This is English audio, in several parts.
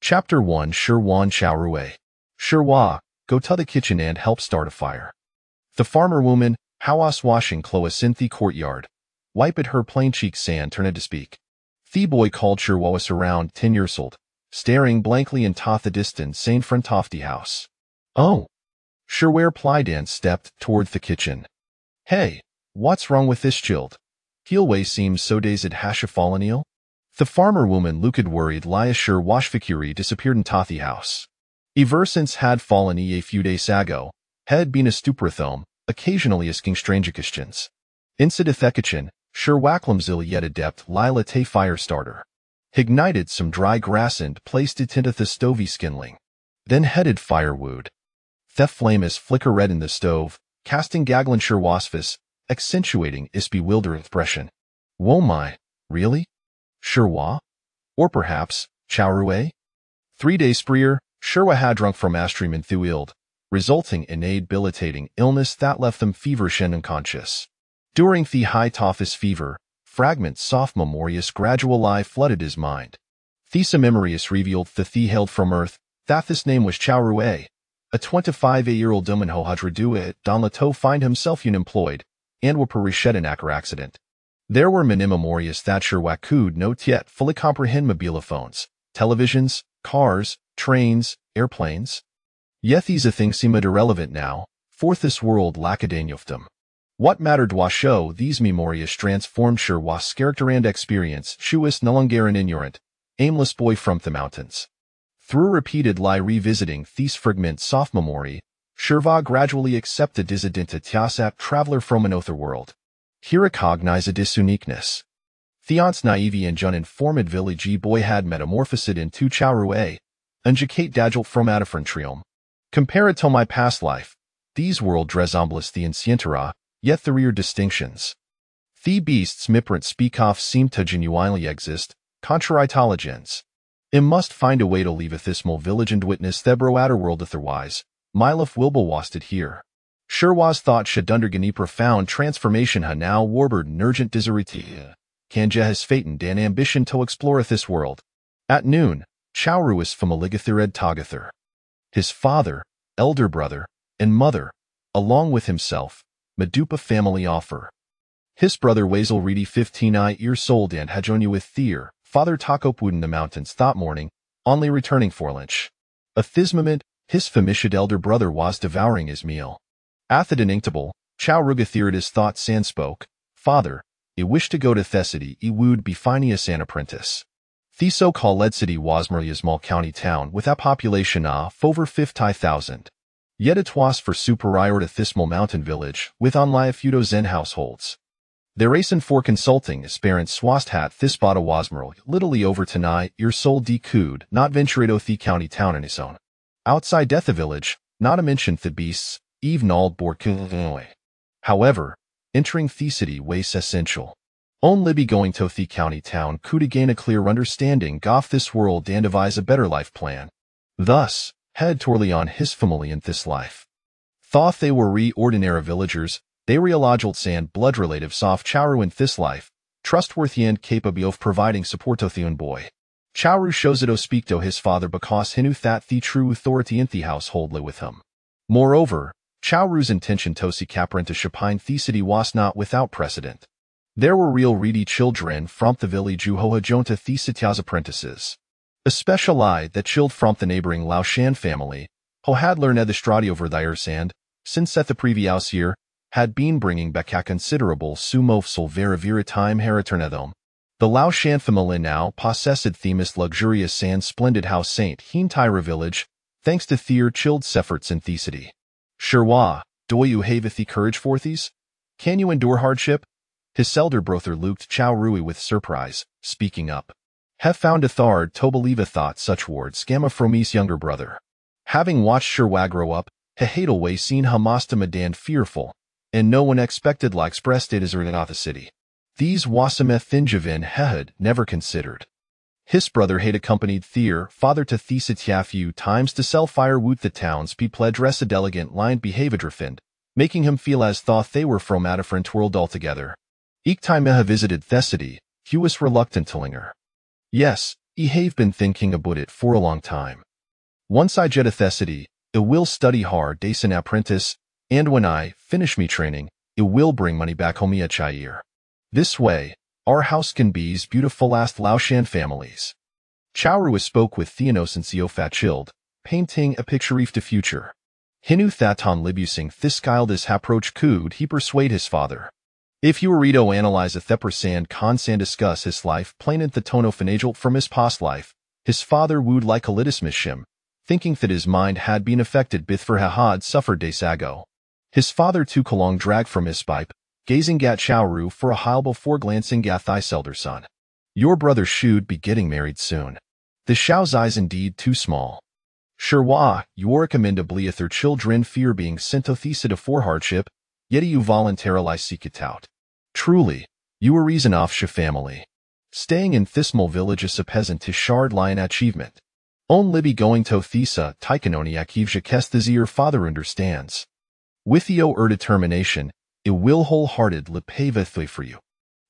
Chapter 1 Shirwan Chaorue. Shirwa, go to the kitchen and help start a fire. The farmer woman, Hawas washing clothes in the courtyard. Wipe at her plain cheeks and turn to speak. The boy called Shirwa was around 10 years old, staring blankly into the distance in front of the house. Oh. Shirwa replied and stepped toward the kitchen. Hey, what's wrong with this child? Heelway seems so dazed has she fallen ill? The farmer woman looked worried as Shirwa's Fikiri disappeared into the house. Ever since had fallen a few days ago, had been a stuprathome, occasionally asking strange questions. Inside the kitchen, Shirwaklamzil yet adept Lila te fire starter. Ignited some dry grass and placed it into the stovey skindling. Then headed firewood. The flame is flicker red in the stove, casting Gaglin Shirwasfis, accentuating its bewildered expression. Whoa my, really? Shirwa? Or perhaps, Chaorue? 3 days prior, Shirwa had drunk from Astream and Thuild, resulting in a debilitating illness that left them feverish and unconscious. During the height of his fever, fragments of memorias gradually flooded his mind. Thesa memorias revealed that he hailed from Earth, that this name was Chaorue, a 25-year-old Dominho Hadradua Don Lato find himself unemployed, and were perished in accident. There were many memorias that Shirwa could not yet fully comprehend mobile phones, televisions, cars, trains, airplanes. Yet these things seemed irrelevant now, for this world lackadainoftum. What mattered was show these memorias transformed Shirwa's character and experience. She was no longer an ignorant, aimless boy from the mountains. Through repeated revisiting these fragments of memory, Shirwa gradually accepted his identity as a traveler from another world. He recognized his uniqueness. Theon's naive and uninformed village boy had metamorphosed into Chaorue, Unjicate Dagel from Adafrantrium. Compare it to my past life. These world resembles the Incientera, yet the rear distinctions. The beasts miprint speak of seem to genuinely exist, contraritologens. It must find a way to leave this small village and witness the broader world otherwise. Mylif wilbel wasted here. Shirwa's thought should undergo a profound transformation ha now warbered an urgent desirity. Kanja has fated an ambition to explore this world. At noon, Chaoru is from Aligathired Togather. His father, elder brother, and mother, along with himself, Medupa family offer. His brother Wazel Reedy 15 years old and Hajonu with Thier, father Takopwood in the mountains that morning, only returning for lunch. At this moment, his famishid elder brother was devouring his meal. At the deninctable, Chaorugathird his thoughts and spoke, Father, I wish to go to Thessaly, I would be Phineas an apprentice. The so-called city was merely a small county town with a population of over 50,000. Yet it was for superior to this small mountain village with only a few dozen households. Their reason for consulting his parents swast hat this bada was merely littly over tonight your soul de could not venture to the county town on his own. Outside death the village, not to mention the beasts, even all bore Illinois. However, entering the city was essential. Only be going to the county town could gain a clear understanding of this world and devise a better life plan. Thus, had Torleon his family in this life. Thought they were ordinary villagers, they realized and blood relatives of Chaoru in this life, trustworthy and capable of providing support to the young boy. Chaoru shows it to speak to his father because he knew that the true authority in the household lay with him. Moreover, Chaoru's intention to see Caprin to Chapine the city was not without precedent. There were real reedy children from the village who had joined the city's apprentices. Especially that chilled from the neighboring Laoshan family, who had learned the strati over theirs and, since at the previous year, had been bringing back a considerable sum of solvera time heriternethum. The Laoshan family now possessed Themis luxurious and splendid house St. Hentira village, thanks to their chilled efforts in the city. Shirwa, do you have the courage for these? Can you endure hardship? His elder brother looked Chaorui with surprise, speaking up. Have found a thard to believe a thought such words gamma from his younger brother. Having watched Shirwa grow up, he had always seen Hamasta Madan fearful, and no one expected like expressed it as the city. These Wasameth Thinjavin had never considered. His brother had accompanied Thier, father to Thesitya few times to sell firewood the towns people dress a elegant lined behaviorfind, making him feel as thought they were from a different world altogether. Each time he visited Thessaly, he was reluctant to linger. Yes, I have been thinking about it for a long time. Once I get a thesity, it will study hard as an apprentice, and when I finish me training, it will bring money back home each year. This way, our house can be as beautiful as Laoshan families. Chaoru spoke with Theonosencio Fatchild, painting a picture of the future. Hinu Thaton libusing Thiskiled as approach could he persuade his father. If you Urito analyze a Thepersand Consan discuss his life plain in the tono finagle from his past life, his father would like a mishim, thinking that his mind had been affected bith for had suffered de sago. His father took a long drag from his pipe, gazing at Chaoru for a while before glancing at thy elder son. Your brother should be getting married soon. The Shao's eyes indeed too small. Sure you recommendably if their children fear being sent to Thesida for hardship, yet you voluntarily seek it out. Truly, you are reason off Sha family. Staying in Thismal village is a peasant to shard lion achievement. On Libby going to Thesa, Taikanoni Akivja Kesthazir father understands. With your determination, it will wholehearted lepeva for you.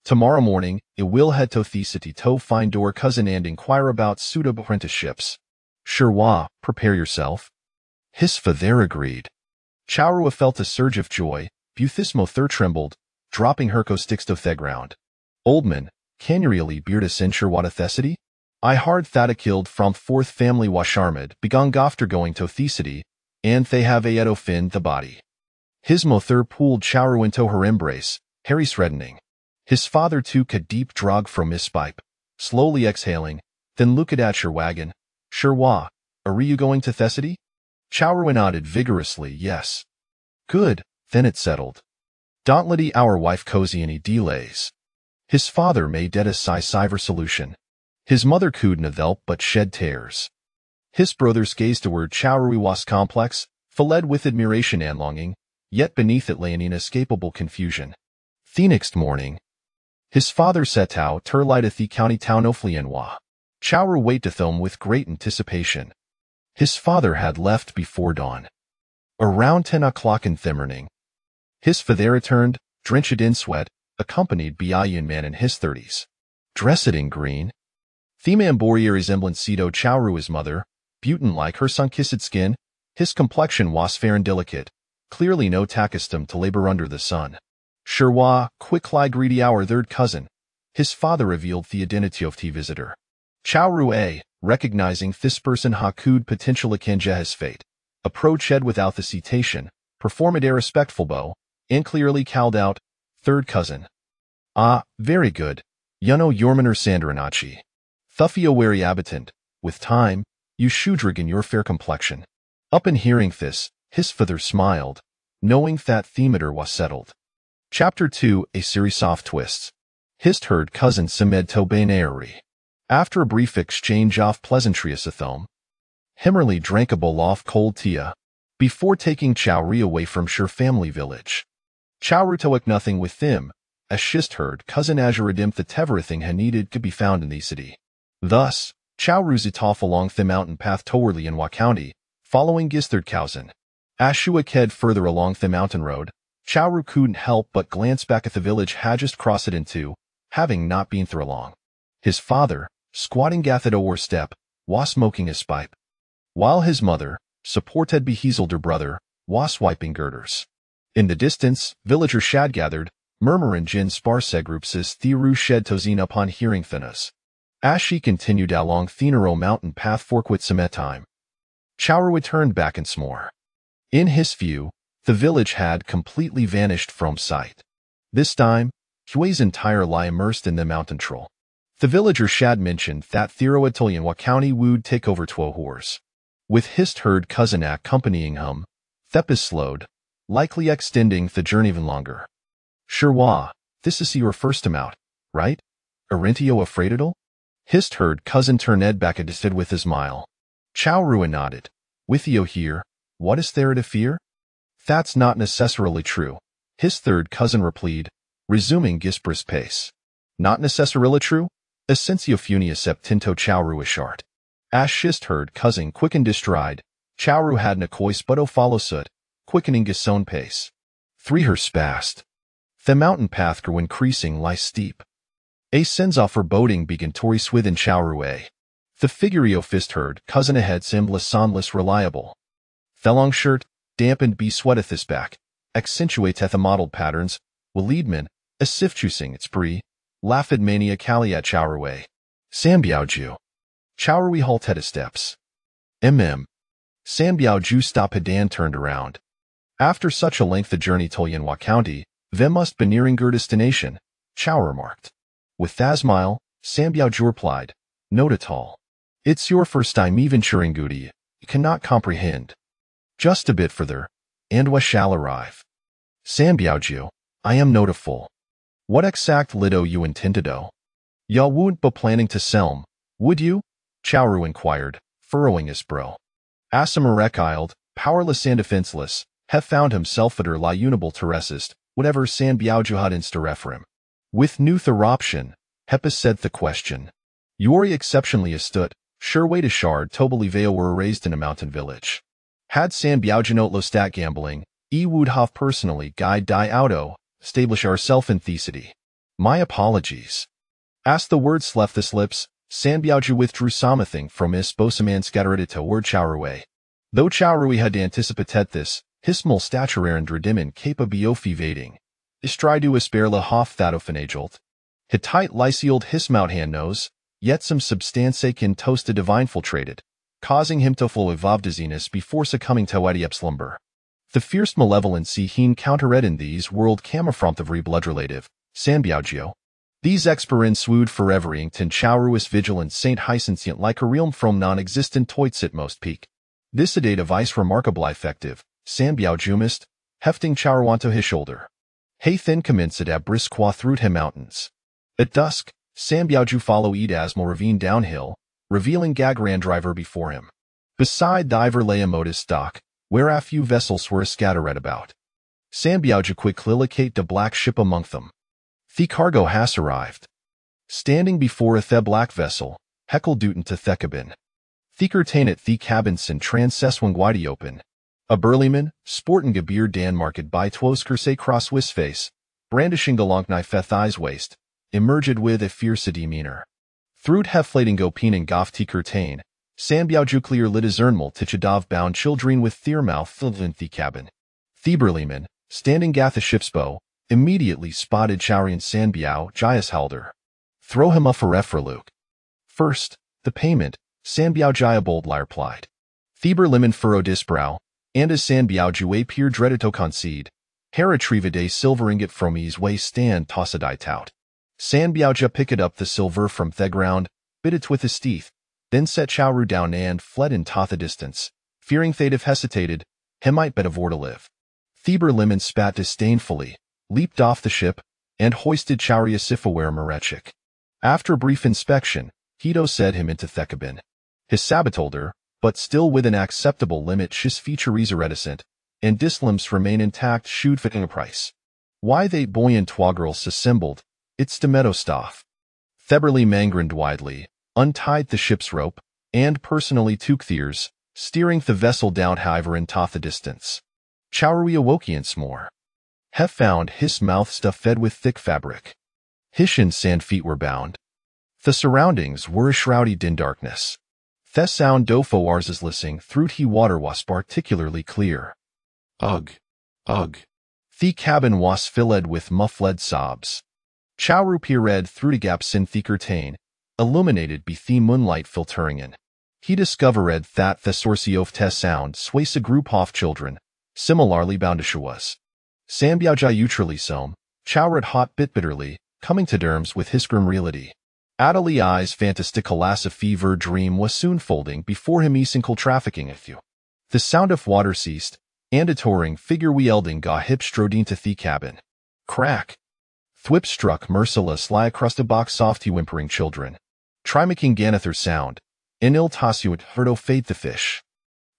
Tomorrow morning, it will head to Thesity to find your cousin and inquire about suitable apprenticeships. Sure prepare yourself. His father agreed. Chaoru felt a surge of joy, Buthismo thir trembled, dropping her sticks to the ground. Oldman, can you really beard a censure what a thesity? I hard thata killed from fourth family washarmad begun after going to Thesity, and they have a edo fin the body. His mother pulled Chaoru into her embrace, Harry's reddening. His father took a deep drag from his pipe, slowly exhaling, then looked at your wagon. Sure are you going to Thesity? Chaoru nodded vigorously, yes. Good, then it settled. Dauntlety our wife cozy any delays. His father made a cyber solution. His mother couldn't help but shed tears. His brothers gazed toward Chaoru was complex, fled with admiration and longing, yet beneath it lay an inescapable confusion. The next morning, his father set out to light the county town of Lianhua. Chaoru waited them with great anticipation. His father had left before dawn. Around 10 o'clock in the morning, his father returned, drenched in sweat, accompanied by a young man in his 30s. Dressed in green, the man bore a resemblance to Chaoru's mother, Butin like her sun-kissed skin, his complexion was fair and delicate, clearly no accustomed to labor under the sun. Sure quick-ly greedy our third cousin. His father revealed the identity of the visitor. Chaoru recognizing this person could potentially kanja his fate, approached without hesitation, performed a respectful bow, and clearly called out, third cousin. Ah, very good. Yuno Yormaner Sandaranachi. Thuffio wary habitant, with time, you shudrig in your fair complexion. Up in hearing this, his father smiled, knowing that themeter was settled. Chapter 2, a series of twists. His third cousin Semed Tobaneari. After a brief exchange of pleasantries with them, Himmerly drank a bowl of cold tea, before taking Chaoru away from Sher family village. Chaoru took nothing with him, as his third cousin Azuradim that everything he needed could be found in the city. Thus, Chaoru zit off along the mountain path toward Lianhua County, following his third cousin. As she head further along the mountain road, Chaoru couldn't help but glance back at the village had just crossed it into, having not been through long. His father, squatting at the door step, was smoking his pipe, while his mother, supported by his older brother, was wiping girders. In the distance, villagers shad gathered, murmuring Jin sparse groups as Thiru shed tozine upon hearing Thinas. As she continued along Thinero mountain path forkwit Semetime, Chaoru turned back and smore. In his view, the village had completely vanished from sight. This time, Hui's entire lie immersed in the mountain troll. The villager Shad mentioned that Lianhua County would take over 12 horse. With his third cousin accompanying him, Thepis slowed, likely extending the journey even longer. Sure this is your first time out, right? Arentio afraid at all? His third cousin turned back and stood with his smile. Chaoru nodded. With you here, what is there to fear? That's not necessarily true, his third cousin replied, resuming Gisper's pace. Not necessarily true? Essentio funia septinto Chaoru ishart. As his third cousin quickened his stride, Chaoru had Nakois but followsut, quickening his own pace. 3 her spast. The mountain path grew increasing lie steep. A sense of foreboding began to rise within Chaoru. The figurio fist heard, cousin ahead simless sonless reliable. Thelong shirt, dampened be sweatethis back, accentuateth a mottled patterns, Waleedman, a sifchusing its pre, laughed mania kaliat chowerway. Sambiaoju. Chowerwe halted steps. Sambiaoju stop Hadan turned around. After such a length of journey to Yanhua County, them must be nearing your destination, Chow remarked. With Thasmile, Sambiaoju replied, not at all. It's your first time even Churingudi, you cannot comprehend. Just a bit further, and we shall arrive. Sambiaoju, I am notiful. What exact lido you intend to do? Ya wouldn't be planning to selm, would you? Chowru inquired, furrowing his brow. Asamarek iled, powerless and defenseless, have found himself at her la unable to resist, whatever Sambiaoju had insta With new theroption, Hepus said the question. Yori exceptionally astut, sure way to shard Tobaliveo were raised in a mountain village. Had Sambiaoju not lo stat gambling, would have personally guide die auto, establish ourself in thesity. My apologies. As the words left his lips, Sambiaoju withdrew something from his bosaman scattered toward Chowerway. Though Chowerway had anticipated this, hismal staturaren dredimen capa biofi vading. Istridu asperla hof thatofinagelt. Hittite lysealed hismout hand nose, yet some substantiae in toasta divine filtrated, causing him to flow evavdazinus before succumbing to Ediep slumber. The fierce malevolency heen countered in these world camafronthavri bloodrelative, Sambiaoju. These experin swood forevering tin chowruous vigilant Saint Hyacinthient like a realm from non-existent toits at most peak. This a device remarkable effective, Sambiaojumist, hefting chowruanto his shoulder. Hey thin commenced at brisqua through him mountains. At dusk, Sambiaoju follow Edasmal ravine downhill, revealing Gagran driver before him. Beside diver lay a modus stock, where a few vessels were scattered about. Sambiaoju quick lillicate the black ship among them. The cargo has arrived. Standing before a the black vessel, Heckle Duten to Thekabin. Theker tainit the cabinson transeswangwidi open. A burlyman, sporting Gabir Dan market by Twosker cross face, brandishing galonknai feth eyes waist, emerged with a fierce demeanor. Through heflating gopin and goff Theker tain, Sambiaoju clear lit his ernmal tichadav bound children with theirmouth filled in the cabin. The burlyman, standing gath a ship's bow, immediately spotted Chaurian Sambiao Jayas Halder. Throw him up for Luke. First, the payment, Sambiao Jaya boldly replied. Theber limon furrowed his brow, and as Sambiao Jue peer dreaded to concede, Hera Trivide silver ingot from his way stand tossadai tout. Sambiao Ja picked up the silver from the ground, bit it with his teeth, then set Chowru down and fled in the distance, fearing they'd have hesitated, he might bet avor to live. Theber limon spat disdainfully, leaped off the ship, and hoisted Chowria Sifaware Marechik. After a brief inspection, Hito said him into Thekabin. His saboteur, but still with an acceptable limit his features are reticent, and dislimbs remain intact shoot fitting a price. Why they buoyant twagirls assembled, it's Demeto staff. Theberly mangrened widely, untied the ship's rope, and personally took theirs, steering the vessel down however in the distance. Chowri awokians more. Hef found his mouth stuffed fed with thick fabric. Hishin sand feet were bound. The surroundings were shrouded in darkness. The sound dofo ars listening through he water was particularly clear. Ugh. Ugh. The cabin was filled with muffled sobs. Chowru peered through the gaps in the curtain, illuminated by the moonlight filtering in. He discovered that the source of the sound sways a group of children, similarly bound to Shuas. Sambiaoja utrally som, Chowred hot bit bitterly, coming to terms with his grim reality. Adali eyes fantastical as a fever dream was soon folding before him esincal trafficking a few. The sound of water ceased, and a touring figure wielding ga hip strode into the cabin. Crack! Thwip struck merciless lie across the box softy whimpering children. Trimaking ganather sound, in il tasuit herdo fade the fish.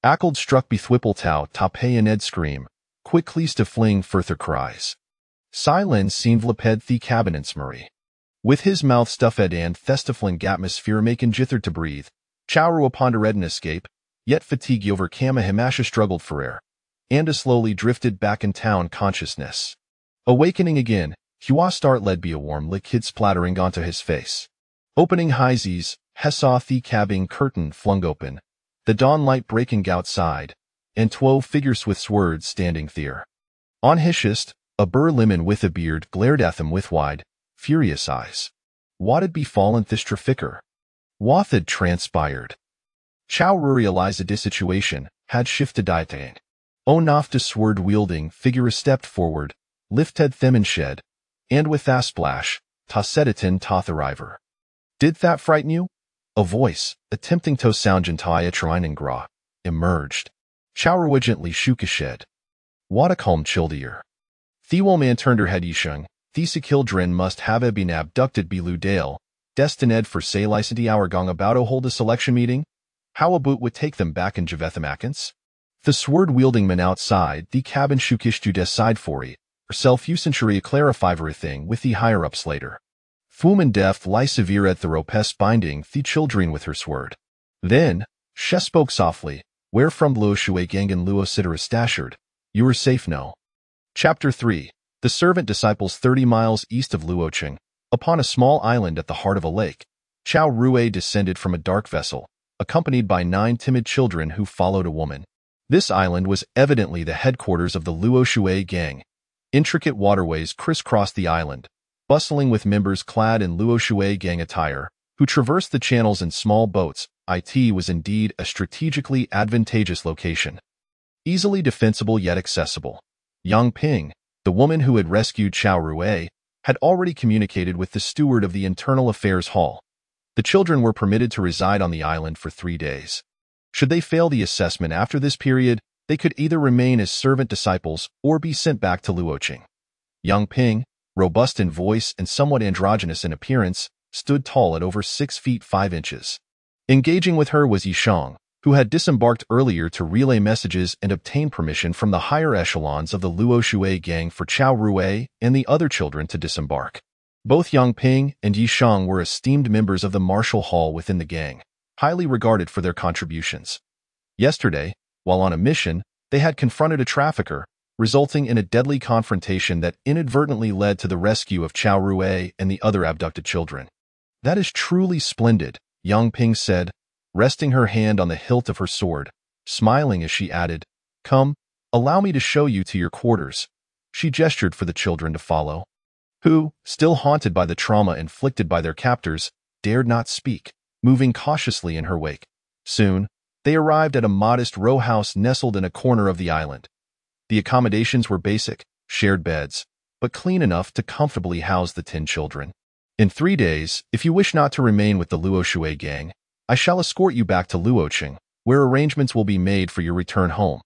Ackled struck be thwipple tau tapay and ed scream, quickly to fling further cries. Silence seemed leped the cabinets Marie. With his mouth stuffed and thestifling atmosphere making jither to breathe, Chowru upon a redden escape, yet fatigue over Kama Himasha struggled for air, and a slowly drifted back in town consciousness. Awakening again, Hua start led be a warm lick hid splattering onto his face. Opening his eyes, saw the cabin curtain flung open, the dawn light breaking outside, and 12 figures with swords standing there. On hishest, a burr lemon with a beard glared at them with wide, furious eyes. What had befallen this trafficker? What had transpired? Chow realized the situation had shifted dietang. Onaf the sword-wielding figure stepped forward, lifted them and shed, and with that splash, ta seditin ta thriver. Did that frighten you? A voice, attempting to sound gentile Trinengra, emerged. Chow gently shook his head. What a calm childier. The woman turned her head Yisheng. The children must have been abducted below Dale, destined for say licenti hour gong about to hold a selection meeting? How a boot would take them back in Javethamakins? The sword-wielding man outside the cabin shukish to decide for it, herself usentury clarify everything with the higher-ups later. Fuman deft lie severe at the ropes binding the children with her sword. Then, she spoke softly, where from Luo Shui Gangan Luo Sidera stashered, you are safe now. Chapter 3. The servant disciples 30 miles east of Luocheng, upon a small island at the heart of a lake. Chow Rui descended from a dark vessel, accompanied by 9 timid children who followed a woman. This island was evidently the headquarters of the Luo Shui gang. Intricate waterways crisscrossed the island, bustling with members clad in Luo Shui gang attire, who traversed the channels in small boats. It was indeed a strategically advantageous location. Easily defensible yet accessible. Yang Ping, the woman who had rescued Chow Rui, had already communicated with the steward of the Internal Affairs Hall. The children were permitted to reside on the island for 3 days. Should they fail the assessment after this period, they could either remain as servant disciples or be sent back to Luocheng. Yang Ping, robust in voice and somewhat androgynous in appearance, stood tall at over 6 feet 5 inches. Engaging with her was Yisheng, who had disembarked earlier to relay messages and obtain permission from the higher echelons of the Luo Shui gang for Chow Rui and the other children to disembark. Both Yang Ping and Yisheng were esteemed members of the martial hall within the gang, highly regarded for their contributions. Yesterday, while on a mission, they had confronted a trafficker, resulting in a deadly confrontation that inadvertently led to the rescue of Chow Rui and the other abducted children. That is truly splendid, Yang Ping said, resting her hand on the hilt of her sword, smiling as she added, Come, allow me to show you to your quarters. She gestured for the children to follow, who, still haunted by the trauma inflicted by their captors, dared not speak, moving cautiously in her wake. Soon, they arrived at a modest row house nestled in a corner of the island. The accommodations were basic, shared beds, but clean enough to comfortably house the 10 children. In 3 days, if you wish not to remain with the Luo Shui gang, I shall escort you back to Luocheng, where arrangements will be made for your return home.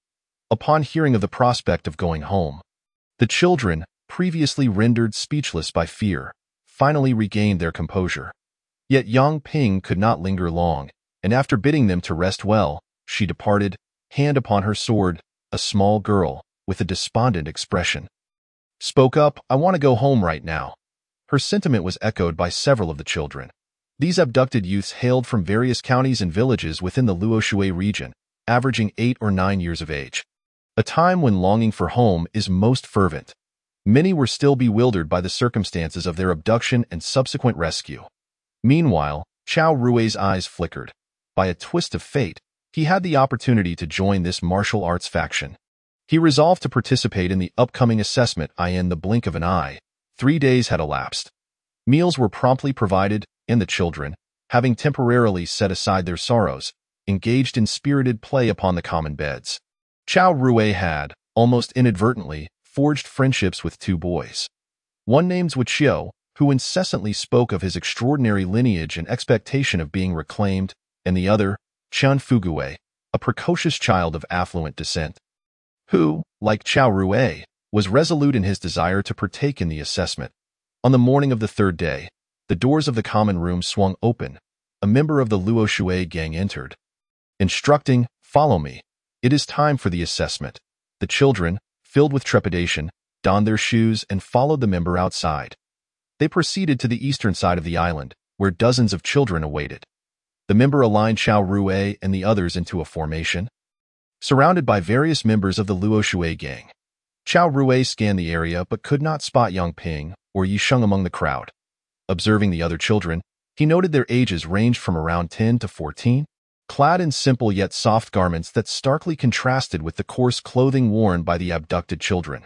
Upon hearing of the prospect of going home, the children, previously rendered speechless by fear, finally regained their composure. Yet Yang Ping could not linger long, and after bidding them to rest well, she departed, hand upon her sword, a small girl, with a despondent expression. Spoke up, I want to go home right now. Her sentiment was echoed by several of the children. These abducted youths hailed from various counties and villages within the Luo Shui region, averaging 8 or 9 years of age. A time when longing for home is most fervent. Many were still bewildered by the circumstances of their abduction and subsequent rescue. Meanwhile, Chow Rui's eyes flickered. By a twist of fate, he had the opportunity to join this martial arts faction. He resolved to participate in the upcoming assessment in the blink of an eye. 3 days had elapsed. Meals were promptly provided, and the children, having temporarily set aside their sorrows, engaged in spirited play upon the common beds. Chow Rui had, almost inadvertently, forged friendships with 2 boys. One named Wichio, who incessantly spoke of his extraordinary lineage and expectation of being reclaimed, and the other, Qian Fugui, a precocious child of affluent descent, who, like Chow Rui, was resolute in his desire to partake in the assessment. On the morning of the 3rd day, the doors of the common room swung open. A member of the Luo Shui gang entered, instructing, Follow me. It is time for the assessment. The children, filled with trepidation, donned their shoes and followed the member outside. They proceeded to the eastern side of the island, where dozens of children awaited. The member aligned Chow Rui and the others into a formation, surrounded by various members of the Luo Shui gang. Chow Rui scanned the area but could not spot Yang Ping or Yisheng among the crowd. Observing the other children, He noted their ages ranged from around 10 to 14, clad in simple yet soft garments that starkly contrasted with the coarse clothing worn by the abducted children.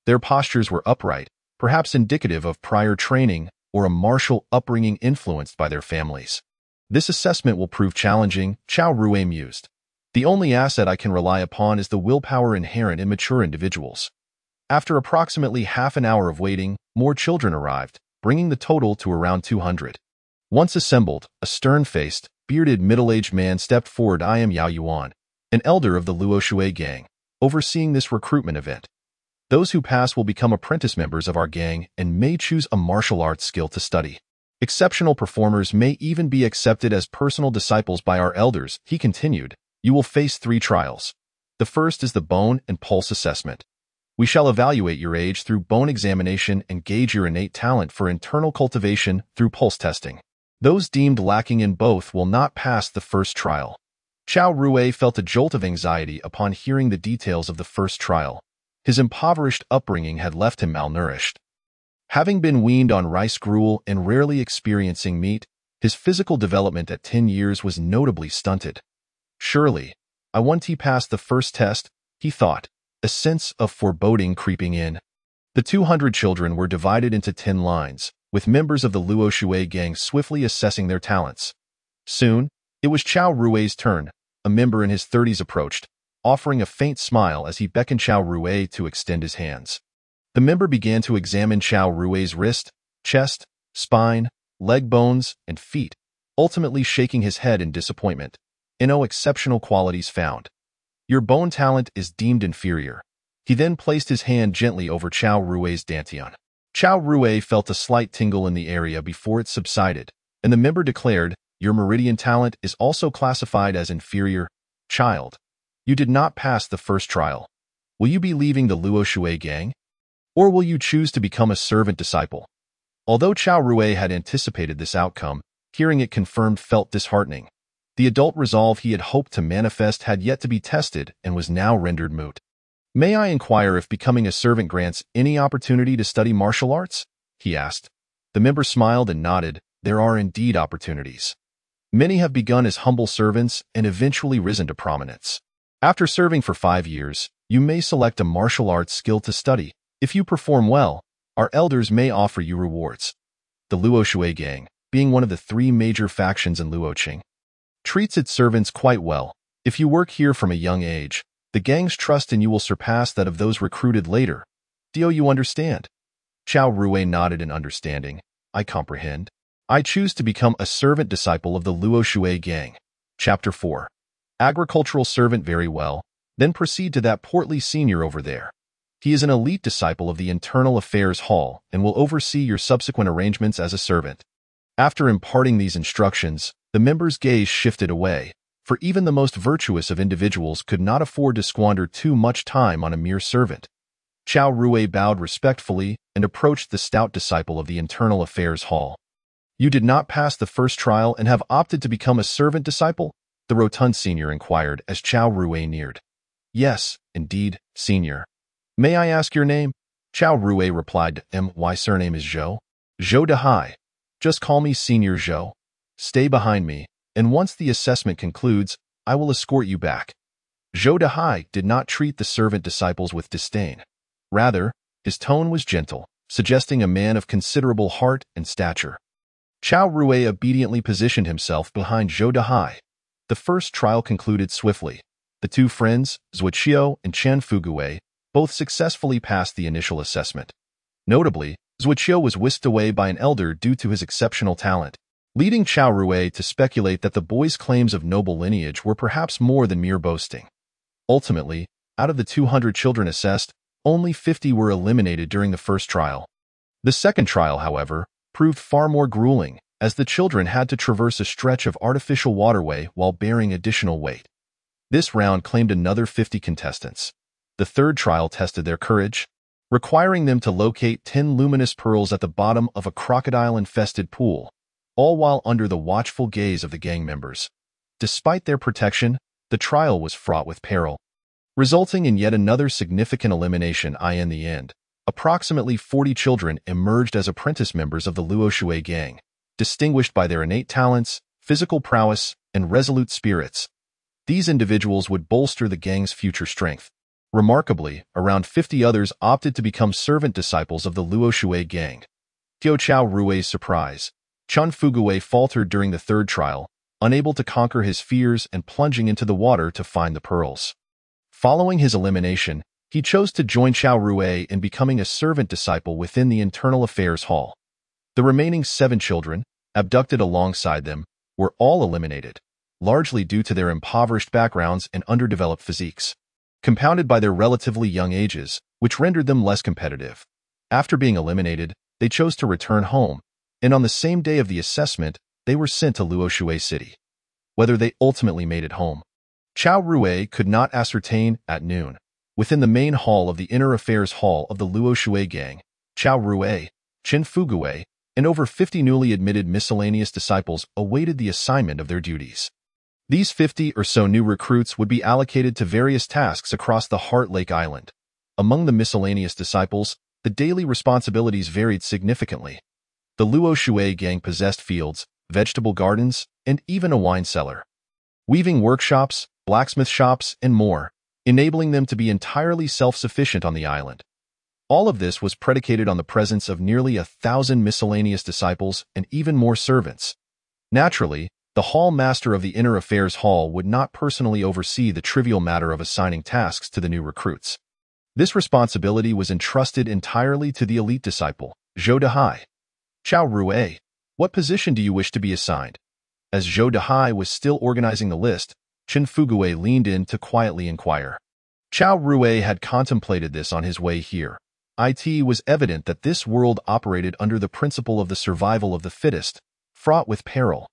Their postures were upright, perhaps indicative of prior training or a martial upbringing influenced by their families. This assessment will prove challenging, Chao Rui mused. The only asset I can rely upon is the willpower inherent in mature individuals. After approximately half an hour of waiting, more children arrived, bringing the total to around 200. Once assembled, a stern-faced, bearded middle-aged man stepped forward. I am Yao Yuan, an elder of the Luo Shui gang, overseeing this recruitment event. Those who pass will become apprentice members of our gang and may choose a martial arts skill to study. Exceptional performers may even be accepted as personal disciples by our elders, he continued. You will face 3 trials. The first is the bone and pulse assessment. We shall evaluate your age through bone examination and gauge your innate talent for internal cultivation through pulse testing. Those deemed lacking in both will not pass the first trial. Chao Rui felt a jolt of anxiety upon hearing the details of the first trial. His impoverished upbringing had left him malnourished. Having been weaned on rice gruel and rarely experiencing meat, his physical development at 10 years was notably stunted. Surely, I won't pass the first test, he thought, a sense of foreboding creeping in. The 200 children were divided into 10 lines, with members of the Luo Shui gang swiftly assessing their talents. Soon, it was Chao Rui's turn. A member in his 30s approached, offering a faint smile as he beckoned Chao Rui to extend his hands. The member began to examine Chao Rui's wrist, chest, spine, leg bones, and feet, ultimately shaking his head in disappointment. No exceptional qualities found. Your bone talent is deemed inferior. He then placed his hand gently over Chao Rui's dantian. Chao Rui felt a slight tingle in the area before it subsided, and the member declared, your meridian talent is also classified as inferior. Child, you did not pass the first trial. Will you be leaving the Luo Shui gang? Or will you choose to become a servant disciple? Although Chao Rui had anticipated this outcome, hearing it confirmed felt disheartening. The adult resolve he had hoped to manifest had yet to be tested and was now rendered moot. May I inquire if becoming a servant grants any opportunity to study martial arts? He asked. The member smiled and nodded. There are indeed opportunities. Many have begun as humble servants and eventually risen to prominence. After serving for 5 years, you may select a martial arts skill to study. If you perform well, our elders may offer you rewards. The Luo Shui gang, being one of the 3 major factions in Luoqing, treats its servants quite well. If you work here from a young age, the gang's trust in you will surpass that of those recruited later. Do you understand? Chao Rui nodded in understanding. I comprehend. I choose to become a servant disciple of the Luo Shui gang. Chapter 4. Agricultural servant. Very well. Then proceed to that portly senior over there. He is an elite disciple of the Internal Affairs Hall and will oversee your subsequent arrangements as a servant. After imparting these instructions, the member's gaze shifted away, for even the most virtuous of individuals could not afford to squander too much time on a mere servant. Chao Rui bowed respectfully and approached the stout disciple of the Internal Affairs Hall. You did not pass the first trial and have opted to become a servant disciple? The rotund senior inquired as Chao Rui neared. Yes, indeed, senior. May I ask your name? Chao Rui replied. My surname is Zhou. Zhou Dehai. Just call me Senior Zhou. Stay behind me, and once the assessment concludes, I will escort you back. Zhou Dehai did not treat the servant disciples with disdain. Rather, his tone was gentle, suggesting a man of considerable heart and stature. Chao Rui obediently positioned himself behind Zhou Dehai. The first trial concluded swiftly. The 2 friends, Zuoqiu and Chen Fugue, both successfully passed the initial assessment. Notably, Zuoqiu was whisked away by an elder due to his exceptional talent, leading Chao Rui to speculate that the boy's claims of noble lineage were perhaps more than mere boasting. Ultimately, out of the 200 children assessed, only 50 were eliminated during the first trial. The second trial, however, proved far more grueling, as the children had to traverse a stretch of artificial waterway while bearing additional weight. This round claimed another 50 contestants. The third trial tested their courage, requiring them to locate 10 luminous pearls at the bottom of a crocodile-infested pool, all while under the watchful gaze of the gang members. Despite their protection, the trial was fraught with peril, resulting in yet another significant elimination. In the end, approximately 40 children emerged as apprentice members of the Luo Shui gang. distinguished by their innate talents, physical prowess, and resolute spirits. These individuals would bolster the gang's future strength. Remarkably, around 50 others opted to become servant disciples of the Luo Shui gang. To Chao Rui's surprise, Chun Fugui faltered during the third trial, unable to conquer his fears and plunging into the water to find the pearls. Following his elimination, he chose to join Chao Rui in becoming a servant disciple within the Internal Affairs Hall. The remaining 7 children, abducted alongside them, were all eliminated, largely due to their impoverished backgrounds and underdeveloped physiques, compounded by their relatively young ages, which rendered them less competitive. After being eliminated, they chose to return home, and on the same day of the assessment, they were sent to Luo Shui City. Whether they ultimately made it home, Chao Rui could not ascertain. At noon, within the main hall of the Inner Affairs Hall of the Luo Shui gang, Chao Rui, Qin Fugui, and over 50 newly admitted miscellaneous disciples awaited the assignment of their duties. These 50 or so new recruits would be allocated to various tasks across the Heart Lake Island. Among the miscellaneous disciples, the daily responsibilities varied significantly. The Luo Shui gang possessed fields, vegetable gardens, and even a wine cellar, weaving workshops, blacksmith shops, and more, enabling them to be entirely self-sufficient on the island. All of this was predicated on the presence of nearly 1,000 miscellaneous disciples and even more servants. Naturally, the hall master of the Inner Affairs Hall would not personally oversee the trivial matter of assigning tasks to the new recruits. This responsibility was entrusted entirely to the elite disciple, Zhou Dehai. Chao Rui, what position do you wish to be assigned? As Zhou Dehai was still organizing the list, Qin Fugui leaned in to quietly inquire. Chao Rui had contemplated this on his way here. It was evident that this world operated under the principle of the survival of the fittest, fraught with peril.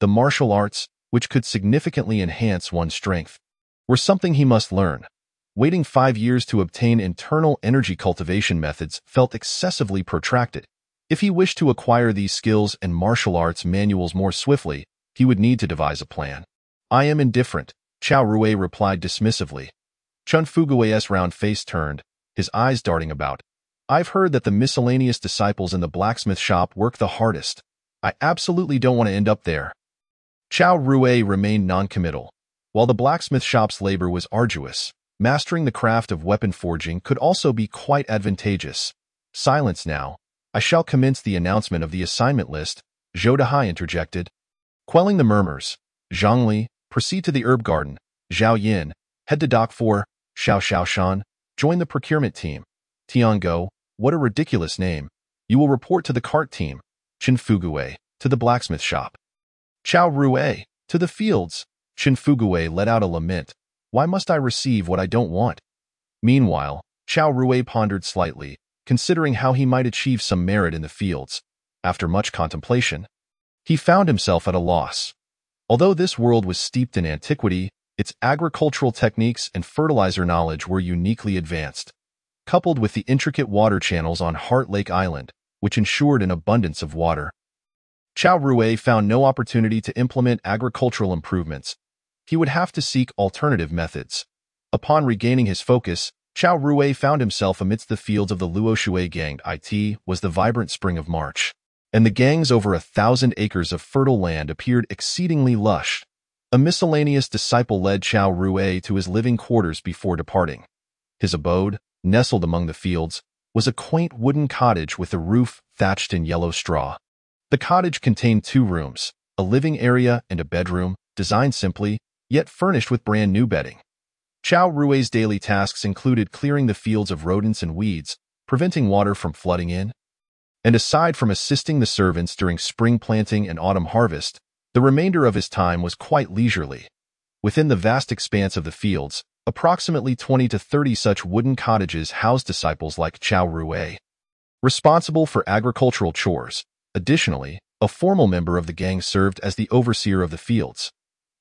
The martial arts, which could significantly enhance one's strength, were something he must learn. Waiting 5 years to obtain internal energy cultivation methods felt excessively protracted. If he wished to acquire these skills and martial arts manuals more swiftly, he would need to devise a plan. I am indifferent, Chao Rui replied dismissively. Chun Fugui's round face turned, his eyes darting about. I've heard that the miscellaneous disciples in the blacksmith shop work the hardest. I absolutely don't want to end up there. Chao Rui remained non-committal. While the blacksmith shop's labor was arduous, mastering the craft of weapon forging could also be quite advantageous. Silence now. I shall commence the announcement of the assignment list, Zhou Dehai interjected. Quelling the murmurs, Zhongli, proceed to the herb garden. Zhao Yin, head to Dock 4. Xiao Xiaoshan, join the procurement team. Tiango, what a ridiculous name. You will report to the cart team. Qin Fugui, to the blacksmith shop. Chao Rui, to the fields. Qin Fugui let out a lament. Why must I receive what I don't want? Meanwhile, Chao Rui pondered slightly, considering how he might achieve some merit in the fields. After much contemplation, he found himself at a loss. Although this world was steeped in antiquity, its agricultural techniques and fertilizer knowledge were uniquely advanced, coupled with the intricate water channels on Heart Lake Island, which ensured an abundance of water. Chao Rui found no opportunity to implement agricultural improvements. He would have to seek alternative methods. Upon regaining his focus, Chao Rui found himself amidst the fields of the Luo Shui gang. It was the vibrant spring of March, and the gang's over 1,000 acres of fertile land appeared exceedingly lush. A miscellaneous disciple led Chao Rui to his living quarters before departing. His abode, nestled among the fields, was a quaint wooden cottage with a roof thatched in yellow straw. The cottage contained 2 rooms, a living area and a bedroom, designed simply, yet furnished with brand new bedding. Chao Rui's daily tasks included clearing the fields of rodents and weeds, preventing water from flooding in. And aside from assisting the servants during spring planting and autumn harvest, the remainder of his time was quite leisurely. Within the vast expanse of the fields, approximately 20 to 30 such wooden cottages housed disciples like Chao Rui, responsible for agricultural chores. Additionally, a formal member of the gang served as the overseer of the fields.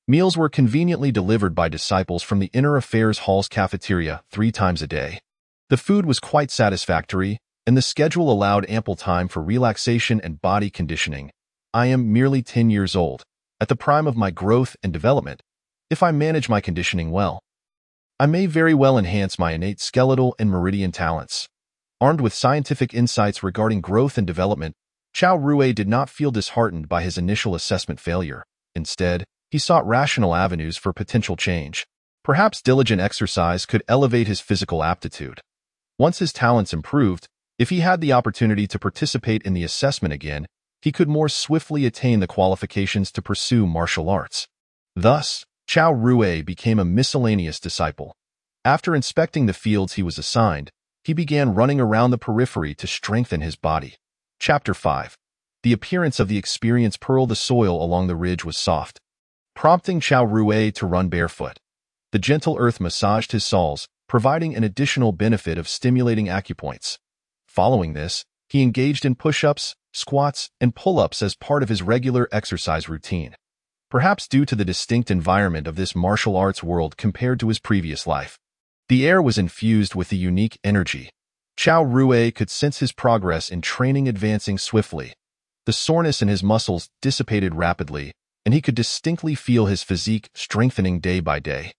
Meals were conveniently delivered by disciples from the Inner Affairs Hall's cafeteria 3 times a day. The food was quite satisfactory, and the schedule allowed ample time for relaxation and body conditioning. I am merely 10 years old, at the prime of my growth and development. If I manage my conditioning well, I may very well enhance my innate skeletal and meridian talents. Armed with scientific insights regarding growth and development, Chao Rui did not feel disheartened by his initial assessment failure. Instead, he sought rational avenues for potential change. Perhaps diligent exercise could elevate his physical aptitude. Once his talents improved, if he had the opportunity to participate in the assessment again, he could more swiftly attain the qualifications to pursue martial arts. Thus, Chao Rui became a miscellaneous disciple. After inspecting the fields he was assigned, he began running around the periphery to strengthen his body. Chapter 5. The appearance of the experienced Pearl. The soil along the ridge was soft, prompting Chao Rui to run barefoot. The gentle earth massaged his soles, providing an additional benefit of stimulating acupoints. Following this, he engaged in push-ups, squats, and pull-ups as part of his regular exercise routine. Perhaps due to the distinct environment of this martial arts world compared to his previous life, the air was infused with the unique energy. Chao Rui could sense his progress in training advancing swiftly. The soreness in his muscles dissipated rapidly, and he could distinctly feel his physique strengthening day by day.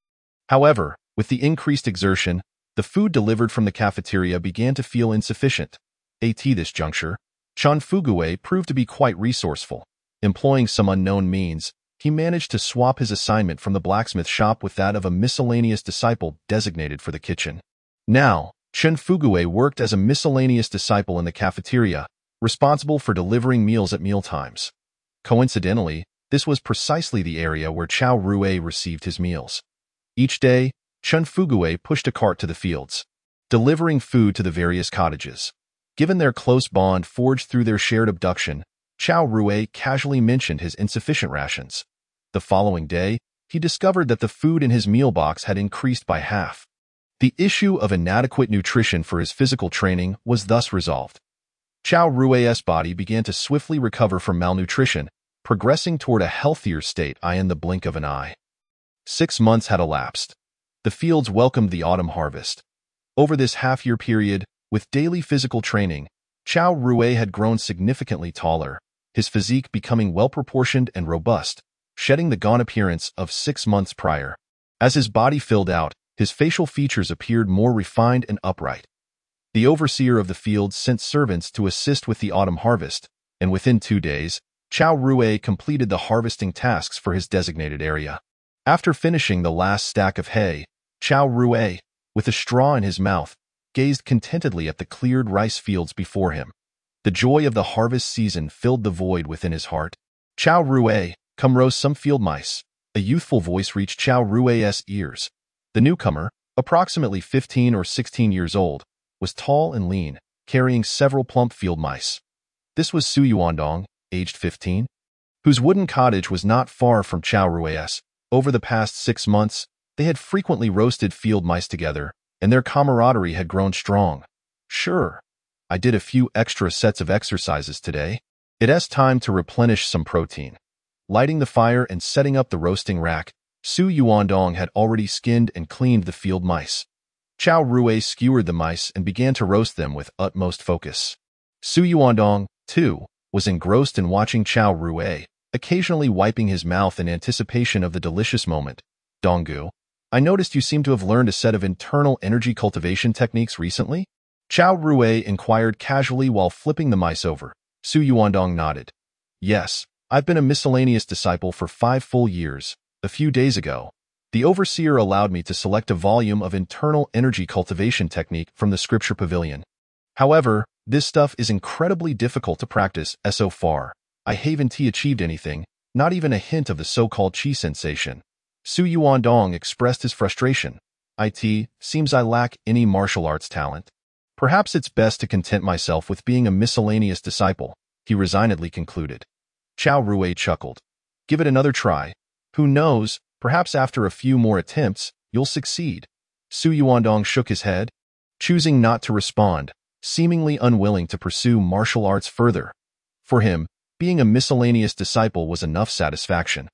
However, with the increased exertion, the food delivered from the cafeteria began to feel insufficient. At this juncture, Chan Fugui proved to be quite resourceful. Employing some unknown means, he managed to swap his assignment from the blacksmith shop with that of a miscellaneous disciple designated for the kitchen. Now, Chan Fugui worked as a miscellaneous disciple in the cafeteria, responsible for delivering meals at mealtimes. Coincidentally, this was precisely the area where Chao Rui received his meals. Each day, Chan Fugui pushed a cart to the fields, delivering food to the various cottages. Given their close bond forged through their shared abduction, Chao Rui casually mentioned his insufficient rations. The following day, he discovered that the food in his meal box had increased by half. The issue of inadequate nutrition for his physical training was thus resolved. Chao Rui's body began to swiftly recover from malnutrition, progressing toward a healthier state in the blink of an eye. 6 months had elapsed. The fields welcomed the autumn harvest. Over this half-year period, with daily physical training, Chao Rui had grown significantly taller, his physique becoming well-proportioned and robust, shedding the gaunt appearance of 6 months prior. As his body filled out, his facial features appeared more refined and upright. The overseer of the fields sent servants to assist with the autumn harvest, and within 2 days, Chao Rui completed the harvesting tasks for his designated area. After finishing the last stack of hay, Chao Rui, with a straw in his mouth, gazed contentedly at the cleared rice fields before him. The joy of the harvest season filled the void within his heart. Chao Rui, come roast some field mice. A youthful voice reached Chao Rui's ears. The newcomer, approximately 15 or 16 years old, was tall and lean, carrying several plump field mice. This was Su Yuandong, aged 15, whose wooden cottage was not far from Chao Rui's. Over the past 6 months, they had frequently roasted field mice together, and their camaraderie had grown strong. Sure, I did a few extra sets of exercises today. It's time to replenish some protein. Lighting the fire and setting up the roasting rack, Su Yuandong had already skinned and cleaned the field mice. Chao Rui skewered the mice and began to roast them with utmost focus. Su Yuandong, too, was engrossed in watching Chao Rui, occasionally wiping his mouth in anticipation of the delicious moment. Donggu, I noticed you seem to have learned a set of internal energy cultivation techniques recently? Chao Rui inquired casually while flipping the mice over. Su Yuandong nodded. Yes, I've been a miscellaneous disciple for 5 full years. A few days ago, the overseer allowed me to select a volume of internal energy cultivation technique from the scripture pavilion. However, this stuff is incredibly difficult to practice, as so far I haven't achieved anything, not even a hint of the so-called chi sensation. Su Yuandong expressed his frustration. It seems I lack any martial arts talent. Perhaps it's best to content myself with being a miscellaneous disciple, he resignedly concluded. Chao Rui chuckled. Give it another try. Who knows, perhaps after a few more attempts, you'll succeed. Su Yuandong shook his head, choosing not to respond, seemingly unwilling to pursue martial arts further. For him, being a miscellaneous disciple was enough satisfaction.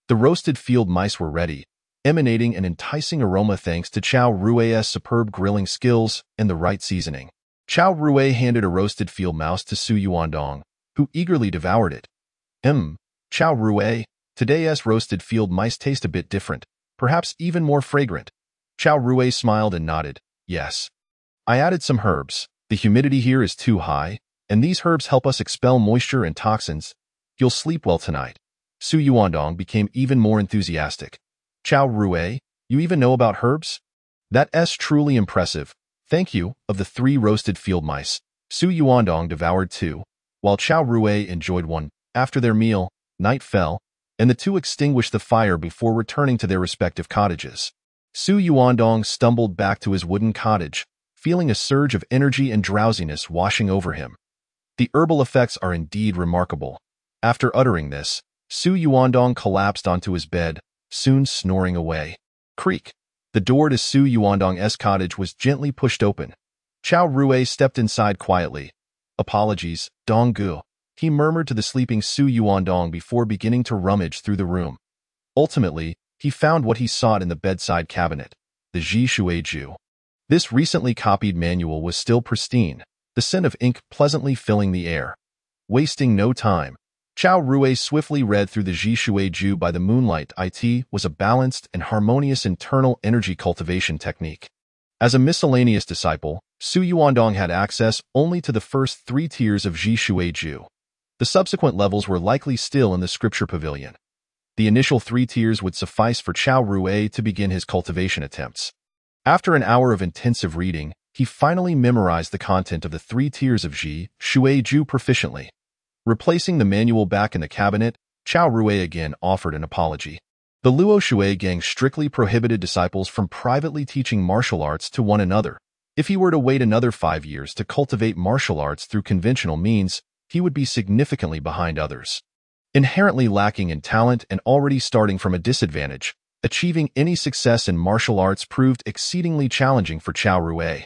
The roasted field mice were ready, emanating an enticing aroma thanks to Chao Rui's superb grilling skills and the right seasoning. Chao Rui handed a roasted field mouse to Su Yuandong, who eagerly devoured it. Chao Rui, today's roasted field mice taste a bit different, perhaps even more fragrant. Chao Rui smiled and nodded. Yes. I added some herbs. The humidity here is too high, and these herbs help us expel moisture and toxins. You'll sleep well tonight. Su Yuandong became even more enthusiastic. Chao Rui, you even know about herbs? That's truly impressive. Thank you. Of the 3 roasted field mice, Su Yuandong devoured 2, while Chao Rui enjoyed 1. After their meal, night fell, and the 2 extinguished the fire before returning to their respective cottages. Su Yuandong stumbled back to his wooden cottage, feeling a surge of energy and drowsiness washing over him. The herbal effects are indeed remarkable. After uttering this, Su Yuandong collapsed onto his bed, soon snoring away. Creak. The door to Su Yuandong's cottage was gently pushed open. Chao Rui stepped inside quietly. Apologies, Donggu, he murmured to the sleeping Su Yuandong before beginning to rummage through the room. Ultimately, he found what he sought in the bedside cabinet, the Ji Shui Ju. This recently copied manual was still pristine, the scent of ink pleasantly filling the air. Wasting no time, Chao Rui swiftly read through the Ji Shui Ju by the moonlight. It was a balanced and harmonious internal energy cultivation technique. As a miscellaneous disciple, Su Yuandong had access only to the first 3 tiers of Ji Shui Ju. The subsequent levels were likely still in the scripture pavilion. The initial 3 tiers would suffice for Chao Rui to begin his cultivation attempts. After an hour of intensive reading, he finally memorized the content of the 3 tiers of Ji Shui Ju proficiently. Replacing the manual back in the cabinet, Chao Rui again offered an apology. The Luo Shui gang strictly prohibited disciples from privately teaching martial arts to one another. If he were to wait another 5 years to cultivate martial arts through conventional means, he would be significantly behind others. Inherently lacking in talent and already starting from a disadvantage, achieving any success in martial arts proved exceedingly challenging for Chao Rui.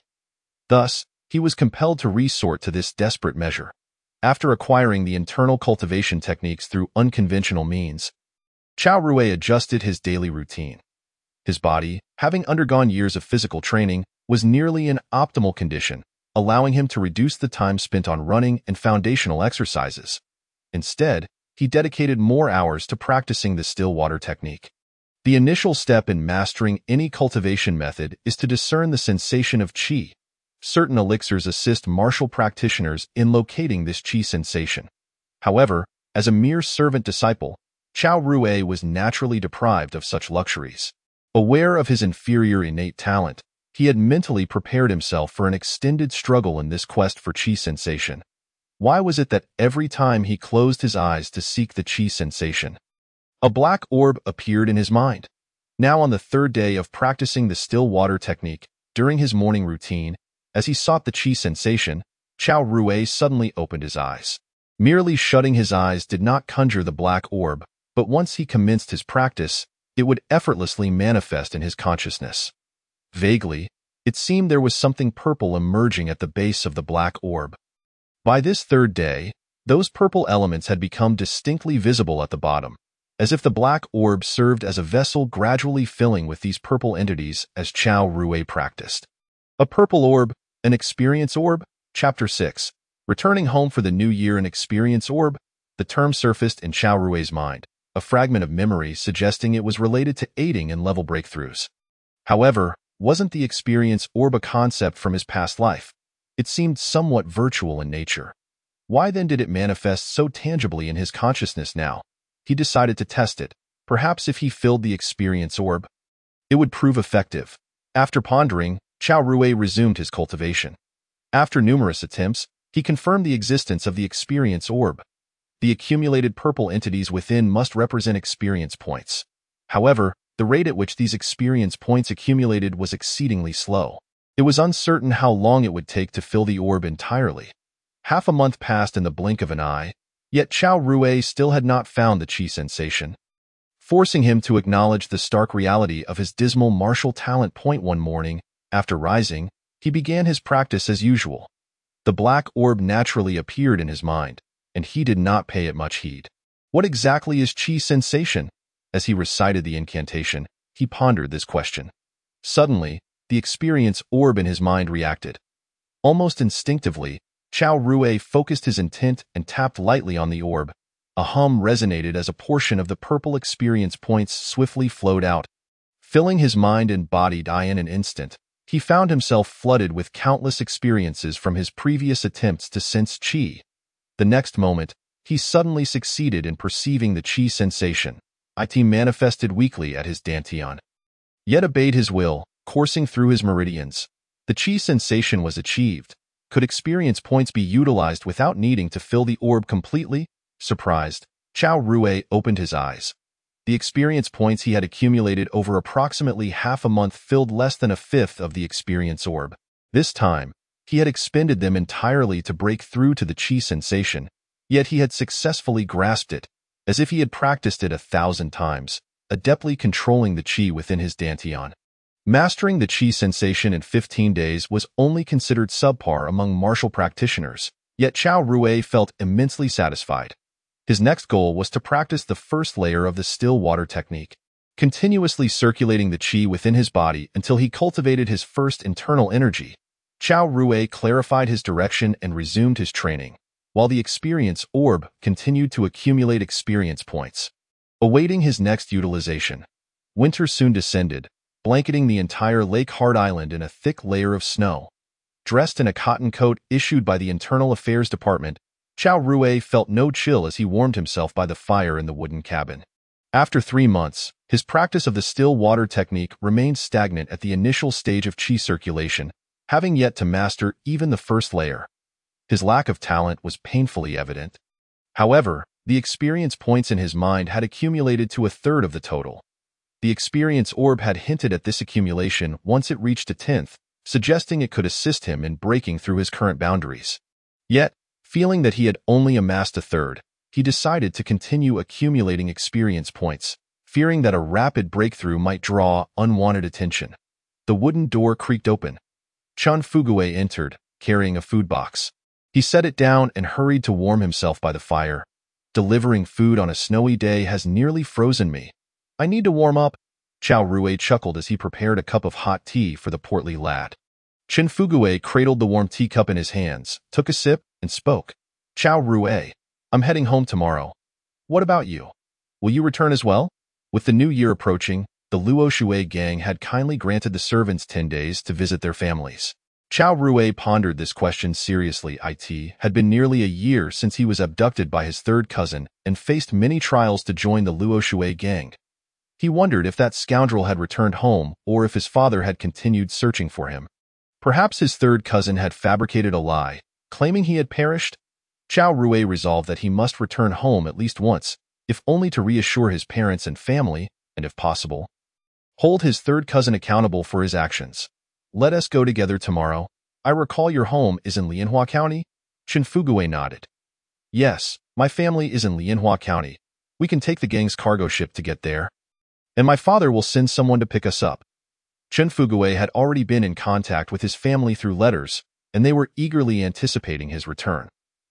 Thus, he was compelled to resort to this desperate measure. After acquiring the internal cultivation techniques through unconventional means, Chao Rui adjusted his daily routine. His body, having undergone years of physical training, was nearly in optimal condition, allowing him to reduce the time spent on running and foundational exercises. Instead, he dedicated more hours to practicing the still water technique. The initial step in mastering any cultivation method is to discern the sensation of qi. Certain elixirs assist martial practitioners in locating this qi sensation. However, as a mere servant disciple, Chao Rui was naturally deprived of such luxuries. Aware of his inferior innate talent, he had mentally prepared himself for an extended struggle in this quest for qi sensation. Why was it that every time he closed his eyes to seek the qi sensation, a black orb appeared in his mind? Now on the 3rd day of practicing the still water technique, during his morning routine, as he sought the qi sensation, Chao Rui suddenly opened his eyes. Merely shutting his eyes did not conjure the black orb, but once he commenced his practice, it would effortlessly manifest in his consciousness. Vaguely, it seemed there was something purple emerging at the base of the black orb. By this 3rd day, those purple elements had become distinctly visible at the bottom, as if the black orb served as a vessel gradually filling with these purple entities as Chao Rui practiced. A purple orb, an experience orb? Chapter 6. Returning home for the new year. An experience orb? The term surfaced in Chao Rui's mind, a fragment of memory suggesting it was related to aiding in level breakthroughs. However, wasn't the experience orb a concept from his past life? It seemed somewhat virtual in nature. Why then did it manifest so tangibly in his consciousness now? He decided to test it. Perhaps if he filled the experience orb, it would prove effective. After pondering, Chao Rui resumed his cultivation. After numerous attempts, he confirmed the existence of the experience orb. The accumulated purple entities within must represent experience points. However, the rate at which these experience points accumulated was exceedingly slow. It was uncertain how long it would take to fill the orb entirely. Half a month passed in the blink of an eye, yet Chao Rui still had not found the qi sensation, forcing him to acknowledge the stark reality of his dismal martial talent. One morning, after rising, he began his practice as usual. The black orb naturally appeared in his mind, and he did not pay it much heed. What exactly is qi sensation? As he recited the incantation, he pondered this question. Suddenly, the experience orb in his mind reacted. Almost instinctively, Chao Rui focused his intent and tapped lightly on the orb. A hum resonated as a portion of the purple experience points swiftly flowed out, filling his mind and body in an instant. He found himself flooded with countless experiences from his previous attempts to sense qi. The next moment, he suddenly succeeded in perceiving the qi sensation. It manifested weakly at his dantian, yet obeyed his will, coursing through his meridians. The qi sensation was achieved. Could experience points be utilized without needing to fill the orb completely? Surprised, Chao Rui opened his eyes. The experience points he had accumulated over approximately half a month filled less than a fifth of the experience orb. This time, he had expended them entirely to break through to the qi sensation, yet he had successfully grasped it, as if he had practiced it 1,000 times, adeptly controlling the qi within his dantian. Mastering the qi sensation in 15 days was only considered subpar among martial practitioners, yet Chao Rui felt immensely satisfied. His next goal was to practice the first layer of the still water technique, continuously circulating the qi within his body until he cultivated his first internal energy. Chao Rui clarified his direction and resumed his training, while the experience orb continued to accumulate experience points, awaiting his next utilization. Winter soon descended, blanketing the entire Lake Hard Island in a thick layer of snow. Dressed in a cotton coat issued by the Internal Affairs Department, Chao Rui felt no chill as he warmed himself by the fire in the wooden cabin. After 3 months, his practice of the still water technique remained stagnant at the initial stage of qi circulation, having yet to master even the first layer. His lack of talent was painfully evident. However, the experience points in his mind had accumulated to 1/3 of the total. The experience orb had hinted at this accumulation once it reached 1/10, suggesting it could assist him in breaking through his current boundaries. Yet, feeling that he had only amassed 1/3, he decided to continue accumulating experience points, fearing that a rapid breakthrough might draw unwanted attention. The wooden door creaked open. Chun Fugue entered, carrying a food box. He set it down and hurried to warm himself by the fire. Delivering food on a snowy day has nearly frozen me. I need to warm up. Chao Rui chuckled as he prepared a cup of hot tea for the portly lad. Chen Fugue cradled the warm teacup in his hands, took a sip, and spoke. Chao Rui, I'm heading home tomorrow. What about you? Will you return as well? With the new year approaching, the Luo Shui gang had kindly granted the servants 10 days to visit their families. Chao Rui pondered this question seriously. It had been nearly a year since he was abducted by his third cousin and faced many trials to join the Luo Shui gang. He wondered if that scoundrel had returned home or if his father had continued searching for him. Perhaps his third cousin had fabricated a lie, claiming he had perished. Chao Rui resolved that he must return home at least once, if only to reassure his parents and family, and if possible, hold his third cousin accountable for his actions. Let us go together tomorrow. I recall your home is in Lianhua County? Chen Fugue nodded. Yes, my family is in Lianhua County. We can take the gang's cargo ship to get there. And my father will send someone to pick us up. Chen Fugue had already been in contact with his family through letters, and they were eagerly anticipating his return.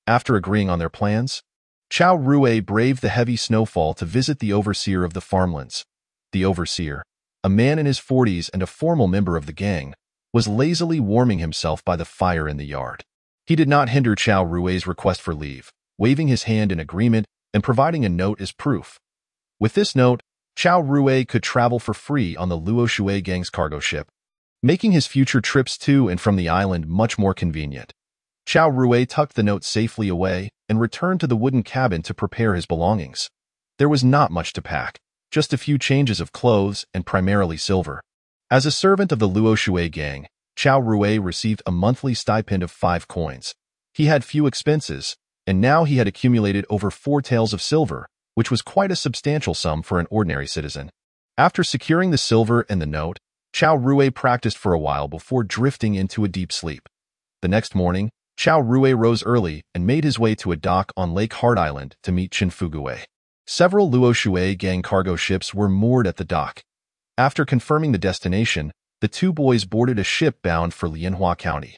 After agreeing on their plans, Chao Rui braved the heavy snowfall to visit the overseer of the farmlands. The overseer, a man in his 40s and a formal member of the gang, was lazily warming himself by the fire in the yard. He did not hinder Chao Rui's request for leave, waving his hand in agreement and providing a note as proof. With this note, Chao Rui could travel for free on the Luo Shui gang's cargo ship, making his future trips to and from the island much more convenient. Chao Rui tucked the note safely away and returned to the wooden cabin to prepare his belongings. There was not much to pack, just a few changes of clothes and primarily silver. As a servant of the Luo Shui gang, Chao Rui received a monthly stipend of 5 coins. He had few expenses, and now he had accumulated over 4 taels of silver, which was quite a substantial sum for an ordinary citizen. After securing the silver and the note, Chao Rui practiced for a while before drifting into a deep sleep. The next morning, Chao Rui rose early and made his way to a dock on Lake Hard Island to meet Chen Fugue. Several Luo Shui gang cargo ships were moored at the dock. After confirming the destination, the two boys boarded a ship bound for Lianhua County.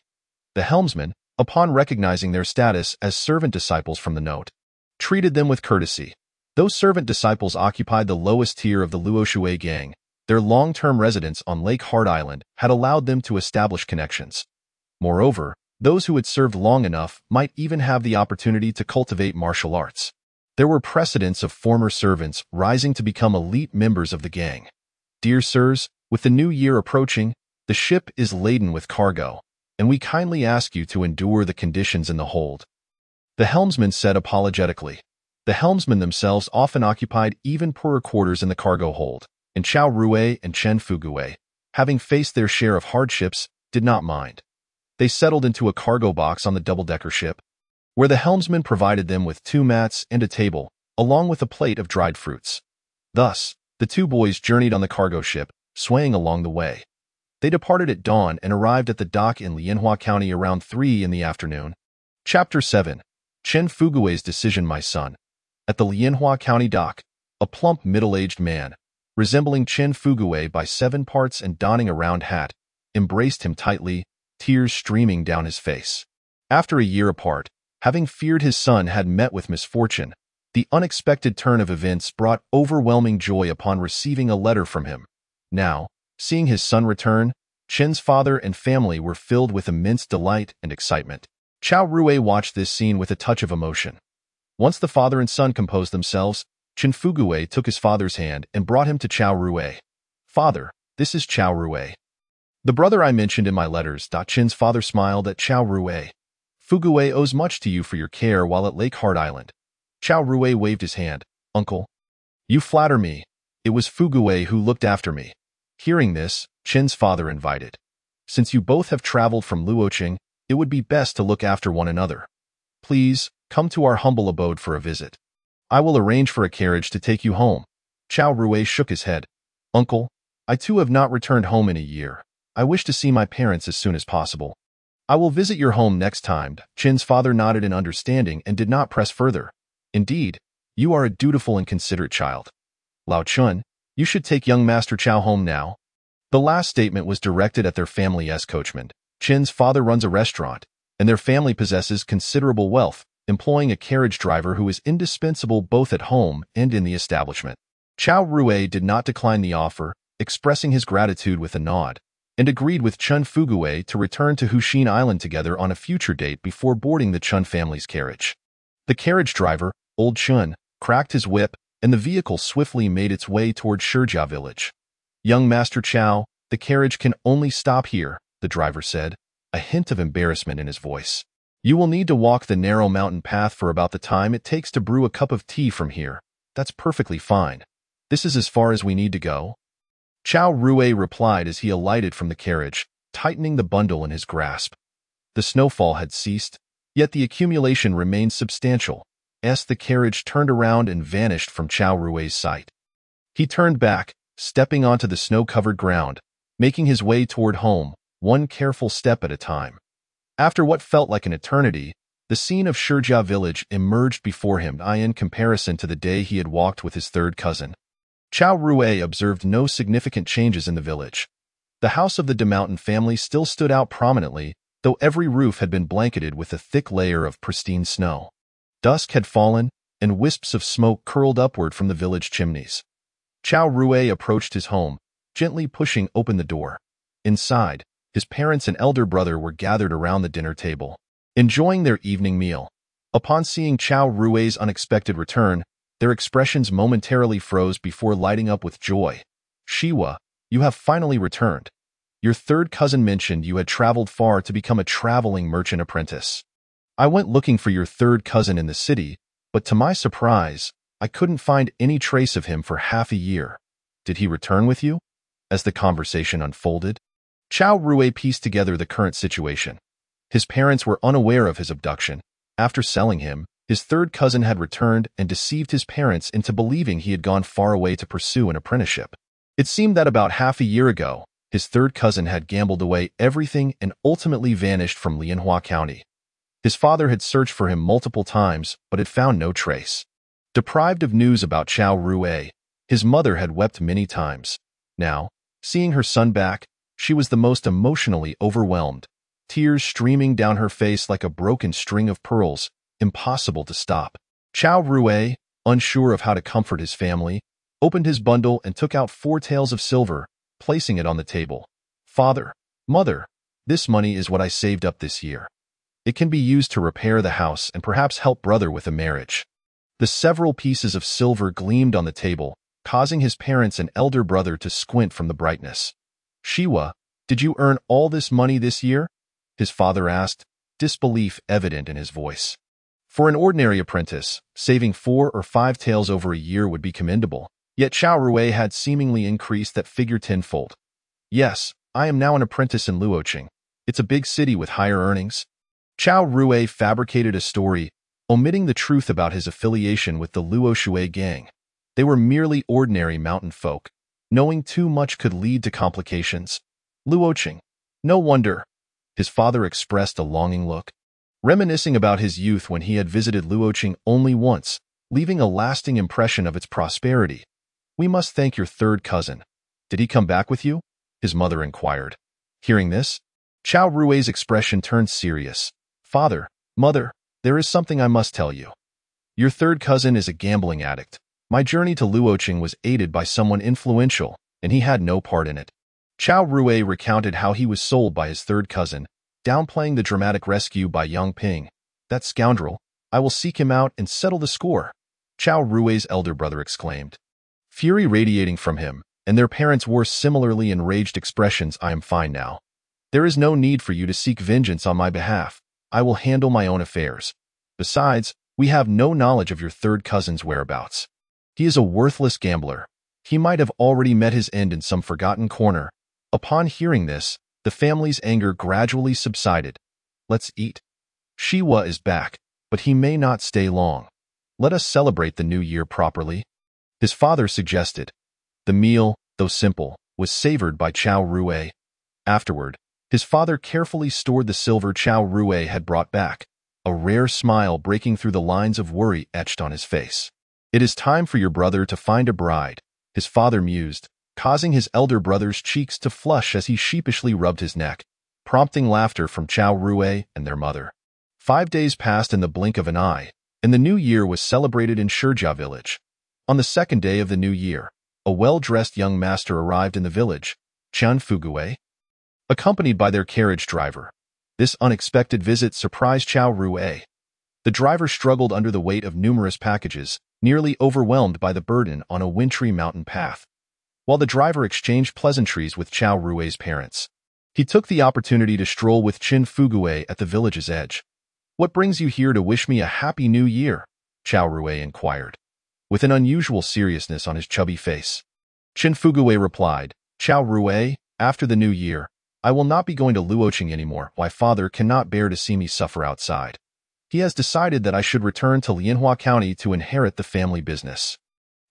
The helmsman, upon recognizing their status as servant disciples from the note, treated them with courtesy. Those servant disciples occupied the lowest tier of the Luo Shui gang. Their long-term residence on Lake Hard Island had allowed them to establish connections. Moreover, those who had served long enough might even have the opportunity to cultivate martial arts. There were precedents of former servants rising to become elite members of the gang. Dear sirs, with the new year approaching, The ship is laden with cargo, and we kindly ask you to endure the conditions in the hold." The helmsman said apologetically. The helmsmen themselves often occupied even poorer quarters in the cargo hold, and Chao Rui and Chen Fugui, having faced their share of hardships, did not mind. They settled into a cargo box on the double-decker ship, where the helmsman provided them with 2 mats and a table, along with a plate of dried fruits. Thus, the 2 boys journeyed on the cargo ship, swaying along the way. They departed at dawn and arrived at the dock in Lianhua County around 3 in the afternoon. Chapter 7. Chen Fugui's Decision. My son. At the Lianhua County dock, a plump middle-aged man, resembling Chen Fugui by 7 parts and donning a round hat, embraced him tightly, tears streaming down his face. After a year apart, having feared his son had met with misfortune, the unexpected turn of events brought overwhelming joy upon receiving a letter from him. Now, seeing his son return, Chen's father and family were filled with immense delight and excitement. Chao Rui watched this scene with a touch of emotion. Once the father and son composed themselves, Chen Fugui took his father's hand and brought him to Chao Rui. "Father, this is Chao Rui, the brother I mentioned in my letters." Chen's father smiled at Chao Rui. "Fugui owes much to you for your care while at Lake Heart Island." Chao Rui waved his hand. "Uncle, you flatter me. It was Fugui who looked after me." Hearing this, Chen's father invited, "Since you both have traveled from Luoqing, it would be best to look after one another. Please, come to our humble abode for a visit. I will arrange for a carriage to take you home." Chao Rui shook his head. "Uncle, I too have not returned home in a year. I wish to see my parents as soon as possible." "I will visit your home next time." Chen's father nodded in understanding and did not press further. "Indeed, you are a dutiful and considerate child. Lao Chun, you should take young Master Chao home now." The last statement was directed at their family's coachman. Chen's father runs a restaurant, and their family possesses considerable wealth, employing a carriage driver who is indispensable both at home and in the establishment. Chao Rui did not decline the offer, expressing his gratitude with a nod, and agreed with Chen Fugui to return to Huxin Island together on a future date before boarding the Chun family's carriage. The carriage driver, Old Chun, cracked his whip, and the vehicle swiftly made its way toward Shijia village. "Young Master Chao, the carriage can only stop here," the driver said, a hint of embarrassment in his voice. "You will need to walk the narrow mountain path for about the time it takes to brew a cup of tea from here." "That's perfectly fine. This is as far as we need to go." Chao Rui replied as he alighted from the carriage, tightening the bundle in his grasp. The snowfall had ceased, yet the accumulation remained substantial, as the carriage turned around and vanished from Chao Rui's sight. He turned back, stepping onto the snow-covered ground, making his way toward home, one careful step at a time. After what felt like an eternity, the scene of Shijia village emerged before him in comparison to the day he had walked with his third cousin. Chao Rui observed no significant changes in the village. The house of the De Mountain family still stood out prominently, though every roof had been blanketed with a thick layer of pristine snow. Dusk had fallen, and wisps of smoke curled upward from the village chimneys. Chao Rui approached his home, gently pushing open the door. Inside, his parents and elder brother were gathered around the dinner table, enjoying their evening meal. Upon seeing Chao Rui's unexpected return, their expressions momentarily froze before lighting up with joy. "Shiwa, you have finally returned. Your third cousin mentioned you had traveled far to become a traveling merchant apprentice. I went looking for your third cousin in the city, but to my surprise, I couldn't find any trace of him for half a year. Did he return with you?" As the conversation unfolded, Chao Rui pieced together the current situation. His parents were unaware of his abduction. After selling him, his third cousin had returned and deceived his parents into believing he had gone far away to pursue an apprenticeship. It seemed that about half a year ago, his third cousin had gambled away everything and ultimately vanished from Lianhua County. His father had searched for him multiple times, but had found no trace. Deprived of news about Chao Rui, his mother had wept many times. Now, seeing her son back, she was the most emotionally overwhelmed, tears streaming down her face like a broken string of pearls, impossible to stop. Chao Rui, unsure of how to comfort his family, opened his bundle and took out 4 taels of silver, placing it on the table. "Father, mother, this money is what I saved up this year. It can be used to repair the house and perhaps help brother with a marriage." The several pieces of silver gleamed on the table, causing his parents and elder brother to squint from the brightness. "Shiwa, Did you earn all this money this year? His father asked, disbelief evident in his voice. For an ordinary apprentice, saving 4 or 5 taels over a year would be commendable, yet Chao Rui had seemingly increased that figure tenfold. Yes, I am now an apprentice in Luoqing. It's a big city with higher earnings. Chao Rui fabricated a story, omitting the truth about his affiliation with the Luo Shui gang. They were merely ordinary mountain folk. Knowing too much could lead to complications. Luoqing. No wonder. His father expressed a longing look, reminiscing about his youth when he had visited Luoqing only once, leaving a lasting impression of its prosperity. We must thank your third cousin. Did he come back with you? His mother inquired. Hearing this, Chao Rui's expression turned serious. Father, mother, there is something I must tell you. Your third cousin is a gambling addict. My journey to Luoqing was aided by someone influential, and he had no part in it. Chao Rui recounted how he was sold by his third cousin, downplaying the dramatic rescue by Yang Ping. That scoundrel, I will seek him out and settle the score, Chao Rui's elder brother exclaimed. Fury radiating from him, and their parents wore similarly enraged expressions. I am fine now. There is no need for you to seek vengeance on my behalf. I will handle my own affairs. Besides, we have no knowledge of your third cousin's whereabouts. He is a worthless gambler. He might have already met his end in some forgotten corner. Upon hearing this, the family's anger gradually subsided. Let's eat. Shiwa is back, but he may not stay long. Let us celebrate the new year properly, his father suggested. The meal, though simple, was savored by Chao Rui. Afterward, his father carefully stored the silver Chao Rui had brought back, a rare smile breaking through the lines of worry etched on his face. It is time for your brother to find a bride, his father mused, causing his elder brother's cheeks to flush as he sheepishly rubbed his neck, prompting laughter from Chao Rui and their mother. 5 days passed in the blink of an eye, and the new year was celebrated in Shijia village. On the second day of the new year, a well-dressed young master arrived in the village, Qian Fugui, accompanied by their carriage driver. This unexpected visit surprised Chao Rui. The driver struggled under the weight of numerous packages, nearly overwhelmed by the burden on a wintry mountain path. While the driver exchanged pleasantries with Chao Rui's parents, he took the opportunity to stroll with Qin Fugui at the village's edge. What brings you here to wish me a happy new year? Chao Rui inquired, with an unusual seriousness on his chubby face. Qin Fugui replied, Chao Rui, after the new year, I will not be going to Luoqing anymore. My father cannot bear to see me suffer outside. He has decided that I should return to Lianhua County to inherit the family business.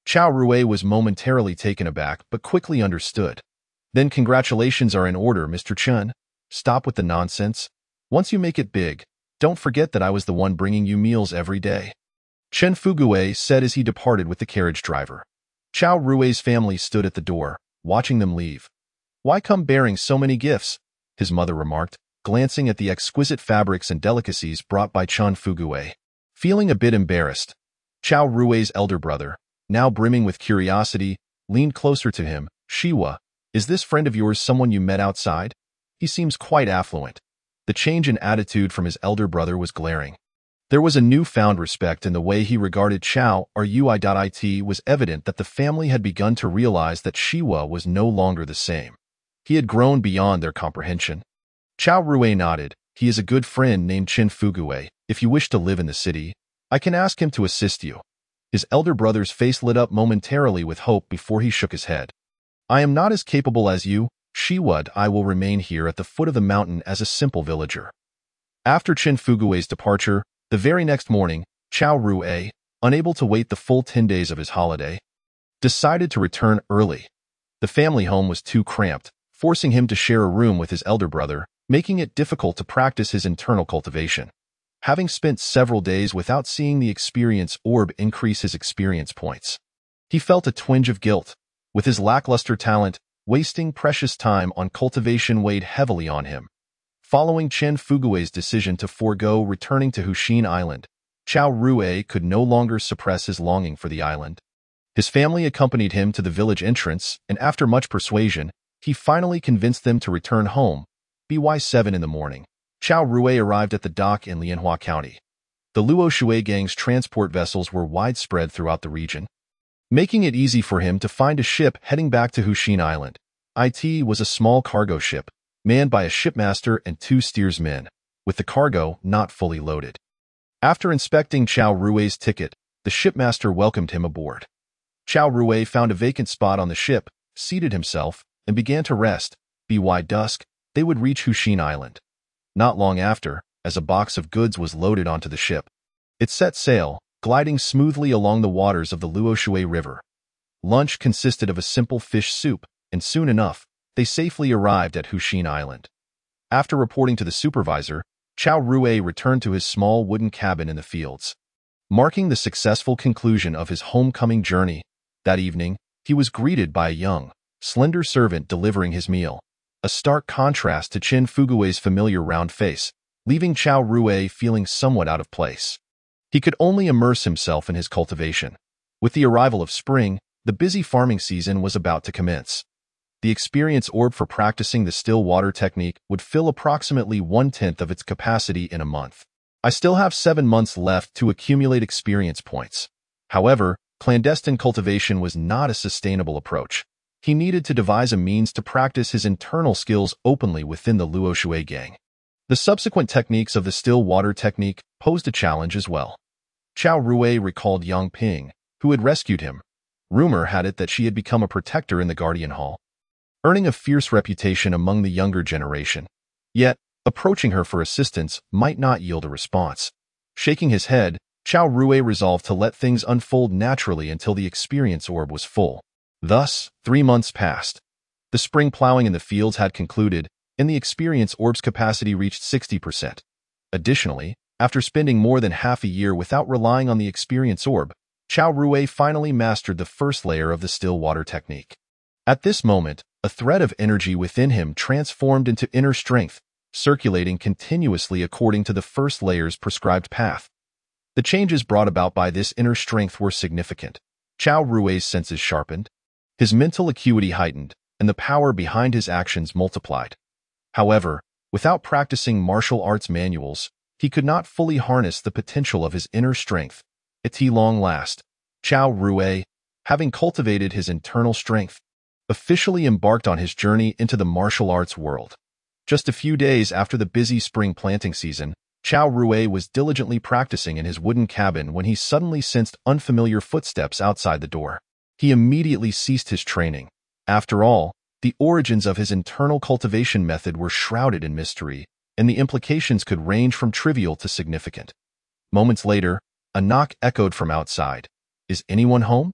Chao Rui was momentarily taken aback, but quickly understood. Then congratulations are in order, Mr. Chen. Stop with the nonsense. Once you make it big, don't forget that I was the one bringing you meals every day. Chen Fugui said as he departed with the carriage driver. Chao Rui's family stood at the door, watching them leave. Why come bearing so many gifts? His mother remarked, glancing at the exquisite fabrics and delicacies brought by Chen Fugui. Feeling a bit embarrassed, Chao Rui's elder brother, now brimming with curiosity, leaned closer to him. Shiwa, is this friend of yours someone you met outside? He seems quite affluent. The change in attitude from his elder brother was glaring. There was a newfound respect in the way he regarded Chao Rui. It was evident that the family had begun to realize that Shiwa was no longer the same. He had grown beyond their comprehension. Chao Rui nodded. He is a good friend named Qin Fugui. If you wish to live in the city, I can ask him to assist you. His elder brother's face lit up momentarily with hope before he shook his head. I am not as capable as you, Shiwa. I will remain here at the foot of the mountain as a simple villager. After Qin Fugui's departure, the very next morning, Chao Rui, unable to wait the full 10 days of his holiday, decided to return early. The family home was too cramped, forcing him to share a room with his elder brother, making it difficult to practice his internal cultivation. Having spent several days without seeing the experience orb increase his experience points, he felt a twinge of guilt. With his lackluster talent, wasting precious time on cultivation weighed heavily on him. Following Chen Fugui's decision to forego returning to Huxin Island, Chao Rui could no longer suppress his longing for the island. His family accompanied him to the village entrance, and after much persuasion, he finally convinced them to return home. By 7 in the morning, Chao Rui arrived at the dock in Lianhua County. The Luo Shui gang's transport vessels were widespread throughout the region, making it easy for him to find a ship heading back to Huxin Island. It was a small cargo ship, manned by a shipmaster and 2 steersmen, with the cargo not fully loaded. After inspecting Chao Rui's ticket, the shipmaster welcomed him aboard. Chao Rui found a vacant spot on the ship, seated himself, and began to rest. By dusk, they would reach Hushin Island. Not long after, as a box of goods was loaded onto the ship, it set sail, gliding smoothly along the waters of the Luoshui River. Lunch consisted of a simple fish soup, and soon enough, they safely arrived at Hushin Island. After reporting to the supervisor, Chao Rui returned to his small wooden cabin in the fields. Marking the successful conclusion of his homecoming journey, that evening, he was greeted by a young, slender servant delivering his meal, a stark contrast to Qin Fugui's familiar round face, leaving Chao Rui feeling somewhat out of place. He could only immerse himself in his cultivation. With the arrival of spring, the busy farming season was about to commence. The experience orb for practicing the still water technique would fill approximately 1/10 of its capacity in a month. I still have 7 months left to accumulate experience points. However, clandestine cultivation was not a sustainable approach. He needed to devise a means to practice his internal skills openly within the Luoshui gang. The subsequent techniques of the still water technique posed a challenge as well. Chao Rui recalled Yang Ping, who had rescued him. Rumor had it that she had become a protector in the Guardian Hall, earning a fierce reputation among the younger generation. Yet, approaching her for assistance might not yield a response. Shaking his head, Chao Rui resolved to let things unfold naturally until the experience orb was full. Thus, 3 months passed. The spring plowing in the fields had concluded, and the experience orb's capacity reached 60%. Additionally, after spending more than half a year without relying on the experience orb, Chao Rui finally mastered the first layer of the still water technique. At this moment, a thread of energy within him transformed into inner strength, circulating continuously according to the first layer's prescribed path. The changes brought about by this inner strength were significant. Chao Rui's senses sharpened, his mental acuity heightened, and the power behind his actions multiplied. However, without practicing martial arts manuals, he could not fully harness the potential of his inner strength. At long last, Chao Rui, having cultivated his internal strength, officially embarked on his journey into the martial arts world. Just a few days after the busy spring planting season, Chao Rui was diligently practicing in his wooden cabin when he suddenly sensed unfamiliar footsteps outside the door. He immediately ceased his training. After all, the origins of his internal cultivation method were shrouded in mystery, and the implications could range from trivial to significant. Moments later, a knock echoed from outside. "Is anyone home?"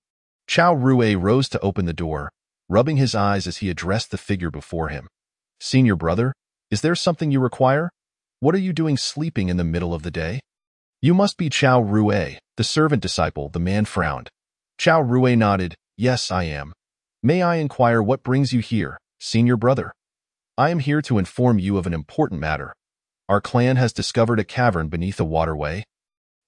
Chao Rui rose to open the door, rubbing his eyes as he addressed the figure before him. "Senior brother, is there something you require? What are you doing sleeping in the middle of the day?" "You must be Chao Rui, the servant disciple," the man frowned. Chao Rui nodded. "Yes, I am. May I inquire what brings you here, senior brother?" "I am here to inform you of an important matter. Our clan has discovered a cavern beneath a waterway,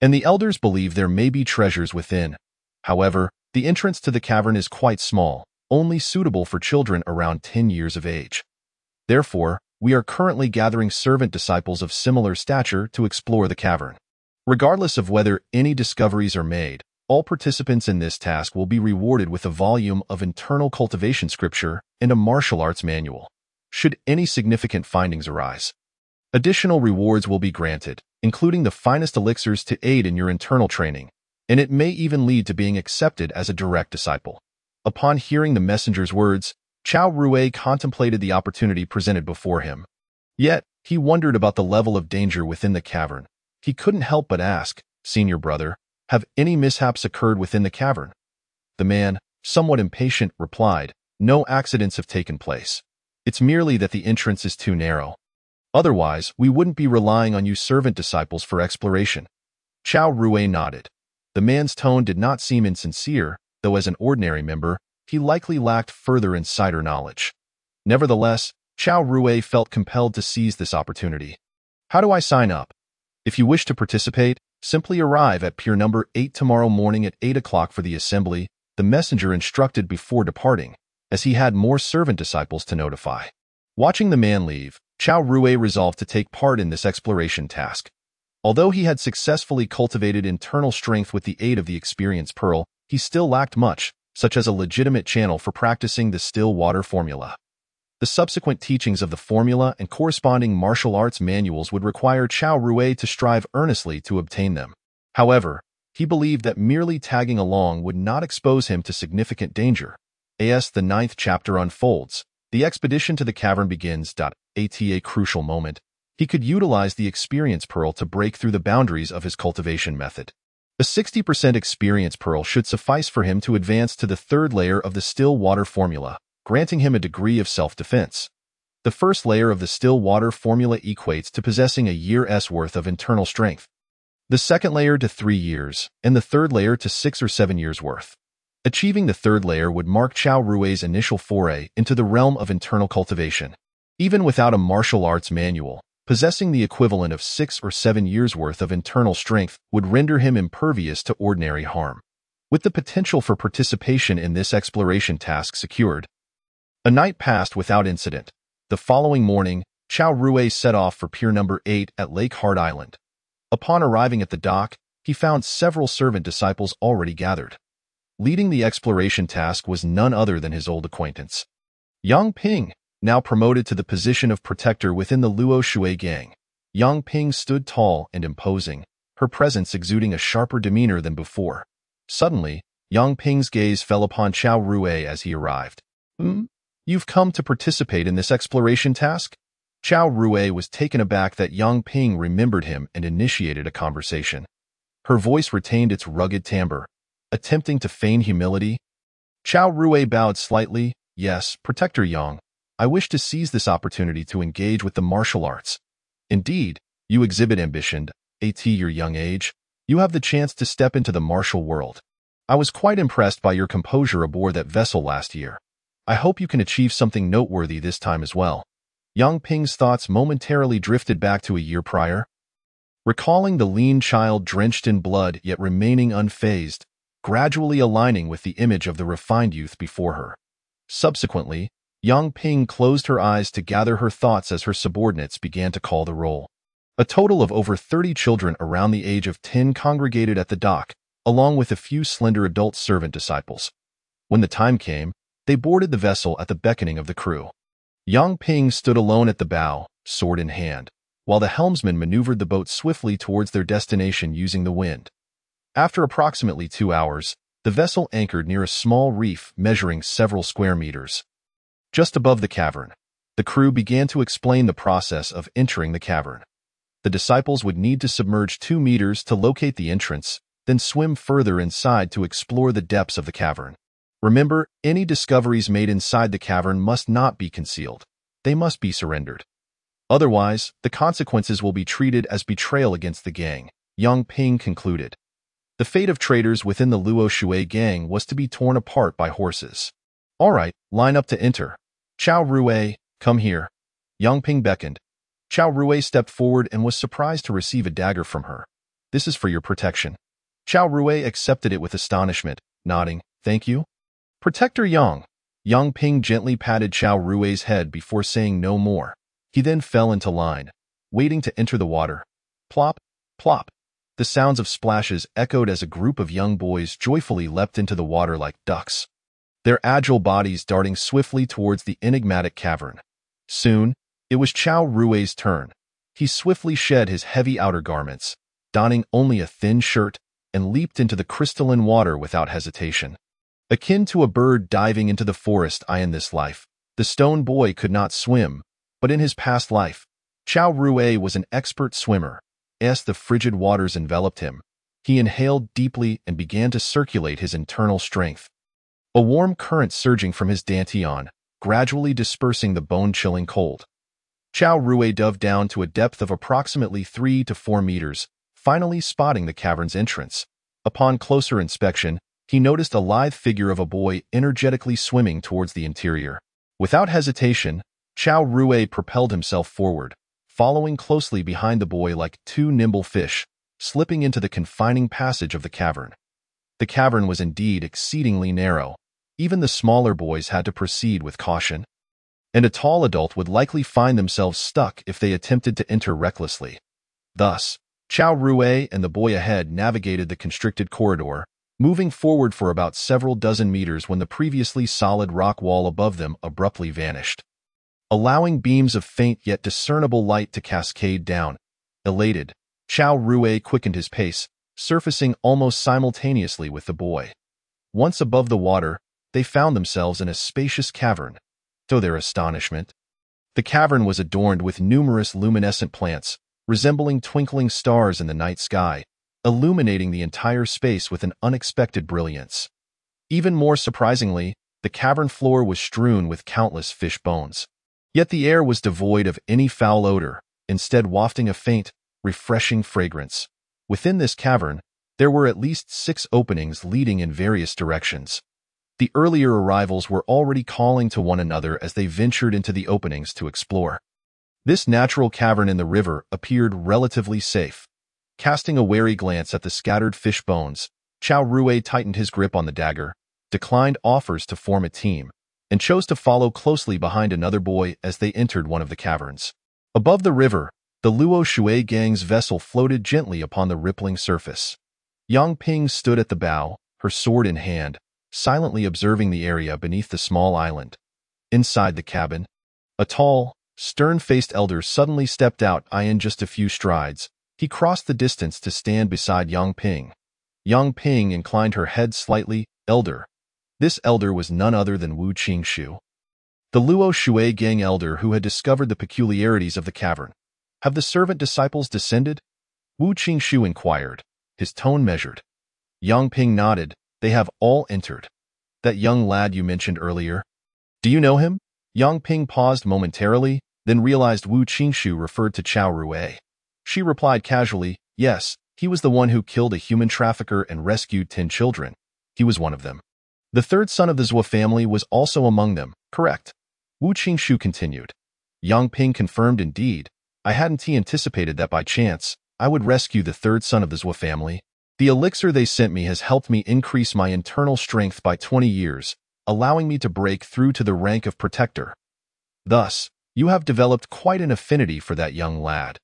and the elders believe there may be treasures within. However, the entrance to the cavern is quite small, only suitable for children around 10 years of age. Therefore, we are currently gathering servant disciples of similar stature to explore the cavern. Regardless of whether any discoveries are made, all participants in this task will be rewarded with a volume of internal cultivation scripture and a martial arts manual. Should any significant findings arise, additional rewards will be granted, including the finest elixirs to aid in your internal training, and it may even lead to being accepted as a direct disciple." Upon hearing the messenger's words, Chao Rui contemplated the opportunity presented before him. Yet, he wondered about the level of danger within the cavern. He couldn't help but ask, "Senior brother, have any mishaps occurred within the cavern?" The man, somewhat impatient, replied, "No accidents have taken place. It's merely that the entrance is too narrow. Otherwise, we wouldn't be relying on you servant disciples for exploration." Chao Rui nodded. The man's tone did not seem insincere, though as an ordinary member, he likely lacked further insider knowledge. Nevertheless, Chao Rui felt compelled to seize this opportunity. "How do I sign up?" "If you wish to participate, simply arrive at pier number 8 tomorrow morning at 8 o'clock for the assembly," the messenger instructed before departing, as he had more servant disciples to notify. Watching the man leave, Chao Rui resolved to take part in this exploration task. Although he had successfully cultivated internal strength with the aid of the experience pearl, he still lacked much, such as a legitimate channel for practicing the still water formula. The subsequent teachings of the formula and corresponding martial arts manuals would require Chao Rui to strive earnestly to obtain them. However, he believed that merely tagging along would not expose him to significant danger. As the ninth chapter unfolds, the expedition to the cavern begins. At a crucial moment, he could utilize the experience pearl to break through the boundaries of his cultivation method. A 60% experience pearl should suffice for him to advance to the third layer of the still water formula, granting him a degree of self-defense. The first layer of the still water formula equates to possessing a year's worth of internal strength, the second layer to 3 years, and the third layer to 6 or 7 years worth. Achieving the third layer would mark Chao Rui's initial foray into the realm of internal cultivation. Even without a martial arts manual, possessing the equivalent of 6 or 7 years worth of internal strength would render him impervious to ordinary harm. With the potential for participation in this exploration task secured, a night passed without incident. The following morning, Chao Rui set off for Pier Number 8 at Lake Hart Island. Upon arriving at the dock, he found several servant disciples already gathered. Leading the exploration task was none other than his old acquaintance, Yang Ping, now promoted to the position of protector within the Luo Shui gang. Yang Ping stood tall and imposing, her presence exuding a sharper demeanor than before. Suddenly, Yang Ping's gaze fell upon Chao Rui as he arrived. You've come to participate in this exploration task? Chao Rui was taken aback that Yang Ping remembered him and initiated a conversation. Her voice retained its rugged timbre, attempting to feign humility. Chao Rui bowed slightly. Yes, Protector Yang. I wish to seize this opportunity to engage with the martial arts. Indeed, you exhibit ambition. At your young age, you have the chance to step into the martial world. I was quite impressed by your composure aboard that vessel last year. I hope you can achieve something noteworthy this time as well. Yang Ping's thoughts momentarily drifted back to a year prior. Recalling the lean child drenched in blood yet remaining unfazed, gradually aligning with the image of the refined youth before her. Subsequently, Yang Ping closed her eyes to gather her thoughts as her subordinates began to call the roll. A total of over 30 children around the age of 10 congregated at the dock, along with a few slender adult servant disciples. When the time came, they boarded the vessel at the beckoning of the crew. Yang Ping stood alone at the bow, sword in hand, while the helmsman maneuvered the boat swiftly towards their destination using the wind. After approximately 2 hours, the vessel anchored near a small reef measuring several square meters. Just above the cavern, the crew began to explain the process of entering the cavern. The disciples would need to submerge 2 meters to locate the entrance, then swim further inside to explore the depths of the cavern. Remember, any discoveries made inside the cavern must not be concealed. They must be surrendered. Otherwise, the consequences will be treated as betrayal against the gang, Yang Ping concluded. The fate of traitors within the Luo Shui gang was to be torn apart by horses. All right, line up to enter. Chao Rui, come here. Yang Ping beckoned. Chao Rui stepped forward and was surprised to receive a dagger from her. This is for your protection. Chao Rui accepted it with astonishment, nodding, thank you. Protector Yang. Yang Ping gently patted Chao Rui's head before saying no more. He then fell into line, waiting to enter the water. Plop, plop. The sounds of splashes echoed as a group of young boys joyfully leapt into the water like ducks, their agile bodies darting swiftly towards the enigmatic cavern. Soon, it was Chao Rui's turn. He swiftly shed his heavy outer garments, donning only a thin shirt, and leaped into the crystalline water without hesitation. Akin to a bird diving into the forest in this life, the stone boy could not swim, but in his past life, Chao Rui was an expert swimmer. As the frigid waters enveloped him, he inhaled deeply and began to circulate his internal strength. A warm current surging from his dantian, gradually dispersing the bone-chilling cold. Chao Rui dove down to a depth of approximately 3 to 4 meters, finally spotting the cavern's entrance. Upon closer inspection, he noticed a lithe figure of a boy energetically swimming towards the interior. Without hesitation, Chao Rui propelled himself forward, following closely behind the boy like 2 nimble fish, slipping into the confining passage of the cavern. The cavern was indeed exceedingly narrow. Even the smaller boys had to proceed with caution, and a tall adult would likely find themselves stuck if they attempted to enter recklessly. Thus, Chao Rui and the boy ahead navigated the constricted corridor, moving forward for about several dozen meters when the previously solid rock wall above them abruptly vanished. allowing beams of faint yet discernible light to cascade down. Elated, Chao Rui quickened his pace, surfacing almost simultaneously with the boy. Once above the water, they found themselves in a spacious cavern. To their astonishment, the cavern was adorned with numerous luminescent plants, resembling twinkling stars in the night sky, illuminating the entire space with an unexpected brilliance. Even more surprisingly, the cavern floor was strewn with countless fish bones. Yet the air was devoid of any foul odor, instead wafting a faint, refreshing fragrance. Within this cavern, there were at least 6 openings leading in various directions. The earlier arrivals were already calling to one another as they ventured into the openings to explore. This natural cavern in the river appeared relatively safe. Casting a wary glance at the scattered fish bones, Chao Rui tightened his grip on the dagger, declined offers to form a team, and chose to follow closely behind another boy as they entered one of the caverns. Above the river, the Luo Shui gang's vessel floated gently upon the rippling surface. Yang Ping stood at the bow, her sword in hand, silently observing the area beneath the small island. Inside the cabin, a tall, stern-faced elder suddenly stepped out. In just a few strides, he crossed the distance to stand beside Yang Ping. Yang Ping inclined her head slightly. Elder. This elder was none other than Wu Qingshu, the Luo Shui gang elder who had discovered the peculiarities of the cavern. Have the servant disciples descended? Wu Qingshu inquired, his tone measured. Yang Ping nodded. They have all entered. That young lad you mentioned earlier. Do you know him? Yang Ping paused momentarily, then realized Wu Qingshu referred to Chao Rui. She replied casually, yes, he was the one who killed a human trafficker and rescued 10 children. He was one of them. The third son of the Zhou family was also among them, correct? Wu Qingshu continued. Yang Ping confirmed indeed. I hadn't anticipated that by chance, I would rescue the third son of the Zhou family. The elixir they sent me has helped me increase my internal strength by 20 years, allowing me to break through to the rank of protector. Thus, you have developed quite an affinity for that young lad.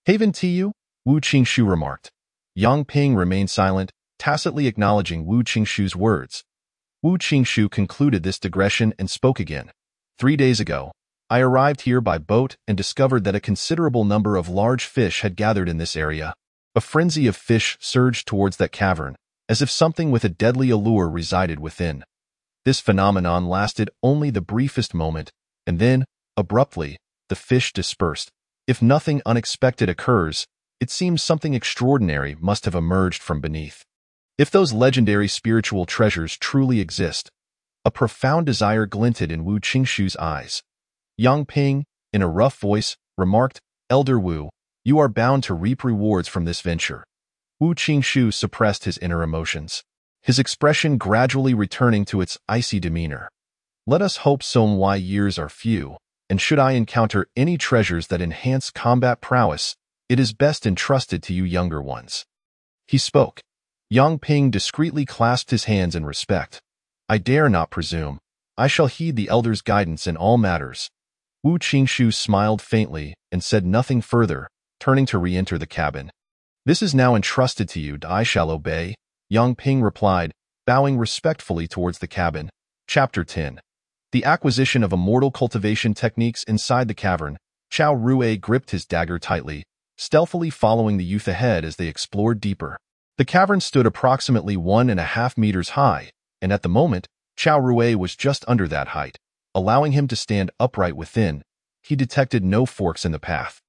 Haven't you? Wu Qingshu remarked. Yang Ping remained silent, tacitly acknowledging Wu Qingshu's words. Wu Qingshu concluded this digression and spoke again. 3 days ago, I arrived here by boat and discovered that a considerable number of large fish had gathered in this area. A frenzy of fish surged towards that cavern, as if something with a deadly allure resided within. This phenomenon lasted only the briefest moment, and then, abruptly, the fish dispersed. If nothing unexpected occurs, it seems something extraordinary must have emerged from beneath. If those legendary spiritual treasures truly exist, a profound desire glinted in Wu Qingshu's eyes. Yang Ping, in a rough voice, remarked, Elder Wu, you are bound to reap rewards from this venture. Wu Qingshu suppressed his inner emotions, his expression gradually returning to its icy demeanor. Let us hope so. My years are few, and should I encounter any treasures that enhance combat prowess, it is best entrusted to you younger ones. He spoke. Yang Ping discreetly clasped his hands in respect. I dare not presume. I shall heed the elder's guidance in all matters. Wu Qingshu smiled faintly and said nothing further, turning to re-enter the cabin. This is now entrusted to you. I shall obey, Yang Ping replied, bowing respectfully towards the cabin. Chapter 10. The acquisition of immortal cultivation techniques inside the cavern. Chao Rui gripped his dagger tightly, stealthily following the youth ahead as they explored deeper. The cavern stood approximately 1.5 meters high, and at the moment, Chao Rui was just under that height, allowing him to stand upright within. He detected no forks in the path.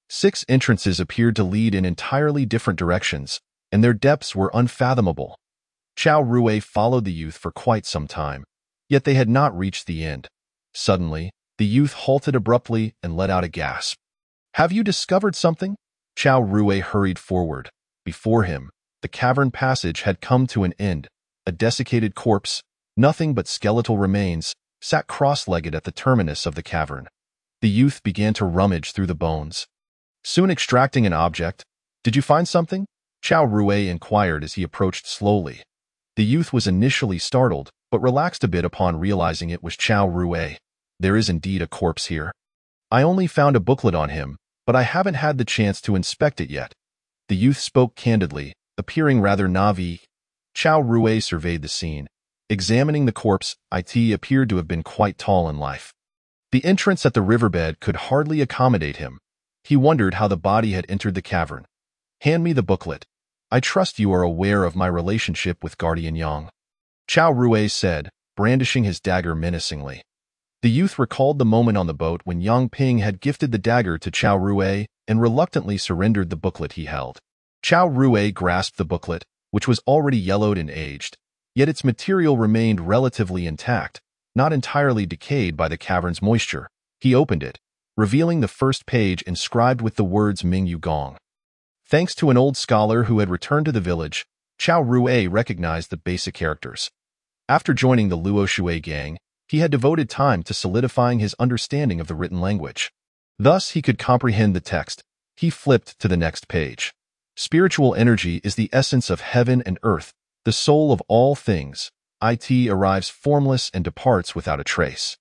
6 entrances appeared to lead in entirely different directions, and their depths were unfathomable. Chao Rui followed the youth for quite some time, yet they had not reached the end. Suddenly, the youth halted abruptly and let out a gasp. Have you discovered something? Chao Rui hurried forward. Before him, the cavern passage had come to an end. A desiccated corpse, nothing but skeletal remains, sat cross-legged at the terminus of the cavern. The youth began to rummage through the bones, soon extracting an object. Did you find something? Chao Rui inquired as he approached slowly. The youth was initially startled, but relaxed a bit upon realizing it was Chao Rui. There is indeed a corpse here. I only found a booklet on him, but I haven't had the chance to inspect it yet. The youth spoke candidly, appearing rather naive. Chao Rui surveyed the scene. Examining the corpse, it appeared to have been quite tall in life. The entrance at the riverbed could hardly accommodate him. He wondered how the body had entered the cavern. Hand me the booklet. I trust you are aware of my relationship with Guardian Yang. Chao Rui said, brandishing his dagger menacingly. The youth recalled the moment on the boat when Yang Ping had gifted the dagger to Chao Rui and reluctantly surrendered the booklet he held. Chao Rui grasped the booklet, which was already yellowed and aged, yet its material remained relatively intact, not entirely decayed by the cavern's moisture. He opened it, revealing the first page inscribed with the words Mingyu Gong. Thanks to an old scholar who had returned to the village, Chao Rui recognized the basic characters. After joining the Luo Shui gang, he had devoted time to solidifying his understanding of the written language. Thus, he could comprehend the text. He flipped to the next page. Spiritual energy is the essence of heaven and earth, the soul of all things. It arrives formless and departs without a trace.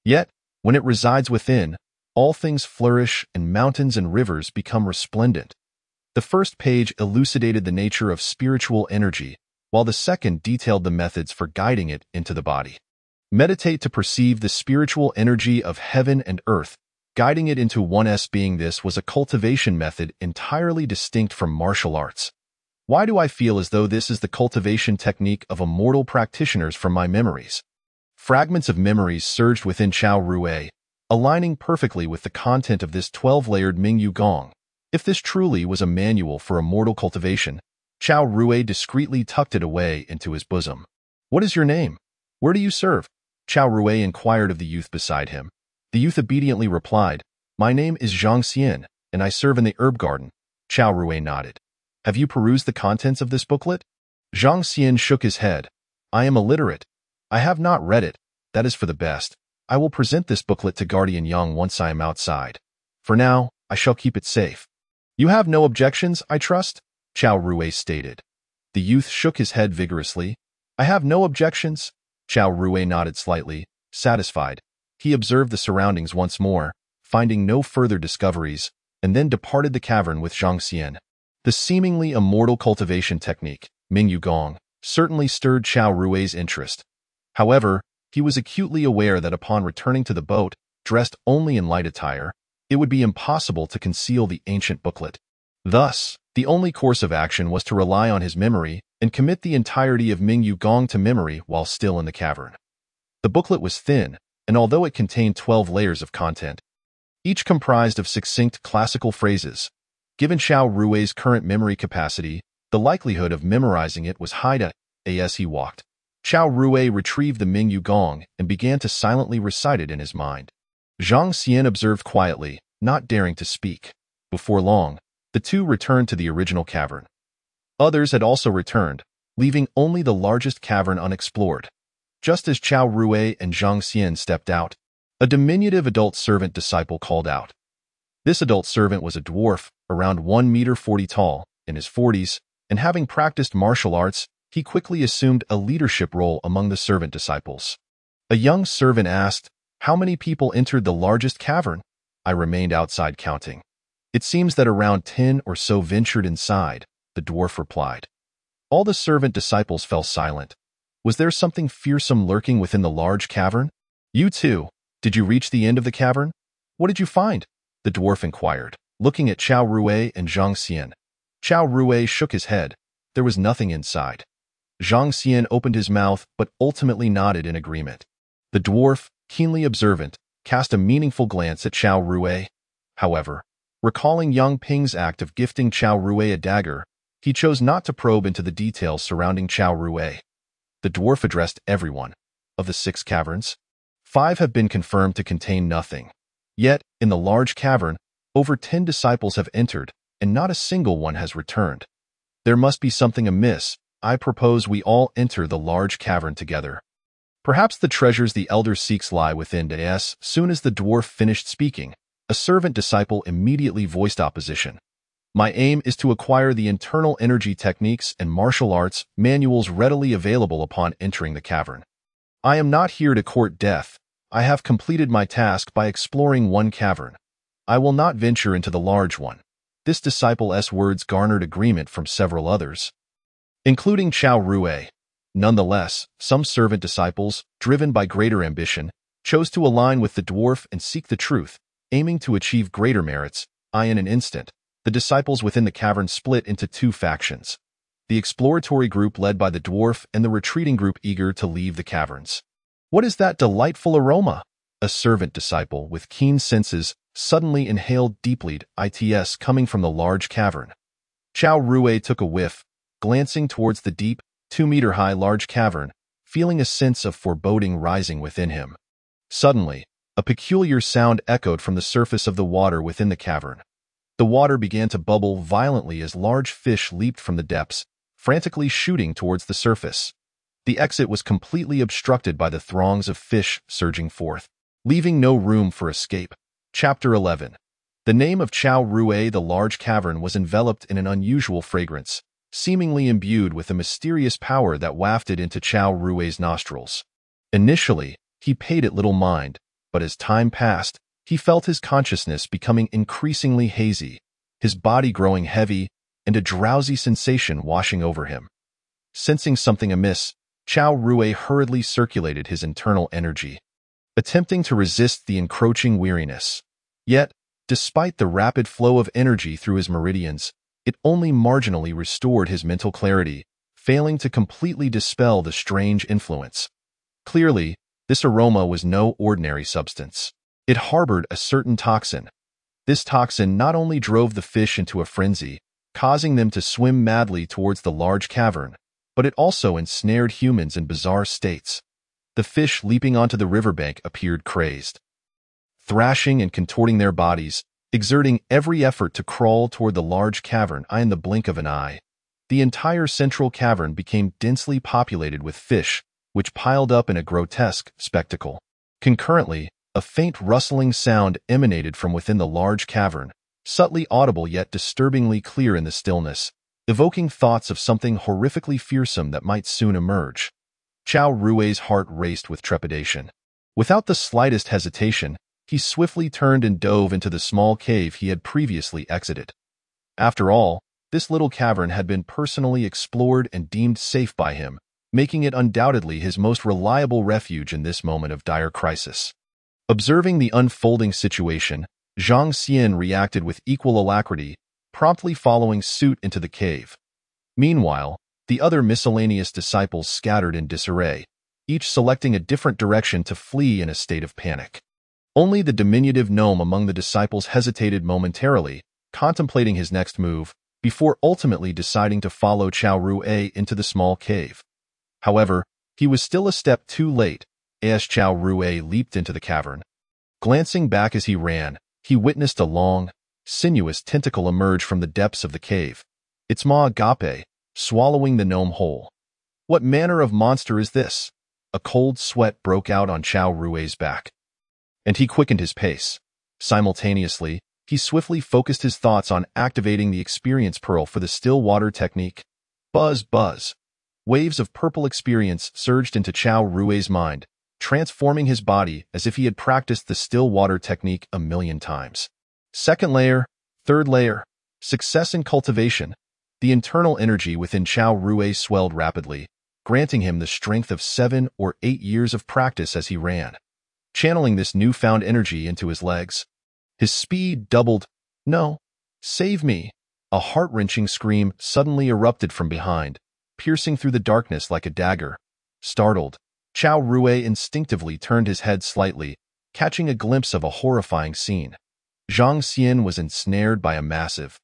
Yet, when it resides within, all things flourish and mountains and rivers become resplendent. The first page elucidated the nature of spiritual energy, while the second detailed the methods for guiding it into the body. Meditate to perceive the spiritual energy of heaven and earth. Guiding it into one's being. This was a cultivation method entirely distinct from martial arts. Why do I feel as though this is the cultivation technique of immortal practitioners from my memories? Fragments of memories surged within Chao Rui, aligning perfectly with the content of this 12-layered Mingyu Gong. If this truly was a manual for immortal cultivation, Chao Rui discreetly tucked it away into his bosom. What is your name? Where do you serve? Chao Rui inquired of the youth beside him. The youth obediently replied, My name is Zhang Xian, and I serve in the herb garden. Chao Rui nodded. Have you perused the contents of this booklet? Zhang Xian shook his head. I am illiterate. I have not read it. That is for the best. I will present this booklet to Guardian Yang once I am outside. For now, I shall keep it safe. You have no objections, I trust? Chao Rui stated. The youth shook his head vigorously. I have no objections. Chao Rui nodded slightly, satisfied. He observed the surroundings once more, finding no further discoveries, and then departed the cavern with Zhang Xian. The seemingly immortal cultivation technique, Mingyu Gong, certainly stirred Chao Rui's interest. However, he was acutely aware that upon returning to the boat, dressed only in light attire, it would be impossible to conceal the ancient booklet. Thus, the only course of action was to rely on his memory and commit the entirety of Mingyu Gong to memory while still in the cavern. The booklet was thin, and although it contained 12 layers of content, each comprised of succinct classical phrases, given Chao Rui's current memory capacity, the likelihood of memorizing it was high. As he walked, Chao Rui retrieved the Mingyu Gong and began to silently recite it in his mind. Zhang Xian observed quietly, not daring to speak. Before long, the two returned to the original cavern. Others had also returned, leaving only the largest cavern unexplored. Just as Chao Rui and Zhang Xian stepped out, a diminutive adult servant disciple called out. This adult servant was a dwarf, around 1.40 meters tall, in his 40s, and having practiced martial arts, he quickly assumed a leadership role among the servant disciples. A young servant asked, How many people entered the largest cavern? I remained outside counting. It seems that around 10 or so ventured inside, the dwarf replied. All the servant disciples fell silent. Was there something fearsome lurking within the large cavern? You too. Did you reach the end of the cavern? What did you find? The dwarf inquired, looking at Chao Rui and Zhang Xian. Chao Rui shook his head. There was nothing inside. Zhang Xian opened his mouth but ultimately nodded in agreement. The dwarf, keenly observant, cast a meaningful glance at Chao Rui. However, recalling Yang Ping's act of gifting Chao Rui a dagger, he chose not to probe into the details surrounding Chao Rui. The dwarf addressed everyone. Of the 6 caverns, 5 have been confirmed to contain nothing. Yet, in the large cavern, over 10 disciples have entered, and not a single one has returned. There must be something amiss. I propose we all enter the large cavern together. Perhaps the treasures the elder seeks lie within. As soon as the dwarf finished speaking, a servant disciple immediately voiced opposition. My aim is to acquire the internal energy techniques and martial arts manuals readily available upon entering the cavern. I am not here to court death. I have completed my task by exploring one cavern. I will not venture into the large one. This disciple's words garnered agreement from several others, including Chao Rui. Nonetheless, some servant disciples, driven by greater ambition, chose to align with the dwarf and seek the truth, aiming to achieve greater merits. In an instant, the disciples within the cavern split into two factions. The exploratory group led by the dwarf and the retreating group eager to leave the caverns. "What is that delightful aroma?" A servant disciple with keen senses suddenly inhaled deeply, coming from the large cavern. Chao Rui took a whiff, glancing towards the deep, 2-meter-high large cavern, feeling a sense of foreboding rising within him. Suddenly, a peculiar sound echoed from the surface of the water within the cavern. The water began to bubble violently as large fish leaped from the depths, frantically shooting towards the surface. The exit was completely obstructed by the throngs of fish surging forth, leaving no room for escape. Chapter 11. The name of Chao Rui, the large cavern, was enveloped in an unusual fragrance, seemingly imbued with a mysterious power that wafted into Chao Rui's nostrils. Initially, he paid it little mind, but as time passed, he felt his consciousness becoming increasingly hazy, his body growing heavy, and a drowsy sensation washing over him. Sensing something amiss, Chao Rui hurriedly circulated his internal energy, attempting to resist the encroaching weariness. Yet, despite the rapid flow of energy through his meridians, it only marginally restored his mental clarity, failing to completely dispel the strange influence. Clearly, this aroma was no ordinary substance. It harbored a certain toxin. This toxin not only drove the fish into a frenzy, causing them to swim madly towards the large cavern, but it also ensnared humans in bizarre states. The fish leaping onto the riverbank appeared crazed, thrashing and contorting their bodies, exerting every effort to crawl toward the large cavern in the blink of an eye. The entire central cavern became densely populated with fish, which piled up in a grotesque spectacle. Concurrently, a faint rustling sound emanated from within the large cavern, subtly audible yet disturbingly clear in the stillness, evoking thoughts of something horrifically fearsome that might soon emerge. Chao Rui's heart raced with trepidation. Without the slightest hesitation, he swiftly turned and dove into the small cave he had previously exited. After all, this little cavern had been personally explored and deemed safe by him, making it undoubtedly his most reliable refuge in this moment of dire crisis. Observing the unfolding situation, Zhang Xian reacted with equal alacrity, promptly following suit into the cave. Meanwhile, the other miscellaneous disciples scattered in disarray, each selecting a different direction to flee in a state of panic. Only the diminutive gnome among the disciples hesitated momentarily, contemplating his next move, before ultimately deciding to follow Chao Rui into the small cave. However, he was still a step too late, as Chao Rui leaped into the cavern. Glancing back as he ran, he witnessed a long, sinuous tentacle emerge from the depths of the cave, its maw agape, swallowing the gnome whole. What manner of monster is this? A cold sweat broke out on Chao Rui's back, and he quickened his pace. Simultaneously, he swiftly focused his thoughts on activating the experience pearl for the still water technique. Buzz, buzz. Waves of purple experience surged into Chao Rui's mind, transforming his body as if he had practiced the still water technique 1,000,000 times. Second layer, third layer, success in cultivation. The internal energy within Chao Rui swelled rapidly, granting him the strength of 7 or 8 years of practice as he ran. Channeling this newfound energy into his legs, his speed doubled. "No! Save me!" A heart-wrenching scream suddenly erupted from behind, piercing through the darkness like a dagger. Startled, Chao Rui instinctively turned his head slightly, catching a glimpse of a horrifying scene. Zhang Xian was ensnared by a massive,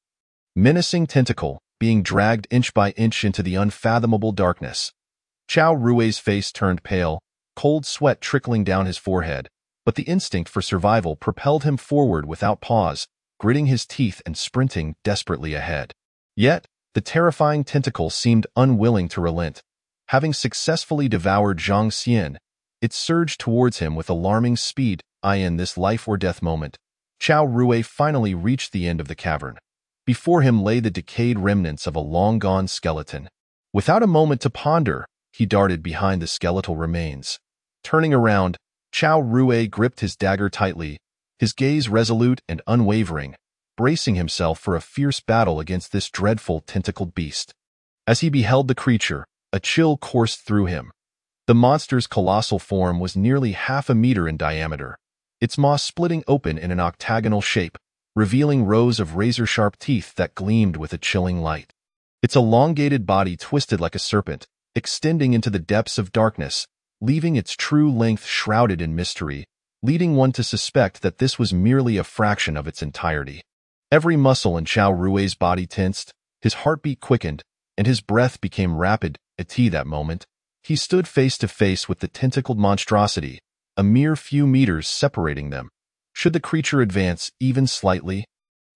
menacing tentacle, being dragged inch by inch into the unfathomable darkness. Chao Rui's face turned pale, cold sweat trickling down his forehead, but the instinct for survival propelled him forward without pause, gritting his teeth and sprinting desperately ahead. Yet, the terrifying tentacle seemed unwilling to relent. Having successfully devoured Zhang Xian, it surged towards him with alarming speed. In this life-or-death moment, Chao Rui finally reached the end of the cavern. Before him lay the decayed remnants of a long-gone skeleton. Without a moment to ponder, he darted behind the skeletal remains. Turning around, Chao Rui gripped his dagger tightly, his gaze resolute and unwavering, bracing himself for a fierce battle against this dreadful tentacled beast. As he beheld the creature, a chill coursed through him. The monster's colossal form was nearly half a meter in diameter, its maw splitting open in an octagonal shape, revealing rows of razor-sharp teeth that gleamed with a chilling light. Its elongated body twisted like a serpent, extending into the depths of darkness, leaving its true length shrouded in mystery, leading one to suspect that this was merely a fraction of its entirety. Every muscle in Chao Rui's body tensed, his heartbeat quickened, and his breath became rapid. At that moment, he stood face to face with the tentacled monstrosity, a mere few meters separating them. Should the creature advance even slightly,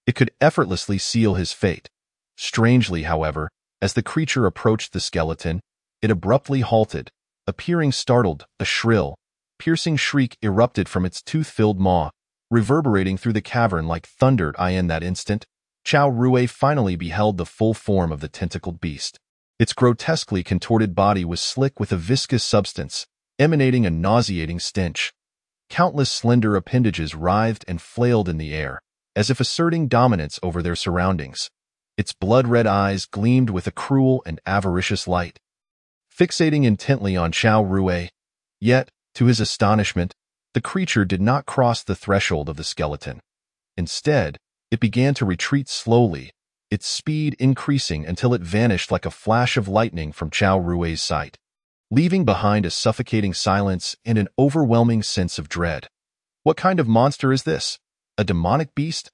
it could effortlessly seal his fate. Strangely, however, as the creature approached the skeleton, it abruptly halted, appearing startled. A shrill, piercing shriek erupted from its tooth-filled maw, reverberating through the cavern like thunder. In that instant, Chao Rui finally beheld the full form of the tentacled beast. Its grotesquely contorted body was slick with a viscous substance, emanating a nauseating stench. Countless slender appendages writhed and flailed in the air, as if asserting dominance over their surroundings. Its blood-red eyes gleamed with a cruel and avaricious light, fixating intently on Chao Rui. Yet, to his astonishment, the creature did not cross the threshold of the skeleton. Instead, it began to retreat slowly, its speed increasing until it vanished like a flash of lightning from Chao Rui's sight, leaving behind a suffocating silence and an overwhelming sense of dread. What kind of monster is this? A demonic beast?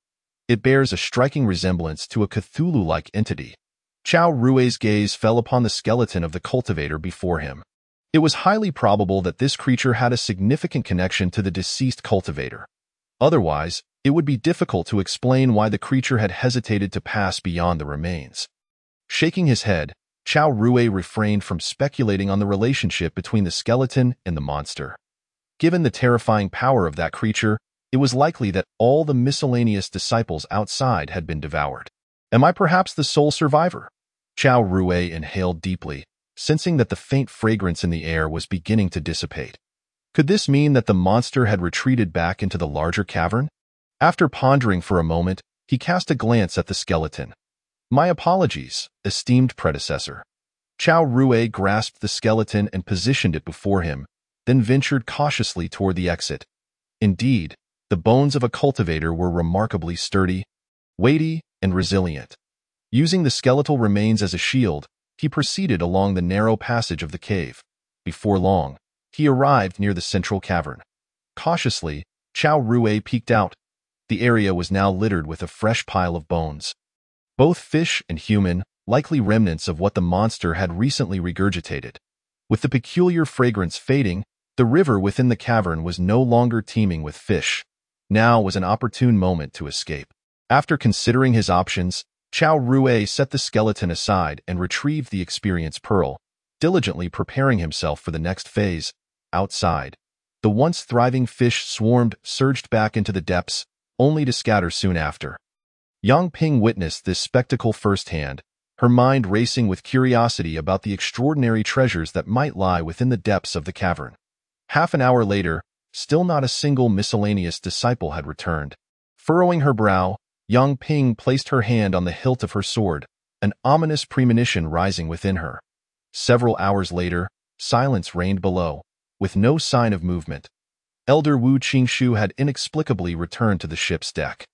It bears a striking resemblance to a Cthulhu-like entity. Chao Rui's gaze fell upon the skeleton of the cultivator before him. It was highly probable that this creature had a significant connection to the deceased cultivator. Otherwise, it would be difficult to explain why the creature had hesitated to pass beyond the remains. Shaking his head, Chao Rui refrained from speculating on the relationship between the skeleton and the monster. Given the terrifying power of that creature, it was likely that all the miscellaneous disciples outside had been devoured. Am I perhaps the sole survivor? Chao Rui inhaled deeply, sensing that the faint fragrance in the air was beginning to dissipate. Could this mean that the monster had retreated back into the larger cavern? After pondering for a moment, he cast a glance at the skeleton. My apologies, esteemed predecessor. Chao Rui grasped the skeleton and positioned it before him, then ventured cautiously toward the exit. Indeed, the bones of a cultivator were remarkably sturdy, weighty, and resilient. Using the skeletal remains as a shield, he proceeded along the narrow passage of the cave. Before long, he arrived near the central cavern. Cautiously, Chao Rui peeked out. The area was now littered with a fresh pile of bones. Both fish and human, likely remnants of what the monster had recently regurgitated. With the peculiar fragrance fading, the river within the cavern was no longer teeming with fish. Now was an opportune moment to escape. After considering his options, Chao Rui set the skeleton aside and retrieved the experienced pearl, diligently preparing himself for the next phase. Outside, the once thriving fish swarm surged back into the depths, only to scatter soon after. Yang Ping witnessed this spectacle firsthand, her mind racing with curiosity about the extraordinary treasures that might lie within the depths of the cavern. Half an hour later, still not a single miscellaneous disciple had returned. Furrowing her brow, Yang Ping placed her hand on the hilt of her sword, an ominous premonition rising within her. Several hours later, silence reigned below, with no sign of movement. Elder Wu Qingshu had inexplicably returned to the ship's deck.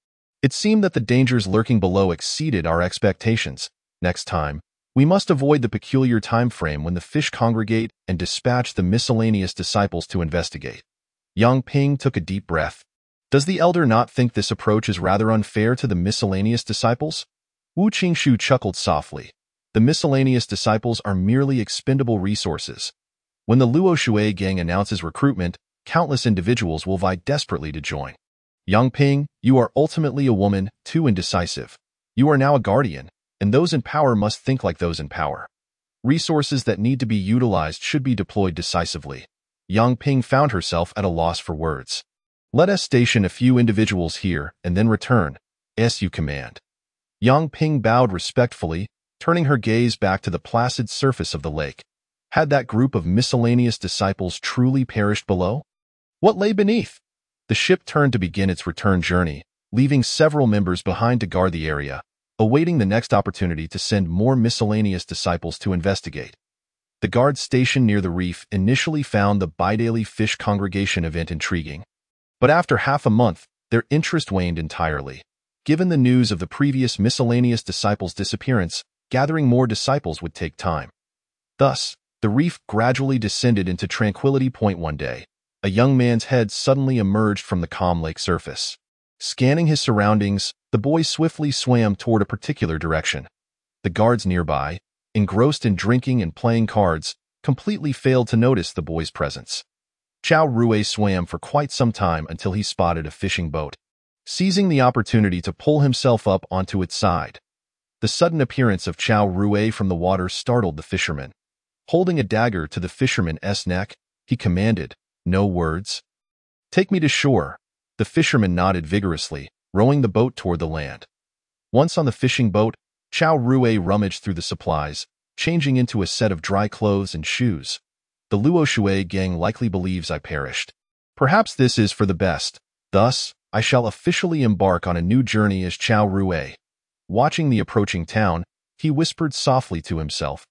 It seemed that the dangers lurking below exceeded our expectations. Next time, we must avoid the peculiar time frame when the fish congregate and dispatch the miscellaneous disciples to investigate. Yang Ping took a deep breath. Does the elder not think this approach is rather unfair to the miscellaneous disciples? Wu Qingshu chuckled softly. The miscellaneous disciples are merely expendable resources. When the Luo Shui gang announces recruitment, countless individuals will vie desperately to join. Yang Ping, you are ultimately a woman, too indecisive. You are now a guardian, and those in power must think like those in power. Resources that need to be utilized should be deployed decisively. Yang Ping found herself at a loss for words. Let us station a few individuals here and then return, as you command. Yang Ping bowed respectfully, turning her gaze back to the placid surface of the lake. Had that group of miscellaneous disciples truly perished below? What lay beneath? The ship turned to begin its return journey, leaving several members behind to guard the area, awaiting the next opportunity to send more miscellaneous disciples to investigate. The guards stationed near the reef initially found the bidaily fish congregation event intriguing. But after half a month, their interest waned entirely. Given the news of the previous miscellaneous disciples' disappearance, gathering more disciples would take time. Thus, the reef gradually descended into Tranquility Point one day. A young man's head suddenly emerged from the calm lake surface. Scanning his surroundings, the boy swiftly swam toward a particular direction. The guards nearby, engrossed in drinking and playing cards, completely failed to notice the boy's presence. Chao Rue swam for quite some time until he spotted a fishing boat. Seizing the opportunity to pull himself up onto its side. The sudden appearance of Chao Rue from the water startled the fisherman. Holding a dagger to the fisherman's neck, he commanded, "No words." "Take me to shore." The fisherman nodded vigorously, rowing the boat toward the land. Once on the fishing boat, Chao Rue rummaged through the supplies, changing into a set of dry clothes and shoes. "The Luo Shui gang likely believes I perished. Perhaps this is for the best. Thus, I shall officially embark on a new journey as Chao Rue." Watching the approaching town, he whispered softly to himself.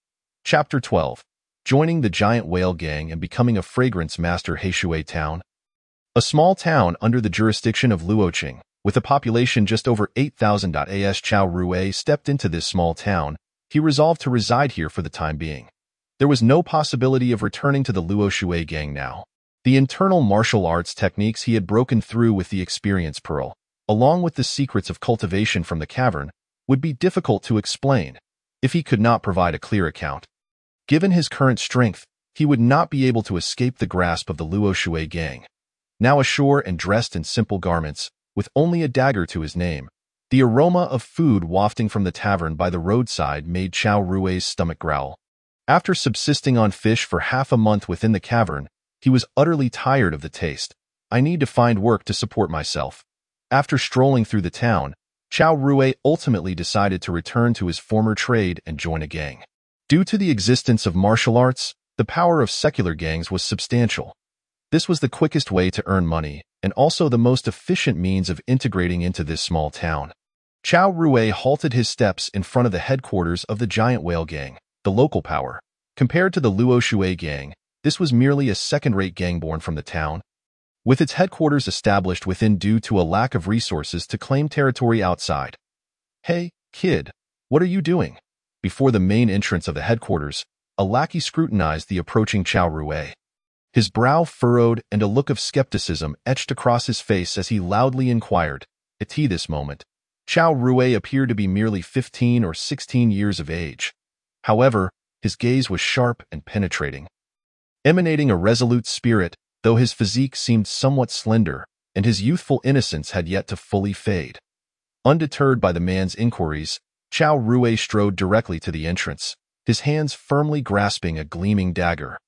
Chapter 12. Joining the giant whale gang and becoming a fragrance master. Heishui Town. A small town under the jurisdiction of Luoqing, with a population just over 8,000. As Chao Rue stepped into this small town, he resolved to reside here for the time being. There was no possibility of returning to the Luo Shui gang now. The internal martial arts techniques he had broken through with the experience pearl, along with the secrets of cultivation from the cavern, would be difficult to explain if he could not provide a clear account. Given his current strength, he would not be able to escape the grasp of the Luo Shui gang. Now ashore and dressed in simple garments, with only a dagger to his name, the aroma of food wafting from the tavern by the roadside made Chao Rue's stomach growl. After subsisting on fish for half a month within the cavern, he was utterly tired of the taste. "I need to find work to support myself." After strolling through the town, Chao Rue ultimately decided to return to his former trade and join a gang. Due to the existence of martial arts, the power of secular gangs was substantial. This was the quickest way to earn money, and also the most efficient means of integrating into this small town. Chao Rue halted his steps in front of the headquarters of the giant whale gang, the local power. Compared to the Luo Shui gang, this was merely a second-rate gang born from the town. With its headquarters established within due to a lack of resources to claim territory outside. "Hey, kid, what are you doing?" Before the main entrance of the headquarters, a lackey scrutinized the approaching Chao Rue. His brow furrowed and a look of skepticism etched across his face as he loudly inquired. At this moment, Chao Rue appeared to be merely 15 or 16 years of age. However, his gaze was sharp and penetrating, emanating a resolute spirit, though his physique seemed somewhat slender, and his youthful innocence had yet to fully fade. Undeterred by the man's inquiries, Chao Rue strode directly to the entrance, his hands firmly grasping a gleaming dagger,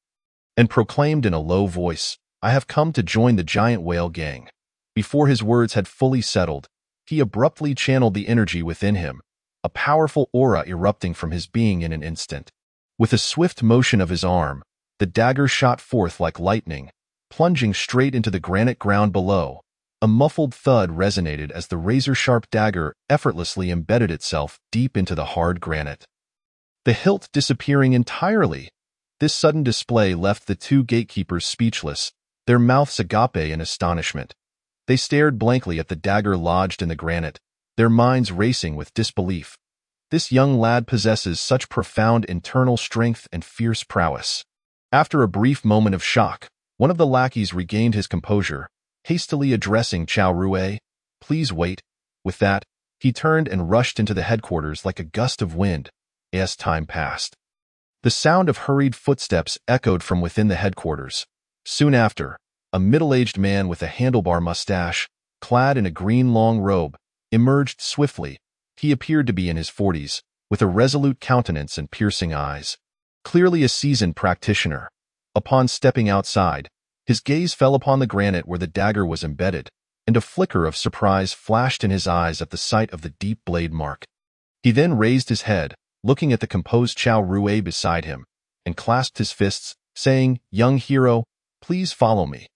and proclaimed in a low voice, "I have come to join the giant whale gang." Before his words had fully settled, he abruptly channeled the energy within him, a powerful aura erupting from his being in an instant. With a swift motion of his arm, the dagger shot forth like lightning, plunging straight into the granite ground below. A muffled thud resonated as the razor-sharp dagger effortlessly embedded itself deep into the hard granite, the hilt disappearing entirely. This sudden display left the two gatekeepers speechless, their mouths agape in astonishment. They stared blankly at the dagger lodged in the granite, their minds racing with disbelief. This young lad possesses such profound internal strength and fierce prowess. After a brief moment of shock, one of the lackeys regained his composure, hastily addressing Chao Rue. "Please wait." With that, he turned and rushed into the headquarters like a gust of wind. As time passed, the sound of hurried footsteps echoed from within the headquarters. Soon after, a middle-aged man with a handlebar mustache, clad in a green long robe, emerged swiftly. He appeared to be in his 40s, with a resolute countenance and piercing eyes. Clearly a seasoned practitioner. Upon stepping outside, his gaze fell upon the granite where the dagger was embedded, and a flicker of surprise flashed in his eyes at the sight of the deep blade mark. He then raised his head, looking at the composed Chao Rue beside him, and clasped his fists, saying, "Young hero, please follow me."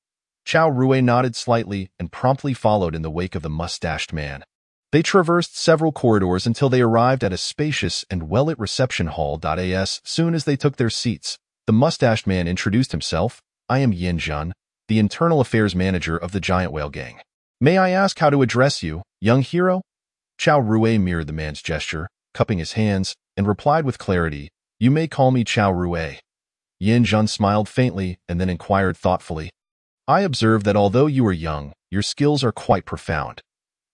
Chao Rue nodded slightly and promptly followed in the wake of the mustached man. They traversed several corridors until they arrived at a spacious and well-lit reception hall. As soon as they took their seats, the mustached man introduced himself. I am Yin Zhan, the internal affairs manager of the giant whale gang. May I ask how to address you, young hero? Chao Rui mirrored the man's gesture, cupping his hands, and replied with clarity, You may call me Chao Rui. Yin Zhan smiled faintly and then inquired thoughtfully, I observe that although you are young, your skills are quite profound.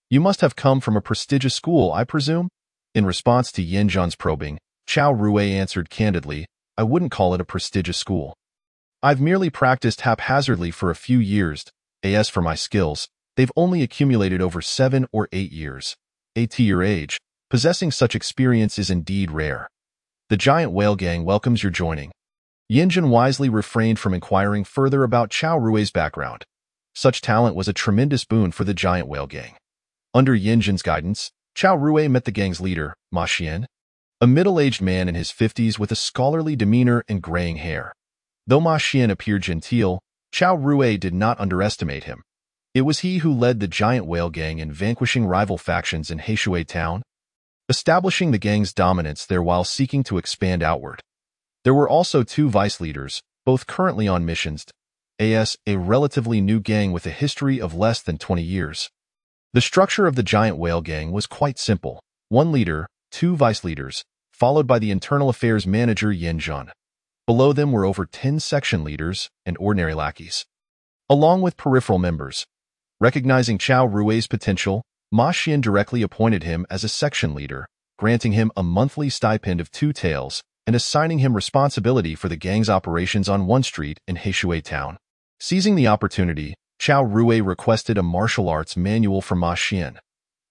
You must have come from a prestigious school, I presume? In response to Yin Zhan's probing, Chao Rui answered candidly, I wouldn't call it a prestigious school. I've merely practiced haphazardly for a few years. As for my skills, they've only accumulated over 7 or 8 years. At your age, possessing such experience is indeed rare. The giant whale gang welcomes your joining. Yin Zhan wisely refrained from inquiring further about Chao Rui's background. Such talent was a tremendous boon for the giant whale gang. Under Yin Zhan's guidance, Chao Rui met the gang's leader, Ma Xian, a middle-aged man in his 50s with a scholarly demeanor and graying hair. Though Ma Xian appeared genteel, Chao Rui did not underestimate him. It was he who led the giant whale gang in vanquishing rival factions in Heishui town, establishing the gang's dominance there while seeking to expand outward. There were also 2 vice leaders, both currently on missions, as a relatively new gang with a history of less than 20 years. The structure of the giant whale gang was quite simple. 1 leader, 2 vice leaders, followed by the internal affairs manager Yin Zhan. Below them were over 10 section leaders and ordinary lackeys, along with peripheral members. Recognizing Chao Rui's potential, Ma Xian directly appointed him as a section leader, granting him a monthly stipend of 2 taels and assigning him responsibility for the gang's operations on 1 street in Heishui town. Seizing the opportunity, Chao Rui requested a martial arts manual from Ma Xian.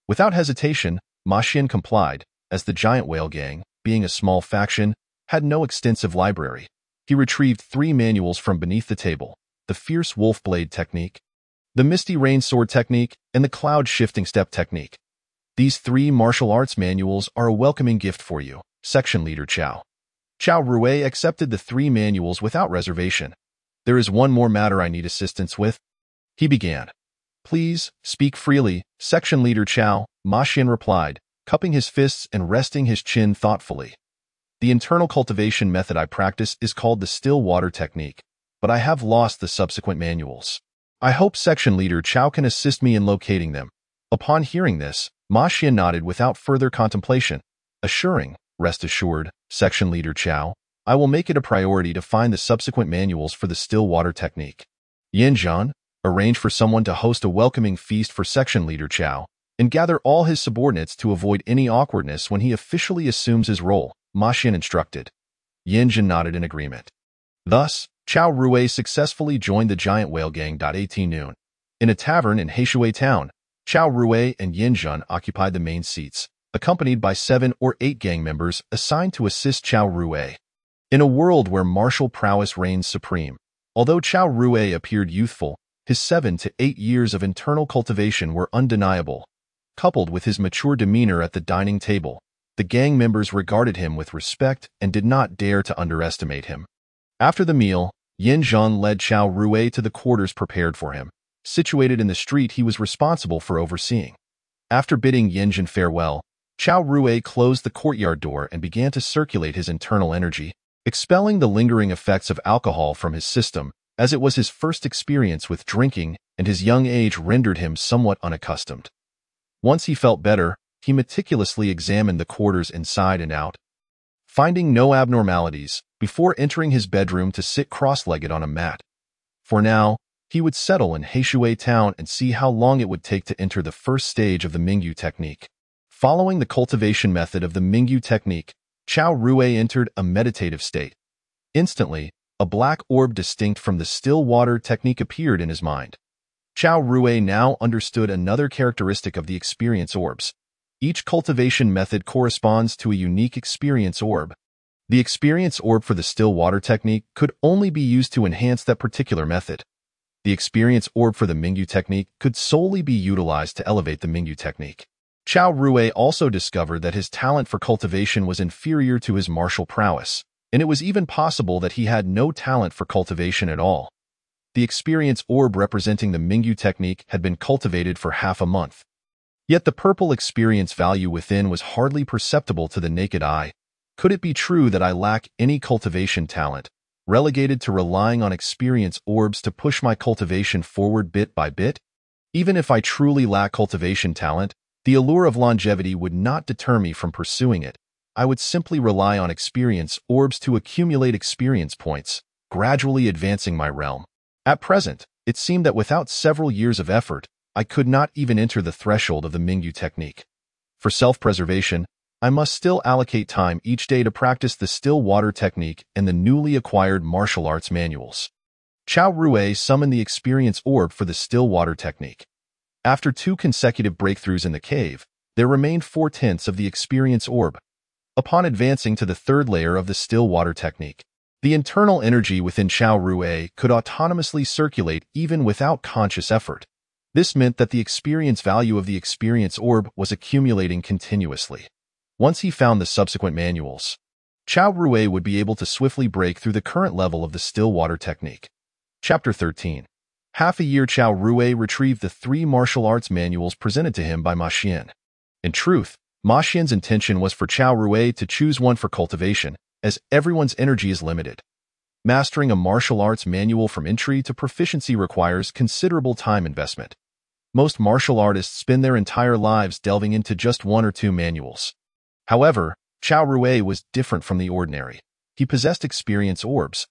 Without hesitation, Ma Xian complied, as the giant whale gang, being a small faction, had no extensive library. He retrieved 3 manuals from beneath the table, the Fierce Wolf Blade Technique, the Misty Rain Sword Technique, and the Cloud Shifting Step Technique. These 3 martial arts manuals are a welcoming gift for you, Section Leader Chao. Chao Rui accepted the 3 manuals without reservation. There is one more matter I need assistance with, he began. Please, speak freely, Section Leader Chao, Ma Xian replied, cupping his fists and resting his chin thoughtfully. The internal cultivation method I practice is called the still water technique, but I have lost the subsequent manuals. I hope Section Leader Chao can assist me in locating them. Upon hearing this, Ma Xian nodded without further contemplation, assuring, Rest assured, Section Leader Chao, I will make it a priority to find the subsequent manuals for the still water technique. Yin Zhan, arrange for someone to host a welcoming feast for Section Leader Chao, and gather all his subordinates to avoid any awkwardness when he officially assumes his role, Ma Xian instructed. Yin Zhan nodded in agreement. Thus, Chao Rui successfully joined the giant whale gang. At noon. In a tavern in Heishui town, Chao Rui and Yin Zhan occupied the main seats, accompanied by 7 or 8 gang members assigned to assist Chao Rui. In a world where martial prowess reigns supreme, although Chao Rui appeared youthful, his 7 to 8 years of internal cultivation were undeniable. Coupled with his mature demeanor at the dining table, the gang members regarded him with respect and did not dare to underestimate him. After the meal, Yin Zhan led Chao Rui to the quarters prepared for him, situated in the street he was responsible for overseeing. After bidding Yin Zhan farewell, Chao Rui closed the courtyard door and began to circulate his internal energy, expelling the lingering effects of alcohol from his system, as it was his first experience with drinking and his young age rendered him somewhat unaccustomed. Once he felt better, he meticulously examined the quarters inside and out, finding no abnormalities, before entering his bedroom to sit cross-legged on a mat. For now, he would settle in Heishui town and see how long it would take to enter the first stage of the Mingyu technique. Following the cultivation method of the Mingyu technique, Chao Rui entered a meditative state. Instantly, a black orb distinct from the still water technique appeared in his mind. Chao Rui now understood another characteristic of the experience orbs. Each cultivation method corresponds to a unique experience orb. The experience orb for the still water technique could only be used to enhance that particular method. The experience orb for the Mingyu technique could solely be utilized to elevate the Mingyu technique. Chao Rui also discovered that his talent for cultivation was inferior to his martial prowess, and it was even possible that he had no talent for cultivation at all. The experience orb representing the Mingyu technique had been cultivated for half a month. Yet the purple experience value within was hardly perceptible to the naked eye. Could it be true that I lack any cultivation talent? relegated to relying on experience orbs to push my cultivation forward bit by bit? Even if I truly lack cultivation talent, the allure of longevity would not deter me from pursuing it. I would simply rely on experience orbs to accumulate experience points, gradually advancing my realm. At present, it seemed that without several years of effort, I could not even enter the threshold of the Mingyu technique. For self-preservation, I must still allocate time each day to practice the still water technique and the newly acquired martial arts manuals. Chao Rui summoned the experience orb for the still water technique. After 2 consecutive breakthroughs in the cave, there remained 4/10 of the experience orb. Upon advancing to the 3rd layer of the still water technique, the internal energy within Chao Rui could autonomously circulate even without conscious effort. This meant that the experience value of the experience orb was accumulating continuously. Once he found the subsequent manuals, Chao Rui would be able to swiftly break through the current level of the still water technique. Chapter 13. Half a year Chao Rui retrieved the 3 martial arts manuals presented to him by Ma Xian. In truth, Ma Xian's intention was for Chao Rui to choose one for cultivation, as everyone's energy is limited. Mastering a martial arts manual from entry to proficiency requires considerable time investment. Most martial artists spend their entire lives delving into just 1 or 2 manuals. However, Chao Rui was different from the ordinary. He possessed experience orbs.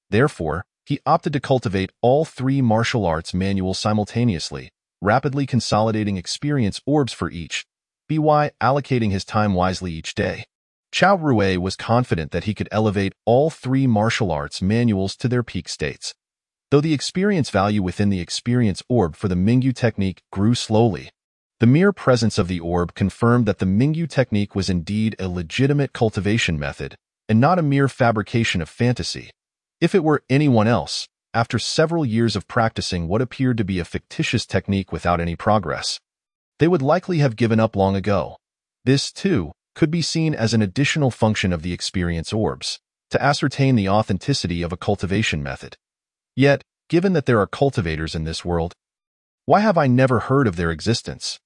Therefore, he opted to cultivate all 3 martial arts manuals simultaneously, rapidly consolidating experience orbs for each, by allocating his time wisely each day. Chao Rui was confident that he could elevate all 3 martial arts manuals to their peak states. Though the experience value within the experience orb for the Mingyu technique grew slowly, the mere presence of the orb confirmed that the Mingyu technique was indeed a legitimate cultivation method and not a mere fabrication of fantasy. If it were anyone else, after several years of practicing what appeared to be a fictitious technique without any progress, they would likely have given up long ago. This, too, could be seen as an additional function of the experience orbs, to ascertain the authenticity of a cultivation method. Yet, given that there are cultivators in this world, why have I never heard of their existence?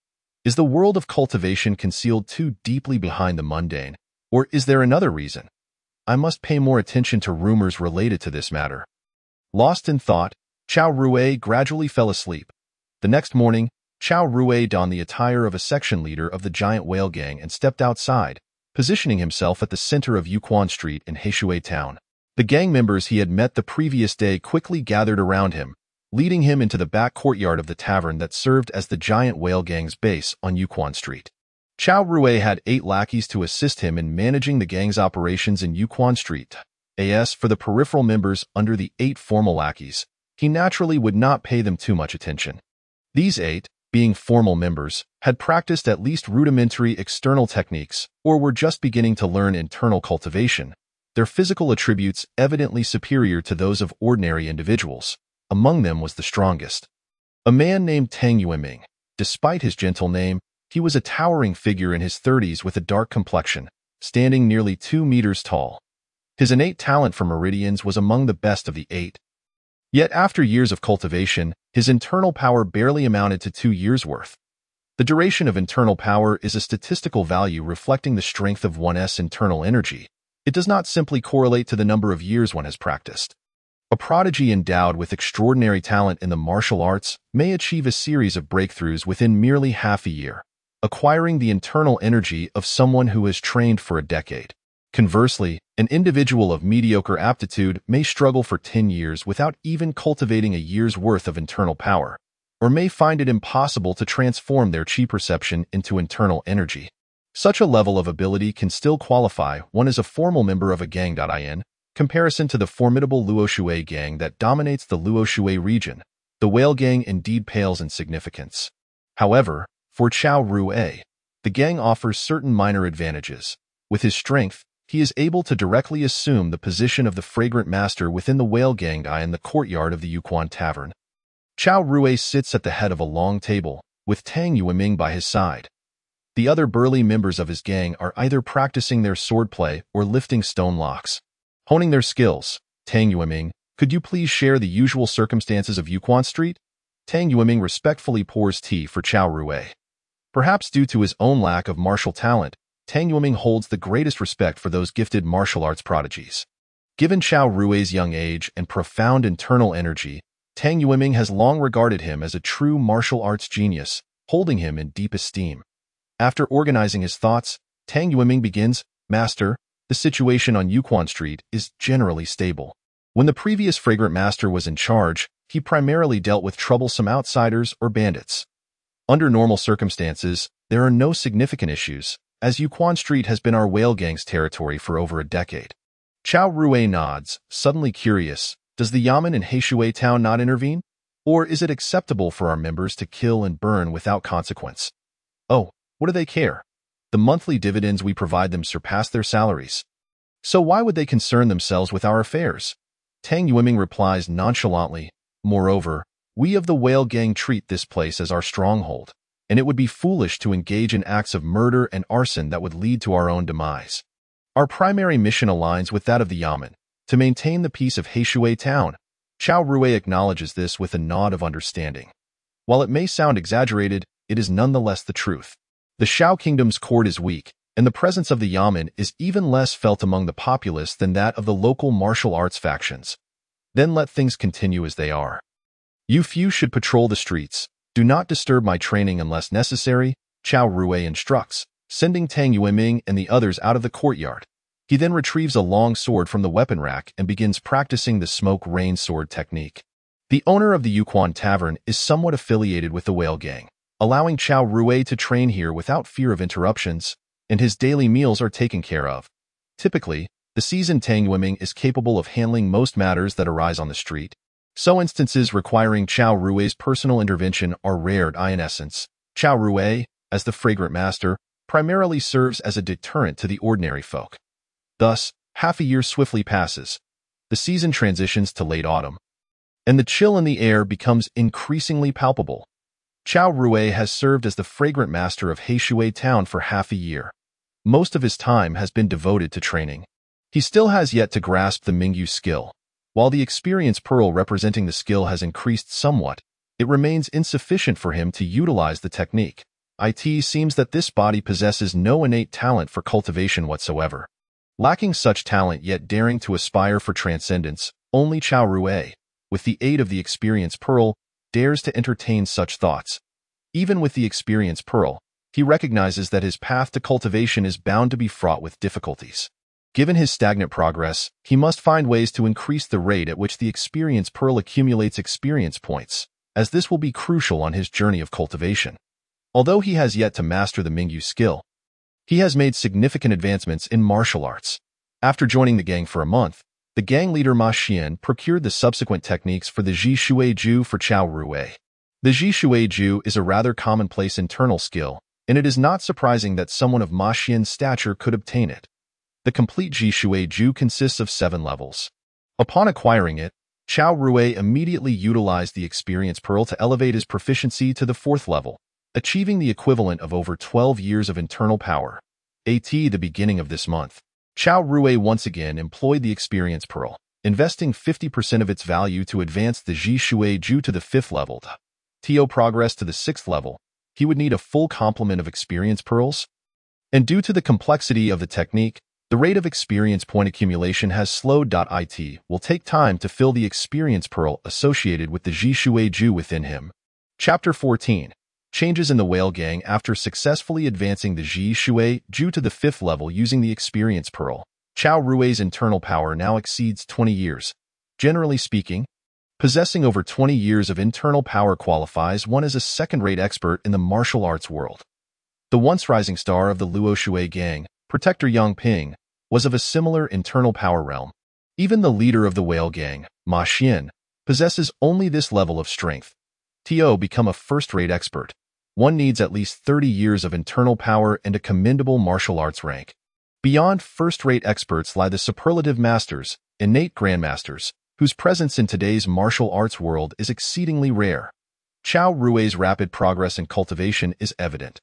Is the world of cultivation concealed too deeply behind the mundane, or is there another reason? I must pay more attention to rumors related to this matter. Lost in thought, Chao Rui gradually fell asleep. The next morning, Chao Rui donned the attire of a section leader of the giant whale gang and stepped outside, positioning himself at the center of Yuquan Street in Heishui Town. The gang members he had met the previous day quickly gathered around him, leading him into the back courtyard of the tavern that served as the giant whale gang's base on Yuquan Street. Chao Rui had 8 lackeys to assist him in managing the gang's operations in Yuquan Street. As for the peripheral members under the 8 formal lackeys, he naturally would not pay them too much attention. These 8, being formal members, had practiced at least rudimentary external techniques or were just beginning to learn internal cultivation, their physical attributes evidently superior to those of ordinary individuals. Among them was the strongest, a man named Tang Yueming. Despite his gentle name, he was a towering figure in his 30s with a dark complexion, standing nearly 2 meters tall. His innate talent for meridians was among the best of the 8. Yet after years of cultivation, his internal power barely amounted to 2 years' worth. The duration of internal power is a statistical value reflecting the strength of one's internal energy. It does not simply correlate to the number of years one has practiced. A prodigy endowed with extraordinary talent in the martial arts may achieve a series of breakthroughs within merely half a year, acquiring the internal energy of someone who has trained for a decade. Conversely, an individual of mediocre aptitude may struggle for 10 years without even cultivating a year's worth of internal power, or may find it impossible to transform their chi perception into internal energy. Such a level of ability can still qualify one as a formal member of a gang. In comparison to the formidable Luoshui gang that dominates the Luoshui region, the whale gang indeed pales in significance. However, for Chao Rui, the gang offers certain minor advantages. With his strength, he is able to directly assume the position of the fragrant master within the whale gang in the courtyard of the Yuquan Tavern. Chao Rui sits at the head of a long table, with Tang Yueming by his side. The other burly members of his gang are either practicing their swordplay or lifting stone locks. Honing their skills, Tang Yueming, could you please share the usual circumstances of Yuquan Street? Tang Yueming respectfully pours tea for Chao Rui. Perhaps due to his own lack of martial talent, Tang Yueming holds the greatest respect for those gifted martial arts prodigies. Given Qiao Rui's young age and profound internal energy, Tang Yueming has long regarded him as a true martial arts genius, holding him in deep esteem. After organizing his thoughts, Tang Yueming begins, Master, the situation on Yuquan Street is generally stable. When the previous Fragrant Master was in charge, he primarily dealt with troublesome outsiders or bandits. Under normal circumstances, there are no significant issues, as Yuquan Street has been our whale gang's territory for over a decade. Qiao Rui nods, suddenly curious. Does the Yamen in Heishui Town not intervene? Or is it acceptable for our members to kill and burn without consequence? Oh, what do they care? The monthly dividends we provide them surpass their salaries. So why would they concern themselves with our affairs? Tang Yueming replies nonchalantly, Moreover, we of the whale gang treat this place as our stronghold, and it would be foolish to engage in acts of murder and arson that would lead to our own demise. Our primary mission aligns with that of the Yamen, to maintain the peace of Heishui Town. Qiao Rui acknowledges this with a nod of understanding. While it may sound exaggerated, it is nonetheless the truth. The Shao Kingdom's court is weak, and the presence of the Yamen is even less felt among the populace than that of the local martial arts factions. Then let things continue as they are. You few should patrol the streets. Do not disturb my training unless necessary, Qiao Rui instructs, sending Tang Yueming and the others out of the courtyard. He then retrieves a long sword from the weapon rack and begins practicing the smoke rain sword technique. The owner of the Yuquan Tavern is somewhat affiliated with the whale gang, allowing Qiao Rui to train here without fear of interruptions, and his daily meals are taken care of. Typically, the seasoned Tang Yueming is capable of handling most matters that arise on the street, so instances requiring Qiao Rui's personal intervention are rare. In essence, Qiao Rui, as the Fragrant Master, primarily serves as a deterrent to the ordinary folk. Thus, half a year swiftly passes. The season transitions to late autumn, and the chill in the air becomes increasingly palpable. Qiao Rui has served as the Fragrant Master of Heishui Town for half a year. Most of his time has been devoted to training. He still has yet to grasp the Mingyu skill. While the experience pearl representing the skill has increased somewhat, it remains insufficient for him to utilize the technique. It seems that this body possesses no innate talent for cultivation whatsoever. Lacking such talent yet daring to aspire for transcendence, only Qiao Rui, with the aid of the experience pearl, dares to entertain such thoughts. Even with the experience pearl, he recognizes that his path to cultivation is bound to be fraught with difficulties. Given his stagnant progress, he must find ways to increase the rate at which the experience pearl accumulates experience points, as this will be crucial on his journey of cultivation. Although he has yet to master the Mingyu skill, he has made significant advancements in martial arts. After joining the gang for a month, the gang leader Ma Xian procured the subsequent techniques for the Ji Shui Ju for Qiao Rui. The Ji Shui Ju is a rather commonplace internal skill, and it is not surprising that someone of Ma Xian's stature could obtain it. The complete Ji Shui Ju consists of 7 levels. Upon acquiring it, Qiao Rui immediately utilized the experience pearl to elevate his proficiency to the 4th level, achieving the equivalent of over 12 years of internal power. At the beginning of this month, Qiao Rui once again employed the experience pearl, investing 50% of its value to advance the Ji Shui Ju to the 5th level. To progress to the 6th level, he would need a full complement of experience pearls. And due to the complexity of the technique, the rate of experience point accumulation has slowed. It will take time to fill the experience pearl associated with the Ji Shui Ju within him. Chapter 14. Changes in the whale gang after successfully advancing the Ji Shui Ju to the 5th level using the experience pearl. Qiao Rui's internal power now exceeds 20 years. Generally speaking, possessing over 20 years of internal power qualifies one as a second-rate expert in the martial arts world. The once rising star of the Luo Shui gang, Protector Yang Ping, was of a similar internal power realm. Even the leader of the whale gang, Ma Xian, possesses only this level of strength. To become a first-rate expert, one needs at least 30 years of internal power and a commendable martial arts rank. Beyond first-rate experts lie the superlative masters, innate grandmasters, whose presence in today's martial arts world is exceedingly rare. Qiao Rui's rapid progress in cultivation is evident.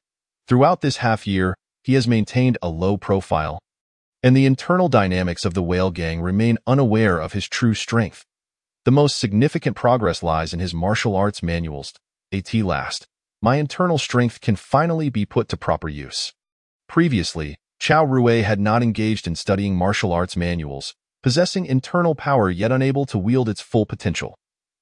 Throughout this half-year, he has maintained a low profile, and the internal dynamics of the whale gang remain unaware of his true strength. The most significant progress lies in his martial arts manuals. At last, my internal strength can finally be put to proper use. Previously, Qiao Rui had not engaged in studying martial arts manuals, possessing internal power yet unable to wield its full potential.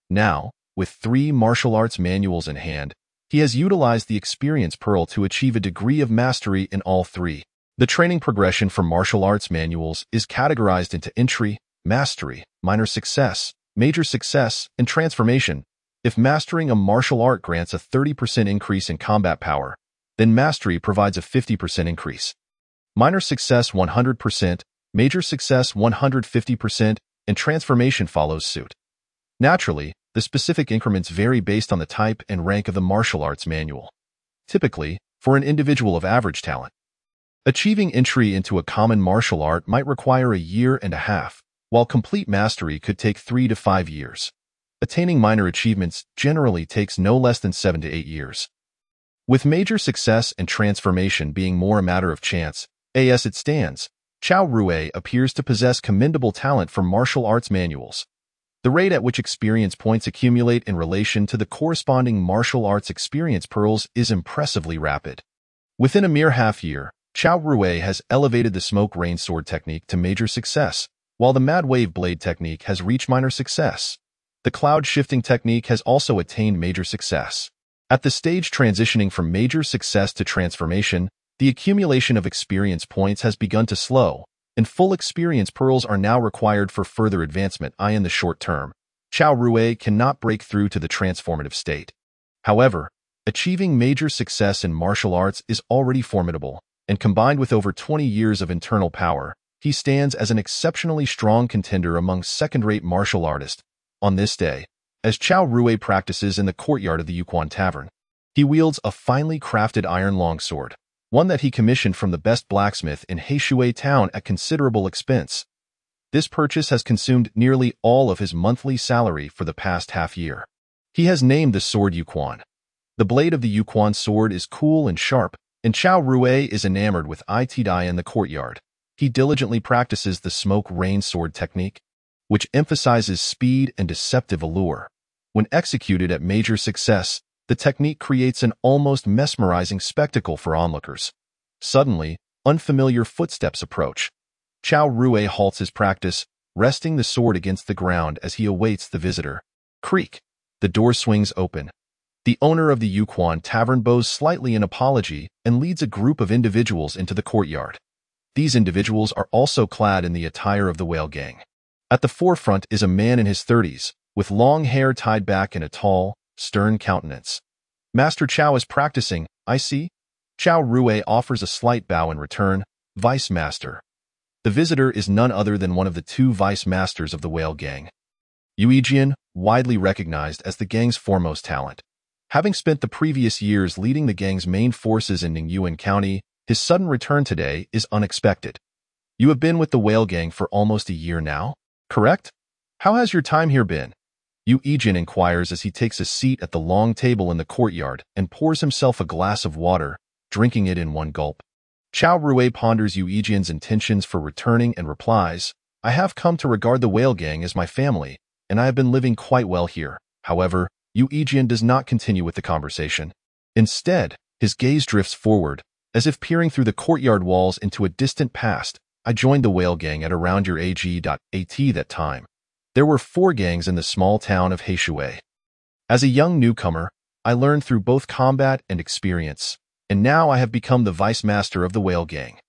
Now, with 3 martial arts manuals in hand, he has utilized the Experience Pearl to achieve a degree of mastery in all 3. The training progression for martial arts manuals is categorized into entry, mastery, minor success, major success, and transformation. If mastering a martial art grants a 30% increase in combat power, then mastery provides a 50% increase. Minor success 100%, major success 150%, and transformation follows suit. Naturally, the specific increments vary based on the type and rank of the martial arts manual. Typically, for an individual of average talent, achieving entry into a common martial art might require a year and a half, while complete mastery could take 3 to 5 years. Attaining minor achievements generally takes no less than 7 to 8 years. With major success and transformation being more a matter of chance, as it stands, Chao Rui appears to possess commendable talent for martial arts manuals. The rate at which experience points accumulate in relation to the corresponding martial arts experience pearls is impressively rapid. Within a mere half year, Chao Rui has elevated the smoke rain sword technique to major success, while the mad wave blade technique has reached minor success. The cloud shifting technique has also attained major success. At the stage transitioning from major success to transformation, the accumulation of experience points has begun to slow, and full experience pearls are now required for further advancement. In the short term, Chao Rui cannot break through to the transformative state. However, achieving major success in martial arts is already formidable, and combined with over 20 years of internal power, he stands as an exceptionally strong contender among second-rate martial artists. On this day, as Chao Rui practices in the courtyard of the Yuquan Tavern, he wields a finely crafted iron longsword, one that he commissioned from the best blacksmith in Heishui town at considerable expense. This purchase has consumed nearly all of his monthly salary for the past half year. He has named the sword Yuquan. The blade of the Yuquan sword is cool and sharp, and Chao Rui is enamored with it in the courtyard. He diligently practices the smoke rain sword technique, which emphasizes speed and deceptive allure. When executed at major success, the technique creates an almost mesmerizing spectacle for onlookers. Suddenly, unfamiliar footsteps approach. Chao Rui halts his practice, resting the sword against the ground as he awaits the visitor. Creak! The door swings open. The owner of the Yuquan Tavern bows slightly in apology and leads a group of individuals into the courtyard. These individuals are also clad in the attire of the Whale Gang. At the forefront is a man in his 30s, with long hair tied back in a tall, stern countenance. Master Chao is practicing, I see. Chao Rui offers a slight bow in return. Vice Master. The visitor is none other than one of the 2 Vice Masters of the Whale Gang. Yuejian, widely recognized as the gang's foremost talent. Having spent the previous years leading the gang's main forces in Ningyuan County, his sudden return today is unexpected. You have been with the Whale Gang for almost a year now, correct? How has your time here been? Yuejian inquires as he takes a seat at the long table in the courtyard and pours himself a glass of water, drinking it in one gulp. Chao Rui ponders Yuejian's intentions for returning and replies, I have come to regard the Whale Gang as my family, and I have been living quite well here. However, Yuejian does not continue with the conversation. Instead, his gaze drifts forward, as if peering through the courtyard walls into a distant past. I joined the Whale Gang at around your age.at that time. There were 4 gangs in the small town of Heishui. As a young newcomer, I learned through both combat and experience, and now I have become the Vice Master of the Whale Gang.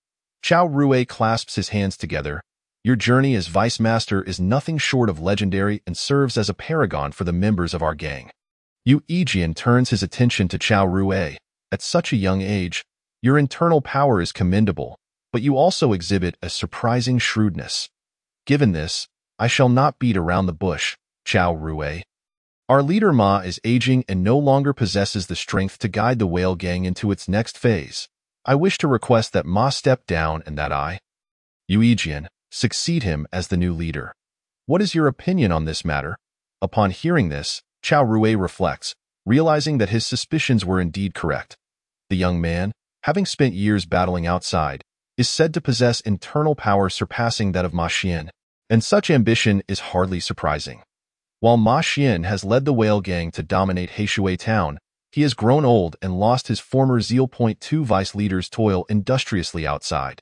Chao Rui clasps his hands together. Your journey as Vice Master is nothing short of legendary and serves as a paragon for the members of our gang. Yuejian turns his attention to Chao Rui. At such a young age, your internal power is commendable, but you also exhibit a surprising shrewdness. Given this, I shall not beat around the bush, Chao Rui. Our leader Ma is aging and no longer possesses the strength to guide the Whale Gang into its next phase. I wish to request that Ma step down and that I, Yuejian, succeed him as the new leader. What is your opinion on this matter? Upon hearing this, Chao Rui reflects, realizing that his suspicions were indeed correct. The young man, having spent years battling outside, is said to possess internal power surpassing that of Ma Xian. And such ambition is hardly surprising. While Ma Xian has led the Whale Gang to dominate Heishui town, he has grown old and lost his former zeal. 2 vice leaders toil industriously outside.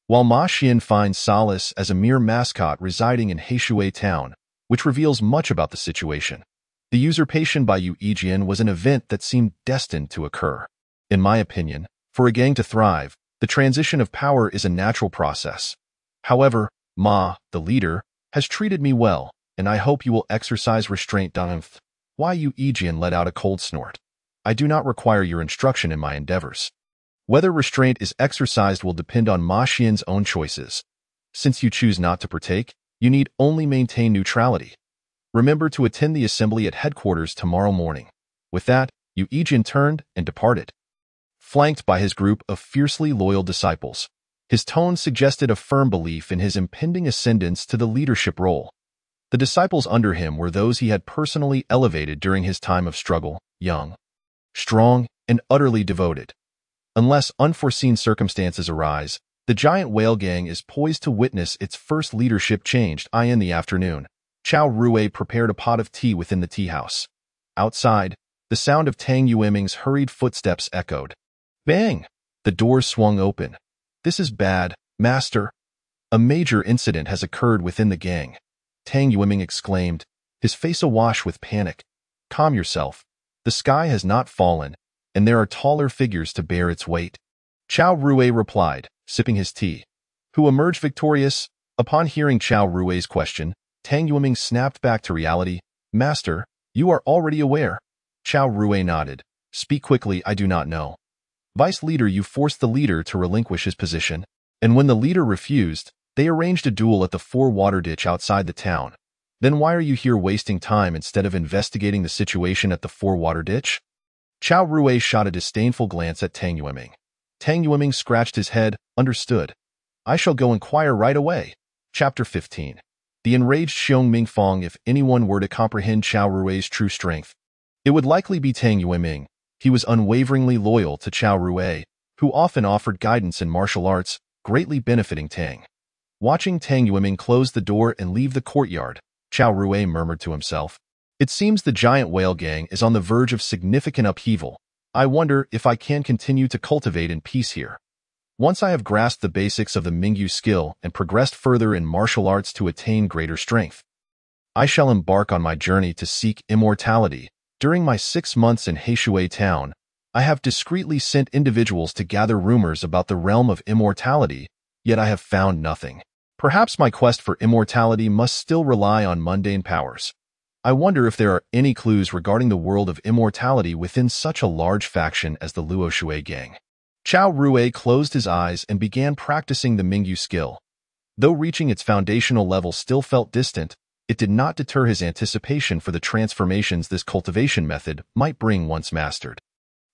while Ma Xian finds solace as a mere mascot residing in Heishui town, which reveals much about the situation. The usurpation by Yu Yijian was an event that seemed destined to occur. In my opinion, for a gang to thrive, the transition of power is a natural process. However, Ma, the leader, has treated me well, and I hope you will exercise restraint. Why Yu Yijian let out a cold snort. I do not require your instruction in my endeavors. Whether restraint is exercised will depend on Ma Xian's own choices. Since you choose not to partake, you need only maintain neutrality. Remember to attend the assembly at headquarters tomorrow morning. With that, Yu Yijian turned and departed. Flanked by his group of fiercely loyal disciples, his tone suggested a firm belief in his impending ascendance to the leadership role. The disciples under him were those he had personally elevated during his time of struggle, young, strong, and utterly devoted. Unless unforeseen circumstances arise, the giant whale gang is poised to witness its first leadership change. In the afternoon, Chao Rui prepared a pot of tea within the tea house. Outside, the sound of Tang Yueming's hurried footsteps echoed. Bang! The doors swung open. This is bad, master. A major incident has occurred within the gang. Tang Yueming exclaimed, his face awash with panic. Calm yourself. The sky has not fallen, and there are taller figures to bear its weight. Chao Rui replied, sipping his tea. Who emerged victorious? Upon hearing Chao Rui's question, Tang Yueming snapped back to reality. Master, you are already aware. Chao Rui nodded. Speak quickly, I do not know. Vice leader, you forced the leader to relinquish his position, and when the leader refused, they arranged a duel at the water ditch outside the town. Then why are you here wasting time instead of investigating the situation at the water ditch? Chao Rui shot a disdainful glance at Tang Yueming. Tang Yueming scratched his head, understood. I shall go inquire right away. Chapter 15. The enraged Xiong Mingfang. If anyone were to comprehend Chao Rui's true strength, it would likely be Tang Yueming. He was unwaveringly loyal to Chao Rui, who often offered guidance in martial arts, greatly benefiting Tang. Watching Tang Yueming close the door and leave the courtyard, Chao Rui murmured to himself, it seems the giant whale gang is on the verge of significant upheaval. I wonder if I can continue to cultivate in peace here. Once I have grasped the basics of the Mingyu skill and progressed further in martial arts to attain greater strength, I shall embark on my journey to seek immortality. During my 6 months in Heishui town, I have discreetly sent individuals to gather rumors about the realm of immortality, yet I have found nothing. Perhaps my quest for immortality must still rely on mundane powers. I wonder if there are any clues regarding the world of immortality within such a large faction as the Luoshui gang. Chao Rui closed his eyes and began practicing the Mingyu skill. Though reaching its foundational level still felt distant, it did not deter his anticipation for the transformations this cultivation method might bring once mastered.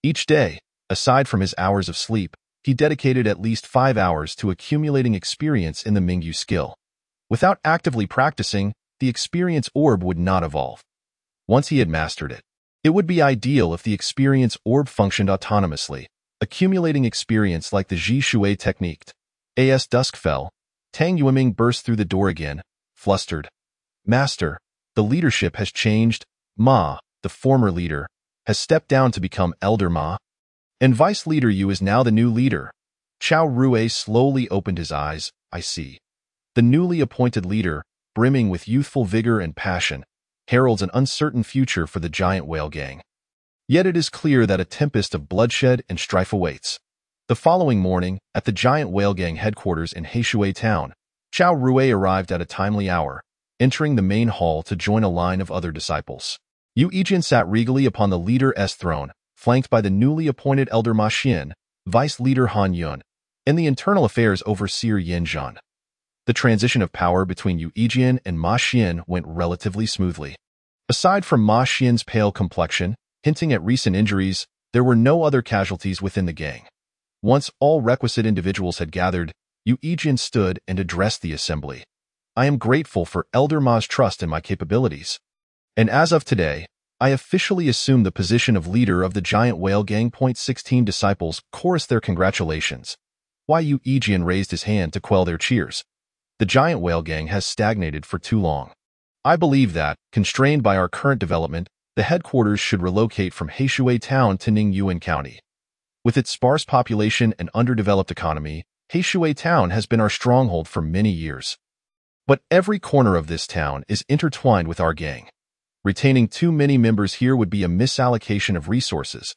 Each day, aside from his hours of sleep, he dedicated at least 5 hours to accumulating experience in the Mingyu skill. Without actively practicing, the experience orb would not evolve. Once he had mastered it, it would be ideal if the experience orb functioned autonomously, accumulating experience like the Ji Shui technique. As dusk fell, Tang Yueming burst through the door again, flustered. Master, the leadership has changed. Ma, the former leader, has stepped down to become Elder Ma, and Vice Leader Yu is now the new leader. Chao Rui slowly opened his eyes. I see. The newly appointed leader, brimming with youthful vigor and passion, heralds an uncertain future for the giant whale gang. Yet it is clear that a tempest of bloodshed and strife awaits. The following morning, at the giant whale gang headquarters in Heishui town, Chao Rui arrived at a timely hour, entering the main hall to join a line of other disciples. Yu Yijian sat regally upon the leader's throne, flanked by the newly appointed Elder Ma Xian, Vice Leader Han Yun, and the Internal Affairs Overseer Yin Zhan. The transition of power between Yu Yijian and Ma Xian went relatively smoothly. Aside from Ma Xian's pale complexion, hinting at recent injuries, there were no other casualties within the gang. Once all requisite individuals had gathered, Yu Yijian stood and addressed the assembly. I am grateful for Elder Ma's trust in my capabilities. And as of today, I officially assume the position of leader of the giant whale gang. 16 disciples chorused their congratulations. Why Yu Yijian raised his hand to quell their cheers. The giant whale gang has stagnated for too long. I believe that, constrained by our current development, the headquarters should relocate from Heishui town to Ningyuan County. With its sparse population and underdeveloped economy, Heishui Town has been our stronghold for many years. But every corner of this town is intertwined with our gang. Retaining too many members here would be a misallocation of resources.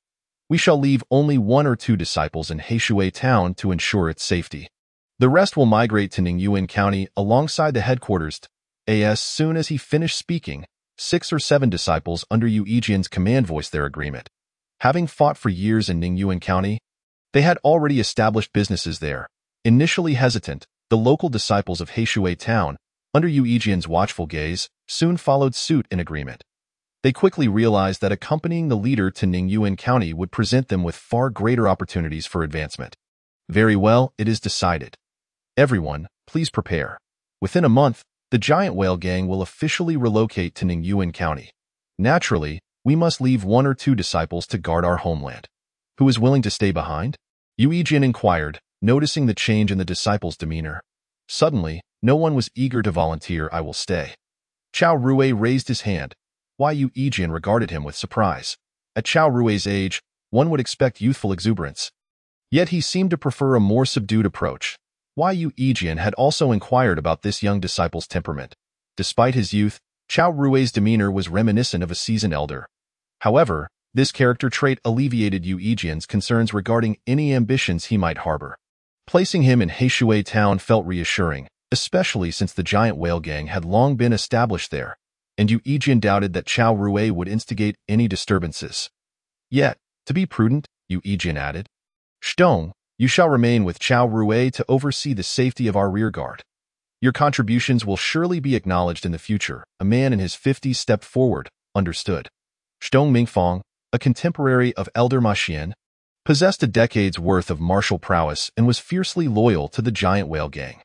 We shall leave only 1 or 2 disciples in Heishui Town to ensure its safety. The rest will migrate to Ningyuan County alongside the headquarters. As soon as he finished speaking, 6 or 7 disciples under Yu Yijian's command voiced their agreement. Having fought for years in Ningyuan County, they had already established businesses there. Initially hesitant, the local disciples of Heishui Town, under Yu Yijian's watchful gaze, soon followed suit in agreement. They quickly realized that accompanying the leader to Ningyuan County would present them with far greater opportunities for advancement. Very well, it is decided. Everyone, please prepare. Within a month, the Giant Whale Gang will officially relocate to Ningyuan County. Naturally, we must leave 1 or 2 disciples to guard our homeland. Who is willing to stay behind? Yu Yijin inquired, noticing the change in the disciples' demeanor. Suddenly, no one was eager to volunteer. I will stay. Chao Rui raised his hand. Why Yu Yijin regarded him with surprise. At Chao Rui's age, one would expect youthful exuberance. Yet he seemed to prefer a more subdued approach. Why Yu Yijian had also inquired about this young disciple's temperament. Despite his youth, Chao Rui's demeanor was reminiscent of a seasoned elder. However, this character trait alleviated Yu Yijian's concerns regarding any ambitions he might harbor. Placing him in Heishui Town felt reassuring, especially since the Giant Whale Gang had long been established there, and Yu Yijian doubted that Chao Rui would instigate any disturbances. Yet, to be prudent, Yu Yijian added, Shtong, you shall remain with Chao Rui to oversee the safety of our rearguard. Your contributions will surely be acknowledged in the future. A man in his 50s stepped forward, understood. Shtong Mingfang, a contemporary of Elder Ma Xian, possessed a decade's worth of martial prowess and was fiercely loyal to the Giant Whale Gang.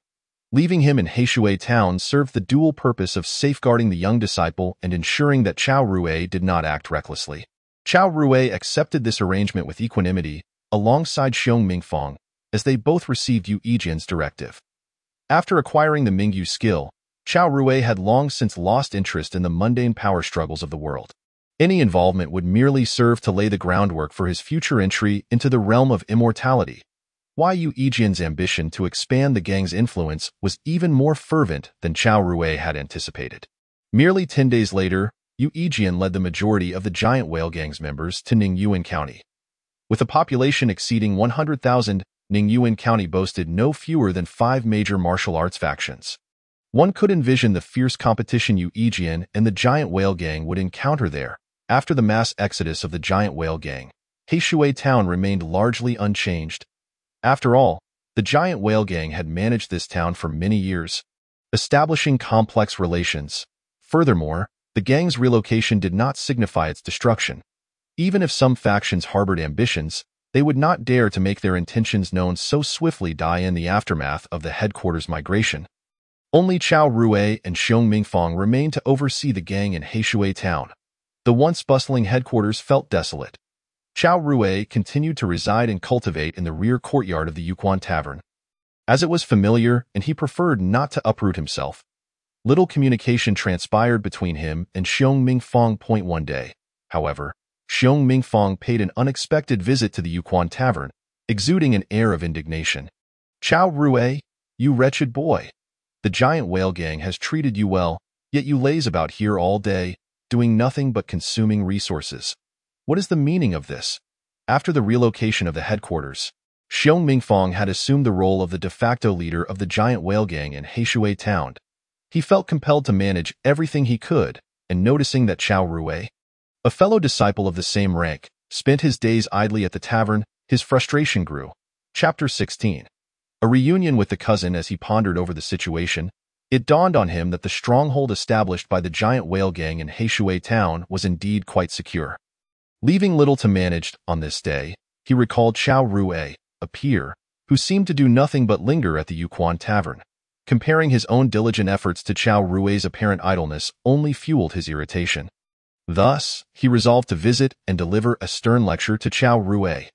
Leaving him in Heishui Town served the dual purpose of safeguarding the young disciple and ensuring that Chao Rui did not act recklessly. Chao Rui accepted this arrangement with equanimity, alongside Xiong Mingfang, as they both received Yu Yijian's directive. After acquiring the Mingyu skill, Chao Rui had long since lost interest in the mundane power struggles of the world. Any involvement would merely serve to lay the groundwork for his future entry into the realm of immortality. Why Yu Yijian's ambition to expand the gang's influence was even more fervent than Chao Rui had anticipated. Merely 10 days later, Yu Yijian led the majority of the Giant Whale Gang's members to Ningyuan County. With a population exceeding 100,000, Ningyuan County boasted no fewer than 5 major martial arts factions. One could envision the fierce competition Yu Yijian and the Giant Whale Gang would encounter there. After the mass exodus of the Giant Whale Gang, Heishui Town remained largely unchanged. After all, the Giant Whale Gang had managed this town for many years, establishing complex relations. Furthermore, the gang's relocation did not signify its destruction. Even if some factions harbored ambitions, they would not dare to make their intentions known so swiftly in the aftermath of the headquarters migration. Only Chao Rui and Xiong Mingfang remained to oversee the gang in Heishui Town. The once bustling headquarters felt desolate. Chao Rui continued to reside and cultivate in the rear courtyard of the Yuquan Tavern. As it was familiar and he preferred not to uproot himself, little communication transpired between him and Xiong Mingfang. One day, however, Xiong Mingfang paid an unexpected visit to the Yuquan Tavern, exuding an air of indignation. Chao Rui, you wretched boy. The Giant Whale Gang has treated you well, yet you laze about here all day, doing nothing but consuming resources. What is the meaning of this? After the relocation of the headquarters, Xiong Mingfang had assumed the role of the de facto leader of the Giant Whale Gang in Heishui Town. He felt compelled to manage everything he could, and noticing that Chao Rui, a fellow disciple of the same rank, spent his days idly at the tavern, his frustration grew. Chapter 16. A reunion with the cousin. As he pondered over the situation, it dawned on him that the stronghold established by the Giant Whale Gang in Heishui Town was indeed quite secure. Leaving little to manage on this day, he recalled Chao Rui, a peer, who seemed to do nothing but linger at the Yuquan Tavern. Comparing his own diligent efforts to Chao Rui's apparent idleness only fueled his irritation. Thus, he resolved to visit and deliver a stern lecture to Chao Rui.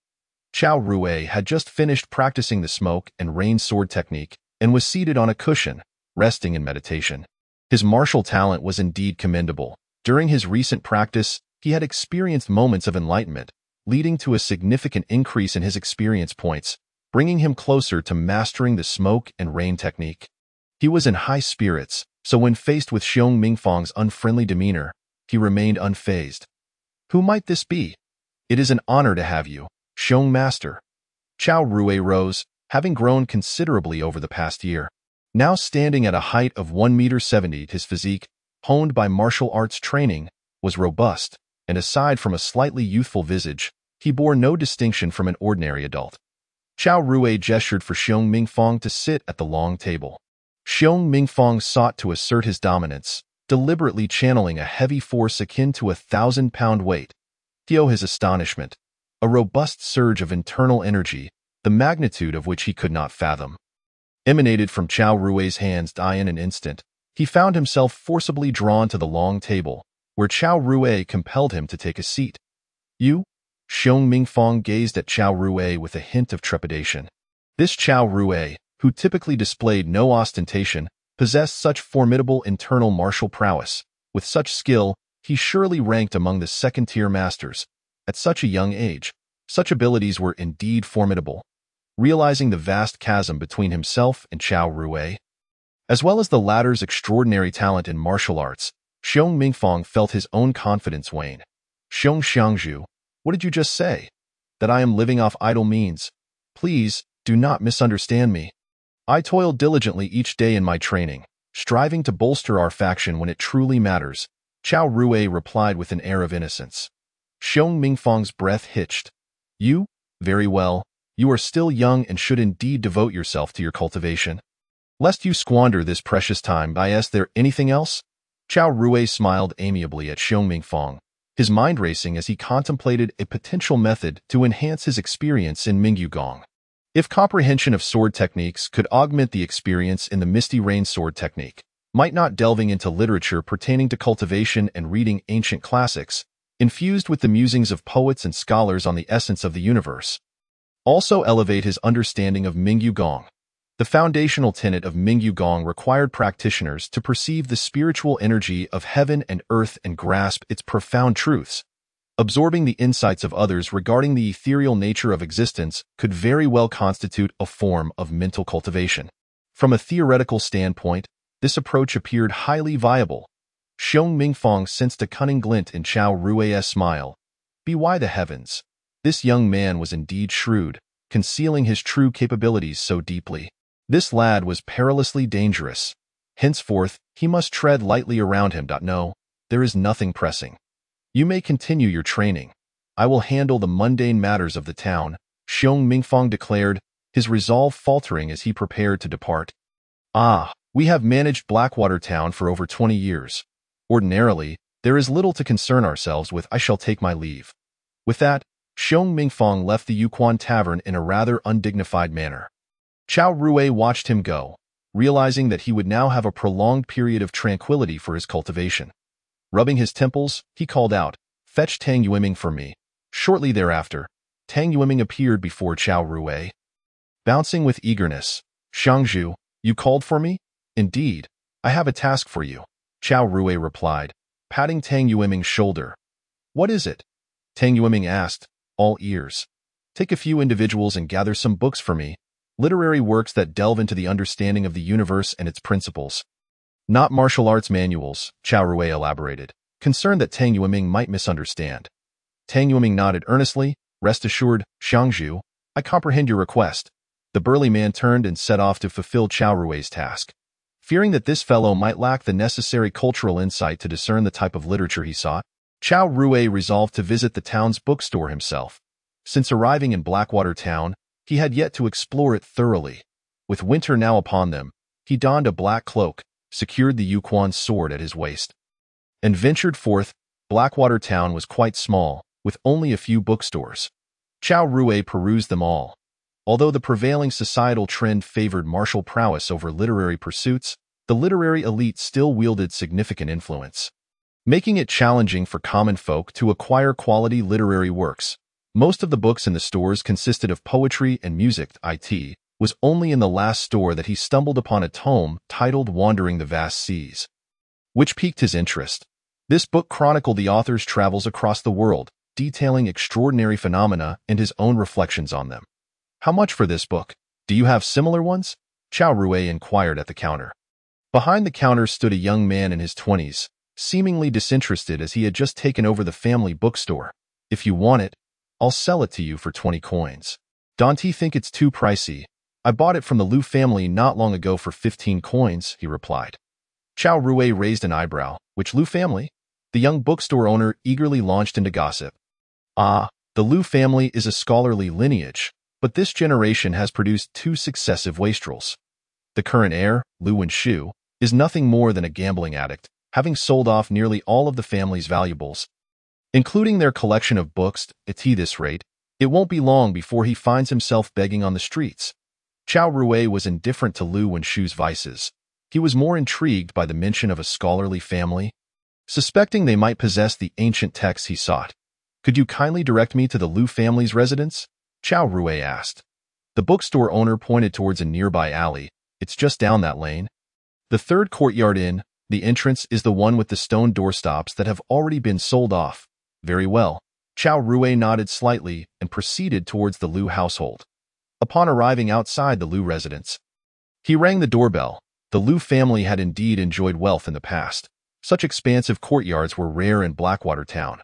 Chao Rui had just finished practicing the smoke and rain sword technique and was seated on a cushion, resting in meditation. His martial talent was indeed commendable. During his recent practice, he had experienced moments of enlightenment, leading to a significant increase in his experience points, bringing him closer to mastering the smoke and rain technique. He was in high spirits, so when faced with Xiong Mingfang's unfriendly demeanor, he remained unfazed. Who might this be? It is an honor to have you, Xiong Master. Chao Rui rose, having grown considerably over the past year. Now standing at a height of 1.70 meters, his physique, honed by martial arts training, was robust, and aside from a slightly youthful visage, he bore no distinction from an ordinary adult. Chao Rui gestured for Xiong Mingfang to sit at the long table. Xiong Mingfang sought to assert his dominance, deliberately channeling a heavy force akin to 1,000-pound weight. To his astonishment, a robust surge of internal energy, the magnitude of which he could not fathom, emanated from Chao Rui's hands. In an instant, he found himself forcibly drawn to the long table, where Chao Rui compelled him to take a seat. You? Xiong Mingfang gazed at Chao Rui with a hint of trepidation. This Chao Rui, who typically displayed no ostentation, possessed such formidable internal martial prowess. With such skill, he surely ranked among the second-tier masters. At such a young age, such abilities were indeed formidable. Realizing the vast chasm between himself and Chao Rui, as well as the latter's extraordinary talent in martial arts, Xiong Mingfang felt his own confidence wane. Xiong Xiangzhu, what did you just say? That I am living off idle means? Please, do not misunderstand me. I toil diligently each day in my training, striving to bolster our faction when it truly matters, Chao Rui replied with an air of innocence. Xiong Mingfang's breath hitched. You? Very well. You are still young and should indeed devote yourself to your cultivation. Lest you squander this precious time. Is there anything else? Chao Rui smiled amiably at Xiong Mingfang, his mind racing as he contemplated a potential method to enhance his experience in Mingyu Gong. If comprehension of sword techniques could augment the experience in the Misty Rain sword technique, might not delving into literature pertaining to cultivation and reading ancient classics, infused with the musings of poets and scholars on the essence of the universe, also elevate his understanding of Mingyu Gong? The foundational tenet of Mingyu Gong required practitioners to perceive the spiritual energy of heaven and earth and grasp its profound truths. Absorbing the insights of others regarding the ethereal nature of existence could very well constitute a form of mental cultivation. From a theoretical standpoint, this approach appeared highly viable. Xiong Mingfang sensed a cunning glint in Chao Rui's smile. By the heavens, this young man was indeed shrewd, concealing his true capabilities so deeply. This lad was perilously dangerous. Henceforth, he must tread lightly around him. No, there is nothing pressing. You may continue your training. I will handle the mundane matters of the town, Xiong Mingfang declared, his resolve faltering as he prepared to depart. We have managed Blackwater Town for over 20 years. Ordinarily, there is little to concern ourselves with. I shall take my leave. With that, Xiong Mingfang left the Yuquan Tavern in a rather undignified manner. Chao Rui watched him go, realizing that he would now have a prolonged period of tranquility for his cultivation. Rubbing his temples, he called out, "Fetch Tang Yueming for me." Shortly thereafter, Tang Yueming appeared before Chao Rui. Bouncing with eagerness, "Xiangzhu, you called for me?" "Indeed, I have a task for you," Chao Rui replied, patting Tang Yueming's shoulder. "What is it?" Tang Yueming asked, all ears. "Take a few individuals and gather some books for me, literary works that delve into the understanding of the universe and its principles. Not martial arts manuals," Chao Rui elaborated, concerned that Tang Yueming might misunderstand. Tang Yueming nodded earnestly. "Rest assured, Xiangzhu, I comprehend your request." The burly man turned and set off to fulfill Chao Rui's task. Fearing that this fellow might lack the necessary cultural insight to discern the type of literature he sought, Chao Rui resolved to visit the town's bookstore himself. Since arriving in Blackwater Town, he had yet to explore it thoroughly. With winter now upon them, he donned a black cloak, secured the Yuquan sword at his waist, and ventured forth. Blackwater Town was quite small, with only a few bookstores. Chao Rui perused them all. Although the prevailing societal trend favored martial prowess over literary pursuits, the literary elite still wielded significant influence, making it challenging for common folk to acquire quality literary works. Most of the books in the stores consisted of poetry and music. It was only in the last store that he stumbled upon a tome titled Wandering the Vast Seas, which piqued his interest. This book chronicled the author's travels across the world, detailing extraordinary phenomena and his own reflections on them. How much for this book? Do you have similar ones? Chao Rue inquired at the counter. Behind the counter stood a young man in his 20s, seemingly disinterested as he had just taken over the family bookstore. If you want it, I'll sell it to you for 20 coins. Don't you think it's too pricey? I bought it from the Liu family not long ago for 15 coins, he replied. Chao Rue raised an eyebrow. Which Liu family? The young bookstore owner eagerly launched into gossip. Ah, the Liu family is a scholarly lineage, but this generation has produced 2 successive wastrels. The current heir, Liu Wenshu, is nothing more than a gambling addict, having sold off nearly all of the family's valuables, including their collection of books. At this rate, it won't be long before he finds himself begging on the streets. Chao Rue was indifferent to Liu Wenshu's vices. He was more intrigued by the mention of a scholarly family, suspecting they might possess the ancient texts he sought. Could you kindly direct me to the Liu family's residence? Chao Rue asked. The bookstore owner pointed towards a nearby alley. It's just down that lane. The third courtyard in, the entrance is the one with the stone doorstops that have already been sold off. Very well. Chao Rue nodded slightly and proceeded towards the Liu household. Upon arriving outside the Liu residence, he rang the doorbell. The Liu family had indeed enjoyed wealth in the past. Such expansive courtyards were rare in Blackwater Town.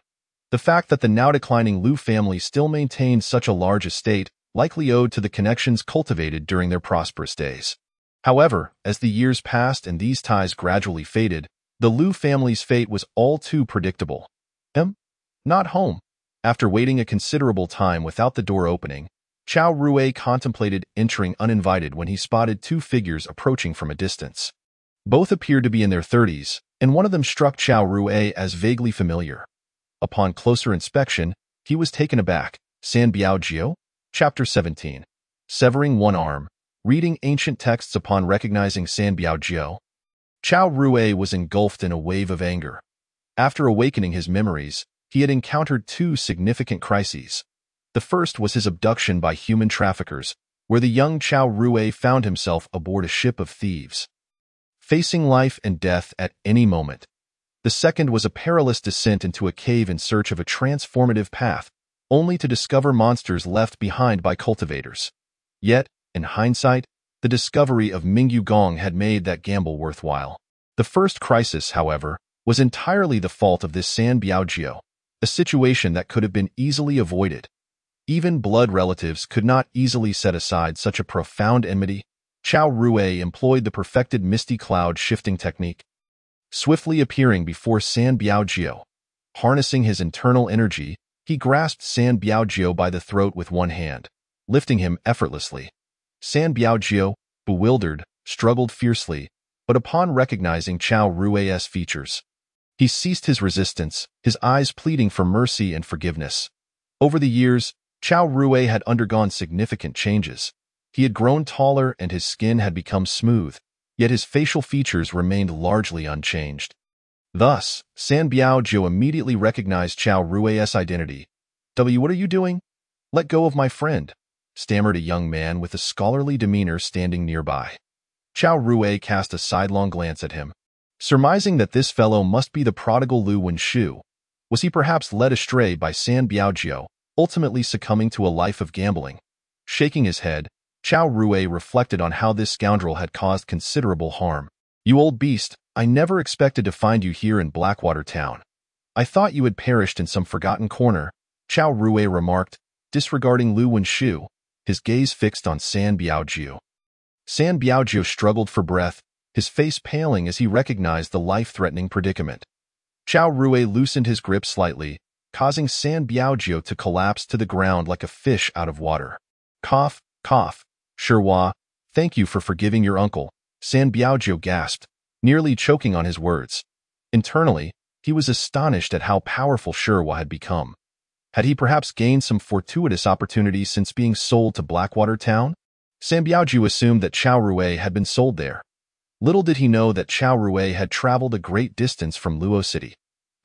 The fact that the now declining Liu family still maintained such a large estate likely owed to the connections cultivated during their prosperous days. However, as the years passed and these ties gradually faded, the Liu family's fate was all too predictable. Not home. After waiting a considerable time without the door opening, Chao Rue contemplated entering uninvited when he spotted 2 figures approaching from a distance. Both appeared to be in their 30s, and one of them struck Chao Rue as vaguely familiar. Upon closer inspection, he was taken aback. San Biaojio? Chapter 17. Severing one arm. Reading ancient texts upon recognizing San Biaojio. Chao Rue was engulfed in a wave of anger. After awakening his memories, he had encountered 2 significant crises. The first was his abduction by human traffickers, where the young Chao Rue found himself aboard a ship of thieves, facing life and death at any moment. The second was a perilous descent into a cave in search of a transformative path, only to discover monsters left behind by cultivators. Yet, in hindsight, the discovery of Mingyu Gong had made that gamble worthwhile. The first crisis, however, was entirely the fault of this San Biaojio, a situation that could have been easily avoided. Even blood relatives could not easily set aside such a profound enmity. Chao Rue employed the perfected misty cloud shifting technique, swiftly appearing before San Biaojio. Harnessing his internal energy, he grasped San Biaojio by the throat with one hand, lifting him effortlessly. San Biaojio, bewildered, struggled fiercely, but upon recognizing Chao Rue's features, he ceased his resistance, his eyes pleading for mercy and forgiveness. Over the years, Chao Rue had undergone significant changes. He had grown taller and his skin had become smooth, yet his facial features remained largely unchanged. Thus, San Biaojio immediately recognized Chao Rue's identity. What are you doing? Let go of my friend, stammered a young man with a scholarly demeanor standing nearby. Chao Rue cast a sidelong glance at him, surmising that this fellow must be the prodigal Liu Wenshu. Was he perhaps led astray by San Biaojio, ultimately succumbing to a life of gambling? Shaking his head, Chao Rue reflected on how this scoundrel had caused considerable harm. You old beast, I never expected to find you here in Blackwater Town. I thought you had perished in some forgotten corner, Chao Rue remarked, disregarding Liu Wenshu, his gaze fixed on San Biaojio. San Biaojio struggled for breath, his face paling as he recognized the life-threatening predicament. Chao Rue loosened his grip slightly, causing San Biaojio to collapse to the ground like a fish out of water. Cough, cough. Shirwa, thank you for forgiving your uncle, San Biaojio gasped, nearly choking on his words. Internally, he was astonished at how powerful Shirwa had become. Had he perhaps gained some fortuitous opportunity since being sold to Blackwater Town? San Biaojio assumed that Chao Rue had been sold there. Little did he know that Chao Rue had traveled a great distance from Luo City.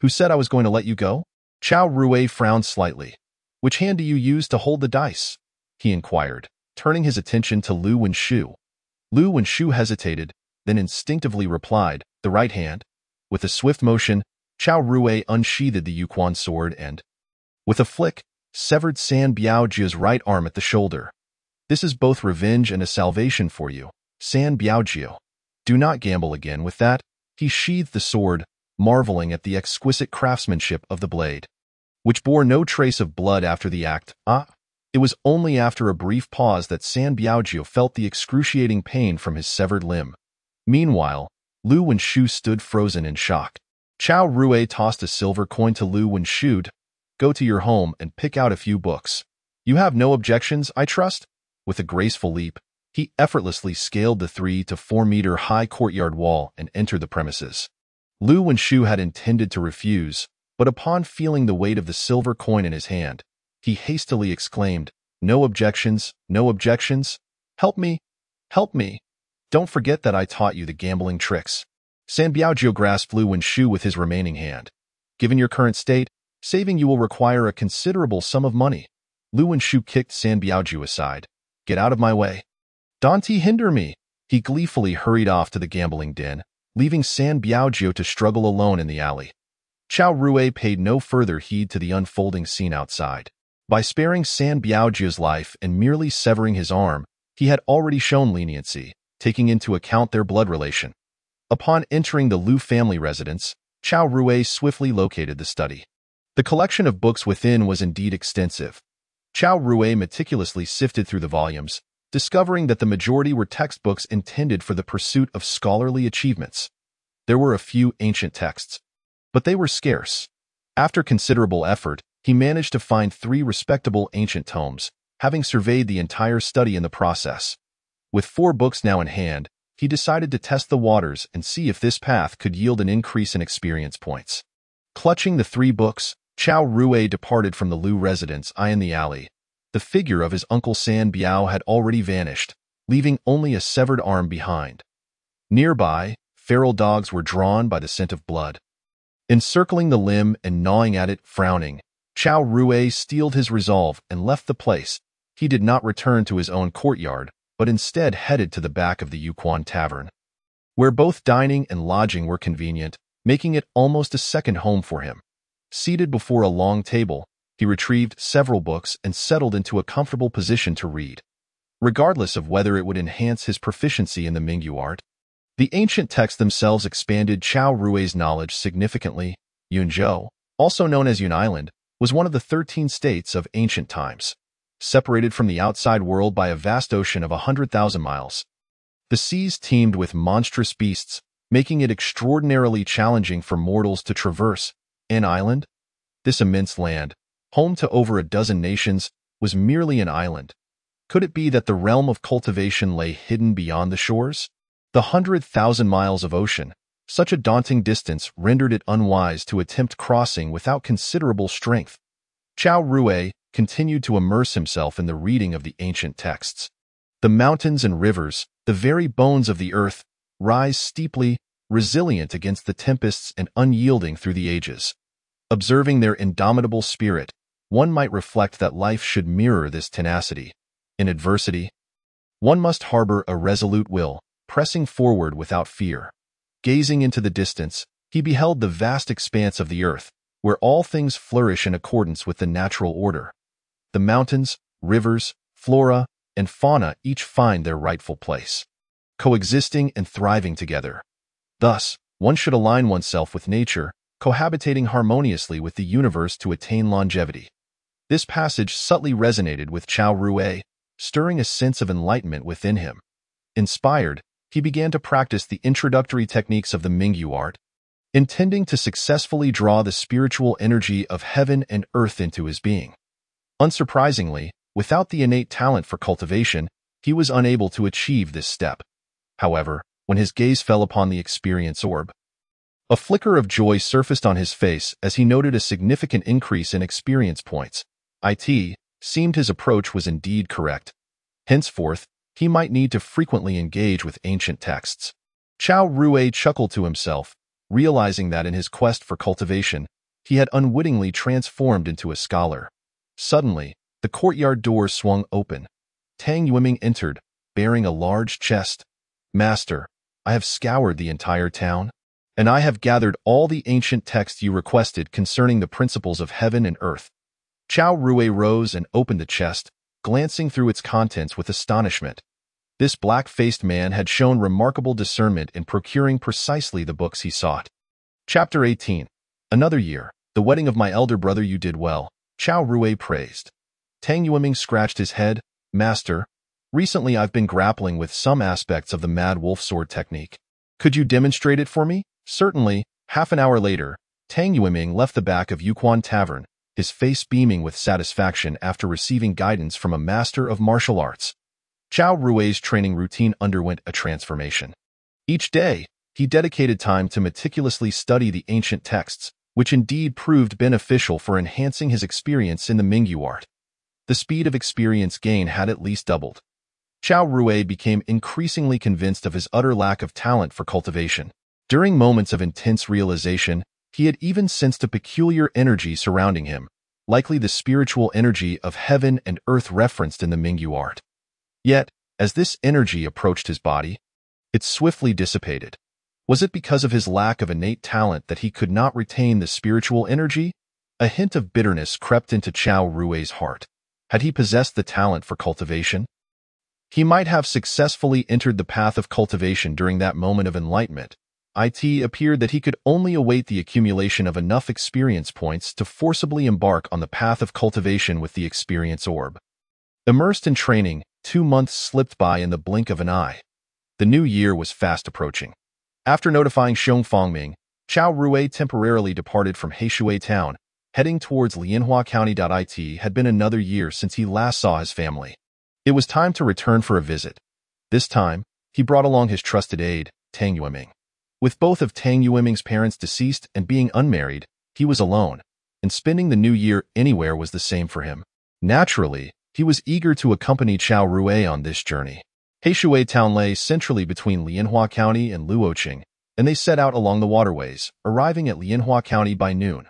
Who said I was going to let you go? Chao Rue frowned slightly. Which hand do you use to hold the dice? He inquired, turning his attention to Liu Wenshu. Liu Wenshu hesitated, then instinctively replied, the right hand. With a swift motion, Chao Rue unsheathed the Yuquan sword and, with a flick, severed San Biaojio's right arm at the shoulder. This is both revenge and a salvation for you, San Biagio. Do not gamble again with that." He sheathed the sword, marveling at the exquisite craftsmanship of the blade, which bore no trace of blood after the act. It was only after a brief pause that San Biagio felt the excruciating pain from his severed limb. Meanwhile, Lu Wenshu stood frozen in shock. Chao Rui tossed a silver coin to Lu Wenshu. "Go to your home and pick out a few books. You have no objections, I trust?" With a graceful leap, he effortlessly scaled the 3 to 4 meter high courtyard wall and entered the premises. Lu Wenshu had intended to refuse, but upon feeling the weight of the silver coin in his hand, he hastily exclaimed, "No objections, no objections. Help me, help me. Don't forget that I taught you the gambling tricks." San Biagio grasped Lu Wenshu with his remaining hand. "Given your current state, saving you will require a considerable sum of money." Lu Wenshu kicked San Biagio aside. "Get out of my way. Don't hinder me." He gleefully hurried off to the gambling den, leaving San Biagio to struggle alone in the alley. Chao Rui paid no further heed to the unfolding scene outside. By sparing San Biagio's life and merely severing his arm, he had already shown leniency, taking into account their blood relation. Upon entering the Lu family residence, Chao Rui swiftly located the study. The collection of books within was indeed extensive. Chao Rui meticulously sifted through the volumes, discovering that the majority were textbooks intended for the pursuit of scholarly achievements. There were a few ancient texts, but they were scarce. After considerable effort, he managed to find 3 respectable ancient tomes, having surveyed the entire study in the process. With 4 books now in hand, he decided to test the waters and see if this path could yield an increase in experience points. Clutching the 3 books, Chao Rui departed from the Lu residence in the alley. The figure of his uncle San Biao had already vanished, leaving only a severed arm behind. Nearby, feral dogs were drawn by the scent of blood. Encircling the limb and gnawing at it, frowning, Chao Rui steeled his resolve and left the place. He did not return to his own courtyard, but instead headed to the back of the Yuquan Tavern, where both dining and lodging were convenient, making it almost a second home for him. Seated before a long table, he retrieved several books and settled into a comfortable position to read. Regardless of whether it would enhance his proficiency in the Mingyu art, the ancient texts themselves expanded Chao Rui's knowledge significantly. Yunzhou, also known as Yun Island, was one of the 13 states of ancient times, separated from the outside world by a vast ocean of 100,000 miles. The seas teemed with monstrous beasts, making it extraordinarily challenging for mortals to traverse. An island? This immense land, home to over a dozen nations, was merely an island. Could it be that the realm of cultivation lay hidden beyond the shores? The 100,000 miles of ocean, such a daunting distance, rendered it unwise to attempt crossing without considerable strength. Chao Rui continued to immerse himself in the reading of the ancient texts. The mountains and rivers, the very bones of the earth, rise steeply, resilient against the tempests and unyielding through the ages. Observing their indomitable spirit, one might reflect that life should mirror this tenacity. In adversity, one must harbor a resolute will, pressing forward without fear. Gazing into the distance, he beheld the vast expanse of the earth, where all things flourish in accordance with the natural order. The mountains, rivers, flora, and fauna each find their rightful place, coexisting and thriving together. Thus, one should align oneself with nature, cohabitating harmoniously with the universe to attain longevity. This passage subtly resonated with Chao Rui, stirring a sense of enlightenment within him. Inspired, he began to practice the introductory techniques of the Mingyu art, intending to successfully draw the spiritual energy of heaven and earth into his being. Unsurprisingly, without the innate talent for cultivation, he was unable to achieve this step. However, when his gaze fell upon the experience orb, a flicker of joy surfaced on his face as he noted a significant increase in experience points. It seemed his approach was indeed correct. Henceforth, he might need to frequently engage with ancient texts. Chao Rui chuckled to himself, realizing that in his quest for cultivation, he had unwittingly transformed into a scholar. Suddenly, the courtyard door swung open. Tang Yueming entered, bearing a large chest. "Master, I have scoured the entire town, and I have gathered all the ancient texts you requested concerning the principles of heaven and earth." Chao Rui rose and opened the chest, glancing through its contents with astonishment. This black-faced man had shown remarkable discernment in procuring precisely the books he sought. Chapter 18. Another year. The wedding of my elder brother. You did well, Chao Rui praised. Tang Yueming scratched his head. Master, recently I've been grappling with some aspects of the Mad Wolf Sword technique. Could you demonstrate it for me? Certainly. Half an hour later, Tang Yueming left the back of Yuquan Tavern, his face beaming with satisfaction after receiving guidance from a master of martial arts. Chao Rui's training routine underwent a transformation. Each day, he dedicated time to meticulously study the ancient texts, which indeed proved beneficial for enhancing his experience in the Mingyu art. The speed of experience gain had at least doubled. Chao Rui became increasingly convinced of his utter lack of talent for cultivation. During moments of intense realization, he had even sensed a peculiar energy surrounding him, likely the spiritual energy of heaven and earth referenced in the Mingyu art. Yet, as this energy approached his body, it swiftly dissipated. Was it because of his lack of innate talent that he could not retain the spiritual energy? A hint of bitterness crept into Chao Rui's heart. Had he possessed the talent for cultivation? He might have successfully entered the path of cultivation during that moment of enlightenment. It appeared that he could only await the accumulation of enough experience points to forcibly embark on the path of cultivation with the experience orb. Immersed in training, 2 months slipped by in the blink of an eye. The new year was fast approaching. After notifying Xiong Fongming, Chao Rui temporarily departed from Heishui Town, heading towards Lianhua County. It had been another year since he last saw his family. It was time to return for a visit. This time, he brought along his trusted aide, Tang Yueming. With both of Tang Yueming's parents deceased and being unmarried, he was alone, and spending the new year anywhere was the same for him. Naturally, he was eager to accompany Chao Rui on this journey. Heishui Town lay centrally between Lianhua County and Luoqing, and they set out along the waterways, arriving at Lianhua County by noon.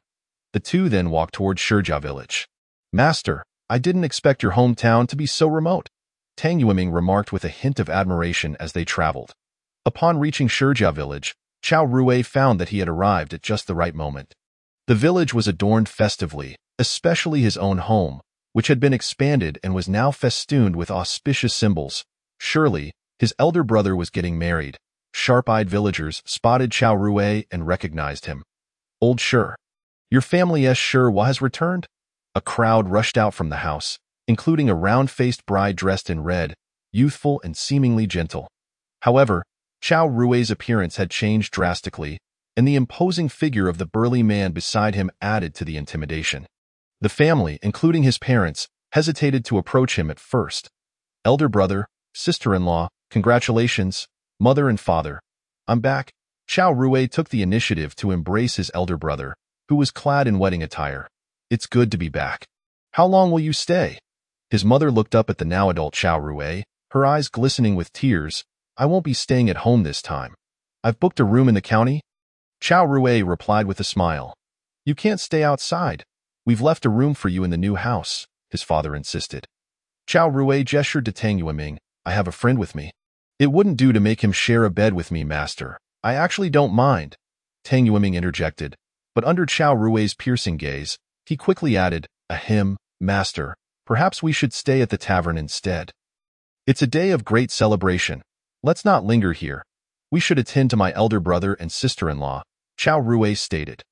The two then walked toward Shijia Village. Master, I didn't expect your hometown to be so remote, Tang Yueming remarked with a hint of admiration as they traveled. Upon reaching Shijia Village, Chao Rui found that he had arrived at just the right moment. The village was adorned festively, especially his own home, which had been expanded and was now festooned with auspicious symbols. Surely, his elder brother was getting married. Sharp-eyed villagers spotted Chao Rui and recognized him. Old Shi, your family Shi has returned? A crowd rushed out from the house, including a round-faced bride dressed in red, youthful and seemingly gentle. However, Chao Rui's appearance had changed drastically, and the imposing figure of the burly man beside him added to the intimidation. The family, including his parents, hesitated to approach him at first. Elder brother, sister-in-law, congratulations, mother and father. I'm back. Chao Rui took the initiative to embrace his elder brother, who was clad in wedding attire. It's good to be back. How long will you stay? His mother looked up at the now-adult Chao Rui, her eyes glistening with tears. I won't be staying at home this time. I've booked a room in the county. Chao Rui replied with a smile. You can't stay outside. We've left a room for you in the new house, his father insisted. Chao Rui gestured to Tang Yueming. I have a friend with me. It wouldn't do to make him share a bed with me, master. I actually don't mind, Tang Yueming interjected, but under Chao Rui's piercing gaze, he quickly added, Ahem, master, perhaps we should stay at the tavern instead. It's a day of great celebration. Let's not linger here. We should attend to my elder brother and sister-in-law, Chao Rui stated.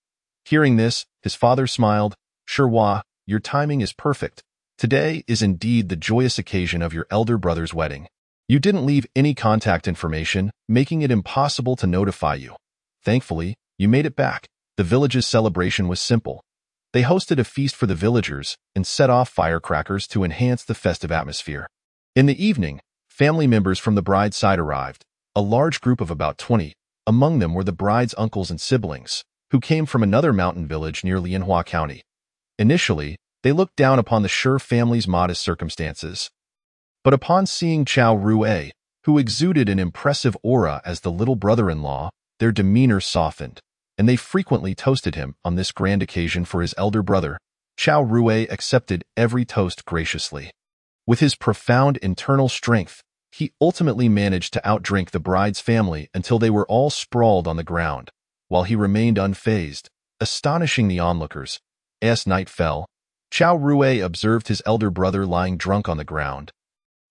Hearing this, his father smiled. Shirwa, your timing is perfect. Today is indeed the joyous occasion of your elder brother's wedding. You didn't leave any contact information, making it impossible to notify you. Thankfully, you made it back. The village's celebration was simple. They hosted a feast for the villagers and set off firecrackers to enhance the festive atmosphere. In the evening, family members from the bride's side arrived, a large group of about 20. Among them were the bride's uncles and siblings, who came from another mountain village near Lianhua County. Initially, they looked down upon the Shi family's modest circumstances. But upon seeing Chao Rui, who exuded an impressive aura as the little brother-in-law, their demeanor softened, and they frequently toasted him on this grand occasion for his elder brother. Chao Rui accepted every toast graciously. With his profound internal strength, he ultimately managed to outdrink the bride's family until they were all sprawled on the ground, while he remained unfazed, astonishing the onlookers. As night fell, Chao Rui observed his elder brother lying drunk on the ground,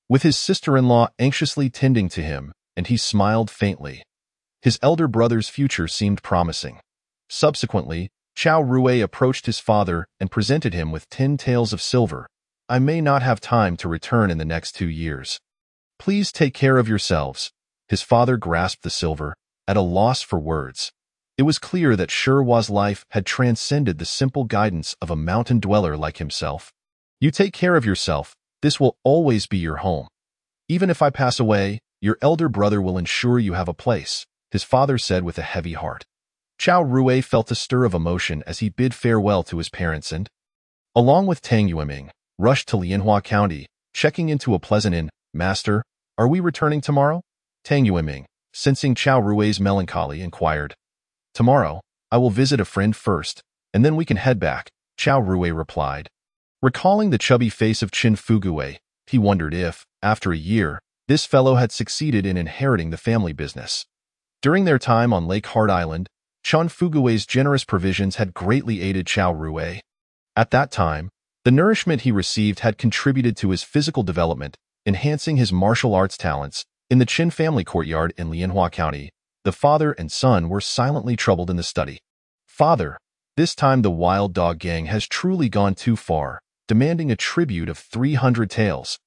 with his sister-in-law anxiously tending to him, and he smiled faintly. His elder brother's future seemed promising. Subsequently, Chao Rui approached his father and presented him with 10 taels of silver. I may not have time to return in the next 2 years. Please take care of yourselves. His father grasped the silver, at a loss for words. It was clear that Sherwa's life had transcended the simple guidance of a mountain dweller like himself. You take care of yourself. This will always be your home. Even if I pass away, your elder brother will ensure you have a place, his father said with a heavy heart. Chao Rui felt a stir of emotion as he bid farewell to his parents and, along with Tang Yueming, rushed to Lianhua County, checking into a pleasant inn. Master, are we returning tomorrow? Tang Yueming, sensing Chao Rui's melancholy, inquired. Tomorrow, I will visit a friend first, and then we can head back, Chao Rui replied. Recalling the chubby face of Qin Fugui, he wondered if, after a year, this fellow had succeeded in inheriting the family business. During their time on Lake Heart Island, Qin Fugui's generous provisions had greatly aided Chao Rui. At that time, the nourishment he received had contributed to his physical development, enhancing his martial arts talents. In the Qin family courtyard in Lianhua County, the father and son were silently troubled in the study. Father, this time the wild dog gang has truly gone too far, demanding a tribute of 300 taels.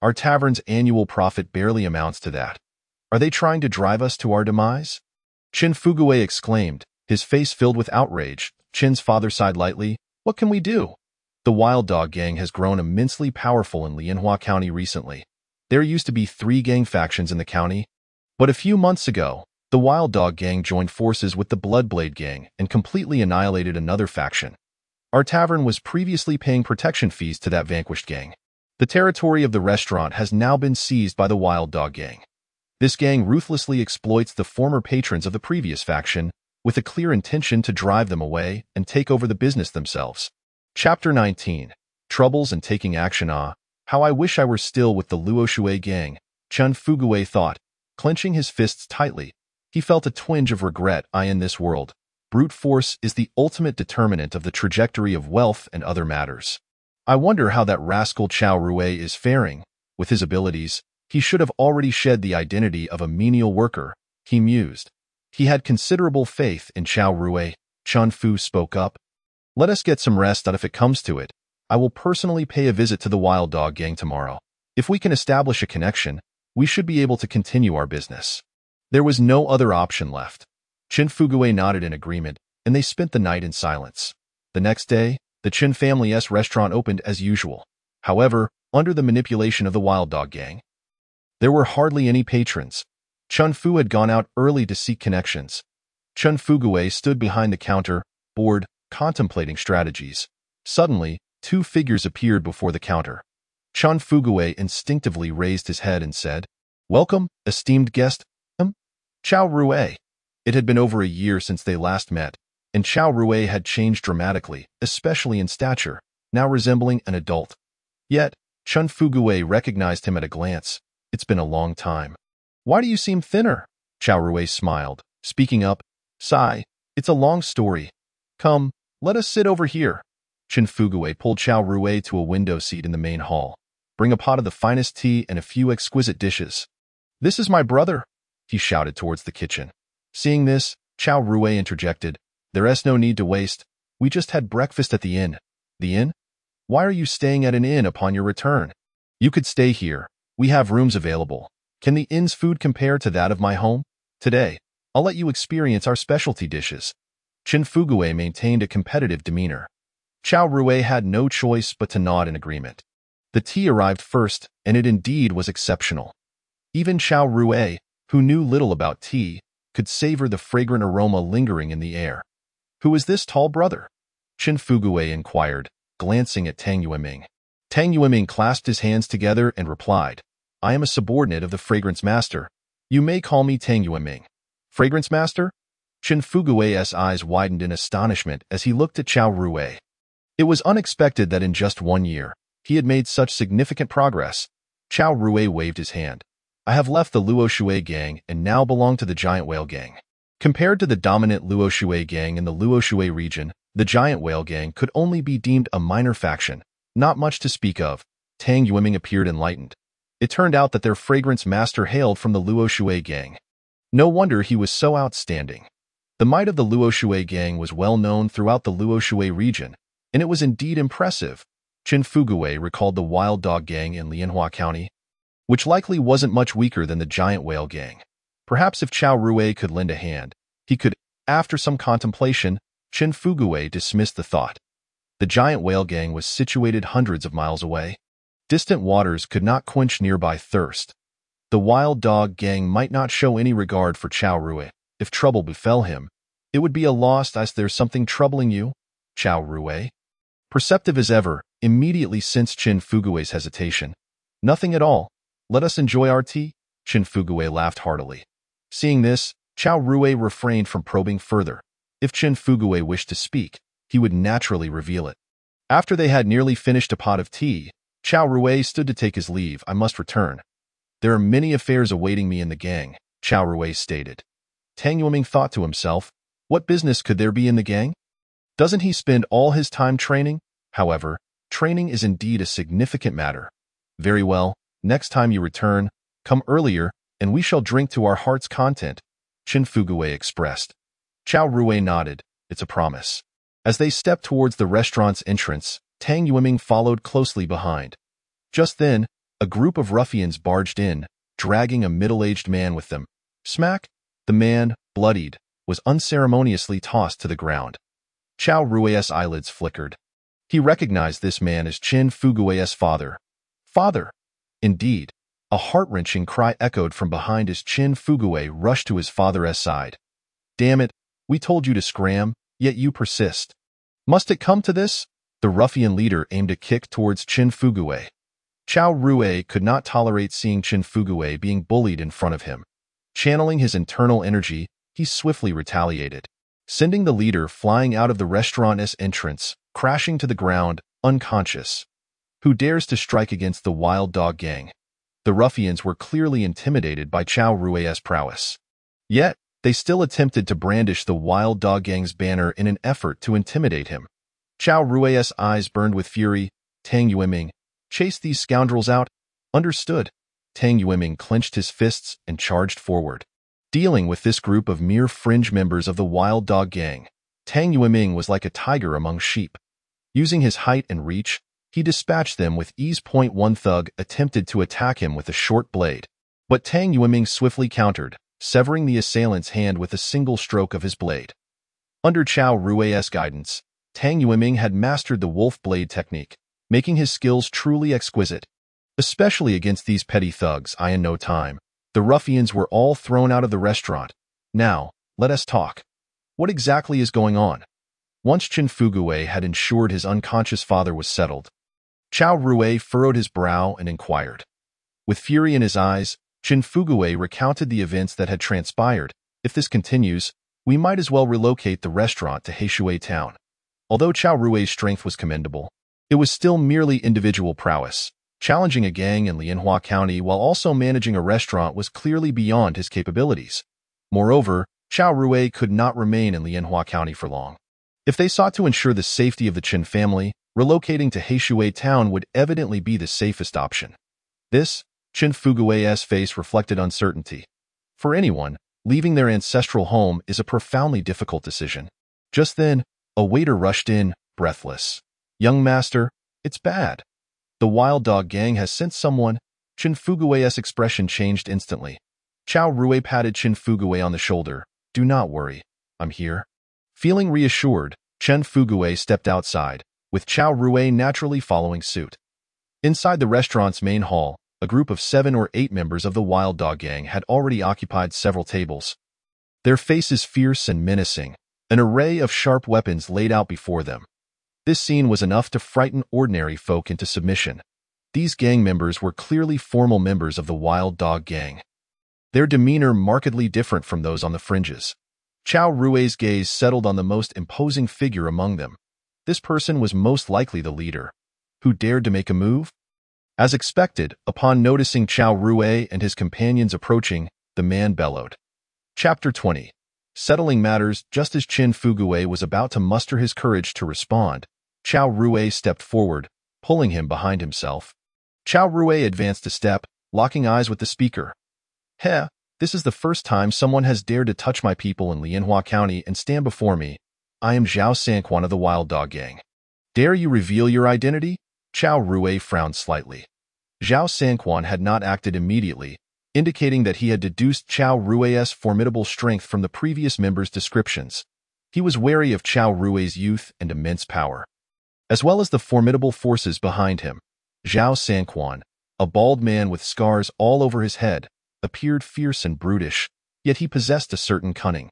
Our tavern's annual profit barely amounts to that. Are they trying to drive us to our demise? Qin Fugui exclaimed, his face filled with outrage. Qin's father sighed lightly. What can we do? The wild dog gang has grown immensely powerful in Lianhua County recently. There used to be 3 gang factions in the county, but a few months ago, the Wild Dog Gang joined forces with the Bloodblade Gang and completely annihilated another faction. Our tavern was previously paying protection fees to that vanquished gang. The territory of the restaurant has now been seized by the Wild Dog Gang. This gang ruthlessly exploits the former patrons of the previous faction, with a clear intention to drive them away and take over the business themselves. Chapter 19. Troubles and Taking Action. How I wish I were still with the Luoshui gang, Qin Fugui thought, clenching his fists tightly. He felt a twinge of regret. In this world, brute force is the ultimate determinant of the trajectory of wealth and other matters. I wonder how that rascal Chao Rui is faring. With his abilities, he should have already shed the identity of a menial worker, he mused. He had considerable faith in Chao Rui. Qin Fu spoke up. Let us get some rest, and if it comes to it, I will personally pay a visit to the Wild Dog Gang tomorrow. If we can establish a connection, we should be able to continue our business. There was no other option left. Qin Fugui nodded in agreement, and they spent the night in silence. The next day, the Qin family's restaurant opened as usual. However, under the manipulation of the Wild Dog Gang, there were hardly any patrons. Qin Fu had gone out early to seek connections. Qin Fugui stood behind the counter, bored, contemplating strategies. Suddenly, 2 figures appeared before the counter. Qin Fugui instinctively raised his head and said, Welcome, esteemed guest, Chao Rui. It had been over a year since they last met, and Chao Rui had changed dramatically, especially in stature, now resembling an adult. Yet, Qin Fugui recognized him at a glance. It's been a long time. Why do you seem thinner? Chao Rui smiled, speaking up. Sigh, it's a long story. Come, let us sit over here. Qin Fugui pulled Chao Rui to a window seat in the main hall. Bring a pot of the finest tea and a few exquisite dishes. This is my brother, he shouted towards the kitchen. Seeing this, Chao Rui interjected. There's no need to waste. We just had breakfast at the inn. The inn? Why are you staying at an inn upon your return? You could stay here. We have rooms available. Can the inn's food compare to that of my home? Today, I'll let you experience our specialty dishes. Qin Fugui maintained a competitive demeanor. Chao Rui had no choice but to nod in agreement. The tea arrived first, and it indeed was exceptional. Even Chao Rui, who knew little about tea, could savor the fragrant aroma lingering in the air. Who is this tall brother? Qin Fugui inquired, glancing at Tang Yueming. Tang Yueming clasped his hands together and replied, I am a subordinate of the Fragrance Master. You may call me Tang Yueming. Fragrance Master? Qin Fugui's eyes widened in astonishment as he looked at Chao Rui. It was unexpected that in just 1 year, he had made such significant progress. Chao Rui waved his hand. I have left the Luoshui gang and now belong to the Giant Whale gang. Compared to the dominant Luoshui gang in the Luoshui region, The giant whale gang could only be deemed a minor faction, not much to speak of. Tang Yueming appeared enlightened. It turned out that their fragrance master hailed from the Luo Shui gang. No wonder he was so outstanding. The might of the Luo Shui gang was well known throughout the Luo Shui region, and it was indeed impressive. Qin Fugui recalled the Wild Dog gang in Lianhua County, which likely wasn't much weaker than the giant whale gang. Perhaps if Chao Rui could lend a hand, he could. After some contemplation, Qin Fugui dismissed the thought. The giant whale gang was situated hundreds of miles away. Distant waters could not quench nearby thirst. The wild dog gang might not show any regard for Chao Rui. If trouble befell him, it would be a loss. As there's something troubling you, Chao Rui? Perceptive as ever, immediately sensed Qin Fugui's hesitation. Nothing at all. Let us enjoy our tea. Qin Fugui laughed heartily. Seeing this, Chao Rui refrained from probing further. If Qin Fugui wished to speak, he would naturally reveal it. After they had nearly finished a pot of tea, Chao Rui stood to take his leave. I must return. There are many affairs awaiting me in the gang, Chao Rui stated. Tang Yueming thought to himself, what business could there be in the gang? Doesn't he spend all his time training? However, training is indeed a significant matter. Very well, next time you return, come earlier, and we shall drink to our heart's content, Qin Fugui expressed. Chao Rui nodded. It's a promise. As they stepped towards the restaurant's entrance, Tang Yueming followed closely behind. Just then, a group of ruffians barged in, dragging a middle-aged man with them. Smack! The man, bloodied, was unceremoniously tossed to the ground. Chao Rui's eyelids flickered. He recognized this man as Qin Fugui's father. Father! Indeed, a heart-wrenching cry echoed from behind as Qin Fugui rushed to his father's side. Damn it, we told you to scram, yet you persist. Must it come to this? The ruffian leader aimed a kick towards Qin Fugui. Chao Rui could not tolerate seeing Qin Fugui being bullied in front of him. Channeling his internal energy, he swiftly retaliated, sending the leader flying out of the restaurant's entrance, crashing to the ground, unconscious. Who dares to strike against the wild dog gang? The ruffians were clearly intimidated by Chao Rui's prowess. Yet, they still attempted to brandish the wild dog gang's banner in an effort to intimidate him. Chao Rui's eyes burned with fury. Tang Yueming, chase these scoundrels out. Understood. Tang Yueming clenched his fists and charged forward. Dealing with this group of mere fringe members of the wild dog gang, Tang Yueming was like a tiger among sheep. Using his height and reach, he dispatched them with ease. One thug attempted to attack him with a short blade, but Tang Yueming swiftly countered, severing the assailant's hand with a single stroke of his blade. Under Chao Rui's guidance, Tang Yueming had mastered the wolf blade technique, making his skills truly exquisite. Especially against these petty thugs, in no time, the ruffians were all thrown out of the restaurant. Now, let us talk. What exactly is going on? Once Qin Fugui had ensured his unconscious father was settled, Chao Rui furrowed his brow and inquired. With fury in his eyes, Qin Fugui recounted the events that had transpired. If this continues, we might as well relocate the restaurant to Heishui town. Although Chao Rui's strength was commendable, it was still merely individual prowess. Challenging a gang in Lianhua County while also managing a restaurant was clearly beyond his capabilities. Moreover, Chao Rui could not remain in Lianhua County for long. If they sought to ensure the safety of the Qin family, relocating to Heishui town would evidently be the safest option. This, Qin Fugui's face reflected uncertainty. For anyone, leaving their ancestral home is a profoundly difficult decision. Just then, a waiter rushed in, breathless. Young master, it's bad. The wild dog gang has sent someone. Qin Fugui's expression changed instantly. Chao Rui patted Qin Fugui on the shoulder. Do not worry. I'm here. Feeling reassured, Qin Fugui stepped outside, with Chao Rui naturally following suit. Inside the restaurant's main hall, a group of 7 or 8 members of the wild dog gang had already occupied several tables. Their faces fierce and menacing, an array of sharp weapons laid out before them. This scene was enough to frighten ordinary folk into submission. These gang members were clearly formal members of the wild dog gang. Their demeanor markedly different from those on the fringes. Chao Rui's gaze settled on the most imposing figure among them. This person was most likely the leader. Who dared to make a move? As expected, upon noticing Chao Rui and his companions approaching, the man bellowed. Chapter 20. Settling matters just as Qin Fugui was about to muster his courage to respond, Chao Rui stepped forward, pulling him behind himself. Chao Rui advanced a step, locking eyes with the speaker. Heh, this is the first time someone has dared to touch my people in Lianhua County and stand before me. I am Zhao Sanquan of the Wild Dog Gang. Dare you reveal your identity? Chao Rui frowned slightly. Zhao Sanquan had not acted immediately, indicating that he had deduced Chao Rui's formidable strength from the previous members' descriptions. He was wary of Chao Rui's youth and immense power, as well as the formidable forces behind him. Zhao Sanquan, a bald man with scars all over his head, appeared fierce and brutish, yet he possessed a certain cunning.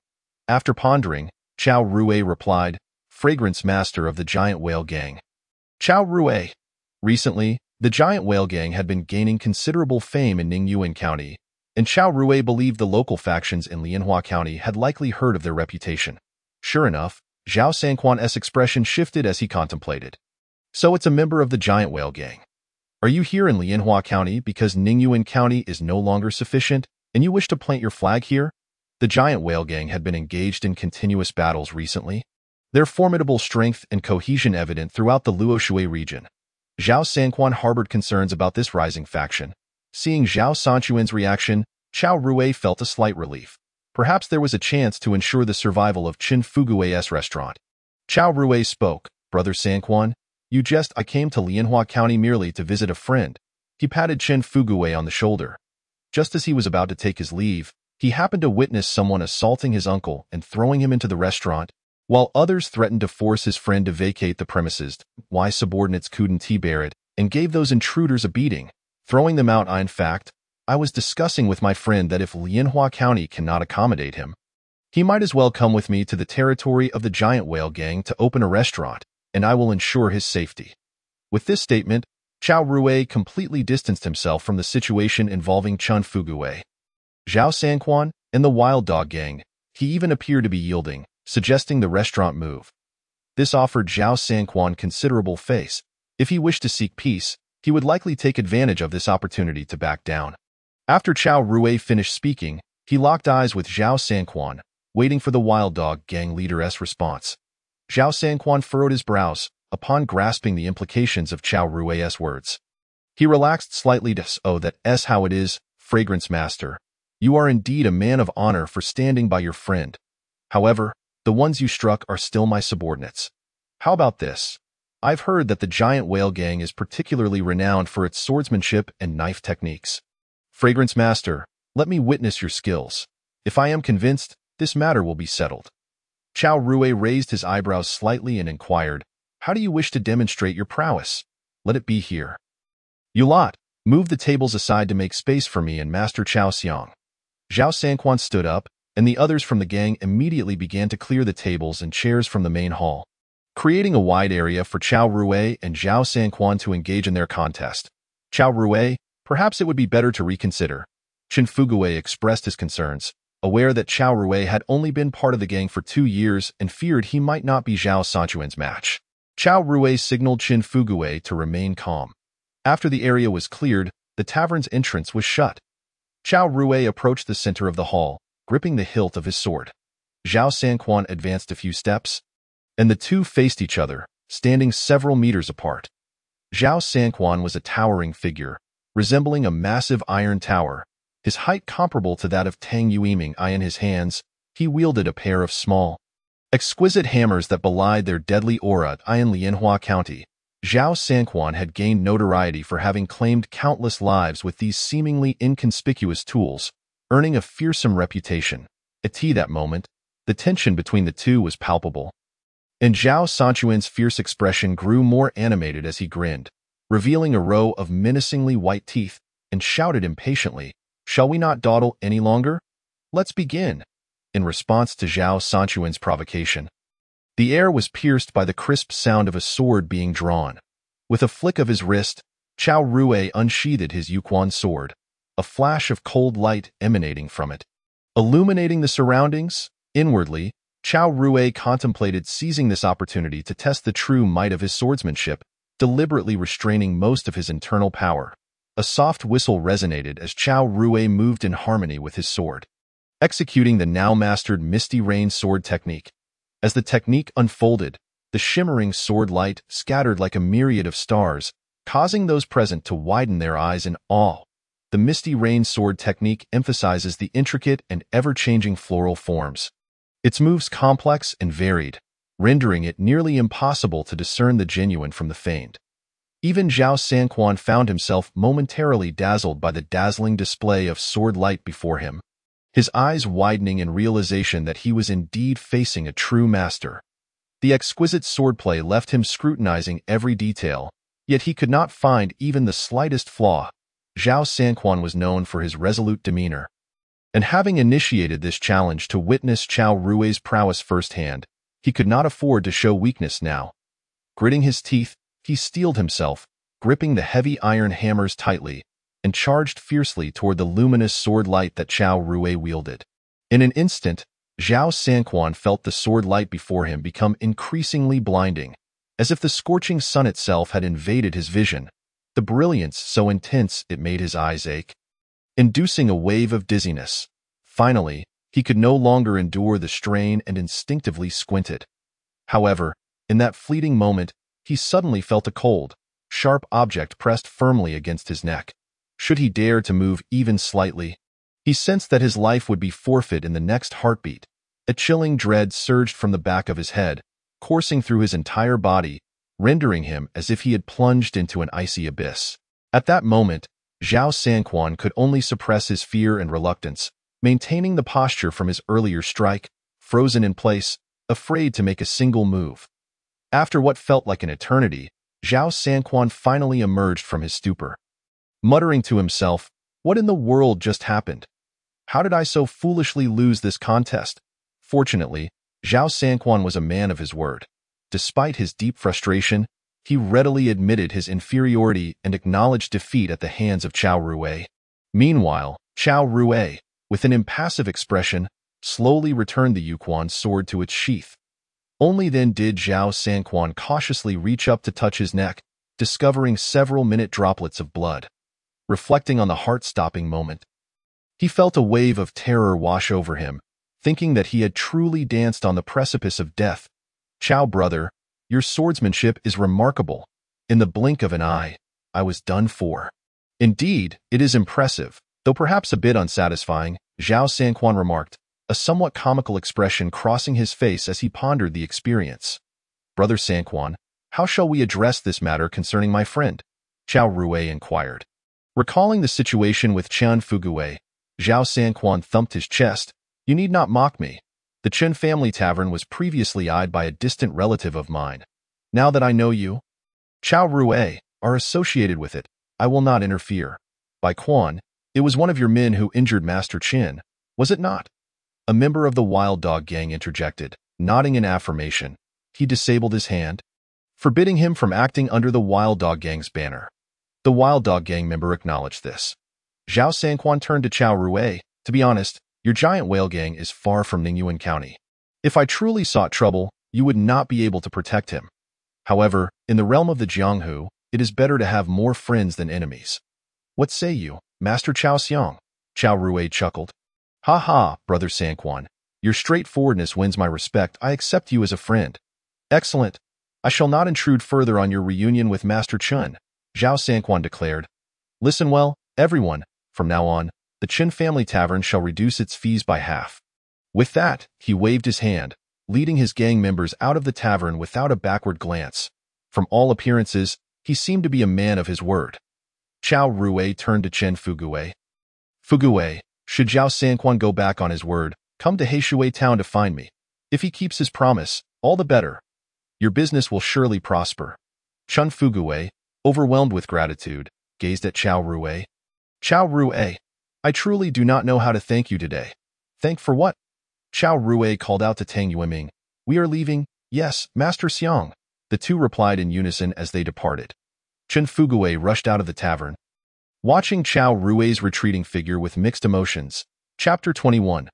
After pondering, Chao Rui replied, Fragrance Master of the Giant Whale Gang. Chao Rui. Recently, the Giant Whale Gang had been gaining considerable fame in Ningyuan County, and Chao Rui believed the local factions in Lianhua County had likely heard of their reputation. Sure enough, Zhao Sanquan's expression shifted as he contemplated. So it's a member of the Giant Whale Gang. Are you here in Lianhua County because Ningyuan County is no longer sufficient, and you wish to plant your flag here? The Giant Whale Gang had been engaged in continuous battles recently, their formidable strength and cohesion evident throughout the Luoshui region. Zhao Sanquan harbored concerns about this rising faction. Seeing Zhao Sanquan's reaction, Chao Rui felt a slight relief. Perhaps there was a chance to ensure the survival of Qin Fugui's restaurant. Chao Rui spoke, Brother Sanquan, you jest. I came to Lianhua County merely to visit a friend. He patted Qin Fugui on the shoulder. Just as he was about to take his leave, he happened to witness someone assaulting his uncle and throwing him into the restaurant, while others threatened to force his friend to vacate the premises. Why subordinates couldn't bear it and gave those intruders a beating, throwing them out. In fact, I was discussing with my friend that if Lianhua County cannot accommodate him, he might as well come with me to the territory of the Giant Whale Gang to open a restaurant, and I will ensure his safety. With this statement, Chao Rui completely distanced himself from the situation involving Qin Fugui, Zhao Sanquan, and the Wild Dog Gang. He even appeared to be yielding, suggesting the restaurant move. This offered Zhao Sanquan considerable face. If he wished to seek peace, he would likely take advantage of this opportunity to back down. After Chao Rui finished speaking, he locked eyes with Zhao Sanquan, waiting for the Wild Dog Gang leader's response. Zhao Sanquan furrowed his brows upon grasping the implications of Chao Rui's words. He relaxed slightly to, oh, that's how it is, Fragrance Master. You are indeed a man of honor for standing by your friend. However, the ones you struck are still my subordinates. How about this? I've heard that the Giant Whale Gang is particularly renowned for its swordsmanship and knife techniques. Fragrance Master, let me witness your skills. If I am convinced, this matter will be settled. Chao Rui raised his eyebrows slightly and inquired, how do you wish to demonstrate your prowess? Let it be here. You lot, move the tables aside to make space for me and Master Chao Xiang. Zhao Sanquan stood up, and the others from the gang immediately began to clear the tables and chairs from the main hall, creating a wide area for Chao Rui and Zhao Sanquan to engage in their contest. Chao Rui, perhaps it would be better to reconsider. Qin Fugui expressed his concerns, aware that Chao Rui had only been part of the gang for 2 years and feared he might not be Zhao Sanquan's match. Chao Rui signaled Qin Fugui to remain calm. After the area was cleared, the tavern's entrance was shut. Chao Rui approached the center of the hall, gripping the hilt of his sword. Zhao Sanquan advanced a few steps, and the two faced each other, standing several meters apart. Zhao Sanquan was a towering figure, resembling a massive iron tower, his height comparable to that of Tang Yueming. In his hands, he wielded a pair of small, exquisite hammers that belied their deadly aura. In Lianhua County, Zhao Sanquan had gained notoriety for having claimed countless lives with these seemingly inconspicuous tools, earning a fearsome reputation. At that moment, the tension between the two was palpable, and Zhao Sanquan's fierce expression grew more animated as he grinned, revealing a row of menacingly white teeth, and shouted impatiently, "Shall we not dawdle any longer? Let's begin." In response to Zhao Sanquan's provocation, the air was pierced by the crisp sound of a sword being drawn. With a flick of his wrist, Chao Rui unsheathed his Yuquan sword, a flash of cold light emanating from it, illuminating the surroundings. Inwardly, Chao Rui contemplated seizing this opportunity to test the true might of his swordsmanship, deliberately restraining most of his internal power. A soft whistle resonated as Chao Rui moved in harmony with his sword. executing the now-mastered Misty Rain sword technique. As the technique unfolded, the shimmering sword light scattered like a myriad of stars, causing those present to widen their eyes in awe. The Misty Rain sword technique emphasizes the intricate and ever-changing floral forms. Its moves complex and varied, rendering it nearly impossible to discern the genuine from the feigned. Even Zhao Sanquan found himself momentarily dazzled by the dazzling display of sword light before him, his eyes widening in realization that he was indeed facing a true master. The exquisite swordplay left him scrutinizing every detail, yet he could not find even the slightest flaw. Zhao Sanquan was known for his resolute demeanor, and having initiated this challenge to witness Chao Rui's prowess firsthand, he could not afford to show weakness now. Gritting his teeth, he steeled himself, gripping the heavy iron hammers tightly, and charged fiercely toward the luminous sword light that Chao Rui wielded. In an instant, Zhao Sanquan felt the sword light before him become increasingly blinding, as if the scorching sun itself had invaded his vision, the brilliance so intense it made his eyes ache, inducing a wave of dizziness. Finally, he could no longer endure the strain and instinctively squinted. However, in that fleeting moment, he suddenly felt a cold, sharp object pressed firmly against his neck. Should he dare to move even slightly, he sensed that his life would be forfeit in the next heartbeat. A chilling dread surged from the back of his head, coursing through his entire body, rendering him as if he had plunged into an icy abyss. At that moment, Zhao Sanquan could only suppress his fear and reluctance, maintaining the posture from his earlier strike, frozen in place, afraid to make a single move. After what felt like an eternity, Zhao Sanquan finally emerged from his stupor. Muttering to himself, "What in the world just happened? How did I so foolishly lose this contest?" Fortunately, Zhao Sanquan was a man of his word. Despite his deep frustration, he readily admitted his inferiority and acknowledged defeat at the hands of Chao Rui. Meanwhile, Chao Rui, with an impassive expression, slowly returned the Yuquan sword to its sheath. Only then did Zhao Sanquan cautiously reach up to touch his neck, discovering several minute droplets of blood. Reflecting on the heart-stopping moment, he felt a wave of terror wash over him, thinking that he had truly danced on the precipice of death. "Chao, brother, your swordsmanship is remarkable. In the blink of an eye, I was done for." "Indeed, it is impressive, though perhaps a bit unsatisfying," Zhao Sanquan remarked, a somewhat comical expression crossing his face as he pondered the experience. "Brother Sanquan, how shall we address this matter concerning my friend?" Chao Rui inquired. Recalling the situation with Chen Fugue, Zhao Sanquan thumped his chest. "You need not mock me. The Chen family tavern was previously eyed by a distant relative of mine. Now that I know you, Chao Rui, are associated with it, I will not interfere. By Quan, it was one of your men who injured Master Chen, was it not?" A member of the Wild Dog Gang interjected, nodding in affirmation. He disabled his hand, forbidding him from acting under the Wild Dog Gang's banner. The Wild Dog Gang member acknowledged this. Zhao Sanquan turned to Chao Rui. "To be honest, your giant whale gang is far from Ningyuan County. If I truly sought trouble, you would not be able to protect him. However, in the realm of the Jianghu, it is better to have more friends than enemies. What say you, Master Chao Xiang?" Chao Rui chuckled. "Ha ha, Brother Sanquan. Your straightforwardness wins my respect. I accept you as a friend." "Excellent. I shall not intrude further on your reunion with Master Chen," Zhao Sanquan declared. "Listen well, everyone. From now on, the Chen family tavern shall reduce its fees by half." With that, he waved his hand, leading his gang members out of the tavern without a backward glance. From all appearances, he seemed to be a man of his word. Chao Rui turned to Chen Fugue. "Fugue, should Zhao Sanquan go back on his word, come to Heishui town to find me. If he keeps his promise, all the better. Your business will surely prosper." Chen Fugue, overwhelmed with gratitude, gazed at Chao Rui. "Chao Rui, I truly do not know how to thank you today." "Thank for what?" Chao Rui called out to Tang Yueming. "We are leaving." "Yes, Master Xiang," the two replied in unison as they departed. Chen Fugue rushed out of the tavern, watching Chao Rui's retreating figure with mixed emotions. Chapter 21.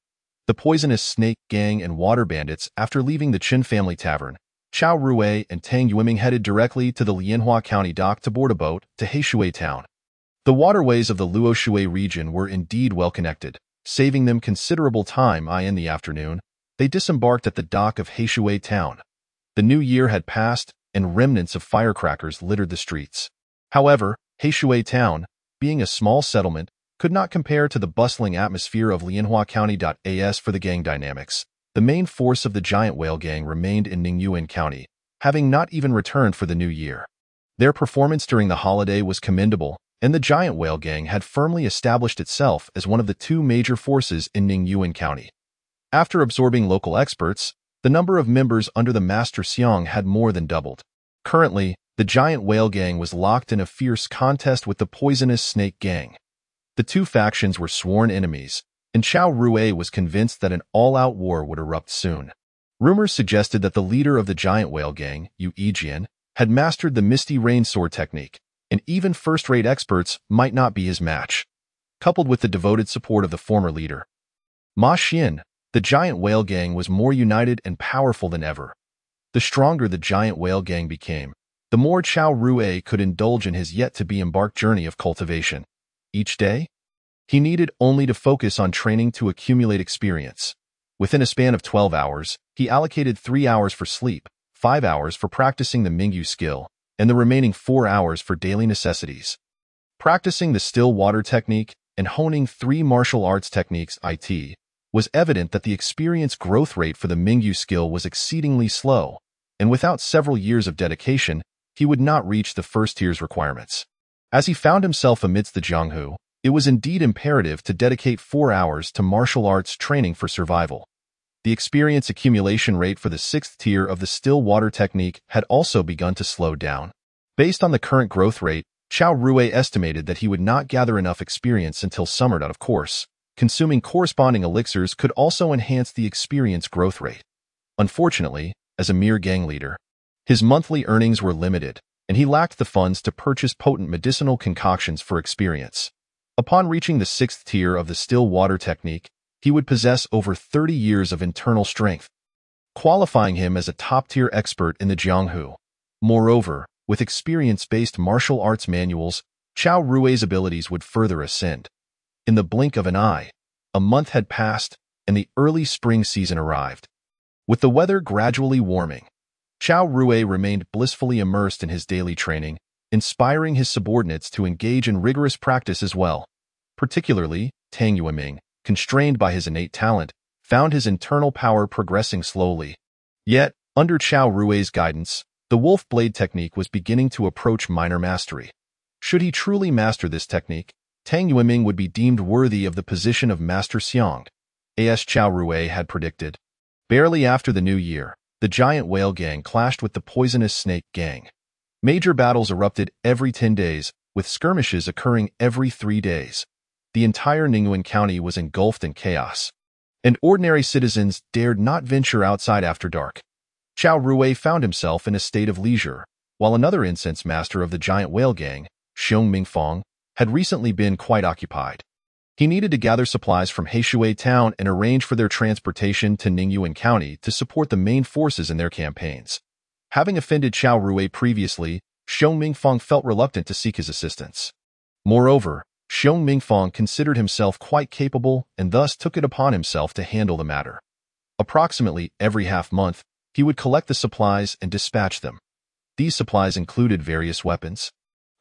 The Poisonous Snake Gang and Water Bandits. After leaving the Chen family tavern, Chao Rui and Tang Yueming headed directly to the Lianhua County dock to board a boat to Heishui town. The waterways of the Luoshui region were indeed well connected, saving them considerable time. In the afternoon, they disembarked at the dock of Heishui town. The new year had passed, and remnants of firecrackers littered the streets. However, Heishui town, being a small settlement, could not compare to the bustling atmosphere of Lianhua County. As for the gang dynamics, the main force of the Giant Whale Gang remained in Ningyuan County, having not even returned for the new year. Their performance during the holiday was commendable, and the Giant Whale Gang had firmly established itself as one of the two major forces in Ningyuan County. After absorbing local experts, the number of members under the Master Xiong had more than doubled. Currently, the Giant Whale Gang was locked in a fierce contest with the Poisonous Snake Gang. The two factions were sworn enemies, and Chao Rui was convinced that an all-out war would erupt soon. Rumors suggested that the leader of the Giant Whale Gang, Yu Yijian, had mastered the Misty Rain Sword technique, and even first-rate experts might not be his match. Coupled with the devoted support of the former leader, Ma Xian, the Giant Whale Gang was more united and powerful than ever. The stronger the Giant Whale Gang became, the more Chao Rui could indulge in his yet-to-be-embarked journey of cultivation. Each day, he needed only to focus on training to accumulate experience. Within a span of 12 hours, he allocated 3 hours for sleep, 5 hours for practicing the Mingyu skill, and the remaining 4 hours for daily necessities. Practicing the still water technique and honing 3 martial arts techniques it was evident that the experience growth rate for the Mingyu skill was exceedingly slow, and without several years of dedication, he would not reach the first tier's requirements. As he found himself amidst the Jianghu, it was indeed imperative to dedicate 4 hours to martial arts training for survival. The experience accumulation rate for the 6th tier of the still water technique had also begun to slow down. Based on the current growth rate, Chao Rui estimated that he would not gather enough experience until summer. Of course, consuming corresponding elixirs could also enhance the experience growth rate. Unfortunately, as a mere gang leader, his monthly earnings were limited, and he lacked the funds to purchase potent medicinal concoctions for experience. Upon reaching the 6th tier of the still water technique, he would possess over 30 years of internal strength, qualifying him as a top-tier expert in the Jianghu. Moreover, with experience-based martial arts manuals, Chao Rui's abilities would further ascend. In the blink of an eye, a month had passed, and the early spring season arrived. With the weather gradually warming, Chao Rui remained blissfully immersed in his daily training, inspiring his subordinates to engage in rigorous practice as well. Particularly, Tang Yueming, constrained by his innate talent, found his internal power progressing slowly. Yet, under Chao Rui's guidance, the wolf blade technique was beginning to approach minor mastery. Should he truly master this technique, Tang Yueming would be deemed worthy of the position of Master Xiong, as Chao Rui had predicted. Barely after the new year, the Giant Whale Gang clashed with the Poisonous Snake Gang. Major battles erupted every 10 days, with skirmishes occurring every 3 days. The entire Ningyuan County was engulfed in chaos, and ordinary citizens dared not venture outside after dark. Chao Rui found himself in a state of leisure, while another incense master of the Giant Whale Gang, Xiong Mingfang, had recently been quite occupied. He needed to gather supplies from Heishui town and arrange for their transportation to Ningyuan County to support the main forces in their campaigns. Having offended Chao Rui previously, Xiong Mingfang felt reluctant to seek his assistance. Moreover, Xiong Mingfang considered himself quite capable and thus took it upon himself to handle the matter. Approximately every half-month, he would collect the supplies and dispatch them. These supplies included various weapons,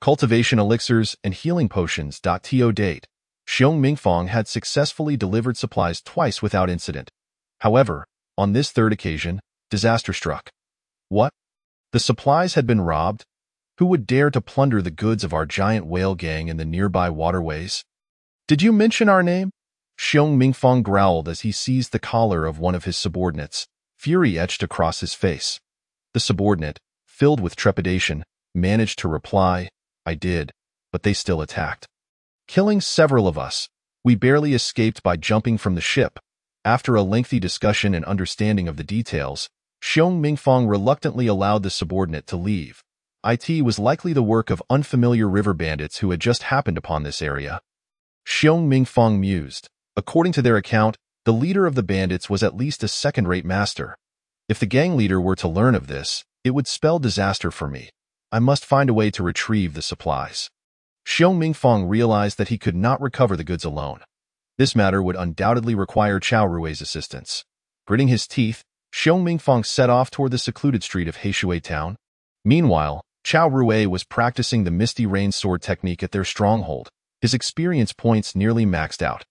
cultivation elixirs, and healing potions. To date, Xiong Mingfang had successfully delivered supplies twice without incident. However, on this third occasion, disaster struck. What? The supplies had been robbed? Who would dare to plunder the goods of our Giant Whale Gang in the nearby waterways? Did you mention our name? Xiong Mingfang growled as he seized the collar of one of his subordinates, fury etched across his face. The subordinate, filled with trepidation, managed to reply, "I did, but they still attacked, killing several of us. We barely escaped by jumping from the ship." After a lengthy discussion and understanding of the details, Xiong Mingfang reluctantly allowed the subordinate to leave. It was likely the work of unfamiliar river bandits who had just happened upon this area. Xiong Mingfang mused. According to their account, the leader of the bandits was at least a second-rate master. If the gang leader were to learn of this, it would spell disaster for me. I must find a way to retrieve the supplies. Xiong Mingfang realized that he could not recover the goods alone. This matter would undoubtedly require Chao Rui's assistance. Gritting his teeth, Xiong Mingfang set off toward the secluded street of Heishui town. Meanwhile, Chao Rui was practicing the Misty Rain sword technique at their stronghold, his experience points nearly maxed out.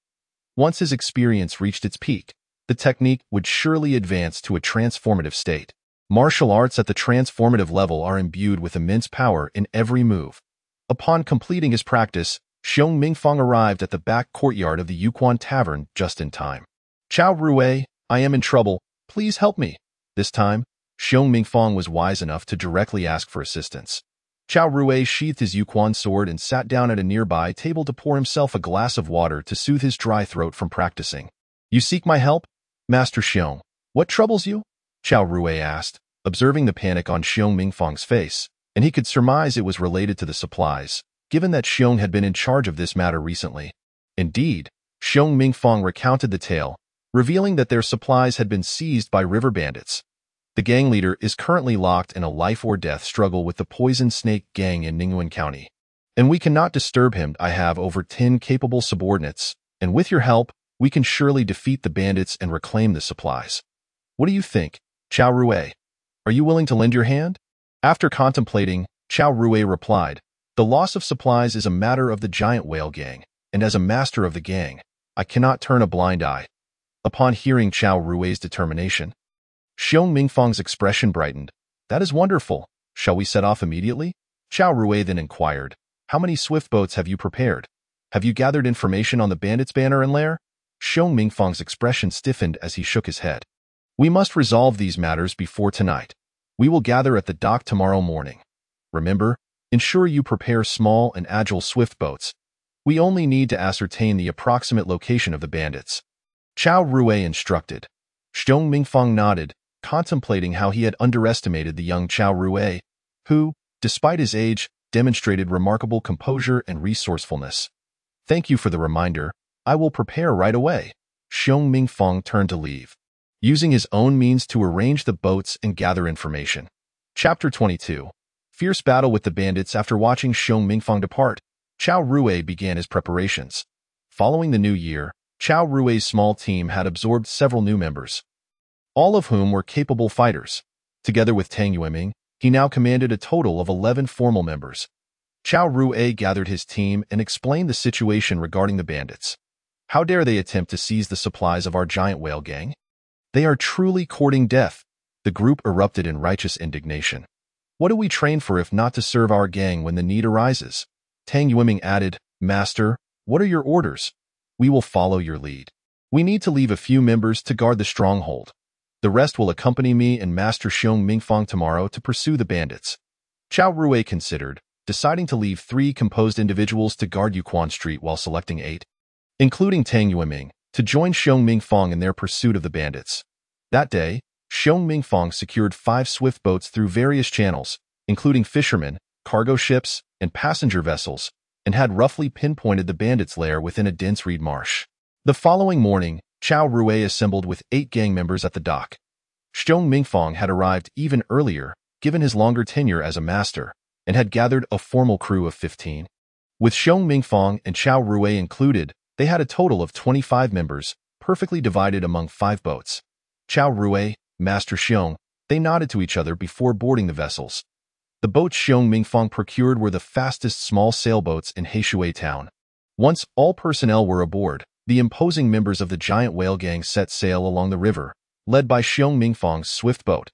Once his experience reached its peak, the technique would surely advance to a transformative state. Martial arts at the transformative level are imbued with immense power in every move. Upon completing his practice, Xiong Mingfang arrived at the back courtyard of the Yuquan Tavern just in time. Chao Rui, I am in trouble. Please help me. This time, Xiong Mingfang was wise enough to directly ask for assistance. Chao Rui sheathed his Yuquan sword and sat down at a nearby table to pour himself a glass of water to soothe his dry throat from practicing. You seek my help? Master Xiong, what troubles you? Chao Rui asked, observing the panic on Xiong Mingfang's face, and he could surmise it was related to the supplies, given that Xiong had been in charge of this matter recently. Indeed, Xiong Mingfang recounted the tale, revealing that their supplies had been seized by river bandits. The gang leader is currently locked in a life-or-death struggle with the Poison Snake Gang in Ningyuan County, and we cannot disturb him. I have over 10 capable subordinates, and with your help, we can surely defeat the bandits and reclaim the supplies. What do you think, Chao Rui? Are you willing to lend your hand? After contemplating, Chao Rui replied, the loss of supplies is a matter of the giant whale gang, and as a master of the gang, I cannot turn a blind eye. Upon hearing Chao Rui's determination, Xiong Mingfang's expression brightened. That is wonderful. Shall we set off immediately? Chao Rui then inquired, how many swift boats have you prepared? Have you gathered information on the bandits' banner and lair? Xiong Mingfang's expression stiffened as he shook his head. We must resolve these matters before tonight. We will gather at the dock tomorrow morning. Remember, ensure you prepare small and agile swift boats. We only need to ascertain the approximate location of the bandits. Chao Rui instructed. Xiong Mingfang nodded, contemplating how he had underestimated the young Chao Rui, who, despite his age, demonstrated remarkable composure and resourcefulness. Thank you for the reminder. I will prepare right away. Xiong Mingfang turned to leave, using his own means to arrange the boats and gather information. Chapter 22. Fierce battle with the bandits. After watching Xiong Mingfang depart, Chao Rui began his preparations. Following the new year, Chao Rui's small team had absorbed several new members, all of whom were capable fighters. Together with Tang Yueming, he now commanded a total of 11 formal members. Chao Rui gathered his team and explained the situation regarding the bandits. How dare they attempt to seize the supplies of our giant whale gang? They are truly courting death. The group erupted in righteous indignation. What do we train for if not to serve our gang when the need arises? Tang Yueming added, Master, what are your orders? We will follow your lead. We need to leave a few members to guard the stronghold. The rest will accompany me and Master Xiong Mingfang tomorrow to pursue the bandits. Chao Rui considered, deciding to leave 3 composed individuals to guard Yuquan Street while selecting 8, including Tang Yueming, to join Xiong Mingfang in their pursuit of the bandits. That day, Xiong Mingfang secured 5 swift boats through various channels, including fishermen, cargo ships, and passenger vessels, and had roughly pinpointed the bandits' lair within a dense reed marsh. The following morning, Chao Rui assembled with 8 gang members at the dock. Xiong Mingfang had arrived even earlier, given his longer tenure as a master, and had gathered a formal crew of 15. With Xiong Mingfang and Chao Rui included, they had a total of 25 members, perfectly divided among 5 boats. Chao Rui, Master Xiong, they nodded to each other before boarding the vessels. The boats Xiong Mingfang procured were the fastest small sailboats in Heishui town. Once all personnel were aboard, the imposing members of the giant whale gang set sail along the river, led by Xiong Mingfang's swift boat.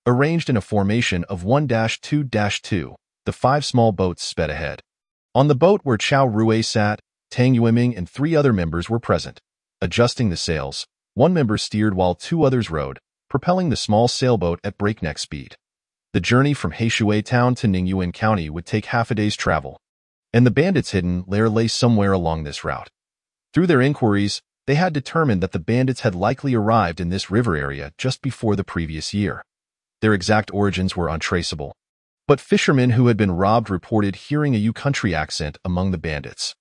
Arranged in a formation of 1-2-2, the 5 small boats sped ahead. On the boat where Chao Rui sat, Tang Yueming and 3 other members were present. Adjusting the sails, one member steered while 2 others rowed, propelling the small sailboat at breakneck speed. The journey from Heishui town to Ningyuan County would take half a day's travel, and the bandits' hidden lair lay somewhere along this route. Through their inquiries, they had determined that the bandits had likely arrived in this river area just before the previous year. Their exact origins were untraceable, but fishermen who had been robbed reported hearing a Yu country accent among the bandits.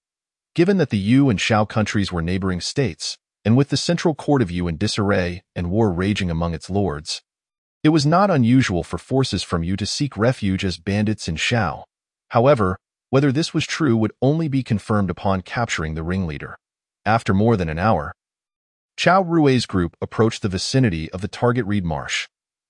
Given that the Yu and Shao countries were neighboring states, and with the central court of Yu in disarray and war raging among its lords, it was not unusual for forces from Yu to seek refuge as bandits in Shao. However, whether this was true would only be confirmed upon capturing the ringleader. After more than an hour, Chao Rui's group approached the vicinity of the target reed marsh.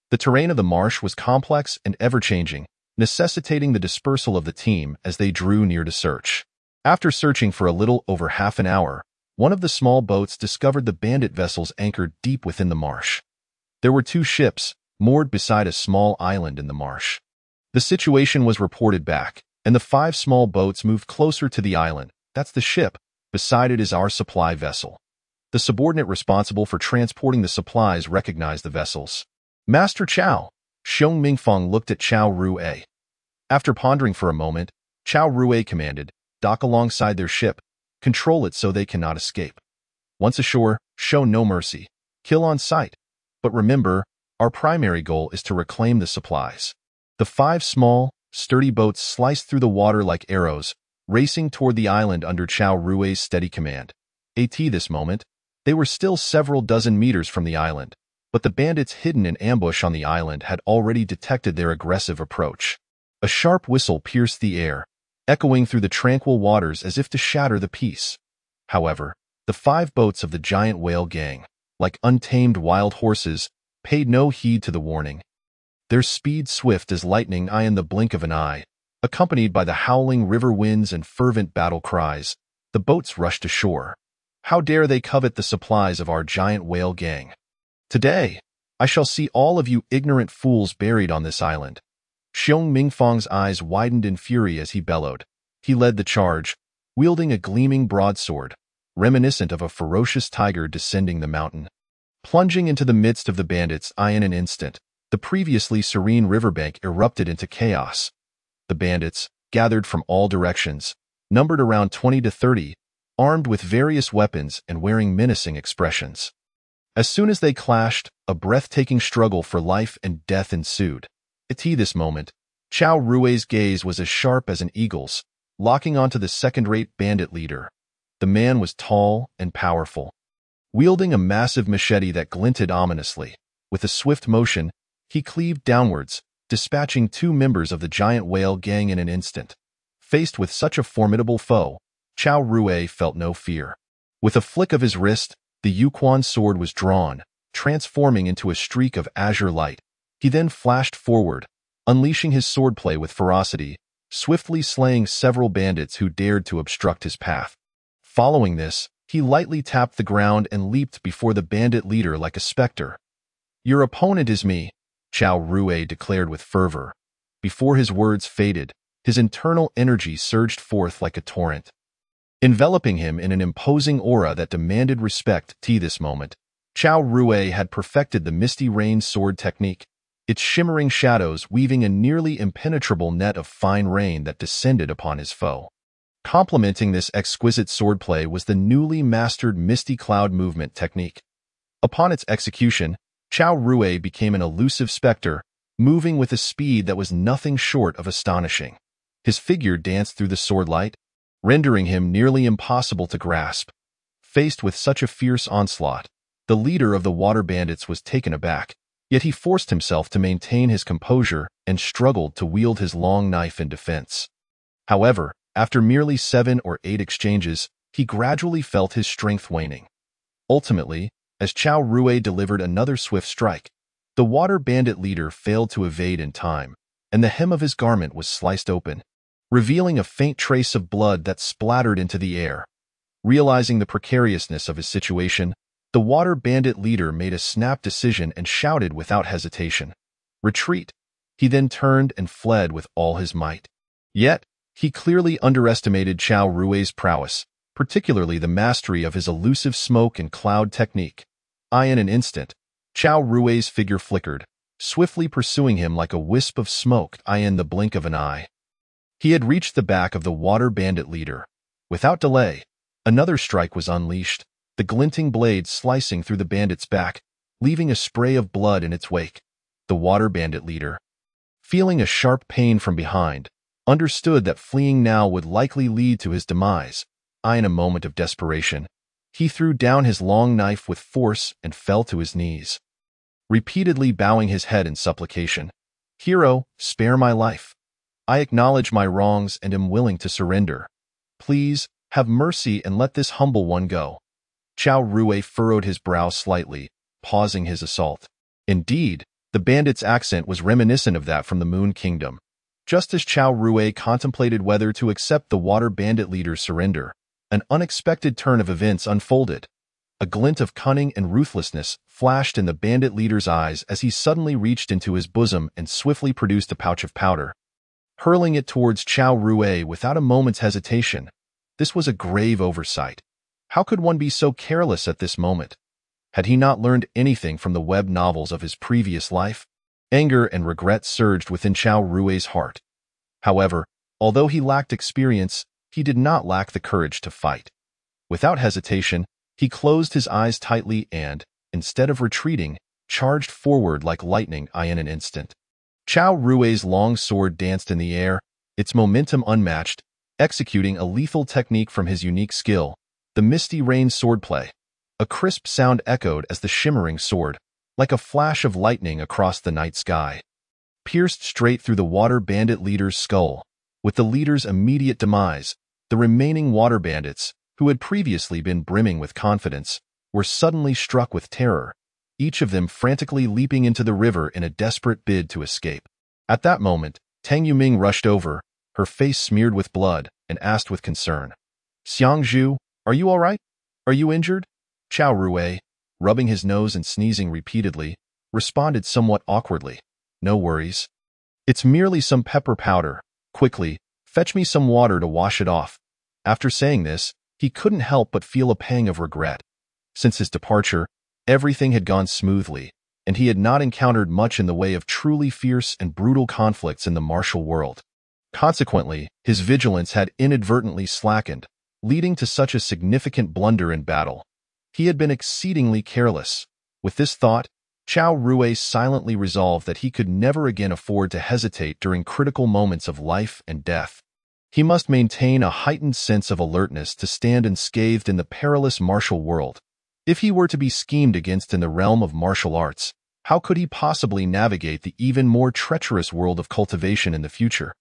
The terrain of the marsh was complex and ever-changing, necessitating the dispersal of the team as they drew near to search. After searching for a little over half an hour, one of the small boats discovered the bandit vessels anchored deep within the marsh. There were 2 ships, moored beside a small island in the marsh. The situation was reported back, and the 5 small boats moved closer to the island. That's the ship. Beside it is our supply vessel. The subordinate responsible for transporting the supplies recognized the vessels. Master Chao. Xiong Mingfeng looked at Chao Rui. After pondering for a moment, Chao Rui commanded, dock alongside their ship, control it so they cannot escape. Once ashore, show no mercy. Kill on sight. But remember, our primary goal is to reclaim the supplies. The 5 small, sturdy boats sliced through the water like arrows, racing toward the island under Chao Rui's steady command. At this moment, they were still several dozen meters from the island, but the bandits hidden in ambush on the island had already detected their aggressive approach. A sharp whistle pierced the air, echoing through the tranquil waters as if to shatter the peace. However, the 5 boats of the giant whale gang, like untamed wild horses, paid no heed to the warning. Their speed swift as lightning in the blink of an eye, accompanied by the howling river winds and fervent battle cries, the boats rushed ashore. How dare they covet the supplies of our giant whale gang? Today, I shall see all of you ignorant fools buried on this island. Xiong Mingfeng's eyes widened in fury as he bellowed. He led the charge, wielding a gleaming broadsword, reminiscent of a ferocious tiger descending the mountain. Plunging into the midst of the bandits in an instant, the previously serene riverbank erupted into chaos. The bandits, gathered from all directions, numbered around 20 to 30, armed with various weapons and wearing menacing expressions. As soon as they clashed, a breathtaking struggle for life and death ensued. At this moment, Chao Rui's gaze was as sharp as an eagle's, locking onto the second-rate bandit leader. The man was tall and powerful, wielding a massive machete that glinted ominously. With a swift motion, he cleaved downwards, dispatching 2 members of the giant whale gang in an instant. Faced with such a formidable foe, Chao Rui felt no fear. With a flick of his wrist, the Yuquan sword was drawn, transforming into a streak of azure light. He then flashed forward, unleashing his swordplay with ferocity, swiftly slaying several bandits who dared to obstruct his path. Following this, he lightly tapped the ground and leaped before the bandit leader like a specter. Your opponent is me, Chao Rui declared with fervor. Before his words faded, his internal energy surged forth like a torrent, enveloping him in an imposing aura that demanded respect. At this moment, Chao Rui had perfected the Misty Rain sword technique, its shimmering shadows weaving a nearly impenetrable net of fine rain that descended upon his foe. Complementing this exquisite swordplay was the newly mastered Misty Cloud movement technique. Upon its execution, Chao Rui became an elusive specter, moving with a speed that was nothing short of astonishing. His figure danced through the swordlight, rendering him nearly impossible to grasp. Faced with such a fierce onslaught, the leader of the water bandits was taken aback, yet he forced himself to maintain his composure and struggled to wield his long knife in defense. However, after merely 7 or 8 exchanges, he gradually felt his strength waning. Ultimately, as Chao Rui delivered another swift strike, the water bandit leader failed to evade in time, and the hem of his garment was sliced open, revealing a faint trace of blood that splattered into the air. Realizing the precariousness of his situation, the water bandit leader made a snap decision and shouted without hesitation, "Retreat!" He then turned and fled with all his might. Yet, he clearly underestimated Chao Rui's prowess, particularly the mastery of his elusive smoke and cloud technique. In an instant, Chao Rui's figure flickered, swiftly pursuing him like a wisp of smoke in the blink of an eye. He had reached the back of the water bandit leader. Without delay, another strike was unleashed, the glinting blade slicing through the bandit's back, leaving a spray of blood in its wake. The water bandit leader, feeling a sharp pain from behind, understood that fleeing now would likely lead to his demise. In a moment of desperation, he threw down his long knife with force and fell to his knees, repeatedly bowing his head in supplication. "Hero, spare my life. I acknowledge my wrongs and am willing to surrender. Please, have mercy and let this humble one go." Chao Rui furrowed his brow slightly, pausing his assault. Indeed, the bandit's accent was reminiscent of that from the Moon Kingdom. Just as Chao Rui contemplated whether to accept the water bandit leader's surrender, an unexpected turn of events unfolded. A glint of cunning and ruthlessness flashed in the bandit leader's eyes as he suddenly reached into his bosom and swiftly produced a pouch of powder, hurling it towards Chao Rui without a moment's hesitation. This was a grave oversight. How could one be so careless at this moment? Had he not learned anything from the web novels of his previous life? Anger and regret surged within Chao Rui's heart. However, although he lacked experience, he did not lack the courage to fight. Without hesitation, he closed his eyes tightly and, instead of retreating, charged forward like lightning in an instant. Chao Rui's long sword danced in the air, its momentum unmatched, executing a lethal technique from his unique skill, the Misty Rain swordplay. A crisp sound echoed as the shimmering sword, like a flash of lightning across the night sky, pierced straight through the water bandit leader's skull. With the leader's immediate demise, the remaining water bandits, who had previously been brimming with confidence, were suddenly struck with terror, each of them frantically leaping into the river in a desperate bid to escape. At that moment, Tang Yuming rushed over, her face smeared with blood, and asked with concern, "Xiang Zhu, are you all right? Are you injured?" Chao Rui, rubbing his nose and sneezing repeatedly, responded somewhat awkwardly, "No worries. It's merely some pepper powder. Quickly, fetch me some water to wash it off." After saying this, he couldn't help but feel a pang of regret. Since his departure, everything had gone smoothly, and he had not encountered much in the way of truly fierce and brutal conflicts in the martial world. Consequently, his vigilance had inadvertently slackened, leading to such a significant blunder in battle. He had been exceedingly careless. With this thought, Chao Rui silently resolved that he could never again afford to hesitate during critical moments of life and death. He must maintain a heightened sense of alertness to stand unscathed in the perilous martial world. If he were to be schemed against in the realm of martial arts, how could he possibly navigate the even more treacherous world of cultivation in the future?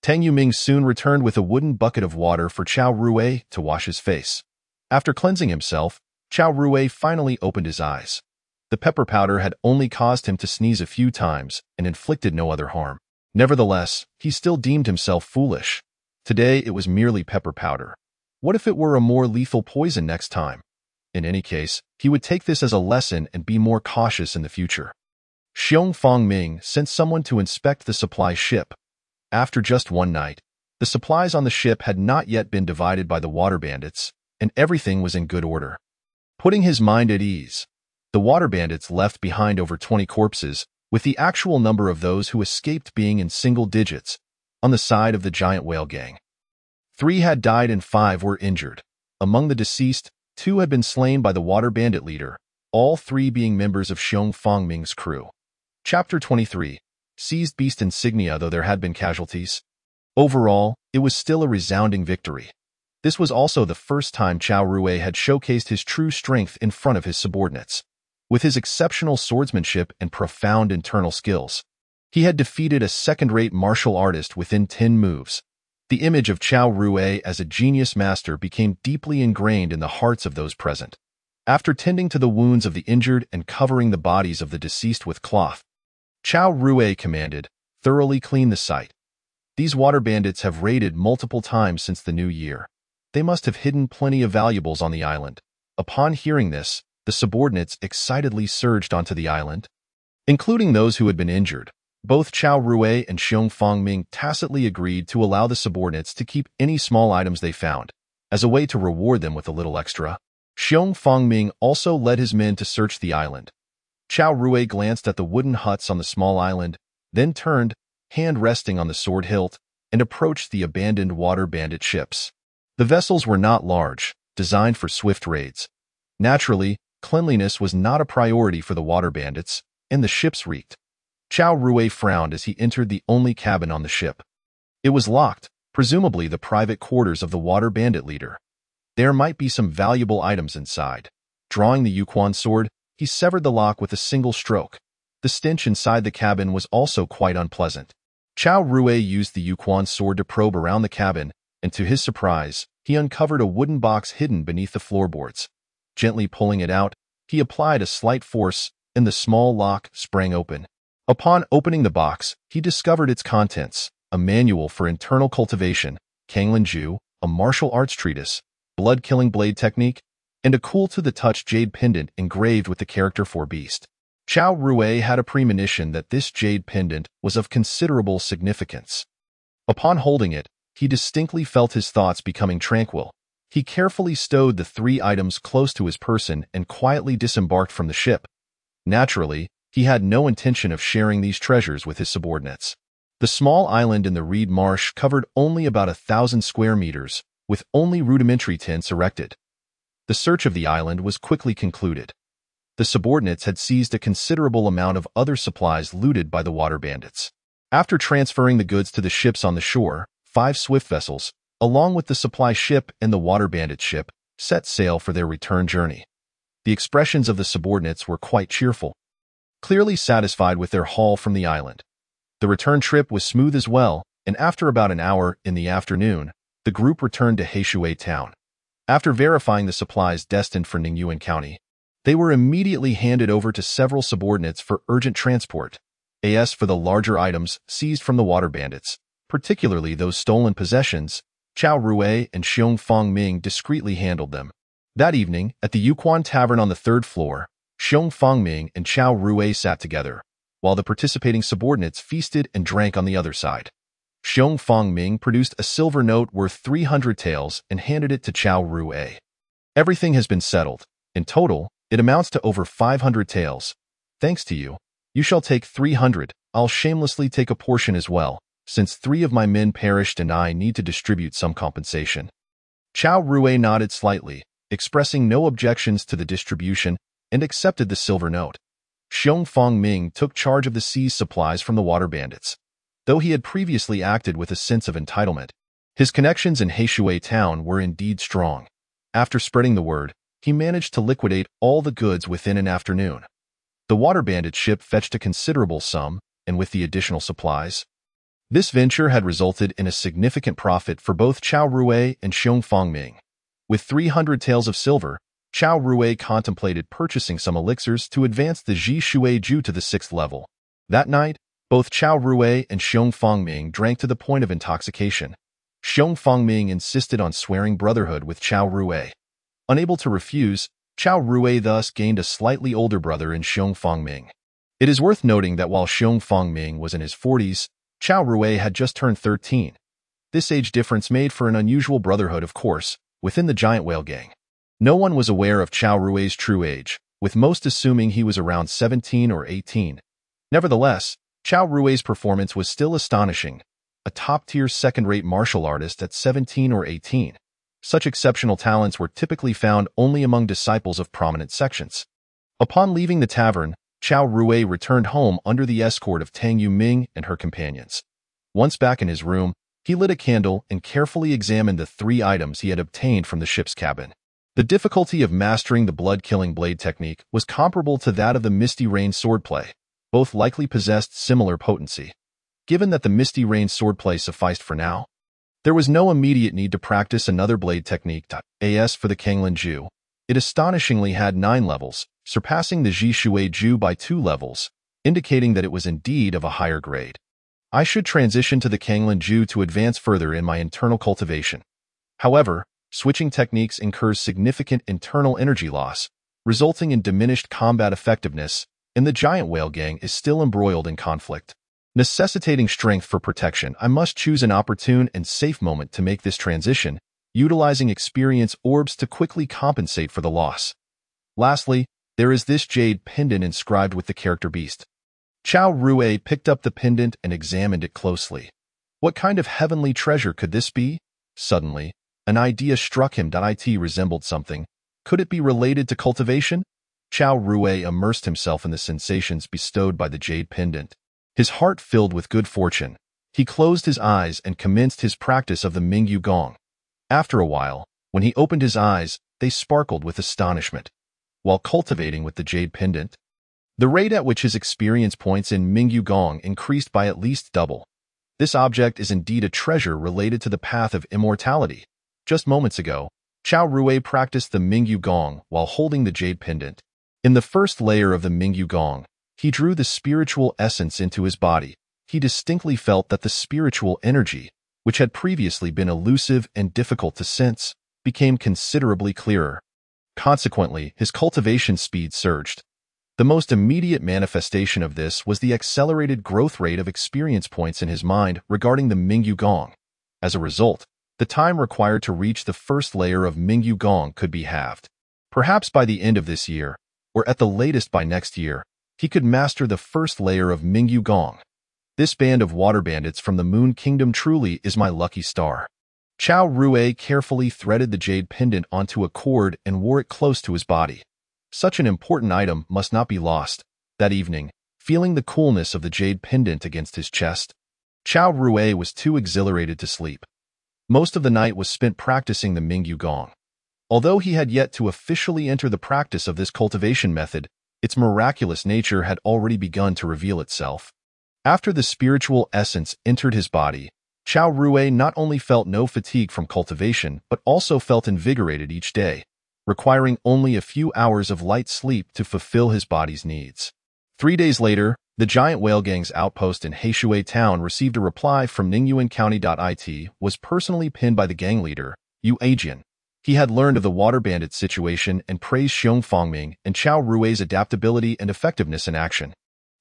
Tang Yuming soon returned with a wooden bucket of water for Chao Rui to wash his face. After cleansing himself, Chao Rui finally opened his eyes. The pepper powder had only caused him to sneeze a few times and inflicted no other harm. Nevertheless, he still deemed himself foolish. Today it was merely pepper powder. What if it were a more lethal poison next time? In any case, he would take this as a lesson and be more cautious in the future. Xiong Fangming sent someone to inspect the supply ship. After just one night, the supplies on the ship had not yet been divided by the water bandits, and everything was in good order. Putting his mind at ease, the water bandits left behind over 20 corpses, with the actual number of those who escaped being in single digits, on the side of the giant whale gang. 3 had died and 5 were injured. Among the deceased, 2 had been slain by the water bandit leader, all 3 being members of Xiong Fangming's crew. Chapter 23. Seized beast insignia. Though there had been casualties, overall, it was still a resounding victory. This was also the first time Chao Rui had showcased his true strength in front of his subordinates. With his exceptional swordsmanship and profound internal skills, he had defeated a second-rate martial artist within 10 moves. The image of Chao Rui as a genius master became deeply ingrained in the hearts of those present. After tending to the wounds of the injured and covering the bodies of the deceased with cloth, Chao Rui commanded, "Thoroughly clean the site. These water bandits have raided multiple times since the new year. They must have hidden plenty of valuables on the island." Upon hearing this, the subordinates excitedly surged onto the island, including those who had been injured. Both Chao Rui and Xiong Fangming tacitly agreed to allow the subordinates to keep any small items they found, as a way to reward them with a little extra. Xiong Fangming also led his men to search the island. Chao Rui glanced at the wooden huts on the small island, then turned, hand resting on the sword hilt, and approached the abandoned water bandit ships. The vessels were not large, designed for swift raids. Naturally, cleanliness was not a priority for the water bandits, and the ships reeked. Chao Rui frowned as he entered the only cabin on the ship. It was locked, presumably the private quarters of the water bandit leader. There might be some valuable items inside. Drawing the Yuquan sword, he severed the lock with a single stroke. The stench inside the cabin was also quite unpleasant. Chao Rui used the Yuquan sword to probe around the cabin, and to his surprise, he uncovered a wooden box hidden beneath the floorboards. Gently pulling it out, he applied a slight force, and the small lock sprang open. Upon opening the box, he discovered its contents: a manual for internal cultivation, Kanglinju, a martial arts treatise, blood-killing blade technique, and a cool-to-the-touch jade pendant engraved with the character for beast. Chao Rui had a premonition that this jade pendant was of considerable significance. Upon holding it, he distinctly felt his thoughts becoming tranquil. He carefully stowed the 3 items close to his person and quietly disembarked from the ship. Naturally, he had no intention of sharing these treasures with his subordinates. The small island in the reed marsh covered only about 1,000 square meters, with only rudimentary tents erected. The search of the island was quickly concluded. The subordinates had seized a considerable amount of other supplies looted by the water bandits. After transferring the goods to the ships on the shore, 5 swift vessels, along with the supply ship and the water bandit ship, set sail for their return journey. The expressions of the subordinates were quite cheerful, clearly satisfied with their haul from the island. The return trip was smooth as well, and after about an hour in the afternoon, the group returned to Heishui town. After verifying the supplies destined for Ningyuan County, they were immediately handed over to several subordinates for urgent transport, as for the larger items seized from the water bandits, particularly those stolen possessions. Chao Rui and Xiong Fangming discreetly handled them. That evening, at the Yuquan Tavern on the 3rd floor, Xiong Fangming and Chao Rui sat together, while the participating subordinates feasted and drank on the other side. Xiong Fangming produced a silver note worth 300 taels and handed it to Chao Rui. Everything has been settled. In total, it amounts to over 500 taels. Thanks to you. You shall take 300. I'll shamelessly take a portion as well, since 3 of my men perished and I need to distribute some compensation. Chao Rui nodded slightly, expressing no objections to the distribution, and accepted the silver note. Xiong Fangming took charge of the seized supplies from the water bandits. Though he had previously acted with a sense of entitlement, his connections in Heishui town were indeed strong. After spreading the word, he managed to liquidate all the goods within an afternoon. The water bandit ship fetched a considerable sum, and with the additional supplies, this venture had resulted in a significant profit for both Chao Rui and Xiong Fangming. With 300 taels of silver, Chao Rui contemplated purchasing some elixirs to advance the Ji Shui Ju to the 6th level. That night, both Chao Rui and Xiong Fangming drank to the point of intoxication. Xiong Fangming insisted on swearing brotherhood with Chao Rui. Unable to refuse, Chao Rui thus gained a slightly older brother in Xiong Fangming. It is worth noting that while Xiong Fangming was in his 40s, Chao Rui had just turned 13. This age difference made for an unusual brotherhood, of course, within the giant whale gang. No one was aware of Chao Rui's true age, with most assuming he was around 17 or 18. Nevertheless, Chao Rui's performance was still astonishing, a top-tier second-rate martial artist at 17 or 18. Such exceptional talents were typically found only among disciples of prominent sections. Upon leaving the tavern, Chao Rui returned home under the escort of Tang Yuming and her companions. Once back in his room, he lit a candle and carefully examined the 3 items he had obtained from the ship's cabin. The difficulty of mastering the blood-killing blade technique was comparable to that of the Misty Rain swordplay. Both likely possessed similar potency. Given that the Misty Rain swordplay sufficed for now, there was no immediate need to practice another blade technique. As for the Kanglinju, it astonishingly had 9 levels, surpassing the Ji Shui Ju by 2 levels, indicating that it was indeed of a higher grade. I should transition to the Kanglinju to advance further in my internal cultivation. However, switching techniques incurs significant internal energy loss, resulting in diminished combat effectiveness, and the giant whale gang is still embroiled in conflict. Necessitating strength for protection, I must choose an opportune and safe moment to make this transition, utilizing experience orbs to quickly compensate for the loss. Lastly, there is this jade pendant inscribed with the character beast. Chao Rui picked up the pendant and examined it closely. What kind of heavenly treasure could this be? Suddenly, an idea struck him. It resembled something. Could it be related to cultivation? Chao Rui immersed himself in the sensations bestowed by the jade pendant. His heart filled with good fortune. He closed his eyes and commenced his practice of the Mingyu Gong. After a while, when he opened his eyes, they sparkled with astonishment. While cultivating with the jade pendant, the rate at which his experience points in Mingyu Gong increased by at least double. This object is indeed a treasure related to the path of immortality. Just moments ago, Chao Rui practiced the Mingyu Gong while holding the jade pendant. In the first layer of the Mingyu Gong, he drew the spiritual essence into his body. He distinctly felt that the spiritual energy, which had previously been elusive and difficult to sense, became considerably clearer. Consequently, his cultivation speed surged. The most immediate manifestation of this was the accelerated growth rate of experience points in his mind regarding the Mingyu Gong. As a result, the time required to reach the first layer of Mingyu Gong could be halved. Perhaps by the end of this year, or at the latest by next year, he could master the first layer of Mingyu Gong. This band of water bandits from the Moon Kingdom truly is my lucky star. Chao Rui carefully threaded the jade pendant onto a cord and wore it close to his body. Such an important item must not be lost. That evening, feeling the coolness of the jade pendant against his chest, Chao Rui was too exhilarated to sleep. Most of the night was spent practicing the Mingyu Gong. Although he had yet to officially enter the practice of this cultivation method, its miraculous nature had already begun to reveal itself. After the spiritual essence entered his body, Chao Rui not only felt no fatigue from cultivation but also felt invigorated each day, requiring only a few hours of light sleep to fulfill his body's needs. 3 days later, the giant whale gang's outpost in Heishui Town received a reply from Ningyuan County.it was personally pinned by the gang leader, Yu Ajian. He had learned of the water bandit situation and praised Xiong Fangming and Chao Rui's adaptability and effectiveness in action.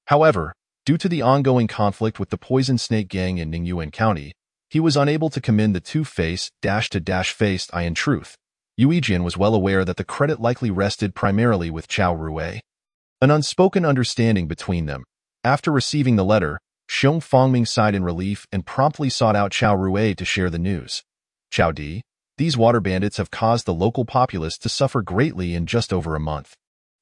However, due to the ongoing conflict with the Poison Snake Gang in Ningyuan County, he was unable to commend the two-faced, dash-to-dash-faced I in truth. Yu Ajian was well aware that the credit likely rested primarily with Chao Rui. An unspoken understanding between them. After receiving the letter, Xiong Fangming sighed in relief and promptly sought out Chao Rui to share the news. Chao Di, these water bandits have caused the local populace to suffer greatly in just over a month.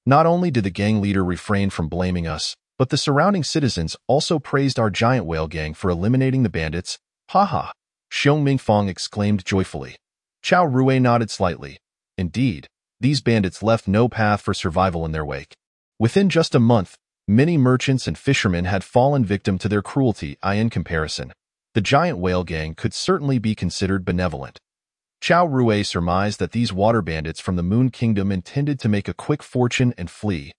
Not only did the gang leader refrain from blaming us, but the surrounding citizens also praised our giant whale gang for eliminating the bandits. Haha, Xiong Mingfang exclaimed joyfully. Chao Rui nodded slightly. Indeed, these bandits left no path for survival in their wake. Within just a month, many merchants and fishermen had fallen victim to their cruelty. In comparison, the giant whale gang could certainly be considered benevolent. Chao Rui surmised that these water bandits from the Moon Kingdom intended to make a quick fortune and flee.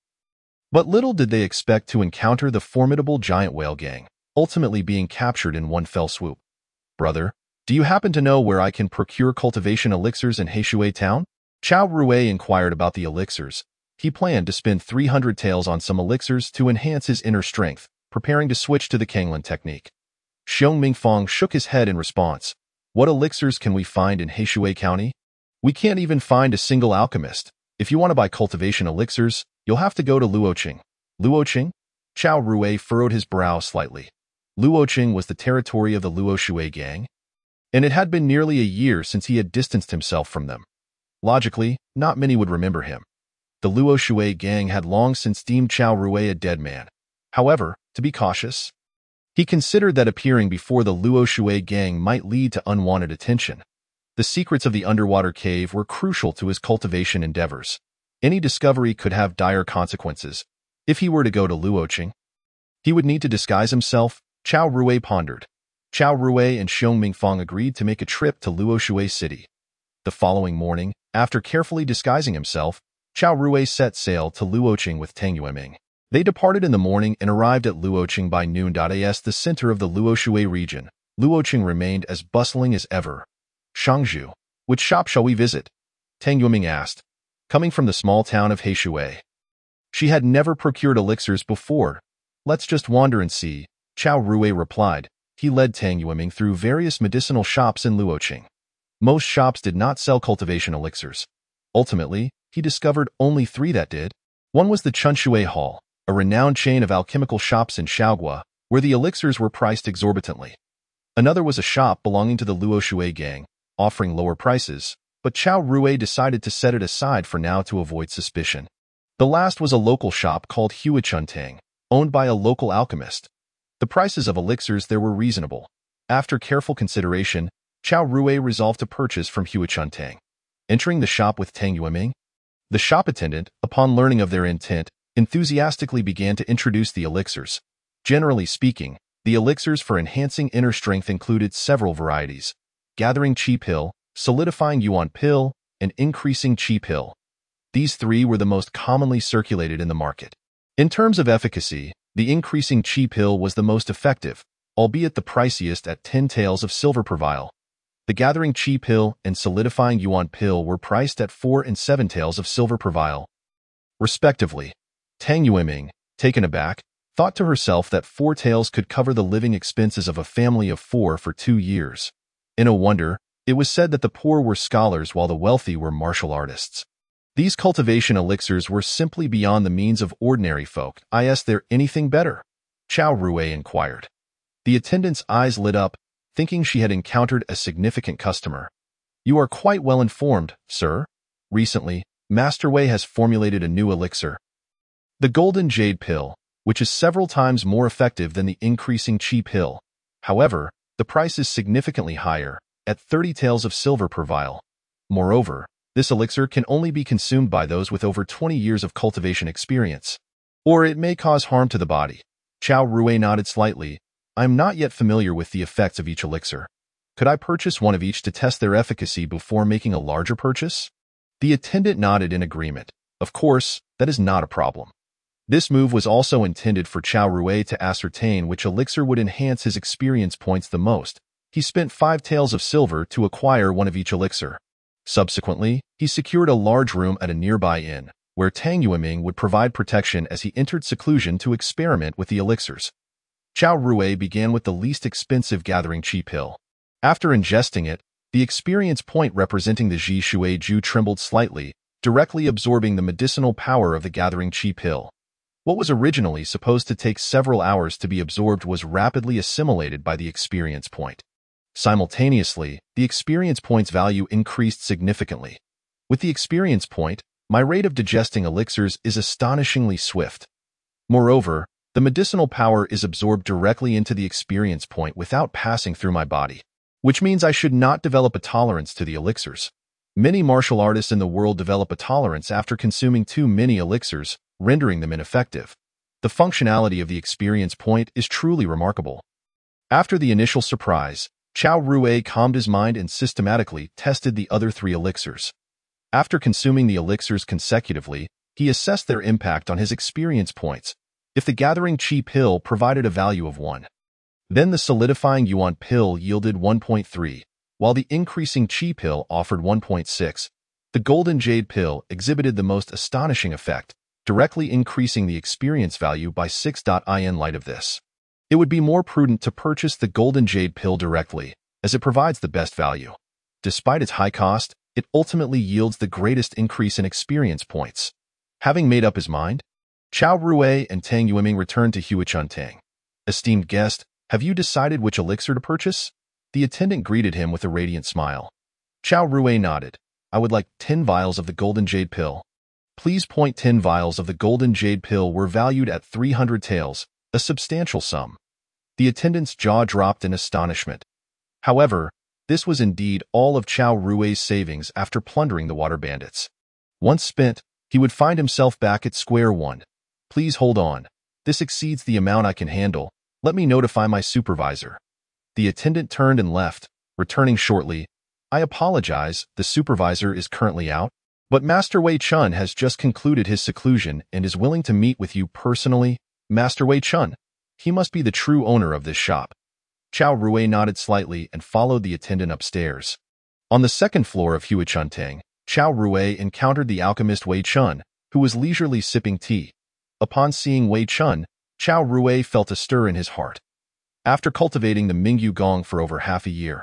But little did they expect to encounter the formidable giant whale gang, ultimately being captured in one fell swoop. Brother, do you happen to know where I can procure cultivation elixirs in Heishui Town? Chao Rui inquired about the elixirs. He planned to spend 300 taels on some elixirs to enhance his inner strength, preparing to switch to the Kanglan technique. Xiong Mingfang shook his head in response. What elixirs can we find in Heishui County? We can't even find a single alchemist. If you want to buy cultivation elixirs, you'll have to go to Luoqing. Luoqing? Chao Rui furrowed his brow slightly. Luoqing was the territory of the Luoshui gang, and it had been nearly a year since he had distanced himself from them. Logically, not many would remember him. The Luoshui gang had long since deemed Chao Rui a dead man. However, to be cautious, he considered that appearing before the Luoshui gang might lead to unwanted attention. The secrets of the underwater cave were crucial to his cultivation endeavors. Any discovery could have dire consequences. If he were to go to Luoqing, he would need to disguise himself. Chao Rui pondered. Chao Rui and Xiong Mingfang agreed to make a trip to Luoshui City. The following morning, after carefully disguising himself, Chao Rui set sail to Luoqing with Tang Yueming. They departed in the morning and arrived at Luoqing by noon. As the center of the Luoshui region, Luoqing remained as bustling as ever. Shangzhu, which shop shall we visit? Tang Yueming asked, coming from the small town of Heishui. She had never procured elixirs before. Let's just wander and see, Chao Rui replied. He led Tang Yueming through various medicinal shops in Luoqing. Most shops did not sell cultivation elixirs. Ultimately, he discovered only 3 that did. One was the Chunshui Hall, a renowned chain of alchemical shops in Shaogua, where the elixirs were priced exorbitantly. Another was a shop belonging to the Luoshui gang, offering lower prices, but Chao Rui decided to set it aside for now to avoid suspicion. The last was a local shop called Huichuntang, owned by a local alchemist. The prices of elixirs there were reasonable. After careful consideration, Chao Rui resolved to purchase from Huichuntang. Entering the shop with Tang Yueming, the shop attendant, upon learning of their intent, enthusiastically began to introduce the elixirs. Generally speaking, the elixirs for enhancing inner strength included several varieties: Gathering Chi Pill, Solidifying Yuan Pill, and increasing chi pill. These three were the most commonly circulated in the market. In terms of efficacy, the increasing chi pill was the most effective, albeit the priciest at 10 taels of silver per vial. The gathering chi pill and solidifying yuan pill were priced at 4 and 7 taels of silver per vial, respectively. Tang Yueming, taken aback, thought to herself that 4 taels could cover the living expenses of a family of 4 for 2 years. In a wonder, it was said that the poor were scholars while the wealthy were martial artists. These cultivation elixirs were simply beyond the means of ordinary folk. Is there anything better? Chao Rue inquired. The attendant's eyes lit up, thinking she had encountered a significant customer. You are quite well informed, sir. Recently, Master Wei has formulated a new elixir, the Golden Jade Pill, which is several times more effective than the increasing Chi Pill. However, the price is significantly higher, at 30 taels of silver per vial. Moreover, this elixir can only be consumed by those with over 20 years of cultivation experience, or it may cause harm to the body. Chao Rue nodded slightly. I am not yet familiar with the effects of each elixir. Could I purchase one of each to test their efficacy before making a larger purchase? The attendant nodded in agreement. Of course, that is not a problem. This move was also intended for Chao Rue to ascertain which elixir would enhance his experience points the most. He spent 5 taels of silver to acquire one of each elixir. Subsequently, he secured a large room at a nearby inn, where Tang Yueming would provide protection as he entered seclusion to experiment with the elixirs. Chao Rue began with the least expensive gathering chi pill. After ingesting it, the experience point representing the Ji Shui Ju trembled slightly, directly absorbing the medicinal power of the gathering chi pill. What was originally supposed to take several hours to be absorbed was rapidly assimilated by the experience point. Simultaneously, the experience point's value increased significantly. With the experience point, my rate of digesting elixirs is astonishingly swift. Moreover, the medicinal power is absorbed directly into the experience point without passing through my body, which means I should not develop a tolerance to the elixirs. Many martial artists in the world develop a tolerance after consuming too many elixirs, rendering them ineffective. The functionality of the experience point is truly remarkable. After the initial surprise, Chao Rue calmed his mind and systematically tested the other 3 elixirs. After consuming the elixirs consecutively, he assessed their impact on his experience points. If the gathering chi pill provided a value of 1, then the solidifying yuan pill yielded 1.3, while the increasing chi pill offered 1.6. The golden jade pill exhibited the most astonishing effect, directly increasing the experience value by 6. In light of this, it would be more prudent to purchase the golden jade pill directly, as it provides the best value. Despite its high cost, it ultimately yields the greatest increase in experience points. Having made up his mind, Chao Rue and Tang Yueming returned to Huichuntang. Esteemed guest, have you decided which elixir to purchase? The attendant greeted him with a radiant smile. Chao Rue nodded. I would like 10 vials of the golden jade pill. Please. 10 vials of the golden jade pill were valued at 300 taels, a substantial sum. The attendant's jaw dropped in astonishment. However, this was indeed all of Chao Rue's savings after plundering the water bandits. Once spent, he would find himself back at square one. Please hold on. This exceeds the amount I can handle. Let me notify my supervisor. The attendant turned and left, returning shortly. I apologize, the supervisor is currently out, but Master Wei Chun has just concluded his seclusion and is willing to meet with you personally. Master Wei Chun. He must be the true owner of this shop. Chao Rue nodded slightly and followed the attendant upstairs. On the second floor of Huichuntang, Chao Rue encountered the alchemist Wei Chun, who was leisurely sipping tea. Upon seeing Wei Chun, Chao Rue felt a stir in his heart. After cultivating the Mingyu Gong for over half a year,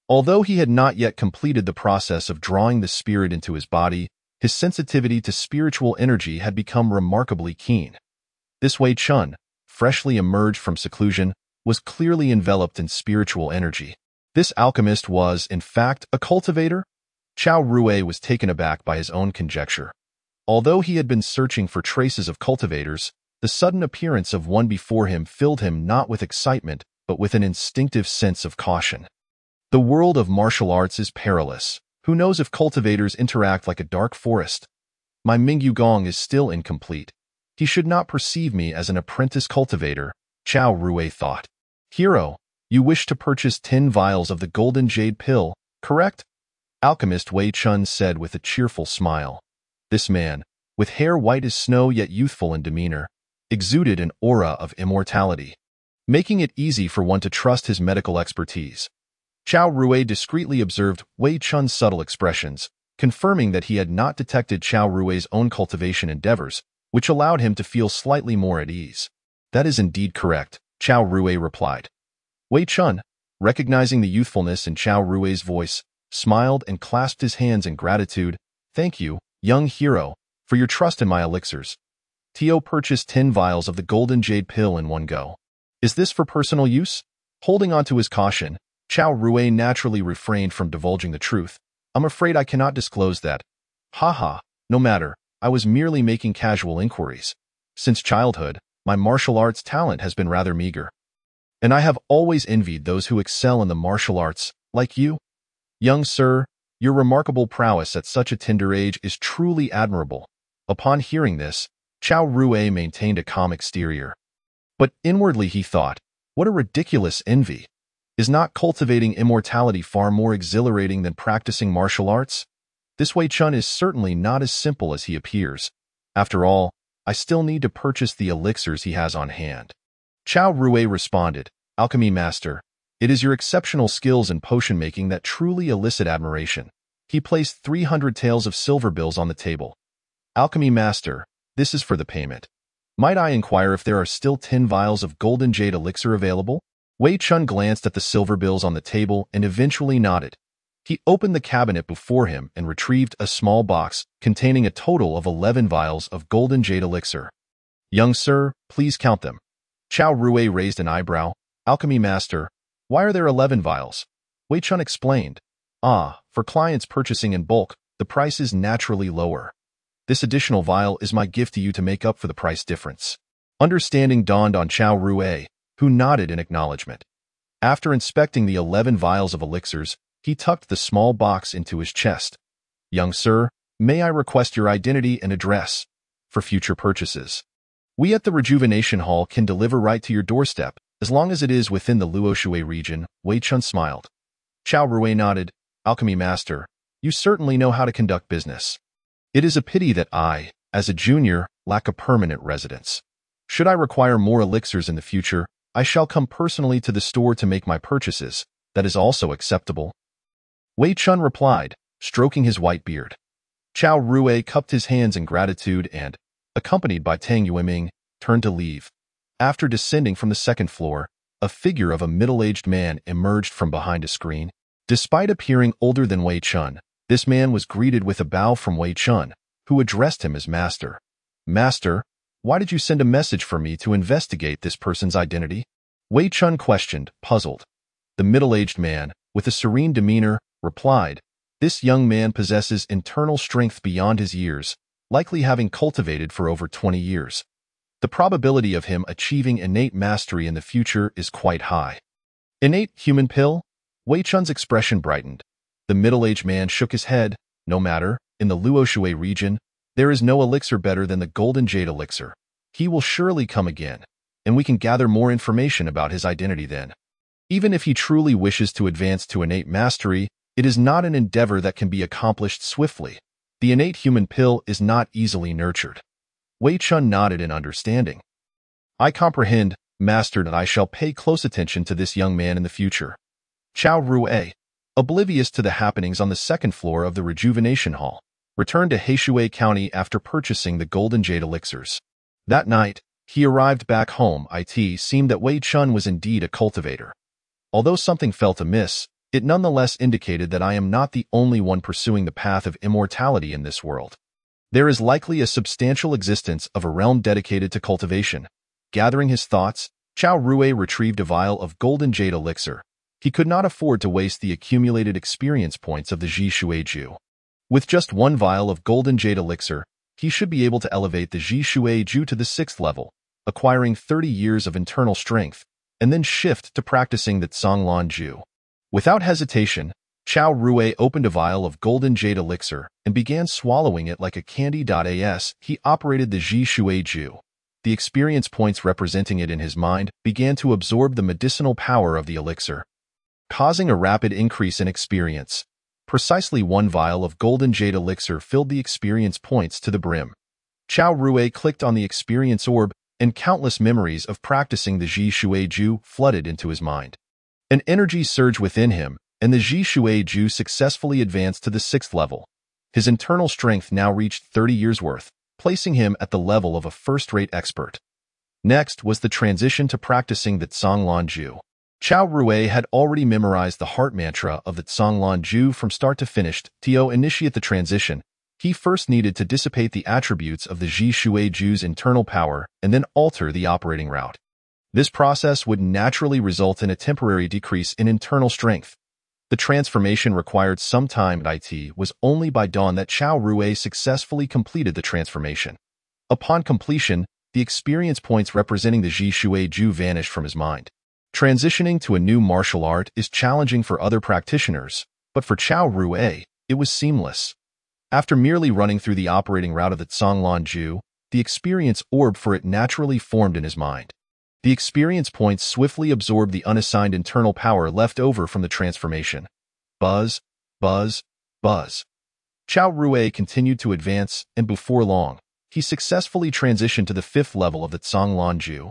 although he had not yet completed the process of drawing the spirit into his body, his sensitivity to spiritual energy had become remarkably keen. This Wei Chun, freshly emerged from seclusion, was clearly enveloped in spiritual energy. This alchemist was, in fact, a cultivator? Chao Rue was taken aback by his own conjecture. Although he had been searching for traces of cultivators, the sudden appearance of one before him filled him not with excitement, but with an instinctive sense of caution. The world of martial arts is perilous. Who knows if cultivators interact like a dark forest? My Mingyu Gong is still incomplete. He should not perceive me as an apprentice cultivator, Chao Rue thought. Hero, you wish to purchase 10 vials of the golden jade pill, correct? Alchemist Wei Chun said with a cheerful smile. This man, with hair white as snow yet youthful in demeanor, exuded an aura of immortality, making it easy for one to trust his medical expertise. Chao Rui discreetly observed Wei Chun's subtle expressions, confirming that he had not detected Chao Rui's own cultivation endeavors, which allowed him to feel slightly more at ease. That is indeed correct, Chao Rui replied. Wei Chun, recognizing the youthfulness in Chao Rui's voice, smiled and clasped his hands in gratitude. Thank you, young hero, for your trust in my elixirs. Tio purchased 10 vials of the golden jade pill in one go. Is this for personal use? Holding on to his caution, Chao Rui naturally refrained from divulging the truth. I'm afraid I cannot disclose that. Haha, no matter, I was merely making casual inquiries. Since childhood, my martial arts talent has been rather meager. And I have always envied those who excel in the martial arts, like you. Young sir, your remarkable prowess at such a tender age is truly admirable. Upon hearing this, Chao Rui maintained a calm exterior. But inwardly he thought, what a ridiculous envy. Is not cultivating immortality far more exhilarating than practicing martial arts? This Wei Chun is certainly not as simple as he appears. After all, I still need to purchase the elixirs he has on hand. Chao Rui responded, Alchemy Master, it is your exceptional skills in potion making that truly elicit admiration. He placed 300 taels of silver bills on the table. Alchemy Master, this is for the payment. Might I inquire if there are still 10 vials of golden jade elixir available? Wei Chun glanced at the silver bills on the table and eventually nodded. He opened the cabinet before him and retrieved a small box containing a total of 11 vials of golden jade elixir. Young sir, please count them. Chao Rui raised an eyebrow. Alchemy Master, why are there 11 vials? Wei Chun explained. For clients purchasing in bulk, the price is naturally lower. This additional vial is my gift to you to make up for the price difference. Understanding dawned on Chao Rui, who nodded in acknowledgement. After inspecting the 11 vials of elixirs, he tucked the small box into his chest. Young sir, may I request your identity and address for future purchases? We at the Rejuvenation Hall can deliver right to your doorstep, as long as it is within the Luoshui region, Wei Chun smiled. Chao Rui nodded. Alchemy Master, you certainly know how to conduct business. It is a pity that I, as a junior, lack a permanent residence. Should I require more elixirs in the future, I shall come personally to the store to make my purchases. That is also acceptable. Wei Chun replied, stroking his white beard. Chao Rui cupped his hands in gratitude and, accompanied by Tang Yueming, turned to leave. After descending from the second floor, a figure of a middle-aged man emerged from behind a screen. Despite appearing older than Wei Chun, this man was greeted with a bow from Wei Chun, who addressed him as Master. Master, why did you send a message for me to investigate this person's identity? Wei Chun questioned, puzzled. The middle-aged man, with a serene demeanor, replied, this young man possesses internal strength beyond his years, likely having cultivated for over 20 years. The probability of him achieving innate mastery in the future is quite high. Innate human pill? Wei Chun's expression brightened. The middle-aged man shook his head. No matter, in the Luoshui region, there is no elixir better than the golden jade elixir. He will surely come again, and we can gather more information about his identity then. Even if he truly wishes to advance to innate mastery, it is not an endeavor that can be accomplished swiftly. The innate human pill is not easily nurtured. Wei Chun nodded in understanding. I comprehend, Master, and I shall pay close attention to this young man in the future. Chao Rui, oblivious to the happenings on the second floor of the Rejuvenation Hall, returned to Heishui County after purchasing the golden jade elixirs. That night, he arrived back home. It seemed that Wei Chun was indeed a cultivator. Although something felt amiss, it nonetheless indicated that I am not the only one pursuing the path of immortality in this world. There is likely a substantial existence of a realm dedicated to cultivation. Gathering his thoughts, Chao Rui retrieved a vial of golden jade elixir. He could not afford to waste the accumulated experience points of the Ji Shui Ju. With just one vial of golden jade elixir, he should be able to elevate the Ji Shui Ju to the 6th level, acquiring 30 years of internal strength, and then shift to practicing the Zhonglan Ju. Without hesitation, Chao Rui opened a vial of golden jade elixir and began swallowing it like a candy. As he operated the Ji Shui Ju, the experience points representing it in his mind began to absorb the medicinal power of the elixir, causing a rapid increase in experience. Precisely one vial of golden jade elixir filled the experience points to the brim. Chao Rui clicked on the experience orb, and countless memories of practicing the Ji Shui Ju flooded into his mind. An energy surged within him, and the Ji Shui Ju successfully advanced to the 6th level. His internal strength now reached 30 years' worth, placing him at the level of a first-rate expert. Next was the transition to practicing the Zhonglan Ju. Chao Rui had already memorized the heart mantra of the Zhonglan Ju from start to finish. To initiate the transition, he first needed to dissipate the attributes of the Ji Shui Ju's internal power and then alter the operating route. This process would naturally result in a temporary decrease in internal strength. The transformation required some time. It was only by dawn that Chao Rui successfully completed the transformation. Upon completion, the experience points representing the Ji Shui Ju vanished from his mind. Transitioning to a new martial art is challenging for other practitioners, but for Chao Rui, it was seamless. After merely running through the operating route of the Zhonglan Ju, the experience orb for it naturally formed in his mind. The experience points swiftly absorbed the unassigned internal power left over from the transformation. Buzz, buzz, buzz. Chao Rui continued to advance, and before long, he successfully transitioned to the 5th level of the Zhonglan Ju.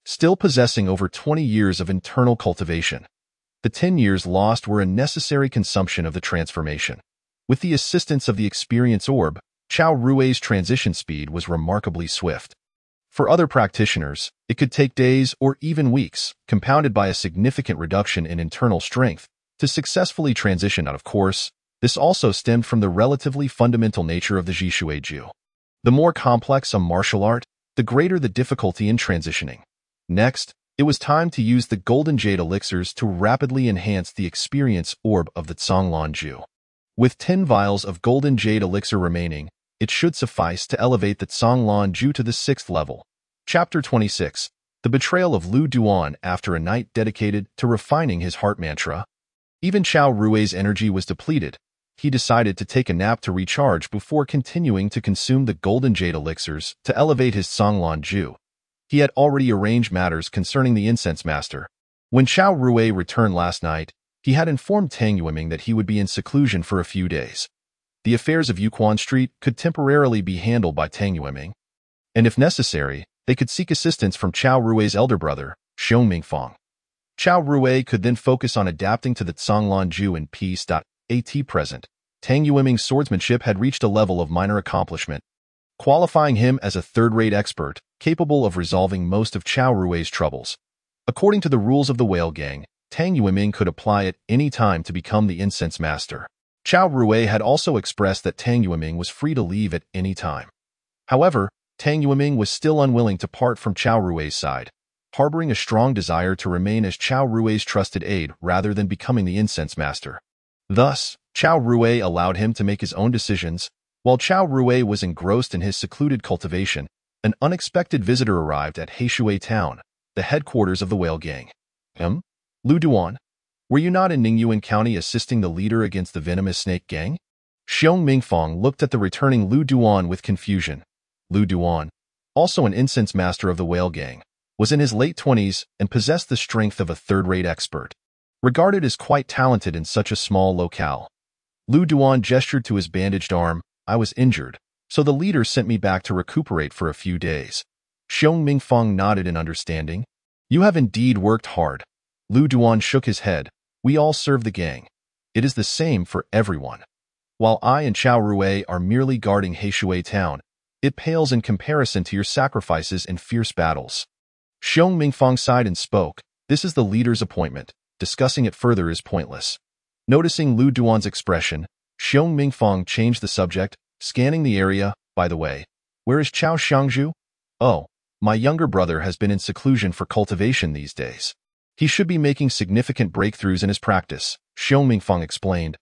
Still possessing over 20 years of internal cultivation, the 10 years lost were a necessary consumption of the transformation. With the assistance of the experience orb, Chao Rui's transition speed was remarkably swift. For other practitioners, it could take days or even weeks, compounded by a significant reduction in internal strength, to successfully transition out. Of course, this also stemmed from the relatively fundamental nature of the Ji Shui Ju. The more complex a martial art, the greater the difficulty in transitioning. Next, it was time to use the golden jade elixirs to rapidly enhance the experience orb of the Zhonglan Ju. With 10 vials of golden jade elixir remaining, it should suffice to elevate the Zhonglan Ju to the 6th level. Chapter 26. The Betrayal of Lu Duan. After a night dedicated to refining his heart mantra, even Chao Rui's energy was depleted. He decided to take a nap to recharge before continuing to consume the golden jade elixirs to elevate his Zhonglan Ju. He had already arranged matters concerning the incense master. When Chao Rui returned last night, he had informed Tang Yueming that he would be in seclusion for a few days. The affairs of Yuquan Street could temporarily be handled by Tang Yueming, and if necessary, they could seek assistance from Chao Rui's elder brother, Xiong Mingfang. Chao Rui could then focus on adapting to the Zhonglan Ju in peace. At present, Tang Yueming's swordsmanship had reached a level of minor accomplishment, qualifying him as a third-rate expert, capable of resolving most of Chao Rui's troubles. According to the rules of the Whale Gang, Tang Yueming could apply at any time to become the incense master. Chao Rui had also expressed that Tang Yueming was free to leave at any time. However, Tang Yueming was still unwilling to part from Chao Rui's side, harboring a strong desire to remain as Chao Rui's trusted aide rather than becoming the incense master. Thus, Chao Rui allowed him to make his own decisions. While Chao Rui was engrossed in his secluded cultivation, an unexpected visitor arrived at Heishui Town, the headquarters of the Whale Gang. Lu Duan, were you not in Ningyuan County assisting the leader against the venomous snake gang? Xiong Mingfang looked at the returning Lu Duan with confusion. Lu Duan, also an incense master of the Whale Gang, was in his late 20s and possessed the strength of a third-rate expert. Regarded as quite talented in such a small locale. Lu Duan gestured to his bandaged arm. I was injured, so the leader sent me back to recuperate for a few days. Xiong Mingfang nodded in understanding. You have indeed worked hard. Lu Duan shook his head. We all serve the gang. It is the same for everyone. While I and Chao Rui are merely guarding Heishui Town, it pales in comparison to your sacrifices in fierce battles. Xiong Mingfang sighed and spoke. This is the leader's appointment. Discussing it further is pointless. Noticing Lu Duan's expression, Xiong Mingfang changed the subject, scanning the area. By the way, where is Chao Xiangju? Oh, my younger brother has been in seclusion for cultivation these days. He should be making significant breakthroughs in his practice, Xiong Mingfang explained.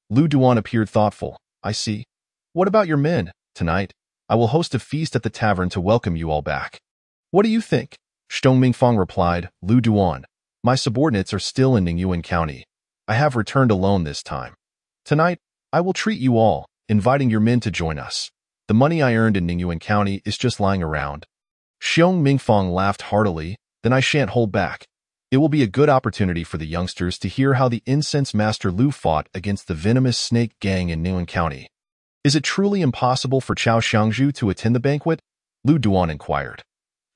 Lu Duan appeared thoughtful. I see. What about your men? Tonight, I will host a feast at the tavern to welcome you all back. What do you think? Xiong Mingfang replied. Lu Duan, my subordinates are still in Ningyuan County. I have returned alone this time. Tonight, I will treat you all, inviting your men to join us. The money I earned in Ningyuan County is just lying around. Xiong Mingfang laughed heartily. Then I shan't hold back. It will be a good opportunity for the youngsters to hear how the incense master Lu fought against the venomous snake gang in Ningwen County. Is it truly impossible for Chao Xiangzhu to attend the banquet? Lu Duan inquired.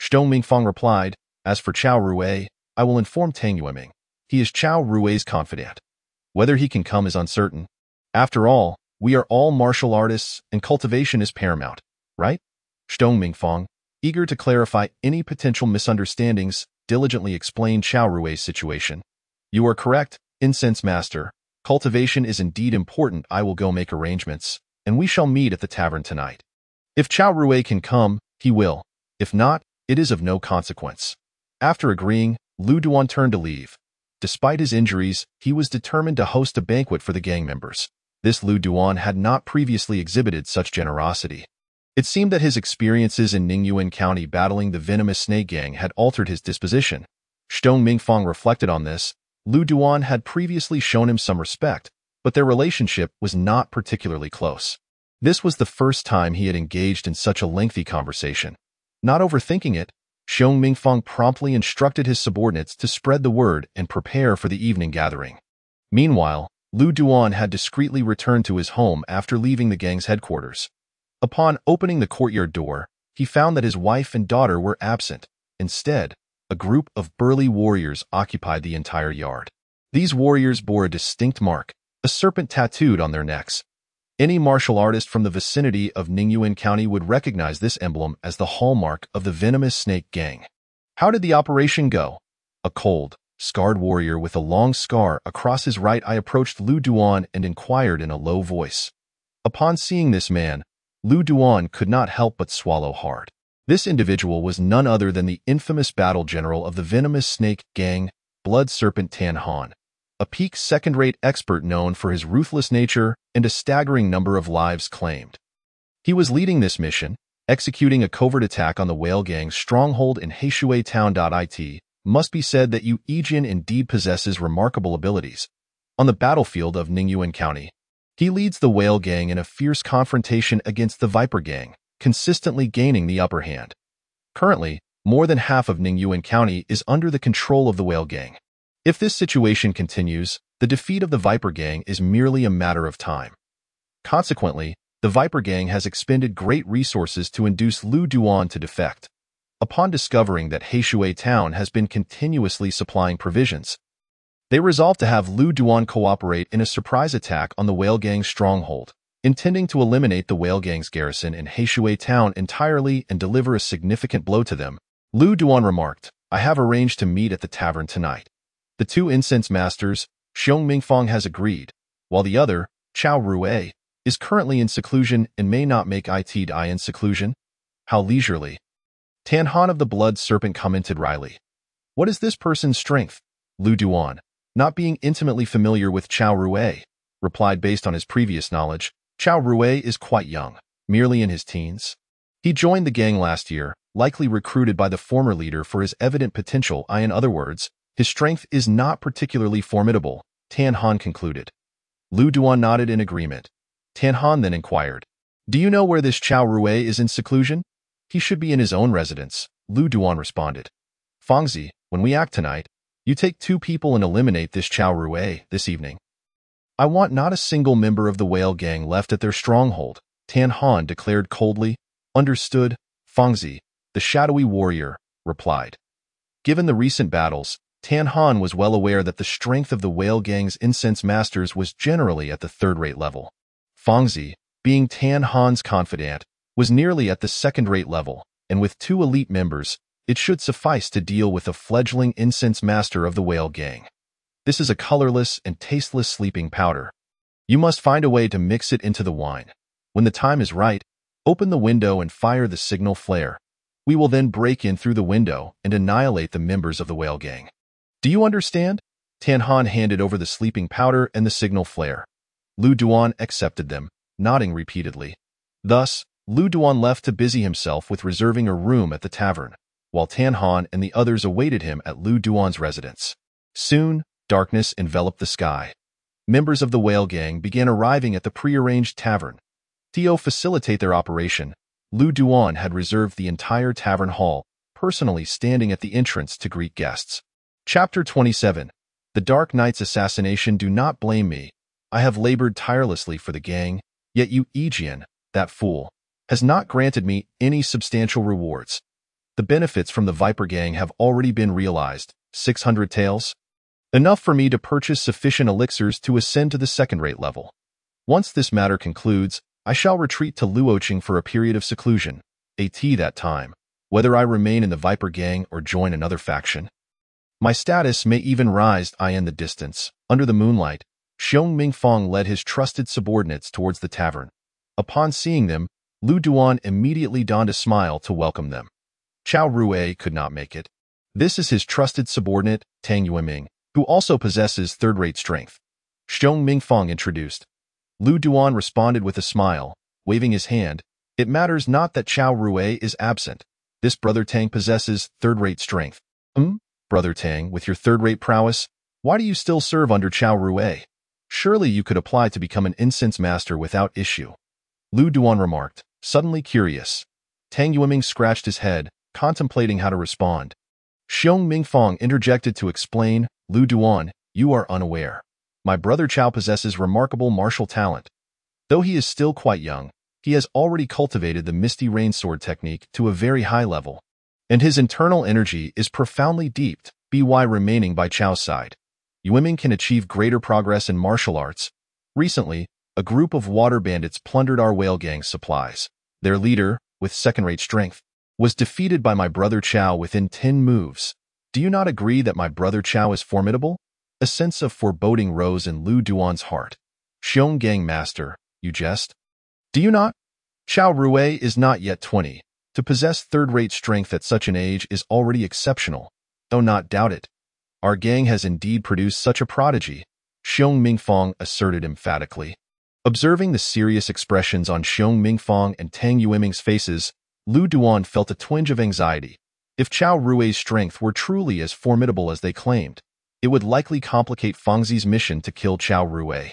Shtong Mingfang replied, as for Chao Rui, I will inform Tang Yueming. He is Chao Rui's confidant. Whether he can come is uncertain. After all, we are all martial artists and cultivation is paramount, right? Shtong Mingfang, eager to clarify any potential misunderstandings, diligently explained Chao Rui's situation. You are correct, incense master. Cultivation is indeed important. I will go make arrangements, and we shall meet at the tavern tonight. If Chao Rui can come, he will. If not, it is of no consequence. After agreeing, Lu Duan turned to leave. Despite his injuries, he was determined to host a banquet for the gang members. This Lu Duan had not previously exhibited such generosity. It seemed that his experiences in Ningwen County battling the venomous snake gang had altered his disposition. Shtong Mingfang reflected on this. Lu Duan had previously shown him some respect, but their relationship was not particularly close. This was the first time he had engaged in such a lengthy conversation. Not overthinking it, Shtong Mingfang promptly instructed his subordinates to spread the word and prepare for the evening gathering. Meanwhile, Lu Duan had discreetly returned to his home after leaving the gang's headquarters. Upon opening the courtyard door, he found that his wife and daughter were absent. Instead, a group of burly warriors occupied the entire yard. These warriors bore a distinct mark, a serpent tattooed on their necks. Any martial artist from the vicinity of Ningwen County would recognize this emblem as the hallmark of the venomous snake gang. How did the operation go? A cold, scarred warrior with a long scar across his right eye approached Lu Duan and inquired in a low voice. Upon seeing this man, Lu Duan could not help but swallow hard. This individual was none other than the infamous battle general of the venomous snake gang, Blood Serpent Tan Han, a peak second-rate expert known for his ruthless nature and a staggering number of lives claimed. He was leading this mission, executing a covert attack on the whale gang's stronghold in Heishui Town. It must be said that Yu Yijin indeed possesses remarkable abilities. On the battlefield of Ningwen County, he leads the whale gang in a fierce confrontation against the Viper gang, consistently gaining the upper hand. Currently, more than half of Ningwen County is under the control of the whale gang. If this situation continues, the defeat of the Viper gang is merely a matter of time. Consequently, the Viper gang has expended great resources to induce Lu Duan to defect. Upon discovering that Heishui Town has been continuously supplying provisions, they resolved to have Lu Duan cooperate in a surprise attack on the whale gang's stronghold, intending to eliminate the whale gang's garrison in Heishui Town entirely and deliver a significant blow to them. Lu Duan remarked, I have arranged to meet at the tavern tonight. The two incense masters, Shtong Mingfang has agreed, while the other, Chao Rui, is currently in seclusion and may not make it in seclusion. How leisurely. Tan Han of the Blood Serpent commented wryly. What is this person's strength? Lu Duan, not being intimately familiar with Chao Rui, replied based on his previous knowledge. Chao Rui is quite young, merely in his teens. He joined the gang last year, likely recruited by the former leader for his evident potential. In other words, his strength is not particularly formidable, Tan Han concluded. Lu Duan nodded in agreement. Tan Han then inquired, do you know where this Chao Rui is in seclusion? He should be in his own residence, Lu Duan responded. Fangzi, when we act tonight, you take 2 people and eliminate this Chao Rui this evening. I want not a single member of the whale gang left at their stronghold, Tan Han declared coldly. Understood, Fangzi, the shadowy warrior, replied. Given the recent battles, Tan Han was well aware that the strength of the whale gang's incense masters was generally at the third-rate level. Fangzi, being Tan Han's confidant, was nearly at the second-rate level, and with 2 elite members, it should suffice to deal with a fledgling incense master of the whale gang. This is a colorless and tasteless sleeping powder. You must find a way to mix it into the wine. When the time is right, open the window and fire the signal flare. We will then break in through the window and annihilate the members of the whale gang. Do you understand? Tan Han handed over the sleeping powder and the signal flare. Lu Duan accepted them, nodding repeatedly. Thus, Lu Duan left to busy himself with reserving a room at the tavern, while Tan Han and the others awaited him at Lu Duan's residence. Soon, darkness enveloped the sky. Members of the whale gang began arriving at the prearranged tavern. To facilitate their operation, Lu Duan had reserved the entire tavern hall, personally standing at the entrance to greet guests. Chapter 27. The Dark Knight's assassination. Do not blame me. I have labored tirelessly for the gang, yet you Aegean, that fool, has not granted me any substantial rewards. The benefits from the Viper gang have already been realized. 600 taels? Enough for me to purchase sufficient elixirs to ascend to the second-rate level. Once this matter concludes, I shall retreat to Luocheng for a period of seclusion. That time, whether I remain in the Viper gang or join another faction. My status may even rise. In the distance, under the moonlight, Xiong Mingfang led his trusted subordinates towards the tavern. Upon seeing them, Lu Duan immediately donned a smile to welcome them. Chao Rui could not make it. This is his trusted subordinate, Tang Yueming, who also possesses third-rate strength. Xiong Mingfang introduced. Lu Duan responded with a smile, waving his hand. It matters not that Chao Rui is absent. This brother Tang possesses third-rate strength. Brother Tang, with your third-rate prowess, why do you still serve under Chao Rui? Surely you could apply to become an incense master without issue. Lu Duan remarked, suddenly curious. Tang Yueming scratched his head, contemplating how to respond. Xiong Mingfang interjected to explain, Lu Duan, you are unaware. My brother Chao possesses remarkable martial talent. Though he is still quite young, he has already cultivated the Misty Rain Sword technique to a very high level, and his internal energy is profoundly deep, remaining by Chao's side. Yueming can achieve greater progress in martial arts. Recently, a group of water bandits plundered our whale gang's supplies. Their leader, with second-rate strength, was defeated by my brother Chao within 10 moves. Do you not agree that my brother Chao is formidable? A sense of foreboding rose in Lu Duan's heart. Xiong Gang Master, you jest? Do you not? Chao Rui is not yet 20. To possess third-rate strength at such an age is already exceptional. Do not doubt it. Our gang has indeed produced such a prodigy, Xiong Mingfang asserted emphatically. Observing the serious expressions on Xiong Mingfang and Tang Yueming's faces, Lu Duan felt a twinge of anxiety. If Chao Rui's strength were truly as formidable as they claimed, it would likely complicate Fangzi's mission to kill Chao Rui.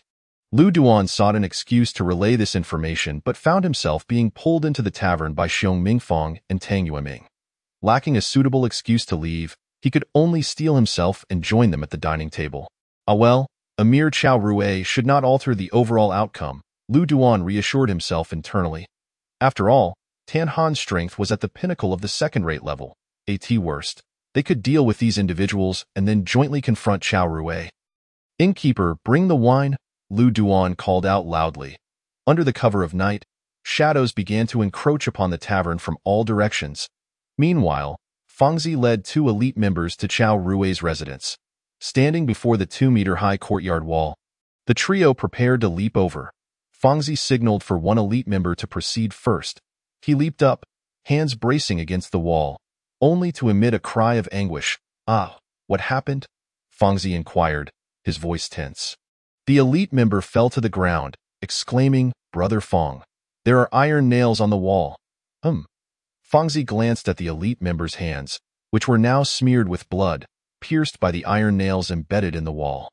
Lu Duan sought an excuse to relay this information but found himself being pulled into the tavern by Xiong Mingfang and Tang Yueming. Lacking a suitable excuse to leave, he could only steel himself and join them at the dining table. Well, a mere Chao Rui should not alter the overall outcome, Lu Duan reassured himself internally. After all, Tan Han's strength was at the pinnacle of the second-rate level. At worst, they could deal with these individuals and then jointly confront Chao Rui. Innkeeper, bring the wine, Lu Duan called out loudly. Under the cover of night, shadows began to encroach upon the tavern from all directions. Meanwhile, Fangzi led 2 elite members to Chao Rui's residence. Standing before the 2-meter-high courtyard wall, the trio prepared to leap over. Fangzi signaled for one elite member to proceed first. He leaped up, hands bracing against the wall, only to emit a cry of anguish. What happened? Fangzi inquired, his voice tense. The elite member fell to the ground, exclaiming, Brother Fang, there are iron nails on the wall. Fangzi glanced at the elite member's hands, which were now smeared with blood, pierced by the iron nails embedded in the wall.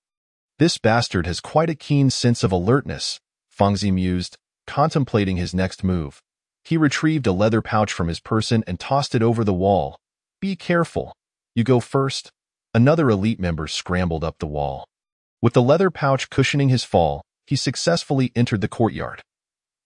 This bastard has quite a keen sense of alertness, Fangzi mused, contemplating his next move. He retrieved a leather pouch from his person and tossed it over the wall. Be careful. You go first. Another elite member scrambled up the wall. With the leather pouch cushioning his fall, he successfully entered the courtyard.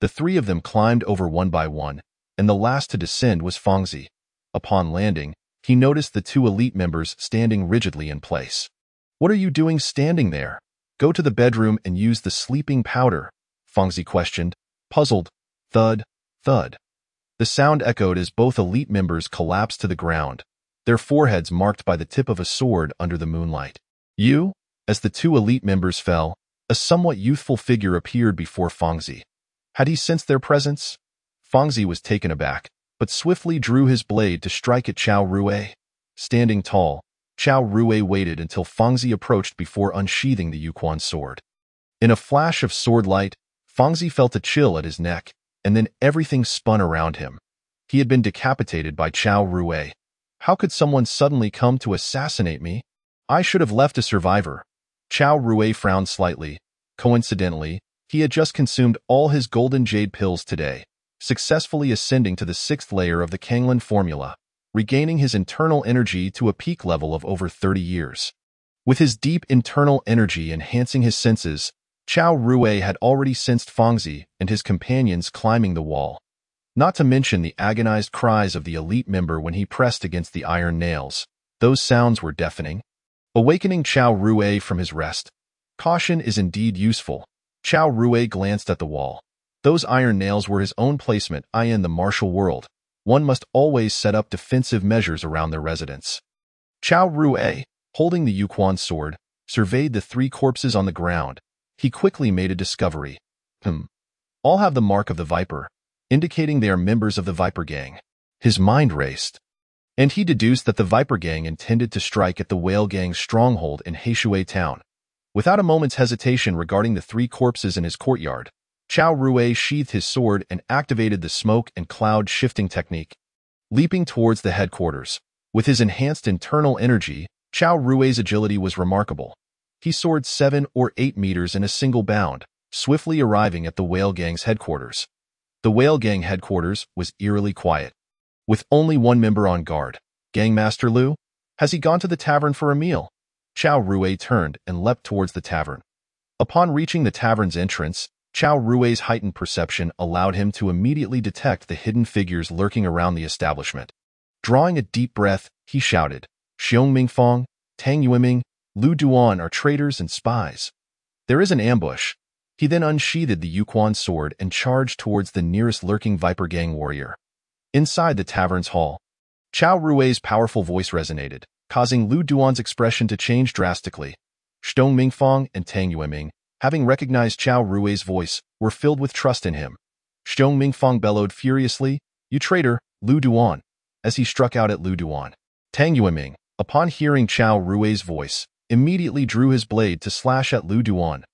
The 3 of them climbed over one by one, and the last to descend was Fangzi. Upon landing, he noticed the 2 elite members standing rigidly in place. What are you doing standing there? Go to the bedroom and use the sleeping powder, Fangzi questioned, puzzled. Thud, thud. The sound echoed as both elite members collapsed to the ground, their foreheads marked by the tip of a sword under the moonlight. You? As the 2 elite members fell, a somewhat youthful figure appeared before Fangzi. Had he sensed their presence? Fangzi was taken aback, but swiftly drew his blade to strike at Chao Rui. Standing tall, Chao Rui waited until Fangzi approached before unsheathing the Yuquan sword. In a flash of sword light, Fangzi felt a chill at his neck, and then everything spun around him. He had been decapitated by Chao Rui. How could someone suddenly come to assassinate me? I should have left a survivor. Chao Rui frowned slightly. Coincidentally, he had just consumed all his golden jade pills today, successfully ascending to the 6th layer of the Kanglan formula. regaining his internal energy to a peak level of over 30 years. With his deep internal energy enhancing his senses, Chao Rui had already sensed Fangzi and his companions climbing the wall, not to mention the agonized cries of the elite member when he pressed against the iron nails. Those sounds were deafening. Awakening Chao Rui from his rest. Caution is indeed useful. Chao Rui glanced at the wall. Those iron nails were his own placement. In the martial world, one must always set up defensive measures around their residence. Chao Rui, holding the Yuquan sword, surveyed the 3 corpses on the ground. He quickly made a discovery. All have the mark of the Viper, indicating they are members of the Viper Gang. His mind raced, and he deduced that the Viper Gang intended to strike at the Whale Gang's stronghold in Heishui Town. Without a moment's hesitation regarding the 3 corpses in his courtyard, Chao Rui sheathed his sword and activated the smoke and cloud shifting technique. Leaping towards the headquarters, with his enhanced internal energy, Chao Rui's agility was remarkable. He soared 7 or 8 meters in a single bound, swiftly arriving at the Whale Gang's headquarters. The Whale Gang headquarters was eerily quiet, with only one member on guard. Gangmaster Liu? Has he gone to the tavern for a meal? Chao Rui turned and leapt towards the tavern. Upon reaching the tavern's entrance, Chao Rui's heightened perception allowed him to immediately detect the hidden figures lurking around the establishment. Drawing a deep breath, he shouted, "Xiong Mingfang, Tang Yueming, Lu Duan are traitors and spies. There is an ambush." He then unsheathed the Yuquan sword and charged towards the nearest lurking Viper Gang warrior. Inside the tavern's hall, Chao Rui's powerful voice resonated, causing Lu Duan's expression to change drastically. Xiong Mingfang and Tang Yueming, having recognized Chao Rui's voice, were filled with trust in him. Xiong Mingfang bellowed furiously, "You traitor, Lu Duan," as he struck out at Lu Duan. Tang Yueming, upon hearing Chao Rui's voice, immediately drew his blade to slash at Lu Duan.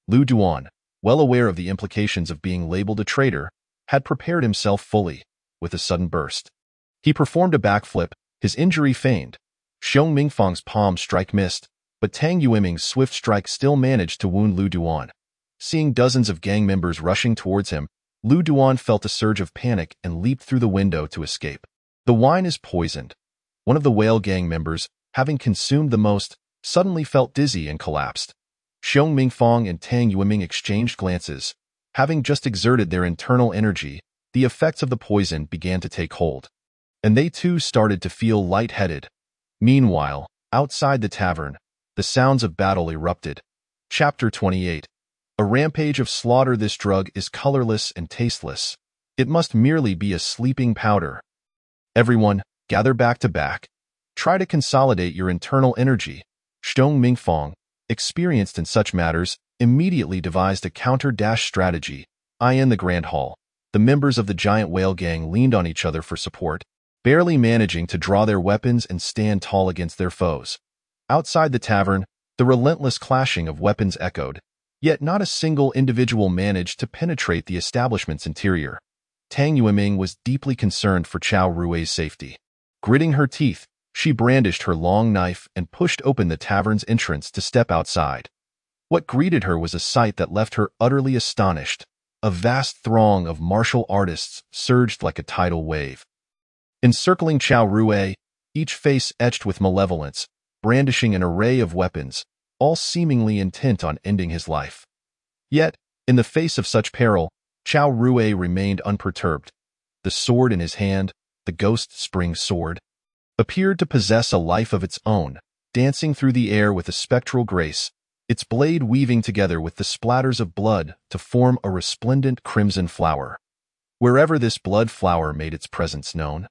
Lu Duan, well aware of the implications of being labeled a traitor, had prepared himself fully. With a sudden burst, he performed a backflip, his injury feigned. Xiong Mingfang's palm strike missed, but Tang Yueming's swift strike still managed to wound Lu Duan. Seeing dozens of gang members rushing towards him, Lu Duan felt a surge of panic and leaped through the window to escape. The wine is poisoned. One of the Whale Gang members, having consumed the most, suddenly felt dizzy and collapsed. Xiong Mingfang and Tang Yueming exchanged glances. Having just exerted their internal energy, the effects of the poison began to take hold, and they too started to feel lightheaded. Meanwhile, outside the tavern, the sounds of battle erupted. Chapter 28. A rampage of slaughter. This drug is colorless and tasteless. It must merely be a sleeping powder. Everyone, gather back to back. Try to consolidate your internal energy. Xiong Mingfang, experienced in such matters, immediately devised a counter-dash strategy. In the Grand Hall, the members of the giant Whale Gang leaned on each other for support, barely managing to draw their weapons and stand tall against their foes. Outside the tavern, the relentless clashing of weapons echoed, yet not a single individual managed to penetrate the establishment's interior. Tang Yueming was deeply concerned for Chao Rui's safety. Gritting her teeth, she brandished her long knife and pushed open the tavern's entrance to step outside. What greeted her was a sight that left her utterly astonished. A vast throng of martial artists surged like a tidal wave, encircling Chao Rui, each face etched with malevolence, brandishing an array of weapons, all seemingly intent on ending his life. Yet, in the face of such peril, Chao Rui remained unperturbed. The sword in his hand, the ghost spring sword, appeared to possess a life of its own, dancing through the air with a spectral grace, its blade weaving together with the splatters of blood to form a resplendent crimson flower. Wherever this blood flower made its presence known,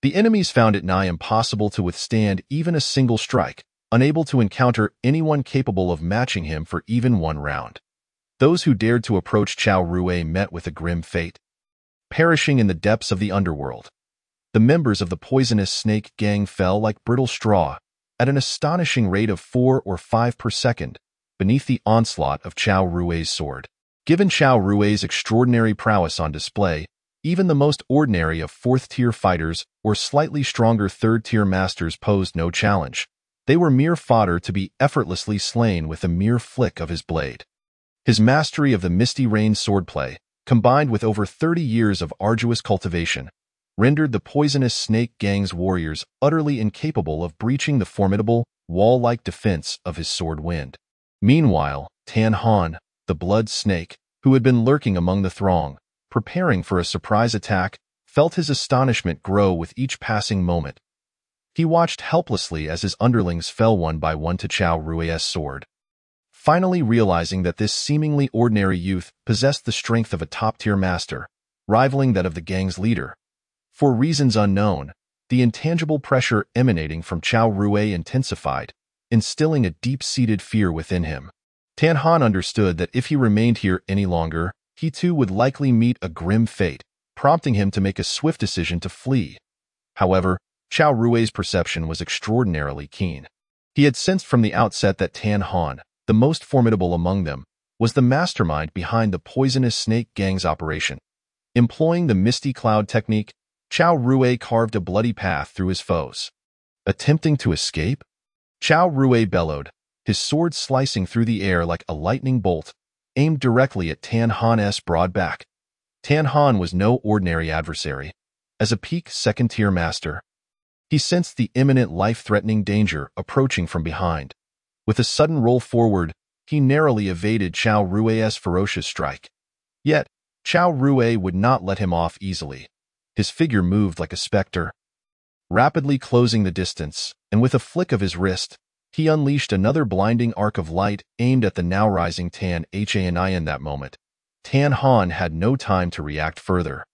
the enemies found it nigh impossible to withstand even a single strike, unable to encounter anyone capable of matching him for even one round. Those who dared to approach Chao Rui met with a grim fate, perishing in the depths of the underworld. The members of the poisonous snake gang fell like brittle straw, at an astonishing rate of 4 or 5 per second, beneath the onslaught of Chao Rui's sword. Given Chao Rui's extraordinary prowess on display, even the most ordinary of 4th-tier fighters or slightly stronger 3rd-tier masters posed no challenge. They were mere fodder to be effortlessly slain with a mere flick of his blade. His mastery of the Misty Rain swordplay, combined with over 30 years of arduous cultivation, rendered the poisonous snake gang's warriors utterly incapable of breaching the formidable, wall-like defense of his sword wind. Meanwhile, Tan Han, the blood snake, who had been lurking among the throng, preparing for a surprise attack, felt his astonishment grow with each passing moment. He watched helplessly as his underlings fell one by one to Chao Rui's sword. Finally realizing that this seemingly ordinary youth possessed the strength of a top-tier master, rivaling that of the gang's leader. For reasons unknown, the intangible pressure emanating from Chao Rui intensified, instilling a deep-seated fear within him. Tan Han understood that if he remained here any longer, he too would likely meet a grim fate, prompting him to make a swift decision to flee. However, Chao Rui's perception was extraordinarily keen. He had sensed from the outset that Tan Han, the most formidable among them, was the mastermind behind the poisonous snake gang's operation. Employing the Misty Cloud technique, Chao Rui carved a bloody path through his foes. Attempting to escape? Chao Rui bellowed, his sword slicing through the air like a lightning bolt, aimed directly at Tan Han's broad back. Tan Han was no ordinary adversary. As a peak second-tier master, he sensed the imminent life-threatening danger approaching from behind. With a sudden roll forward, he narrowly evaded Chao Rui's ferocious strike. Yet, Chao Rui would not let him off easily. His figure moved like a specter, rapidly closing the distance, and with a flick of his wrist, he unleashed another blinding arc of light aimed at the now-rising Tan Han. In that moment, Tan Han had no time to react further.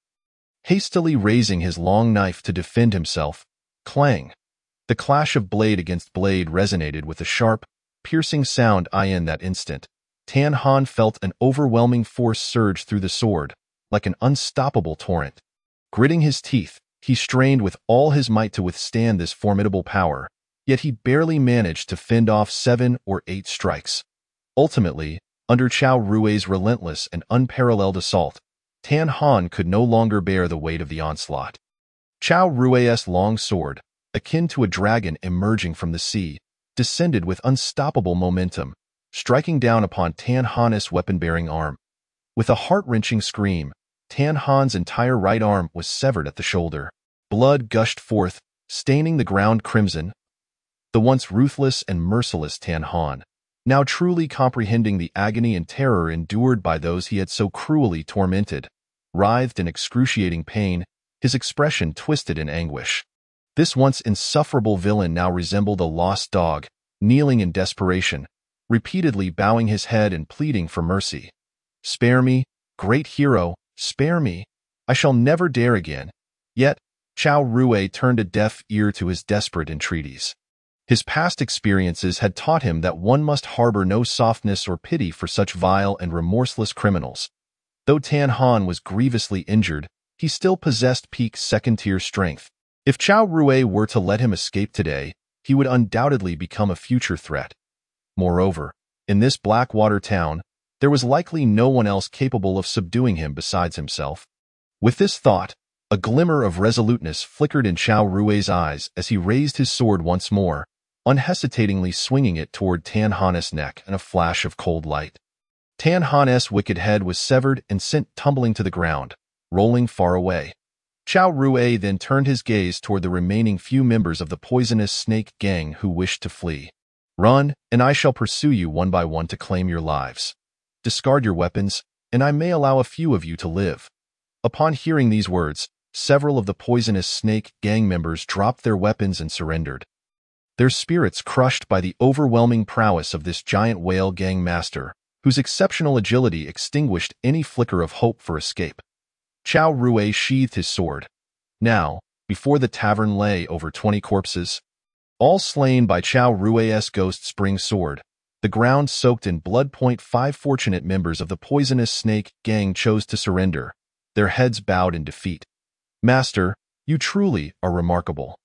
Hastily raising his long knife to defend himself, clang! The clash of blade against blade resonated with a sharp, piercing sound. In that instant, Tan Han felt an overwhelming force surge through the sword, like an unstoppable torrent. Gritting his teeth, he strained with all his might to withstand this formidable power, yet he barely managed to fend off 7 or 8 strikes. Ultimately, under Chao Rui's relentless and unparalleled assault, Tan Han could no longer bear the weight of the onslaught. Chao Rui's long sword, akin to a dragon emerging from the sea, descended with unstoppable momentum, striking down upon Tan Han's weapon-bearing arm. With a heart-wrenching scream, Tan Han's entire right arm was severed at the shoulder. Blood gushed forth, staining the ground crimson. The once ruthless and merciless Tan Han, now truly comprehending the agony and terror endured by those he had so cruelly tormented, writhed in excruciating pain, his expression twisted in anguish. This once insufferable villain now resembled a lost dog, kneeling in desperation, repeatedly bowing his head and pleading for mercy. "Spare me, great hero, spare me. I shall never dare again." Yet, Chao Rui turned a deaf ear to his desperate entreaties. His past experiences had taught him that one must harbor no softness or pity for such vile and remorseless criminals. Though Tan Han was grievously injured, he still possessed peak second-tier strength. If Chao Rui were to let him escape today, he would undoubtedly become a future threat. Moreover, in this Blackwater town, there was likely no one else capable of subduing him besides himself. With this thought, a glimmer of resoluteness flickered in Chao Rui's eyes as he raised his sword once more, unhesitatingly swinging it toward Tan Han's neck in a flash of cold light. Tan Han's wicked head was severed and sent tumbling to the ground, rolling far away. Chao Rui then turned his gaze toward the remaining few members of the poisonous snake gang who wished to flee. "Run, and I shall pursue you one by one to claim your lives. Discard your weapons, and I may allow a few of you to live." Upon hearing these words, several of the poisonous snake gang members dropped their weapons and surrendered, their spirits crushed by the overwhelming prowess of this giant whale gang master, whose exceptional agility extinguished any flicker of hope for escape. Chao Rui sheathed his sword. Now, before the tavern lay over 20 corpses, all slain by Chao Rui's ghost spring sword. The ground soaked in blood. 5 fortunate members of the poisonous snake gang chose to surrender, their heads bowed in defeat. "Master, you truly are remarkable,"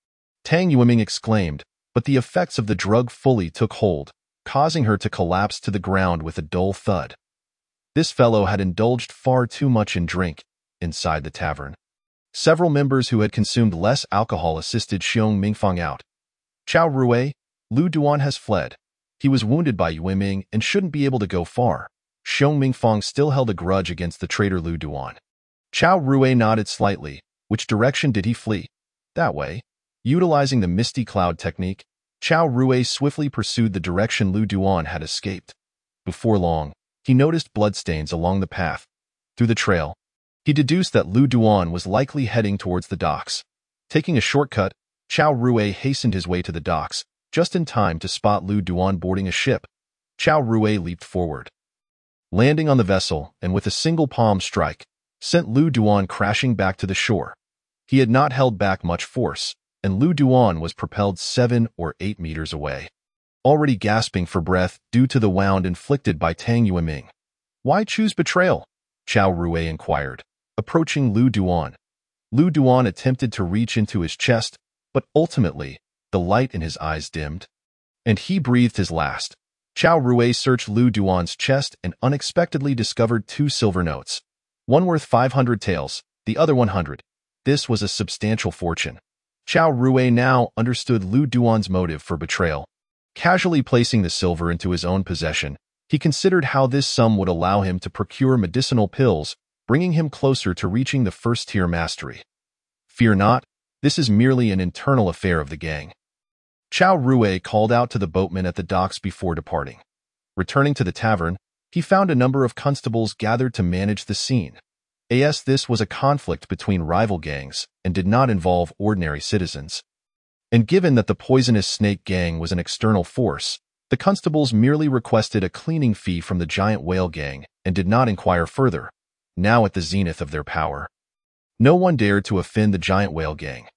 Tang Yueming exclaimed, but the effects of the drug fully took hold, causing her to collapse to the ground with a dull thud. This fellow had indulged far too much in drink. Inside the tavern, several members who had consumed less alcohol assisted Xiong Mingfang out. "Chao Rui, Lu Duan has fled. He was wounded by Yueming and shouldn't be able to go far." Xiong Mingfang still held a grudge against the traitor Lu Duan. Chao Rui nodded slightly, Which direction did he flee? That way. Utilizing the misty cloud technique, Chao Rui swiftly pursued the direction Lu Duan had escaped. Before long, he noticed bloodstains along the path. Through the trail, he deduced that Lu Duan was likely heading towards the docks. Taking a shortcut, Chao Rui hastened his way to the docks, just in time to spot Lu Duan boarding a ship. Chao Rui leaped forward, landing on the vessel, and with a single palm strike, sent Lu Duan crashing back to the shore. He had not held back much force, and Lu Duan was propelled 7 or 8 meters away, already gasping for breath due to the wound inflicted by Tang Yueming. "Why choose betrayal?" Chao Rui inquired, approaching Lu Duan. Lu Duan attempted to reach into his chest, but ultimately, the light in his eyes dimmed, and he breathed his last. Chao Rui searched Lu Duan's chest and unexpectedly discovered 2 silver notes, one worth 500 taels, the other 100. This was a substantial fortune. Chao Rui now understood Lu Duan's motive for betrayal. Casually placing the silver into his own possession, he considered how this sum would allow him to procure medicinal pills, bringing him closer to reaching the first-tier mastery. "Fear not, this is merely an internal affair of the gang." Chao Rui called out to the boatmen at the docks before departing. Returning to the tavern, he found a number of constables gathered to manage the scene. This was a conflict between rival gangs and did not involve ordinary citizens. And given that the poisonous snake gang was an external force, the constables merely requested a cleaning fee from the giant whale gang and did not inquire further, now at the zenith of their power. No one dared to offend the giant whale gang.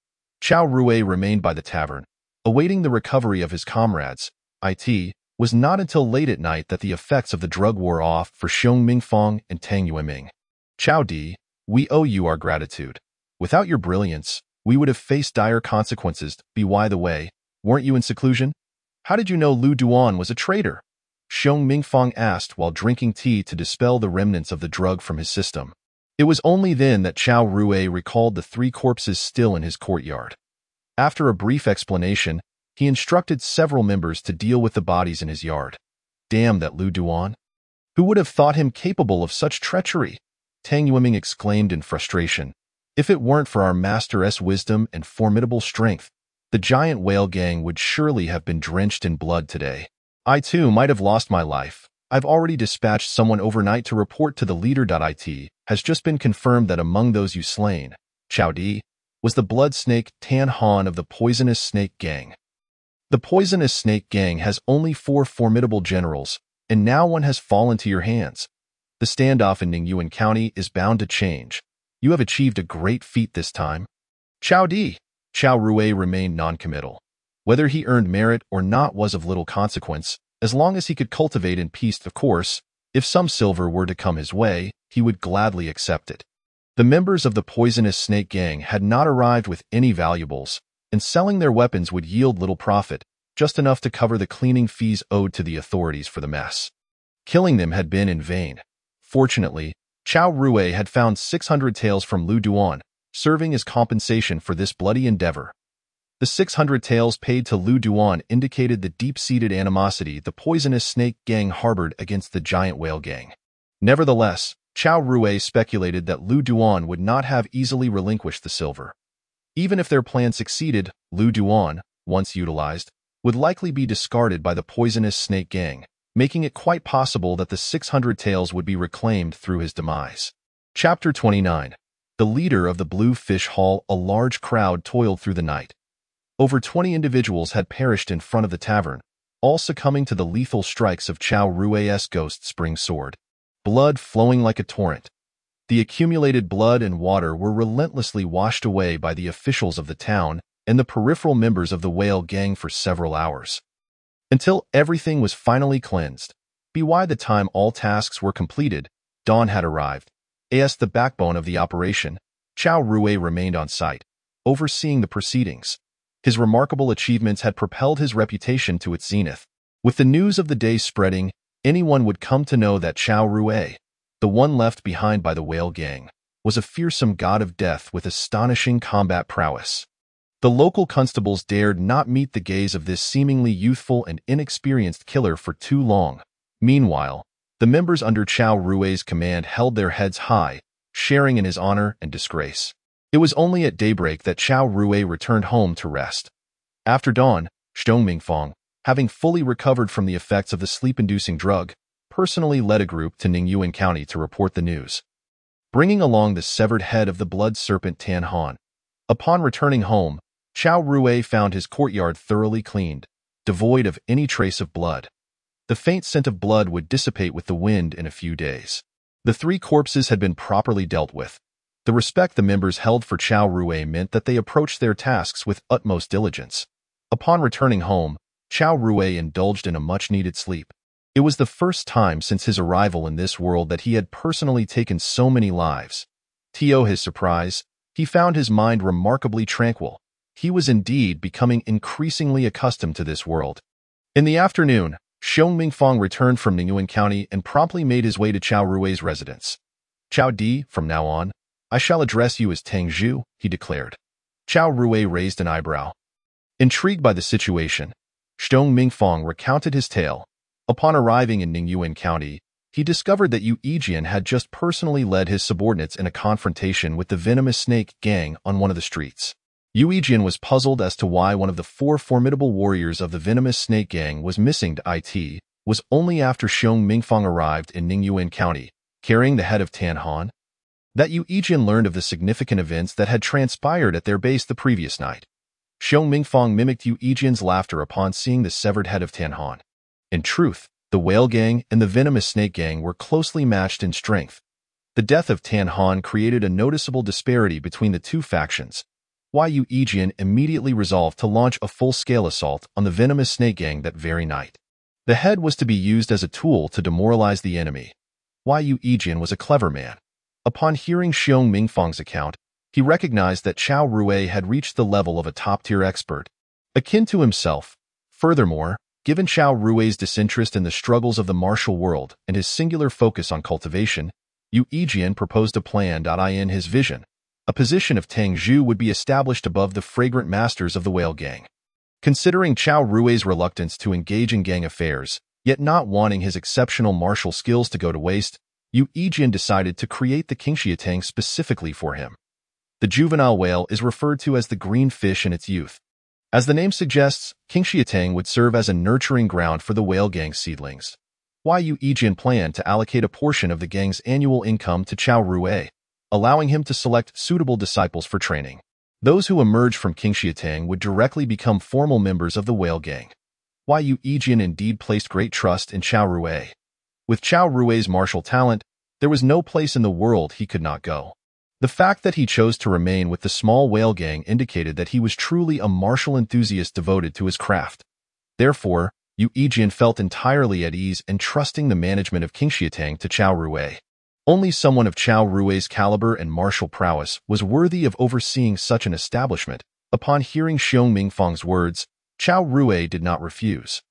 Chao Rui remained by the tavern, awaiting the recovery of his comrades. It was not until late at night that the effects of the drug wore off for Xiong Mingfang and Tang Yueming. "Chao Di, we owe you our gratitude. Without your brilliance, we would have faced dire consequences. By the way, weren't you in seclusion? How did you know Lu Duan was a traitor?" Xiong Mingfang asked while drinking tea to dispel the remnants of the drug from his system. It was only then that Chao Rui recalled the 3 corpses still in his courtyard. After a brief explanation, he instructed several members to deal with the bodies in his yard. "Damn that Lu Duan! Who would have thought him capable of such treachery?" Tang Yueming exclaimed in frustration. "If it weren't for our master's wisdom and formidable strength, the giant whale gang would surely have been drenched in blood today. I too might have lost my life. I've already dispatched someone overnight to report to the leader. It has just been confirmed that among those you slain, Chao Di was the blood snake Tan Han of the poisonous snake gang. The poisonous snake gang has only 4 formidable generals, and now one has fallen to your hands. The standoff in Ningyuan County is bound to change. You have achieved a great feat this time." "Chao Di." Chao Rui remained non-committal. Whether he earned merit or not was of little consequence, as long as he could cultivate in peace. Of course, if some silver were to come his way, he would gladly accept it. The members of the poisonous snake gang had not arrived with any valuables, and selling their weapons would yield little profit, just enough to cover the cleaning fees owed to the authorities for the mess. Killing them had been in vain. Fortunately, Chao Rui had found 600 taels from Lu Duan, serving as compensation for this bloody endeavor. The 600 taels paid to Lu Duan indicated the deep-seated animosity the poisonous snake gang harbored against the giant whale gang. Nevertheless, Chao Rui speculated that Lu Duan would not have easily relinquished the silver. Even if their plan succeeded, Lu Duan, once utilized, would likely be discarded by the poisonous snake gang, making it quite possible that the 600 taels would be reclaimed through his demise. Chapter 29. The leader of the Blue Fish Hall. A large crowd toiled through the night. Over 20 individuals had perished in front of the tavern, all succumbing to the lethal strikes of Chao Rui's ghost spring sword. Blood flowing like a torrent. The accumulated blood and water were relentlessly washed away by the officials of the town and the peripheral members of the whale gang for several hours, until everything was finally cleansed. By the time all tasks were completed, dawn had arrived. As the backbone of the operation, Chao Rui remained on site, overseeing the proceedings. His remarkable achievements had propelled his reputation to its zenith. With the news of the day spreading, anyone would come to know that Chao Rui, the one left behind by the whale gang, was a fearsome god of death with astonishing combat prowess. The local constables dared not meet the gaze of this seemingly youthful and inexperienced killer for too long. Meanwhile, the members under Chao Rui's command held their heads high, sharing in his honor and disgrace. It was only at daybreak that Chao Rui returned home to rest. After dawn, Xiong Mingfang, having fully recovered from the effects of the sleep-inducing drug, personally led a group to Ningyuan County to report the news, bringing along the severed head of the blood serpent Tan Han. Upon returning home, Chao Rui found his courtyard thoroughly cleaned, devoid of any trace of blood. The faint scent of blood would dissipate with the wind in a few days. The 3 corpses had been properly dealt with. The respect the members held for Chao Rui meant that they approached their tasks with utmost diligence. Upon returning home, Chao Rui indulged in a much-needed sleep. It was the first time since his arrival in this world that he had personally taken so many lives. To his surprise, he found his mind remarkably tranquil. He was indeed becoming increasingly accustomed to this world. In the afternoon, Xiong Mingfang returned from Ningyuan County and promptly made his way to Chao Rui's residence. "Chao Di, from now on, I shall address you as Tang Zhu," he declared. Chao Rui raised an eyebrow. Intrigued by the situation, Xiong Mingfang recounted his tale. Upon arriving in Ningyuan County, he discovered that Yu Yijian had just personally led his subordinates in a confrontation with the Venomous Snake gang on one of the streets. Yu Yijian was puzzled as to why one of the 4 formidable warriors of the Venomous Snake gang was missing. It was only after Xiong Mingfang arrived in Ningyuan County, carrying the head of Tan Han, that Yu Yijian learned of the significant events that had transpired at their base the previous night. Xiong Mingfang mimicked Yu Yijian's laughter upon seeing the severed head of Tan Han. In truth, the Whale Gang and the Venomous Snake Gang were closely matched in strength. The death of Tan Han created a noticeable disparity between the 2 factions. Yu Yijian immediately resolved to launch a full-scale assault on the Venomous Snake Gang that very night. The head was to be used as a tool to demoralize the enemy. Yu Yijian was a clever man. Upon hearing Xiong Mingfang's account, he recognized that Chao Rui had reached the level of a top-tier expert, akin to himself. Furthermore, given Chao Rui's disinterest in the struggles of the martial world and his singular focus on cultivation, Yu Yijian proposed a plan. In his vision, a position of Tang Zhu would be established above the fragrant masters of the Whale Gang. Considering Chao Rui's reluctance to engage in gang affairs, yet not wanting his exceptional martial skills to go to waste, Yu Yijian decided to create the Qingxiatang specifically for him. The juvenile whale is referred to as the green fish in its youth. As the name suggests, Qingxiatang would serve as a nurturing ground for the Whale Gang seedlings. Yu Yijian planned to allocate a portion of the gang's annual income to Chao Rui, allowing him to select suitable disciples for training. Those who emerged from Qingxiatang would directly become formal members of the Whale Gang. Yu Yijian indeed placed great trust in Chao Rui. With Chao Rui's martial talent, there was no place in the world he could not go. The fact that he chose to remain with the small Whale Gang indicated that he was truly a martial enthusiast devoted to his craft. Therefore, Yu Yijian felt entirely at ease entrusting the management of Qingxiatang to Chao Rui. Only someone of Chao Rui's caliber and martial prowess was worthy of overseeing such an establishment. Upon hearing Xiong Mingfang's words, Chao Rui did not refuse.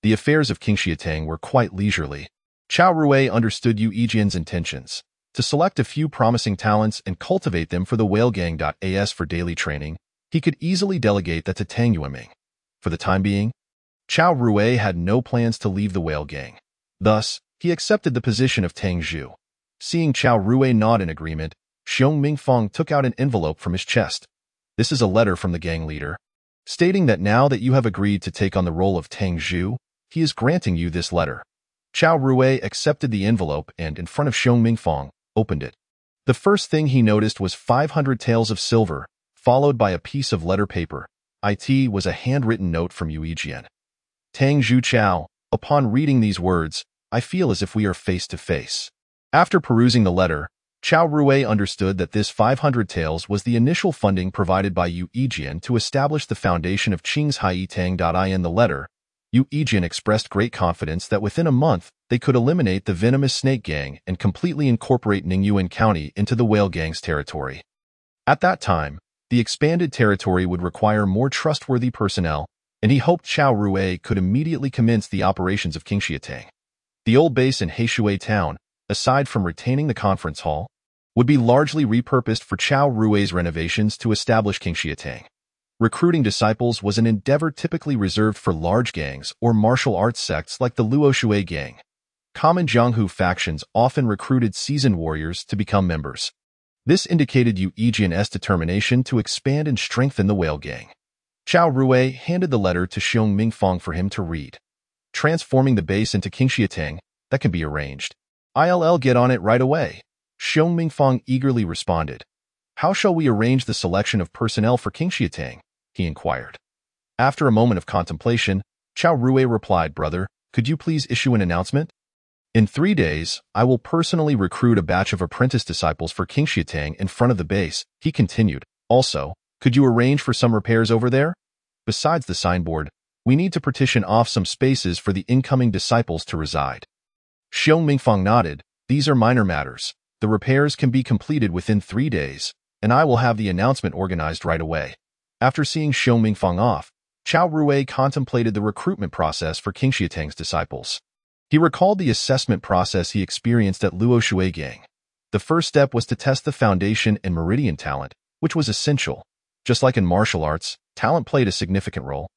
The affairs of Qingxiatang were quite leisurely. Chao Rui understood Yu Yijian's intentions. To select a few promising talents and cultivate them for the Whale Gang. As for daily training, he could easily delegate that to Tang Yueming. For the time being, Chao Rui had no plans to leave the Whale Gang. Thus, he accepted the position of Tang Zhu. Seeing Chao Rui nod in agreement, Xiong Mingfang took out an envelope from his chest. "This is a letter from the gang leader, stating that now that you have agreed to take on the role of Tang Zhu, he is granting you this letter." Chao Rui accepted the envelope and, in front of Xiong Mingfang, opened it. The first thing he noticed was 500 taels of silver, followed by a piece of letter paper. It was a handwritten note from Yu Yijian. "Tang Zhu Chao, upon reading these words, I feel as if we are face to face." After perusing the letter, Chao Rui understood that this 500 taels was the initial funding provided by Yu Yijian to establish the foundation of Qingxiatang. In the letter, Yu Yijian expressed great confidence that within a month, they could eliminate the Venomous Snake Gang and completely incorporate Ningyuan County into the Whale Gang's territory. At that time, the expanded territory would require more trustworthy personnel, and he hoped Chao Rui could immediately commence the operations of Qingxiatang. The old base in Heishui Town, aside from retaining the conference hall, would be largely repurposed for Chao Rui's renovations to establish Qingxiatang. Recruiting disciples was an endeavor typically reserved for large gangs or martial arts sects like the Luoshui Gang. Common Jianghu factions often recruited seasoned warriors to become members. This indicated Yu Yijian's determination to expand and strengthen the Whale Gang. Chao Rui handed the letter to Xiong Mingfang for him to read. Transforming the base into Qingxiatang, that can be arranged. I'll get on it right away. Xiong Mingfang eagerly responded. How shall we arrange the selection of personnel for Qingxiatang? He inquired. After a moment of contemplation, Chao Rui replied, Brother, could you please issue an announcement? In 3 days, I will personally recruit a batch of apprentice disciples for Qingxiatang in front of the base, he continued. Also, could you arrange for some repairs over there? Besides the signboard, we need to partition off some spaces for the incoming disciples to reside. Xiong Mingfang nodded. These are minor matters. The repairs can be completed within 3 days, and I will have the announcement organized right away. After seeing Xiong Mingfang off, Chao Rui contemplated the recruitment process for Qingxiatang's disciples. He recalled the assessment process he experienced at Luo Shui Gang. The first step was to test the foundation and meridian talent, which was essential. Just like in martial arts, talent played a significant role.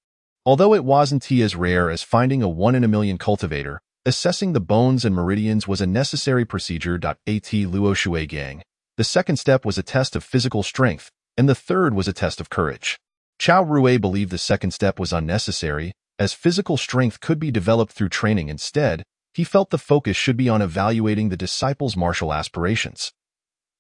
Although it wasn't as rare as finding a 1 in a million cultivator, assessing the bones and meridians was a necessary procedure. At Luo Shui Gang, the second step was a test of physical strength, and the third was a test of courage. Chao Rui believed the second step was unnecessary, as physical strength could be developed through training. Instead, he felt the focus should be on evaluating the disciples' martial aspirations.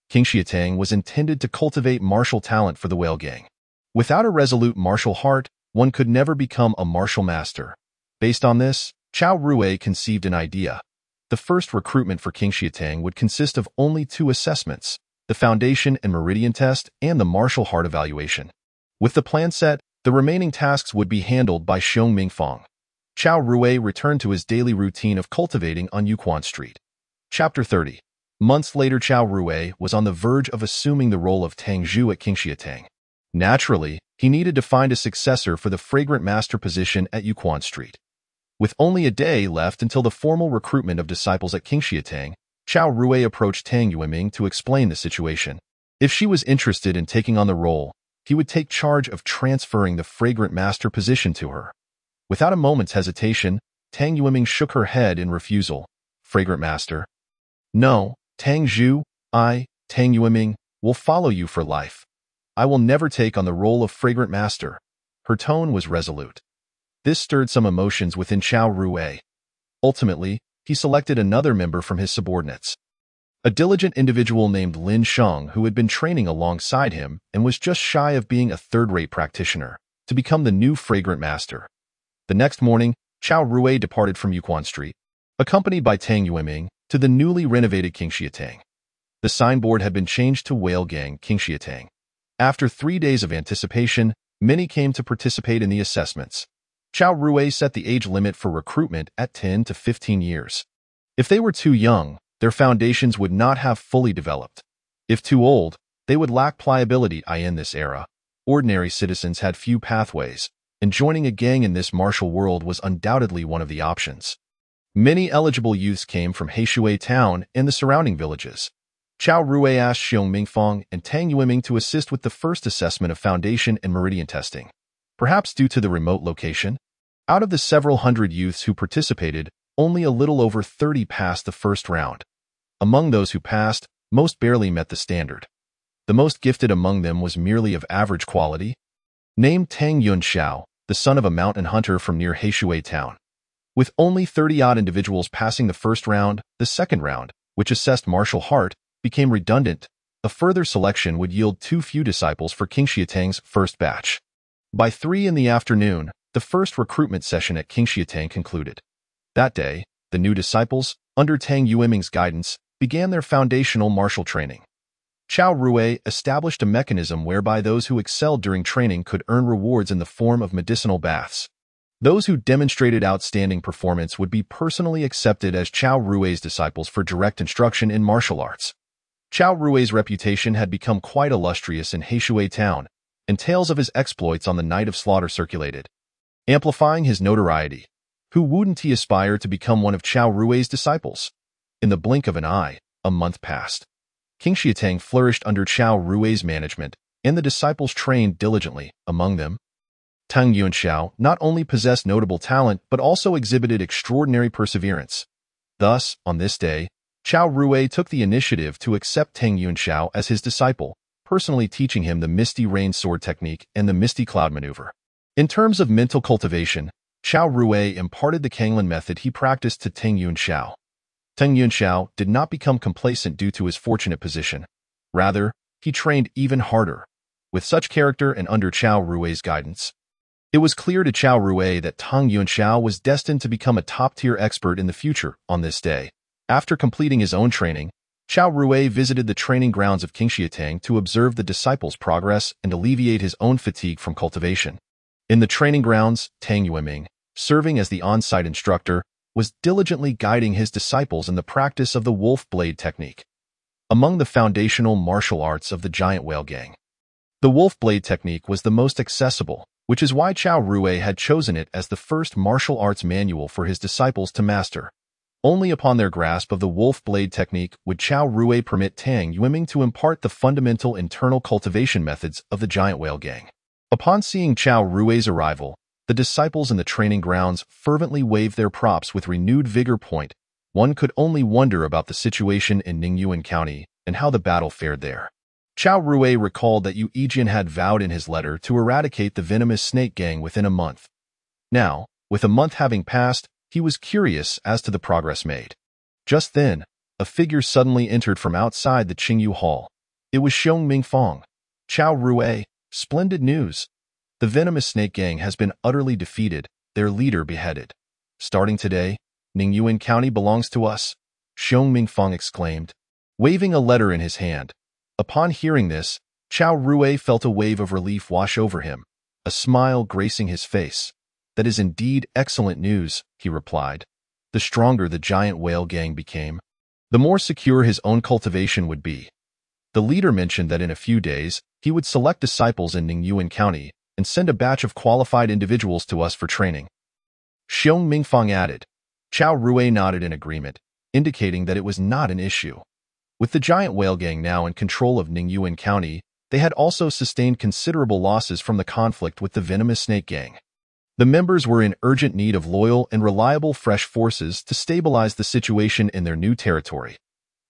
Qingxiatang was intended to cultivate martial talent for the Whale Gang. Without a resolute martial heart, one could never become a martial master. Based on this, Chao Rui conceived an idea. The first recruitment for Qingxiatang would consist of only 2 assessments, the Foundation and Meridian Test and the Martial Heart Evaluation. With the plan set, the remaining tasks would be handled by Xiong Mingfang. Chao Rui returned to his daily routine of cultivating on Yuquan Street. Chapter 30. Months later, Chao Rui was on the verge of assuming the role of Tang Zhu at Qingxiatang. Naturally, he needed to find a successor for the Fragrant Master position at Yuquan Street. With only a day left until the formal recruitment of disciples at Qingxiatang, Chao Rui approached Tang Yueming to explain the situation. If she was interested in taking on the role, he would take charge of transferring the Fragrant Master position to her. Without a moment's hesitation, Tang Yueming shook her head in refusal. Fragrant Master? No, Tang Zhu, Tang Yueming, will follow you for life. I will never take on the role of Fragrant Master. Her tone was resolute. This stirred some emotions within Chao Rui. Ultimately, he selected another member from his subordinates. A diligent individual named Lin Sheng, who had been training alongside him and was just shy of being a third-rate practitioner, to become the new Fragrant Master. The next morning, Chao Rui departed from Yuquan Street, accompanied by Tang Yueming, to the newly renovated Qingxiatang. The signboard had been changed to Whale Gang Qingxiatang. After 3 days of anticipation, many came to participate in the assessments. Chao Rui set the age limit for recruitment at 10 to 15 years. If they were too young, their foundations would not have fully developed. If too old, they would lack pliability. In this era, ordinary citizens had few pathways, and joining a gang in this martial world was undoubtedly one of the options. Many eligible youths came from Heishui Town and the surrounding villages. Chao Rui asked Xiong Mingfang and Tang Yueming to assist with the first assessment of foundation and meridian testing. Perhaps due to the remote location, out of the several hundred youths who participated, only a little over 30 passed the first round. Among those who passed, most barely met the standard. The most gifted among them was merely of average quality. Named Tang Yunxiao, the son of a mountain hunter from near Heishui Town. With only 30-odd individuals passing the first round, the second round, which assessed martial heart, became redundant. A further selection would yield too few disciples for Qingxiatang's first batch. By 3 in the afternoon, the first recruitment session at Qingxiatang concluded. That day, the new disciples, under Tang Yueming's guidance, began their foundational martial training. Chao Rui established a mechanism whereby those who excelled during training could earn rewards in the form of medicinal baths. Those who demonstrated outstanding performance would be personally accepted as Chao Rui's disciples for direct instruction in martial arts. Chao Rui's reputation had become quite illustrious in Heishui Town, and tales of his exploits on the night of slaughter circulated, amplifying his notoriety. Who wouldn't he aspire to become one of Chao Rui's disciples? In the blink of an eye, a month passed. Qingxiatang flourished under Chao Rui's management, and the disciples trained diligently. Among them, Tang Yunxiao not only possessed notable talent but also exhibited extraordinary perseverance. Thus, on this day, Chao Rui took the initiative to accept Tang Yuanxiao as his disciple, personally teaching him the Misty Rain Sword technique and the Misty Cloud maneuver. In terms of mental cultivation, Chao Rui imparted the Kanglan method he practiced to Tang Yuanxiao. Tang Yuanxiao did not become complacent due to his fortunate position. Rather, he trained even harder. With such character and under Chao Rui's guidance, it was clear to Chao Rui that Tang Yuanxiao was destined to become a top-tier expert in the future. On this day, after completing his own training, Chao Rui visited the training grounds of Qingxiatang to observe the disciples' progress and alleviate his own fatigue from cultivation. In the training grounds, Tang Yuanming, serving as the on-site instructor, was diligently guiding his disciples in the practice of the wolf blade technique, among the foundational martial arts of the giant whale gang. The wolf blade technique was the most accessible, which is why Chao Rui had chosen it as the first martial arts manual for his disciples to master. Only upon their grasp of the wolf blade technique would Chao Rui permit Tang Yuanming to impart the fundamental internal cultivation methods of the giant whale gang. Upon seeing Chao Rui's arrival, the disciples in the training grounds fervently waved their props with renewed vigor. One could only wonder about the situation in Ningyuan County and how the battle fared there. Chao Rui recalled that Yu Yijian had vowed in his letter to eradicate the venomous snake gang within a month. Now, with a month having passed, he was curious as to the progress made. Just then, a figure suddenly entered from outside the Qingyu Hall. It was Xiong Mingfang. Chao Rui, splendid news. The venomous snake gang has been utterly defeated, their leader beheaded. Starting today, Ningyuan County belongs to us, Xiong Mingfang exclaimed, waving a letter in his hand. Upon hearing this, Chao Rui felt a wave of relief wash over him, a smile gracing his face. That is indeed excellent news, he replied. The stronger the giant whale gang became, the more secure his own cultivation would be. The leader mentioned that in a few days, he would select disciples in Ningyuan County and send a batch of qualified individuals to us for training. Xiong Mingfang added. Chao Rui nodded in agreement, indicating that it was not an issue. With the giant whale gang now in control of Ningyuan County, they had also sustained considerable losses from the conflict with the venomous snake gang. The members were in urgent need of loyal and reliable fresh forces to stabilize the situation in their new territory.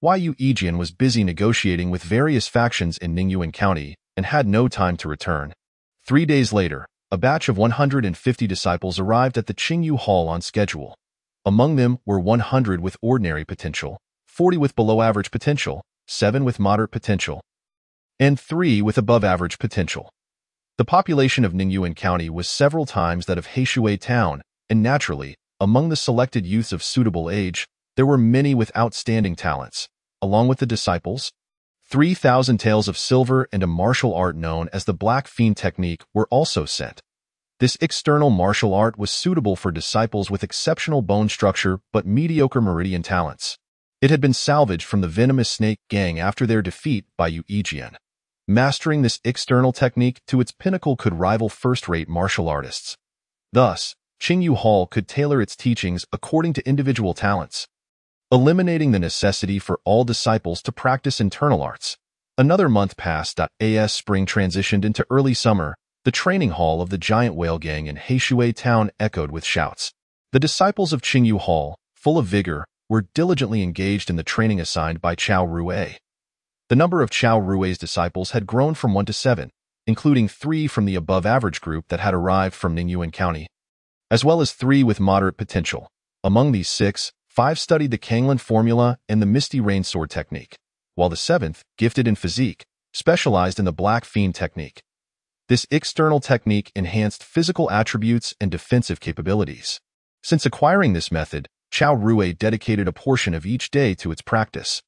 Yu Yijian was busy negotiating with various factions in Ningyuan County and had no time to return. 3 days later, a batch of 150 disciples arrived at the Qingyu Hall on schedule. Among them were 100 with ordinary potential, 40 with below-average potential, 7 with moderate potential, and 3 with above-average potential. The population of Ningyuan County was several times that of Heishui Town, and naturally, among the selected youths of suitable age, there were many with outstanding talents. Along with the disciples, 3,000 taels of silver and a martial art known as the Black Fiend technique were also sent. This external martial art was suitable for disciples with exceptional bone structure but mediocre meridian talents. It had been salvaged from the venomous snake gang after their defeat by Yu Yijian. Mastering this external technique to its pinnacle could rival first-rate martial artists. Thus, Qingyu Hall could tailor its teachings according to individual talents, eliminating the necessity for all disciples to practice internal arts. Another month passed. As spring transitioned into early summer, the training hall of the giant whale gang in Heishui Town echoed with shouts. The disciples of Qingyu Hall, full of vigor, were diligently engaged in the training assigned by Chao Rui. The number of Chao Rui's disciples had grown from 1 to 7, including 3 from the above-average group that had arrived from Ningyuan County, as well as 3 with moderate potential. Among these 6, 5 studied the Kanglan formula and the Misty Rain Sword technique, while the 7th, gifted in physique, specialized in the Black Fiend technique. This external technique enhanced physical attributes and defensive capabilities. Since acquiring this method, Chao Rui dedicated a portion of each day to its practice.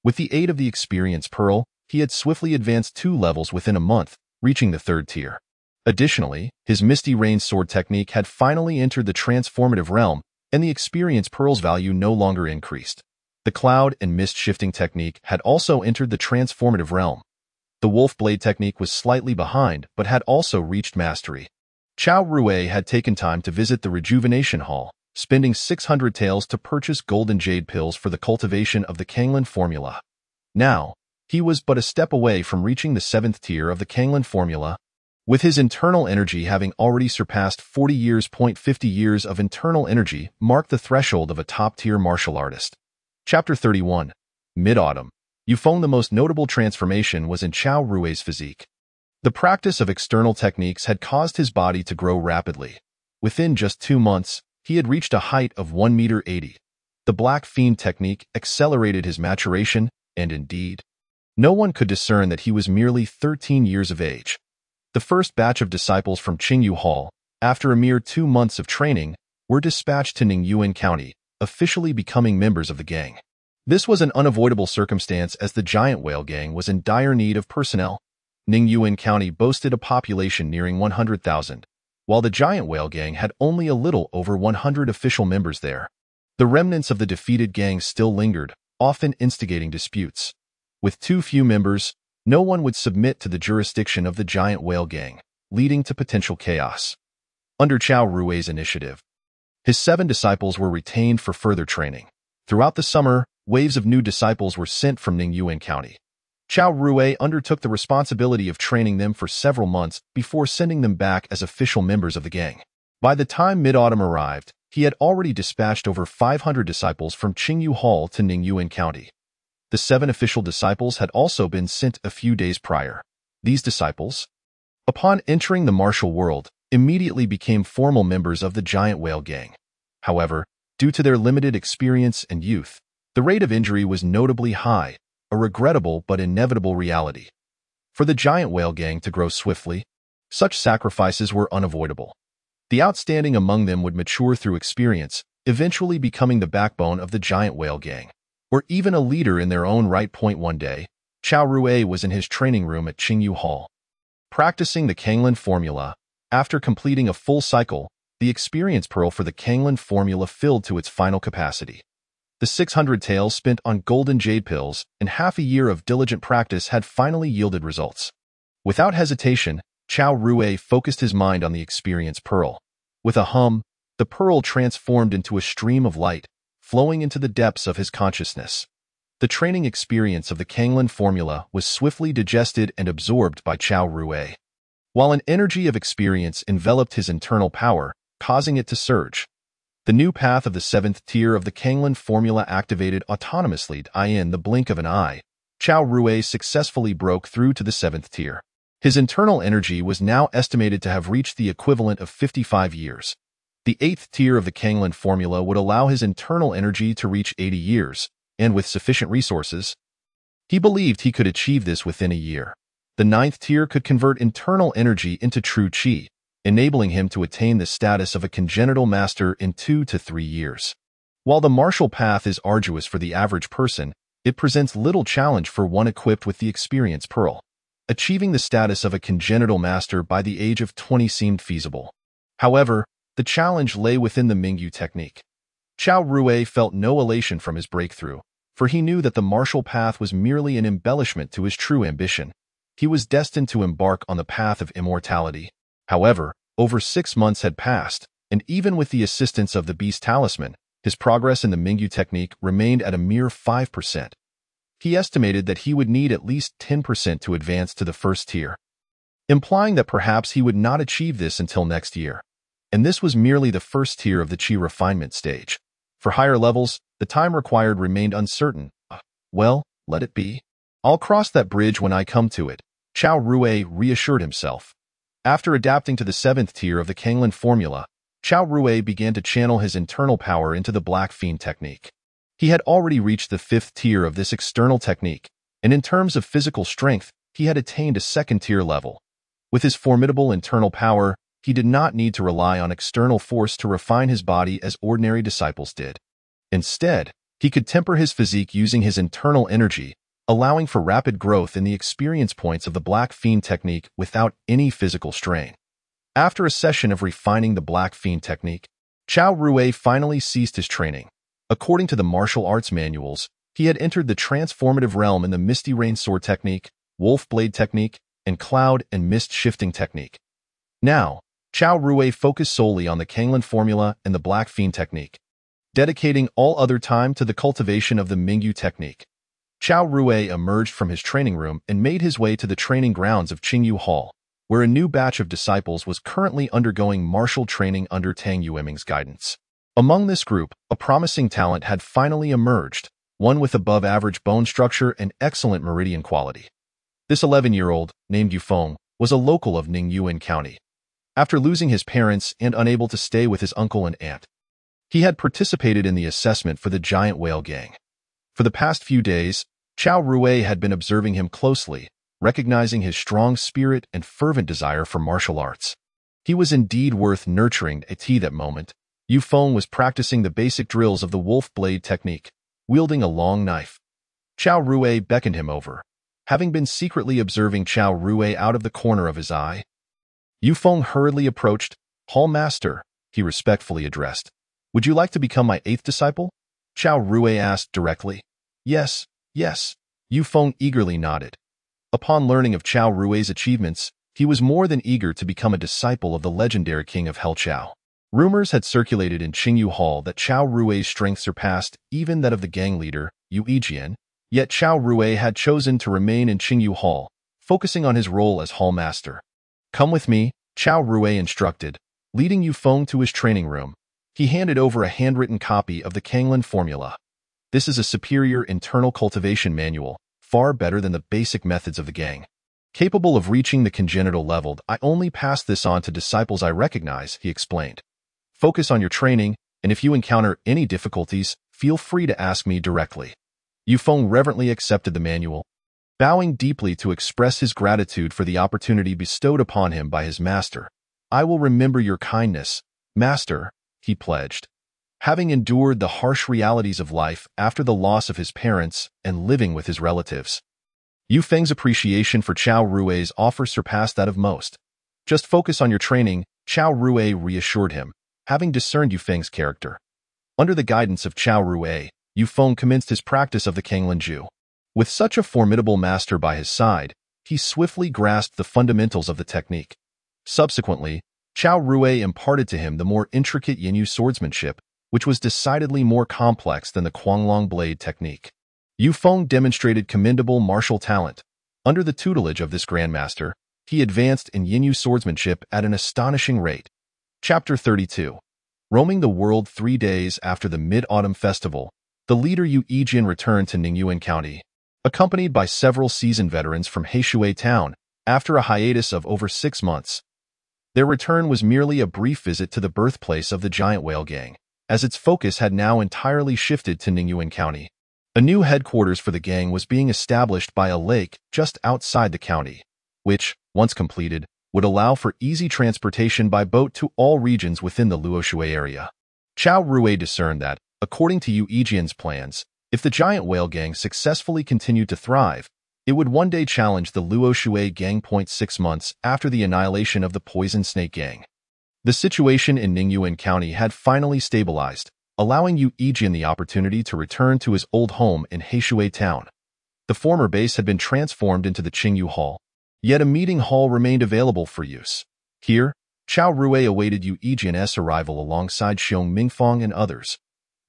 With the aid of the Experience Pearl, he had swiftly advanced 2 levels within a month, reaching the 3rd tier. Additionally, his Misty Rain Sword technique had finally entered the transformative realm, and the Experience Pearl's value no longer increased. The Cloud and Mist Shifting technique had also entered the transformative realm. The Wolf Blade technique was slightly behind, but had also reached mastery. Chao Rui had taken time to visit the Rejuvenation Hall, spending 600 taels to purchase golden jade pills for the cultivation of the Kanglan formula. Now, he was but a step away from reaching the 7th tier of the Kanglan formula, with his internal energy having already surpassed 40 years. 50 years of internal energy marked the threshold of a top-tier martial artist. Chapter 31. Mid-Autumn. Yufeng. The most notable transformation was in Chao Rui's physique. The practice of external techniques had caused his body to grow rapidly. Within just 2 months, he had reached a height of 1.80 meters. The Black Fiend technique accelerated his maturation, and indeed, no one could discern that he was merely 13 years of age. The first batch of disciples from Qingyu Hall, after a mere 2 months of training, were dispatched to Ningyuan County, officially becoming members of the gang. This was an unavoidable circumstance as the Giant Whale Gang was in dire need of personnel. Ningyuan County boasted a population nearing 100,000, while the Giant Whale Gang had only a little over 100 official members there. The remnants of the defeated gang still lingered, often instigating disputes. With too few members, no one would submit to the jurisdiction of the Giant Whale Gang, leading to potential chaos. Under Chao Rui's initiative, his 7 disciples were retained for further training. Throughout the summer, waves of new disciples were sent from Ningyuan County. Chao Rui undertook the responsibility of training them for several months before sending them back as official members of the gang. By the time mid-autumn arrived, he had already dispatched over 500 disciples from Qingyu Hall to Ningyuan County. The 7 official disciples had also been sent a few days prior. These disciples, upon entering the martial world, immediately became formal members of the Giant Whale Gang. However, due to their limited experience and youth, the rate of injury was notably high, a regrettable but inevitable reality. For the Giant Whale Gang to grow swiftly, such sacrifices were unavoidable. The outstanding among them would mature through experience, eventually becoming the backbone of the Giant Whale Gang, or even a leader in their own right. One day, Chao Rui was in his training room at Qingyu Hall. Practicing the Kanglan formula, after completing a full cycle, the experience pearl for the Kanglan formula filled to its final capacity. The 600 taels spent on golden jade pills and half a year of diligent practice had finally yielded results. Without hesitation, Chao Rui focused his mind on the experience pearl. With a hum, the pearl transformed into a stream of light, flowing into the depths of his consciousness. The training experience of the Kanglan formula was swiftly digested and absorbed by Chao Rui. While an energy of experience enveloped his internal power, causing it to surge, the new path of the 7th tier of the Kanglan formula activated autonomously. In the blink of an eye, Chao Rui successfully broke through to the 7th tier. His internal energy was now estimated to have reached the equivalent of 55 years. The 8th tier of the Kanglan formula would allow his internal energy to reach 80 years, and with sufficient resources, he believed he could achieve this within a year. The 9th tier could convert internal energy into true qi, enabling him to attain the status of a congenital master in 2 to 3 years. While the martial path is arduous for the average person, it presents little challenge for one equipped with the experience pearl. Achieving the status of a congenital master by the age of 20 seemed feasible. However, the challenge lay within the Mingyu technique. Chao Rui felt no elation from his breakthrough, for he knew that the martial path was merely an embellishment to his true ambition. He was destined to embark on the path of immortality. However, over 6 months had passed, and even with the assistance of the Beast Talisman, his progress in the Mingyu technique remained at a mere 5%. He estimated that he would need at least 10% to advance to the 1st tier, implying that perhaps he would not achieve this until next year. And this was merely the 1st tier of the qi refinement stage. For higher levels, the time required remained uncertain. Well, let it be. I'll cross that bridge when I come to it, Chao Rui reassured himself. After adapting to the 7th tier of the Kanglan formula, Chao Rui began to channel his internal power into the Black Fiend technique. He had already reached the 5th tier of this external technique, and in terms of physical strength, he had attained a 2nd tier level. With his formidable internal power, he did not need to rely on external force to refine his body as ordinary disciples did. Instead, he could temper his physique using his internal energy, allowing for rapid growth in the experience points of the Black Fiend technique without any physical strain. After a session of refining the Black Fiend technique, Chao Rui finally ceased his training. According to the martial arts manuals, he had entered the transformative realm in the Misty Rain Sword technique, Wolf Blade technique, and Cloud and Mist Shifting technique. Now, Chao Rui focused solely on the Kanglan formula and the Black Fiend technique, dedicating all other time to the cultivation of the Mingyu technique. Chao Rui emerged from his training room and made his way to the training grounds of Qingyu Hall, where a new batch of disciples was currently undergoing martial training under Tang Yueming's guidance. Among this group, a promising talent had finally emerged, one with above-average bone structure and excellent meridian quality. This 11-year-old, named Yufeng, was a local of Ningyuan County. After losing his parents and unable to stay with his uncle and aunt, he had participated in the assessment for the giant whale gang. For the past few days, Chao Rui had been observing him closely, recognizing his strong spirit and fervent desire for martial arts. He was indeed worth nurturing. At that moment, Yufeng was practicing the basic drills of the wolf blade technique, wielding a long knife. Chao Rui beckoned him over. Having been secretly observing Chao Rui out of the corner of his eye, Yufeng hurriedly approached. "Hall Master," he respectfully addressed. "Would you like to become my 8th disciple?" Chao Rui asked directly. Yes. Yufeng eagerly nodded. Upon learning of Chao Rui's achievements, he was more than eager to become a disciple of the legendary king of Hell Chao. Rumors had circulated in Qingyu Hall that Chao Rui's strength surpassed even that of the gang leader, Yu Yijian, yet Chao Rui had chosen to remain in Qingyu Hall, focusing on his role as Hall Master. "Come with me," Chao Rui instructed, leading Yufeng to his training room. He handed over a handwritten copy of the Kanglan formula. This is a superior internal cultivation manual, far better than the basic methods of the gang. Capable of reaching the congenital level, I only pass this on to disciples I recognize, he explained. Focus on your training, and if you encounter any difficulties, feel free to ask me directly. Yufeng reverently accepted the manual, bowing deeply to express his gratitude for the opportunity bestowed upon him by his master. "I will remember your kindness, Master," he pledged. Having endured the harsh realities of life after the loss of his parents and living with his relatives, Yufeng's appreciation for Chao Rui's offer surpassed that of most. "Just focus on your training," Chao Rui reassured him, having discerned Yufeng's character. Under the guidance of Chao Rui, Yufeng commenced his practice of the Kanglan Ju. With such a formidable master by his side, he swiftly grasped the fundamentals of the technique. Subsequently, Chao Rui imparted to him the more intricate Yinyu swordsmanship, which was decidedly more complex than the Quanglong blade technique. Yufeng demonstrated commendable martial talent. Under the tutelage of this grandmaster, he advanced in Yinyu swordsmanship at an astonishing rate. Chapter 32. Roaming the world 3 days after the Mid-Autumn Festival, the leader Yu Yijian returned to Ningyuan County, accompanied by several seasoned veterans from Heishui Town, after a hiatus of over 6 months. Their return was merely a brief visit to the birthplace of the giant whale gang, as its focus had now entirely shifted to Ningyuan County. A new headquarters for the gang was being established by a lake just outside the county, which, once completed, would allow for easy transportation by boat to all regions within the Luoshui area. Chao Rui discerned that, according to Yu Yijian's plans, if the giant whale gang successfully continued to thrive, it would one day challenge the Luoshui gang. 6 months after the annihilation of the Poison Snake Gang. The situation in Ningyuan County had finally stabilized, allowing Yu Yijian the opportunity to return to his old home in Heishui Town. The former base had been transformed into the Qingyu Hall, yet a meeting hall remained available for use. Here, Chao Rui awaited Yu Yijian's arrival alongside Xiong Mingfang and others.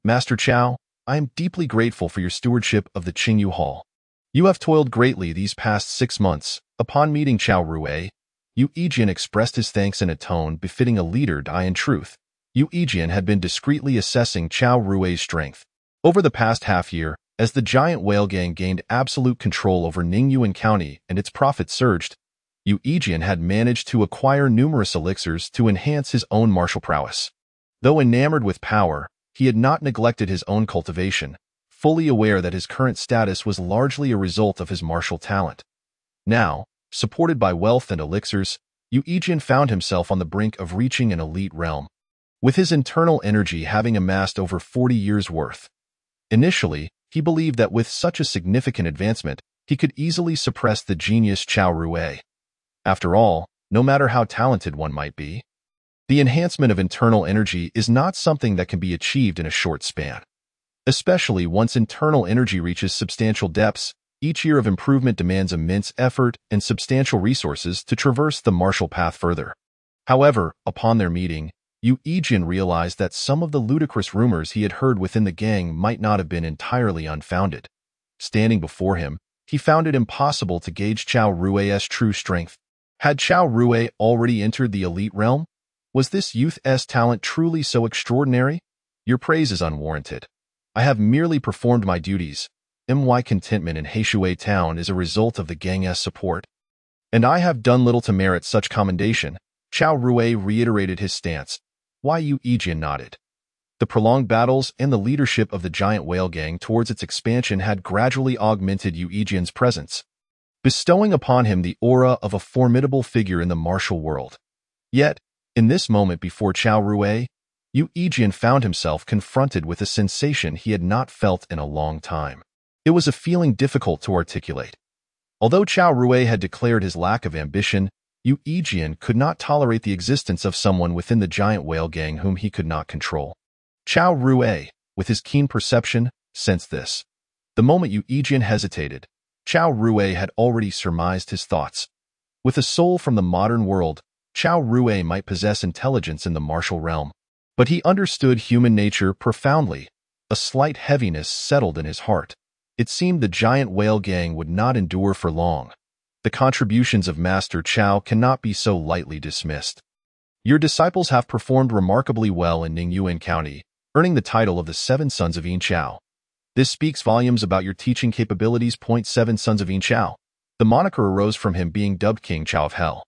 "Master Chao, I am deeply grateful for your stewardship of the Qingyu Hall. You have toiled greatly these past 6 months." Upon meeting Chao Rui, Yu Yijian expressed his thanks in a tone befitting a leader. In truth, Yu Yijian had been discreetly assessing Chao Rui's strength. Over the past half-year, as the giant whale gang gained absolute control over Ningyuan County and its profits surged, Yu Yijian had managed to acquire numerous elixirs to enhance his own martial prowess. Though enamored with power, he had not neglected his own cultivation, fully aware that his current status was largely a result of his martial talent. Now, supported by wealth and elixirs, Yu Yijian found himself on the brink of reaching an elite realm, with his internal energy having amassed over 40 years' worth. Initially, he believed that with such a significant advancement, he could easily suppress the genius Chao Rui. After all, no matter how talented one might be, the enhancement of internal energy is not something that can be achieved in a short span. Especially once internal energy reaches substantial depths, each year of improvement demands immense effort and substantial resources to traverse the martial path further. However, upon their meeting, Yu Yijian realized that some of the ludicrous rumors he had heard within the gang might not have been entirely unfounded. Standing before him, he found it impossible to gauge Chao Rui's true strength. Had Chao Rui already entered the elite realm? Was this youth's talent truly so extraordinary? Your praise is unwarranted. I have merely performed my duties. My contentment in Heishui town is a result of the gang's support. And I have done little to merit such commendation. Chao Rui reiterated his stance. Yu Yijian nodded. The prolonged battles and the leadership of the giant whale gang towards its expansion had gradually augmented Yu Yijian's presence, bestowing upon him the aura of a formidable figure in the martial world. Yet, in this moment before Chao Rui, Yu Yijian found himself confronted with a sensation he had not felt in a long time. It was a feeling difficult to articulate. Although Chao Rui had declared his lack of ambition, Yu Yijian could not tolerate the existence of someone within the giant whale gang whom he could not control. Chao Rui, with his keen perception, sensed this. The moment Yu Yijian hesitated, Chao Rui had already surmised his thoughts. With a soul from the modern world, Chao Rui might possess intelligence in the martial realm, but he understood human nature profoundly. A slight heaviness settled in his heart. It seemed the giant whale gang would not endure for long. The contributions of Master Chao cannot be so lightly dismissed. Your disciples have performed remarkably well in Ningyuan County, earning the title of the Seven Sons of Yin Chao. This speaks volumes about your teaching capabilities. 7 Sons of Yin Chao. The moniker arose from him being dubbed King Chao of Hell.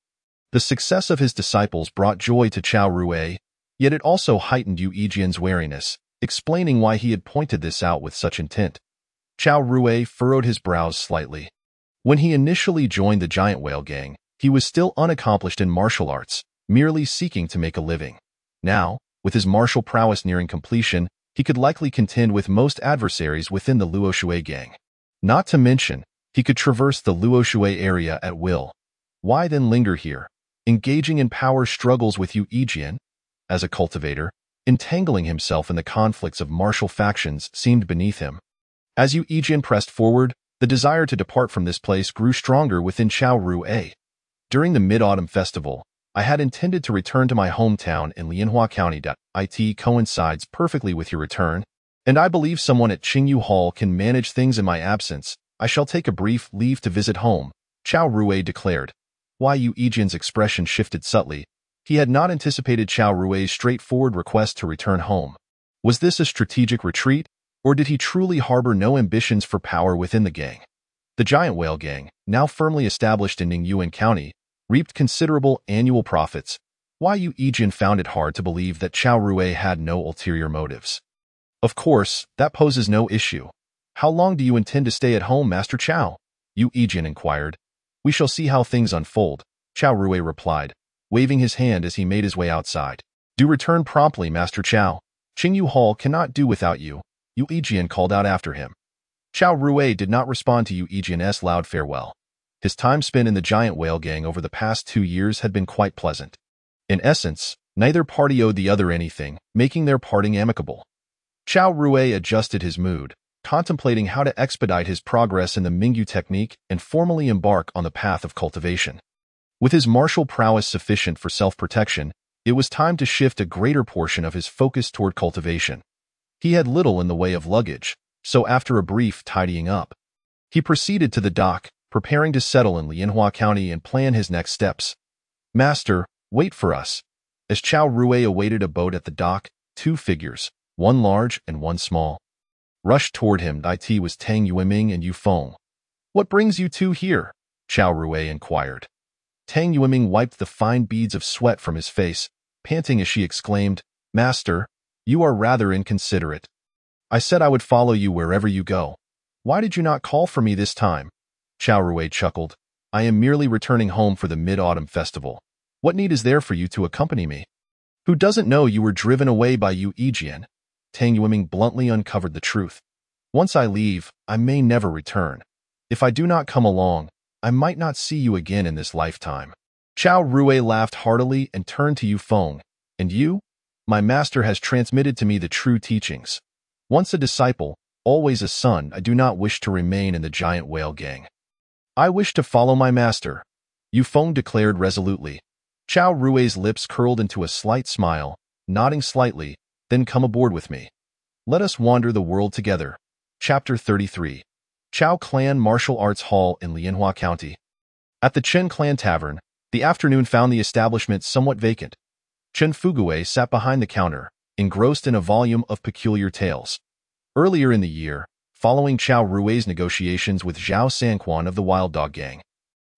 The success of his disciples brought joy to Chao Rui, yet it also heightened Yu Yijian's wariness, explaining why he had pointed this out with such intent. Chao Rui furrowed his brows slightly. When he initially joined the giant whale gang, he was still unaccomplished in martial arts, merely seeking to make a living. Now, with his martial prowess nearing completion, he could likely contend with most adversaries within the Luoshui gang. Not to mention, he could traverse the Luoshui area at will. Why then linger here, engaging in power struggles with Yu Yijian? As a cultivator, entangling himself in the conflicts of martial factions seemed beneath him. As Yu Yijian pressed forward, the desire to depart from this place grew stronger within Chao Rui. During the Mid-Autumn Festival, I had intended to return to my hometown in Lianhua County. It coincides perfectly with your return, and I believe someone at Qingyu Hall can manage things in my absence. I shall take a brief leave to visit home, Chao Rui declared. Yu Yijian's expression shifted subtly. He had not anticipated Chao Rui's straightforward request to return home. Was this a strategic retreat, or did he truly harbor no ambitions for power within the gang? The giant whale gang, now firmly established in Ningyuan County, reaped considerable annual profits. Yu Yijian found it hard to believe that Chao Rui had no ulterior motives. Of course, that poses no issue. How long do you intend to stay at home, Master Chao? Yu Yijian inquired. We shall see how things unfold, Chao Rui replied, waving his hand as he made his way outside. Do return promptly, Master Chao. Qingyu Hall cannot do without you, Yu Yijian called out after him. Chao Rui did not respond to Yu Yijian's loud farewell. His time spent in the giant whale gang over the past 2 years had been quite pleasant. In essence, neither party owed the other anything, making their parting amicable. Chao Rui adjusted his mood, contemplating how to expedite his progress in the Mingyu technique and formally embark on the path of cultivation. With his martial prowess sufficient for self-protection, it was time to shift a greater portion of his focus toward cultivation. He had little in the way of luggage, so after a brief tidying up, he proceeded to the dock, preparing to settle in Lianhua County and plan his next steps. Master, wait for us. As Chao Rui awaited a boat at the dock, 2 figures, one large and one small, rushed toward him. It was Tang Yueming and Yu Feng. What brings you two here? Chao Rui inquired. Tang Yueming wiped the fine beads of sweat from his face, panting as she exclaimed, Master, you are rather inconsiderate. I said I would follow you wherever you go. Why did you not call for me this time? Chao Rui chuckled. I am merely returning home for the Mid-Autumn Festival. What need is there for you to accompany me? Who doesn't know you were driven away by Yu Yijian? Tang Yueming bluntly uncovered the truth. Once I leave, I may never return. If I do not come along, I might not see you again in this lifetime. Chao Rui laughed heartily and turned to Yu Feng. And you? My master has transmitted to me the true teachings. Once a disciple, always a son. I do not wish to remain in the giant whale gang. I wish to follow my master, Yu Feng declared resolutely. Chao Rui's lips curled into a slight smile, nodding slightly. Then come aboard with me. Let us wander the world together. Chapter 33. Chao Clan Martial Arts Hall in Lianhua County. At the Chen Clan Tavern, the afternoon found the establishment somewhat vacant. Chen Fugue sat behind the counter, engrossed in a volume of peculiar tales. Earlier in the year, following Chao Rui's negotiations with Zhao Sanquan of the Wild Dog Gang,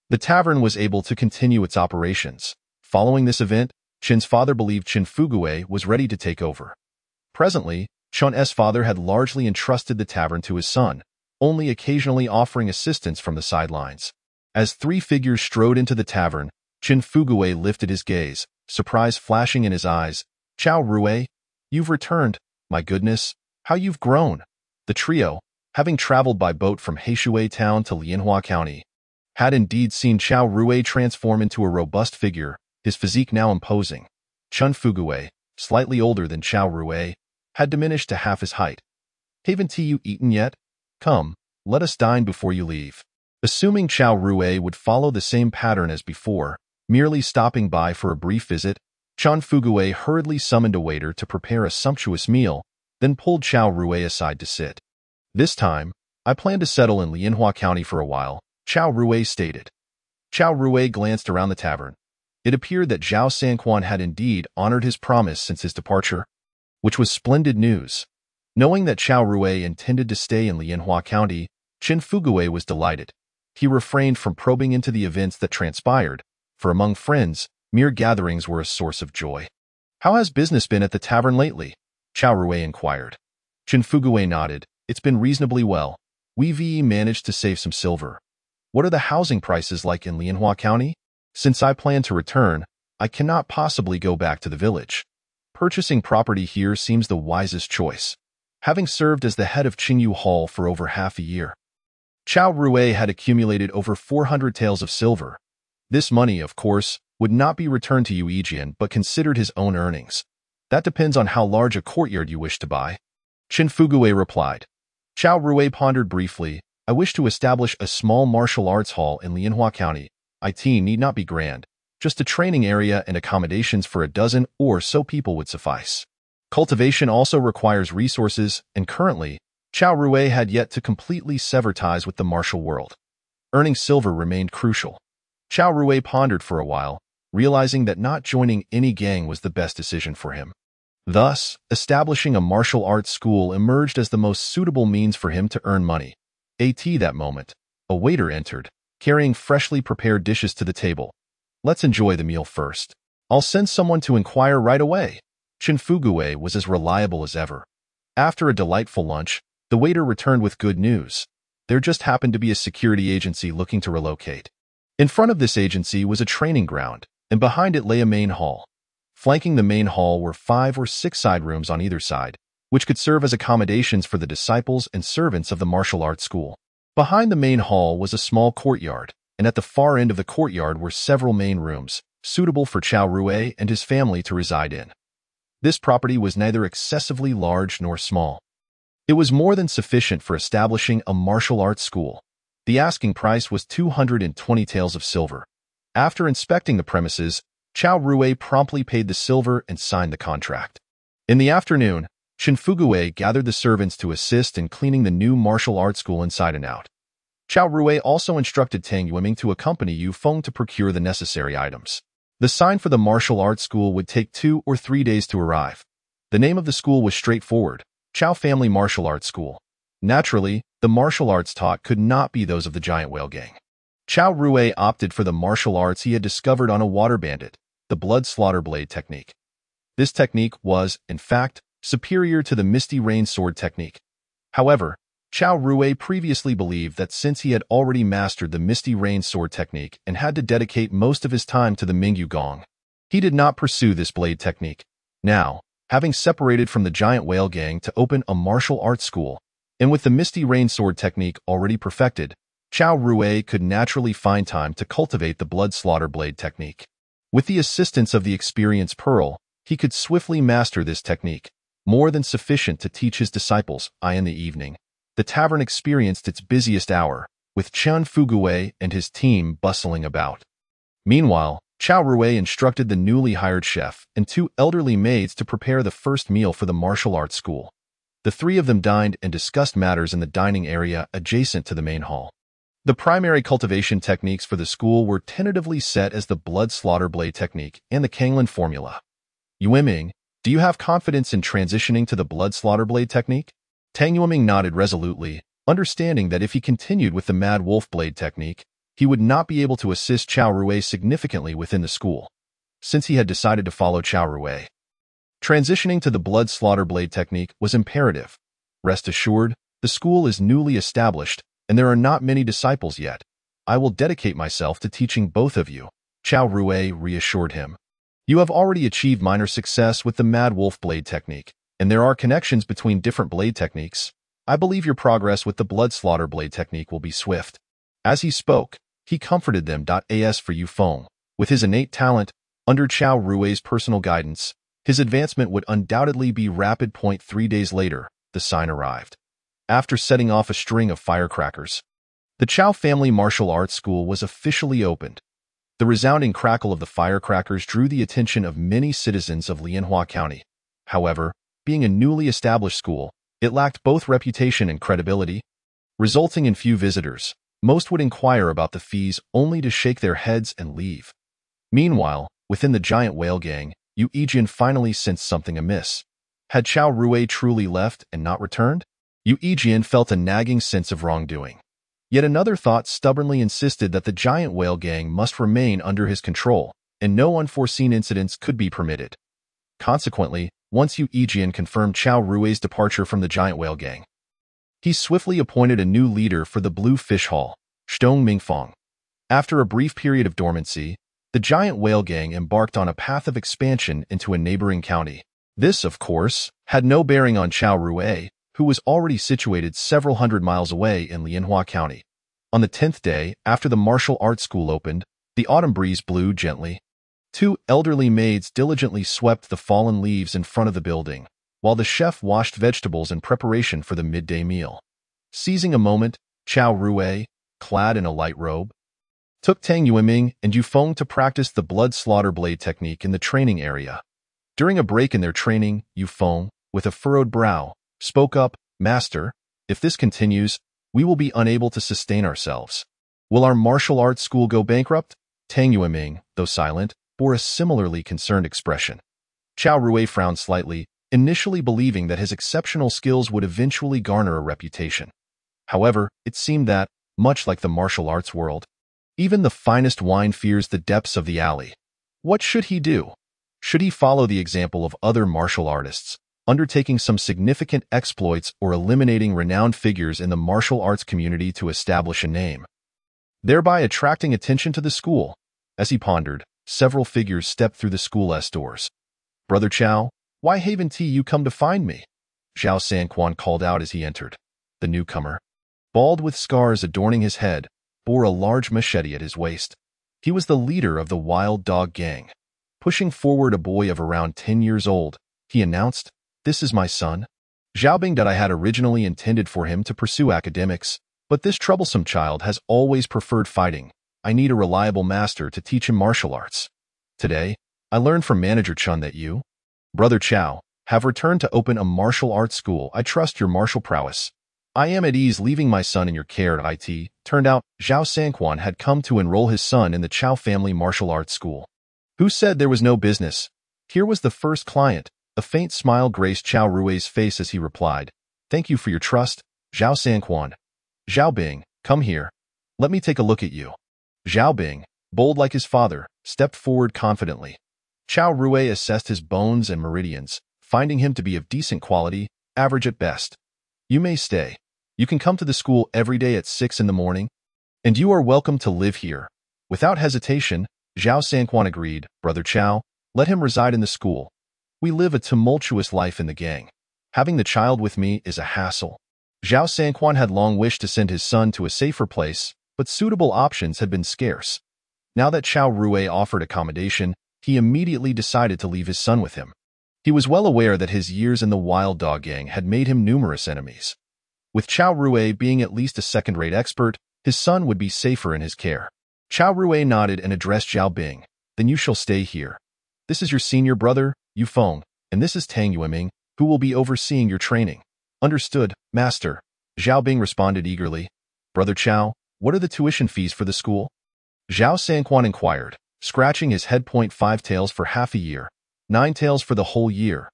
the tavern was able to continue its operations. Following this event, Qin's father believed Qin Fuguwei was ready to take over. Presently, Qian's father had largely entrusted the tavern to his son, only occasionally offering assistance from the sidelines. As three figures strode into the tavern, Qin Fuguwei lifted his gaze, surprise flashing in his eyes. "Chao Rui, you've returned. My goodness, how you've grown." The trio, having traveled by boat from Heishui Town to Lianhua County, had indeed seen Chao Rui transform into a robust figure, his physique now imposing. Qin Fuguwei, slightly older than Chao Rui, had diminished to half his height. "Haven't you eaten yet? Come, let us dine before you leave." Assuming Chao Rui would follow the same pattern as before, merely stopping by for a brief visit, Qin Fuguwei hurriedly summoned a waiter to prepare a sumptuous meal, then pulled Chao Rui aside to sit. "This time, I plan to settle in Lianhua County for a while," Chao Rui stated. Chao Rui glanced around the tavern. It appeared that Zhao Sanquan had indeed honored his promise since his departure, which was splendid news. Knowing that Chao Rui intended to stay in Lianhua County, Qin Fuguwei was delighted. He refrained from probing into the events that transpired, for among friends, mere gatherings were a source of joy. "How has business been at the tavern lately?" Chao Rui inquired. Qin Fuguwei nodded. "It's been reasonably well. We've managed to save some silver." "What are the housing prices like in Lianhua County? Since I plan to return, I cannot possibly go back to the village. Purchasing property here seems the wisest choice, having served as the head of Qingyu Hall for over half a year." Chao Rui had accumulated over 400 taels of silver. This money, of course, would not be returned to Yuejian but considered his own earnings. "That depends on how large a courtyard you wish to buy," Qin Fuguwei replied. Chao Rui pondered briefly. "I wish to establish a small martial arts hall in Lianhua County. It need not be grand. Just a training area and accommodations for a dozen or so people would suffice. Cultivation also requires resources, and currently, Chao Rui had yet to completely sever ties with the martial world. Earning silver remained crucial. Chao Rui pondered for a while, realizing that not joining any gang was the best decision for him. Thus, establishing a martial arts school emerged as the most suitable means for him to earn money. That moment, a waiter entered, carrying freshly prepared dishes to the table. "Let's enjoy the meal first. I'll send someone to inquire right away." Qin Fuguwei was as reliable as ever. After a delightful lunch, the waiter returned with good news. There just happened to be a security agency looking to relocate. In front of this agency was a training ground, and behind it lay a main hall. Flanking the main hall were 5 or 6 side rooms on either side, which could serve as accommodations for the disciples and servants of the martial arts school. Behind the main hall was a small courtyard, and at the far end of the courtyard were several main rooms, suitable for Chao Rui and his family to reside in. This property was neither excessively large nor small. It was more than sufficient for establishing a martial arts school. The asking price was 220 taels of silver. After inspecting the premises, Chao Rui promptly paid the silver and signed the contract. In the afternoon, Qin Fuguwei gathered the servants to assist in cleaning the new martial arts school inside and out. Chao Rui also instructed Tang Yueming to accompany Yu Feng to procure the necessary items. The sign for the martial arts school would take 2 or 3 days to arrive. The name of the school was straightforward: Chao Family Martial Arts School. Naturally, the martial arts taught could not be those of the Giant Whale Gang. Chao Rui opted for the martial arts he had discovered on a water bandit, the blood slaughter blade technique. This technique was, in fact, superior to the Misty Rain sword technique. However, Chao Rui previously believed that since he had already mastered the Misty Rain sword technique and had to dedicate most of his time to the Mingyu Gong, he did not pursue this blade technique. Now, having separated from the Giant Whale Gang to open a martial arts school, and with the Misty Rain sword technique already perfected, Chao Rui could naturally find time to cultivate the blood slaughter blade technique. With the assistance of the experienced Pearl, he could swiftly master this technique, more than sufficient to teach his disciples. In the evening, the tavern experienced its busiest hour, with Qin Fuguwei and his team bustling about. Meanwhile, Chao Rui instructed the newly hired chef and 2 elderly maids to prepare the first meal for the martial arts school. The 3 of them dined and discussed matters in the dining area adjacent to the main hall. The primary cultivation techniques for the school were tentatively set as the blood slaughter blade technique and the Kanglin formula. "Yueming, do you have confidence in transitioning to the blood slaughter blade technique?" Tang Yueming nodded resolutely, understanding that if he continued with the Mad Wolf Blade technique, he would not be able to assist Qiao Rui significantly within the school, since he had decided to follow Qiao Rui. Transitioning to the Blood Slaughter Blade technique was imperative. Rest assured, the school is newly established, and there are not many disciples yet. I will dedicate myself to teaching both of you, Qiao Rui reassured him. You have already achieved minor success with the Mad Wolf Blade technique, and there are connections between different blade techniques. I believe your progress with the Blood Slaughter Blade technique will be swift. As he spoke, he comforted them. As for Yu Feng, with his innate talent, under Qiao Rui's personal guidance, his advancement would undoubtedly be rapid. 3 days later, the sign arrived. After setting off a string of firecrackers, the Qiao family martial arts school was officially opened. The resounding crackle of the firecrackers drew the attention of many citizens of Lianhua County. However, being a newly established school, it lacked both reputation and credibility, resulting in few visitors. Most would inquire about the fees only to shake their heads and leave. Meanwhile, within the giant whale gang, Yu Yijian finally sensed something amiss. Had Qiao Rui truly left and not returned? Yu Yijian felt a nagging sense of wrongdoing. Yet another thought stubbornly insisted that the giant whale gang must remain under his control, and no unforeseen incidents could be permitted. Consequently, once Yu Yijian confirmed Qiao Rui's departure from the giant whale gang, he swiftly appointed a new leader for the Blue Fish Hall, Shtong Mingfang. After a brief period of dormancy, the giant whale gang embarked on a path of expansion into a neighboring county. This, of course, had no bearing on Qiao Rui, who was already situated several hundred miles away in Lianhua County. On the 10th day, after the martial arts school opened, the autumn breeze blew gently. 2 elderly maids diligently swept the fallen leaves in front of the building, while the chef washed vegetables in preparation for the midday meal. Seizing a moment, Qiao Rui, clad in a light robe, took Tang Yueming and Yu Feng to practice the Blood Slaughter Blade technique in the training area. During a break in their training, Yu Feng, with a furrowed brow, spoke up, "Master, if this continues, we will be unable to sustain ourselves. Will our martial arts school go bankrupt?" Tang Yueming, though silent, bore a similarly concerned expression. Qiao Rui frowned slightly, initially believing that his exceptional skills would eventually garner a reputation. However, it seemed that, much like the martial arts world, even the finest wine fears the depths of the alley. What should he do? Should he follow the example of other martial artists, undertaking some significant exploits or eliminating renowned figures in the martial arts community to establish a name, thereby attracting attention to the school? As he pondered, several figures stepped through the school's doors. "Brother Qiao, why haven't you come to find me?" Zhao Sanquan called out as he entered. The newcomer, bald with scars adorning his head, bore a large machete at his waist. He was the leader of the Wild Dog Gang. Pushing forward a boy of around 10 years old, he announced, "This is my son, Xiaobing. I had originally intended for him to pursue academics, but this troublesome child has always preferred fighting. I need a reliable master to teach him martial arts. Today, I learned from Manager Chun that you, Brother Qiao, have returned to open a martial arts school. I trust your martial prowess. I am at ease leaving my son in your care." It turned out Zhao Sanquan had come to enroll his son in the Qiao family martial arts school. Who said there was no business? Here was the first client. A faint smile graced Qiao Rui's face as he replied, "Thank you for your trust, Zhao Sanquan. Xiaobing, come here. Let me take a look at you." Xiaobing, bold like his father, stepped forward confidently. Qiao Rui assessed his bones and meridians, finding him to be of decent quality, average at best. "You may stay. You can come to the school every day at 6 in the morning, and you are welcome to live here." Without hesitation, Zhao Sanquan agreed. "Brother Qiao, let him reside in the school. We live a tumultuous life in the gang. Having the child with me is a hassle." Zhao Sanquan had long wished to send his son to a safer place, but suitable options had been scarce. Now that Qiao Rui offered accommodation, he immediately decided to leave his son with him. He was well aware that his years in the Wild Dog Gang had made him numerous enemies. With Qiao Rui being at least a second-rate expert, his son would be safer in his care. Qiao Rui nodded and addressed Zhao Bing. "Then you shall stay here. This is your senior brother, Yu Feng, and this is Tang Yueming, who will be overseeing your training." "Understood, master," Zhao Bing responded eagerly. "Brother Qiao, what are the tuition fees for the school?" Zhao Sanquan inquired, scratching his head. 5 taels for half a year, 9 taels for the whole year.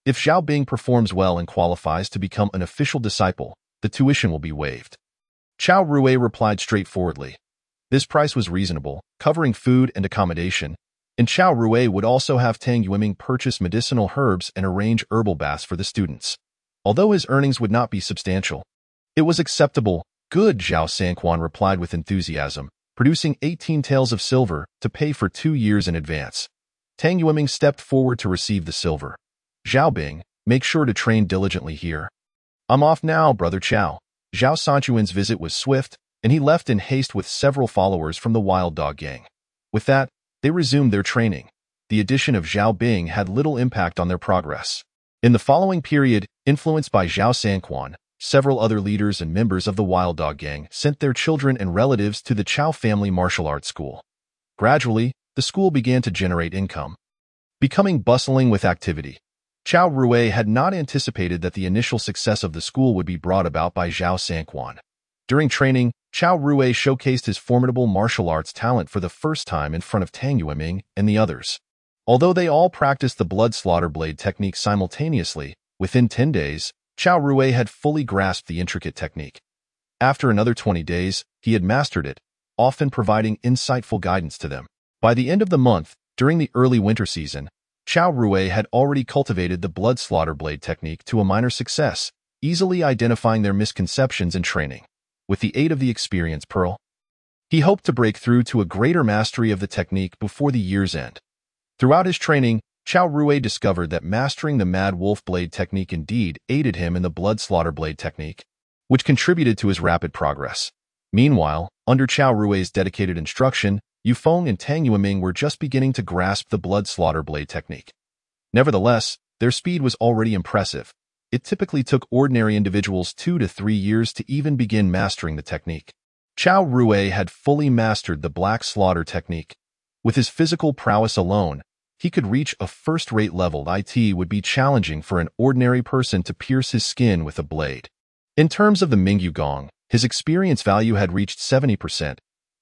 If Zhao Bing performs well and qualifies to become an official disciple, the tuition will be waived. Chao Rui replied straightforwardly. This price was reasonable, covering food and accommodation, and Chao Rui would also have Tang Yueming purchase medicinal herbs and arrange herbal baths for the students. Although his earnings would not be substantial, it was acceptable. Good, Zhao Sanquan replied with enthusiasm, producing 18 taels of silver to pay for 2 years in advance. Tang Yueming stepped forward to receive the silver. Zhao Bing, make sure to train diligently here. I'm off now, Brother Chao. Zhao Sanchuan's visit was swift, and he left in haste with several followers from the Wild Dog Gang. With that, they resumed their training. The addition of Zhao Bing had little impact on their progress. In the following period, influenced by Zhao Sanquan, several other leaders and members of the Wild Dog Gang sent their children and relatives to the Chao family martial arts school. Gradually, the school began to generate income, becoming bustling with activity. Chao Rui had not anticipated that the initial success of the school would be brought about by Zhao Sanquan. During training, Chao Rui showcased his formidable martial arts talent for the first time in front of Tang Yueming and the others. Although they all practiced the blood slaughter blade technique simultaneously, within 10 days, Chao Rui had fully grasped the intricate technique. After another 20 days, he had mastered it, often providing insightful guidance to them. By the end of the month, during the early winter season, Chao Rui had already cultivated the blood slaughter blade technique to a minor success, easily identifying their misconceptions in training. With the aid of the experience pearl, he hoped to break through to a greater mastery of the technique before the year's end. Throughout his training, Chao Rui discovered that mastering the Mad Wolf blade technique indeed aided him in the blood slaughter blade technique, which contributed to his rapid progress. Meanwhile, under Chao Rui's dedicated instruction, Yufeng and Tang Yueming were just beginning to grasp the blood slaughter blade technique. Nevertheless, their speed was already impressive. It typically took ordinary individuals 2 to 3 years to even begin mastering the technique. Chao Rui had fully mastered the black slaughter technique. With his physical prowess alone, he could reach a first-rate level. It would be challenging for an ordinary person to pierce his skin with a blade. In terms of the Mingyu Gong, his experience value had reached 70%.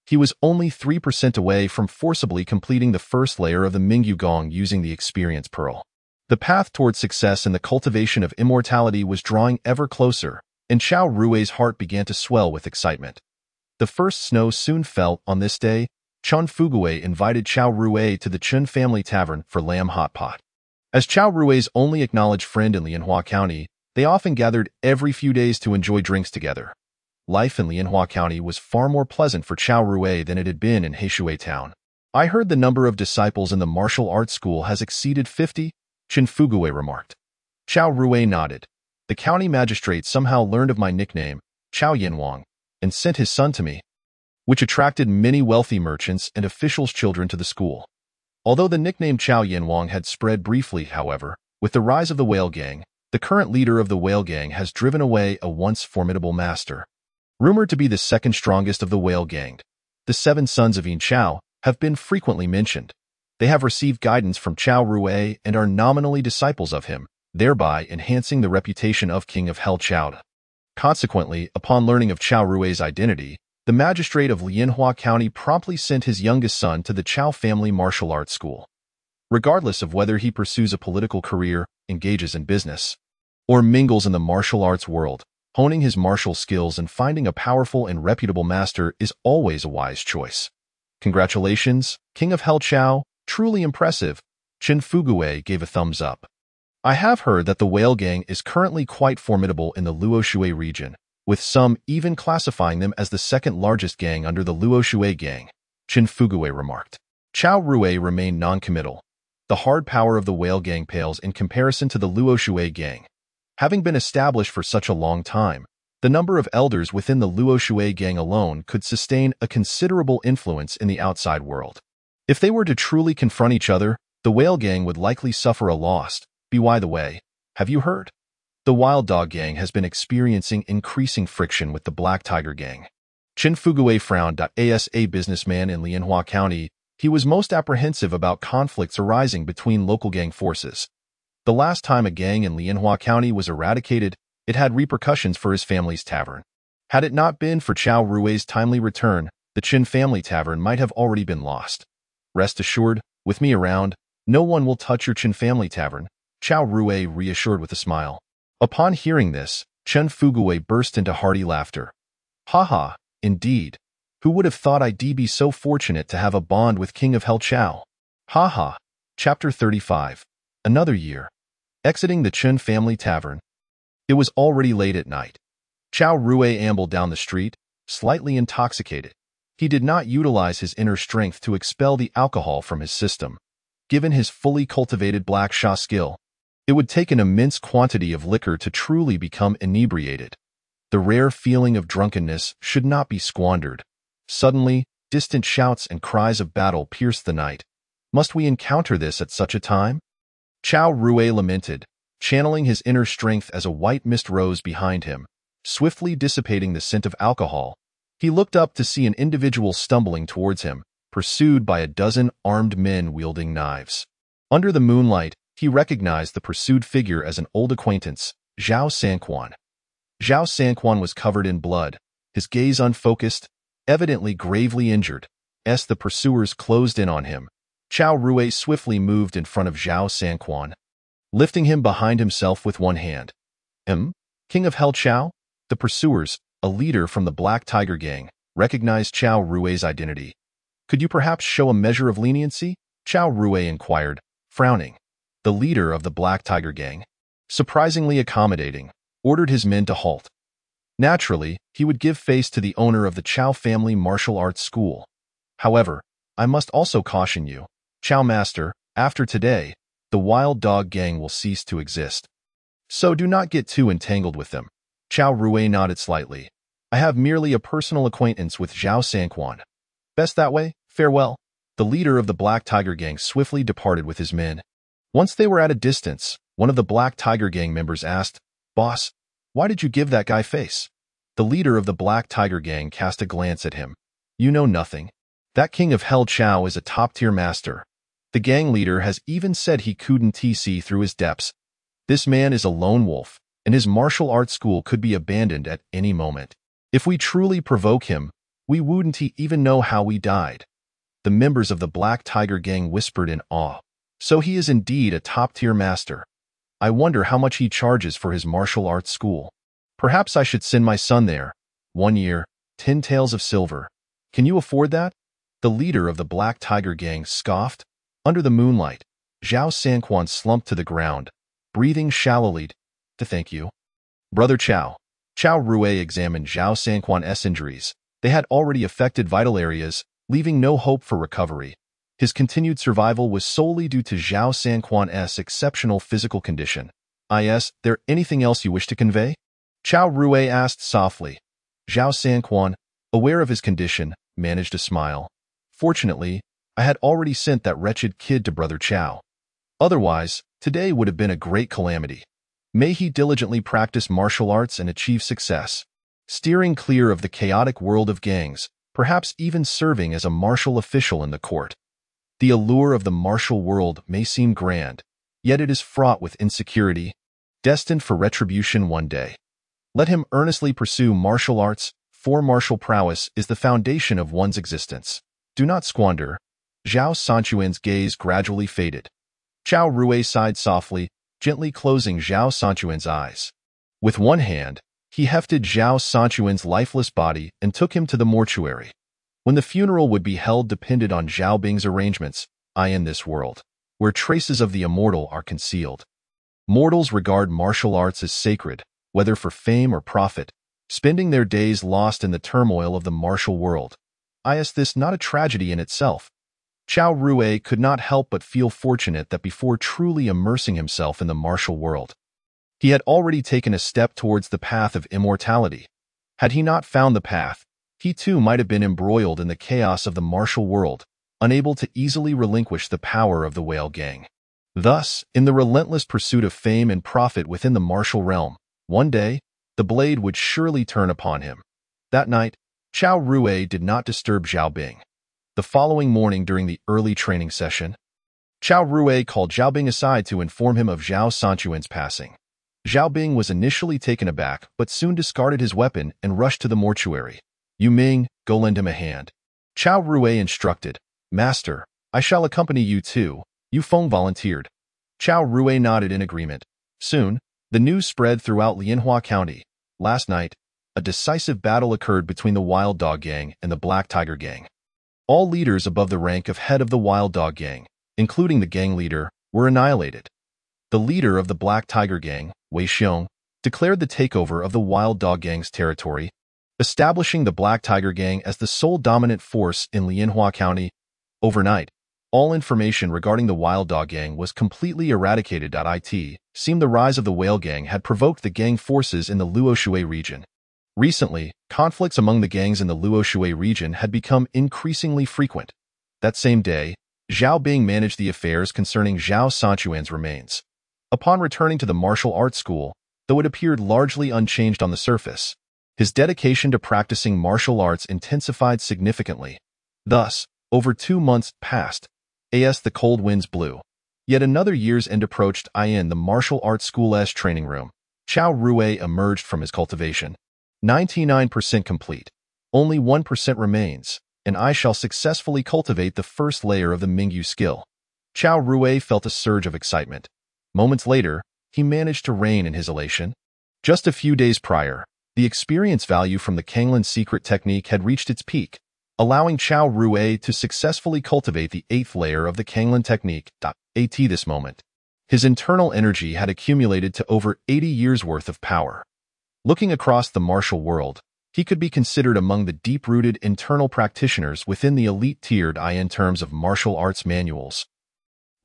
He was only 3% away from forcibly completing the first layer of the Mingyu Gong using the experience pearl. The path towards success in the cultivation of immortality was drawing ever closer, and Chao Rui's heart began to swell with excitement. The first snow soon fell. On this day, Chun Fugui invited Chao Rui to the Chun family tavern for lamb hot pot. As Chao Rui's only acknowledged friend in Lianhua County, they often gathered every few days to enjoy drinks together. Life in Lianhua County was far more pleasant for Chao Rui than it had been in Heishui Town. I heard the number of disciples in the martial arts school has exceeded 50, Chun Fugui remarked. Chao Rui nodded. The county magistrate somehow learned of my nickname, Chao Yanwang, and sent his son to me, which attracted many wealthy merchants and officials' children to the school. Although the nickname Chao Yanwang had spread briefly, however, with the rise of the Whale Gang, the current leader of the Whale Gang has driven away a once formidable master. Rumored to be the second strongest of the Whale Gang, the 7 sons of Yin Chao have been frequently mentioned. They have received guidance from Chao Rui and are nominally disciples of him, thereby enhancing the reputation of King of Hell Chao. Consequently, upon learning of Chao Rui's identity, the magistrate of Lianhua County promptly sent his youngest son to the Chao family martial arts school. Regardless of whether he pursues a political career, engages in business, or mingles in the martial arts world, honing his martial skills and finding a powerful and reputable master is always a wise choice. Congratulations, King of Hell Chao, truly impressive. Chun Fugui gave a thumbs up. I have heard that the Whale Gang is currently quite formidable in the Luoshui region, with some even classifying them as the second largest gang under the Luoshui Gang, Chun Fugui remarked. Chao Rui remained non-committal. The hard power of the Whale Gang pales in comparison to the Luoshui Gang. Having been established for such a long time, the number of elders within the Luoshui Gang alone could sustain a considerable influence in the outside world. If they were to truly confront each other, the Whale Gang would likely suffer a loss. By the way, have you heard? The Wild Dog Gang has been experiencing increasing friction with the Black Tiger Gang. Chun Fugui frowned. As a businessman in Lianhua County, he was most apprehensive about conflicts arising between local gang forces. The last time a gang in Lianhua County was eradicated, it had repercussions for his family's tavern. Had it not been for Chao Rui's timely return, the Chun family tavern might have already been lost. Rest assured, with me around, no one will touch your Chun family tavern, Chao Rui reassured with a smile. Upon hearing this, Chen Fugui burst into hearty laughter. Ha, indeed. Who would have thought I'd be so fortunate to have a bond with King of Hell Chao? Ha. Chapter 35. Another year. Exiting the Chen family tavern. It was already late at night. Chao Rui ambled down the street, slightly intoxicated. He did not utilize his inner strength to expel the alcohol from his system. Given his fully cultivated black sha skill, it would take an immense quantity of liquor to truly become inebriated. The rare feeling of drunkenness should not be squandered. Suddenly, distant shouts and cries of battle pierced the night. Must we encounter this at such a time? Chao Rui lamented, channeling his inner strength as a white mist rose behind him, swiftly dissipating the scent of alcohol. He looked up to see an individual stumbling towards him, pursued by a dozen armed men wielding knives. Under the moonlight, he recognized the pursued figure as an old acquaintance, Zhao Sanquan. Zhao Sanquan was covered in blood, his gaze unfocused, evidently gravely injured. As the pursuers closed in on him, Chao Rui swiftly moved in front of Zhao Sanquan, lifting him behind himself with one hand. King of Hell Chao? The pursuers, a leader from the Black Tiger Gang, recognized Chao Rui's identity. Could you perhaps show a measure of leniency? Chao Rui inquired, frowning. The leader of the Black Tiger Gang, surprisingly accommodating, ordered his men to halt. Naturally, he would give face to the owner of the Chao family martial arts school. However, I must also caution you, Chao Master, after today, the Wild Dog Gang will cease to exist. So do not get too entangled with them. Chao Rui nodded slightly. I have merely a personal acquaintance with Zhao Sanquan. Best that way, farewell. The leader of the Black Tiger Gang swiftly departed with his men. Once they were at a distance, one of the Black Tiger Gang members asked, Boss, why did you give that guy face? The leader of the Black Tiger Gang cast a glance at him. You know nothing. That King of Hell Chao is a top-tier master. The gang leader has even said he couldn't see through his depths. This man is a lone wolf, and his martial arts school could be abandoned at any moment. If we truly provoke him, we wouldn't even know how we died. The members of the Black Tiger Gang whispered in awe. So he is indeed a top-tier master. I wonder how much he charges for his martial arts school. Perhaps I should send my son there. 1 year, 10 taels of silver. Can you afford that? The leader of the Black Tiger Gang scoffed. Under the moonlight, Zhao Sanquan slumped to the ground, breathing shallowly. To thank you. Brother Chao. Chao Rui examined Zhao Sanquan's injuries. They had already affected vital areas, leaving no hope for recovery. His continued survival was solely due to Zhao Sanquan's exceptional physical condition. Is there anything else you wish to convey? Chao Rui asked softly. Zhao Sanquan, aware of his condition, managed a smile. Fortunately, I had already sent that wretched kid to Brother Chao. Otherwise, today would have been a great calamity. May he diligently practice martial arts and achieve success, steering clear of the chaotic world of gangs, perhaps even serving as a martial official in the court. The allure of the martial world may seem grand, yet it is fraught with insecurity, destined for retribution one day. Let him earnestly pursue martial arts, for martial prowess is the foundation of one's existence. Do not squander. Zhao Sanquan's gaze gradually faded. Chao Rui sighed softly, gently closing Zhao Sanquan's eyes. With one hand, he hefted Zhao Sanquan's lifeless body and took him to the mortuary. When the funeral would be held depended on Zhao Bing's arrangements, in this world, where traces of the immortal are concealed. Mortals regard martial arts as sacred, whether for fame or profit, spending their days lost in the turmoil of the martial world. Is this not a tragedy in itself? Chao Rui could not help but feel fortunate that before truly immersing himself in the martial world, he had already taken a step towards the path of immortality. Had he not found the path, he too might have been embroiled in the chaos of the martial world, unable to easily relinquish the power of the Whale Gang. Thus, in the relentless pursuit of fame and profit within the martial realm, one day, the blade would surely turn upon him. That night, Chao Rui did not disturb Zhao Bing. The following morning during the early training session, Chao Rui called Zhao Bing aside to inform him of Zhao Sanquan's passing. Zhao Bing was initially taken aback but soon discarded his weapon and rushed to the mortuary. Yu Ming, go lend him a hand. Chao Rui instructed. Master, I shall accompany you too. Yu Feng volunteered. Chao Rui nodded in agreement. Soon, the news spread throughout Lianhua County. Last night, a decisive battle occurred between the Wild Dog Gang and the Black Tiger Gang. All leaders above the rank of head of the Wild Dog Gang, including the gang leader, were annihilated. The leader of the Black Tiger Gang, Wei Xiong, declared the takeover of the Wild Dog Gang's territory, establishing the Black Tiger Gang as the sole dominant force in Lianhua County. Overnight, all information regarding the Wild Dog Gang was completely eradicated. It seemed the rise of the Whale Gang had provoked the gang forces in the Luoshui region. Recently, conflicts among the gangs in the Luoshui region had become increasingly frequent. That same day, Zhao Bing managed the affairs concerning Zhao Sanchuan's remains. Upon returning to the martial arts school, though it appeared largely unchanged on the surface, his dedication to practicing martial arts intensified significantly. Thus, over 2 months passed, as the cold winds blew. Yet another year's end approached. In the martial arts school's training room, Chao Rui emerged from his cultivation. 99% complete. Only 1% remains, and I shall successfully cultivate the first layer of the Mingyu skill. Chao Rui felt a surge of excitement. Moments later, he managed to rein in his elation. Just a few days prior, the experience value from the Kanglan secret technique had reached its peak, allowing Chao Rui to successfully cultivate the 8th layer of the Kanglan technique. At this moment, his internal energy had accumulated to over 80 years' worth of power. Looking across the martial world, he could be considered among the deep-rooted internal practitioners within the elite tiered in terms of martial arts manuals.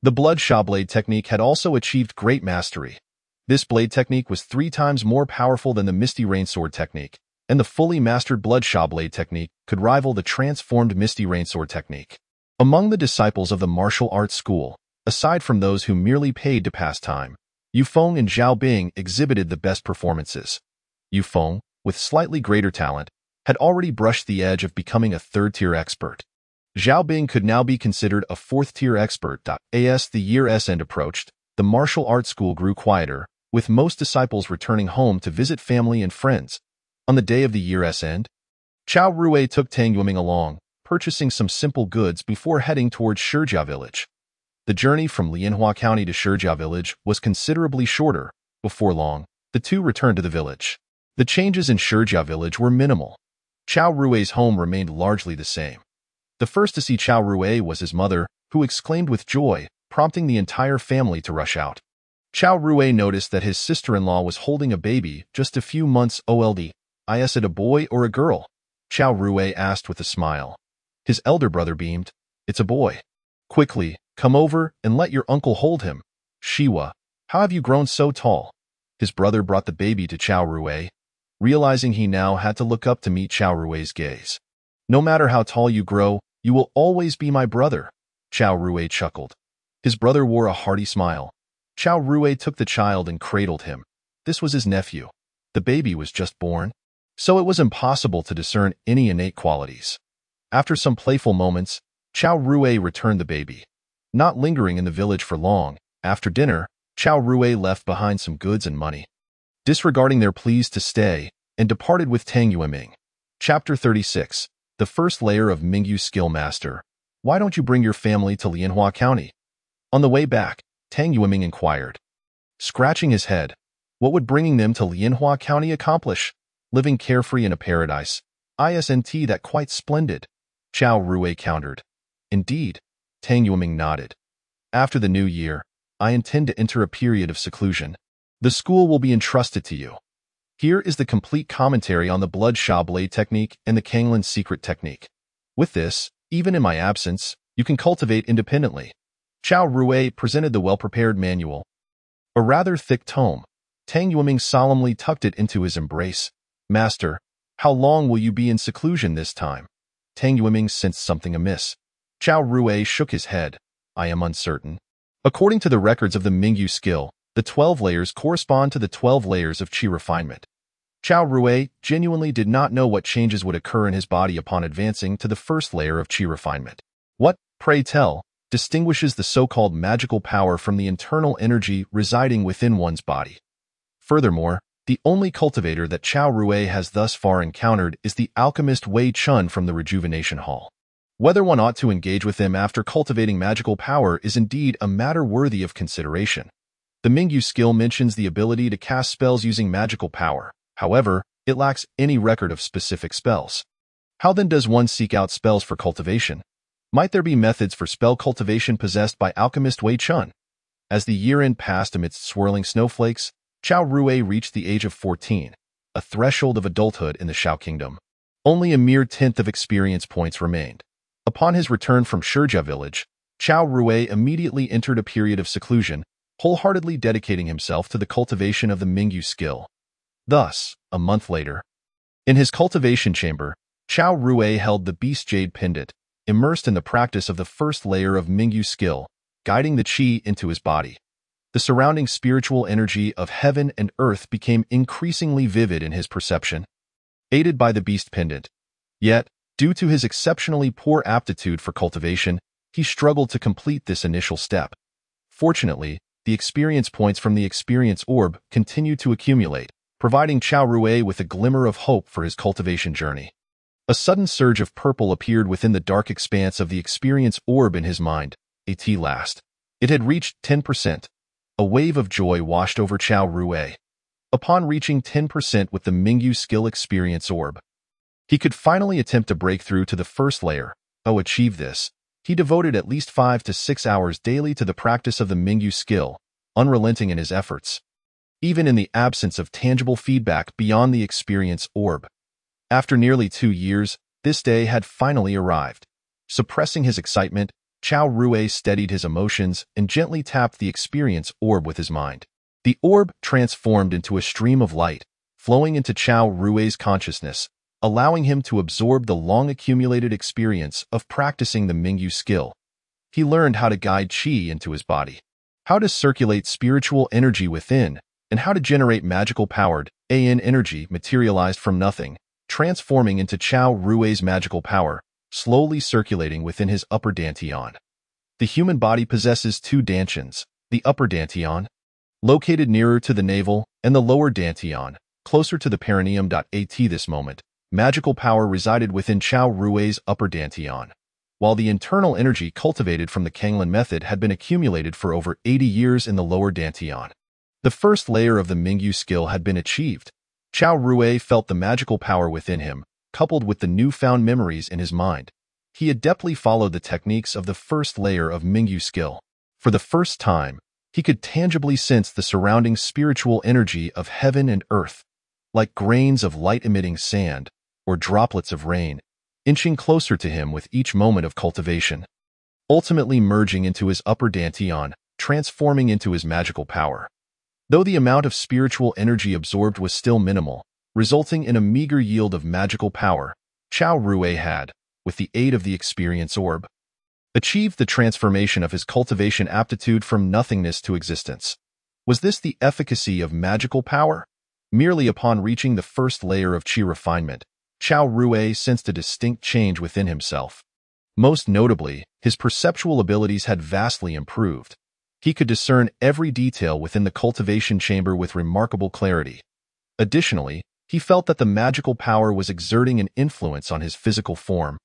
The Blood Sha Blade technique had also achieved great mastery. This blade technique was 3 times more powerful than the Misty Rain Sword technique, and the fully mastered Blood Sha Blade technique could rival the transformed Misty Rain Sword technique. Among the disciples of the martial arts school, aside from those who merely paid to pass time, Yu Feng and Zhao Bing exhibited the best performances. Yu Feng, with slightly greater talent, had already brushed the edge of becoming a 3rd-tier expert. Zhao Bing could now be considered a 4th-tier expert. As the year's end approached, the martial arts school grew quieter, with most disciples returning home to visit family and friends. On the day of the year's end, Chao Rui took Tang Yueming along, purchasing some simple goods before heading towards Shijia village. The journey from Lianhua County to Shijia village was considerably shorter. Before long, the two returned to the village. The changes in Shijia village were minimal. Chao Rui's home remained largely the same. The first to see Chao Rui was his mother, who exclaimed with joy, prompting the entire family to rush out. Chao Rui noticed that his sister-in-law was holding a baby just a few months old. Is it a boy or a girl? Chao Rui asked with a smile. His elder brother beamed. It's a boy. Quickly, come over and let your uncle hold him. Shiwa, how have you grown so tall? His brother brought the baby to Chao Rui, realizing he now had to look up to meet Chao Rui's gaze. No matter how tall you grow, you will always be my brother. Chao Rui chuckled. His brother wore a hearty smile. Chao Rui took the child and cradled him. This was his nephew. The baby was just born, so it was impossible to discern any innate qualities. After some playful moments, Chao Rui returned the baby. Not lingering in the village for long, after dinner, Chao Rui left behind some goods and money. Disregarding their pleas to stay, and departed with Tang Yueming. Chapter 36. The first layer of Mingyu Skill Master. Why don't you bring your family to Lianhua County? On the way back, Tang Yueming inquired. Scratching his head, what would bringing them to Lianhua County accomplish? Living carefree in a paradise. Isn't that quite splendid? Chao Rui countered. Indeed. Tang Yueming nodded. After the new year, I intend to enter a period of seclusion. The school will be entrusted to you. Here is the complete commentary on the Blood Sha Blade technique and the Kanglan secret technique. With this, even in my absence, you can cultivate independently. Chao Rui presented the well-prepared manual. A rather thick tome. Tang Yueming solemnly tucked it into his embrace. Master, how long will you be in seclusion this time? Tang Yueming sensed something amiss. Chao Rui shook his head. I am uncertain. According to the records of the Mingyu skill, the 12 layers correspond to the 12 layers of qi refinement. Chao Rui genuinely did not know what changes would occur in his body upon advancing to the first layer of qi refinement. What, pray tell, distinguishes the so-called magical power from the internal energy residing within one's body? Furthermore, the only cultivator that Chao Rui has thus far encountered is the alchemist Wei Chun from the Rejuvenation Hall. Whether one ought to engage with him after cultivating magical power is indeed a matter worthy of consideration. The Mingyu skill mentions the ability to cast spells using magical power. However, it lacks any record of specific spells. How then does one seek out spells for cultivation? Might there be methods for spell cultivation possessed by alchemist Wei Chun? As the year-end passed amidst swirling snowflakes, Chao Rui reached the age of 14, a threshold of adulthood in the Shao Kingdom. Only a mere tenth of experience points remained. Upon his return from Shurjia village, Chao Rui immediately entered a period of seclusion, wholeheartedly dedicating himself to the cultivation of the Mingyu skill. Thus, a month later, in his cultivation chamber, Chao Rui held the Beast Jade Pendant, immersed in the practice of the first layer of Mingyu skill, guiding the qi into his body. The surrounding spiritual energy of heaven and earth became increasingly vivid in his perception, aided by the Beast Pendant. Yet, due to his exceptionally poor aptitude for cultivation, he struggled to complete this initial step. Fortunately, the experience points from the experience orb continued to accumulate, providing Chao Rui with a glimmer of hope for his cultivation journey. A sudden surge of purple appeared within the dark expanse of the experience orb in his mind. At last, it had reached 10%. A wave of joy washed over Chao Rui. Upon reaching 10% with the Mingyu skill experience orb, he could finally attempt to break through to the first layer. To achieve this, he devoted at least 5 to 6 hours daily to the practice of the Mingyu skill, unrelenting in his efforts, even in the absence of tangible feedback beyond the experience orb. After nearly 2 years, this day had finally arrived. Suppressing his excitement, Chao Rui steadied his emotions and gently tapped the experience orb with his mind. The orb transformed into a stream of light, flowing into Chao Rui's consciousness, allowing him to absorb the long-accumulated experience of practicing the Mingyu skill. He learned how to guide qi into his body, how to circulate spiritual energy within, and how to generate magical-powered AN energy materialized from nothing, transforming into Chao Rui's magical power, slowly circulating within his upper dantian. The human body possesses 2 dantians, the upper dantian, located nearer to the navel, and the lower dantian, closer to the perineum. At this moment, magical power resided within Chao Rui's upper dantian, while the internal energy cultivated from the Kanglin method had been accumulated for over 80 years in the lower dantian. The first layer of the Mingyu skill had been achieved. Chao Rui felt the magical power within him, coupled with the newfound memories in his mind. He adeptly followed the techniques of the first layer of Mingyu skill. For the first time, he could tangibly sense the surrounding spiritual energy of heaven and earth, like grains of light-emitting sand or droplets of rain, inching closer to him with each moment of cultivation, ultimately merging into his upper dantian, transforming into his magical power. Though the amount of spiritual energy absorbed was still minimal, resulting in a meager yield of magical power, Chao Rui had, with the aid of the experience orb, achieved the transformation of his cultivation aptitude from nothingness to existence. Was this the efficacy of magical power? Merely upon reaching the first layer of qi refinement, Chao Rui sensed a distinct change within himself. Most notably, his perceptual abilities had vastly improved. He could discern every detail within the cultivation chamber with remarkable clarity. Additionally, he felt that the magical power was exerting an influence on his physical form,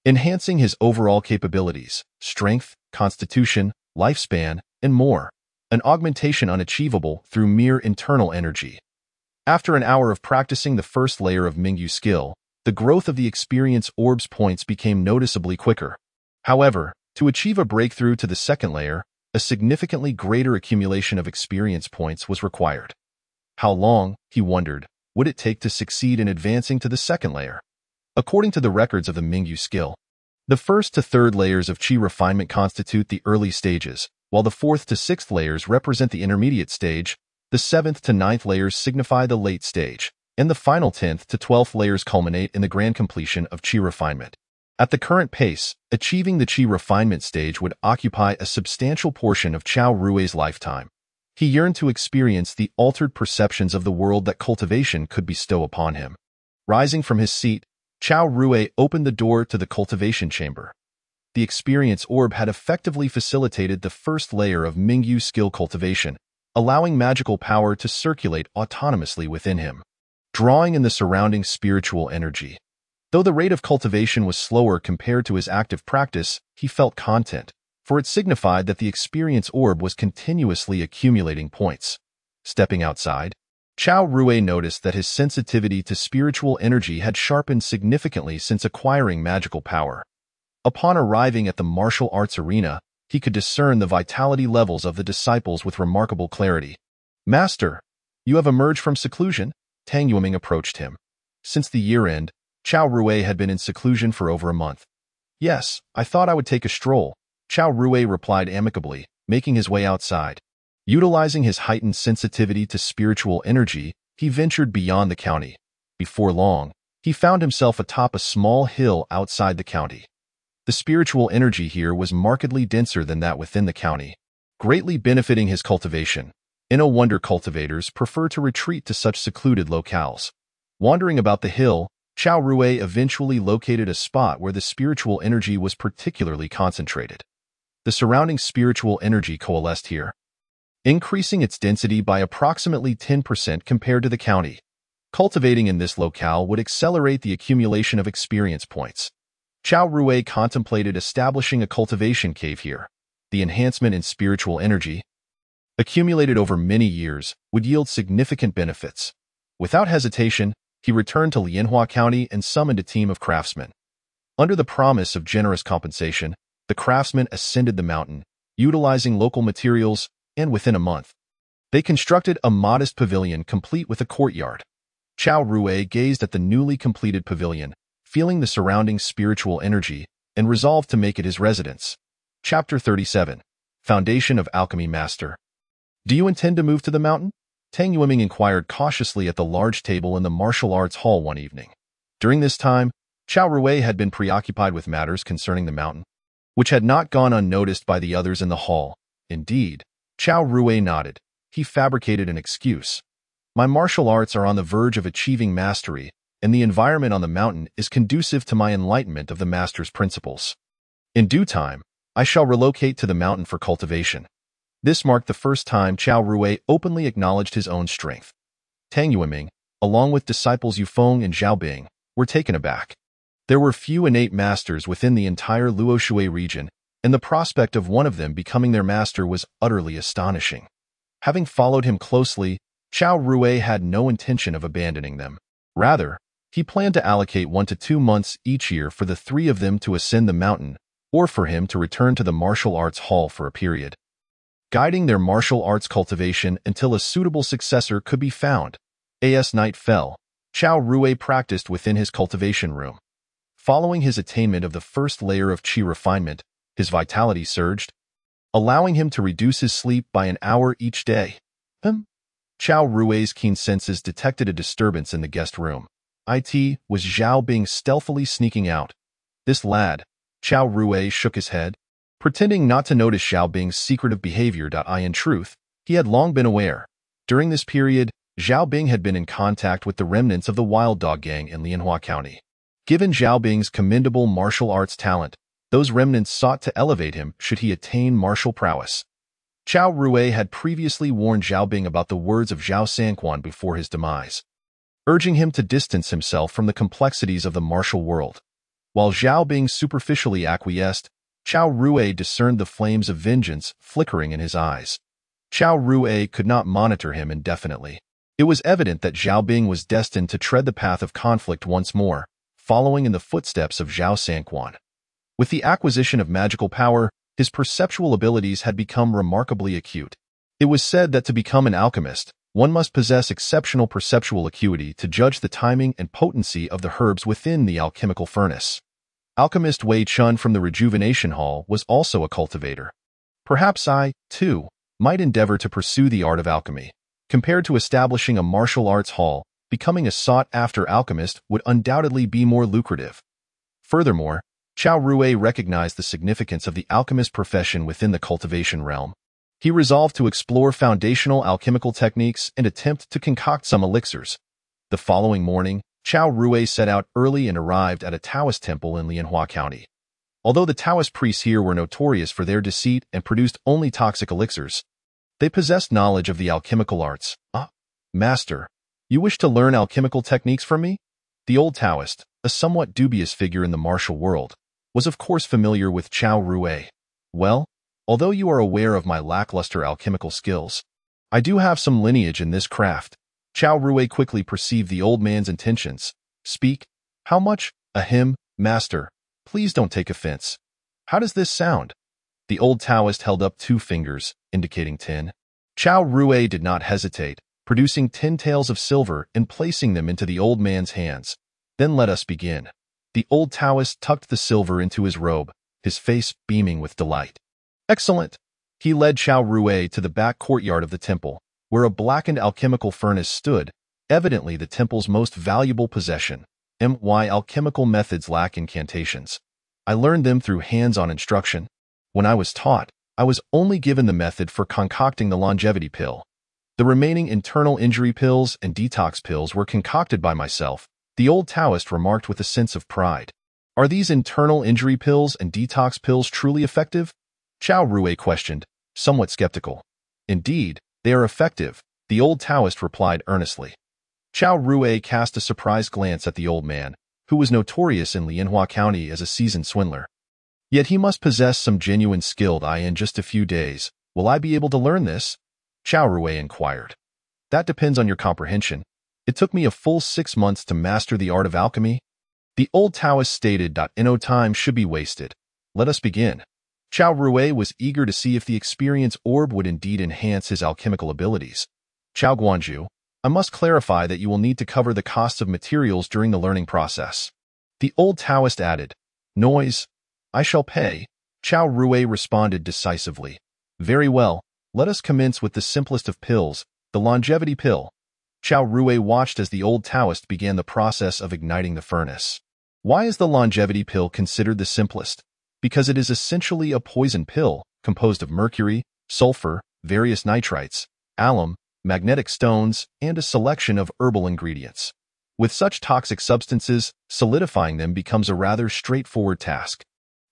enhancing his overall capabilities, strength, constitution, lifespan, and more, an augmentation unachievable through mere internal energy. After an hour of practicing the first layer of Mingyu skill, the growth of the experience orb's points became noticeably quicker. However, to achieve a breakthrough to the second layer, a significantly greater accumulation of experience points was required. How long, he wondered, would it take to succeed in advancing to the second layer? According to the records of the Mingyu skill, the first to third layers of qi refinement constitute the early stages, while the fourth to sixth layers represent the intermediate stage, the seventh to ninth layers signify the late stage, and the final 10th to 12th layers culminate in the grand completion of qi refinement. At the current pace, achieving the qi refinement stage would occupy a substantial portion of Chao Rui's lifetime. He yearned to experience the altered perceptions of the world that cultivation could bestow upon him. Rising from his seat, Chao Rui opened the door to the cultivation chamber. The experience orb had effectively facilitated the first layer of Mingyu skill cultivation, allowing magical power to circulate autonomously within him, drawing in the surrounding spiritual energy. Though the rate of cultivation was slower compared to his active practice, he felt content, for it signified that the experience orb was continuously accumulating points. Stepping outside, Chao Rui noticed that his sensitivity to spiritual energy had sharpened significantly since acquiring magical power. Upon arriving at the martial arts arena, he could discern the vitality levels of the disciples with remarkable clarity. "Master, you have emerged from seclusion?" Tang Yueming approached him. Since the year-end, Chao Rui had been in seclusion for over a month. "Yes, I thought I would take a stroll," Chao Rui replied amicably, making his way outside. Utilizing his heightened sensitivity to spiritual energy, he ventured beyond the county. Before long, he found himself atop a small hill outside the county. The spiritual energy here was markedly denser than that within the county, greatly benefiting his cultivation. No wonder cultivators prefer to retreat to such secluded locales. Wandering about the hill, Chao Rui eventually located a spot where the spiritual energy was particularly concentrated. The surrounding spiritual energy coalesced here, increasing its density by approximately 10% compared to the county. Cultivating in this locale would accelerate the accumulation of experience points. Chao Rui contemplated establishing a cultivation cave here. The enhancment in spiritual energy, accumulated over many years, would yield significant benefits. Without hesitation, he returned to Lianhua County and summoned a team of craftsmen. Under the promise of generous compensation, the craftsmen ascended the mountain, utilizing local materials, and within a month, they constructed a modest pavilion complete with a courtyard. Chao Rui gazed at the newly completed pavilion, feeling the surrounding spiritual energy, and resolved to make it his residence. Chapter 37. Foundation of Alchemy Master. "Do you intend to move to the mountain?" Tang Yueming inquired cautiously at the large table in the martial arts hall one evening. During this time, Chao Rui had been preoccupied with matters concerning the mountain, which had not gone unnoticed by the others in the hall. Indeed, Chao Rui nodded. He fabricated an excuse. "My martial arts are on the verge of achieving mastery, and the environment on the mountain is conducive to my enlightenment of the master's principles. In due time, I shall relocate to the mountain for cultivation." This marked the first time Chao Rui openly acknowledged his own strength. Tang Yueming, along with disciples Yufeng and Zhaobing, were taken aback. There were few innate masters within the entire Luoshui region, and the prospect of one of them becoming their master was utterly astonishing. Having followed him closely, Chao Rui had no intention of abandoning them. Rather, he planned to allocate 1 to 2 months each year for the three of them to ascend the mountain, or for him to return to the martial arts hall for a period, guiding their martial arts cultivation until a suitable successor could be found. As night fell, Chao Rui practiced within his cultivation room. Following his attainment of the first layer of qi refinement, his vitality surged, allowing him to reduce his sleep by an hour each day. Chao Rui's keen senses detected a disturbance in the guest room. It was Zhao Bing stealthily sneaking out. "This lad," Chao Rui shook his head, pretending not to notice Zhao Bing's secretive behavior. In truth, he had long been aware. During this period, Zhao Bing had been in contact with the remnants of the Wild Dog Gang in Lianhua County. Given Zhao Bing's commendable martial arts talent, those remnants sought to elevate him should he attain martial prowess. Chao Rui had previously warned Zhao Bing about the words of Zhao Sanquan before his demise, urging him to distance himself from the complexities of the martial world. While Zhao Bing superficially acquiesced, Chao Rui discerned the flames of vengeance flickering in his eyes. Chao Rui could not monitor him indefinitely. It was evident that Zhao Bing was destined to tread the path of conflict once more, following in the footsteps of Zhao Sanquan. With the acquisition of magical power, his perceptual abilities had become remarkably acute. It was said that to become an alchemist, one must possess exceptional perceptual acuity to judge the timing and potency of the herbs within the alchemical furnace. Alchemist Wei Chun from the Rejuvenation Hall was also a cultivator. Perhaps I, too, might endeavor to pursue the art of alchemy. Compared to establishing a martial arts hall, becoming a sought-after alchemist would undoubtedly be more lucrative. Furthermore, Chao Rui recognized the significance of the alchemist profession within the cultivation realm. He resolved to explore foundational alchemical techniques and attempt to concoct some elixirs. The following morning, Chao Rui set out early and arrived at a Taoist temple in Lianhua County. Although the Taoist priests here were notorious for their deceit and produced only toxic elixirs, they possessed knowledge of the alchemical arts. "Ah, master, you wish to learn alchemical techniques from me?" The old Taoist, a somewhat dubious figure in the martial world, was of course familiar with Chao Rui. Well, although you are aware of my lackluster alchemical skills, I do have some lineage in this craft. Chao Rui quickly perceived the old man's intentions. Speak. How much? Ahem, master. Please don't take offense. How does this sound? The old Taoist held up 2 fingers, indicating 10. Chao Rui did not hesitate, producing 10 taels of silver and placing them into the old man's hands. Then let us begin. The old Taoist tucked the silver into his robe, his face beaming with delight. Excellent! He led Chao Rui to the back courtyard of the temple, where a blackened alchemical furnace stood, evidently the temple's most valuable possession. My alchemical methods lack incantations. I learned them through hands-on instruction. When I was taught, I was only given the method for concocting the longevity pill. The remaining internal injury pills and detox pills were concocted by myself, the old Taoist remarked with a sense of pride. Are these internal injury pills and detox pills truly effective? Chao Rui questioned, somewhat skeptical. Indeed, they are effective, the old Taoist replied earnestly. Chao Rui cast a surprised glance at the old man, who was notorious in Lianhua County as a seasoned swindler. Yet he must possess some genuine skill. In just a few days, will I be able to learn this? Chao Rui inquired. That depends on your comprehension. It took me a full 6 months to master the art of alchemy. The old Taoist stated. No time should be wasted. Let us begin. Chao Rui was eager to see if the experience orb would indeed enhance his alchemical abilities. Chao Guanju, I must clarify that you will need to cover the costs of materials during the learning process. The old Taoist added, Noise. I shall pay. Chao Rui responded decisively. Very well, let us commence with the simplest of pills, the longevity pill. Chao Rui watched as the old Taoist began the process of igniting the furnace. Why is the longevity pill considered the simplest? Because it is essentially a poison pill, composed of mercury, sulfur, various nitrites, alum, magnetic stones, and a selection of herbal ingredients. With such toxic substances, solidifying them becomes a rather straightforward task.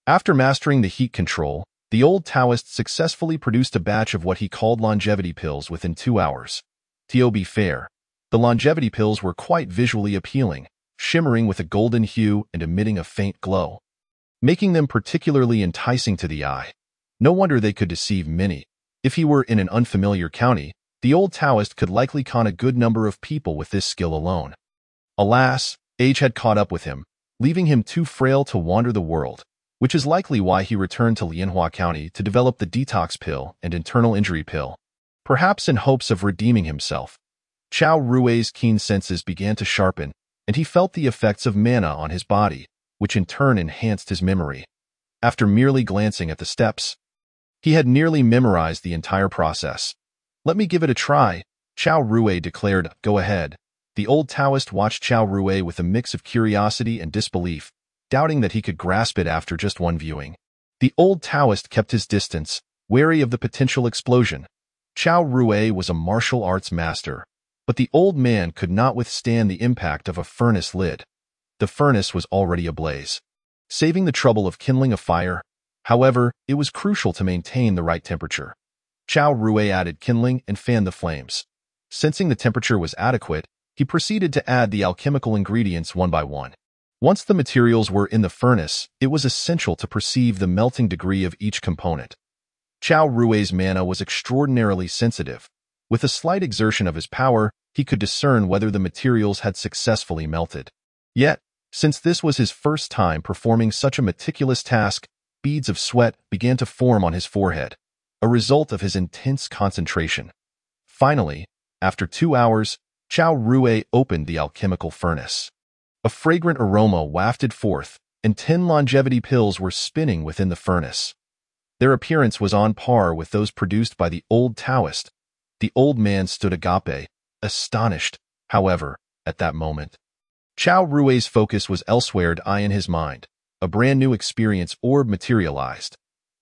After mastering the heat control, the old Taoist successfully produced a batch of what he called longevity pills within 2 hours. To be fair, the longevity pills were quite visually appealing, shimmering with a golden hue and emitting a faint glow, making them particularly enticing to the eye. No wonder they could deceive many. If he were in an unfamiliar county, the old Taoist could likely con a good number of people with this skill alone. Alas, age had caught up with him, leaving him too frail to wander the world, which is likely why he returned to Lianhua County to develop the detox pill and internal injury pill, perhaps in hopes of redeeming himself. Chao Rui's keen senses began to sharpen, and he felt the effects of mana on his body, which in turn enhanced his memory. After merely glancing at the steps, he had nearly memorized the entire process. Let me give it a try, Chao Rui declared. Go ahead. The old Taoist watched Chao Rui with a mix of curiosity and disbelief, doubting that he could grasp it after just one viewing. The old Taoist kept his distance, wary of the potential explosion. Chao Rui was a martial arts master, but the old man could not withstand the impact of a furnace lid. The furnace was already ablaze. Saving the trouble of kindling a fire, however, it was crucial to maintain the right temperature. Chao Rui added kindling and fanned the flames. Sensing the temperature was adequate, he proceeded to add the alchemical ingredients one by one. Once the materials were in the furnace, it was essential to perceive the melting degree of each component. Chao Rui's mana was extraordinarily sensitive. With a slight exertion of his power, he could discern whether the materials had successfully melted. Yet, since this was his first time performing such a meticulous task, beads of sweat began to form on his forehead, a result of his intense concentration. Finally, after 2 hours, Chao Rui opened the alchemical furnace. A fragrant aroma wafted forth, and 10 longevity pills were spinning within the furnace. Their appearance was on par with those produced by the old Taoist. The old man stood agape, astonished, however, at that moment. Chao Rui's focus was elsewhere in his mind. A brand new experience orb materialized.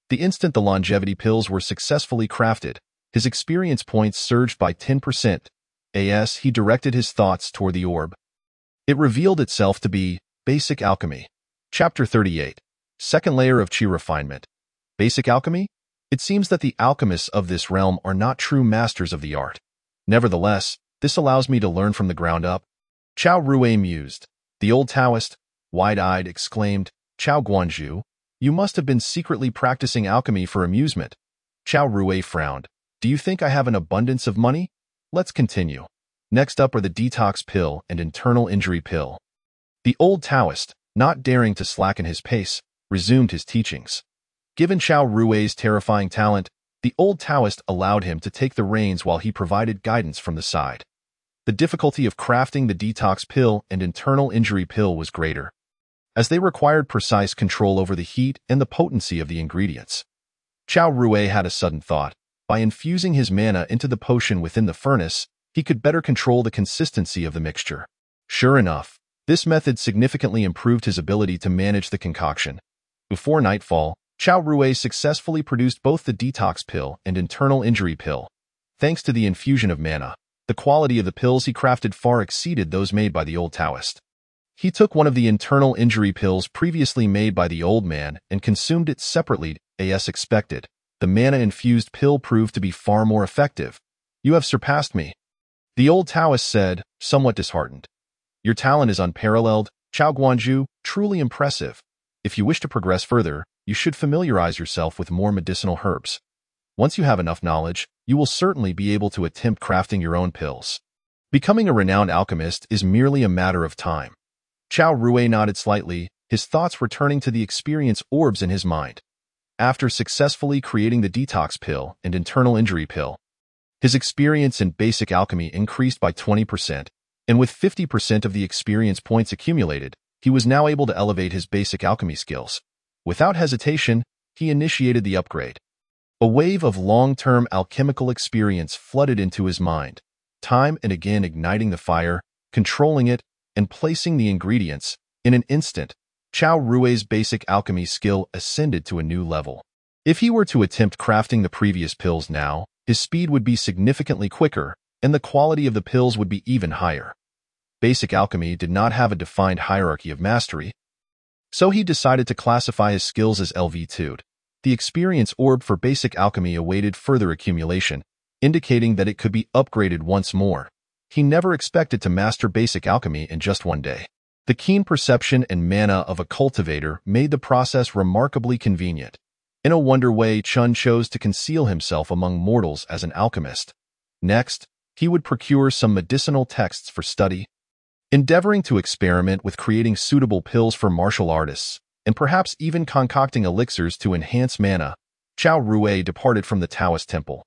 The instant the longevity pills were successfully crafted, his experience points surged by 10%. As he directed his thoughts toward the orb, it revealed itself to be Basic Alchemy. Chapter 38. Second Layer of Qi Refinement. Basic Alchemy? It seems that the alchemists of this realm are not true masters of the art. Nevertheless, this allows me to learn from the ground up. Chao Rui mused. The old Taoist, Wide-eyed, exclaimed Chao Guanzhu. You must have been secretly practicing alchemy for amusement. Chao Rui frowned. Do you think I have an abundance of money? Let's continue. Next up are the detox pill and internal injury pill. The old Taoist, not daring to slacken his pace, resumed his teachings. Given Chao Rui's terrifying talent, the old Taoist allowed him to take the reins while he provided guidance from the side. The difficulty of crafting the detox pill and internal injury pill was greater, as they required precise control over the heat and the potency of the ingredients. Chao Rui had a sudden thought. By infusing his mana into the potion within the furnace, he could better control the consistency of the mixture. Sure enough, this method significantly improved his ability to manage the concoction. Before nightfall, Chao Rui successfully produced both the detox pill and internal injury pill. Thanks to the infusion of mana, the quality of the pills he crafted far exceeded those made by the old Taoist. He took one of the internal injury pills previously made by the old man and consumed it separately, as expected. The mana-infused pill proved to be far more effective. You have surpassed me, the old Taoist said, somewhat disheartened. Your talent is unparalleled, Chao Guanzhu, truly impressive. If you wish to progress further, you should familiarize yourself with more medicinal herbs. Once you have enough knowledge, you will certainly be able to attempt crafting your own pills. Becoming a renowned alchemist is merely a matter of time. Chao Rui nodded slightly, his thoughts returning to the experience orbs in his mind. After successfully creating the detox pill and internal injury pill, his experience in basic alchemy increased by 20%, and with 50% of the experience points accumulated, he was now able to elevate his basic alchemy skills. Without hesitation, he initiated the upgrade. A wave of long-term alchemical experience flooded into his mind, time and again igniting the fire, controlling it, and placing the ingredients. In an instant, Chao Rui's basic alchemy skill ascended to a new level. If he were to attempt crafting the previous pills now, his speed would be significantly quicker, and the quality of the pills would be even higher. Basic alchemy did not have a defined hierarchy of mastery, so he decided to classify his skills as LV2'd. The experience orb for basic alchemy awaited further accumulation, indicating that it could be upgraded once more. He never expected to master basic alchemy in just one day. The keen perception and mana of a cultivator made the process remarkably convenient. In a wonder way, Chun chose to conceal himself among mortals as an alchemist. Next, he would procure some medicinal texts for study, endeavoring to experiment with creating suitable pills for martial artists, and perhaps even concocting elixirs to enhance mana. Chao Rui departed from the Taoist temple.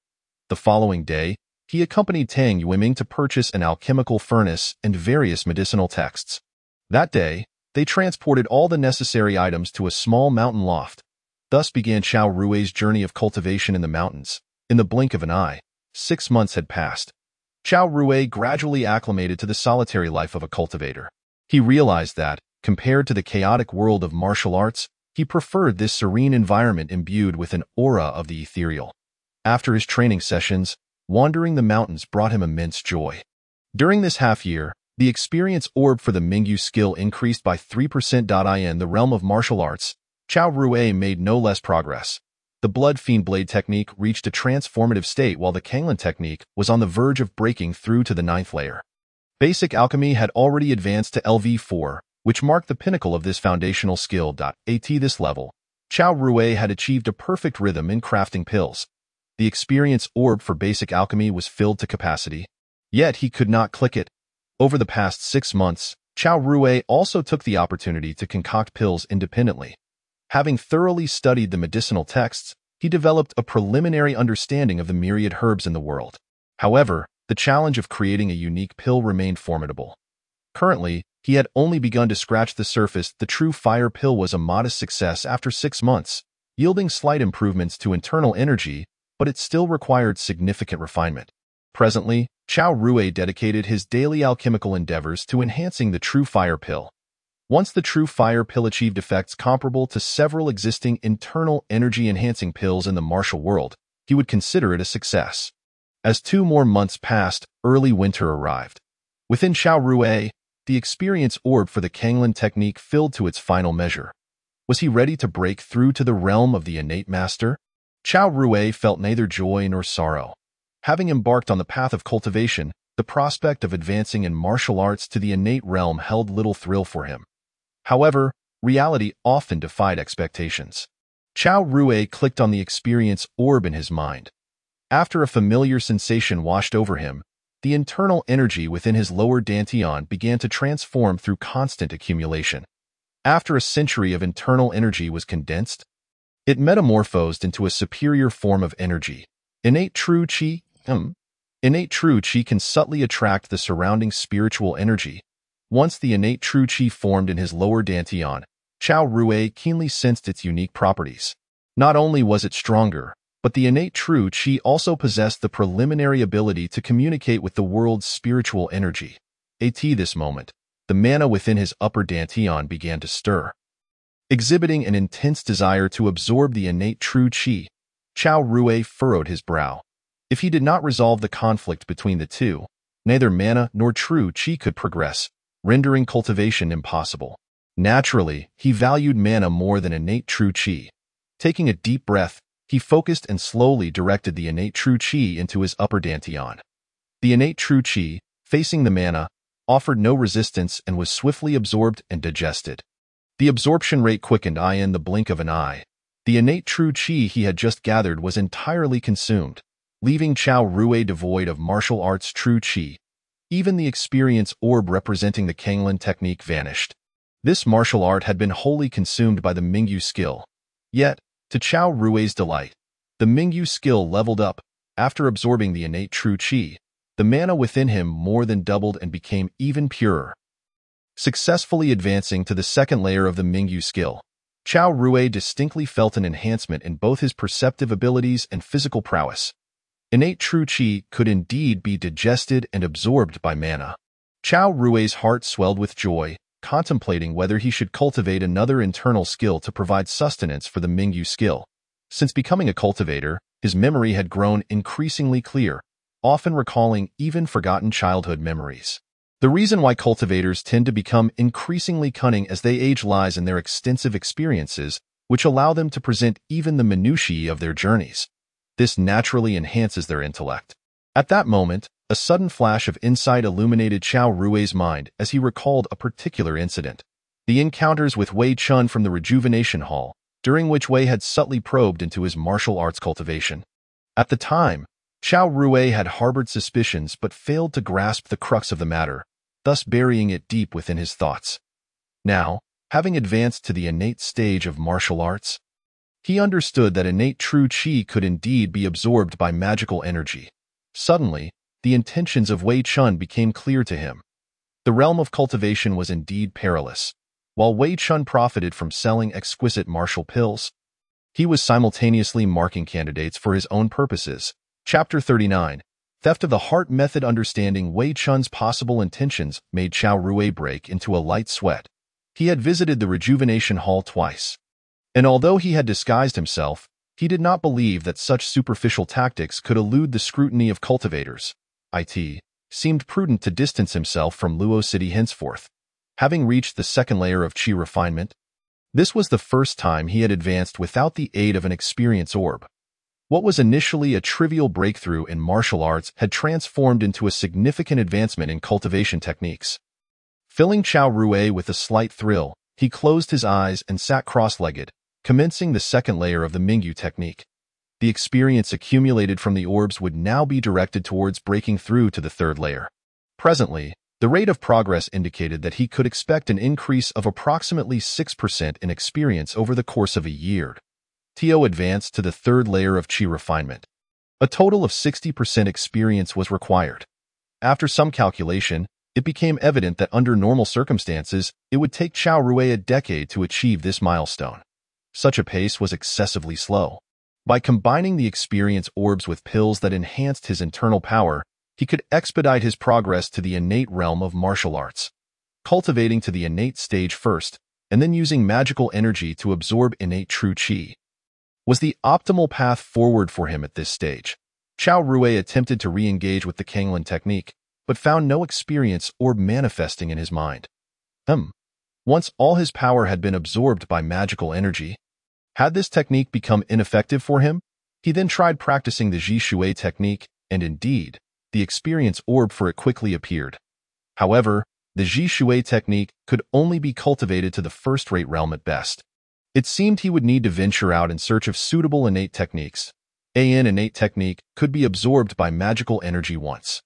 The following day, he accompanied Tang Yuiming to purchase an alchemical furnace and various medicinal texts. That day, they transported all the necessary items to a small mountain loft. Thus began Chao Rui's journey of cultivation in the mountains. In the blink of an eye, 6 months had passed. Chao Rui gradually acclimated to the solitary life of a cultivator. He realized that, compared to the chaotic world of martial arts, he preferred this serene environment imbued with an aura of the ethereal. After his training sessions, wandering the mountains brought him immense joy. During this half-year, the experience orb for the Mingyu skill increased by 3%. In the realm of martial arts, Chao Rui made no less progress. The Blood Fiend Blade technique reached a transformative state while the Kanglan technique was on the verge of breaking through to the 9th layer. Basic alchemy had already advanced to LV4, which marked the pinnacle of this foundational skill. At this level, Chao Rui had achieved a perfect rhythm in crafting pills. The experience orb for basic alchemy was filled to capacity, yet he could not click it. Over the past 6 months, Chao Rui also took the opportunity to concoct pills independently. Having thoroughly studied the medicinal texts, he developed a preliminary understanding of the myriad herbs in the world. However, the challenge of creating a unique pill remained formidable. Currently, he had only begun to scratch the surface. The True Fire pill was a modest success after 6 months, yielding slight improvements to internal energy, but it still required significant refinement. Presently, Chao Rui dedicated his daily alchemical endeavors to enhancing the True Fire pill. Once the True Fire pill achieved effects comparable to several existing internal energy-enhancing pills in the martial world, he would consider it a success. As 2 more months passed, early winter arrived. Within Chao Rui, the experience orb for the Kanglan technique filled to its final measure. Was he ready to break through to the realm of the innate master? Chao Rui felt neither joy nor sorrow. Having embarked on the path of cultivation, the prospect of advancing in martial arts to the innate realm held little thrill for him. However, reality often defied expectations. Chao Rui clicked on the experience orb in his mind. After a familiar sensation washed over him, the internal energy within his lower dantian began to transform through constant accumulation. After a century of internal energy was condensed, it metamorphosed into a superior form of energy. Innate true qi. Innate true qi can subtly attract the surrounding spiritual energy. Once the innate true qi formed in his lower dantian, Chao Rui keenly sensed its unique properties. Not only was it stronger, but the innate true qi also possessed the preliminary ability to communicate with the world's spiritual energy. At this moment, the mana within his upper dantian began to stir. Exhibiting an intense desire to absorb the innate true qi, Chao Rui furrowed his brow. If he did not resolve the conflict between the two, neither mana nor true qi could progress, rendering cultivation impossible. Naturally, he valued mana more than innate true qi. Taking a deep breath, he focused and slowly directed the innate true qi into his upper dantian. The innate true qi, facing the mana, offered no resistance and was swiftly absorbed and digested. The absorption rate quickened in the blink of an eye. The innate true qi he had just gathered was entirely consumed, leaving Chao Rui devoid of martial arts true qi. Even the experience orb representing the Kanglan technique vanished. This martial art had been wholly consumed by the Mingyu skill. Yet, to Chao Rui's delight, the Mingyu skill leveled up. After absorbing the innate true qi, the mana within him more than doubled and became even purer. Successfully advancing to the second layer of the Mingyu skill, Chao Rui distinctly felt an enhancement in both his perceptive abilities and physical prowess. Innate true qi could indeed be digested and absorbed by mana. Chao Rui's heart swelled with joy, contemplating whether he should cultivate another internal skill to provide sustenance for the Mingyu skill. Since becoming a cultivator, his memory had grown increasingly clear, often recalling even forgotten childhood memories. The reason why cultivators tend to become increasingly cunning as they age lies in their extensive experiences, which allow them to present even the minutiae of their journeys. This naturally enhances their intellect. At that moment, a sudden flash of insight illuminated Chao Rui's mind as he recalled a particular incident. The encounters with Wei Chun from the Rejuvenation Hall, during which Wei had subtly probed into his martial arts cultivation. At the time, Chao Rui had harbored suspicions but failed to grasp the crux of the matter, thus burying it deep within his thoughts. Now, having advanced to the innate stage of martial arts, he understood that innate true qi could indeed be absorbed by magical energy. Suddenly, the intentions of Wei Chun became clear to him. The realm of cultivation was indeed perilous. While Wei Chun profited from selling exquisite martial pills, he was simultaneously marking candidates for his own purposes. Chapter 39. Theft of the Heart Method. Understanding Wei Chun's possible intentions made Chao Rui break into a light sweat. He had visited the Rejuvenation Hall twice, and although he had disguised himself, he did not believe that such superficial tactics could elude the scrutiny of cultivators. It seemed prudent to distance himself from Luo City henceforth. Having reached the second layer of qi refinement, this was the first time he had advanced without the aid of an experience orb. What was initially a trivial breakthrough in martial arts had transformed into a significant advancement in cultivation techniques. Filling Chao Rui with a slight thrill, he closed his eyes and sat cross-legged, commencing the second layer of the Mingyu technique. The experience accumulated from the orbs would now be directed towards breaking through to the third layer. Presently, the rate of progress indicated that he could expect an increase of approximately 6% in experience over the course of a year. Tio advanced to the third layer of qi refinement. A total of 60% experience was required. After some calculation, it became evident that under normal circumstances, it would take Chao Rui a decade to achieve this milestone. Such a pace was excessively slow. By combining the experience orbs with pills that enhanced his internal power, he could expedite his progress to the innate realm of martial arts, cultivating to the innate stage first, and then using magical energy to absorb innate true qi. Was the optimal path forward for him at this stage. Chao Rui attempted to re-engage with the Kanglan technique, but found no experience orb manifesting in his mind. Once all his power had been absorbed by magical energy, had this technique become ineffective for him? He then tried practicing the Ji Shui technique, and indeed, the experience orb for it quickly appeared. However, the Ji Shui technique could only be cultivated to the first-rate realm at best. It seemed he would need to venture out in search of suitable innate techniques. An innate technique could be absorbed by magical energy once.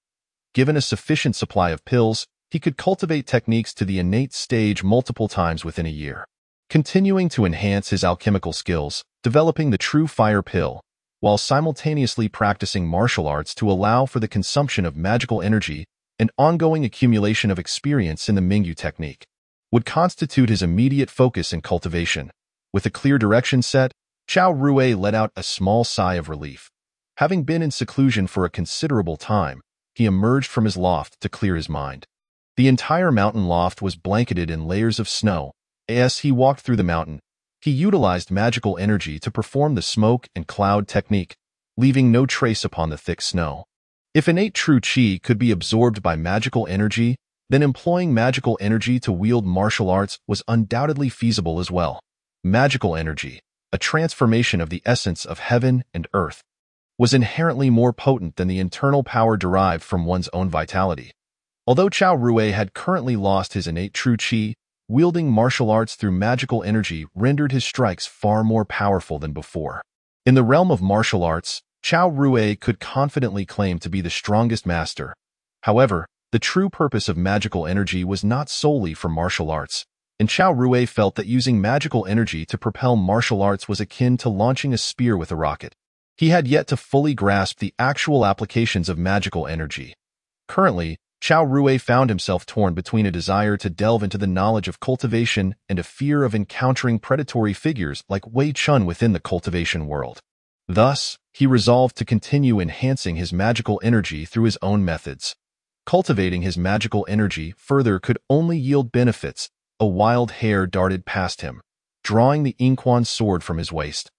Given a sufficient supply of pills, he could cultivate techniques to the innate stage multiple times within a year, continuing to enhance his alchemical skills, developing the true fire pill, while simultaneously practicing martial arts to allow for the consumption of magical energy and ongoing accumulation of experience in the Mingyu technique, would constitute his immediate focus in cultivation. With a clear direction set, Chao Rui let out a small sigh of relief. Having been in seclusion for a considerable time, he emerged from his loft to clear his mind. The entire mountain loft was blanketed in layers of snow. As he walked through the mountain, he utilized magical energy to perform the smoke and cloud technique, leaving no trace upon the thick snow. If innate true qi could be absorbed by magical energy, then employing magical energy to wield martial arts was undoubtedly feasible as well. Magical energy, a transformation of the essence of heaven and earth, was inherently more potent than the internal power derived from one's own vitality. Although Chao Rui had currently lost his innate true qi, wielding martial arts through magical energy rendered his strikes far more powerful than before. In the realm of martial arts, Chao Rui could confidently claim to be the strongest master. However, the true purpose of magical energy was not solely for martial arts, and Chao Rui felt that using magical energy to propel martial arts was akin to launching a spear with a rocket. He had yet to fully grasp the actual applications of magical energy. Currently, Chao Rui found himself torn between a desire to delve into the knowledge of cultivation and a fear of encountering predatory figures like Wei Chun within the cultivation world. Thus, he resolved to continue enhancing his magical energy through his own methods. Cultivating his magical energy further could only yield benefits. A wild hare darted past him, drawing the Inquan sword from his waist.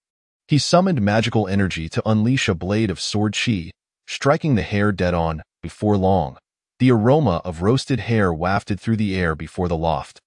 He summoned magical energy to unleash a blade of sword qi, striking the hare dead on. Before long, the aroma of roasted hare wafted through the air before the loft.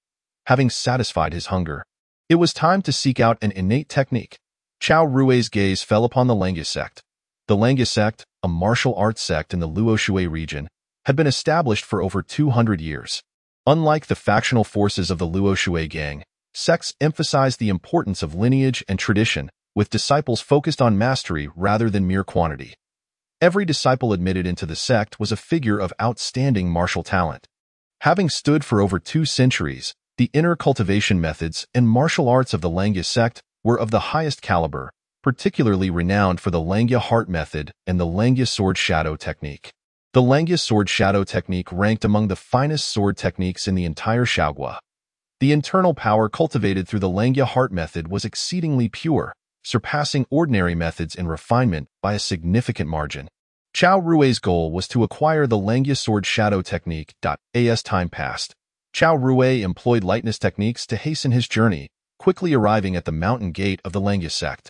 Having satisfied his hunger, it was time to seek out an innate technique. Chao Rui's gaze fell upon the Langya sect. The Langya sect, a martial arts sect in the Luoshui region, had been established for over 200 years. Unlike the factional forces of the Luoshui gang, sects emphasize the importance of lineage and tradition, with disciples focused on mastery rather than mere quantity. Every disciple admitted into the sect was a figure of outstanding martial talent. Having stood for over 2 centuries, the inner cultivation methods and martial arts of the Langya sect were of the highest caliber, particularly renowned for the Langya heart method and the Langya sword shadow technique. The Langya sword shadow technique ranked among the finest sword techniques in the entire Xiaogua. The internal power cultivated through the Langya heart method was exceedingly pure, surpassing ordinary methods in refinement by a significant margin. Chao Rui's goal was to acquire the Langya sword shadow technique. As time passed, Chao Rui employed lightness techniques to hasten his journey, quickly arriving at the mountain gate of the Langya sect.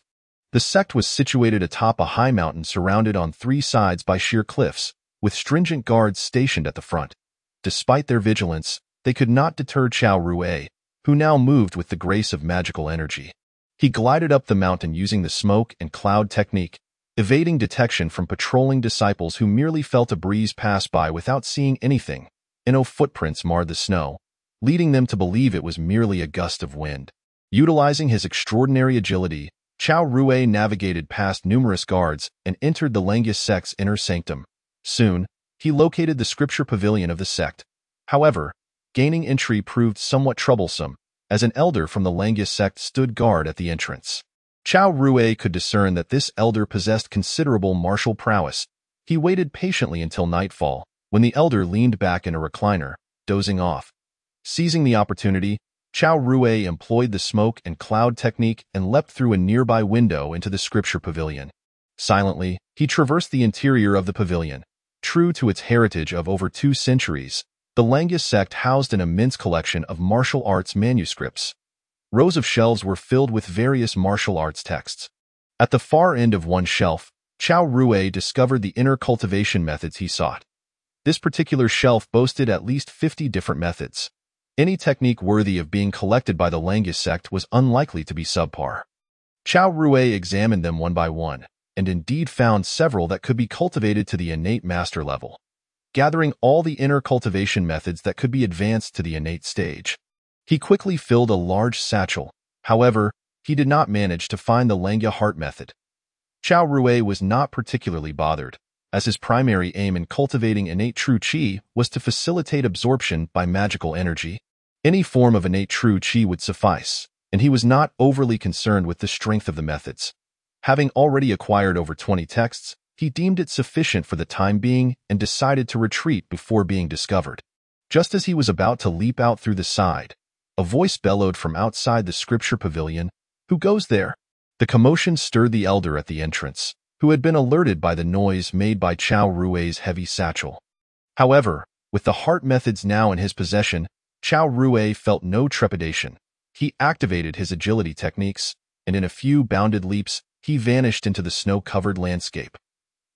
The sect was situated atop a high mountain surrounded on 3 sides by sheer cliffs, with stringent guards stationed at the front. Despite their vigilance, they could not deter Chao Rui, who now moved with the grace of magical energy. He glided up the mountain using the smoke and cloud technique, evading detection from patrolling disciples who merely felt a breeze pass by without seeing anything, and no footprints marred the snow, leading them to believe it was merely a gust of wind. Utilizing his extraordinary agility, Chao Rui navigated past numerous guards and entered the Langya sect's inner sanctum. Soon, he located the scripture pavilion of the sect. However, gaining entry proved somewhat troublesome, as an elder from the Langya sect stood guard at the entrance. Chao Rui could discern that this elder possessed considerable martial prowess. He waited patiently until nightfall, when the elder leaned back in a recliner, dozing off. Seizing the opportunity, Chao Rui employed the smoke and cloud technique and leapt through a nearby window into the scripture pavilion. Silently, he traversed the interior of the pavilion. True to its heritage of over 2 centuries, the Langya sect housed an immense collection of martial arts manuscripts. Rows of shelves were filled with various martial arts texts. At the far end of one shelf, Chao Rui discovered the inner cultivation methods he sought. This particular shelf boasted at least 50 different methods. Any technique worthy of being collected by the Langya sect was unlikely to be subpar. Chao Rui examined them one by one, and indeed found several that could be cultivated to the innate master level. gathering all the inner cultivation methods that could be advanced to the innate stage. He quickly filled a large satchel. However, he did not manage to find the Langya heart method. Chao Rui was not particularly bothered, as his primary aim in cultivating innate true qi was to facilitate absorption by magical energy. Any form of innate true qi would suffice, and he was not overly concerned with the strength of the methods. Having already acquired over 20 texts, he deemed it sufficient for the time being and decided to retreat before being discovered. Just as he was about to leap out through the side, a voice bellowed from outside the scripture pavilion, "Who goes there?" The commotion stirred the elder at the entrance, who had been alerted by the noise made by Chao Rui's heavy satchel. However, with the heart methods now in his possession, Chao Rui felt no trepidation. He activated his agility techniques, and in a few bounded leaps, he vanished into the snow-covered landscape.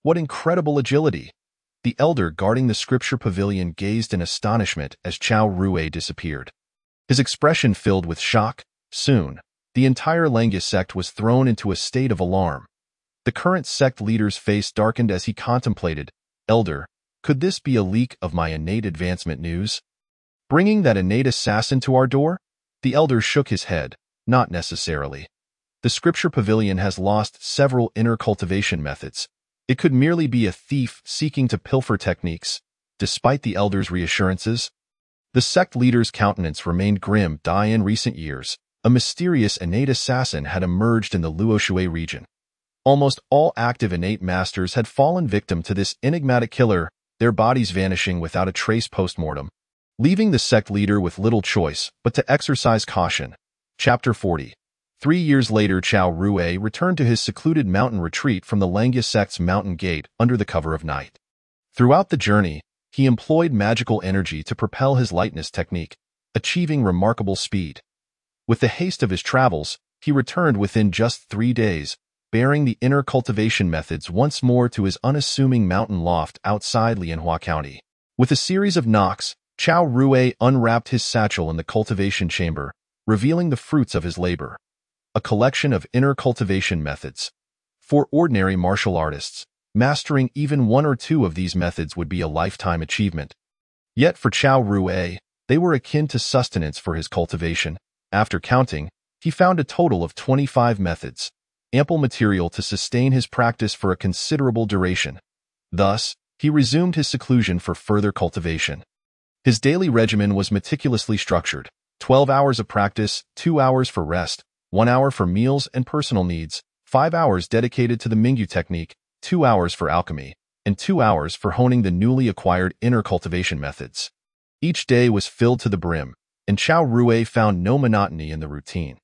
What incredible agility! The elder guarding the scripture pavilion gazed in astonishment as Chao Rui disappeared. His expression filled with shock. Soon, the entire Langya sect was thrown into a state of alarm. The current sect leader's face darkened as he contemplated, "Elder, could this be a leak of my innate advancement news? Bringing that innate assassin to our door?" The elder shook his head. "Not necessarily. The scripture pavilion has lost several inner cultivation methods. It could merely be a thief seeking to pilfer techniques." Despite the elder's reassurances, the sect leader's countenance remained grim. In recent years, a mysterious innate assassin had emerged in the Luoshui region. Almost all active innate masters had fallen victim to this enigmatic killer, their bodies vanishing without a trace post-mortem, leaving the sect leader with little choice but to exercise caution. Chapter 40. 3 years later, Chao Rui returned to his secluded mountain retreat from the Langya sect's mountain gate under the cover of night. Throughout the journey, he employed magical energy to propel his lightness technique, achieving remarkable speed. With the haste of his travels, he returned within just 3 days, bearing the inner cultivation methods once more to his unassuming mountain loft outside Lianhua County. With a series of knocks, Chao Rui unwrapped his satchel in the cultivation chamber, revealing the fruits of his labor. A collection of inner cultivation methods. For ordinary martial artists, mastering even 1 or 2 of these methods would be a lifetime achievement. Yet for Chao Rui, they were akin to sustenance for his cultivation. After counting, he found a total of 25 methods, ample material to sustain his practice for a considerable duration. Thus, he resumed his seclusion for further cultivation. His daily regimen was meticulously structured: 12 hours of practice, 2 hours for rest, 1 hour for meals and personal needs, 5 hours dedicated to the Mingyu technique, 2 hours for alchemy, and 2 hours for honing the newly acquired inner cultivation methods. Each day was filled to the brim, and Chao Rui found no monotony in the routine.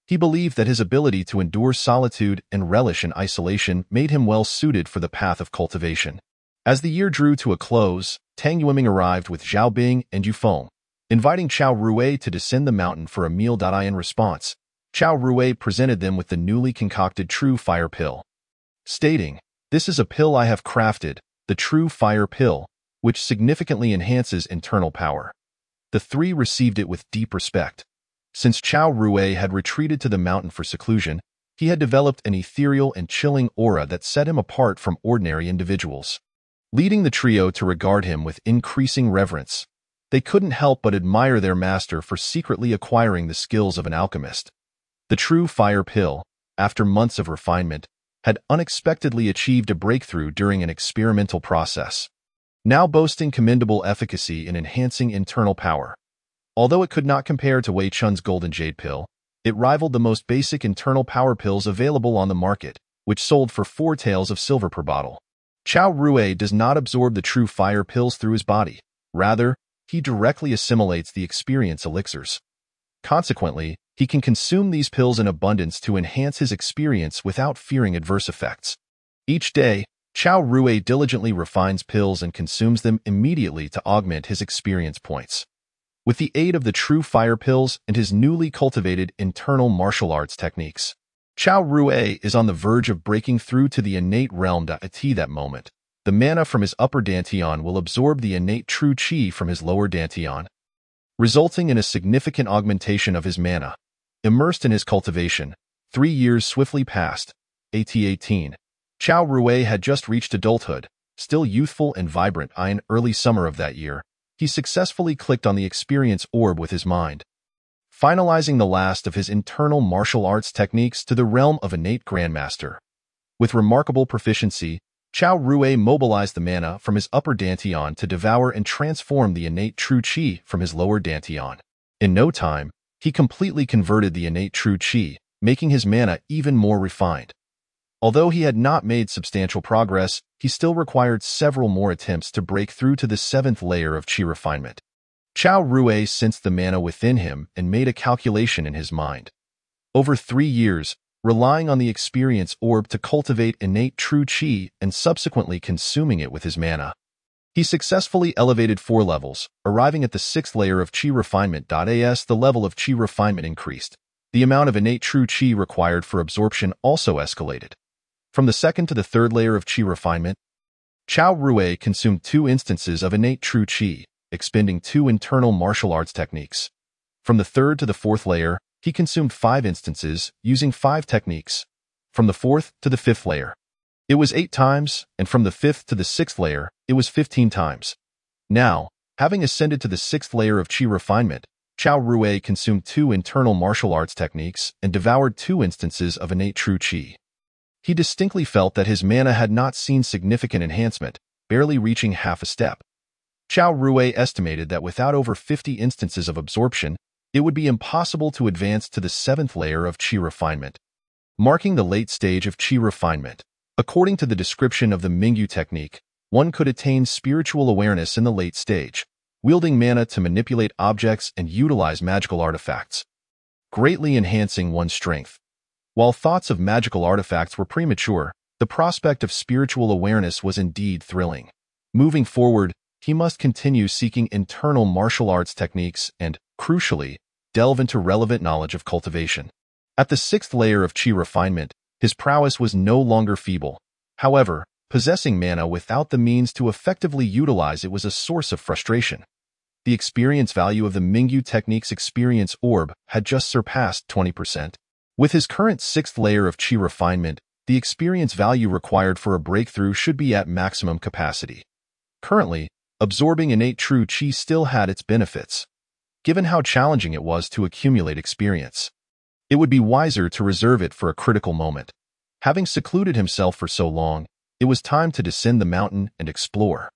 He believed that his ability to endure solitude and relish in isolation made him well suited for the path of cultivation. As the year drew to a close, Tang Yueming arrived with Zhao Bing and Yufeng, inviting Chao Rui to descend the mountain for a meal. In response, Chao Rui presented them with the newly concocted True Fire Pill, stating, "This is a pill I have crafted, the True Fire Pill, which significantly enhances internal power." The 3 received it with deep respect. Since Chao Rui had retreated to the mountain for seclusion, he had developed an ethereal and chilling aura that set him apart from ordinary individuals, leading the trio to regard him with increasing reverence. They couldn't help but admire their master for secretly acquiring the skills of an alchemist. The True Fire Pill, after months of refinement, had unexpectedly achieved a breakthrough during an experimental process, now boasting commendable efficacy in enhancing internal power. Although it could not compare to Wei Chun's Golden Jade Pill, it rivaled the most basic internal power pills available on the market, which sold for 4 taels of silver per bottle. Chao Rui does not absorb the True Fire Pills through his body. Rather, he directly assimilates the experience elixirs. Consequently, he can consume these pills in abundance to enhance his experience without fearing adverse effects. Each day, Chao Rui diligently refines pills and consumes them immediately to augment his experience points. With the aid of the True Fire Pills and his newly cultivated internal martial arts techniques, Chao Rui is on the verge of breaking through to the innate realm. At that moment, the mana from his upper dantian will absorb the innate true qi from his lower dantian, resulting in a significant augmentation of his mana. Immersed in his cultivation, 3 years swiftly passed. At 18, Chao Rui had just reached adulthood, Still youthful and vibrant in early summer of that year, he successfully clicked on the experience orb with his mind, finalizing the last of his internal martial arts techniques to the realm of innate grandmaster. With remarkable proficiency, Chao Rui mobilized the mana from his upper dantian to devour and transform the innate true qi from his lower dantian. In no time, he completely converted the innate true qi, making his mana even more refined. Although he had not made substantial progress, he still required several more attempts to break through to the 7th layer of qi refinement. Chao Rui sensed the mana within him and made a calculation in his mind. Over 3 years, relying on the experience orb to cultivate innate true qi and subsequently consuming it with his mana, he successfully elevated 4 levels, arriving at the 6th layer of qi refinement. As the level of qi refinement increased, the amount of innate true qi required for absorption also escalated. From the 2nd to the 3rd layer of qi refinement, Chao Rui consumed 2 instances of innate true qi, expending 2 internal martial arts techniques. From the 3rd to the 4th layer, he consumed 5 instances, using 5 techniques. From the 4th to the 5th layer, it was 8 times, and from the 5th to the 6th layer, it was 15 times. Now, having ascended to the 6th layer of qi refinement, Chao Rui consumed 2 internal martial arts techniques and devoured 2 instances of innate true qi. He distinctly felt that his mana had not seen significant enhancement, barely reaching half a step. Chao Rui estimated that without over 50 instances of absorption, it would be impossible to advance to the 7th layer of qi refinement, marking the late stage of qi refinement. According to the description of the Mingyu technique, one could attain spiritual awareness in the late stage, wielding mana to manipulate objects and utilize magical artifacts, greatly enhancing one's strength. While thoughts of magical artifacts were premature, the prospect of spiritual awareness was indeed thrilling. Moving forward, he must continue seeking internal martial arts techniques and, crucially, delve into relevant knowledge of cultivation. At the 6th layer of qi refinement, his prowess was no longer feeble. However, possessing mana without the means to effectively utilize it was a source of frustration. The experience value of the Mingyu technique's experience orb had just surpassed 20%. With his current 6th layer of qi refinement, the experience value required for a breakthrough should be at maximum capacity. Currently, absorbing innate true qi still had its benefits, given how challenging it was to accumulate experience. It would be wiser to reserve it for a critical moment. Having secluded himself for so long, it was time to descend the mountain and explore.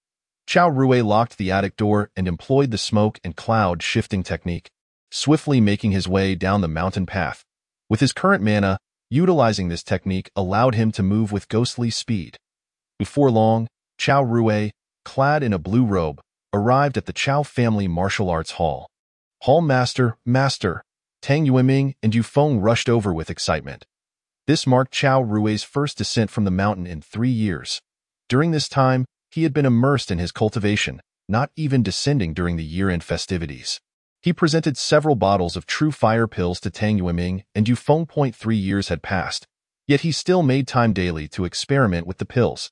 Chao Rui locked the attic door and employed the smoke and cloud shifting technique, swiftly making his way down the mountain path. With his current mana, utilizing this technique allowed him to move with ghostly speed. Before long, Chao Rui, clad in a blue robe, arrived at the Chao family martial arts hall. Hall Master, Tang Yueming and Yufeng rushed over with excitement. This marked Chao Rui's first descent from the mountain in 3 years. During this time, he had been immersed in his cultivation, not even descending during the year-end festivities. He presented several bottles of true fire pills to Tang Yueming and Yufeng. 3 years had passed, yet he still made time daily to experiment with the pills.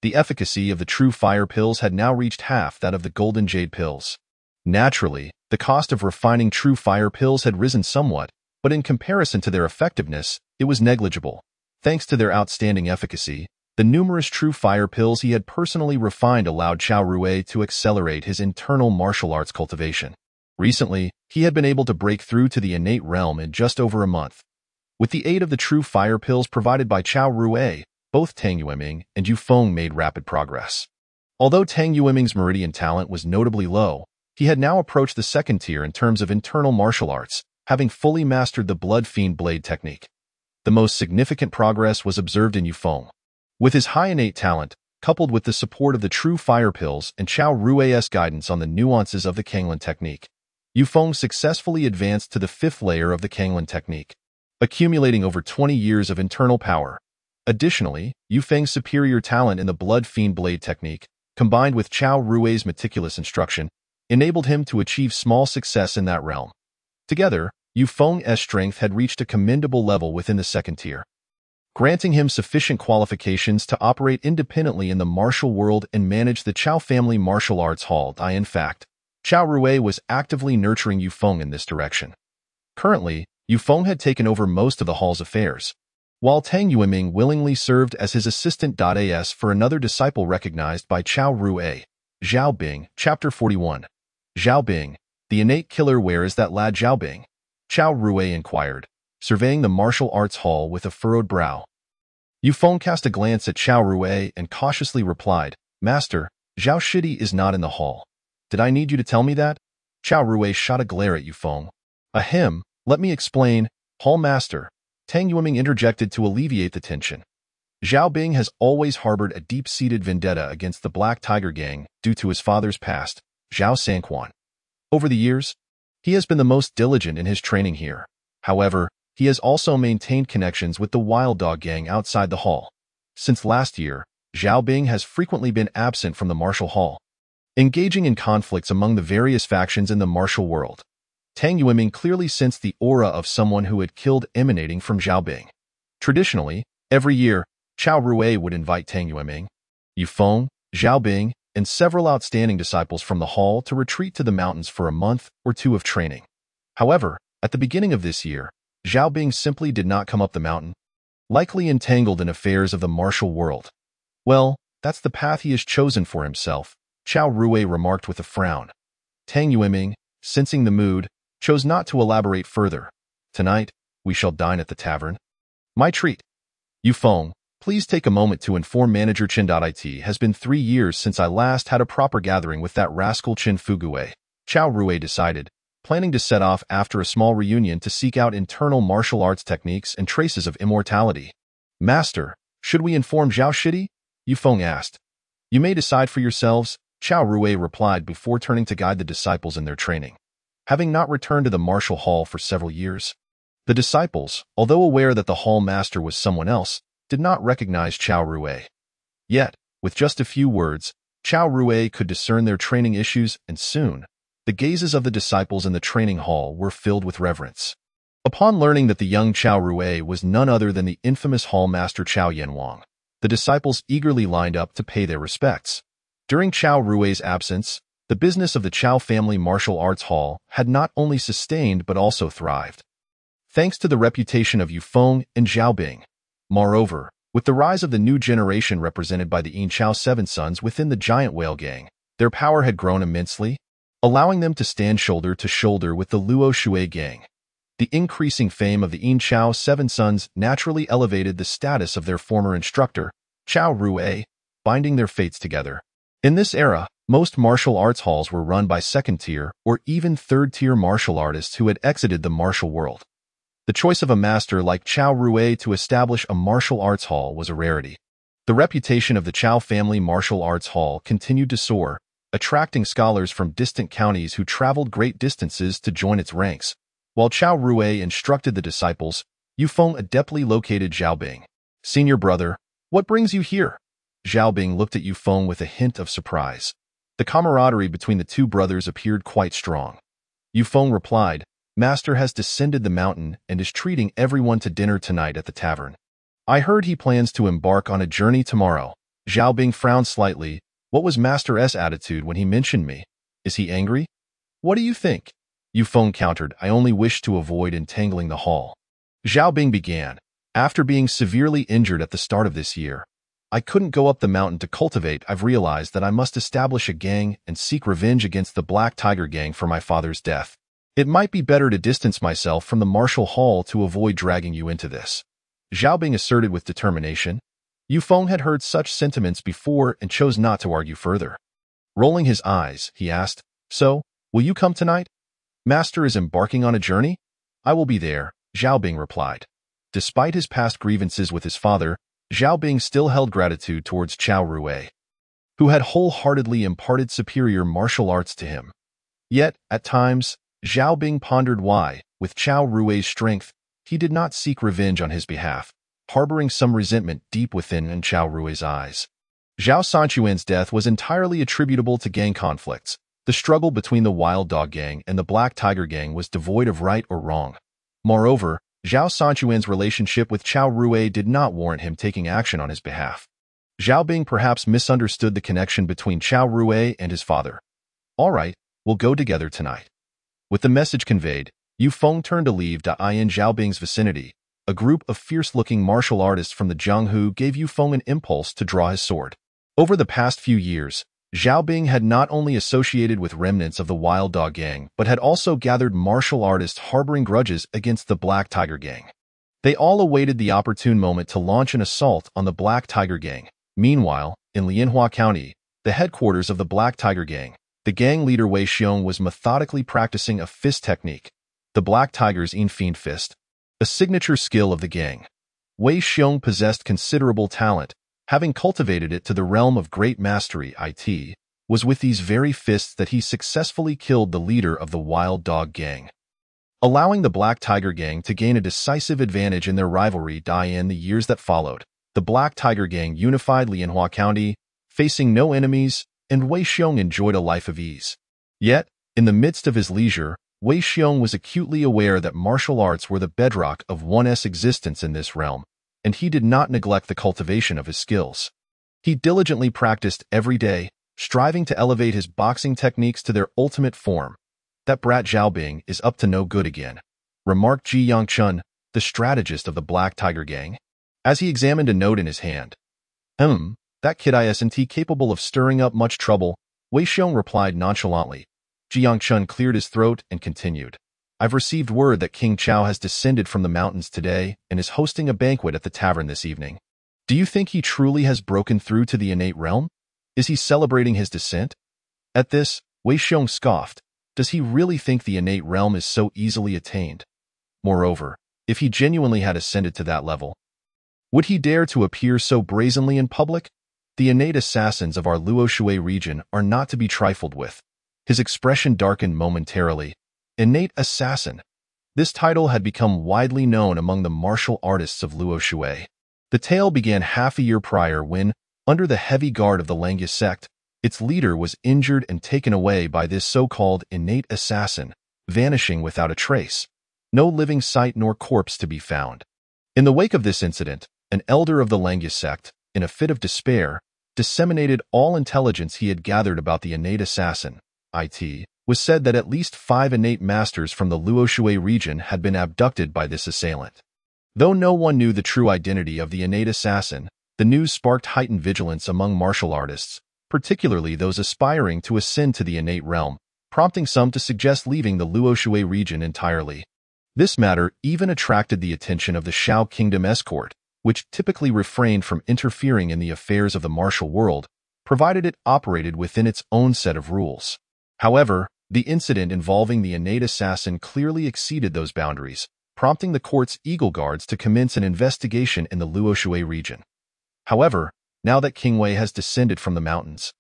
The efficacy of the true fire pills had now reached half that of the golden jade pills. Naturally, the cost of refining true fire pills had risen somewhat, but in comparison to their effectiveness, it was negligible. Thanks to their outstanding efficacy, the numerous true fire pills he had personally refined allowed Chao Rui to accelerate his internal martial arts cultivation. Recently, he had been able to break through to the innate realm in just over a month. With the aid of the true fire pills provided by Chao Rui, both Tang Yueming and Yufeng made rapid progress. Although Tang Yueming's meridian talent was notably low, he had now approached the 2nd tier in terms of internal martial arts, having fully mastered the Blood Fiend Blade technique. The most significant progress was observed in Yufeng. With his high innate talent, coupled with the support of the true fire pills and Chao Rui's guidance on the nuances of the Kanglan technique, Yufeng successfully advanced to the 5th layer of the Kanglan technique, accumulating over 20 years of internal power. Additionally, Yufeng's superior talent in the Blood Fiend Blade technique, combined with Chao Rui's meticulous instruction, enabled him to achieve small success in that realm. Together, Yufeng's strength had reached a commendable level within the 2nd tier, granting him sufficient qualifications to operate independently in the martial world and manage the Chao family martial arts hall. In fact, Chao Rui was actively nurturing Yufeng in this direction. Currently, Yufeng had taken over most of the hall's affairs. while Tang Yueming willingly served as his assistant. As for another disciple recognized by Chao Rui. Zhao Bing, Chapter 41. Zhao Bing, the innate killer. Where is that lad Zhao Bing? Chao Rui inquired, surveying the martial arts hall with a furrowed brow. Yu Feng cast a glance at Chao Rui and cautiously replied, Master, Zhao Shidi is not in the hall. Did I need you to tell me that? Chao Rui shot a glare at Yu Feng. Ahem, let me explain, Hall Master. Tang Yueming interjected to alleviate the tension. Zhao Bing has always harbored a deep-seated vendetta against the Black Tiger Gang due to his father's past, Zhao Sanquan. Over the years, he has been the most diligent in his training here. However, he has also maintained connections with the Wild Dog Gang outside the hall. Since last year, Zhao Bing has frequently been absent from the martial hall, engaging in conflicts among the various factions in the martial world. Tang Yueming clearly sensed the aura of someone who had killed emanating from Zhao Bing. Traditionally, every year, Chao Rui would invite Tang Yueming, Yu Feng, Zhao Bing, and several outstanding disciples from the hall to retreat to the mountains for a month or two of training. However, at the beginning of this year, Zhao Bing simply did not come up the mountain, likely entangled in affairs of the martial world. Well, that's the path he has chosen for himself, Chao Rui remarked with a frown. Tang Yueming, sensing the mood, chose not to elaborate further. Tonight, we shall dine at the tavern. My treat. Yu Feng, please take a moment to inform Manager Chen. It has been 3 years since I last had a proper gathering with that rascal Chen Fugue. Chao Rui decided, planning to set off after a small reunion to seek out internal martial arts techniques and traces of immortality. Master, should we inform Zhao Shidi? Yu Feng asked. You may decide for yourselves, Chao Rui replied before turning to guide the disciples in their training. Having not returned to the martial hall for several years, the disciples, although aware that the hall master was someone else, did not recognize Chao Rui. Yet, with just a few words, Chao Rui could discern their training issues, and soon, the gazes of the disciples in the training hall were filled with reverence. Upon learning that the young Chao Rui was none other than the infamous hall master Chao Yanwang, the disciples eagerly lined up to pay their respects. During Chao Rui's absence, the business of the Chao family martial arts hall had not only sustained but also thrived, thanks to the reputation of Yu Feng and Zhao Bing. Moreover, with the rise of the new generation represented by the Yin Chao Seven Sons within the Giant Whale Gang, their power had grown immensely, allowing them to stand shoulder to shoulder with the Luo Shui Gang. The increasing fame of the Yin Chao Seven Sons naturally elevated the status of their former instructor, Chao Rui, binding their fates together. In this era, most martial arts halls were run by second-tier or even third-tier martial artists who had exited the martial world. The choice of a master like Chao Rui to establish a martial arts hall was a rarity. The reputation of the Chao family martial arts hall continued to soar, attracting scholars from distant counties who traveled great distances to join its ranks. While Chao Rui instructed the disciples, Yu Feng adeptly located Zhao Bing. Senior brother, what brings you here? Zhao Bing looked at Yu Feng with a hint of surprise. The camaraderie between the two brothers appeared quite strong. Yu Feng replied, Master has descended the mountain and is treating everyone to dinner tonight at the tavern. I heard he plans to embark on a journey tomorrow. Zhao Bing frowned slightly. What was Master's attitude when he mentioned me? Is he angry? What do you think? Yu Feng countered, I only wish to avoid entangling the hall. Zhao Bing began. After being severely injured at the start of this year, I couldn't go up the mountain to cultivate. I've realized that I must establish a gang and seek revenge against the Black Tiger Gang for my father's death. It might be better to distance myself from the martial hall to avoid dragging you into this. Zhao Bing asserted with determination. Yu Feng had heard such sentiments before and chose not to argue further. Rolling his eyes, he asked, So, will you come tonight? Master is embarking on a journey? I will be there, Zhao Bing replied. Despite his past grievances with his father, Zhao Bing still held gratitude towards Chao Rui, who had wholeheartedly imparted superior martial arts to him. Yet, at times, Zhao Bing pondered why, with Chao Rui's strength, he did not seek revenge on his behalf, harboring some resentment deep within in Chao Rui's eyes. Zhao Sanquan's death was entirely attributable to gang conflicts. The struggle between the Wild Dog Gang and the Black Tiger Gang was devoid of right or wrong. Moreover, Zhao Sanquan's relationship with Chao Rui did not warrant him taking action on his behalf. Zhao Bing perhaps misunderstood the connection between Chao Rui and his father. All right, we'll go together tonight. With the message conveyed, Yu Feng turned to leave in Zhao Bing's vicinity, a group of fierce-looking martial artists from the Jianghu gave Yu Feng an impulse to draw his sword. Over the past few years, Zhao Bing had not only associated with remnants of the Wild Dog Gang, but had also gathered martial artists harboring grudges against the Black Tiger Gang. They all awaited the opportune moment to launch an assault on the Black Tiger Gang. Meanwhile, in Lianhua County, the headquarters of the Black Tiger Gang, the gang leader Wei Xiong was methodically practicing a fist technique, the Black Tiger's Fiend Fist, a signature skill of the gang. Wei Xiong possessed considerable talent, having cultivated it to the realm of great mastery. It was with these very fists that he successfully killed the leader of the Wild Dog Gang, allowing the Black Tiger Gang to gain a decisive advantage in their rivalry. In the years that followed, the Black Tiger Gang unified Lianhua County, facing no enemies, and Wei Xiong enjoyed a life of ease. Yet, in the midst of his leisure, Wei Xiong was acutely aware that martial arts were the bedrock of one's existence in this realm, and he did not neglect the cultivation of his skills. He diligently practiced every day, striving to elevate his boxing techniques to their ultimate form. "That brat Zhao Bing is up to no good again," remarked Ji Yangchun, the strategist of the Black Tiger Gang, as he examined a note in his hand. That kid isn't capable of stirring up much trouble," Wei Xiong replied nonchalantly. Ji Yangchun cleared his throat and continued. "I've received word that King Chao has descended from the mountains today and is hosting a banquet at the tavern this evening. Do you think he truly has broken through to the innate realm? Is he celebrating his descent?" At this, Wei Xiong scoffed. Does he really think the innate realm is so easily attained? Moreover, if he genuinely had ascended to that level, would he dare to appear so brazenly in public? The innate assassins of our Luoshui region are not to be trifled with. His expression darkened momentarily. Innate assassin. This title had become widely known among the martial artists of Luoshui. The tale began half a year prior when, under the heavy guard of the Langya sect, its leader was injured and taken away by this so-called innate assassin, vanishing without a trace. No living sight nor corpse to be found. In the wake of this incident, an elder of the Langya sect, in a fit of despair, disseminated all intelligence he had gathered about the innate assassin. It was said that at least 5 innate masters from the Luoshui region had been abducted by this assailant. Though no one knew the true identity of the innate assassin, the news sparked heightened vigilance among martial artists, particularly those aspiring to ascend to the innate realm, prompting some to suggest leaving the Luoshui region entirely. This matter even attracted the attention of the Shao Kingdom escort, which typically refrained from interfering in the affairs of the martial world, provided it operated within its own set of rules. However, the incident involving the innate assassin clearly exceeded those boundaries, prompting the court's Eagle Guards to commence an investigation in the Luoshui region. However, now that King Wei has descended from the mountains,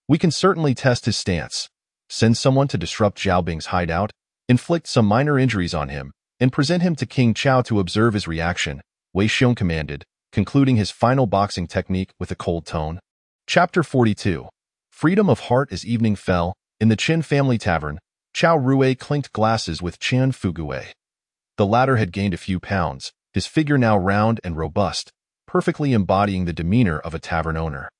we can certainly test his stance. Send someone to disrupt Zhao Bing's hideout, inflict some minor injuries on him, and present him to King Chao to observe his reaction, Wei Xiong commanded, concluding his final boxing technique with a cold tone. Chapter 42. Freedom of Heart. As evening fell, in the Chen family tavern, Chao Rui clinked glasses with Chen Fugui. The latter had gained a few pounds, his figure now round and robust, perfectly embodying the demeanor of a tavern owner.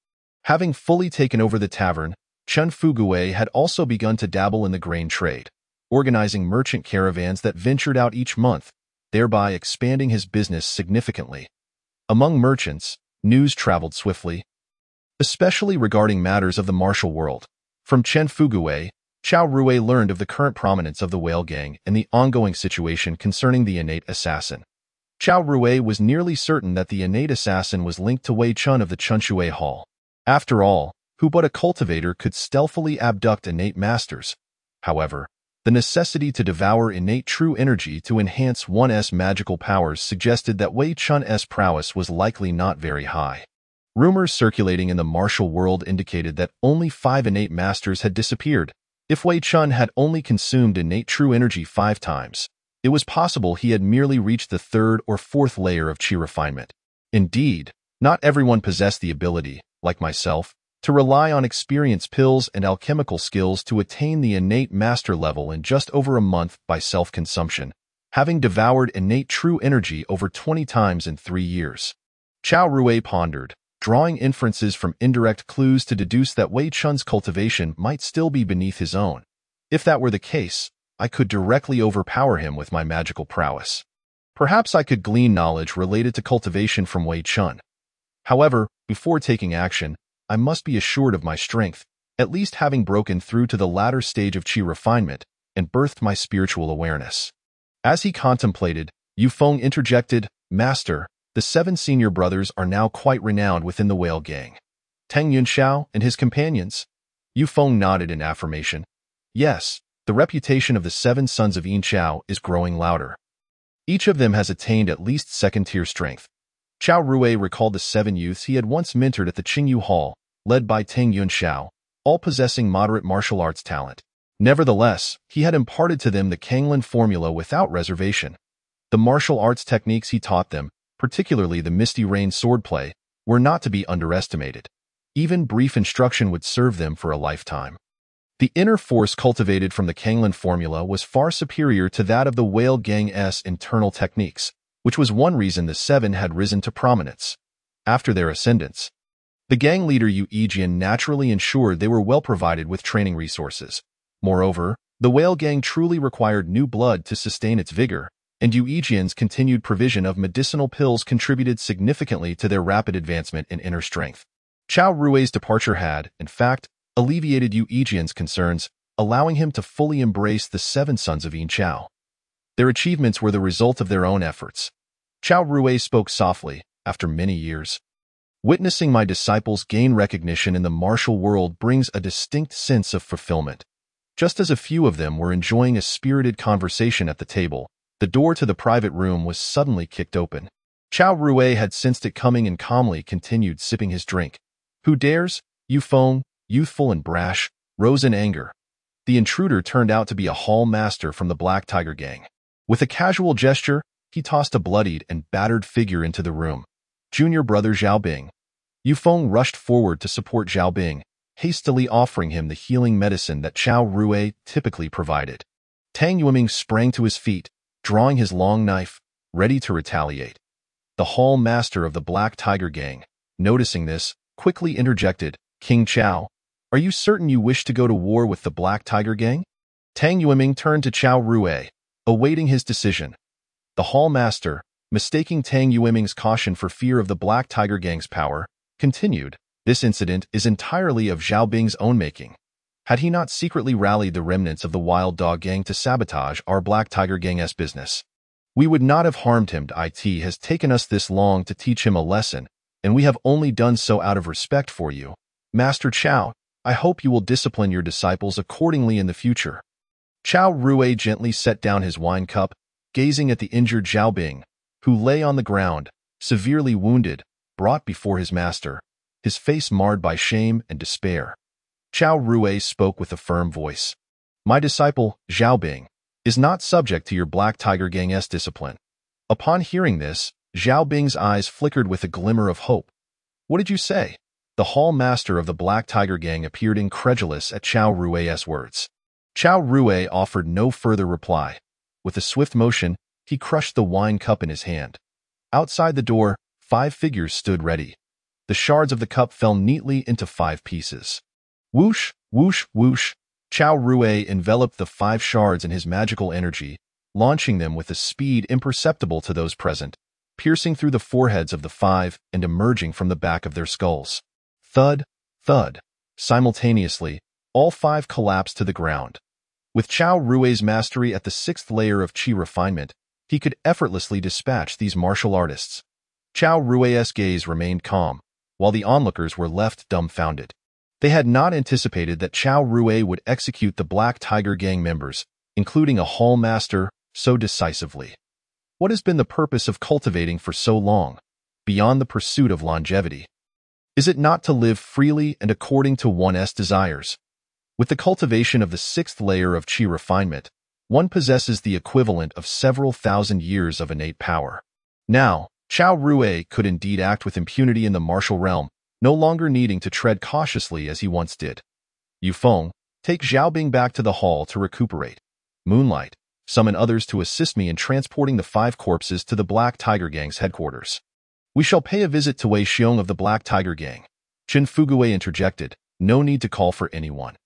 Having fully taken over the tavern, Chen Fugui had also begun to dabble in the grain trade, organizing merchant caravans that ventured out each month, thereby expanding his business significantly. Among merchants, news traveled swiftly, especially regarding matters of the martial world. From Chen Fugui, Chao Rui learned of the current prominence of the Whale Gang and the ongoing situation concerning the innate assassin. Chao Rui was nearly certain that the innate assassin was linked to Wei Chun of the Chunshui Hall. After all, who but a cultivator could stealthily abduct innate masters? However, the necessity to devour innate true energy to enhance one's magical powers suggested that Wei Chun's prowess was likely not very high. Rumors circulating in the martial world indicated that only 5 innate masters had disappeared. If Wei Chun had only consumed innate true energy 5 times, it was possible he had merely reached the 3rd or 4th layer of chi refinement. Indeed, not everyone possessed the ability, like myself, to rely on experience pills and alchemical skills to attain the innate master level in just over a month by self-consumption, having devoured innate true energy over 20 times in 3 years. Chao Rui pondered, drawing inferences from indirect clues to deduce that Wei Chun's cultivation might still be beneath his own. If that were the case, I could directly overpower him with my magical prowess. Perhaps I could glean knowledge related to cultivation from Wei Chun. However, before taking action, I must be assured of my strength, at least having broken through to the latter stage of qi refinement and birthed my spiritual awareness. As he contemplated, Yu Feng interjected, "Master, the 7 senior brothers are now quite renowned within the Whale Gang. Tang Yunxiao and his companions?" Yu Feng nodded in affirmation. "Yes, the reputation of the 7 sons of Yin Chao is growing louder. Each of them has attained at least second-tier strength." Chao Rui recalled the 7 youths he had once mentored at the Qingyu Hall, led by Tang Yunxiao, all possessing moderate martial arts talent. Nevertheless, he had imparted to them the Kanglin formula without reservation. The martial arts techniques he taught them, particularly the Misty Rain swordplay, were not to be underestimated. Even brief instruction would serve them for a lifetime. The inner force cultivated from the Kanglin formula was far superior to that of the Whale Gang's internal techniques, which was one reason the 7 had risen to prominence. After their ascendance, the gang leader Yu Yijian naturally ensured they were well provided with training resources. Moreover, the Whale Gang truly required new blood to sustain its vigor, and Yu Yijian's continued provision of medicinal pills contributed significantly to their rapid advancement in inner strength. Chao Rui's departure had, in fact, alleviated Yu Yijian's concerns, allowing him to fully embrace the 7 sons of Yin Chao. Their achievements were the result of their own efforts. Chao Rui spoke softly, after many years. "Witnessing my disciples gain recognition in the martial world brings a distinct sense of fulfillment." Just as a few of them were enjoying a spirited conversation at the table, the door to the private room was suddenly kicked open. Chao Rui had sensed it coming and calmly continued sipping his drink. "Who dares?" Yu Feng, youthful and brash, rose in anger. The intruder turned out to be a hall master from the Black Tiger Gang. With a casual gesture, he tossed a bloodied and battered figure into the room. "Junior brother Xiaobing." Yu Feng rushed forward to support Xiaobing, hastily offering him the healing medicine that Chao Rui typically provided. Tang Yueming sprang to his feet, drawing his long knife, ready to retaliate. The hall master of the Black Tiger Gang, noticing this, quickly interjected, "King Chao, are you certain you wish to go to war with the Black Tiger Gang?" Tang Yueming turned to Chao Rui, awaiting his decision. The hall master, mistaking Tang Yueming's caution for fear of the Black Tiger Gang's power, continued, "This incident is entirely of Xiaobing's own making. Had he not secretly rallied the remnants of the Wild Dog Gang to sabotage our Black Tiger Gang's business, we would not have harmed him. It has taken us this long to teach him a lesson, and we have only done so out of respect for you. Master Chao, I hope you will discipline your disciples accordingly in the future." Chao Rui gently set down his wine cup, gazing at the injured Xiaobing, who lay on the ground, severely wounded, brought before his master, his face marred by shame and despair. Chao Rui spoke with a firm voice. "My disciple, Xiaobing, is not subject to your Black Tiger Gang's discipline." Upon hearing this, Xiaobing's eyes flickered with a glimmer of hope. "What did you say?" The hall master of the Black Tiger Gang appeared incredulous at Chao Rui's words. Chao Rui offered no further reply. With a swift motion, he crushed the wine cup in his hand. Outside the door, 5 figures stood ready. The shards of the cup fell neatly into 5 pieces. Whoosh, whoosh, whoosh. Chao Rui enveloped the 5 shards in his magical energy, launching them with a speed imperceptible to those present, piercing through the foreheads of the 5 and emerging from the back of their skulls. Thud, thud. Simultaneously, all 5 collapsed to the ground. With Chao Rui's mastery at the 6th layer of qi refinement, he could effortlessly dispatch these martial artists. Chao Rui's gaze remained calm, while the onlookers were left dumbfounded. They had not anticipated that Chao Rui would execute the Black Tiger Gang members, including a hall master, so decisively. What has been the purpose of cultivating for so long, beyond the pursuit of longevity? Is it not to live freely and according to one's desires? With the cultivation of the 6th layer of qi refinement, one possesses the equivalent of several thousand years of innate power. Now, Chao Rui could indeed act with impunity in the martial realm, no longer needing to tread cautiously as he once did. Yu Feng, take Xiaobing back to the hall to recuperate. Moonlight, summon others to assist me in transporting the 5 corpses to the Black Tiger Gang's headquarters. We shall pay a visit to Wei Xiong of the Black Tiger Gang. Qin Fugui interjected, no need to call for anyone.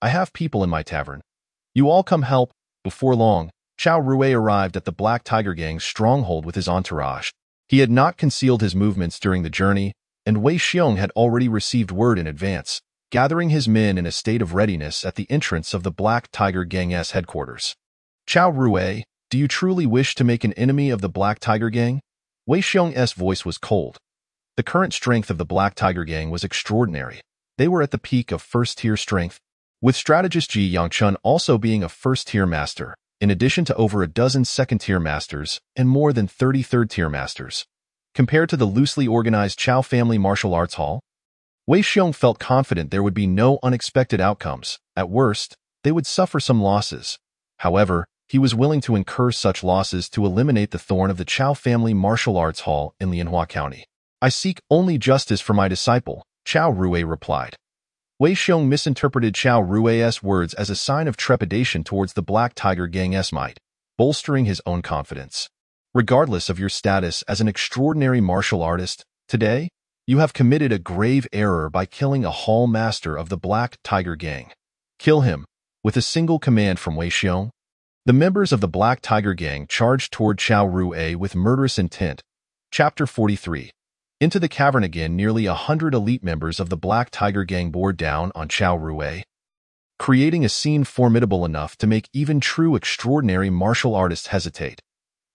I have people in my tavern. You all come help. Before long, Chao Rui arrived at the Black Tiger Gang's stronghold with his entourage. He had not concealed his movements during the journey, and Wei Xiong had already received word in advance, gathering his men in a state of readiness at the entrance of the Black Tiger Gang's headquarters. Chao Rui, do you truly wish to make an enemy of the Black Tiger Gang? Wei Xiong's voice was cold. The current strength of the Black Tiger Gang was extraordinary. They were at the peak of first-tier strength, with strategist Ji Yangchun also being a first-tier master, in addition to over a dozen second-tier masters and more than 30 third-tier masters. Compared to the loosely organized Chao Family Martial Arts Hall, Wei Xiong felt confident there would be no unexpected outcomes. At worst, they would suffer some losses. However, he was willing to incur such losses to eliminate the thorn of the Chao Family Martial Arts Hall in Lianhua County. I seek only justice for my disciple, Chao Rui replied. Wei Xiong misinterpreted Chao Rui's words as a sign of trepidation towards the Black Tiger Gang's might, bolstering his own confidence. Regardless of your status as an extraordinary martial artist, today, you have committed a grave error by killing a hall master of the Black Tiger Gang. Kill him, with a single command from Wei Xiong. The members of the Black Tiger Gang charged toward Chao Rui with murderous intent. Chapter 43. Into the cavern again, nearly 100 elite members of the Black Tiger Gang bore down on Chao Rui, creating a scene formidable enough to make even true extraordinary martial artists hesitate.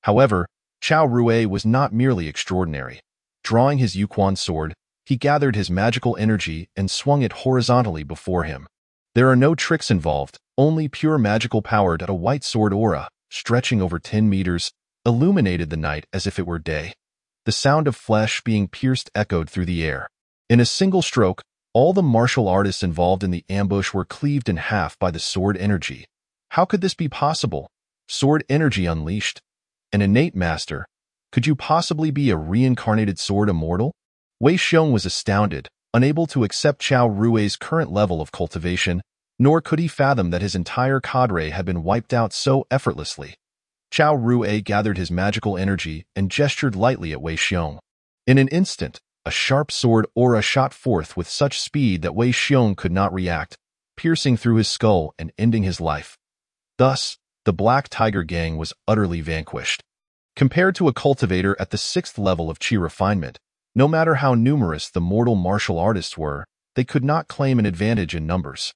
However, Chao Rui was not merely extraordinary. Drawing his Yuquan sword, he gathered his magical energy and swung it horizontally before him. There are no tricks involved, only pure magical power that a white sword aura, stretching over 10 meters, illuminated the night as if it were day. The sound of flesh being pierced echoed through the air. In a single stroke, all the martial artists involved in the ambush were cleaved in half by the sword energy. How could this be possible? Sword energy unleashed? An innate master? Could you possibly be a reincarnated sword immortal? Wei Xiong was astounded, unable to accept Chao Rui's current level of cultivation, nor could he fathom that his entire cadre had been wiped out so effortlessly. Chao Rui gathered his magical energy and gestured lightly at Wei Xiong. In an instant, a sharp sword aura shot forth with such speed that Wei Xiong could not react, piercing through his skull and ending his life. Thus, the Black Tiger Gang was utterly vanquished. Compared to a cultivator at the 6th level of Qi refinement, no matter how numerous the mortal martial artists were, they could not claim an advantage in numbers.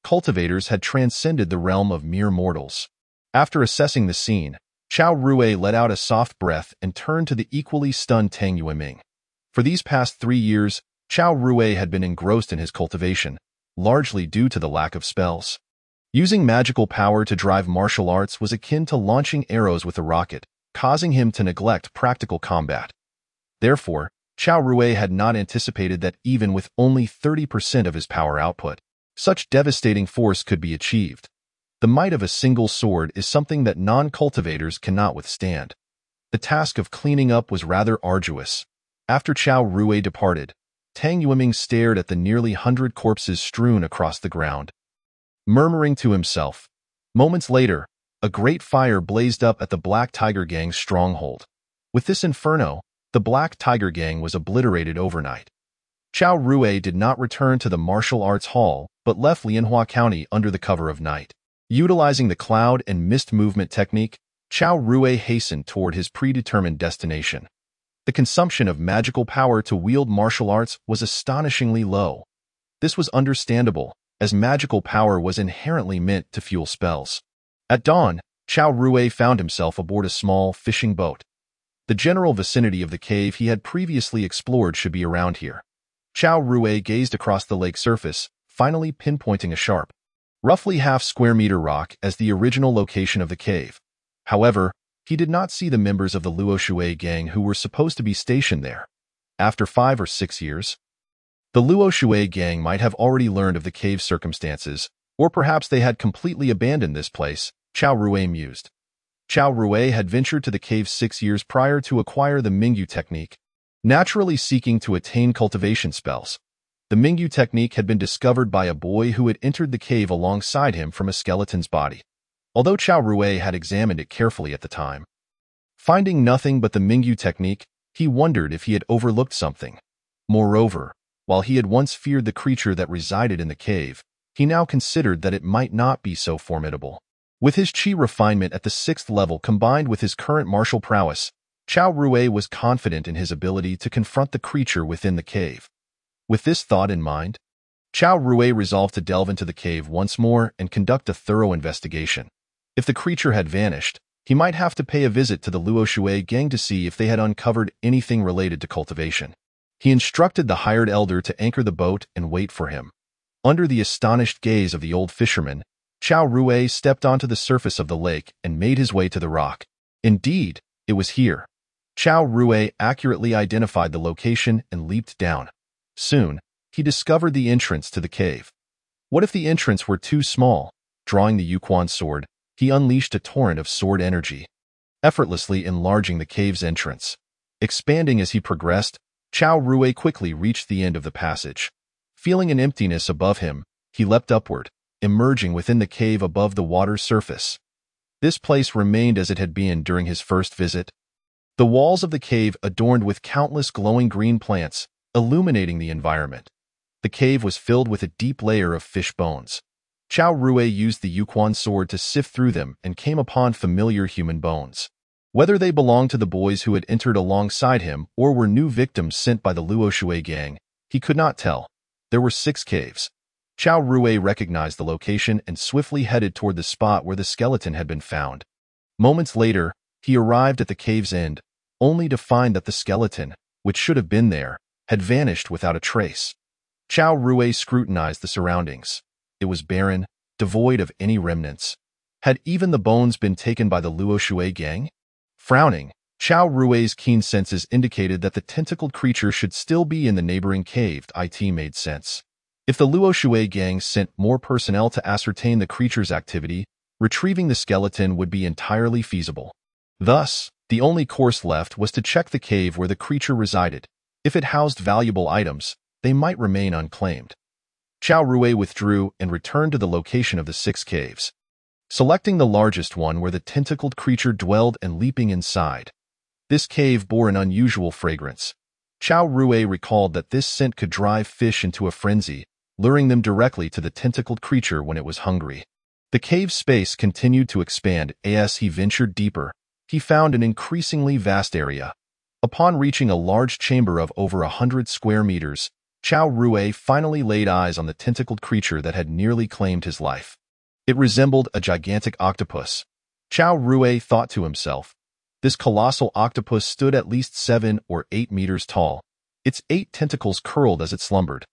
Cultivators had transcended the realm of mere mortals. After assessing the scene, Chao Rui let out a soft breath and turned to the equally stunned Tang Yueming. For these past 3 years, Chao Rui had been engrossed in his cultivation, largely due to the lack of spells. Using magical power to drive martial arts was akin to launching arrows with a rocket, causing him to neglect practical combat. Therefore, Chao Rui had not anticipated that even with only 30% of his power output, such devastating force could be achieved. The might of a single sword is something that non-cultivators cannot withstand. The task of cleaning up was rather arduous. After Chao Rui departed, Tang Yueming stared at the nearly 100 corpses strewn across the ground, murmuring to himself. Moments later, a great fire blazed up at the Black Tiger Gang's stronghold. With this inferno, the Black Tiger Gang was obliterated overnight. Chao Rui did not return to the martial arts hall, but left Lianhua County under the cover of night. Utilizing the cloud and mist movement technique, Chao Rui hastened toward his predetermined destination. The consumption of magical power to wield martial arts was astonishingly low. This was understandable, as magical power was inherently meant to fuel spells. At dawn, Chao Rui found himself aboard a small fishing boat. The general vicinity of the cave he had previously explored should be around here. Chao Rui gazed across the lake surface, finally pinpointing a sharp, roughly half-square-meter rock as the original location of the cave. However, he did not see the members of the Luo Shui gang who were supposed to be stationed there. After 5 or 6 years, the Luo Shui gang might have already learned of the cave's circumstances, or perhaps they had completely abandoned this place, Chao Rui mused. Chao Rui had ventured to the cave 6 years prior to acquire the Mingyu technique, naturally seeking to attain cultivation spells. The Mingyu technique had been discovered by a boy who had entered the cave alongside him from a skeleton's body. Although Chao Rui had examined it carefully at the time, finding nothing but the Mingyu technique, he wondered if he had overlooked something. Moreover, while he had once feared the creature that resided in the cave, he now considered that it might not be so formidable. With his chi refinement at the 6th level combined with his current martial prowess, Chao Rui was confident in his ability to confront the creature within the cave. With this thought in mind, Chao Rui resolved to delve into the cave once more and conduct a thorough investigation. If the creature had vanished, he might have to pay a visit to the Luoshui gang to see if they had uncovered anything related to cultivation. He instructed the hired elder to anchor the boat and wait for him. Under the astonished gaze of the old fisherman, Chao Rui stepped onto the surface of the lake and made his way to the rock. Indeed, it was here. Chao Rui accurately identified the location and leaped down. Soon, he discovered the entrance to the cave. What if the entrance were too small? Drawing the Yuquan sword, he unleashed a torrent of sword energy, effortlessly enlarging the cave's entrance. Expanding as he progressed, Chao Rui quickly reached the end of the passage. Feeling an emptiness above him, he leapt upward, emerging within the cave above the water's surface. This place remained as it had been during his first visit. The walls of the cave adorned with countless glowing green plants, illuminating the environment. The cave was filled with a deep layer of fish bones. Chao Rui used the Yuquan sword to sift through them and came upon familiar human bones. Whether they belonged to the boys who had entered alongside him or were new victims sent by the Luoshui gang, he could not tell. There were 6 caves. Chao Rui recognized the location and swiftly headed toward the spot where the skeleton had been found. Moments later, he arrived at the cave's end, only to find that the skeleton, which should have been there, had vanished without a trace. Chao Rui scrutinized the surroundings. It was barren, devoid of any remnants. Had even the bones been taken by the Luoshui gang? Frowning, Chao Rui's keen senses indicated that the tentacled creature should still be in the neighboring cave. It made sense. If the Luoshui gang sent more personnel to ascertain the creature's activity, retrieving the skeleton would be entirely feasible. Thus, the only course left was to check the cave where the creature resided. If it housed valuable items, they might remain unclaimed. Chao Rui withdrew and returned to the location of the 6 caves, selecting the largest one where the tentacled creature dwelled and leaping inside. This cave bore an unusual fragrance. Chao Rui recalled that this scent could drive fish into a frenzy, luring them directly to the tentacled creature when it was hungry. The cave's space continued to expand as he ventured deeper. He found an increasingly vast area. Upon reaching a large chamber of over 100 square meters, Chao Rui finally laid eyes on the tentacled creature that had nearly claimed his life. It resembled a gigantic octopus. Chao Rui thought to himself. This colossal octopus stood at least 7 or 8 meters tall. Its 8 tentacles curled as it slumbered.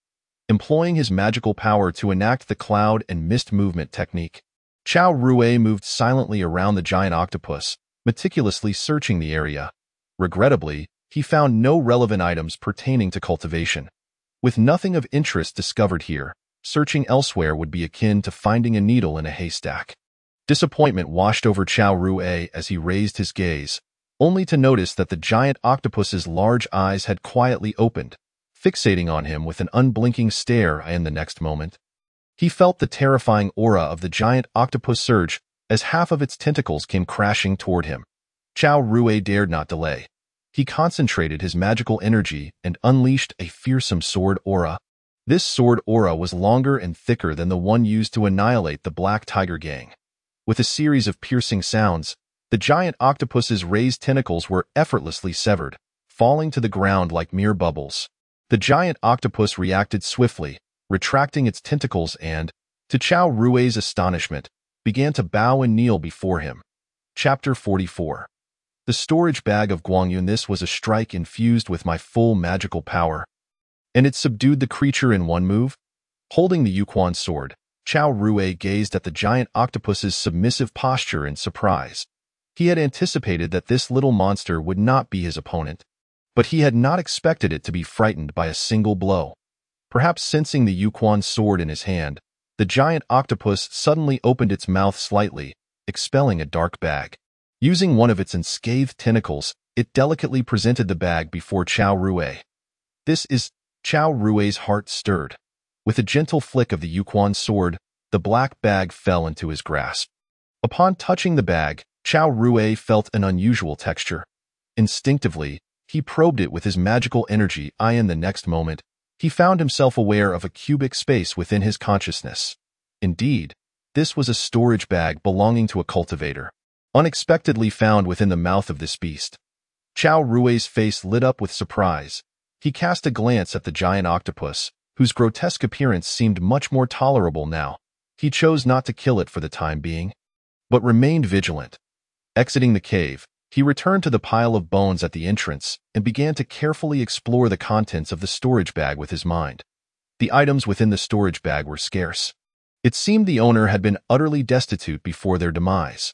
Employing his magical power to enact the cloud and mist movement technique, Chao Rui moved silently around the giant octopus, meticulously searching the area. Regrettably, he found no relevant items pertaining to cultivation. With nothing of interest discovered here, searching elsewhere would be akin to finding a needle in a haystack. Disappointment washed over Chao Rui as he raised his gaze, only to notice that the giant octopus's large eyes had quietly opened, fixating on him with an unblinking stare. In the next moment, he felt the terrifying aura of the giant octopus surge as half of its tentacles came crashing toward him. Chao Rui dared not delay. He concentrated his magical energy and unleashed a fearsome sword aura. This sword aura was longer and thicker than the one used to annihilate the Black Tiger gang. With a series of piercing sounds, the giant octopus's raised tentacles were effortlessly severed, falling to the ground like mere bubbles. The giant octopus reacted swiftly, retracting its tentacles and, to Chao Rui's astonishment, began to bow and kneel before him. Chapter 44. The storage bag of Guangyun. This was a strike infused with my full magical power, and it subdued the creature in one move. Holding the Yuquan sword, Chao Rui gazed at the giant octopus's submissive posture in surprise. He had anticipated that this little monster would not be his opponent, but he had not expected it to be frightened by a single blow. Perhaps sensing the Yuquan sword in his hand, the giant octopus suddenly opened its mouth slightly, expelling a dark bag. Using one of its unscathed tentacles, it delicately presented the bag before Chao Rui. This is... Chao Rui's heart stirred. With a gentle flick of the Yuquan sword, the black bag fell into his grasp. Upon touching the bag, Chao Rui felt an unusual texture. Instinctively, he probed it with his magical energy. In the next moment, he found himself aware of a cubic space within his consciousness. Indeed, This was a storage bag belonging to a cultivator, unexpectedly found within the mouth of this beast. Chao Rui's face lit up with surprise. He cast a glance at the giant octopus, whose grotesque appearance seemed much more tolerable now. He chose not to kill it for the time being, but remained vigilant. Exiting the cave, he returned to the pile of bones at the entrance and began to carefully explore the contents of the storage bag with his mind. The items within the storage bag were scarce. It seemed the owner had been utterly destitute before their demise.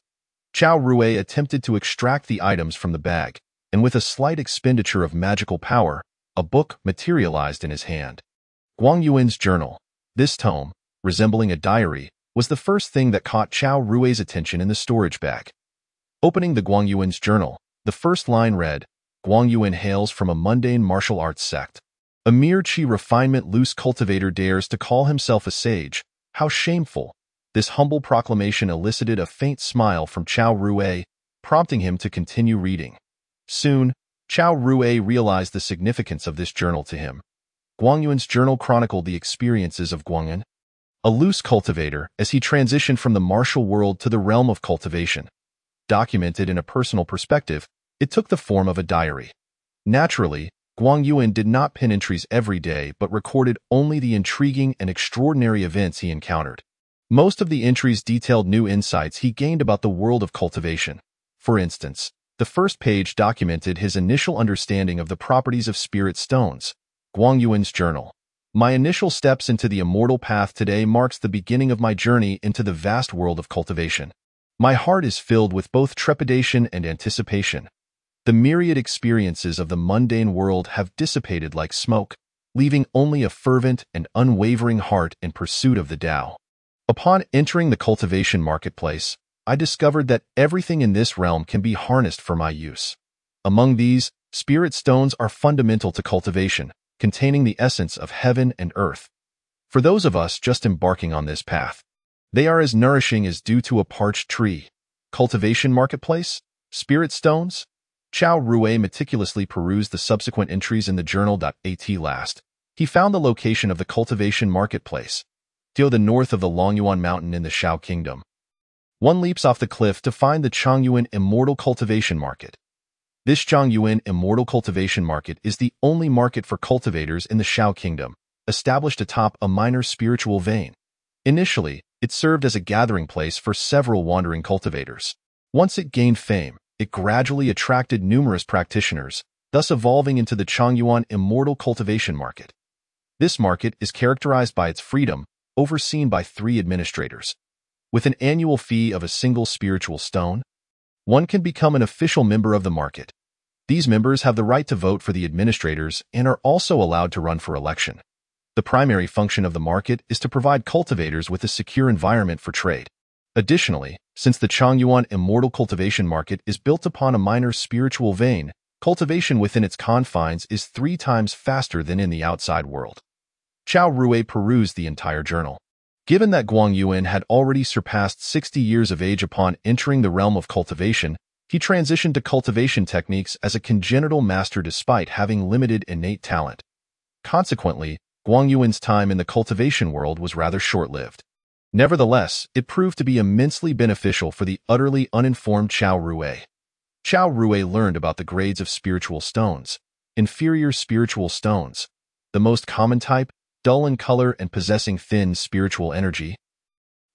Chao Rui attempted to extract the items from the bag, and with a slight expenditure of magical power, a book materialized in his hand. Guang Yuan's journal. This tome, resembling a diary, was the first thing that caught Chao Rui's attention in the storage bag. Opening the Guang Yuan's journal, the first line read, "Guang Yuan hails from a mundane martial arts sect. A mere chi refinement loose cultivator dares to call himself a sage. How shameful!" This humble proclamation elicited a faint smile from Chao Rui, prompting him to continue reading. Soon, Chao Rui realized the significance of this journal to him. Guang Yuan's journal chronicled the experiences of Guang Yuan, a loose cultivator, as he transitioned from the martial world to the realm of cultivation. Documented in a personal perspective, it took the form of a diary. Naturally, Guang Yuan did not pen entries every day but recorded only the intriguing and extraordinary events he encountered. Most of the entries detailed new insights he gained about the world of cultivation. For instance, the first page documented his initial understanding of the properties of spirit stones. Guang Yuan's journal. My initial steps into the immortal path today marks the beginning of my journey into the vast world of cultivation. My heart is filled with both trepidation and anticipation. The myriad experiences of the mundane world have dissipated like smoke, leaving only a fervent and unwavering heart in pursuit of the Tao. Upon entering the cultivation marketplace, I discovered that everything in this realm can be harnessed for my use. Among these, spirit stones are fundamental to cultivation, containing the essence of heaven and earth. For those of us just embarking on this path, they are as nourishing as dew to a parched tree. Cultivation marketplace? Spirit stones? Chao Rui meticulously perused the subsequent entries in the journal. At last, he found the location of the cultivation marketplace, to the north of the Longyuan mountain in the Shao Kingdom. One leaps off the cliff to find the Chongyuan Immortal Cultivation Market. This Chongyuan Immortal Cultivation Market is the only market for cultivators in the Shao Kingdom, established atop a minor spiritual vein. Initially, it served as a gathering place for several wandering cultivators. Once it gained fame, it gradually attracted numerous practitioners, thus evolving into the Chongyuan Immortal Cultivation Market. This market is characterized by its freedom, overseen by 3 administrators. With an annual fee of a single spiritual stone, one can become an official member of the market. These members have the right to vote for the administrators and are also allowed to run for election. The primary function of the market is to provide cultivators with a secure environment for trade. Additionally, since the Chongyuan Immortal Cultivation Market is built upon a minor spiritual vein, cultivation within its confines is 3 times faster than in the outside world. Chao Rui perused the entire journal. Given that Guang Yuan had already surpassed 60 years of age upon entering the realm of cultivation, he transitioned to cultivation techniques as a congenital master despite having limited innate talent. Consequently, Guang Yuan's time in the cultivation world was rather short-lived. Nevertheless, it proved to be immensely beneficial for the utterly uninformed Chao Rui. Chao Rui learned about the grades of spiritual stones. Inferior spiritual stones. The most common type, dull in color and possessing thin spiritual energy.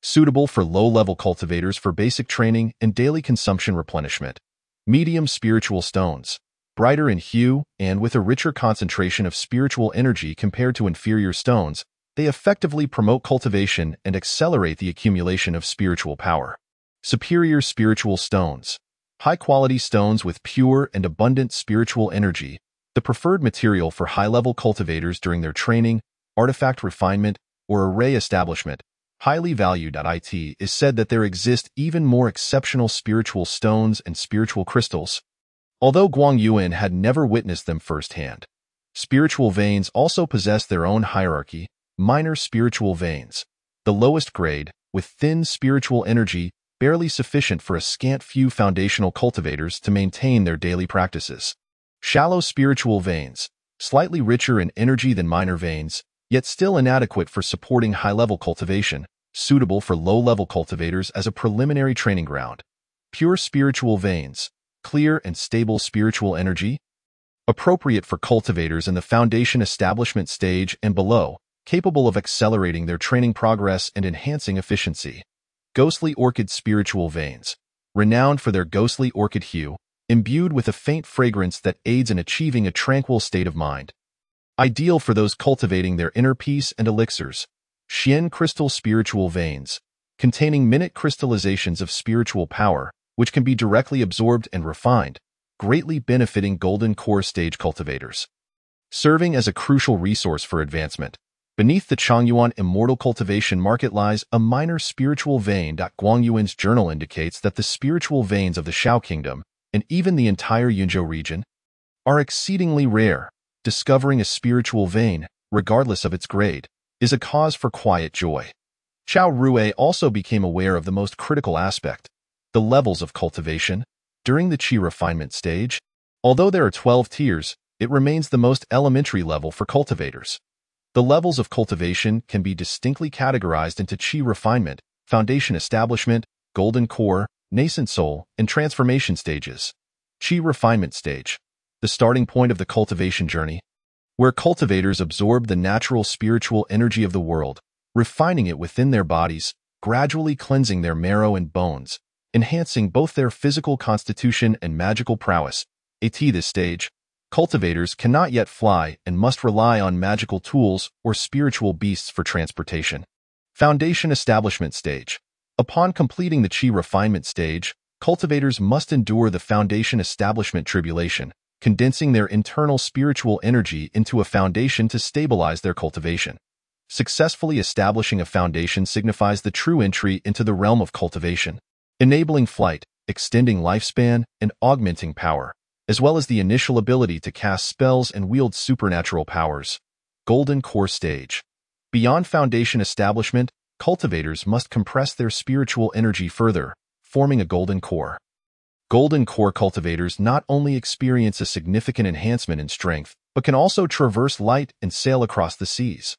Suitable for low-level cultivators for basic training and daily consumption replenishment. Medium spiritual stones. Brighter in hue and with a richer concentration of spiritual energy compared to inferior stones, they effectively promote cultivation and accelerate the accumulation of spiritual power. Superior spiritual stones. High-quality stones with pure and abundant spiritual energy, the preferred material for high-level cultivators during their training, artifact refinement, or array establishment. Highly valued. It is said that there exist even more exceptional spiritual stones and spiritual crystals, although Guang Yuan had never witnessed them firsthand. Spiritual veins also possess their own hierarchy. Minor spiritual veins, the lowest grade, with thin spiritual energy, barely sufficient for a scant few foundational cultivators to maintain their daily practices. Shallow spiritual veins, slightly richer in energy than minor veins, yet still inadequate for supporting high-level cultivation. suitable for low-level cultivators as a preliminary training ground. Pure spiritual veins, clear and stable spiritual energy, appropriate for cultivators in the foundation establishment stage and below, capable of accelerating their training progress and enhancing efficiency. Ghostly orchid spiritual veins, renowned for their ghostly orchid hue, imbued with a faint fragrance that aids in achieving a tranquil state of mind. Ideal for those cultivating their inner peace and elixirs. Xian crystal spiritual veins, containing minute crystallizations of spiritual power, which can be directly absorbed and refined, greatly benefiting golden core stage cultivators. Serving as a crucial resource for advancement, beneath the Changyuan immortal cultivation market lies a minor spiritual vein. Guang Yuan's journal indicates that the spiritual veins of the Shao Kingdom, and even the entire Yunzhou region, are exceedingly rare. Discovering a spiritual vein, regardless of its grade, is a cause for quiet joy. Chao Rui also became aware of the most critical aspect, the levels of cultivation. During the Qi refinement stage, although there are 12 tiers, it remains the most elementary level for cultivators. The levels of cultivation can be distinctly categorized into Qi refinement, foundation establishment, golden core, nascent soul, and transformation stages. Qi refinement stage, the starting point of the cultivation journey, where cultivators absorb the natural spiritual energy of the world, refining it within their bodies, gradually cleansing their marrow and bones, enhancing both their physical constitution and magical prowess. At this stage, cultivators cannot yet fly and must rely on magical tools or spiritual beasts for transportation. Foundation establishment stage. Upon completing the Qi refinement stage, cultivators must endure the foundation establishment tribulation, condensing their internal spiritual energy into a foundation to stabilize their cultivation. Successfully establishing a foundation signifies the true entry into the realm of cultivation, enabling flight, extending lifespan, and augmenting power, as well as the initial ability to cast spells and wield supernatural powers. Golden core stage. Beyond foundation establishment, cultivators must compress their spiritual energy further, forming a golden core. Golden core cultivators not only experience a significant enhancement in strength, but can also traverse light and sail across the seas.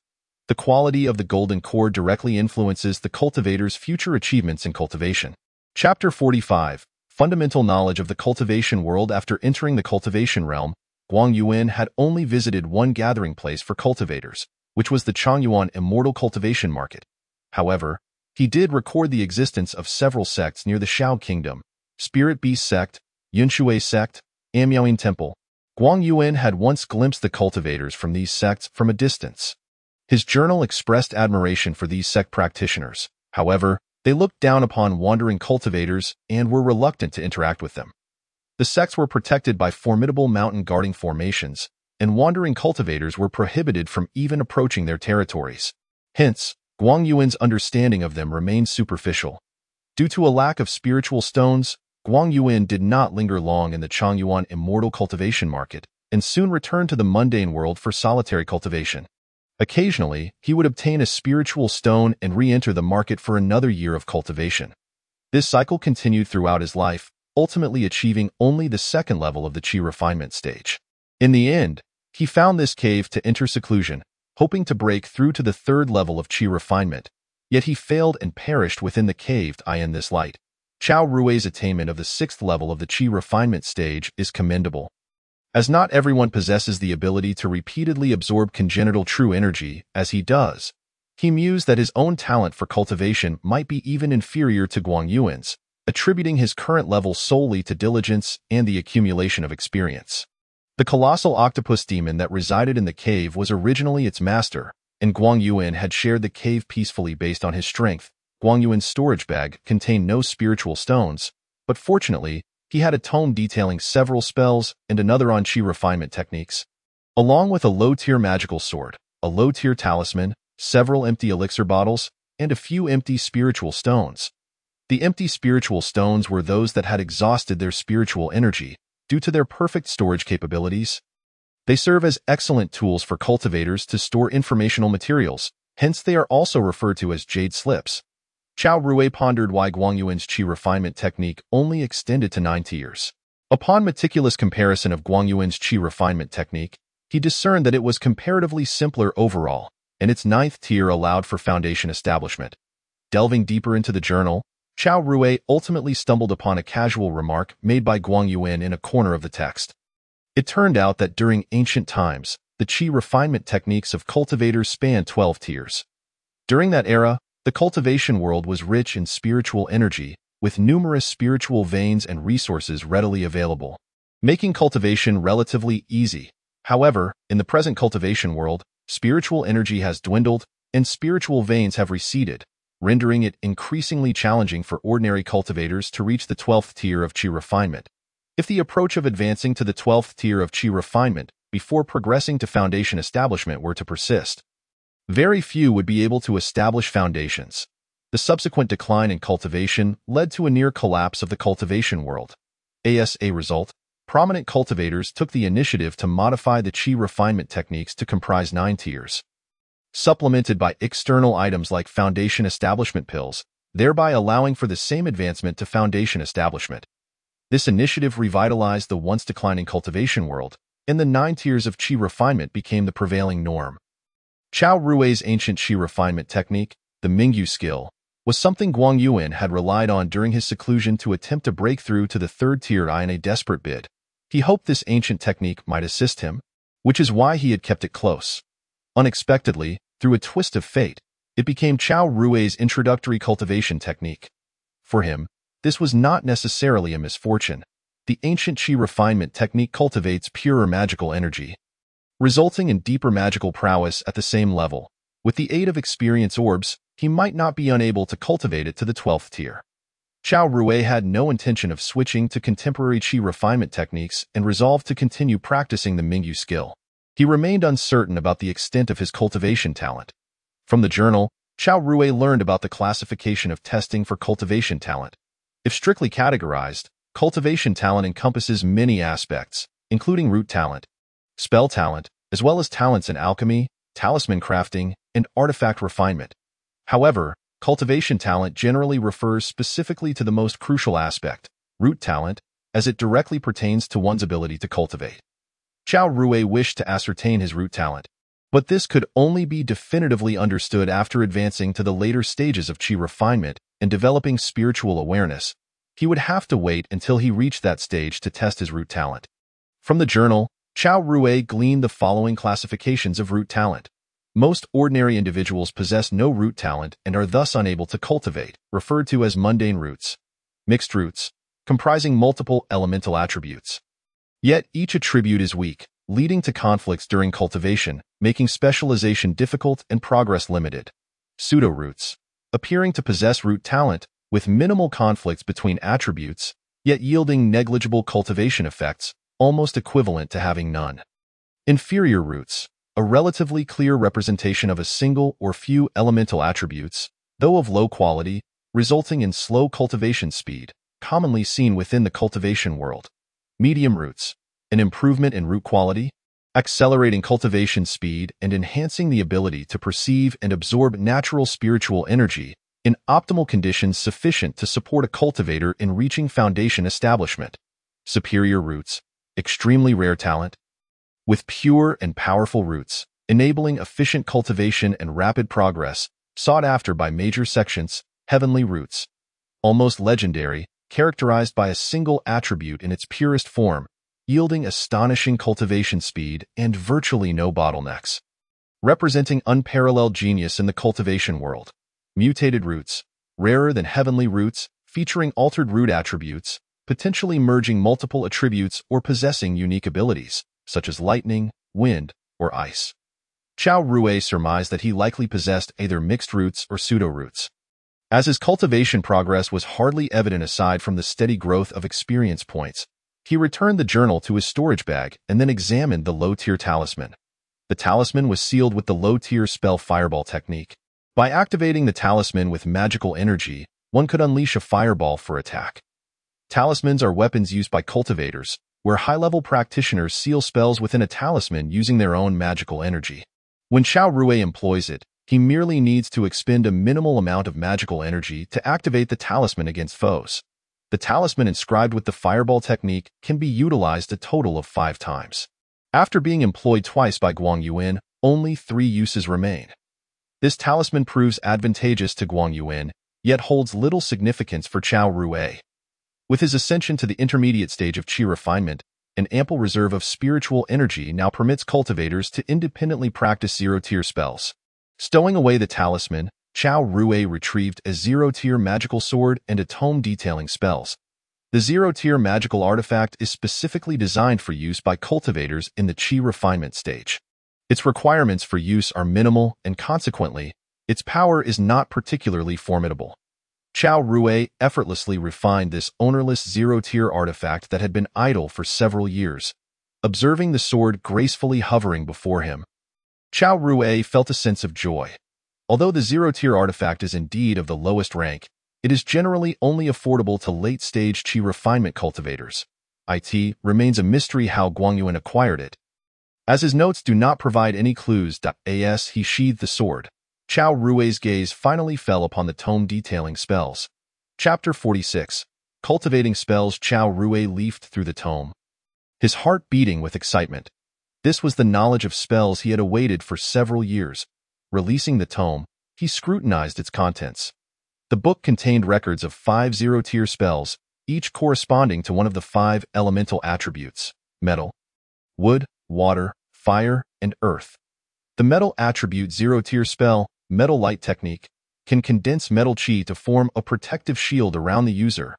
The quality of the golden core directly influences the cultivator's future achievements in cultivation. Chapter 45. Fundamental knowledge of the cultivation world. After entering the cultivation realm, Guang Yuan had only visited one gathering place for cultivators, which was the Changyuan Immortal Cultivation Market. However, he did record the existence of several sects near the Shao Kingdom: Spirit Beast Sect, Yunshui Sect, Amyaoing Temple. Guang Yuan had once glimpsed the cultivators from these sects from a distance. His journal expressed admiration for these sect practitioners. However, they looked down upon wandering cultivators and were reluctant to interact with them. The sects were protected by formidable mountain guarding formations, and wandering cultivators were prohibited from even approaching their territories. Hence, Guang Yuan's understanding of them remained superficial. Due to a lack of spiritual stones, Guang Yuan did not linger long in the Changyuan Immortal Cultivation Market, and soon returned to the mundane world for solitary cultivation. Occasionally, he would obtain a spiritual stone and re-enter the market for another year of cultivation. This cycle continued throughout his life, ultimately achieving only the second level of the Qi refinement stage. In the end, he found this cave to enter seclusion, hoping to break through to the third level of Qi refinement, yet he failed and perished within the cave. In this light, Chao Rui's attainment of the sixth level of the Qi refinement stage is commendable. As not everyone possesses the ability to repeatedly absorb congenital true energy as he does, he mused that his own talent for cultivation might be even inferior to Guang Yuan's, attributing his current level solely to diligence and the accumulation of experience. The colossal octopus demon that resided in the cave was originally its master, and Guang Yuan had shared the cave peacefully based on his strength. Guang Yuan's storage bag contained no spiritual stones, but fortunately, he had a tome detailing several spells and another on Qi refinement techniques, along with a low-tier magical sword, a low-tier talisman, several empty elixir bottles, and a few empty spiritual stones. The empty spiritual stones were those that had exhausted their spiritual energy due to their perfect storage capabilities. They serve as excellent tools for cultivators to store informational materials, hence they are also referred to as jade slips. Chao Rui pondered why Guang Yuan's Qi refinement technique only extended to 9 tiers. Upon meticulous comparison of Guang Yuan's Qi refinement technique, he discerned that it was comparatively simpler overall, and its 9th tier allowed for foundation establishment. Delving deeper into the journal, Chao Rui ultimately stumbled upon a casual remark made by Guang Yuan in a corner of the text. It turned out that during ancient times, the qi refinement techniques of cultivators spanned 12 tiers. During that era, the cultivation world was rich in spiritual energy, with numerous spiritual veins and resources readily available, making cultivation relatively easy. However, in the present cultivation world, spiritual energy has dwindled, and spiritual veins have receded, rendering it increasingly challenging for ordinary cultivators to reach the 12th tier of qi refinement. If the approach of advancing to the 12th tier of qi refinement before progressing to foundation establishment were to persist, very few would be able to establish foundations. The subsequent decline in cultivation led to a near collapse of the cultivation world. As a result, prominent cultivators took the initiative to modify the qi refinement techniques to comprise 9 tiers, supplemented by external items like foundation establishment pills, thereby allowing for the same advancement to foundation establishment. This initiative revitalized the once declining cultivation world, and the 9 tiers of qi refinement became the prevailing norm. Chao Rui's ancient qi refinement technique, the Mingyu skill, was something Guang Yuan had relied on during his seclusion to attempt to break through to the 3rd tier in a desperate bid. He hoped this ancient technique might assist him, which is why he had kept it close. Unexpectedly, through a twist of fate, it became Chao Rui's introductory cultivation technique. For him, this was not necessarily a misfortune. The ancient qi refinement technique cultivates purer magical energy, resulting in deeper magical prowess at the same level. With the aid of experience orbs, he might not be unable to cultivate it to the 12th tier. Chao Rui had no intention of switching to contemporary qi refinement techniques and resolved to continue practicing the Mingyu skill. He remained uncertain about the extent of his cultivation talent. From the journal, Chao Rui learned about the classification of testing for cultivation talent. If strictly categorized, cultivation talent encompasses many aspects, including root talent, spell talent, as well as talents in alchemy, talisman crafting, and artifact refinement. However, cultivation talent generally refers specifically to the most crucial aspect, root talent, as it directly pertains to one's ability to cultivate. Chao Rui wished to ascertain his root talent, but this could only be definitively understood after advancing to the later stages of qi refinement and developing spiritual awareness. He would have to wait until he reached that stage to test his root talent. From the journal, Chao Rui gleaned the following classifications of root talent. Most ordinary individuals possess no root talent and are thus unable to cultivate, referred to as mundane roots. Mixed roots, comprising multiple elemental attributes. Yet each attribute is weak, leading to conflicts during cultivation, making specialization difficult and progress limited. Pseudo-roots, appearing to possess root talent, with minimal conflicts between attributes, yet yielding negligible cultivation effects, almost equivalent to having none. Inferior roots, a relatively clear representation of a single or few elemental attributes, though of low quality, resulting in slow cultivation speed, commonly seen within the cultivation world. Medium roots, an improvement in root quality, accelerating cultivation speed and enhancing the ability to perceive and absorb natural spiritual energy in optimal conditions sufficient to support a cultivator in reaching foundation establishment. Superior roots, extremely rare talent, with pure and powerful roots, enabling efficient cultivation and rapid progress, sought after by major sections, heavenly roots. Almost legendary, characterized by a single attribute in its purest form, yielding astonishing cultivation speed and virtually no bottlenecks. Representing unparalleled genius in the cultivation world. Mutated roots, rarer than heavenly roots, featuring altered root attributes, potentially merging multiple attributes or possessing unique abilities, such as lightning, wind, or ice. Chao Rui surmised that he likely possessed either mixed roots or pseudo-roots. As his cultivation progress was hardly evident aside from the steady growth of experience points, he returned the journal to his storage bag and then examined the low-tier talisman. The talisman was sealed with the low-tier spell Fireball technique. By activating the talisman with magical energy, one could unleash a fireball for attack. Talismans are weapons used by cultivators, where high-level practitioners seal spells within a talisman using their own magical energy. When Chao Rui employs it, he merely needs to expend a minimal amount of magical energy to activate the talisman against foes. The talisman inscribed with the Fireball technique can be utilized a total of 5 times. After being employed twice by Guang Yuan, only 3 uses remain. This talisman proves advantageous to Guang Yuan, yet holds little significance for Chao Rui. With his ascension to the intermediate stage of Qi refinement, an ample reserve of spiritual energy now permits cultivators to independently practice zero-tier spells. Stowing away the talisman, Chao Rui retrieved a zero-tier magical sword and a tome detailing spells. The zero-tier magical artifact is specifically designed for use by cultivators in the Qi refinement stage. Its requirements for use are minimal, and consequently, its power is not particularly formidable. Chao Rui effortlessly refined this ownerless zero-tier artifact that had been idle for several years, observing the sword gracefully hovering before him. Chao Rui felt a sense of joy. Although the zero-tier artifact is indeed of the lowest rank, it is generally only affordable to late-stage Qi refinement cultivators. It remains a mystery how Guangyuan acquired it. As his notes do not provide any clues, as he sheathed the sword, Chao Rui's gaze finally fell upon the tome detailing spells. Chapter 46. Cultivating Spells. Chao Rui leafed through the tome, his heart beating with excitement. This was the knowledge of spells he had awaited for several years. Releasing the tome, he scrutinized its contents. The book contained records of 5 zero-tier spells, each corresponding to one of the 5 elemental attributes: metal, wood, water, fire, and earth. The metal attribute zero-tier spell, Metal Light Technique, can condense metal qi to form a protective shield around the user.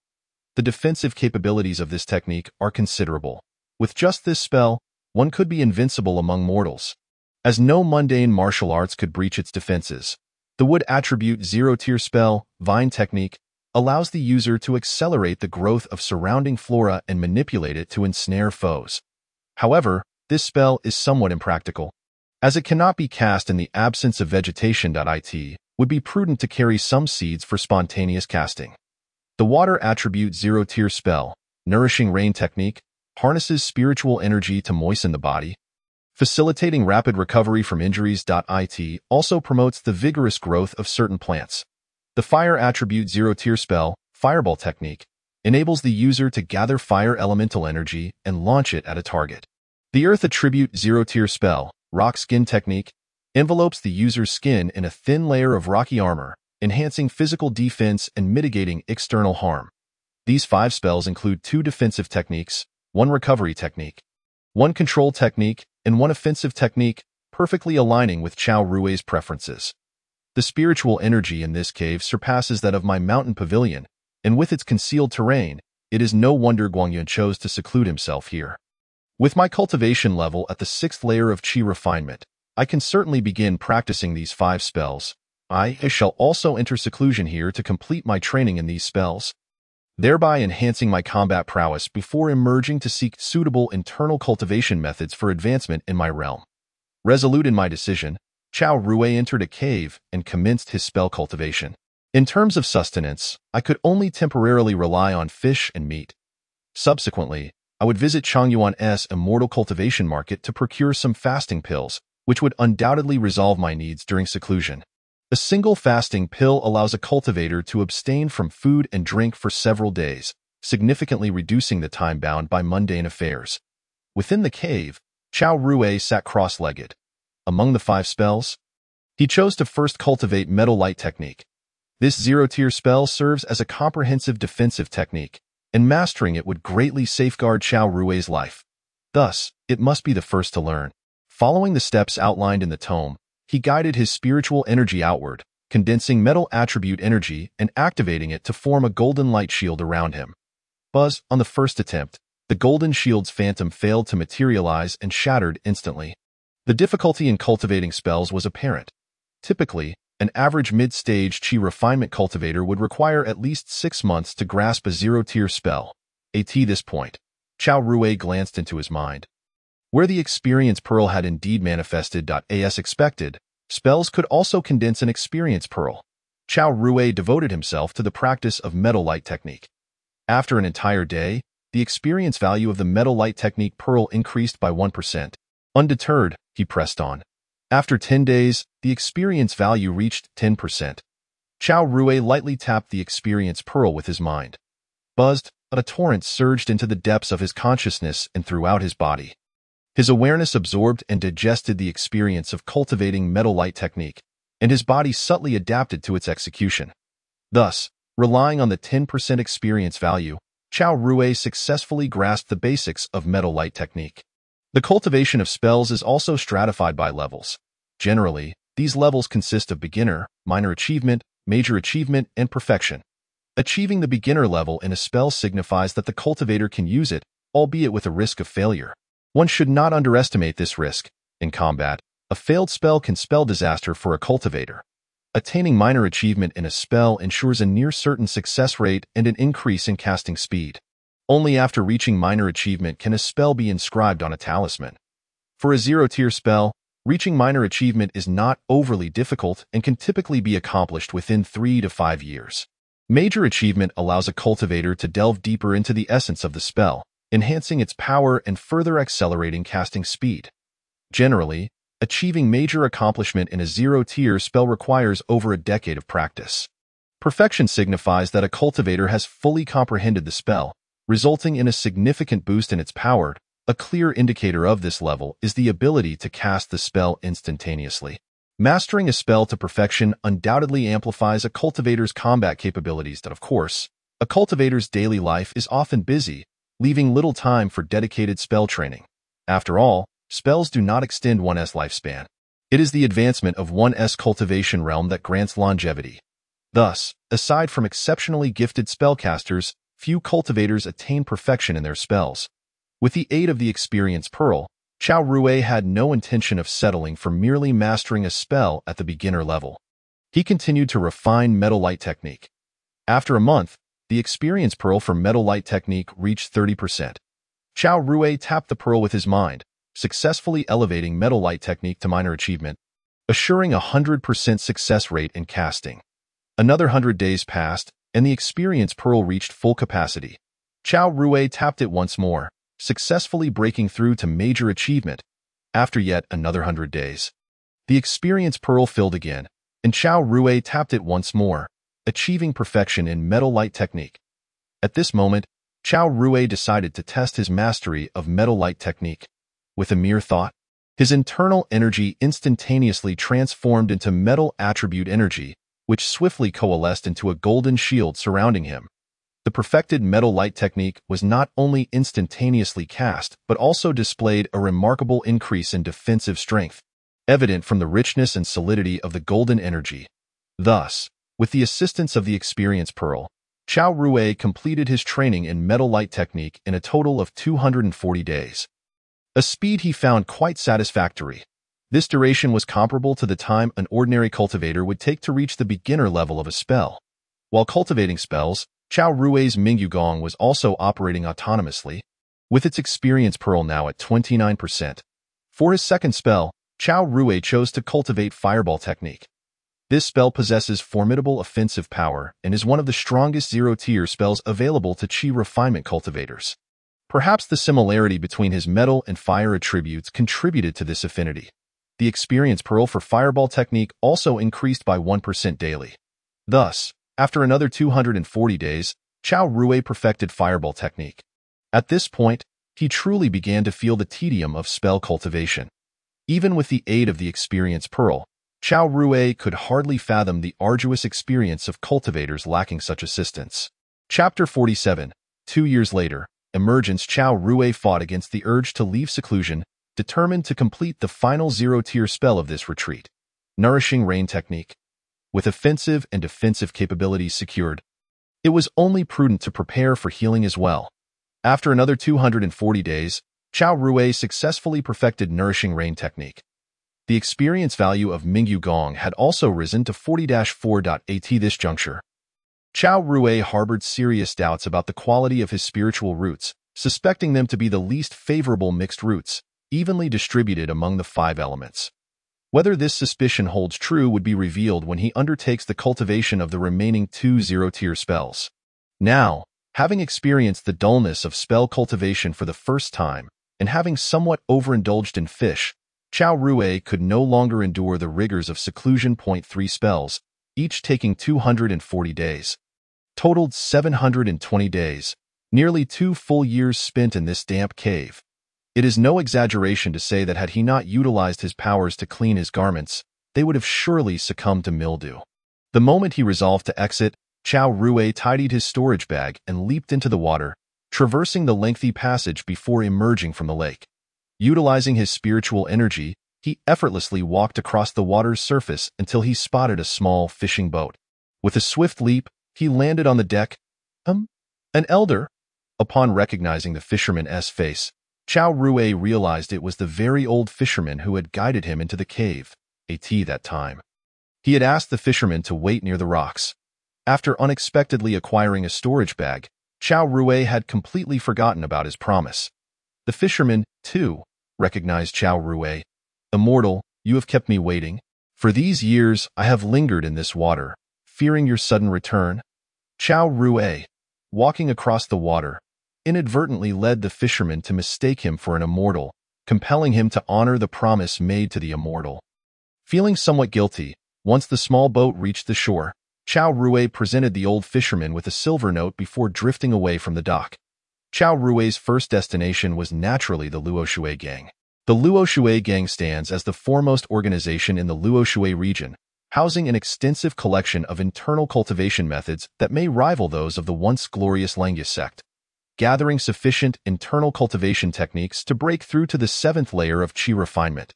The defensive capabilities of this technique are considerable. With just this spell, one could be invincible among mortals, as no mundane martial arts could breach its defenses. The wood attribute zero-tier spell, Vine Technique, allows the user to accelerate the growth of surrounding flora and manipulate it to ensnare foes. However, this spell is somewhat impractical, as it cannot be cast in the absence of vegetation. It would be prudent to carry some seeds for spontaneous casting. The water attribute zero-tier spell, Nourishing Rain Technique, harnesses spiritual energy to moisten the body, facilitating rapid recovery from injuries. It also promotes the vigorous growth of certain plants. The fire attribute zero-tier spell, Fireball Technique, enables the user to gather fire elemental energy and launch it at a target. The earth attribute zero-tier spell, Rock Skin Technique, envelopes the user's skin in a thin layer of rocky armor, enhancing physical defense and mitigating external harm. These 5 spells include 2 defensive techniques, 1 recovery technique, 1 control technique, and 1 offensive technique, perfectly aligning with Chao Rui's preferences. The spiritual energy in this cave surpasses that of my mountain pavilion, and with its concealed terrain, it is no wonder Guangyuan chose to seclude himself here. With my cultivation level at the 6th layer of Qi refinement, I can certainly begin practicing these 5 spells. I shall also enter seclusion here to complete my training in these spells, thereby enhancing my combat prowess before emerging to seek suitable internal cultivation methods for advancement in my realm. Resolute in my decision, Chao Rui entered a cave and commenced his spell cultivation. In terms of sustenance, I could only temporarily rely on fish and meat. Subsequently, I would visit Chongyuan's Immortal Cultivation Market to procure some fasting pills, which would undoubtedly resolve my needs during seclusion. A single fasting pill allows a cultivator to abstain from food and drink for several days, significantly reducing the time bound by mundane affairs. Within the cave, Chao Rui sat cross-legged. Among the 5 spells, he chose to first cultivate Metal Light Technique. This zero-tier spell serves as a comprehensive defensive technique, and mastering it would greatly safeguard Chao Rui's life. Thus, it must be the first to learn. Following the steps outlined in the tome, he guided his spiritual energy outward, condensing metal attribute energy and activating it to form a golden light shield around him. On the first attempt, the golden shield's phantom failed to materialize and shattered instantly. The difficulty in cultivating spells was apparent. Typically, an average mid-stage Qi refinement cultivator would require at least 6 months to grasp a zero-tier spell. At this point, Chao Rui glanced into his mind. Where the experience pearl had indeed manifested as expected, spells could also condense an experience pearl. Chao Rui devoted himself to the practice of Metal Light Technique. After an entire day, the experience value of the Metal Light Technique pearl increased by 1%. Undeterred, he pressed on. After 10 days, the experience value reached 10%. Chao Rui lightly tapped the experience pearl with his mind. Buzzed, a torrent surged into the depths of his consciousness and throughout his body. His awareness absorbed and digested the experience of cultivating Metal Light Technique, and his body subtly adapted to its execution. Thus, relying on the 10% experience value, Chao Rui successfully grasped the basics of metal light technique. The cultivation of spells is also stratified by levels. Generally, these levels consist of beginner, minor achievement, major achievement, and perfection. Achieving the beginner level in a spell signifies that the cultivator can use it, albeit with a risk of failure. One should not underestimate this risk. In combat, a failed spell can spell disaster for a cultivator. Attaining minor achievement in a spell ensures a near-certain success rate and an increase in casting speed. Only after reaching minor achievement can a spell be inscribed on a talisman. For a zero-tier spell, reaching minor achievement is not overly difficult and can typically be accomplished within 3 to 5 years. Major achievement allows a cultivator to delve deeper into the essence of the spell, enhancing its power and further accelerating casting speed. Generally, achieving major accomplishment in a zero-tier spell requires over a decade of practice. Perfection signifies that a cultivator has fully comprehended the spell, resulting in a significant boost in its power. A clear indicator of this level is the ability to cast the spell instantaneously. Mastering a spell to perfection undoubtedly amplifies a cultivator's combat capabilities. Of course, a cultivator's daily life is often busy, leaving little time for dedicated spell training. After all, spells do not extend one's lifespan. It is the advancement of one's cultivation realm that grants longevity. Thus, aside from exceptionally gifted spellcasters, few cultivators attain perfection in their spells. With the aid of the Experience Pearl, Chao Rui had no intention of settling for merely mastering a spell at the beginner level. He continued to refine Metal Light Technique. After a month, the Experience Pearl for Metal Light Technique reached 30%. Chao Rui tapped the pearl with his mind, successfully elevating Metal Light Technique to minor achievement, assuring a 100% success rate in casting. Another 100 days passed, and the Experience Pearl reached full capacity. Chao Rui tapped it once more, successfully breaking through to major achievement. After yet another 100 days, the Experience Pearl filled again, and Chao Rui tapped it once more, achieving perfection in Metal Light Technique. At this moment, Chao Rui decided to test his mastery of Metal Light Technique. With a mere thought, his internal energy instantaneously transformed into metal attribute energy, which swiftly coalesced into a golden shield surrounding him. The perfected Metal Light Technique was not only instantaneously cast, but also displayed a remarkable increase in defensive strength, evident from the richness and solidity of the golden energy. Thus, with the assistance of the Experience Pearl, Chao Rui completed his training in Metal Light Technique in a total of 240 days. A speed he found quite satisfactory. This duration was comparable to the time an ordinary cultivator would take to reach the beginner level of a spell. While cultivating spells, Chao Rui's Mingyu Gong was also operating autonomously, with its Experience Pearl now at 29%. For his second spell, Chao Rui chose to cultivate Fireball Technique. This spell possesses formidable offensive power and is one of the strongest zero-tier spells available to Qi refinement cultivators. Perhaps the similarity between his metal and fire attributes contributed to this affinity. The Experience Pearl for Fireball Technique also increased by 1% daily. Thus, after another 240 days, Chao Rui perfected Fireball Technique. At this point, he truly began to feel the tedium of spell cultivation. Even with the aid of the Experience Pearl, Chao Rui could hardly fathom the arduous experience of cultivators lacking such assistance. Chapter 47. 2 years later, Emergence. Chao Rui fought against the urge to leave seclusion, determined to complete the final zero-tier spell of this retreat. Nourishing Rain Technique. With offensive and defensive capabilities secured, it was only prudent to prepare for healing as well. After another 240 days, Chao Rui successfully perfected Nourishing Rain Technique. The experience value of Mingyu Gong had also risen to 40-4 at this juncture. Chao Rui harbored serious doubts about the quality of his spiritual roots, suspecting them to be the least favorable mixed roots, evenly distributed among the 5 elements. Whether this suspicion holds true would be revealed when he undertakes the cultivation of the remaining 2 zero-tier spells. Now, having experienced the dullness of spell cultivation for the first time, and having somewhat overindulged in fish, Chao Rui could no longer endure the rigors of seclusion. 3 spells, each taking 240 days. Totaled 720 days, nearly 2 full years spent in this damp cave. It is no exaggeration to say that had he not utilized his powers to clean his garments, they would have surely succumbed to mildew. The moment he resolved to exit, Chao Rui tidied his storage bag and leaped into the water, traversing the lengthy passage before emerging from the lake. Utilizing his spiritual energy, he effortlessly walked across the water's surface until he spotted a small fishing boat. With a swift leap, he landed on the deck. An elder? Upon recognizing the fisherman's face, Chao Rui realized it was the very old fisherman who had guided him into the cave, that time. He had asked the fisherman to wait near the rocks. After unexpectedly acquiring a storage bag, Chao Rui had completely forgotten about his promise. The fisherman, too, recognized Chao Rui. Immortal, you have kept me waiting. For these years, I have lingered in this water, fearing your sudden return. Chao Rui, walking across the water, inadvertently led the fisherman to mistake him for an immortal, compelling him to honor the promise made to the immortal. Feeling somewhat guilty, once the small boat reached the shore, Chao Rui presented the old fisherman with a silver note before drifting away from the dock. Chao Rui's first destination was naturally the Luoshui Gang. The Luoshui Gang stands as the foremost organization in the Luoshui region, housing an extensive collection of internal cultivation methods that may rival those of the once glorious Langyus sect. Gathering sufficient internal cultivation techniques to break through to the 7th layer of Qi refinement.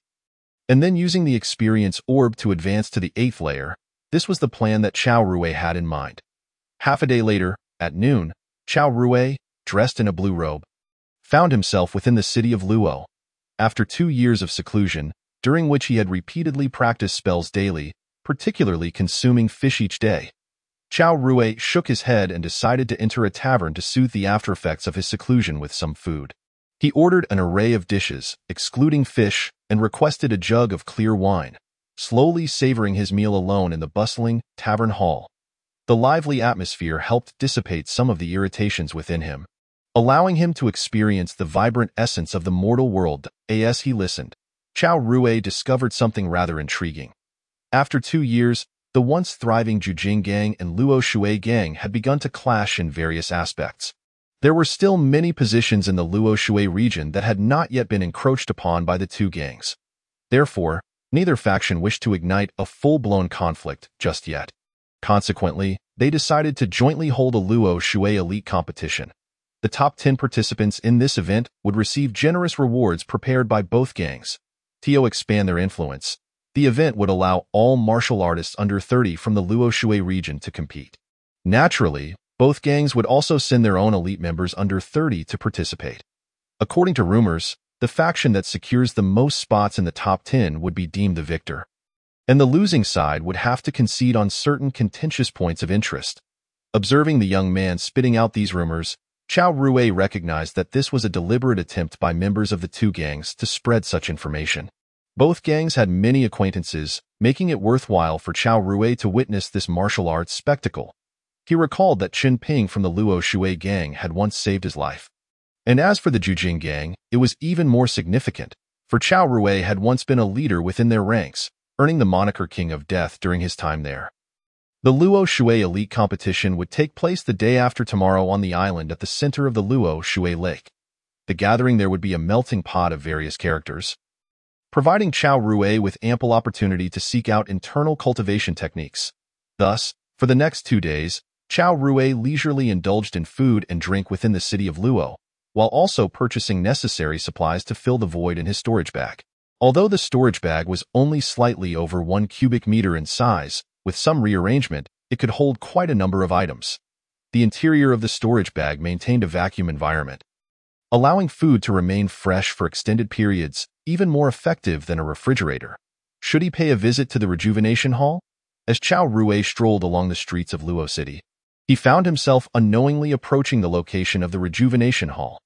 And then using the experience orb to advance to the 8th layer, this was the plan that Chao Rui had in mind. Half a day later, at noon, Chao Rui, dressed in a blue robe, found himself within the city of Luo. After 2 years of seclusion, during which he had repeatedly practiced spells daily, particularly consuming fish each day, Chao Rui shook his head and decided to enter a tavern to soothe the aftereffects of his seclusion with some food. He ordered an array of dishes, excluding fish, and requested a jug of clear wine, slowly savoring his meal alone in the bustling tavern hall. The lively atmosphere helped dissipate some of the irritations within him, allowing him to experience the vibrant essence of the mortal world. As he listened, Chao Rui discovered something rather intriguing. After 2 years, the once thriving Jujing Gang and Luo Shui Gang had begun to clash in various aspects. There were still many positions in the Luo Shui region that had not yet been encroached upon by the two gangs. Therefore, neither faction wished to ignite a full-blown conflict just yet. Consequently, they decided to jointly hold a Luo Shui elite competition. The top 10 participants in this event would receive generous rewards prepared by both gangs. To expand their influence, the event would allow all martial artists under 30 from the Luo Shui region to compete. Naturally, both gangs would also send their own elite members under 30 to participate. According to rumors, the faction that secures the most spots in the top 10 would be deemed the victor, and the losing side would have to concede on certain contentious points of interest. Observing the young man spitting out these rumors, Chao Rui recognized that this was a deliberate attempt by members of the two gangs to spread such information. Both gangs had many acquaintances, making it worthwhile for Chao Rui to witness this martial arts spectacle. He recalled that Chen Ping from the Luo Shui Gang had once saved his life. And as for the Jujing Gang, it was even more significant, for Chao Rui had once been a leader within their ranks, earning the moniker King of Death during his time there. The Luo Shui Elite competition would take place the day after tomorrow on the island at the center of the Luo Shui Lake. The gathering there would be a melting pot of various characters, providing Chao Rui with ample opportunity to seek out internal cultivation techniques. Thus, for the next 2 days, Chao Rui leisurely indulged in food and drink within the city of Luo, while also purchasing necessary supplies to fill the void in his storage bag. Although the storage bag was only slightly over 1 cubic meter in size, with some rearrangement, it could hold quite a number of items. The interior of the storage bag maintained a vacuum environment, allowing food to remain fresh for extended periods, even more effective than a refrigerator. Should he pay a visit to the Rejuvenation Hall? As Chao Rui strolled along the streets of Luo City, he found himself unknowingly approaching the location of the Rejuvenation Hall.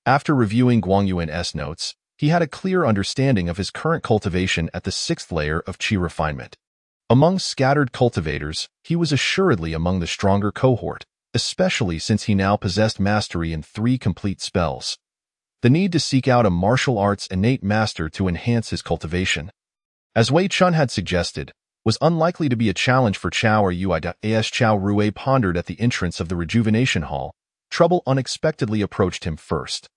After reviewing Guangyuan's notes, he had a clear understanding of his current cultivation at the 6th layer of Qi refinement. Among scattered cultivators, he was assuredly among the stronger cohort, especially since he now possessed mastery in 3 complete spells. The need to seek out a martial arts innate master to enhance his cultivation, as Wei Chun had suggested, was unlikely to be a challenge for Chao Rui. As Chao Rui pondered at the entrance of the Rejuvenation Hall, trouble unexpectedly approached him first.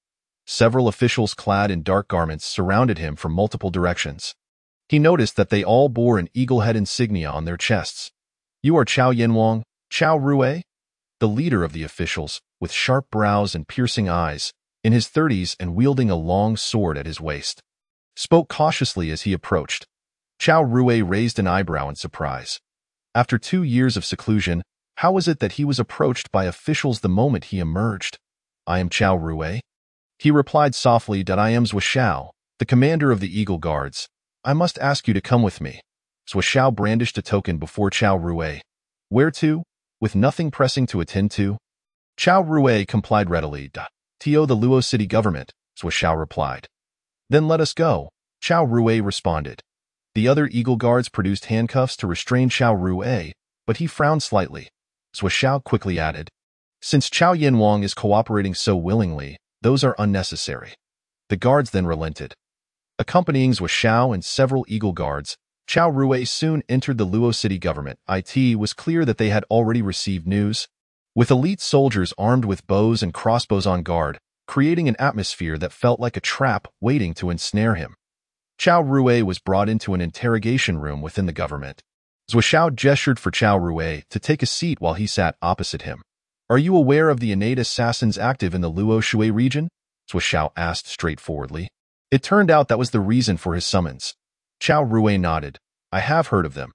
Several officials clad in dark garments surrounded him from multiple directions. He noticed that they all bore an eagle head insignia on their chests. "You are Chao Yanwang, Chao Rue, the leader of the officials, with sharp brows and piercing eyes, in his 30s and wielding a long sword at his waist, spoke cautiously as he approached. Chao Rue raised an eyebrow in surprise. After 2 years of seclusion, how was it that he was approached by officials the moment he emerged? I am Chao Rue. He replied softly that I am Zhuo Xiao, the commander of the Eagle Guards. I must ask you to come with me. Zhuo Xiao brandished a token before Chao Rue. Where to? With nothing pressing to attend to? Chao Rue complied readily. To the Luo city government, Zhuo Xiao replied. Then let us go, Chao Rue responded. The other Eagle Guards produced handcuffs to restrain Chao Rue, but he frowned slightly. Zhuo Xiao quickly added, since Chao Yanwang is cooperating so willingly, those are unnecessary. The guards then relented. Accompanying Zhuo Xiao and several Eagle Guards, Chao Rue soon entered the Luo city government. It was clear that they had already received news, with elite soldiers armed with bows and crossbows on guard, creating an atmosphere that felt like a trap waiting to ensnare him. Chao Rue was brought into an interrogation room within the government. Zhuo Xiao gestured for Chao Rue to take a seat while he sat opposite him. Are you aware of the innate assassins active in the Luo Shui region? Zhuo Xiao asked straightforwardly. It turned out that was the reason for his summons. Chao Rue nodded. I have heard of them.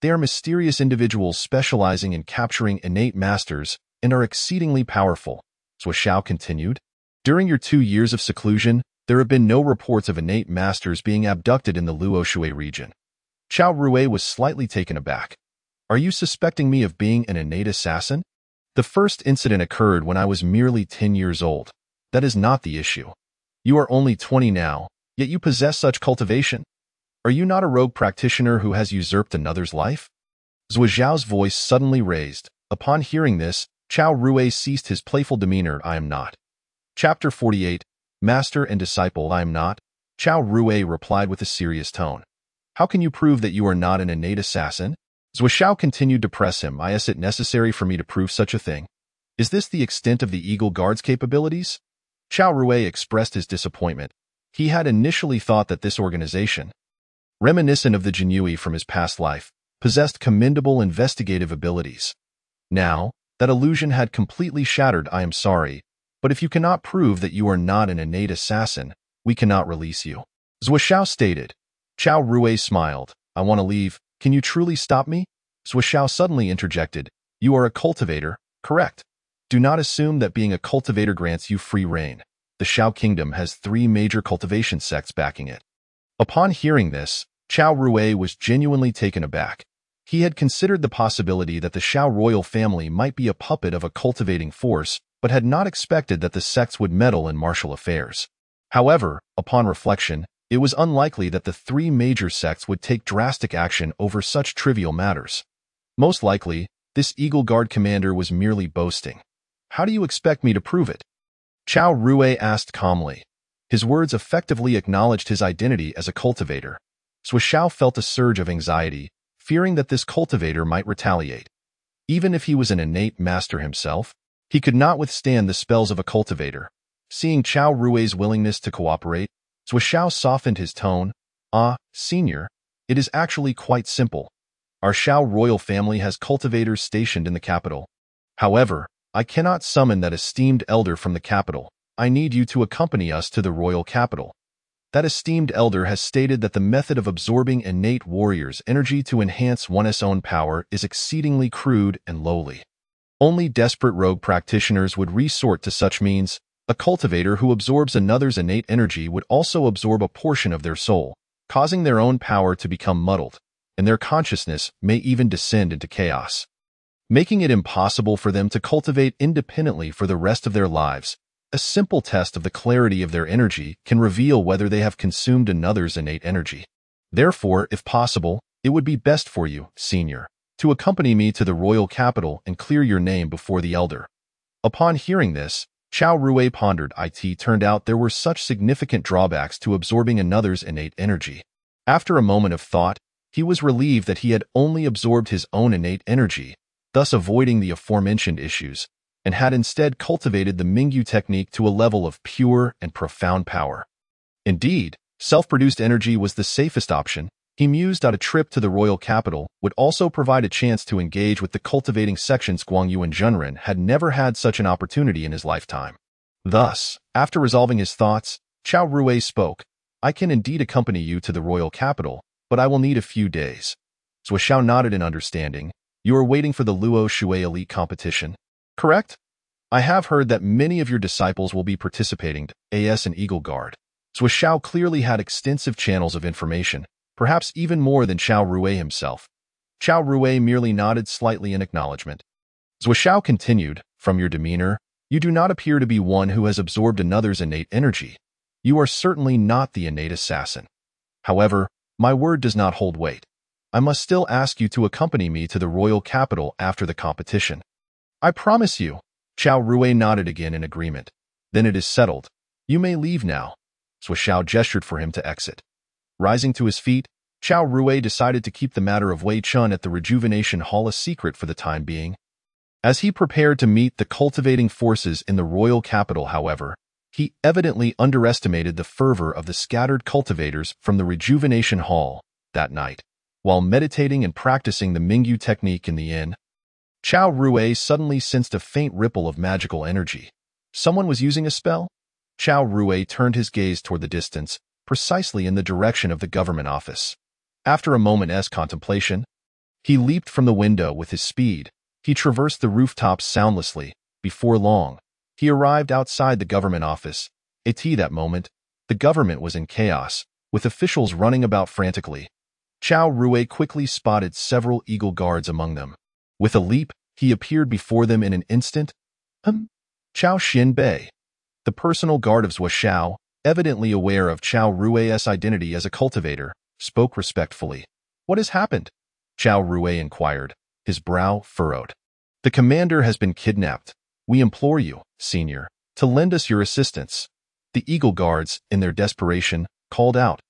They are mysterious individuals specializing in capturing innate masters and are exceedingly powerful. Zhuo Xiao continued. During your 2 years of seclusion, there have been no reports of innate masters being abducted in the Luo Shui region. Chao Rue was slightly taken aback. Are you suspecting me of being an innate assassin? The first incident occurred when I was merely 10 years old. That is not the issue. You are only 20 now, yet you possess such cultivation. Are you not a rogue practitioner who has usurped another's life? Zhuo Xiao's voice suddenly raised. Upon hearing this, Chao Rue ceased his playful demeanor. I am not. Chapter 48, Master and Disciple. I am not. Chao Rue replied with a serious tone. How can you prove that you are not an innate assassin? Zhuo Xiao continued to press him. Is it necessary for me to prove such a thing? Is this the extent of the Eagle Guard's capabilities? Chao Rue expressed his disappointment. He had initially thought that this organization, reminiscent of the Jinyui from his past life, possessed commendable investigative abilities. Now, that illusion had completely shattered. I am sorry, but if you cannot prove that you are not an innate assassin, we cannot release you. Zhuo Xiao stated. Chao Rue smiled. I want to leave. Can you truly stop me? Zhuo Xiao suddenly interjected. You are a cultivator, correct? Do not assume that being a cultivator grants you free reign. The Xiao Kingdom has 3 major cultivation sects backing it. Upon hearing this, Chao Rue was genuinely taken aback. He had considered the possibility that the Xiao royal family might be a puppet of a cultivating force, but had not expected that the sects would meddle in martial affairs. However, upon reflection, it was unlikely that the 3 major sects would take drastic action over such trivial matters. Most likely, this Eagle Guard commander was merely boasting. How do you expect me to prove it? Chao Rue asked calmly. His words effectively acknowledged his identity as a cultivator. Zhuo Xiao felt a surge of anxiety, fearing that this cultivator might retaliate. Even if he was an innate master himself, he could not withstand the spells of a cultivator. Seeing Chao Rue's willingness to cooperate, Zhuo Xiao softened his tone. Senior, it is actually quite simple. Our Xiao royal family has cultivators stationed in the capital. However, I cannot summon that esteemed elder from the capital. I need you to accompany us to the royal capital. That esteemed elder has stated that the method of absorbing innate warriors' energy to enhance one's own power is exceedingly crude and lowly. Only desperate rogue practitioners would resort to such means. A cultivator who absorbs another's innate energy would also absorb a portion of their soul, causing their own power to become muddled, and their consciousness may even descend into chaos, making it impossible for them to cultivate independently for the rest of their lives. A simple test of the clarity of their energy can reveal whether they have consumed another's innate energy. Therefore, if possible, it would be best for you, senior, to accompany me to the royal capital and clear your name before the elder. Upon hearing this, Chao Rue pondered. It turned out there were such significant drawbacks to absorbing another's innate energy. After a moment of thought, he was relieved that he had only absorbed his own innate energy, thus avoiding the aforementioned issues, and had instead cultivated the Mingyu technique to a level of pure and profound power. Indeed, self-produced energy was the safest option, He mused that a trip to the royal capital would also provide a chance to engage with the cultivating sections. Guangyu and Junren had never had such an opportunity in his lifetime. Thus, after resolving his thoughts, Qiao Rui spoke, I can indeed accompany you to the royal capital, but I will need a few days. Zhou Xiao nodded in understanding. You are waiting for the Luo Shui Elite competition, correct? I have heard that many of your disciples will be participating, AS and Eagle Guard. Zhou Xiao clearly had extensive channels of information, perhaps even more than Qiao Rui himself. Qiao Rui merely nodded slightly in acknowledgement. Zhou Xiao continued, from your demeanor, you do not appear to be one who has absorbed another's innate energy. You are certainly not the innate assassin. However, my word does not hold weight. I must still ask you to accompany me to the royal capital after the competition. I promise you. Qiao Rui nodded again in agreement. Then it is settled. You may leave now. Zhou Xiao gestured for him to exit. Rising to his feet, Qiao Rui decided to keep the matter of Wei Chun at the Rejuvenation Hall a secret for the time being. As he prepared to meet the cultivating forces in the royal capital, however, he evidently underestimated the fervor of the scattered cultivators from the Rejuvenation Hall that night. While meditating and practicing the Mingyu technique in the inn, Qiao Rui suddenly sensed a faint ripple of magical energy. Someone was using a spell? Qiao Rui turned his gaze toward the distance, precisely in the direction of the government office. After a moment's contemplation, he leaped from the window with his speed. He traversed the rooftops soundlessly. Before long, he arrived outside the government office. At that moment, the government was in chaos, with officials running about frantically. Qiao Rui quickly spotted several eagle guards among them. With a leap, he appeared before them in an instant. Qiao Xinbei, the personal guard of Zhou Xiao, evidently aware of Qiao Rui's identity as a cultivator, spoke respectfully. What has happened? Qiao Rui inquired, his brow furrowed. The commander has been kidnapped. We implore you, senior, to lend us your assistance. The eagle guards, in their desperation, called out.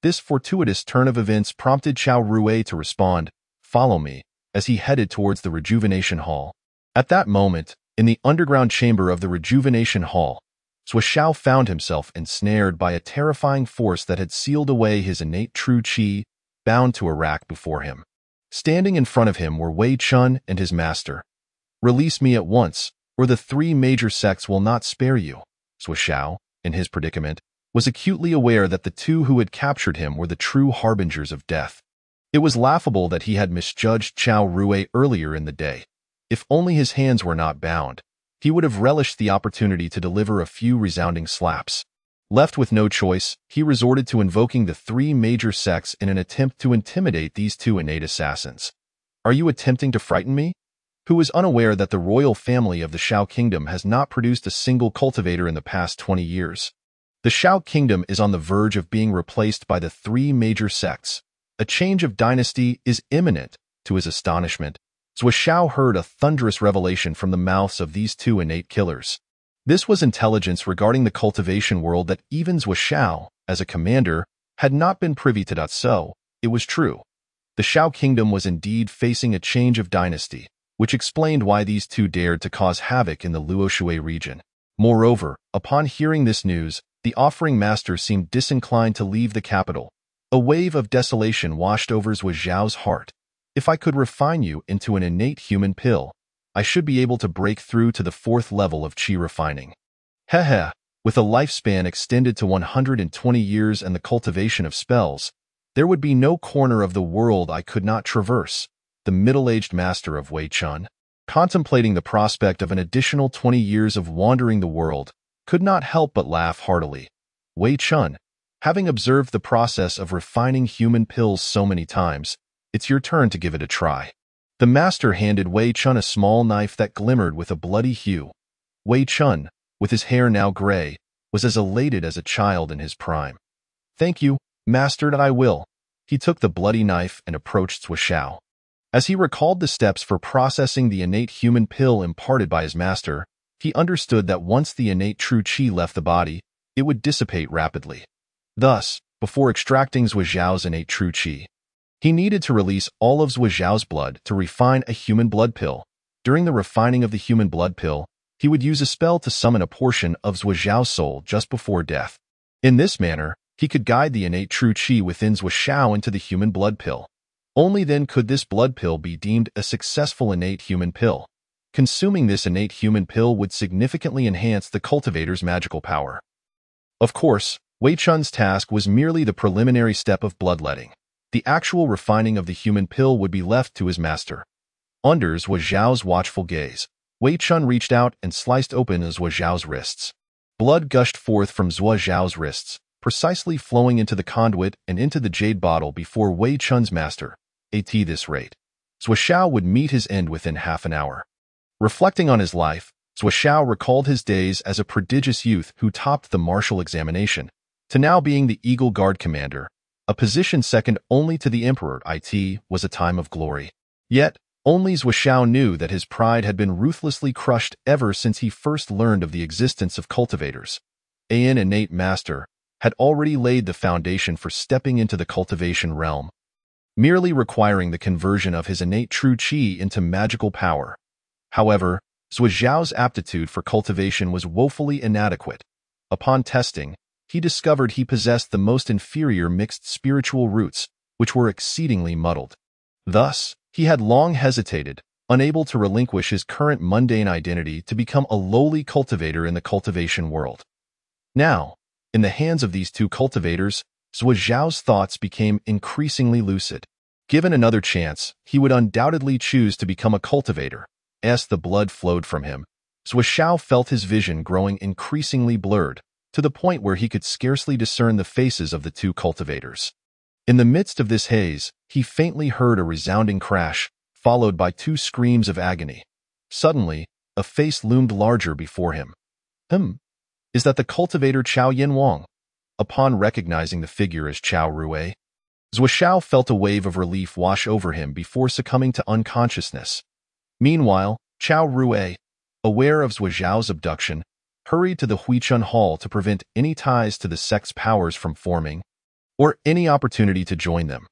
This fortuitous turn of events prompted Qiao Rui to respond, follow me, as he headed towards the Rejuvenation Hall. At that moment, in the underground chamber of the Rejuvenation Hall, Zhou Xiao found himself ensnared by a terrifying force that had sealed away his innate true qi, bound to a rack before him. Standing in front of him were Wei Chun and his master. Release me at once, or the three major sects will not spare you. Zhou Xiao, in his predicament, was acutely aware that the two who had captured him were the true harbingers of death. It was laughable that he had misjudged Qiao Rui earlier in the day. If only his hands were not bound, he would have relished the opportunity to deliver a few resounding slaps. Left with no choice, he resorted to invoking the three major sects in an attempt to intimidate these two innate assassins. Are you attempting to frighten me? Who is unaware that the royal family of the Shao Kingdom has not produced a single cultivator in the past 20 years? The Shao Kingdom is on the verge of being replaced by the three major sects. A change of dynasty is imminent. To his astonishment, Zhou Xiao heard a thunderous revelation from the mouths of these two innate killers. This was intelligence regarding the cultivation world that even Zhou Xiao, as a commander, had not been privy to. So, it was true. The Shao Kingdom was indeed facing a change of dynasty, which explained why these two dared to cause havoc in the Luoshui region. Moreover, upon hearing this news, the offering master seemed disinclined to leave the capital. A wave of desolation washed over Zhou Xiao's heart. If I could refine you into an innate human pill, I should be able to break through to the 4th level of qi refining. Heh. With a lifespan extended to 120 years and the cultivation of spells, there would be no corner of the world I could not traverse. The middle-aged master of Wei Chun, contemplating the prospect of an additional 20 years of wandering the world, could not help but laugh heartily. Wei Chun, having observed the process of refining human pills so many times, it's your turn to give it a try. The master handed Wei Chun a small knife that glimmered with a bloody hue. Wei Chun, with his hair now gray, was as elated as a child in his prime. Thank you, master, that I will. He took the bloody knife and approached Zhou Xiao. As he recalled the steps for processing the innate human pill imparted by his master, he understood that once the innate true qi left the body, it would dissipate rapidly. Thus, before extracting Zhou Xiao's innate true qi, he needed to release all of Zhou Xiao's blood to refine a human blood pill. During the refining of the human blood pill, he would use a spell to summon a portion of Zhou Xiao's soul just before death. In this manner, He could guide the innate true qi within Zhuo Xiao into the human blood pill. Only then could this blood pill be deemed a successful innate human pill. Consuming this innate human pill would significantly enhance the cultivator's magical power. Of course, Wei Chun's task was merely the preliminary step of bloodletting. The actual refining of the human pill would be left to his master. Under Zhuo Xiao's watchful gaze, Wei Chun reached out and sliced open Zhuo Xiao's wrists. Blood gushed forth from Zhuo Xiao's wrists, precisely flowing into the conduit and into the jade bottle before Wei Chun's master. At this rate, Zhuo Xiao would meet his end within half an hour. Reflecting on his life, Zhuo Xiao recalled his days as a prodigious youth who topped the martial examination, to now being the Eagle Guard commander, a position second only to the emperor. It was a time of glory. Yet, only Zhuo Xiao knew that his pride had been ruthlessly crushed ever since he first learned of the existence of cultivators. An innate master had already laid the foundation for stepping into the cultivation realm, merely requiring the conversion of his innate true qi into magical power. However, Zhuo Xiao's aptitude for cultivation was woefully inadequate. Upon testing, he discovered he possessed the most inferior mixed spiritual roots, which were exceedingly muddled. Thus, he had long hesitated, unable to relinquish his current mundane identity to become a lowly cultivator in the cultivation world. Now, in the hands of these two cultivators, Zhuo Xiao's thoughts became increasingly lucid. Given another chance, he would undoubtedly choose to become a cultivator. As the blood flowed from him, Zhuo Xiao felt his vision growing increasingly blurred, to the point where he could scarcely discern the faces of the two cultivators. In the midst of this haze, he faintly heard a resounding crash, followed by two screams of agony. Suddenly, a face loomed larger before him. Is that the cultivator Chao Yinwang? Upon recognizing the figure as Chao Rui, Zhuo Xiao felt a wave of relief wash over him before succumbing to unconsciousness. Meanwhile, Chao Rui, aware of Zhuo Xiao's abduction, hurried to the Huichun Hall to prevent any ties to the sect's powers from forming, or any opportunity to join them.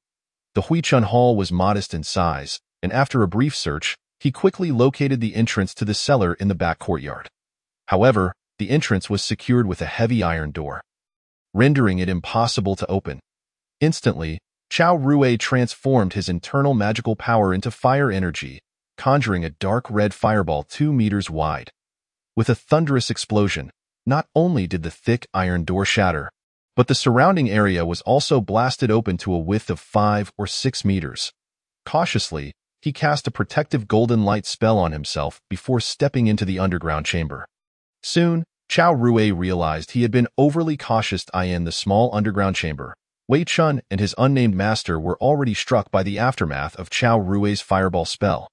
The Huichun Hall was modest in size, and after a brief search, he quickly located the entrance to the cellar in the back courtyard. However, the entrance was secured with a heavy iron door, rendering it impossible to open. Instantly, Chao Rui transformed his internal magical power into fire energy, conjuring a dark red fireball 2 meters wide. With a thunderous explosion, not only did the thick iron door shatter, but the surrounding area was also blasted open to a width of 5 or 6 meters. Cautiously, he cast a protective golden light spell on himself before stepping into the underground chamber. Soon, Chao Rui realized he had been overly cautious in the small underground chamber. Wei Chun and his unnamed master were already struck by the aftermath of Chao Rui's fireball spell.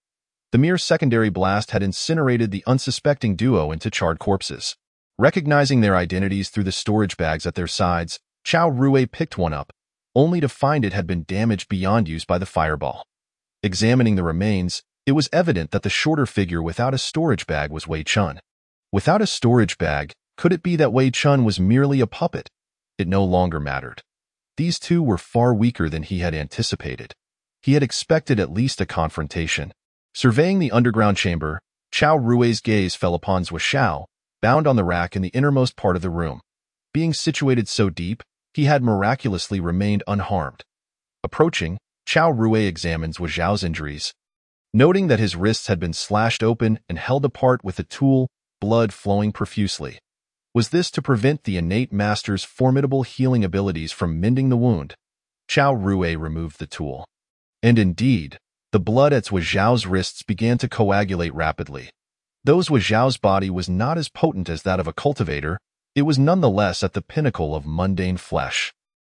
The mere secondary blast had incinerated the unsuspecting duo into charred corpses. Recognizing their identities through the storage bags at their sides, Chao Rui picked one up, only to find it had been damaged beyond use by the fireball. Examining the remains, it was evident that the shorter figure without a storage bag was Wei Chun. Without a storage bag, could it be that Wei Chun was merely a puppet? It no longer mattered. These two were far weaker than he had anticipated. He had expected at least a confrontation. Surveying the underground chamber, Chao Rui's gaze fell upon Zhuo Xiao, bound on the rack in the innermost part of the room. Being situated so deep, he had miraculously remained unharmed. Approaching, Chao Rui examined Zhuo Xiao's injuries. Noting that his wrists had been slashed open and held apart with a tool, blood flowing profusely. Was this to prevent the innate master's formidable healing abilities from mending the wound? Chao Rui removed the tool. And indeed, the blood at Zhuo Xiao's wrists began to coagulate rapidly. Though Zhuo Xiao's body was not as potent as that of a cultivator, it was nonetheless at the pinnacle of mundane flesh.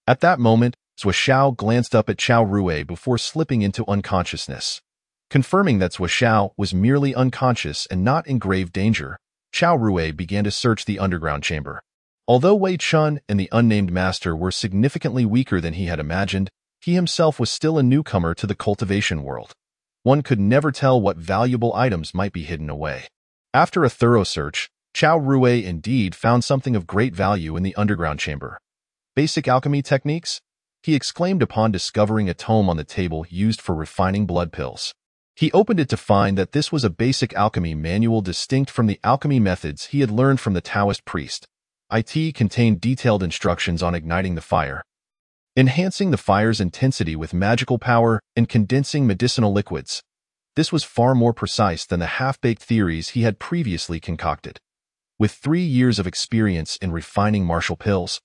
At that moment, Zhuo Xiao glanced up at Chao Rui before slipping into unconsciousness. Confirming that Zhuo Xiao was merely unconscious and not in grave danger, Chao Rui began to search the underground chamber. Although Wei Chun and the unnamed master were significantly weaker than he had imagined, he himself was still a newcomer to the cultivation world. One could never tell what valuable items might be hidden away. After a thorough search, Chao Rui indeed found something of great value in the underground chamber. Basic alchemy techniques? He exclaimed upon discovering a tome on the table used for refining blood pills. He opened it to find that this was a basic alchemy manual distinct from the alchemy methods he had learned from the Taoist priest. It contained detailed instructions on igniting the fire, enhancing the fire's intensity with magical power, and condensing medicinal liquids. This was far more precise than the half-baked theories he had previously concocted. With 3 years of experience in refining martial pills,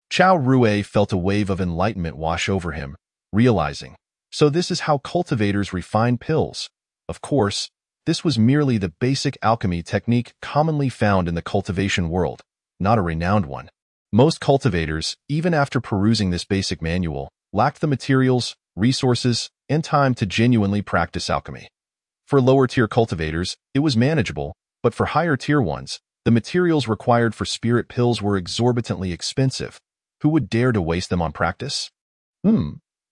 Chao Rui felt a wave of enlightenment wash over him, realizing, so this is how cultivators refine pills. Of course, this was merely the basic alchemy technique commonly found in the cultivation world, not a renowned one. Most cultivators, even after perusing this basic manual, lacked the materials, resources, and time to genuinely practice alchemy. For lower-tier cultivators, it was manageable, but for higher-tier ones, the materials required for spirit pills were exorbitantly expensive. Who would dare to waste them on practice?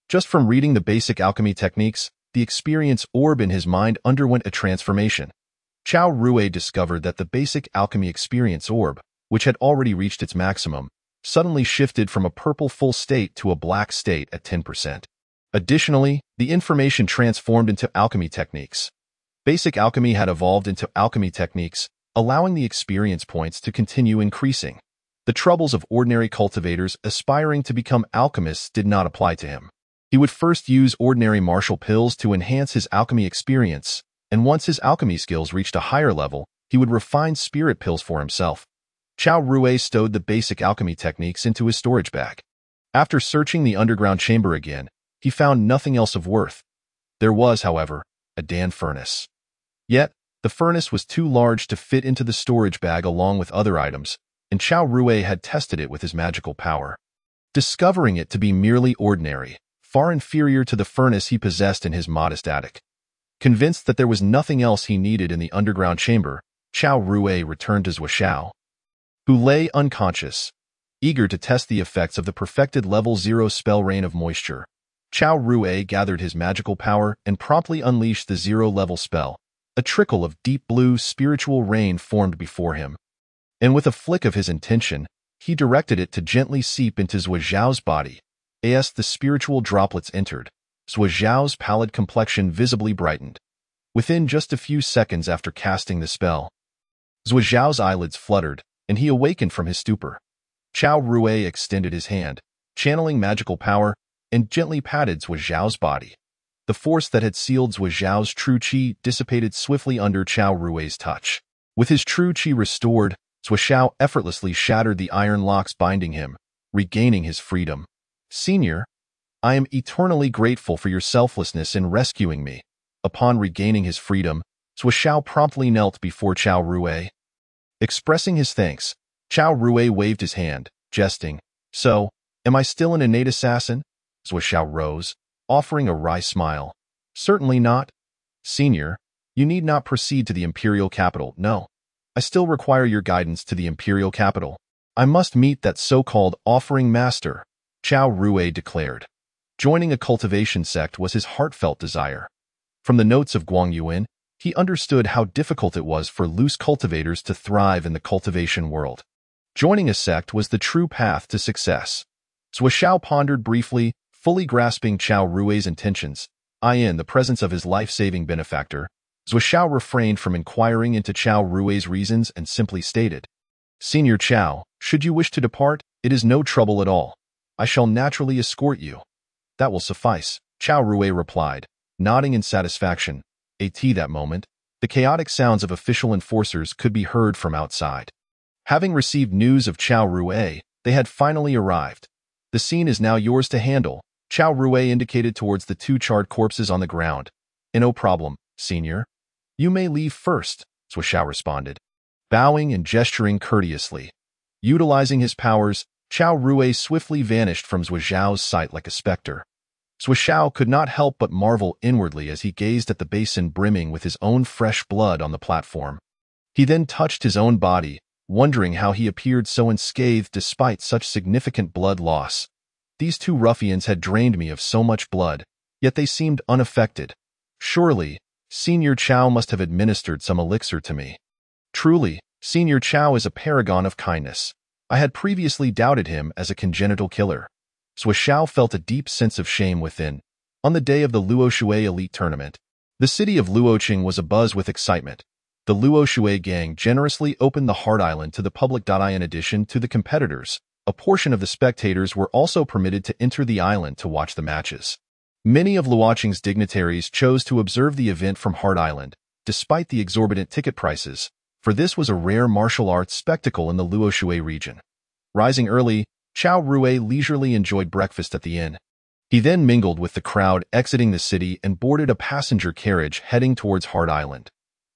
Just from reading the basic alchemy techniques, the experience orb in his mind underwent a transformation. Chao Rui discovered that the basic alchemy experience orb, which had already reached its maximum, suddenly shifted from a purple full state to a black state at 10%. Additionally, the information transformed into alchemy techniques. Basic alchemy had evolved into alchemy techniques, allowing the experience points to continue increasing. The troubles of ordinary cultivators aspiring to become alchemists did not apply to him. He would first use ordinary martial pills to enhance his alchemy experience, and once his alchemy skills reached a higher level, he would refine spirit pills for himself. Chao Rui stowed the basic alchemy techniques into his storage bag. After searching the underground chamber again, he found nothing else of worth. There was, however, a Dan furnace. Yet, the furnace was too large to fit into the storage bag along with other items, and Chao Rui had tested it with his magical power, discovering it to be merely ordinary, far inferior to the furnace he possessed in his modest attic. Convinced that there was nothing else he needed in the underground chamber, Chao Rui returned to Zhuoxiao, who lay unconscious. Eager to test the effects of the perfected level 0 spell Rain of Moisture, Chao Rui gathered his magical power and promptly unleashed the 0-level spell. A trickle of deep blue spiritual rain formed before him, and with a flick of his intention, he directed it to gently seep into Zhuoxiao's body. As the spiritual droplets entered, Zhuoxiao's pallid complexion visibly brightened. Within just a few seconds after casting the spell, Zhuoxiao's eyelids fluttered, and he awakened from his stupor. Chao Rui extended his hand, channeling magical power, and gently patted Zhuoxiao's body. The force that had sealed Zhuoxiao's true qi dissipated swiftly under Chao Rui's touch. With his true qi restored, Zhuoxiao effortlessly shattered the iron locks binding him, regaining his freedom. "Senior, I am eternally grateful for your selflessness in rescuing me." Upon regaining his freedom, Zhuoxiao promptly knelt before Chao Rui. Expressing his thanks, Chao Rui waved his hand, jesting. "So, am I still an innate assassin?" Zhuoxiao rose, offering a wry smile. "Certainly not. Senior, you need not proceed to the imperial capital. No. I still require your guidance to the imperial capital. I must meet that so-called offering master," Chao Rui declared. Joining a cultivation sect was his heartfelt desire. From the notes of Guang Yuan, he understood how difficult it was for loose cultivators to thrive in the cultivation world. Joining a sect was the true path to success. Zhuoxiao pondered briefly, fully grasping Chao Rui's intentions. In the presence of his life-saving benefactor, Zhuoxiao refrained from inquiring into Chao Rui's reasons and simply stated, "Senior Chao, should you wish to depart, it is no trouble at all. I shall naturally escort you." "That will suffice," Chao Rui replied, nodding in satisfaction. At that moment, the chaotic sounds of official enforcers could be heard from outside. Having received news of Chao Rui, they had finally arrived. "The scene is now yours to handle," Chao Rui indicated towards the 2 charred corpses on the ground. "No problem, Senior. You may leave first," Zhuoxiao responded, bowing and gesturing courteously. Utilizing his powers, Chao Rui swiftly vanished from Zhuoxiao's sight like a specter. Zhuoxiao could not help but marvel inwardly as he gazed at the basin brimming with his own fresh blood on the platform. He then touched his own body, wondering how he appeared so unscathed despite such significant blood loss. These 2 ruffians had drained me of so much blood, yet they seemed unaffected. Surely, Senior Chao must have administered some elixir to me. Truly, Senior Chao is a paragon of kindness. I had previously doubted him as a congenital killer. Zhuoxiao felt a deep sense of shame within. On the day of the Luoshui Elite Tournament, the city of Luoqing was abuzz with excitement. The Luo Shui gang generously opened the Heart Island to the public. In addition to the competitors, a portion of the spectators were also permitted to enter the island to watch the matches. Many of Luoqing's dignitaries chose to observe the event from Heart Island, despite the exorbitant ticket prices, for this was a rare martial arts spectacle in the Luo Shui region. Rising early, Chao Rui leisurely enjoyed breakfast at the inn. He then mingled with the crowd exiting the city and boarded a passenger carriage heading towards Heart Island.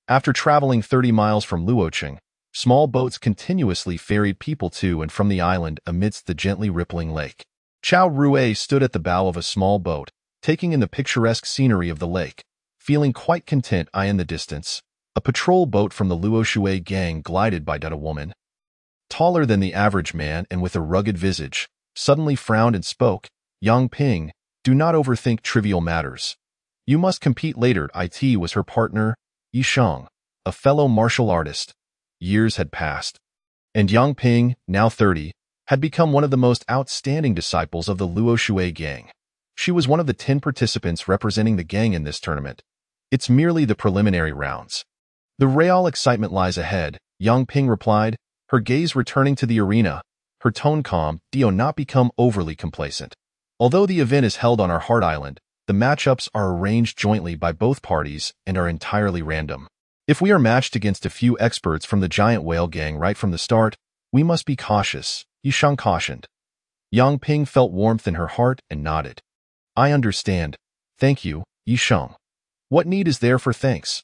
After traveling 30 miles from Luoqing, small boats continuously ferried people to and from the island amidst the gently rippling lake. Chao Rui stood at the bow of a small boat, taking in the picturesque scenery of the lake, feeling quite content. In the distance, a patrol boat from the Luo Shui gang glided by. A woman, taller than the average man and with a rugged visage, suddenly frowned and spoke. Yang Ping, do not overthink trivial matters. You must compete later. It was her partner, Yi Sheng, a fellow martial artist. Years had passed, and Yang Ping, now 30, had become one of the most outstanding disciples of the Luo Shui gang. She was one of the 10 participants representing the gang in this tournament. It's merely the preliminary rounds. The real excitement lies ahead, Yang Ping replied, her gaze returning to the arena, her tone calm. Do not become overly complacent. Although the event is held on our Heart Island, the matchups are arranged jointly by both parties and are entirely random. If we are matched against a few experts from the Giant Whale gang right from the start, we must be cautious, Yi Sheng cautioned. Yang Ping felt warmth in her heart and nodded. I understand. Thank you, Yi Sheng. What need is there for thanks?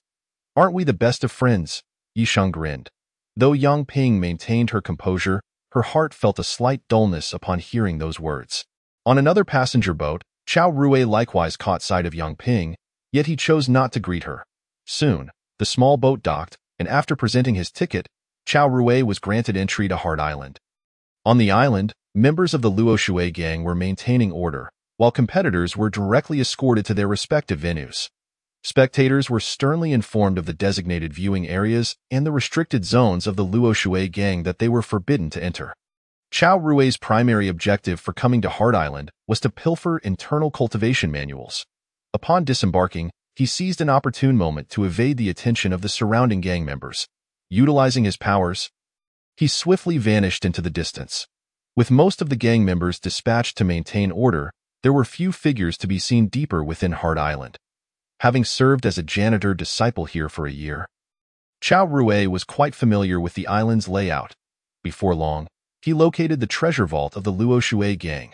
Aren't we the best of friends? Yi Sheng grinned. Though Yang Ping maintained her composure, her heart felt a slight dullness upon hearing those words. On another passenger boat, Chao Rui likewise caught sight of Yang Ping, yet he chose not to greet her. Soon, the small boat docked, and after presenting his ticket, Chao Rui was granted entry to Heart Island. On the island, members of the Luo Shui gang were maintaining order, while competitors were directly escorted to their respective venues. Spectators were sternly informed of the designated viewing areas and the restricted zones of the Luo Shui gang that they were forbidden to enter. Chao Rui's primary objective for coming to Heart Island was to pilfer internal cultivation manuals. Upon disembarking, he seized an opportune moment to evade the attention of the surrounding gang members. Utilizing his powers, he swiftly vanished into the distance. With most of the gang members dispatched to maintain order, there were few figures to be seen deeper within Heart Island. Having served as a janitor disciple here for a year, Chao Rui was quite familiar with the island's layout. Before long, he located the treasure vault of the Luo Shui gang.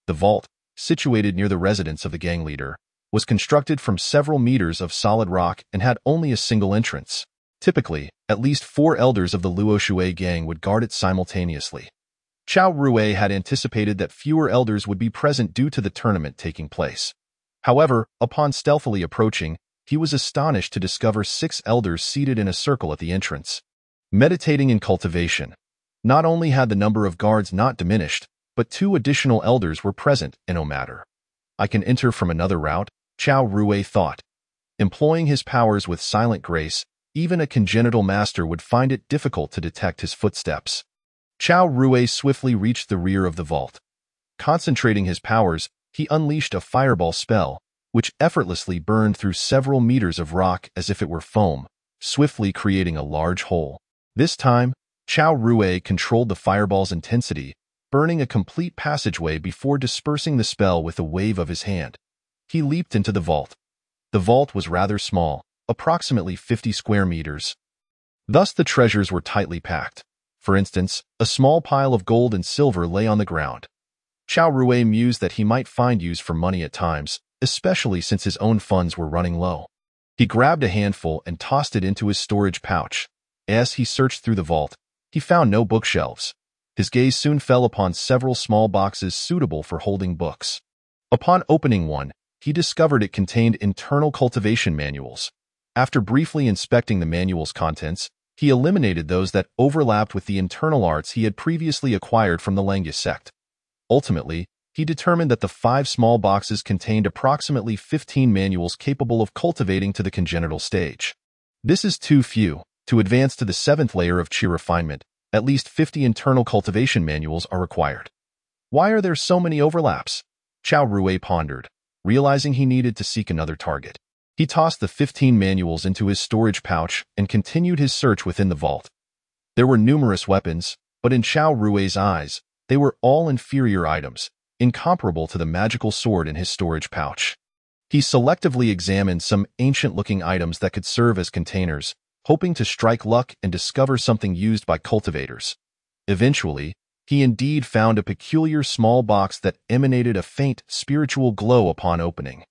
The vault, situated near the residence of the gang leader, was constructed from several meters of solid rock and had only a single entrance. Typically, at least 4 elders of the Luo Shui gang would guard it simultaneously. Chao Rui had anticipated that fewer elders would be present due to the tournament taking place. However, upon stealthily approaching, he was astonished to discover 6 elders seated in a circle at the entrance, meditating in cultivation. Not only had the number of guards not diminished, but 2 additional elders were present, and no matter. I can enter from another route, Chao Rui thought. Employing his powers with silent grace, even a congenital master would find it difficult to detect his footsteps. Chao Rui swiftly reached the rear of the vault. Concentrating his powers, he unleashed a fireball spell, which effortlessly burned through several meters of rock as if it were foam, swiftly creating a large hole. This time, Chao Rui controlled the fireball's intensity, burning a complete passageway before dispersing the spell with a wave of his hand. He leaped into the vault. The vault was rather small, approximately 50 square meters. Thus the treasures were tightly packed. For instance, a small pile of gold and silver lay on the ground. Chao Rui mused that he might find use for money at times, especially since his own funds were running low. He grabbed a handful and tossed it into his storage pouch. As he searched through the vault, he found no bookshelves. His gaze soon fell upon several small boxes suitable for holding books. Upon opening one, he discovered it contained internal cultivation manuals. After briefly inspecting the manual's contents, he eliminated those that overlapped with the internal arts he had previously acquired from the Langya sect. Ultimately, he determined that the 5 small boxes contained approximately 15 manuals capable of cultivating to the congenital stage. This is too few. To advance to the 7th layer of chi refinement, at least 50 internal cultivation manuals are required. Why are there so many overlaps? Chao Rui pondered, realizing he needed to seek another target. He tossed the 15 manuals into his storage pouch and continued his search within the vault. There were numerous weapons, but in Xiao Rui's eyes, they were all inferior items, incomparable to the magical sword in his storage pouch. He selectively examined some ancient-looking items that could serve as containers, hoping to strike luck and discover something used by cultivators. Eventually, he indeed found a peculiar small box that emanated a faint spiritual glow upon opening.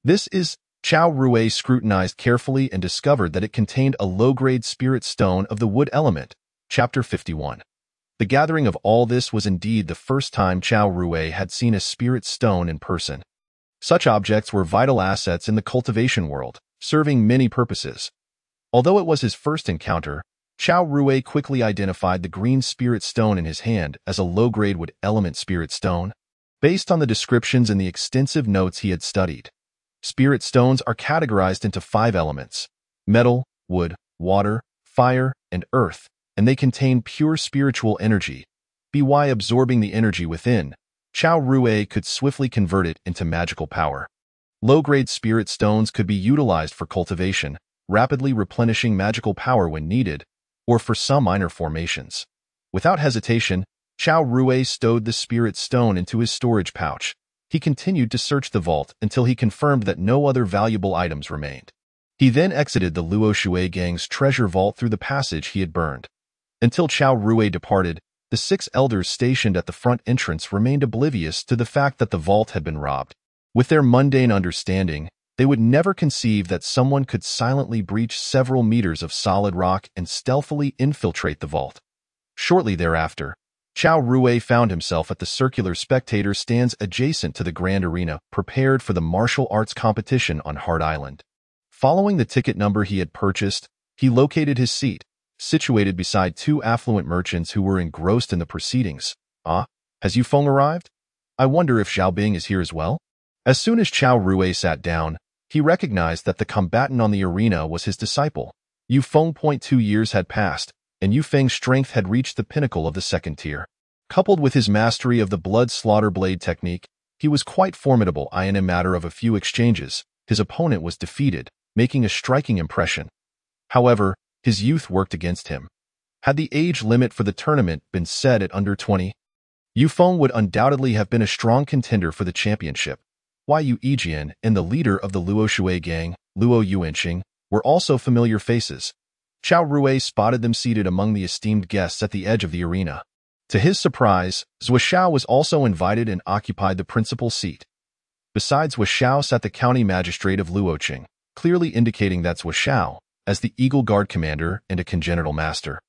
This is Xiao Rui scrutinized carefully and discovered that it contained a low-grade spirit stone of the wood element. Chapter 51. The gathering of all this was indeed the first time Xiao Rui had seen a spirit stone in person. Such objects were vital assets in the cultivation world, serving many purposes. Although it was his first encounter, Xiao Rui quickly identified the green spirit stone in his hand as a low-grade wood element spirit stone, based on the descriptions and the extensive notes he had studied. Spirit stones are categorized into 5 elements: metal, wood, water, fire, and earth, and they contain pure spiritual energy. By absorbing the energy within, Xiao Rui could swiftly convert it into magical power. Low-grade spirit stones could be utilized for cultivation, rapidly replenishing magical power when needed, or for some minor formations. Without hesitation, Xiao Rui stowed the spirit stone into his storage pouch. He continued to search the vault until he confirmed that no other valuable items remained. He then exited the Luo Shui gang's treasure vault through the passage he had burned. Until Xiao Rui departed, the 6 elders stationed at the front entrance remained oblivious to the fact that the vault had been robbed. With their mundane understanding, they would never conceive that someone could silently breach several meters of solid rock and stealthily infiltrate the vault. Shortly thereafter, Xiao Rui found himself at the circular spectator stands adjacent to the grand arena, prepared for the martial arts competition on Hard Island. Following the ticket number he had purchased, he located his seat, situated beside 2 affluent merchants who were engrossed in the proceedings. "Ah, has Yufeng arrived? I wonder if Xiaobing is here as well?" As soon as Xiao Rui sat down, he recognized that the combatant on the arena was his disciple. Yufeng. 2 years had passed, and Yufeng's strength had reached the pinnacle of the 2nd tier. Coupled with his mastery of the blood slaughter blade technique, he was quite formidable. In a matter of a few exchanges, his opponent was defeated, making a striking impression. However, his youth worked against him. Had the age limit for the tournament been set at under 20, Yufeng would undoubtedly have been a strong contender for the championship. Yu Yijian and the leader of the Luo Shui gang, Luo Yuanxing, were also familiar faces. Xiao Rui spotted them seated among the esteemed guests at the edge of the arena. To his surprise, Zhou Xiao was also invited and occupied the principal seat. Besides Zhou Xiao sat the county magistrate of Luoqing, clearly indicating that Zhou Xiao, as the Eagle Guard commander and a congenital master,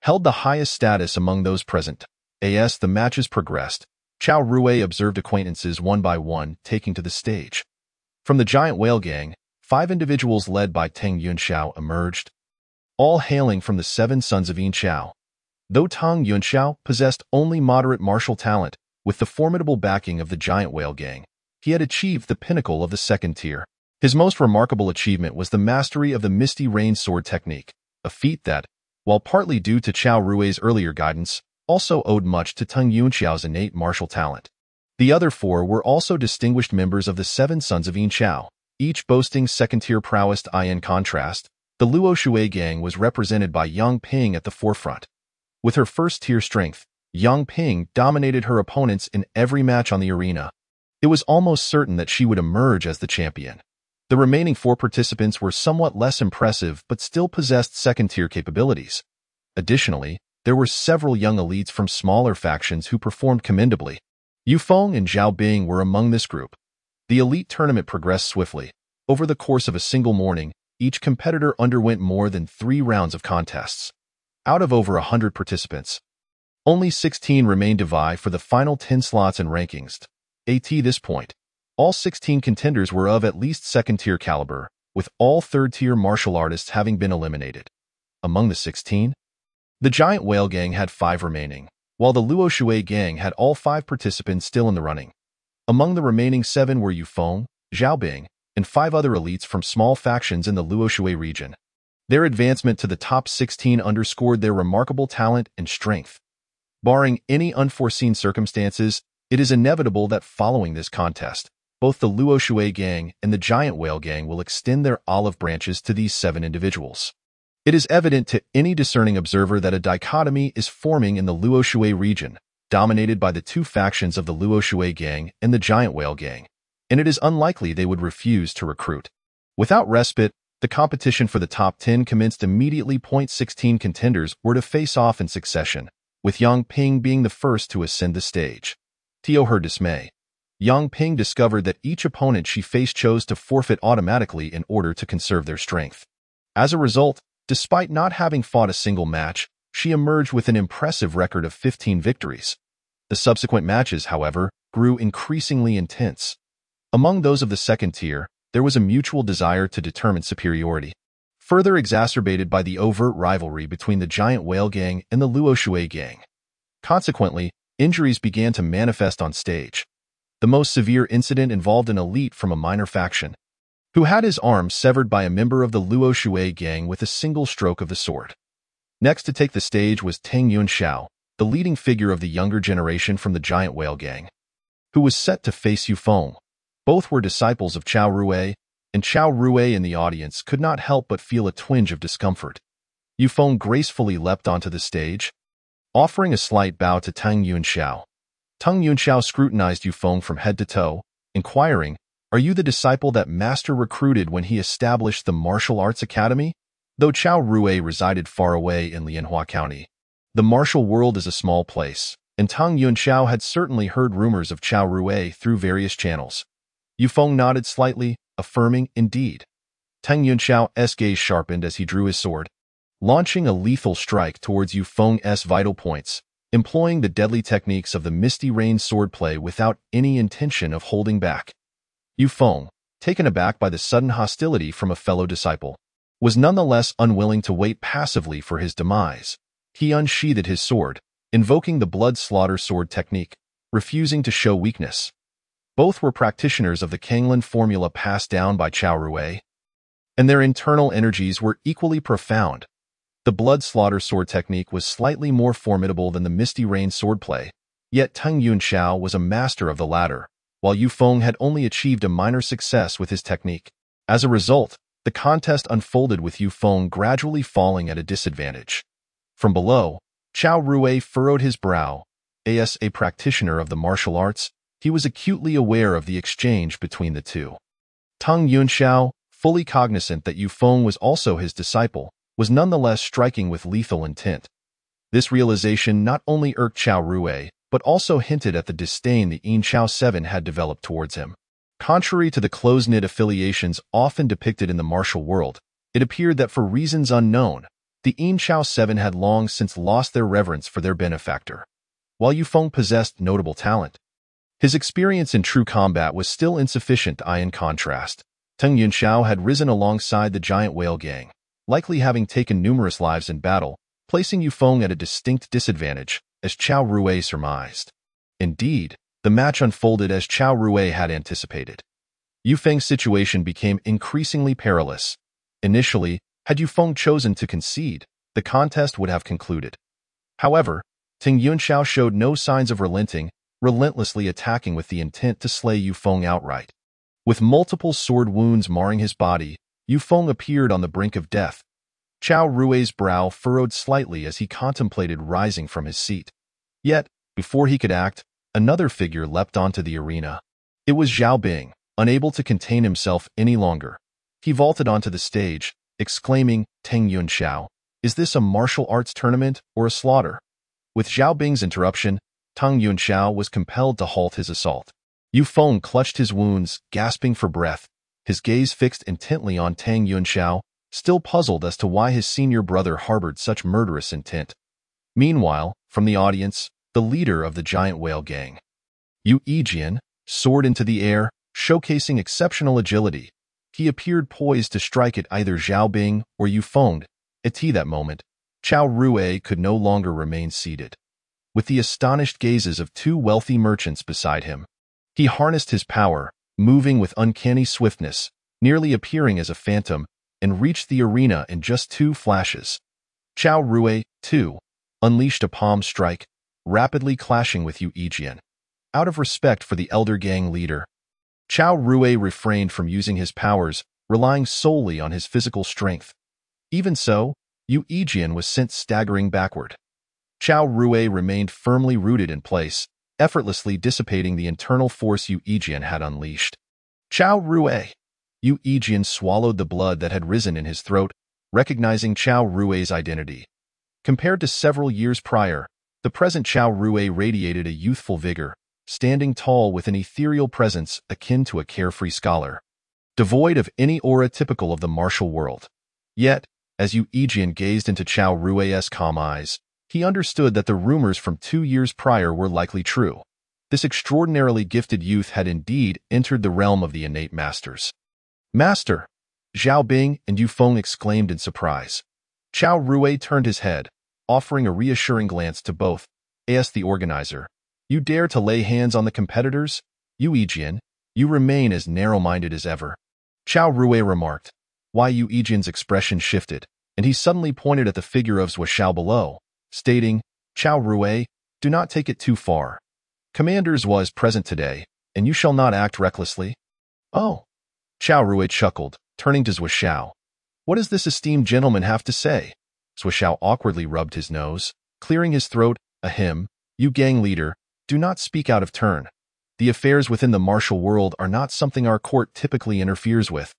held the highest status among those present. As the matches progressed, Xiao Rui observed acquaintances one by one taking to the stage. From the giant whale gang, 5 individuals led by Tang Yunxiao emerged, all hailing from the 7 sons of Yin Xiao. Though Tang Yunxiao possessed only moderate martial talent, with the formidable backing of the giant whale gang, he had achieved the pinnacle of the 2nd tier. His most remarkable achievement was the mastery of the Misty Rain sword technique, a feat that, while partly due to Xiao Rui's earlier guidance, also owed much to Tang Yunxiao's innate martial talent. The other 4 were also distinguished members of the 7 sons of Yin Xiao, each boasting 2nd-tier prowess. In contrast, the Luo Shui gang was represented by Yang Ping at the forefront. With her 1st-tier strength, Yang Ping dominated her opponents in every match on the arena. It was almost certain that she would emerge as the champion. The remaining 4 participants were somewhat less impressive but still possessed 2nd-tier capabilities. Additionally, there were several young elites from smaller factions who performed commendably. Yufeng and Zhao Bing were among this group. The elite tournament progressed swiftly. Over the course of a single morning, each competitor underwent more than 3 rounds of contests. Out of over 100 participants, only 16 remained to vie for the final 10 slots and rankings. At this point, all 16 contenders were of at least 2nd-tier caliber, with all 3rd-tier martial artists having been eliminated. Among the 16, the giant whale gang had 5 remaining, while the Luo Shui gang had all 5 participants still in the running. Among the remaining 7 were Yufeng, Zhaobing, and 5 other elites from small factions in the Luo Shui region. Their advancement to the top 16 underscored their remarkable talent and strength. Barring any unforeseen circumstances, it is inevitable that following this contest, both the Luo Shui gang and the Giant Whale gang will extend their olive branches to these 7 individuals. It is evident to any discerning observer that a dichotomy is forming in the Luo Shui region, dominated by the 2 factions of the Luo Shui gang and the Giant Whale gang, and it is unlikely they would refuse to recruit. Without respite, the competition for the top 10 commenced immediately. 16 contenders were to face off in succession, with Yang Ping being the first to ascend the stage. To her dismay, Yang Ping discovered that each opponent she faced chose to forfeit automatically in order to conserve their strength. As a result, despite not having fought a single match, she emerged with an impressive record of 15 victories. The subsequent matches, however, grew increasingly intense. Among those of the second tier, there was a mutual desire to determine superiority, further exacerbated by the overt rivalry between the Giant Whale gang and the Luo Shui gang. Consequently, injuries began to manifest on stage. The most severe incident involved an elite from a minor faction, who had his arm severed by a member of the Luo Shui gang with a single stroke of the sword. Next to take the stage was Tang Yunxiao, the leading figure of the younger generation from the Giant Whale gang, who was set to face Yu Feng. Both were disciples of Chao Rui, and Chao Rui in the audience could not help but feel a twinge of discomfort. Yu Feng gracefully leapt onto the stage, offering a slight bow to Tang Yunxiao. Tang Yunxiao scrutinized Yu Feng from head to toe, inquiring, "Are you the disciple that Master recruited when he established the Martial Arts Academy?" Though Chao Rui resided far away in Lianhua County, the martial world is a small place, and Tang Yunxiao had certainly heard rumors of Chao Rui through various channels. Yu Feng nodded slightly, affirming, "Indeed." Tang Yunxiao's gaze sharpened as he drew his sword, launching a lethal strike towards Yu Feng's vital points, employing the deadly techniques of the Misty Rain swordplay without any intention of holding back. Yu Feng, taken aback by the sudden hostility from a fellow disciple, was nonetheless unwilling to wait passively for his demise. He unsheathed his sword, invoking the blood slaughter sword technique, refusing to show weakness. Both were practitioners of the Kanglan formula passed down by Chao Rui, and their internal energies were equally profound. The blood slaughter sword technique was slightly more formidable than the Misty Rain swordplay, yet Tang Yunxiao was a master of the latter, while Yu Feng had only achieved a minor success with his technique. As a result, the contest unfolded with Yu Feng gradually falling at a disadvantage. From below, Chao Rui furrowed his brow. As a practitioner of the martial arts, he was acutely aware of the exchange between the two. Tang Yunxiao, fully cognizant that Yu Feng was also his disciple, was nonetheless striking with lethal intent. This realization not only irked Chao Rui, but also hinted at the disdain the Yin Chao 7 had developed towards him. Contrary to the close-knit affiliations often depicted in the martial world, it appeared that for reasons unknown, the Yin Chao 7 had long since lost their reverence for their benefactor. While Yu Feng possessed notable talent, his experience in true combat was still insufficient. In contrast, Tang Yunxiao had risen alongside the Giant Whale gang, likely having taken numerous lives in battle, placing Yu Feng at a distinct disadvantage, as Chao Rui surmised. Indeed, the match unfolded as Chao Rui had anticipated. Yu Feng's situation became increasingly perilous. Initially, had Yu Feng chosen to concede, the contest would have concluded. However, Tang Yunxiao showed no signs of relenting, relentlessly attacking with the intent to slay Yu Feng outright. With multiple sword wounds marring his body, Yu Feng appeared on the brink of death. Chao Rui's brow furrowed slightly as he contemplated rising from his seat. Yet, before he could act, another figure leapt onto the arena. It was Zhao Bing, unable to contain himself any longer. He vaulted onto the stage, exclaiming, "Tang Yunxiao, is this a martial arts tournament or a slaughter?" With Zhao Bing's interruption, Tang Yunxiao was compelled to halt his assault. Yu Feng clutched his wounds, gasping for breath, his gaze fixed intently on Tang Yunxiao, still puzzled as to why his senior brother harbored such murderous intent. Meanwhile, from the audience, the leader of the Giant Whale gang, Yu Yijian, soared into the air, showcasing exceptional agility. He appeared poised to strike at either Zhao Bing or Yu Feng. At that moment, Chao Rui could no longer remain seated. With the astonished gazes of 2 wealthy merchants beside him, he harnessed his power, moving with uncanny swiftness, nearly appearing as a phantom, and reached the arena in just 2 flashes. Chao Rui, too, unleashed a palm strike, rapidly clashing with Yu Yijian. Out of respect for the elder gang leader, Chao Rui refrained from using his powers, relying solely on his physical strength. Even so, Yu Yijian was sent staggering backward. Chao Rui remained firmly rooted in place, effortlessly dissipating the internal force Yu Yijian had unleashed. Chao Rui! Yu Yijian swallowed the blood that had risen in his throat, recognizing Chao Rui's identity. Compared to several years prior, the present Chao Rui radiated a youthful vigor, standing tall with an ethereal presence akin to a carefree scholar, devoid of any aura typical of the martial world. Yet, as Yu Yijian gazed into Chao Rui's calm eyes, he understood that the rumors from 2 years prior were likely true. This extraordinarily gifted youth had indeed entered the realm of the innate masters. "Master!" Zhao Bing and Yu Feng exclaimed in surprise. Chao Rui turned his head, offering a reassuring glance to both. "Asked the organizer, you dare to lay hands on the competitors? Yu Yijian, you remain as narrow-minded as ever." Chao Rui remarked. Why Yu Yijian's expression shifted, and he suddenly pointed at the figure of Zhuo Xiao below, stating, "Chao Rui, do not take it too far. Commander Zhuo is present today, and you shall not act recklessly." "Oh." Chao Rui chuckled, turning to Zhuo Xiao. "What does this esteemed gentleman have to say?" Zhuo Xiao awkwardly rubbed his nose, clearing his throat. "Ahem, you gang leader, do not speak out of turn. The affairs within the martial world are not something our court typically interferes with."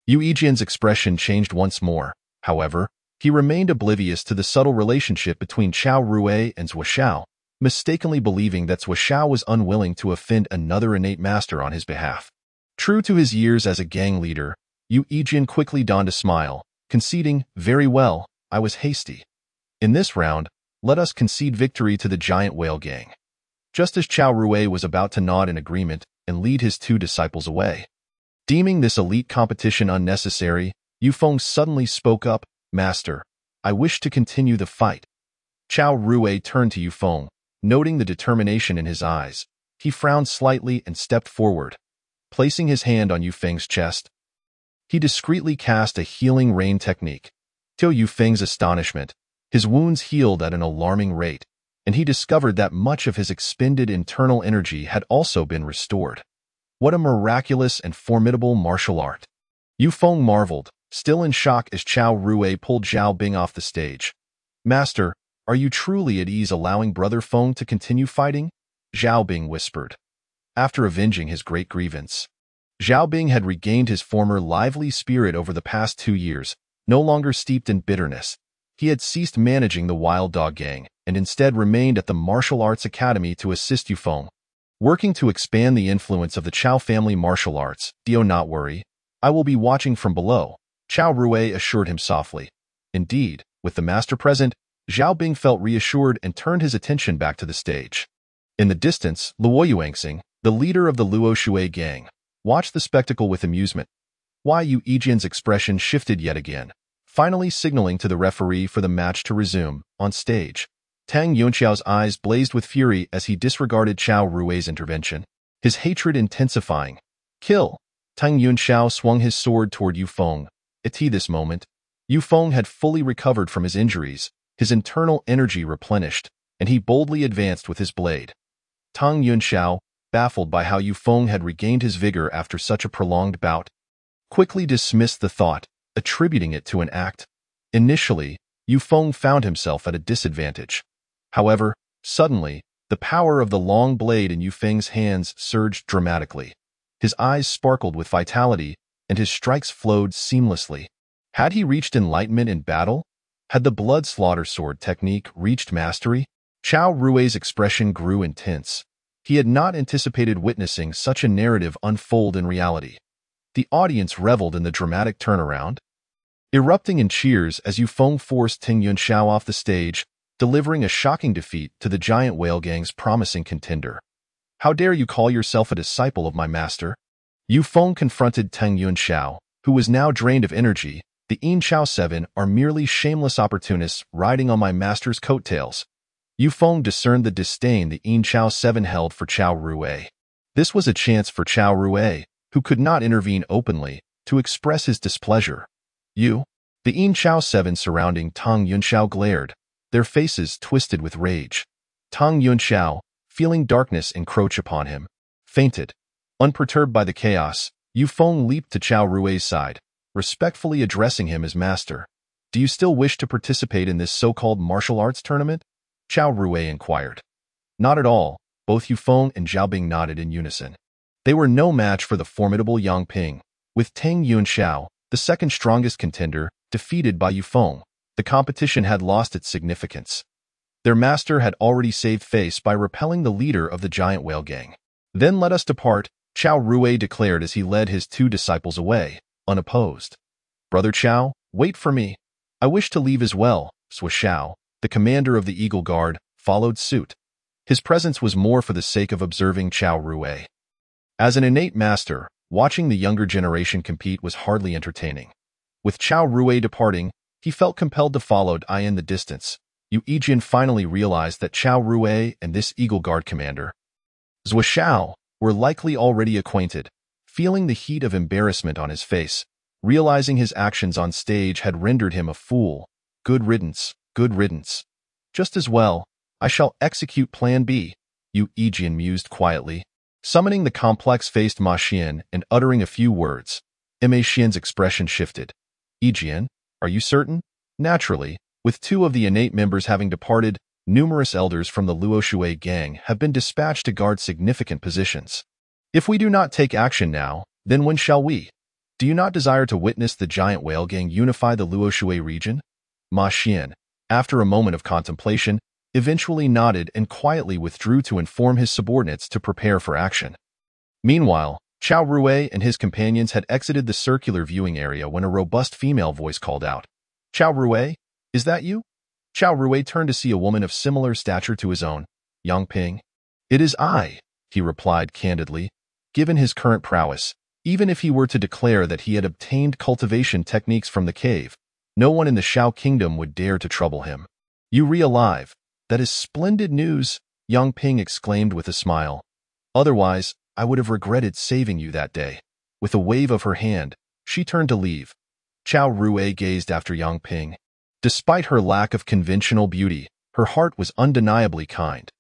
Yu Yijian's expression changed once more. However, he remained oblivious to the subtle relationship between Chao Rui and Zhuo Xiao, mistakenly believing that Zhuo Xiao was unwilling to offend another innate master on his behalf. True to his years as a gang leader, Yu Yijian quickly donned a smile, conceding, "Very well, I was hasty. In this round, let us concede victory to the giant whale gang." Just as Chao Rui was about to nod in agreement and lead his 2 disciples away. Deeming this elite competition unnecessary, Yu Feng suddenly spoke up, "Master, I wish to continue the fight." Chao Rui turned to Yu Feng, noting the determination in his eyes. He frowned slightly and stepped forward. Placing his hand on Yu Feng's chest, he discreetly cast a healing rain technique. To Yu Feng's astonishment, his wounds healed at an alarming rate, and he discovered that much of his expended internal energy had also been restored. What a miraculous and formidable martial art! Yu Feng marveled, still in shock as Chao Rui pulled Zhao Bing off the stage. "Master, are you truly at ease allowing Brother Feng to continue fighting?" Zhao Bing whispered. After avenging his great grievance, Zhao Bing had regained his former lively spirit over the past 2 years, no longer steeped in bitterness. He had ceased managing the Wild Dog Gang, and instead remained at the Martial Arts Academy to assist Yu Feng, working to expand the influence of the Chao family martial arts. "Do not worry, I will be watching from below," Chao Rui assured him softly. Indeed, with the master present, Zhao Bing felt reassured and turned his attention back to the stage. In the distance, Luo Yuanxing, the leader of the Luo Shui gang, watched the spectacle with amusement. Why Yu Yijian's expression shifted yet again, finally signaling to the referee for the match to resume. On stage, Tang Yunxiao's eyes blazed with fury as he disregarded Chao Rui's intervention, his hatred intensifying. "Kill!" Tang Yunxiao swung his sword toward Yu Feng. At this moment, Yu Feng had fully recovered from his injuries, his internal energy replenished, and he boldly advanced with his blade. Tang Yunxiao, baffled by how Yu Feng had regained his vigor after such a prolonged bout, quickly dismissed the thought, attributing it to an act. Initially, Yu Feng found himself at a disadvantage. However, suddenly, the power of the long blade in Yu Feng's hands surged dramatically. His eyes sparkled with vitality, and his strikes flowed seamlessly. Had he reached enlightenment in battle? Had the blood slaughter sword technique reached mastery? Chao Rui's expression grew intense. He had not anticipated witnessing such a narrative unfold in reality. The audience reveled in the dramatic turnaround, erupting in cheers as Yu Feng forced Ting Yunxiao off the stage, delivering a shocking defeat to the giant whale gang's promising contender. "How dare you call yourself a disciple of my master?" Yu Feng confronted Tang Yunxiao, who was now drained of energy. "The Yin Chao 7 are merely shameless opportunists riding on my master's coattails." Yu Feng discerned the disdain the Yin Chao 7 held for Chao Rui. This was a chance for Chao Rui, who could not intervene openly, to express his displeasure. "You?" The Yin Chao 7 surrounding Tang Yunxiao glared, their faces twisted with rage. Tang Yunxiao, feeling darkness encroach upon him, fainted. Unperturbed by the chaos, Yu Feng leaped to Chao Rui's side, respectfully addressing him as master. Do you still wish to participate in this so-called martial arts tournament? Chao Rui inquired. Not at all, both Yu Feng and Zhao Bing nodded in unison. They were no match for the formidable Yang Ping, with Tang Yunxiao, the second strongest contender, defeated by Yu Feng. The competition had lost its significance. Their master had already saved face by repelling the leader of the giant whale gang. Then let us depart, Chao Rui declared as he led his two disciples away, unopposed. Brother Chao, wait for me. I wish to leave as well. Sui Shao, the commander of the Eagle Guard, followed suit. His presence was more for the sake of observing Chao Rui. As an innate master, watching the younger generation compete was hardly entertaining. With Chao Rui departing, he felt compelled to follow in the distance. Yu Yijian finally realized that Chao Rui and this Eagle Guard commander, Zhou Shao, were likely already acquainted. Feeling the heat of embarrassment on his face, realizing his actions on stage had rendered him a fool. Good riddance, good riddance. Just as well, I shall execute Plan B, Yu Yijian mused quietly, summoning the complex-faced Ma Xian and uttering a few words. Ma Xian's expression shifted. Yijian, are you certain? Naturally, with two of the innate members having departed, numerous elders from the Luo Shui gang have been dispatched to guard significant positions. If we do not take action now, then when shall we? Do you not desire to witness the giant whale gang unify the Luo Shui region? Ma Xian, after a moment of contemplation, eventually nodded and quietly withdrew to inform his subordinates to prepare for action. Meanwhile, Chao Rui and his companions had exited the circular viewing area when a robust female voice called out. Chao Rui, is that you? Chao Rui turned to see a woman of similar stature to his own, Yang Ping. It is I, he replied candidly. Given his current prowess, even if he were to declare that he had obtained cultivation techniques from the cave, no one in the Shao Kingdom would dare to trouble him. You re-alive. That is splendid news, Yang Ping exclaimed with a smile. Otherwise, I would have regretted saving you that day. With a wave of her hand, she turned to leave. Chao Rui gazed after Yang Ping. Despite her lack of conventional beauty, her heart was undeniably kind.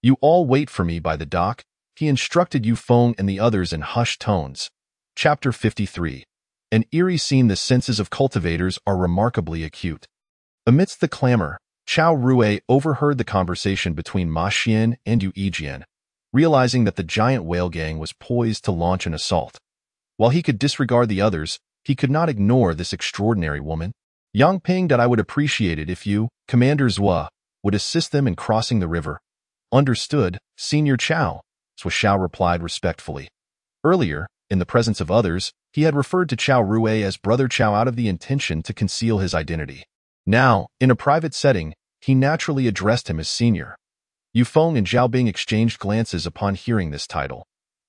You all wait for me by the dock, he instructed Yu Feng and the others in hushed tones. Chapter 53. An eerie scene. The senses of cultivators are remarkably acute. Amidst the clamor, Chao Rui overheard the conversation between Ma Xian and Yu Yijian, realizing that the giant whale gang was poised to launch an assault. While he could disregard the others, he could not ignore this extraordinary woman. Yang Ping, that I would appreciate it if you, Commander Zhua, would assist them in crossing the river. Understood, Senior Chao, Sui Shao replied respectfully. Earlier, in the presence of others, he had referred to Chao Rui as Brother Chao out of the intention to conceal his identity. Now, in a private setting, he naturally addressed him as senior. Yu Feng and Zhao Bing exchanged glances upon hearing this title,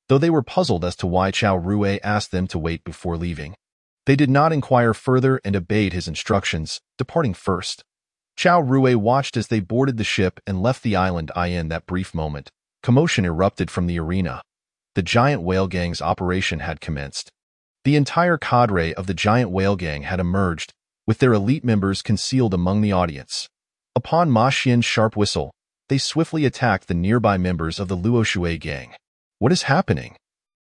though they were puzzled as to why Chao Rui asked them to wait before leaving. They did not inquire further and obeyed his instructions, departing first. Chao Rui watched as they boarded the ship and left the island. In that brief moment, commotion erupted from the arena. The giant whale gang's operation had commenced. The entire cadre of the giant whale gang had emerged, with their elite members concealed among the audience. Upon Ma Xian's sharp whistle, they swiftly attacked the nearby members of the Luo Shui gang. What is happening?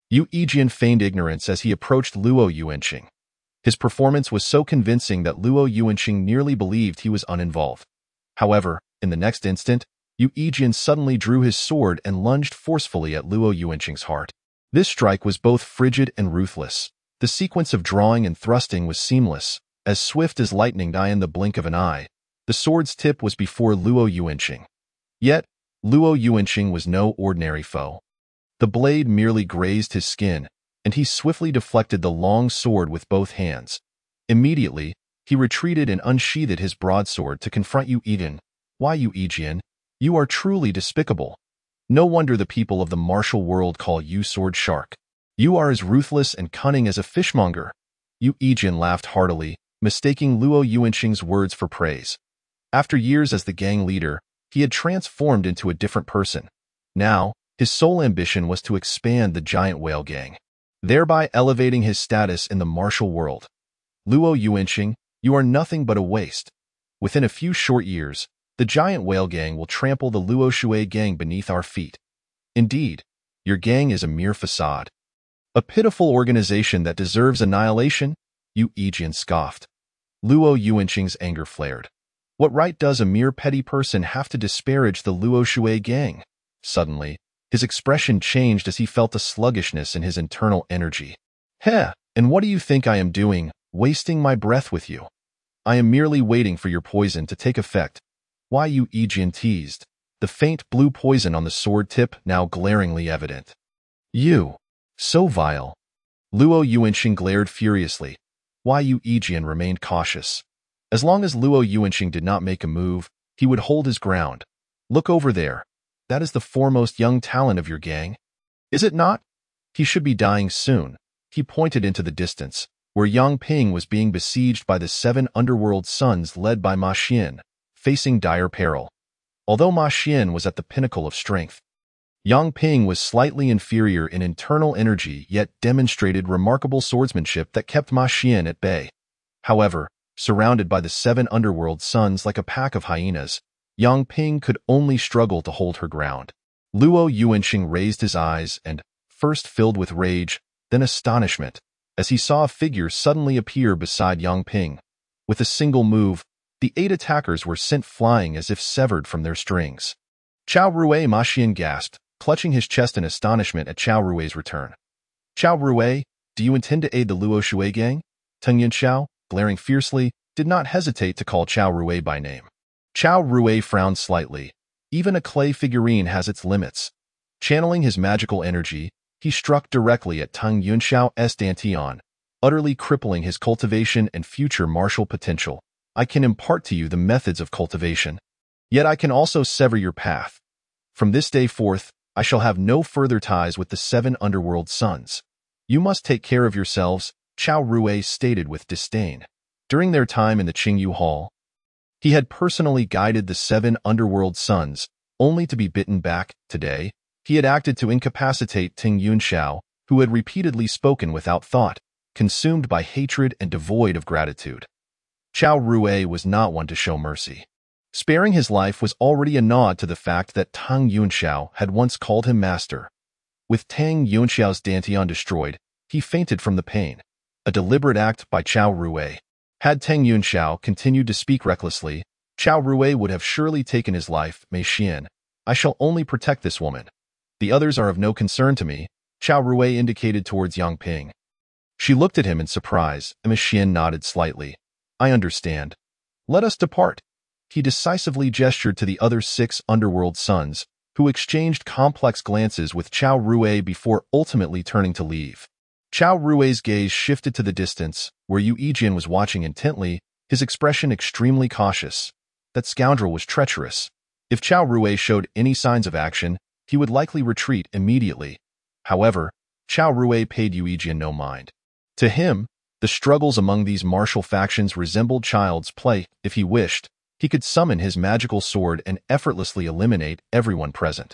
Yu Yijian feigned ignorance as he approached Luo Yuanqing. His performance was so convincing that Luo Yuanqing nearly believed he was uninvolved. However, in the next instant, Yu Yijian suddenly drew his sword and lunged forcefully at Luo Yuanqing's heart. This strike was both frigid and ruthless. The sequence of drawing and thrusting was seamless, as swift as lightning in the blink of an eye. The sword's tip was before Luo Yuanqing. Yet, Luo Yuanqing was no ordinary foe. The blade merely grazed his skin, and he swiftly deflected the long sword with both hands. Immediately, he retreated and unsheathed his broadsword to confront Yu Yijian. Why, Yu Yijian? You are truly despicable. No wonder the people of the martial world call you Sword Shark. You are as ruthless and cunning as a fishmonger. Yu Yijian laughed heartily, mistaking Luo Yuanqing's words for praise. After years as the gang leader, he had transformed into a different person. Now, his sole ambition was to expand the giant whale gang, thereby elevating his status in the martial world. Luo Yuanqing, you are nothing but a waste. Within a few short years, the giant whale gang will trample the Luo Shui gang beneath our feet. Indeed, Your gang is a mere facade. A pitiful organization that deserves annihilation? Yu Yijian scoffed. Luo Yuanqing's anger flared. What right does a mere petty person have to disparage the Luo Shui gang? Suddenly, his expression changed as he felt a sluggishness in his internal energy. Heh, and what do you think I am doing, wasting my breath with you? I am merely waiting for your poison to take effect. Why, Yu Yijian teased, the faint blue poison on the sword tip now glaringly evident. You, so vile. Luo Yuanqing glared furiously. Why, Yu Yijian remained cautious. As long as Luo Yuanqing did not make a move, he would hold his ground. Look over there. That is the foremost young talent of your gang. Is it not? He should be dying soon. He pointed into the distance, where Yang Ping was being besieged by the 7 underworld sons led by Ma Xian, facing dire peril. Although Ma Xian was at the pinnacle of strength, Yang Ping was slightly inferior in internal energy yet demonstrated remarkable swordsmanship that kept Ma Xian at bay. However, surrounded by the 7 underworld sons like a pack of hyenas, Yang Ping could only struggle to hold her ground. Luo Yuanqing raised his eyes and, first filled with rage, then astonishment, as he saw a figure suddenly appear beside Yang Ping. With a single move, the 8 attackers were sent flying as if severed from their strings. Chao Rui, Ma Xian gasped, clutching his chest in astonishment at Chao Rui's return. Chao Rui, do you intend to aid the Luo Shui gang? Teng Yanxiao, glaring fiercely, did not hesitate to call Chao Rui by name. Chao Rui frowned slightly. Even a clay figurine has its limits. Channeling his magical energy, he struck directly at Teng Yanxiao's dantian, utterly crippling his cultivation and future martial potential. I can impart to you the methods of cultivation. Yet I can also sever your path. From this day forth, I shall have no further ties with the 7 underworld sons. You must take care of yourselves, Chao Rui stated with disdain. During their time in the Qingyu Hall, he had personally guided the 7 underworld sons, only to be bitten back. Today, he had acted to incapacitate Teng Yanxiao, who had repeatedly spoken without thought, consumed by hatred and devoid of gratitude. Chao Rui was not one to show mercy. Sparing his life was already a nod to the fact that Teng Yanxiao had once called him master. With Teng Yanxiao's dantian destroyed, he fainted from the pain. A deliberate act by Chao Rui. Had Teng Yanxiao continued to speak recklessly, Chao Rui would have surely taken his life. Mei Xian, I shall only protect this woman. The others are of no concern to me, Chao Rui indicated towards Yang Ping. She looked at him in surprise, and Mei Xian nodded slightly. I understand. Let us depart. He decisively gestured to the other 6 underworld sons, who exchanged complex glances with Chao Rui before ultimately turning to leave. Chao Rui's gaze shifted to the distance, where Yu Yijian was watching intently, his expression extremely cautious. That scoundrel was treacherous. If Chao Rui showed any signs of action, he would likely retreat immediately. However, Chao Rui paid Yu Yijian no mind. To him, the struggles among these martial factions resembled child's play. If he wished, he could summon his magical sword and effortlessly eliminate everyone present.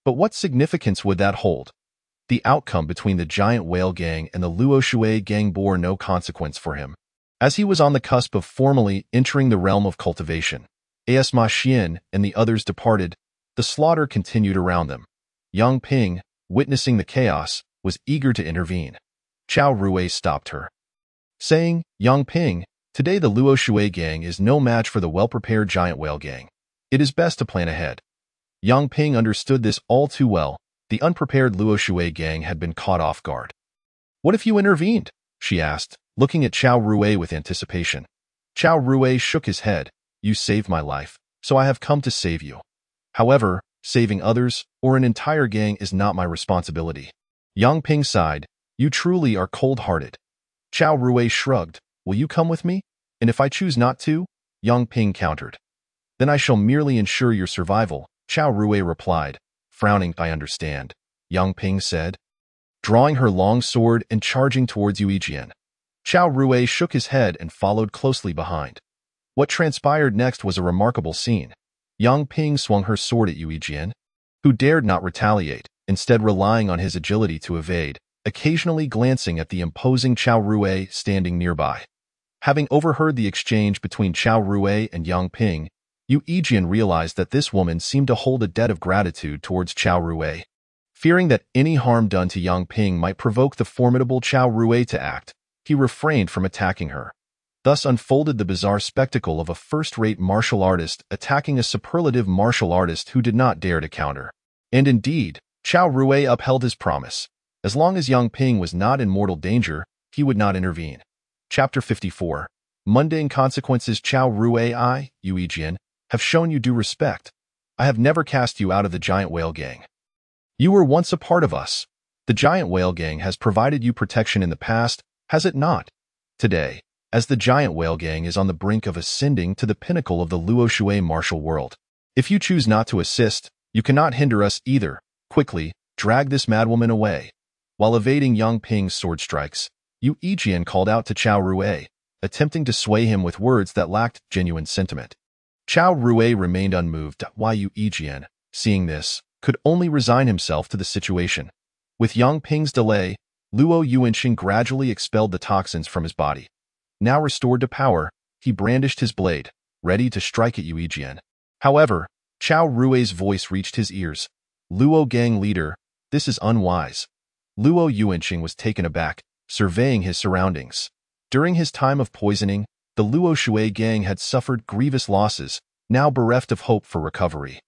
But what significance would that hold? The outcome between the giant whale gang and the Luo Shui gang bore no consequence for him. As he was on the cusp of formally entering the realm of cultivation, as Ma Xian and the others departed, the slaughter continued around them. Yang Ping, witnessing the chaos, was eager to intervene. Chao Rui stopped her, saying, Yang Ping, today the Luo Shui gang is no match for the well-prepared giant whale gang. It is best to plan ahead. Yang Ping understood this all too well. The unprepared Luo Shui gang had been caught off guard. What if you intervened? She asked, looking at Chao Rui with anticipation. Chao Rui shook his head. You saved my life, so I have come to save you. However, saving others, or an entire gang is not my responsibility. Yang Ping sighed. You truly are cold-hearted. Chao Rui shrugged. Will you come with me? And if I choose not to? Yang Ping countered. Then I shall merely ensure your survival, Chao Rui replied. Frowning, I understand, Yang Ping said, drawing her long sword and charging towards Yu Yijian. Chao Rui shook his head and followed closely behind. What transpired next was a remarkable scene. Yang Ping swung her sword at Yu Yijian, who dared not retaliate, instead relying on his agility to evade, occasionally glancing at the imposing Chao Rui standing nearby. Having overheard the exchange between Chao Rui and Yang Ping, Yu Yijian realized that this woman seemed to hold a debt of gratitude towards Chao Rui. Fearing that any harm done to Yang Ping might provoke the formidable Chao Rui to act, he refrained from attacking her. Thus unfolded the bizarre spectacle of a first-rate martial artist attacking a superlative martial artist who did not dare to counter. And indeed, Chao Rui upheld his promise. As long as Yang Ping was not in mortal danger, he would not intervene. Chapter 54. Mundane Consequences. Chao Rui, Yu Yijian, have shown you due respect. I have never cast you out of the Giant Whale Gang. You were once a part of us. The Giant Whale Gang has provided you protection in the past, has it not? Today, as the Giant Whale Gang is on the brink of ascending to the pinnacle of the Luo Shui martial world. If you choose not to assist, you cannot hinder us either. Quickly, drag this madwoman away. While evading Yang Ping's sword strikes, Yu Yijian called out to Chao Rui, attempting to sway him with words that lacked genuine sentiment. Chao Rui remained unmoved, while Yu Yijian, seeing this, could only resign himself to the situation. With Yang Ping's delay, Luo Yuanxing gradually expelled the toxins from his body. Now restored to power, he brandished his blade, ready to strike at Yu Yijian. However, Chao Rui's voice reached his ears. Luo Gang leader, this is unwise. Luo Yuanxing was taken aback, surveying his surroundings. During his time of poisoning, the Luo Shui Gang had suffered grievous losses, now bereft of hope for recovery.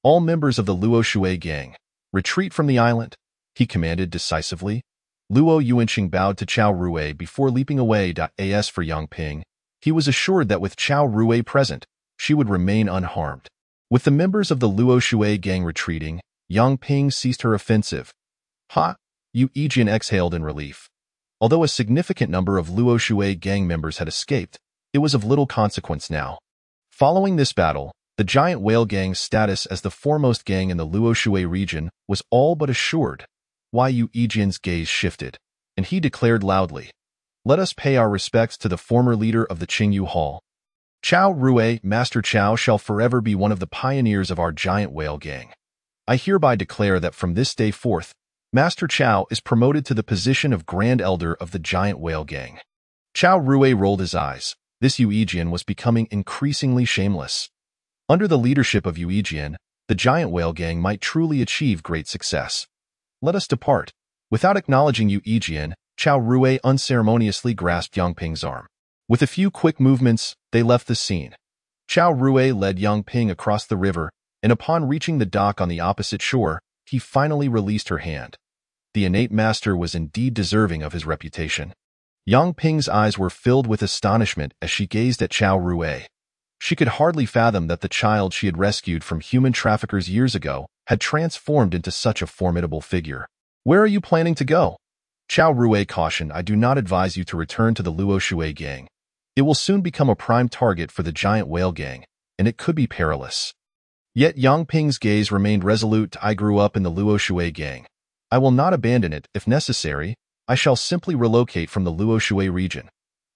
All members of the Luo Shui Gang, retreat from the island, he commanded decisively. Luo Yuanxing bowed to Chao Rui before leaping away. As for Yang Ping, he was assured that with Chao Rui present, she would remain unharmed. With the members of the Luo Shui Gang retreating, Yang Ping ceased her offensive. Yu Yijian exhaled in relief. Although a significant number of Luo Shui Gang members had escaped, it was of little consequence now. Following this battle, the Giant Whale Gang's status as the foremost gang in the Luo Shui region was all but assured. Yu Yijian's gaze shifted, and he declared loudly, "Let us pay our respects to the former leader of the Qingyu Hall. Chao Rui, Master Chao, shall forever be one of the pioneers of our Giant Whale Gang. I hereby declare that from this day forth, Master Chao is promoted to the position of Grand Elder of the Giant Whale Gang." Chao Rui rolled his eyes. This Yu Yijian was becoming increasingly shameless. Under the leadership of Yu Yijian, the Giant Whale Gang might truly achieve great success. "Let us depart." Without acknowledging Yu Yijian, Chao Rui unceremoniously grasped Yang Ping's arm. With a few quick movements, they left the scene. Chao Rui led Yang Ping across the river, and upon reaching the dock on the opposite shore, he finally released her hand. The innate master was indeed deserving of his reputation. Yang Ping's eyes were filled with astonishment as she gazed at Chao Rui. She could hardly fathom that the child she had rescued from human traffickers years ago had transformed into such a formidable figure. "Where are you planning to go?" Chao Rui cautioned. "I do not advise you to return to the Luo Shui Gang. It will soon become a prime target for the Giant Whale Gang, and it could be perilous." Yet Yang Ping's gaze remained resolute. "I grew up in the Luo Shui Gang. I will not abandon it. If necessary, I shall simply relocate from the Luo Shui region."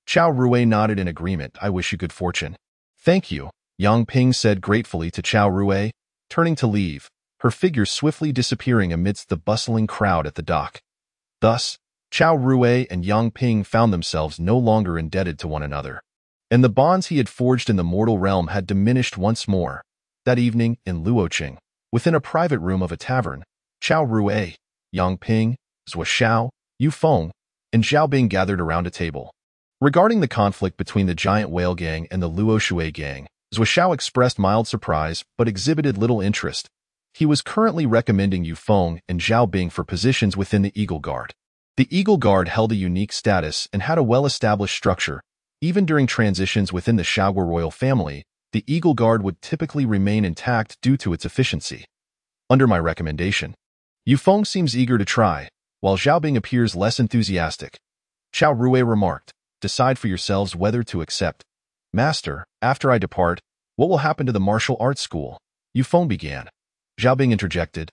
Chao Rui nodded in agreement. "I wish you good fortune." "Thank you," Yang Ping said gratefully to Chao Rui, turning to leave, her figure swiftly disappearing amidst the bustling crowd at the dock. Thus, Chao Rui and Yang Ping found themselves no longer indebted to one another, and the bonds he had forged in the mortal realm had diminished once more. That evening, in Luoqing, within a private room of a tavern, Chao Rui, Yang Ping, Zhuo Xiao, Yu Feng, and Zhao Bing gathered around a table. Regarding the conflict between the Giant Whale Gang and the Luo Shui Gang, Zhuo Xiao expressed mild surprise but exhibited little interest. He was currently recommending Yu Feng and Zhao Bing for positions within the Eagle Guard. The Eagle Guard held a unique status and had a well-established structure. Even during transitions within the Shaogua royal family, the Eagle Guard would typically remain intact due to its efficiency. Under my recommendation, Yu Feng seems eager to try, while Zhao Bing appears less enthusiastic. Chao Rui remarked, "Decide for yourselves whether to accept." "Master, after I depart, what will happen to the martial arts school?" Yu Feng began. Zhao Bing interjected,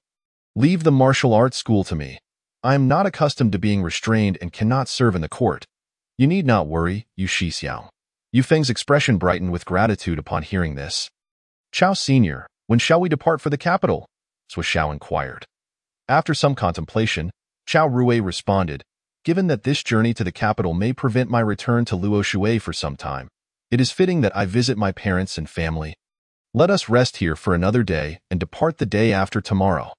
"Leave the martial arts school to me. I am not accustomed to being restrained and cannot serve in the court." "You need not worry, Yu Shixiao." Yu Feng's expression brightened with gratitude upon hearing this. "Chao Senior, when shall we depart for the capital?" Zhuo Xiao inquired. After some contemplation, Chao Rui responded, "Given that this journey to the capital may prevent my return to Luo Shui for some time, it is fitting that I visit my parents and family. Let us rest here for another day and depart the day after tomorrow."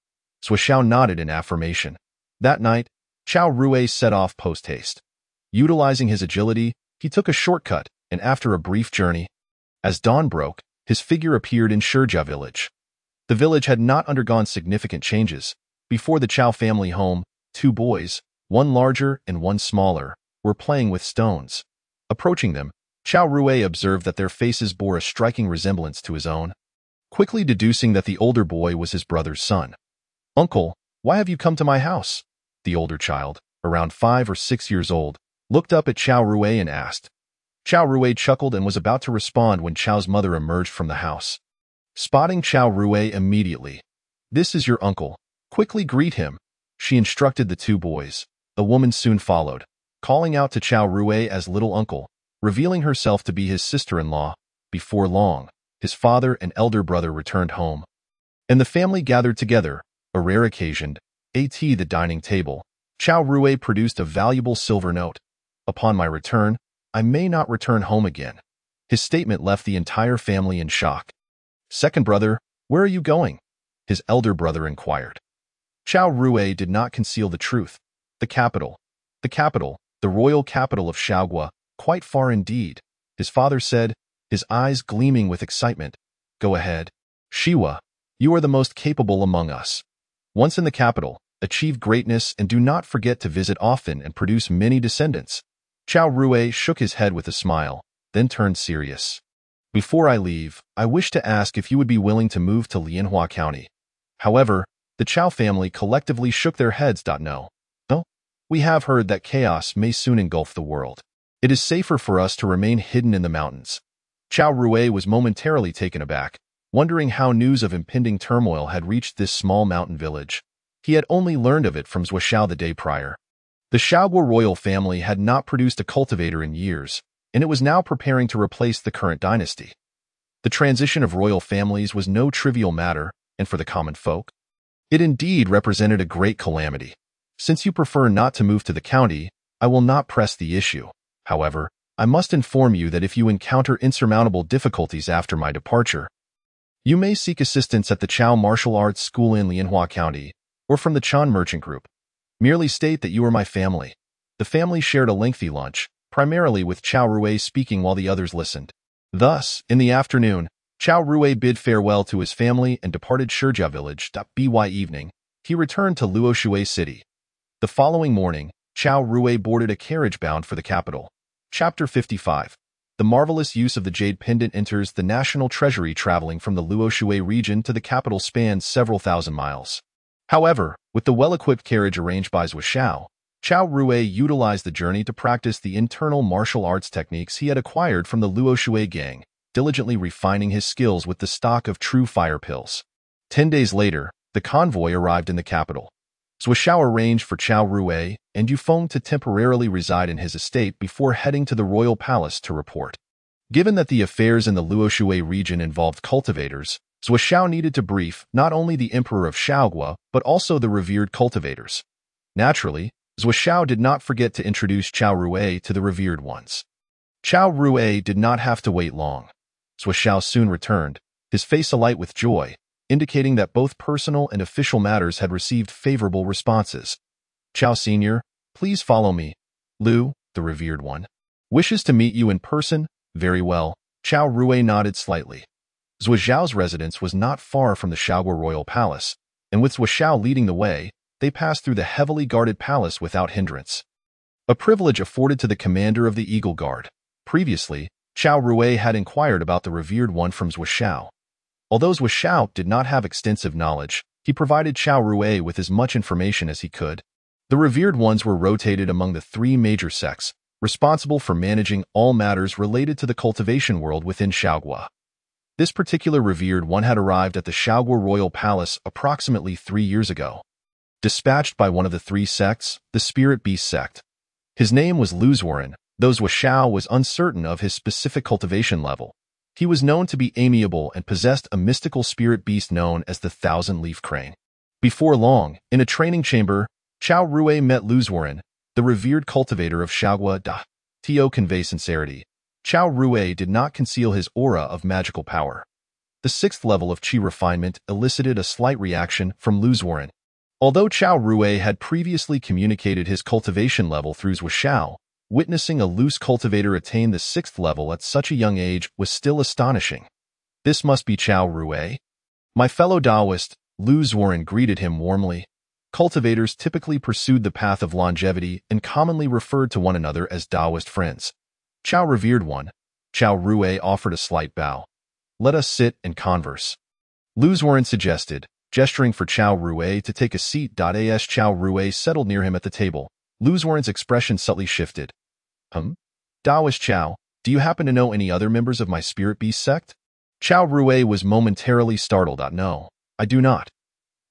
Zhuo nodded in affirmation. That night, Chao Rui set off post-haste. Utilizing his agility, he took a shortcut, and after a brief journey, as dawn broke, his figure appeared in Shijia village. The village had not undergone significant changes. Before the Chao family home, two boys, one larger and one smaller, were playing with stones. Approaching them, Chao Rui observed that their faces bore a striking resemblance to his own, quickly deducing that the older boy was his brother's son. "Uncle, why have you come to my house?" The older child, around 5 or 6 years old, looked up at Chao Rui and asked. Chao Rui chuckled and was about to respond when Chao's mother emerged from the house. Spotting Chao Rui immediately, "This is your uncle. Quickly greet him," she instructed the two boys. The woman soon followed, calling out to Chao Rui as little uncle, revealing herself to be his sister-in-law. Before long, his father and elder brother returned home, and the family gathered together, a rare occasion. At the dining table, Chao Rui produced a valuable silver note. "Upon my return, I may not return home again." His statement left the entire family in shock. "Second brother, where are you going?" his elder brother inquired. Chao Rui did not conceal the truth. The capital, the royal capital of Shaogua, quite far indeed," his father said, his eyes gleaming with excitement. "Go ahead, Shiwa, you are the most capable among us. Once in the capital, achieve greatness and do not forget to visit often and produce many descendants." Chao Rui shook his head with a smile, then turned serious. "Before I leave, I wish to ask if you would be willing to move to Lianhua County." However, the Chao family collectively shook their heads. No. We have heard that chaos may soon engulf the world. It is safer for us to remain hidden in the mountains. Chao Rui was momentarily taken aback, wondering how news of impending turmoil had reached this small mountain village. He had only learned of it from Zhuo the day prior. The Shaogua royal family had not produced a cultivator in years, and it was now preparing to replace the current dynasty. The transition of royal families was no trivial matter, and for the common folk, it indeed represented a great calamity. "Since you prefer not to move to the county, I will not press the issue. However, I must inform you that if you encounter insurmountable difficulties after my departure, you may seek assistance at the Chao Martial Arts School in Lianhua County, or from the Chan Merchant Group. Merely state that you are my family." The family shared a lengthy lunch, primarily with Chao Rui speaking while the others listened. Thus, in the afternoon, Chao Rui bid farewell to his family and departed Shijia village. By evening, he returned to Luoshui City. The following morning, Chao Rui boarded a carriage bound for the capital. Chapter 55. The marvelous use of the jade pendant enters the national treasury. Traveling from the Luoshui region to the capital spans several thousand miles. However, with the well-equipped carriage arranged by Zhuo, Chao Rui utilized the journey to practice the internal martial arts techniques he had acquired from the Luoshui gang, diligently refining his skills with the stock of true fire pills. 10 days later, the convoy arrived in the capital. Zhuo arranged for Chao Rui and Yufeng to temporarily reside in his estate before heading to the royal palace to report. Given that the affairs in the Luoshui region involved cultivators, Zhuo needed to brief not only the emperor of Shaogua but also the revered cultivators. Naturally, Zhuo did not forget to introduce Chao Rui to the revered ones. Chao Rui did not have to wait long. Zhuo soon returned, his face alight with joy, indicating that both personal and official matters had received favorable responses. "Chao Senior, please follow me. Lu, the revered one, wishes to meet you in person." "Very well." Chao Rui nodded slightly. Zhuo's residence was not far from the Shaogua royal palace, and with Zhuo leading the way, they passed through the heavily guarded palace without hindrance. A privilege afforded to the commander of the Eagle Guard. Previously, Chao Rui had inquired about the revered one from Zhuo. Although Zhuo did not have extensive knowledge, he provided Chao Rui with as much information as he could. The revered ones were rotated among the 3 major sects, responsible for managing all matters related to the cultivation world within Shaogua. This particular revered one had arrived at the Shaogua royal palace approximately 3 years ago. Dispatched by one of the 3 sects, the Spirit Beast sect. His name was Luzwarin, though Zhuo was uncertain of his specific cultivation level. He was known to be amiable and possessed a mystical spirit beast known as the Thousand-Leaf Crane. Before long, in a training chamber, Chao Rui met Luzwarin, the revered cultivator of Shaogua. To convey sincerity, Chao Rui did not conceal his aura of magical power. The 6th level of Qi refinement elicited a slight reaction from Luzwarin. Although Chao Rui had previously communicated his cultivation level through Zhou Xiao, witnessing a loose cultivator attain the 6th level at such a young age was still astonishing. This must be Chao Rui. My fellow Taoist, Lu Zuoren greeted him warmly. Cultivators typically pursued the path of longevity and commonly referred to one another as Taoist friends. Chao revered one. Chao Rui offered a slight bow. Let us sit and converse. Lu Zuoren suggested, gesturing for Chao Rui to take a seat. As Chao Rui settled near him at the table, Lu Zuoren's expression subtly shifted. Taoist Chao, do you happen to know any other members of my spirit beast sect? Chao Rui was momentarily startled. No, I do not.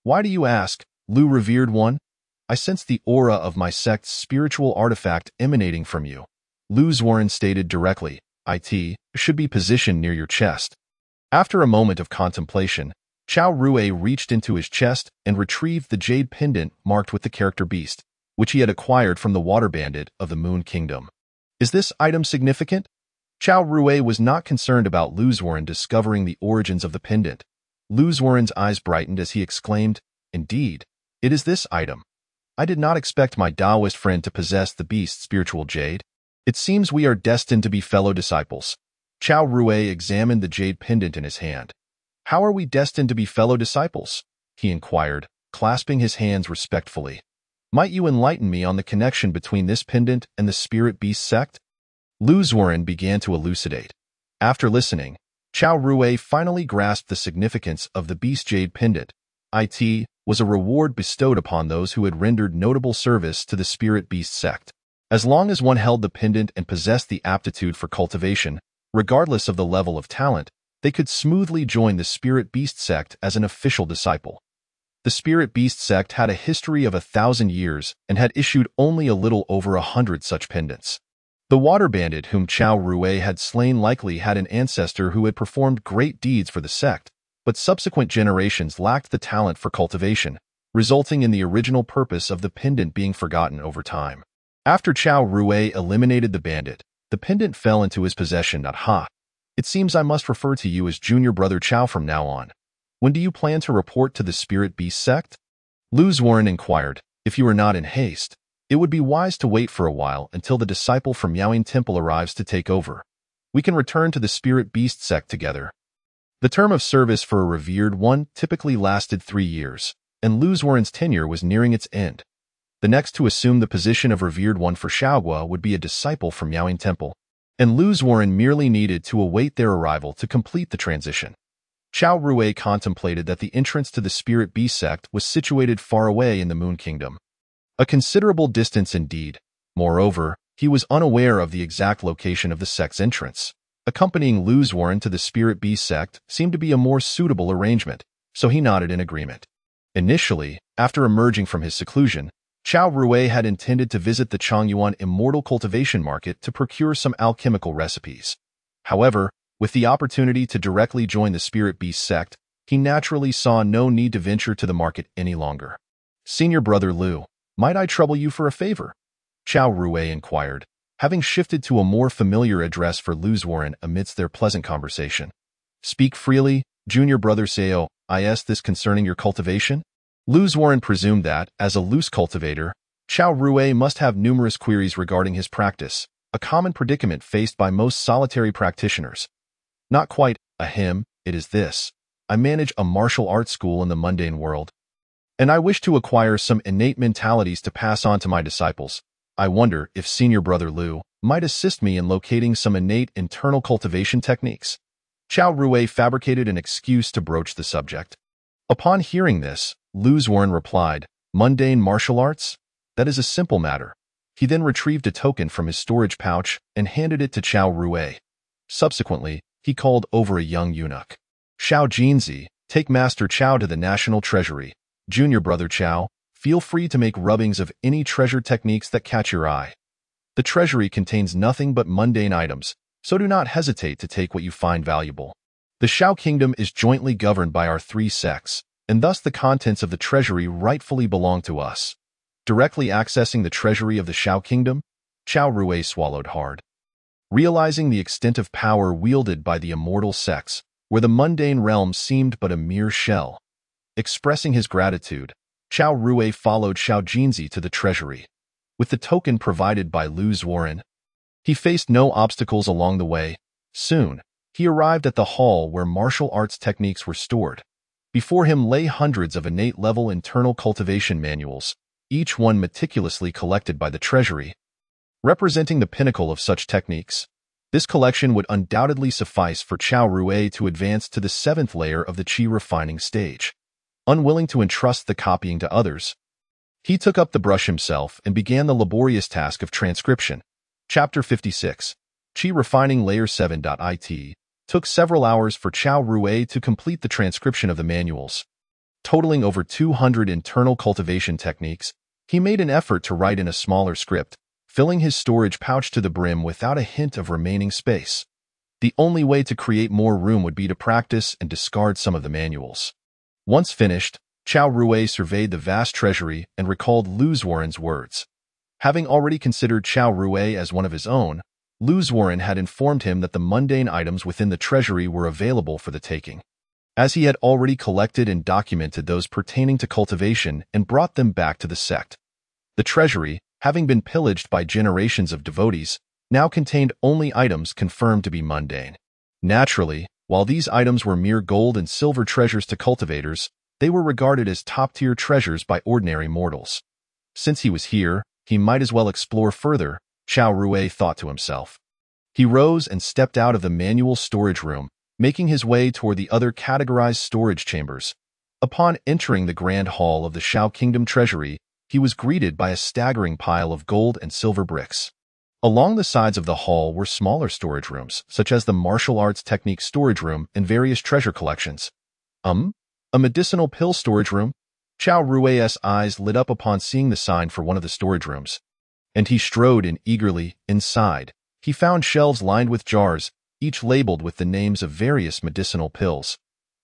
Why do you ask, Lu revered one? I sense the aura of my sect's spiritual artifact emanating from you. Lu Zuoren stated directly, it should be positioned near your chest. After a moment of contemplation, Chao Rui reached into his chest and retrieved the jade pendant marked with the character beast, which he had acquired from the water bandit of the Moon Kingdom. Is this item significant? Chao Rui was not concerned about Lu Zuoren discovering the origins of the pendant. Lu Zuoren's eyes brightened as he exclaimed, Indeed, it is this item. I did not expect my Taoist friend to possess the beast's spiritual jade. It seems we are destined to be fellow disciples. Chao Rui examined the jade pendant in his hand. How are we destined to be fellow disciples? He inquired, clasping his hands respectfully. Might you enlighten me on the connection between this pendant and the spirit beast sect? Lu Zuoren began to elucidate. After listening, Chao Rui finally grasped the significance of the beast jade pendant. It was a reward bestowed upon those who had rendered notable service to the spirit beast sect. As long as one held the pendant and possessed the aptitude for cultivation, regardless of the level of talent, they could smoothly join the spirit beast sect as an official disciple. The spirit beast sect had a history of 1,000 years and had issued only a little over 100 such pendants. The water bandit whom Chao Rui had slain likely had an ancestor who had performed great deeds for the sect, but subsequent generations lacked the talent for cultivation, resulting in the original purpose of the pendant being forgotten over time. After Chao Rui eliminated the bandit, the pendant fell into his possession. It seems I must refer to you as Junior Brother Chao from now on. When do you plan to report to the spirit beast sect? Lu Zuoren inquired. If you are not in haste, it would be wise to wait for a while until the disciple from Yaoying Temple arrives to take over. We can return to the spirit beast sect together. The term of service for a revered one typically lasted 3 years, and Lu Zuoren's tenure was nearing its end. The next to assume the position of revered one for Xiaogua would be a disciple from Yaoying Temple, and Lu Zuoren merely needed to await their arrival to complete the transition. Chao Rui contemplated that the entrance to the spirit beast sect was situated far away in the Moon Kingdom. A considerable distance indeed. Moreover, he was unaware of the exact location of the sect's entrance. Accompanying Lu Zuoren to the spirit beast sect seemed to be a more suitable arrangement, so he nodded in agreement. Initially, after emerging from his seclusion, Chao Rui had intended to visit the Chongyuan Immortal Cultivation Market to procure some alchemical recipes. However, with the opportunity to directly join the spirit beast sect, he naturally saw no need to venture to the market any longer. Senior Brother Lu, might I trouble you for a favor? Chao Rui inquired, having shifted to a more familiar address for Lu Zuoren amidst their pleasant conversation. Speak freely, Junior Brother Sao. I asked this concerning your cultivation? Lu Zuoren presumed that, as a loose cultivator, Chao Rui must have numerous queries regarding his practice, a common predicament faced by most solitary practitioners. Not quite, it is this. I manage a martial arts school in the mundane world, and I wish to acquire some innate mentalities to pass on to my disciples. I wonder if Senior Brother Lu might assist me in locating some innate internal cultivation techniques. Chao Rui fabricated an excuse to broach the subject. Upon hearing this, Lu Zuoren replied, Mundane martial arts? That is a simple matter. He then retrieved a token from his storage pouch and handed it to Chao Rui. Subsequently, he called over a young eunuch. Xiao Jinzi, take Master Chao to the National Treasury. Junior Brother Chao, feel free to make rubbings of any treasure techniques that catch your eye. The treasury contains nothing but mundane items, so do not hesitate to take what you find valuable. The Xiao Kingdom is jointly governed by our 3 sects, and thus the contents of the treasury rightfully belong to us. Directly accessing the treasury of the Xiao Kingdom, Chao Rui swallowed hard. Realizing the extent of power wielded by the immortal sects, where the mundane realm seemed but a mere shell. Expressing his gratitude, Xiao Rui followed Xiao Jinzi to the treasury. With the token provided by Lu Zuoren, he faced no obstacles along the way. Soon, he arrived at the hall where martial arts techniques were stored. Before him lay hundreds of innate-level internal cultivation manuals, each one meticulously collected by the treasury, representing the pinnacle of such techniques. This collection would undoubtedly suffice for Xiao Rui to advance to the 7th layer of the qi refining stage. Unwilling to entrust the copying to others, he took up the brush himself and began the laborious task of transcription. Chapter 56. Qi Refining Layer 7.it took several hours for Xiao Rui to complete the transcription of the manuals. Totaling over 200 internal cultivation techniques, he made an effort to write in a smaller script, filling his storage pouch to the brim without a hint of remaining space. The only way to create more room would be to practice and discard some of the manuals. Once finished, Xiao Rui surveyed the vast treasury and recalled Lu Zuoren's words. Having already considered Xiao Rui as one of his own, Lu Zuoren had informed him that the mundane items within the treasury were available for the taking. As he had already collected and documented those pertaining to cultivation and brought them back to the sect, the treasury, having been pillaged by generations of devotees, now contained only items confirmed to be mundane. Naturally, while these items were mere gold and silver treasures to cultivators, they were regarded as top-tier treasures by ordinary mortals. Since he was here, he might as well explore further, Xiao Rui thought to himself. He rose and stepped out of the manual storage room, making his way toward the other categorized storage chambers. Upon entering the grand hall of the Xiao Kingdom treasury, he was greeted by a staggering pile of gold and silver bricks. Along the sides of the hall were smaller storage rooms, such as the martial arts technique storage room and various treasure collections. A medicinal pill storage room? Xiao Rui's eyes lit up upon seeing the sign for one of the storage rooms, and he strode in eagerly. Inside, he found shelves lined with jars, each labeled with the names of various medicinal pills.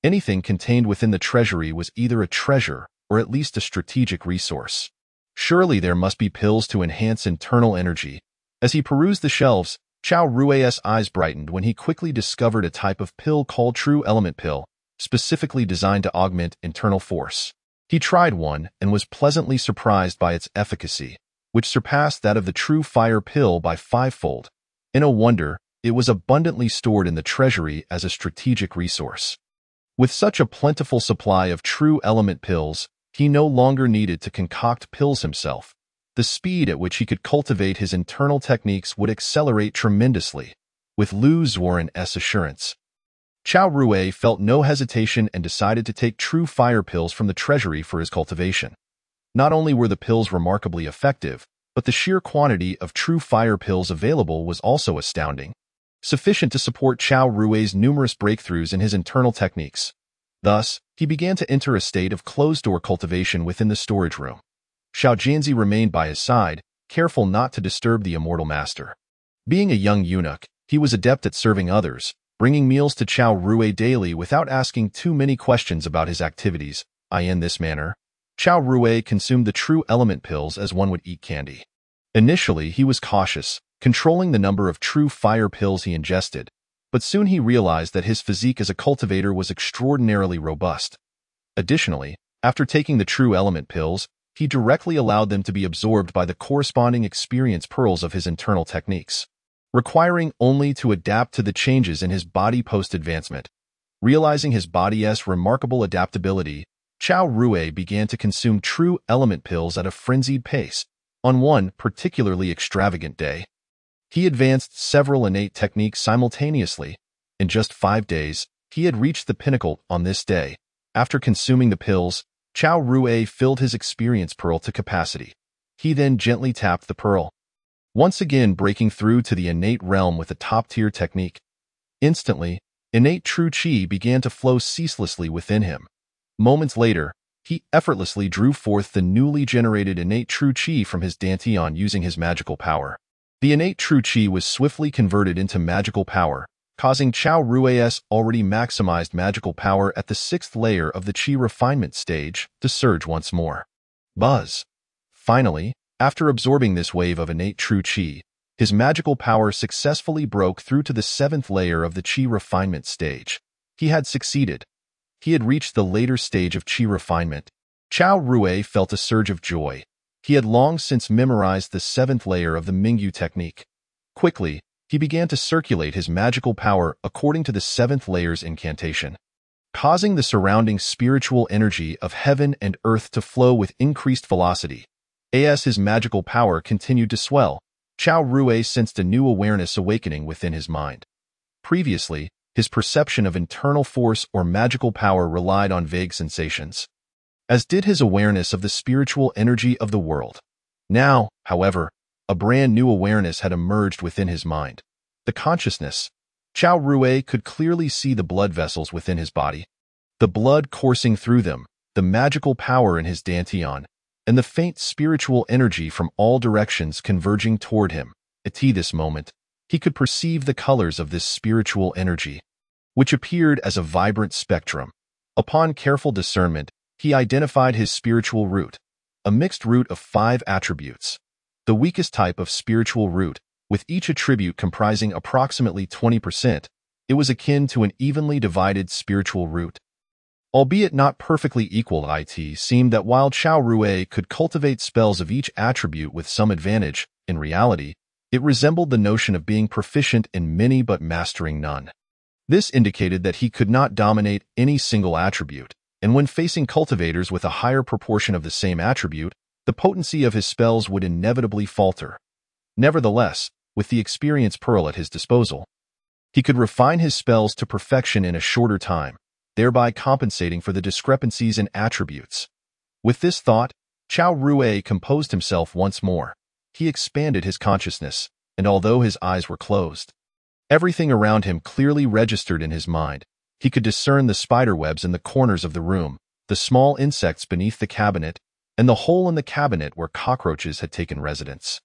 Anything contained within the treasury was either a treasure or at least a strategic resource. Surely there must be pills to enhance internal energy. As he perused the shelves, Xiao Rui's eyes brightened when he quickly discovered a type of pill called True Element Pill, specifically designed to augment internal force. He tried one and was pleasantly surprised by its efficacy, which surpassed that of the True Fire Pill by 5-fold. No wonder, it was abundantly stored in the treasury as a strategic resource. With such a plentiful supply of True Element Pills, he no longer needed to concoct pills himself. The speed at which he could cultivate his internal techniques would accelerate tremendously, with Lu Zuoren's assurance. Xiao Rui felt no hesitation and decided to take True Fire Pills from the treasury for his cultivation. Not only were the pills remarkably effective, but the sheer quantity of True Fire Pills available was also astounding, sufficient to support Xiao Rui's numerous breakthroughs in his internal techniques. Thus, he began to enter a state of closed-door cultivation within the storage room. Xiao Jinzi remained by his side, careful not to disturb the immortal master. Being a young eunuch, he was adept at serving others, bringing meals to Xiao Rui daily without asking too many questions about his activities. In this manner, Xiao Rui consumed the True Element Pills as one would eat candy. Initially, he was cautious, controlling the number of True Fire Pills he ingested, but soon he realized that his physique as a cultivator was extraordinarily robust. Additionally, after taking the True Element Pills, he directly allowed them to be absorbed by the corresponding experience pearls of his internal techniques, requiring only to adapt to the changes in his body post-advancement. Realizing his body's remarkable adaptability, Xiao Rui began to consume True Element Pills at a frenzied pace. On one particularly extravagant day, he advanced several innate techniques simultaneously. In just 5 days, he had reached the pinnacle. On this day, after consuming the pills, Xiao Rui filled his experience pearl to capacity. He then gently tapped the pearl, once again breaking through to the innate realm with a top-tier technique. Instantly, innate true qi began to flow ceaselessly within him. Moments later, he effortlessly drew forth the newly generated innate true qi from his dantian using his magical power. The innate true qi was swiftly converted into magical power, causing Xiao Rui's already maximized magical power at the 6th layer of the qi refinement stage to surge once more. Buzz! Finally, after absorbing this wave of innate true qi, his magical power successfully broke through to the 7th layer of the qi refinement stage. He had succeeded. He had reached the later stage of qi refinement. Chao Rui felt a surge of joy. He had long since memorized the 7th layer of the Mingyu technique. Quickly, he began to circulate his magical power according to the 7th layer's incantation, causing the surrounding spiritual energy of heaven and earth to flow with increased velocity. As his magical power continued to swell, Chao Rui sensed a new awareness awakening within his mind. Previously, his perception of internal force or magical power relied on vague sensations, as did his awareness of the spiritual energy of the world. Now, however, a brand new awareness had emerged within his mind. The consciousness. Chao Rui could clearly see the blood vessels within his body, the blood coursing through them, the magical power in his dantian, and the faint spiritual energy from all directions converging toward him. At this moment, he could perceive the colors of this spiritual energy, which appeared as a vibrant spectrum. Upon careful discernment, he identified his spiritual root, a mixed root of 5 attributes. The weakest type of spiritual root, with each attribute comprising approximately 20%, it was akin to an evenly divided spiritual root. Albeit not perfectly equal, it seemed that while Chao Rui could cultivate spells of each attribute with some advantage, in reality, it resembled the notion of being proficient in many but mastering none. This indicated that he could not dominate any single attribute, and when facing cultivators with a higher proportion of the same attribute, the potency of his spells would inevitably falter. Nevertheless, with the experience pearl at his disposal, he could refine his spells to perfection in a shorter time, thereby compensating for the discrepancies in attributes. With this thought, Chao Rui composed himself once more. He expanded his consciousness, and although his eyes were closed, everything around him clearly registered in his mind. He could discern the spiderwebs in the corners of the room, the small insects beneath the cabinet, and the hole in the cabinet where cockroaches had taken residence.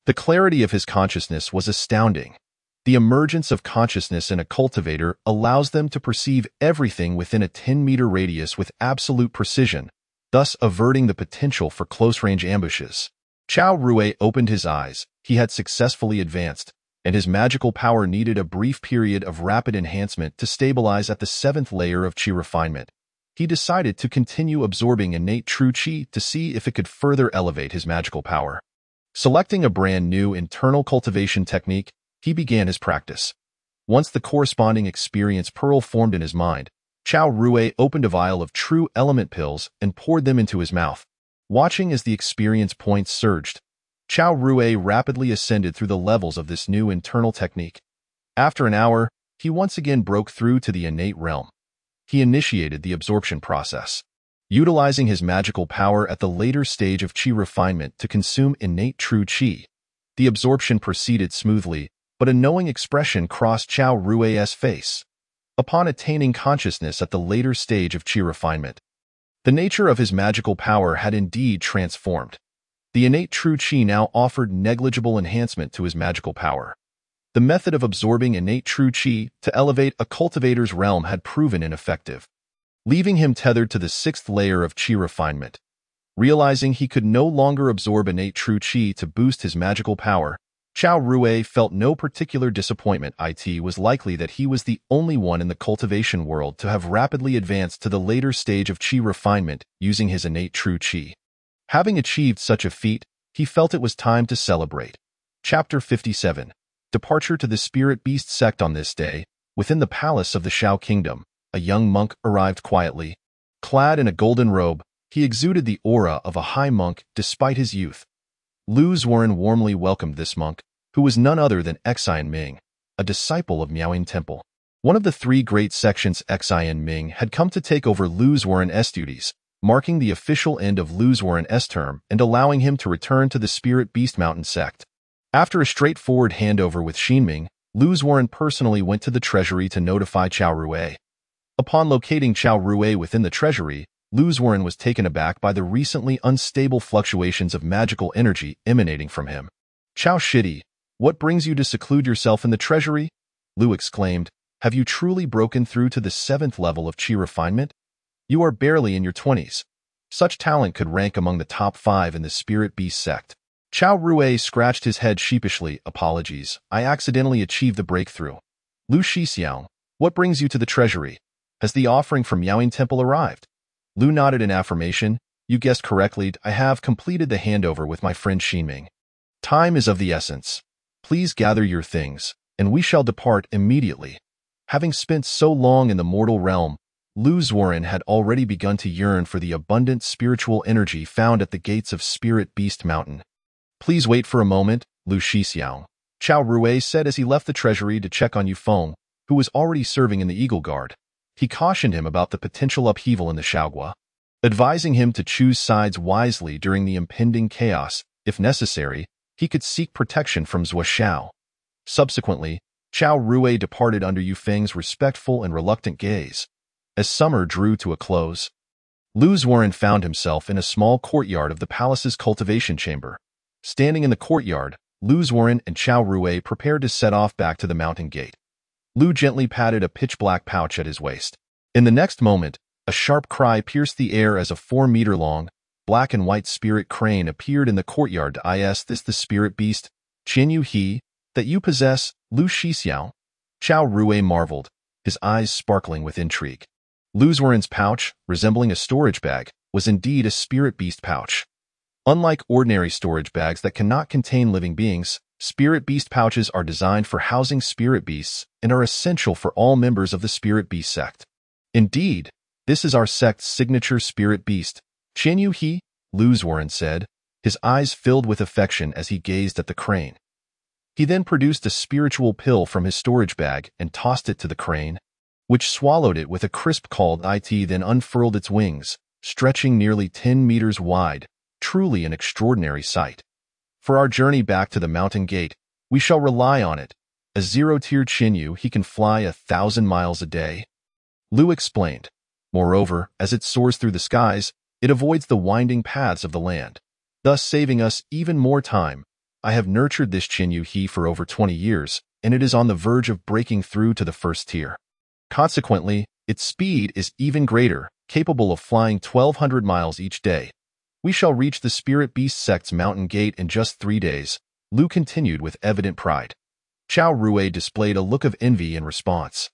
The clarity of his consciousness was astounding. The emergence of consciousness in a cultivator allows them to perceive everything within a 10-meter radius with absolute precision, thus averting the potential for close-range ambushes. Chao Rui opened his eyes. He had successfully advanced, and his magical power needed a brief period of rapid enhancement to stabilize at the 7th layer of Qi refinement. He decided to continue absorbing innate true Qi to see if it could further elevate his magical power. Selecting a brand new internal cultivation technique, he began his practice. Once the corresponding experience pearl formed in his mind, Chao Rui opened a vial of true element pills and poured them into his mouth. Watching as the experience points surged, Chao Rui rapidly ascended through the levels of this new internal technique. After an hour, he once again broke through to the innate realm. He initiated the absorption process, utilizing his magical power at the later stage of Qi refinement to consume innate true Qi. The absorption proceeded smoothly, but a knowing expression crossed Chao Rui's face. Upon attaining consciousness at the later stage of Qi refinement, the nature of his magical power had indeed transformed. The innate true Qi now offered negligible enhancement to his magical power. The method of absorbing innate true Qi to elevate a cultivator's realm had proven ineffective, leaving him tethered to the 6th layer of Qi refinement. Realizing he could no longer absorb innate true Qi to boost his magical power, Chao Rui felt no particular disappointment. It was likely that he was the only one in the cultivation world to have rapidly advanced to the later stage of Qi refinement using his innate true Qi. Having achieved such a feat, he felt it was time to celebrate. Chapter 57. Departure to the Spirit Beast Sect. On this day, within the palace of the Shao Kingdom, a young monk arrived quietly. Clad in a golden robe, he exuded the aura of a high monk despite his youth. Lu Zuoren warmly welcomed this monk, who was none other than Xian Ming, a disciple of Miaoying Temple. One of the 3 great sections Xian Ming had come to take over Lu Zuoren's duties, marking the official end of Lu Zuoren's term and allowing him to return to the Spirit Beast Mountain sect. After a straightforward handover with Xinming, Lu Zuoren personally went to the treasury to notify Chao Rui. Upon locating Chao Rui within the treasury, Lu Zuoren was taken aback by the recently unstable fluctuations of magical energy emanating from him. "Chao Shidi, what brings you to seclude yourself in the treasury?" Lu exclaimed. "Have you truly broken through to the 7th level of Qi refinement? You are barely in your 20s. Such talent could rank among the top 5 in the Spirit Beast sect." Chao Rui scratched his head sheepishly. "Apologies, I accidentally achieved the breakthrough." "Lu Shixiang, what brings you to the treasury? Has the offering from Miaoying Temple arrived?" Lu nodded in affirmation. You guessed correctly, I have completed the handover with my friend Xinming. Time is of the essence. Please gather your things, and we shall depart immediately. Having spent so long in the mortal realm, Lu Zuoren had already begun to yearn for the abundant spiritual energy found at the gates of Spirit Beast Mountain. Please wait for a moment, Lu Shixiao, Chao Rui said as he left the treasury to check on Yufeng, who was already serving in the Eagle Guard. He cautioned him about the potential upheaval in the Xiaogua, advising him to choose sides wisely during the impending chaos. If necessary, he could seek protection from Zhuo Xiao. Subsequently, Chao Rui departed under Yufeng's respectful and reluctant gaze. As summer drew to a close, Lu Zuoren found himself in a small courtyard of the palace's cultivation chamber. Standing in the courtyard, Lu Zuoren and Chao Rui prepared to set off back to the mountain gate. Lu gently patted a pitch-black pouch at his waist. In the next moment, a sharp cry pierced the air as a 4-meter-long, black and white spirit crane appeared in the courtyard. Is this the spirit beast, Qin Yu He, that you possess, Lu Shixiao? Chao Rui marveled, his eyes sparkling with intrigue. Lu Zuoren's pouch, resembling a storage bag, was indeed a spirit beast pouch. Unlike ordinary storage bags that cannot contain living beings, spirit beast pouches are designed for housing spirit beasts and are essential for all members of the spirit beast sect. Indeed, this is our sect's signature spirit beast, Qin Yu He, Lu Zuoren said, his eyes filled with affection as he gazed at the crane. He then produced a spiritual pill from his storage bag and tossed it to the crane, which swallowed it with a crisp called it, then unfurled its wings, stretching nearly 10 meters wide, truly an extraordinary sight. For our journey back to the mountain gate, we shall rely on it. A zero-tier Qin Yu He can fly 1,000 miles a day, Lu explained. Moreover, as it soars through the skies, it avoids the winding paths of the land, thus saving us even more time. I have nurtured this Qin Yu He for over 20 years, and it is on the verge of breaking through to the first tier. Consequently, its speed is even greater, capable of flying 1,200 miles each day. We shall reach the Spirit Beast Sect's mountain gate in just 3 days, Lu continued with evident pride. Chao Rui displayed a look of envy in response.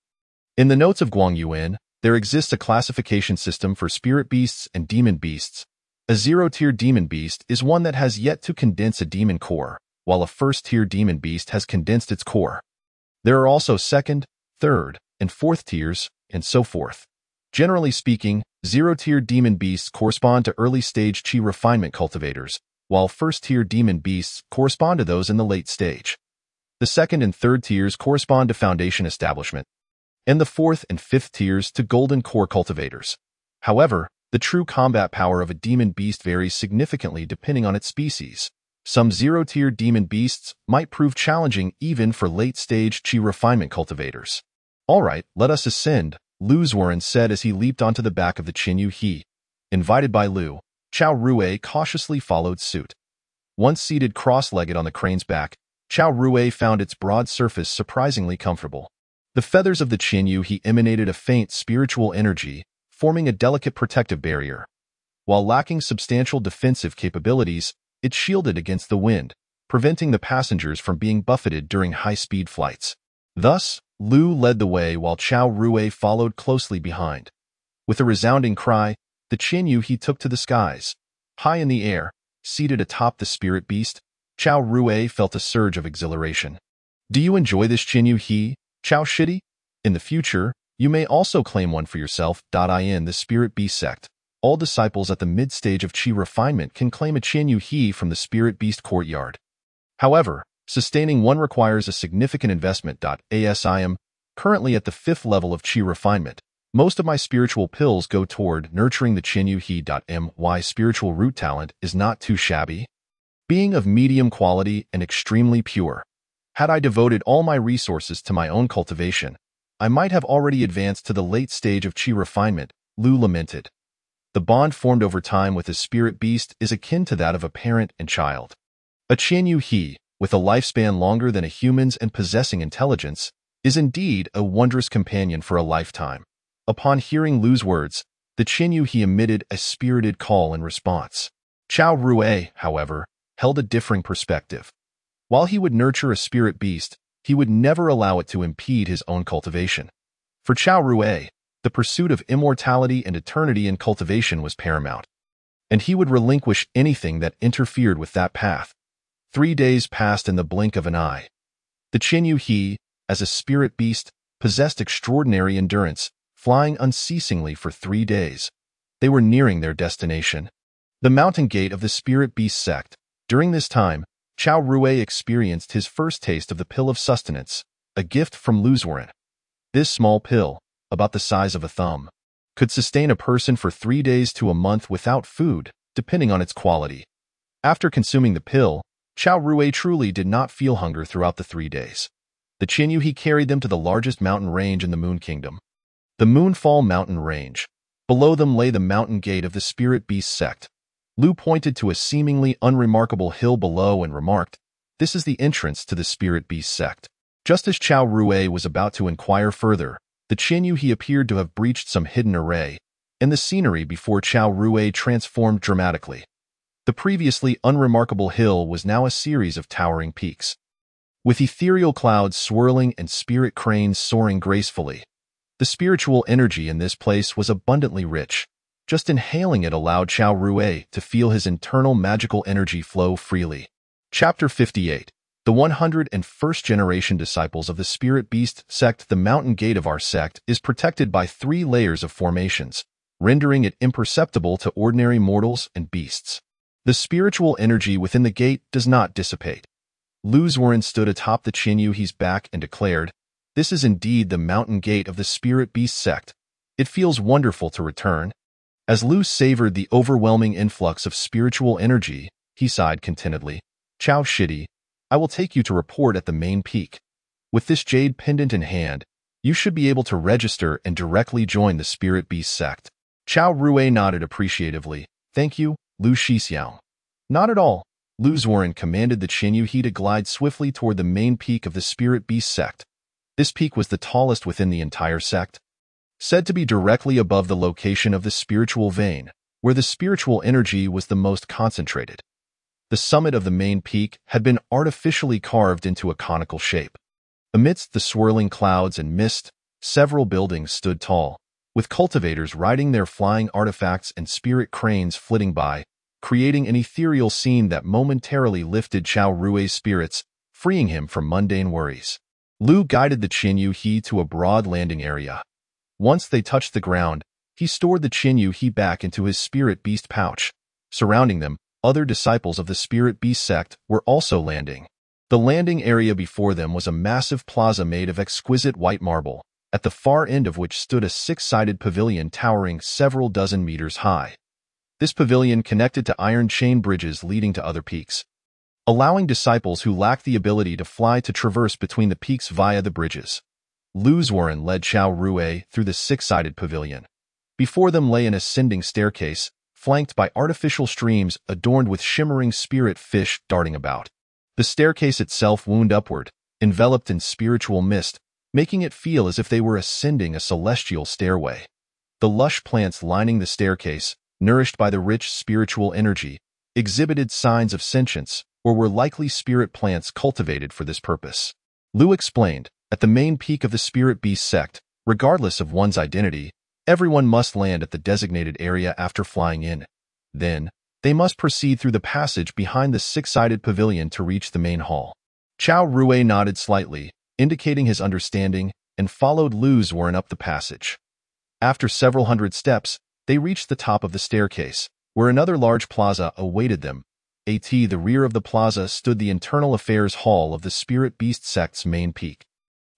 In the notes of Guang Yuan, there exists a classification system for spirit beasts and demon beasts. A zero-tier demon beast is one that has yet to condense a demon core, while a first-tier demon beast has condensed its core. There are also second, third, and fourth tiers, and so forth. Generally speaking, zero-tier demon beasts correspond to early-stage Qi refinement cultivators, while first-tier demon beasts correspond to those in the late stage. The second and third tiers correspond to foundation establishment, and the fourth and fifth tiers to golden core cultivators. However, the true combat power of a demon beast varies significantly depending on its species. Some zero-tier demon beasts might prove challenging even for late-stage Qi refinement cultivators. All right, let us ascend, Lu Zuoren said as he leaped onto the back of the Qin Yu He. Invited by Lu, Chao Rui cautiously followed suit. Once seated cross-legged on the crane's back, Chao Rui found its broad surface surprisingly comfortable. The feathers of the Qin Yu He emanated a faint spiritual energy, forming a delicate protective barrier. While lacking substantial defensive capabilities, it shielded against the wind, preventing the passengers from being buffeted during high-speed flights. Thus, Lu led the way while Chao Rui followed closely behind. With a resounding cry, the Qin Yu He took to the skies. High in the air, seated atop the spirit beast, Chao Rui felt a surge of exhilaration. Do you enjoy this Qin Yu He, Chao Shidi? In the future, you may also claim one for yourself. In the Spirit Beast sect, all disciples at the mid-stage of Qi refinement can claim a Qin Yu He from the Spirit Beast courtyard. However, sustaining one requires a significant investment. As I am currently at the 5th level of Qi refinement, most of my spiritual pills go toward nurturing the Qin Yu He. My spiritual root talent is not too shabby, being of medium quality and extremely pure. Had I devoted all my resources to my own cultivation, I might have already advanced to the late stage of Qi refinement, Lu lamented. The bond formed over time with a spirit beast is akin to that of a parent and child. A Qin Yu He, with a lifespan longer than a human's and possessing intelligence, is indeed a wondrous companion for a lifetime. Upon hearing Lu's words, the Qin Yu He emitted a spirited call in response. Chao Rui, however, held a differing perspective. While he would nurture a spirit beast, he would never allow it to impede his own cultivation. For Chao Rui, the pursuit of immortality and eternity in cultivation was paramount. and he would relinquish anything that interfered with that path. 3 days passed in the blink of an eye. The Qinyu He, as a spirit beast, possessed extraordinary endurance, flying unceasingly for 3 days. They were nearing their destination, the mountain gate of the spirit beast sect. During this time, Chao Rui experienced his first taste of the pill of sustenance, a gift from Luzhuan. This small pill, about the size of a thumb, could sustain a person for 3 days to a month without food, depending on its quality. After consuming the pill, Chao Rui truly did not feel hunger throughout the 3 days. The Qinyu He carried them to the largest mountain range in the Moon Kingdom, the Moonfall Mountain Range. Below them lay the mountain gate of the spirit beast sect. Lu pointed to a seemingly unremarkable hill below and remarked, "This is the entrance to the spirit beast sect." Just as Chao Rui was about to inquire further, the Qinyu He appeared to have breached some hidden array, and the scenery before Chao Rui transformed dramatically. The previously unremarkable hill was now a series of towering peaks, with ethereal clouds swirling and spirit cranes soaring gracefully. The spiritual energy in this place was abundantly rich. Just inhaling it allowed Chao Rui to feel his internal magical energy flow freely. Chapter 58. The 101st generation disciples of the Spirit Beast sect. The mountain gate of our sect is protected by 3 layers of formations, rendering it imperceptible to ordinary mortals and beasts. The spiritual energy within the gate does not dissipate. Luzhuan stood atop the Qinyu He's back and declared, "This is indeed the mountain gate of the Spirit Beast sect. It feels wonderful to return." As Lu savored the overwhelming influx of spiritual energy, he sighed contentedly. "Chao Shidi, I will take you to report at the main peak. With this jade pendant in hand, you should be able to register and directly join the Spirit Beast sect." Chao Rui nodded appreciatively. "Thank you, Lu Shixiao." "Not at all." Luzhuan commanded the Qinyu He to glide swiftly toward the main peak of the Spirit Beast sect. This peak was the tallest within the entire sect, said to be directly above the location of the spiritual vein, where the spiritual energy was the most concentrated. The summit of the main peak had been artificially carved into a conical shape. Amidst the swirling clouds and mist, several buildings stood tall, with cultivators riding their flying artifacts and spirit cranes flitting by, creating an ethereal scene that momentarily lifted Chao Rui's spirits, freeing him from mundane worries. Lu guided the Qinyu He to a broad landing area. Once they touched the ground, he stored the Qinyu He back into his spirit beast pouch. Surrounding them, other disciples of the spirit beast sect were also landing. The landing area before them was a massive plaza made of exquisite white marble, at the far end of which stood a 6-sided pavilion towering several dozen meters high. This pavilion connected to iron chain bridges leading to other peaks, allowing disciples who lacked the ability to fly to traverse between the peaks via the bridges. Luzhuan led Chao Rui through the 6-sided pavilion. Before them lay an ascending staircase, flanked by artificial streams adorned with shimmering spirit fish darting about. The staircase itself wound upward, enveloped in spiritual mist, making it feel as if they were ascending a celestial stairway. The lush plants lining the staircase, nourished by the rich spiritual energy, exhibited signs of sentience, or were likely spirit plants cultivated for this purpose. Lu explained, at the main peak of the Spirit Beast sect, regardless of one's identity, everyone must land at the designated area after flying in. Then, they must proceed through the passage behind the 6-sided pavilion to reach the main hall. Chao Rui nodded slightly, indicating his understanding, and followed Luzhuan up the passage. After several hundred steps, they reached the top of the staircase, where another large plaza awaited them. At the rear of the plaza stood the Internal Affairs Hall of the Spirit Beast sect's main peak.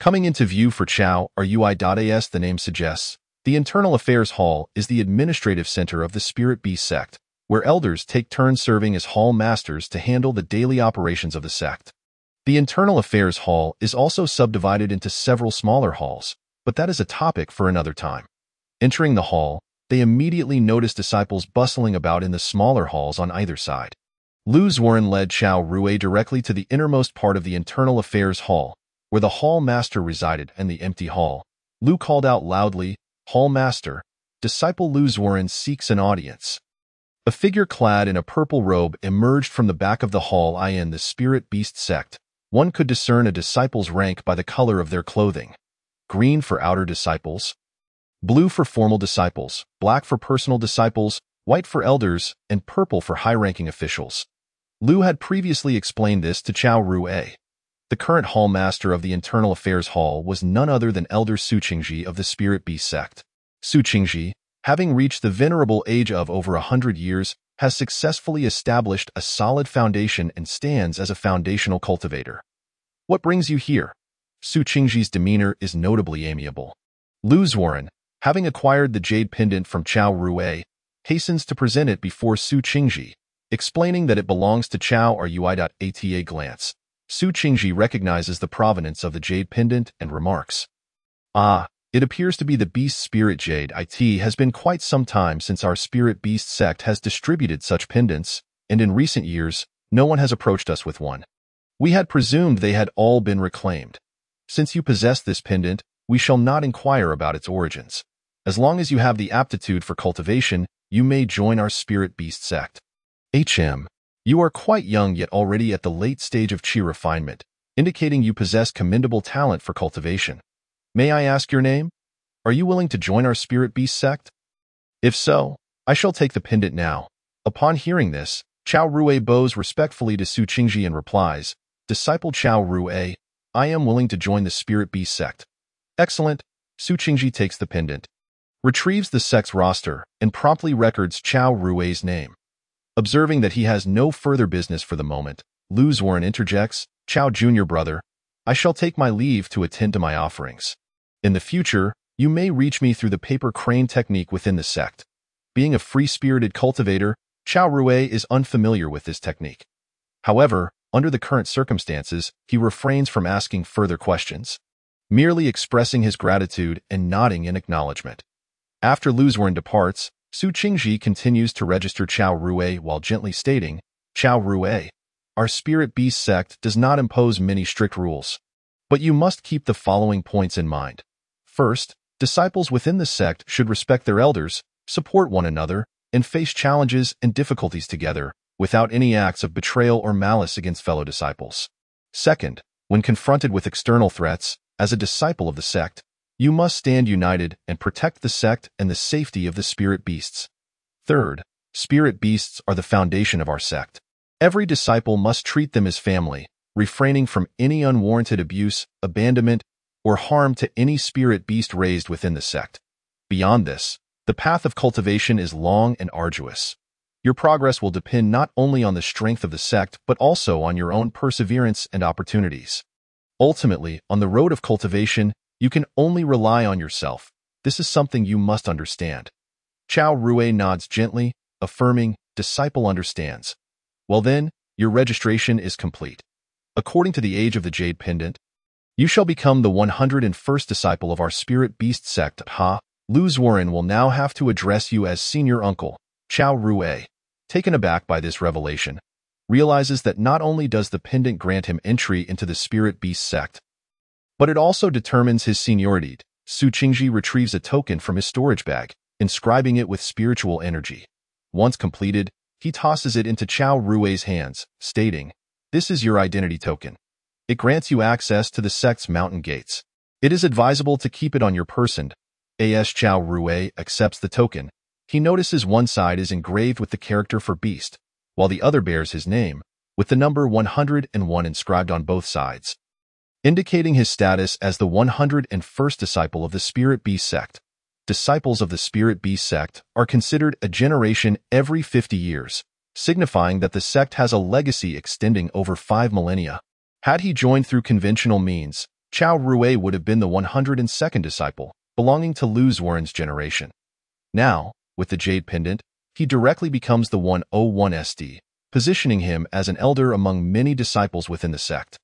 Coming into view for Chao Rui.as the name suggests, the Internal Affairs Hall is the administrative center of the Spirit Beast sect, where elders take turns serving as hall masters to handle the daily operations of the sect. The Internal Affairs Hall is also subdivided into several smaller halls, but that is a topic for another time. Entering the hall, they immediately noticed disciples bustling about in the smaller halls on either side. Luzhuan led Chao Rui directly to the innermost part of the Internal Affairs Hall, where the hall master resided, and the empty hall. Lu called out loudly, "Hall master, disciple Luzhuan seeks an audience." A figure clad in a purple robe emerged from the back of the hall. In the Spirit Beast sect, one could discern a disciple's rank by the color of their clothing. Green for outer disciples, blue for formal disciples, black for personal disciples, white for elders, and purple for high-ranking officials. Lu had previously explained this to Chao Rui. The current hallmaster of the Internal Affairs Hall was none other than Elder Su Qingji of the Spirit Beast sect. Su Qingji, having reached the venerable age of over 100 years, has successfully established a solid foundation and stands as a foundational cultivator. What brings you here? Su Qingji's demeanor is notably amiable. Lu Zuoren, having acquired the jade pendant from Chao Rui, hastens to present it before Su Qingji, explaining that it belongs to Chao Rui. At a glance, Su Qingji recognizes the provenance of the jade pendant and remarks, "Ah, it appears to be the beast spirit jade. It has been quite some time since our spirit beast sect has distributed such pendants, and in recent years, no one has approached us with one. We had presumed they had all been reclaimed. Since you possess this pendant, we shall not inquire about its origins. As long as you have the aptitude for cultivation, you may join our spirit beast sect. You are quite young yet already at the late stage of chi refinement, indicating you possess commendable talent for cultivation. May I ask your name? Are you willing to join our spirit beast sect? If so, I shall take the pendant now." Upon hearing this, Chao Rui bows respectfully to Su Qingji and replies, "Disciple Chao Rui, I am willing to join the spirit beast sect." Excellent. Su Qingji takes the pendant, retrieves the sect's roster, and promptly records Chao Rui's name. Observing that he has no further business for the moment, Lu Zuoren interjects, "Chao Junior brother, I shall take my leave to attend to my offerings. In the future, you may reach me through the paper crane technique within the sect." Being a free-spirited cultivator, Chao Rui is unfamiliar with this technique. However, under the current circumstances, he refrains from asking further questions, merely expressing his gratitude and nodding in acknowledgement. After Lu Zuoren departs, Su Qingji continues to register Chao Rui while gently stating, "Chao Rui, our spirit beast sect does not impose many strict rules, but you must keep the following points in mind. First, disciples within the sect should respect their elders, support one another, and face challenges and difficulties together, without any acts of betrayal or malice against fellow disciples. Second, when confronted with external threats, as a disciple of the sect, you must stand united and protect the sect and the safety of the spirit beasts. Third, spirit beasts are the foundation of our sect. Every disciple must treat them as family, refraining from any unwarranted abuse, abandonment, or harm to any spirit beast raised within the sect. Beyond this, the path of cultivation is long and arduous. Your progress will depend not only on the strength of the sect, but also on your own perseverance and opportunities. Ultimately, on the road of cultivation, you can only rely on yourself. This is something you must understand." Chao Rui nods gently, affirming, "Disciple understands. Well then, your registration is complete. According to the age of the jade pendant, you shall become the 101st disciple of our spirit beast sect. Lu Zuoren will now have to address you as senior uncle." Chao Rui, taken aback by this revelation, realizes that not only does the pendant grant him entry into the spirit beast sect, but it also determines his seniority. Su Qingji retrieves a token from his storage bag, inscribing it with spiritual energy. Once completed, he tosses it into Chao Rui's hands, stating, "This is your identity token. It grants you access to the sect's mountain gates. It is advisable to keep it on your person." As Chao Rui accepts the token, he notices one side is engraved with the character for beast, while the other bears his name, with the number 101 inscribed on both sides, indicating his status as the 101st disciple of the Spirit Beast sect. Disciples of the Spirit Beast sect are considered a generation every 50 years, signifying that the sect has a legacy extending over 5 millennia. Had he joined through conventional means, Chao Rui would have been the 102nd disciple, belonging to Lu Zuoren's generation. Now, with the Jade Pendant, he directly becomes the 101st, positioning him as an elder among many disciples within the sect.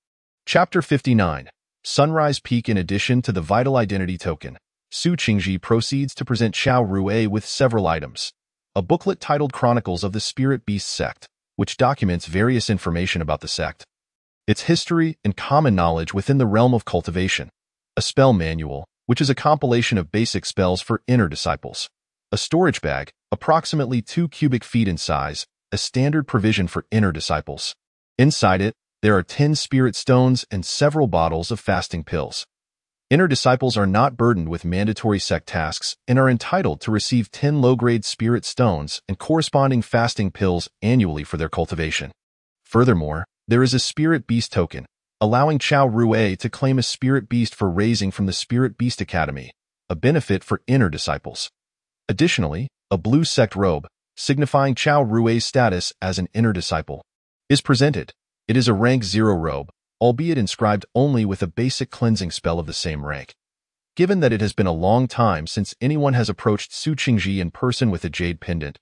Chapter 59. Sunrise Peak. In addition to the Vital Identity Token, Su Qingji proceeds to present Chao Rui with several items. A booklet titled Chronicles of the Spirit Beast Sect, which documents various information about the sect, its history, and common knowledge within the realm of cultivation. A spell manual, which is a compilation of basic spells for inner disciples. A storage bag, approximately 2 cubic feet in size, a standard provision for inner disciples. Inside it, there are 10 spirit stones and several bottles of fasting pills. Inner disciples are not burdened with mandatory sect tasks and are entitled to receive 10 low-grade spirit stones and corresponding fasting pills annually for their cultivation. Furthermore, there is a spirit beast token, allowing Chao Rui to claim a spirit beast for raising from the Spirit Beast Academy, a benefit for inner disciples. Additionally, a blue sect robe, signifying Chao Rui's status as an inner disciple, is presented. It is a rank 0 robe, albeit inscribed only with a basic cleansing spell of the same rank. Given that it has been a long time since anyone has approached Su Qingji in person with a jade pendant,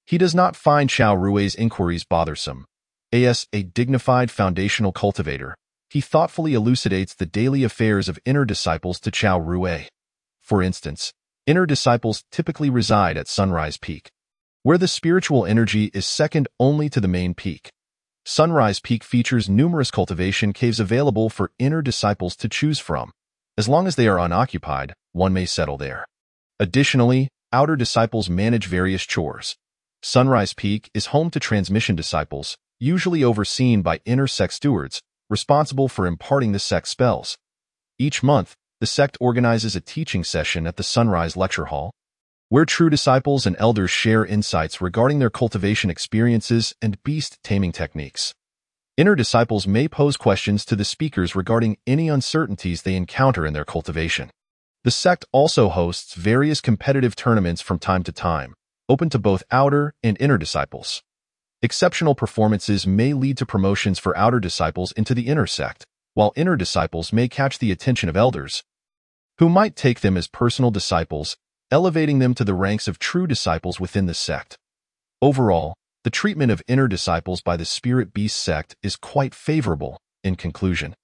he does not find Chao Rui's inquiries bothersome. As a dignified foundational cultivator, he thoughtfully elucidates the daily affairs of inner disciples to Chao Rui. For instance, inner disciples typically reside at Sunrise Peak, where the spiritual energy is second only to the main peak. Sunrise Peak features numerous cultivation caves available for inner disciples to choose from. As long as they are unoccupied, one may settle there. Additionally, outer disciples manage various chores. Sunrise Peak is home to transmission disciples, usually overseen by inner sect stewards, responsible for imparting the sect spells. Each month, the sect organizes a teaching session at the Sunrise Lecture Hall, where true disciples and elders share insights regarding their cultivation experiences and beast taming techniques. Inner disciples may pose questions to the speakers regarding any uncertainties they encounter in their cultivation. The sect also hosts various competitive tournaments from time to time, open to both outer and inner disciples. Exceptional performances may lead to promotions for outer disciples into the inner sect, while inner disciples may catch the attention of elders, who might take them as personal disciples, elevating them to the ranks of true disciples within the sect. Overall, the treatment of inner disciples by the Spirit Beast sect is quite favorable. In conclusion,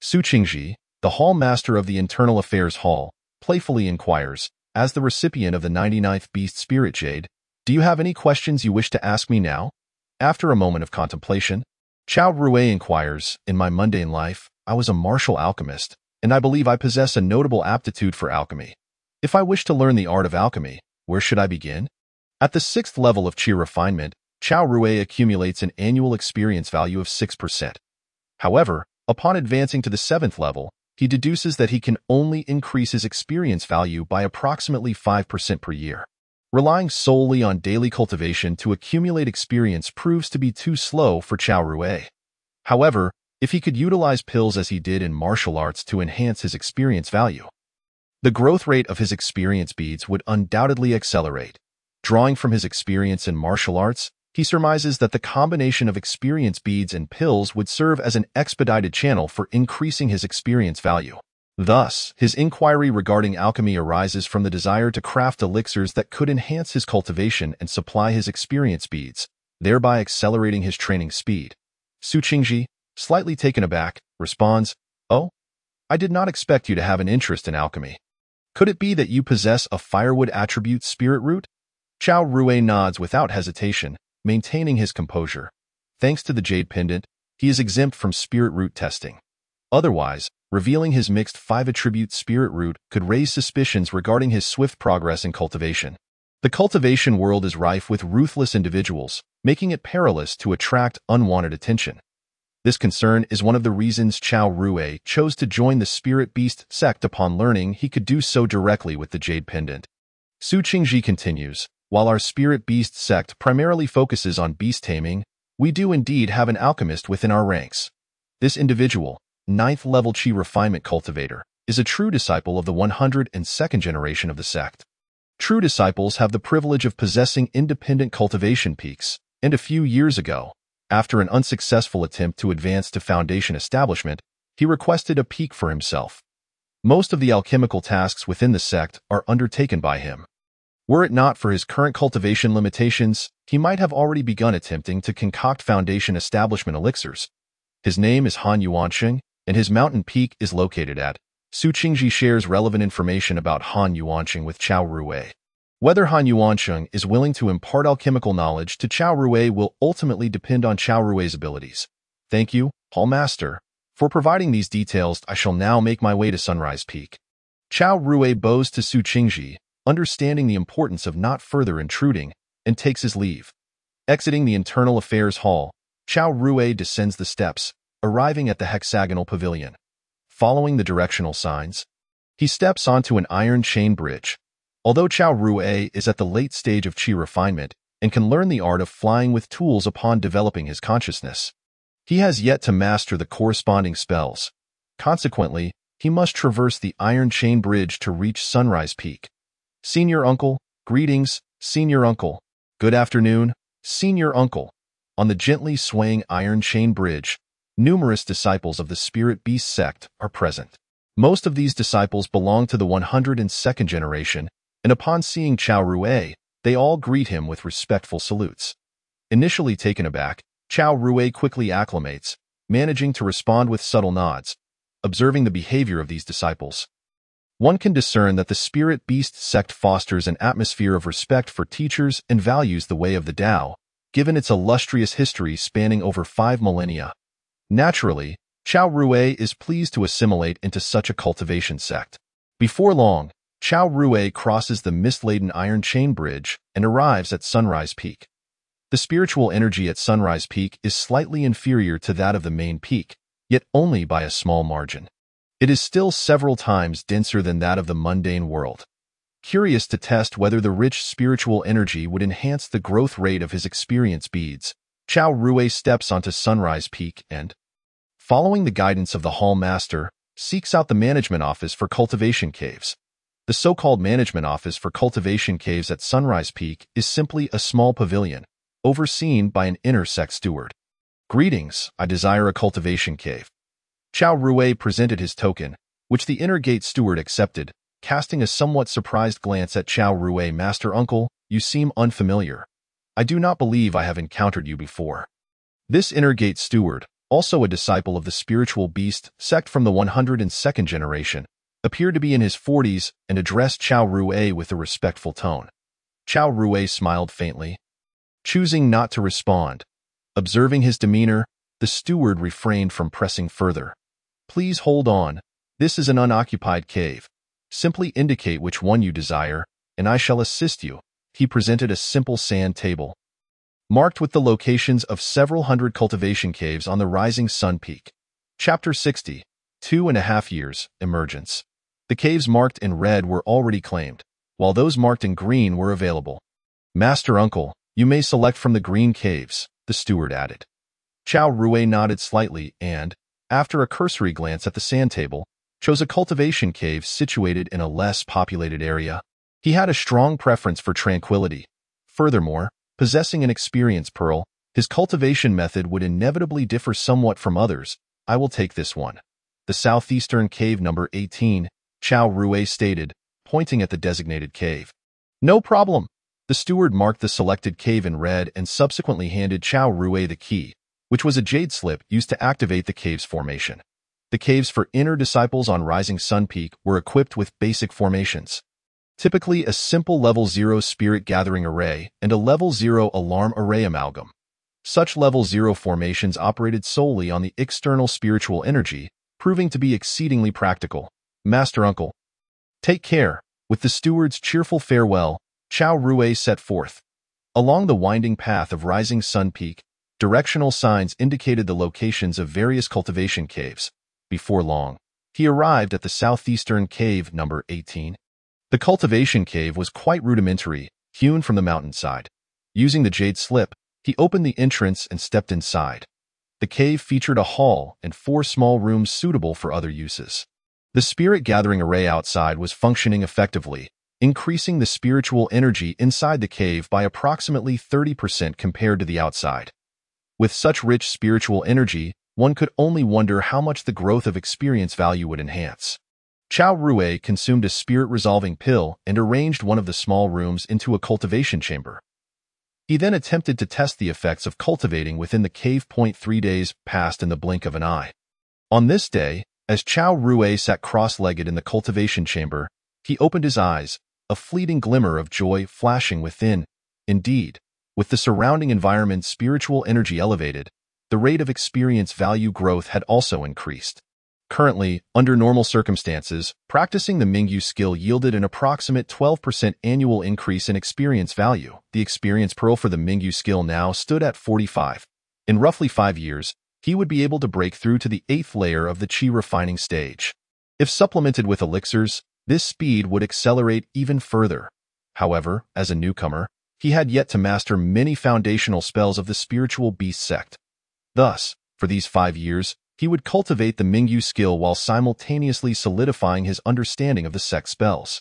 Su Qingji, the Hall Master of the Internal Affairs Hall, playfully inquires, as the recipient of the 99th Beast Spirit Jade, "Do you have any questions you wish to ask me now?" After a moment of contemplation, Chao Rui inquires, "In my mundane life, I was a martial alchemist, and I believe I possess a notable aptitude for alchemy. If I wish to learn the art of alchemy, where should I begin?" At the 6th level of Qi refinement, Chao Rui accumulates an annual experience value of 6%. However, upon advancing to the 7th level, he deduces that he can only increase his experience value by approximately 5% per year. Relying solely on daily cultivation to accumulate experience proves to be too slow for Chao Rui. However, if he could utilize pills as he did in martial arts to enhance his experience value, the growth rate of his experience beads would undoubtedly accelerate. Drawing from his experience in martial arts, he surmises that the combination of experience beads and pills would serve as an expedited channel for increasing his experience value. Thus, his inquiry regarding alchemy arises from the desire to craft elixirs that could enhance his cultivation and supply his experience beads, thereby accelerating his training speed. Su Qingji, slightly taken aback, responds, "Oh, I did not expect you to have an interest in alchemy. Could it be that you possess a firewood attribute spirit root?" Chao Rui nods without hesitation, maintaining his composure. Thanks to the jade pendant, he is exempt from spirit root testing. Otherwise, revealing his mixed 5-attribute spirit root could raise suspicions regarding his swift progress in cultivation. The cultivation world is rife with ruthless individuals, making it perilous to attract unwanted attention. This concern is one of the reasons Chao Rui chose to join the Spirit Beast sect upon learning he could do so directly with the jade pendant. Su Qingji continues, "While our Spirit Beast sect primarily focuses on beast taming, we do indeed have an alchemist within our ranks. This individual, 9th level Qi refinement cultivator, is a true disciple of the 102nd generation of the sect. True disciples have the privilege of possessing independent cultivation peaks, and a few years ago, after an unsuccessful attempt to advance to foundation establishment, he requested a peak for himself. Most of the alchemical tasks within the sect are undertaken by him. Were it not for his current cultivation limitations, he might have already begun attempting to concoct foundation establishment elixirs. His name is Han Yuansheng, and his mountain peak is located at." Su Qingji shares relevant information about Han Yuansheng with Chao Rui. Whether Han Yuansheng is willing to impart alchemical knowledge to Chao Rui will ultimately depend on Chao Rui's abilities. "Thank you, Hall Master, for providing these details. I shall now make my way to Sunrise Peak." Chao Rui bows to Su Qingji, understanding the importance of not further intruding, and takes his leave. Exiting the Internal Affairs Hall, Chao Rui descends the steps, arriving at the hexagonal pavilion. Following the directional signs, He steps onto an iron chain bridge. Although Chao Rui is at the late stage of chi refinement and can learn the art of flying with tools upon developing his consciousness, he has yet to master the corresponding spells. Consequently, he must traverse the iron chain bridge to reach Sunrise Peak. Senior Uncle, greetings, Senior Uncle. Good afternoon, Senior Uncle. On the gently swaying iron chain bridge, numerous disciples of the Spirit Beast sect are present. Most of these disciples belong to the 102nd generation, and upon seeing Chao Rui, they all greet him with respectful salutes. Initially taken aback, Chao Rui quickly acclimates, managing to respond with subtle nods. Observing the behavior of these disciples, one can discern that the Spirit Beast sect fosters an atmosphere of respect for teachers and values the way of the Tao, given its illustrious history spanning over 5 millennia. Naturally, Chao Rui is pleased to assimilate into such a cultivation sect. Before long, Chao Rui crosses the mist-laden iron chain bridge and arrives at Sunrise Peak. The spiritual energy at Sunrise Peak is slightly inferior to that of the main peak, yet only by a small margin. It is still several times denser than that of the mundane world. Curious to test whether the rich spiritual energy would enhance the growth rate of his experience beads, Chao Rui steps onto Sunrise Peak and, following the guidance of the Hall Master, seeks out the management office for cultivation caves. The so-called management office for cultivation caves at Sunrise Peak is simply a small pavilion, overseen by an inner sect steward. Greetings, I desire a cultivation cave. Chao Rui presented his token, which the inner gate steward accepted, casting a somewhat surprised glance at Chao Rui. Master Uncle, you seem unfamiliar. I do not believe I have encountered you before. This inner gate steward, also a disciple of the spiritual beast sect from the 102nd generation, appeared to be in his 40s and addressed Chao Rui with a respectful tone. Chao Rui smiled faintly, choosing not to respond. Observing his demeanor, the steward refrained from pressing further. Please hold on. This is an unoccupied cave. Simply indicate which one you desire, and I shall assist you. He presented a simple sand table, marked with the locations of several hundred cultivation caves on the rising sun peak. Chapter 60. 2.5 years, Emergence. The caves marked in red were already claimed, while those marked in green were available. Master Uncle, you may select from the green caves, the steward added. Chao Rui nodded slightly and, after a cursory glance at the sand table, chose a cultivation cave situated in a less populated area. He had a strong preference for tranquility. Furthermore, possessing an experience pearl, his cultivation method would inevitably differ somewhat from others. I will take this one. The southeastern cave number 18, Chao Rui stated, pointing at the designated cave. No problem. The steward marked the selected cave in red and subsequently handed Chao Rui the key, which was a jade slip used to activate the cave's formation. The caves for inner disciples on Rising Sun Peak were equipped with basic formations. Typically a simple level 0 spirit gathering array and a level 0 alarm array amalgam. Such level 0 formations operated solely on the external spiritual energy, proving to be exceedingly practical. Master Uncle, take care. With the steward's cheerful farewell, Chao Rui set forth. Along the winding path of Rising Sun Peak, directional signs indicated the locations of various cultivation caves. Before long, he arrived at the southeastern cave number 18. The cultivation cave was quite rudimentary, hewn from the mountainside. Using the jade slip, he opened the entrance and stepped inside. The cave featured a hall and 4 small rooms suitable for other uses. The spirit gathering array outside was functioning effectively, increasing the spiritual energy inside the cave by approximately 30% compared to the outside. With such rich spiritual energy, one could only wonder how much the growth of experience value would enhance. Chao Rui consumed a spirit-resolving pill and arranged one of the small rooms into a cultivation chamber. He then attempted to test the effects of cultivating within the cave. 3 days passed in the blink of an eye. On this day, as Chao Rui sat cross-legged in the cultivation chamber, he opened his eyes, a fleeting glimmer of joy flashing within. Indeed, with the surrounding environment's spiritual energy elevated, the rate of experience value growth had also increased. Currently, under normal circumstances, practicing the Mingyu skill yielded an approximate 12% annual increase in experience value. The experience pearl for the Mingyu skill now stood at 45. In roughly 5 years, he would be able to break through to the 8th layer of the chi refining stage. If supplemented with elixirs, This speed would accelerate even further. However, as a newcomer, he had yet to master many foundational spells of the spiritual beast sect. Thus, for these 5 years, he would cultivate the Mingyu skill while simultaneously solidifying his understanding of the sect spells.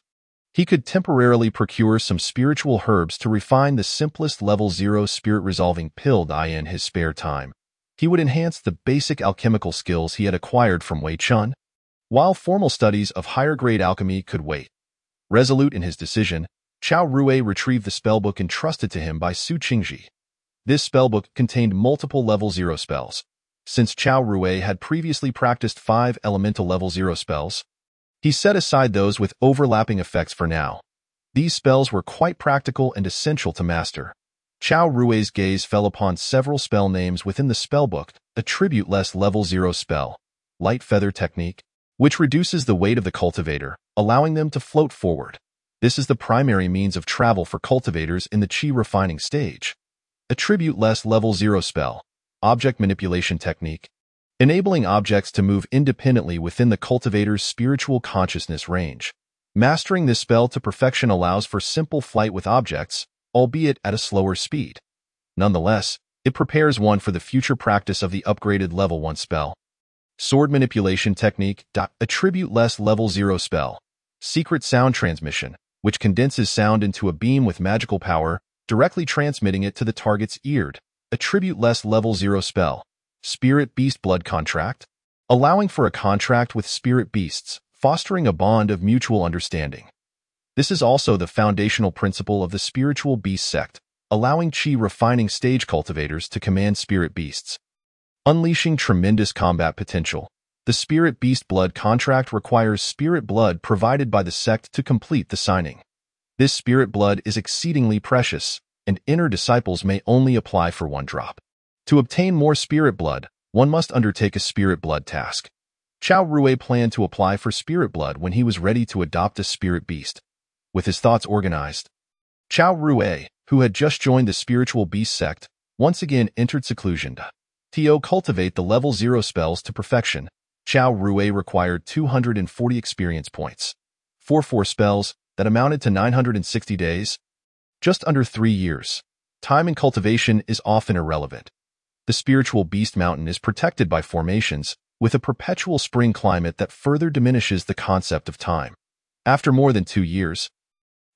He could temporarily procure some spiritual herbs to refine the simplest level 0 spirit-resolving pill in his spare time. He would enhance the basic alchemical skills he had acquired from Wei Chun, while formal studies of higher-grade alchemy could wait. Resolute in his decision, Chao Rui retrieved the spellbook entrusted to him by Su Qingji. This spellbook contained multiple level 0 spells. Since Chao Rui had previously practiced 5 elemental level 0 spells, he set aside those with overlapping effects for now. These spells were quite practical and essential to master. Chao Rui's gaze fell upon several spell names within the spellbook: attribute-less level 0 spell, Light Feather Technique, which reduces the weight of the cultivator, allowing them to float forward. This is the primary means of travel for cultivators in the Qi refining stage. Attribute-less level 0 spell, Object Manipulation Technique, enabling objects to move independently within the cultivator's spiritual consciousness range. Mastering this spell to perfection allows for simple flight with objects, albeit at a slower speed. Nonetheless, it prepares one for the future practice of the upgraded level 1 spell. Sword Manipulation Technique, attribute-less level 0 spell, Secret Sound Transmission, which condenses sound into a beam with magical power, directly transmitting it to the target's ear. Attribute-less level 0 spell, Spirit Beast Blood Contract, allowing for a contract with spirit beasts, fostering a bond of mutual understanding. This is also the foundational principle of the spiritual beast sect, allowing Qi refining stage cultivators to command spirit beasts. Unleashing tremendous combat potential. The Spirit Beast Blood Contract requires spirit blood provided by the sect to complete the signing. This spirit blood is exceedingly precious, and inner disciples may only apply for 1 drop. To obtain more spirit blood, one must undertake a spirit blood task. Chao Rui planned to apply for spirit blood when he was ready to adopt a spirit beast. With his thoughts organized, Chao Rui, who had just joined the spiritual beast sect, once again entered seclusion. To cultivate the level 0 spells to perfection, Chao Rui required 240 experience points. 4 spells that amounted to 960 days, just under 3 years. Time in cultivation is often irrelevant. The spiritual beast mountain is protected by formations, with a perpetual spring climate that further diminishes the concept of time. After more than 2 years,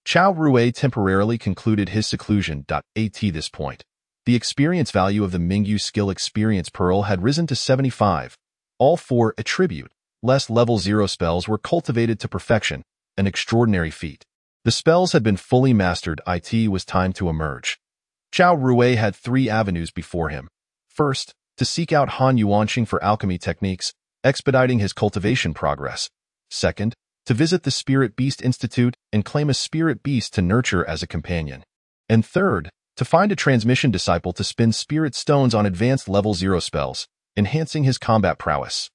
Chao Rui temporarily concluded his seclusion. At this point, the experience value of the Mingyu skill experience pearl had risen to 75. All 4 attribute-less level 0 spells were cultivated to perfection, an extraordinary feat. The spells had been fully mastered. It was time to emerge. Chao Rui had 3 avenues before him. First, to seek out Han Yuanqing for alchemy techniques, expediting his cultivation progress. Second, to visit the Spirit Beast Institute and claim a spirit beast to nurture as a companion. And third, to find a transmission disciple to spin spirit stones on advanced level 0 spells, enhancing his combat prowess.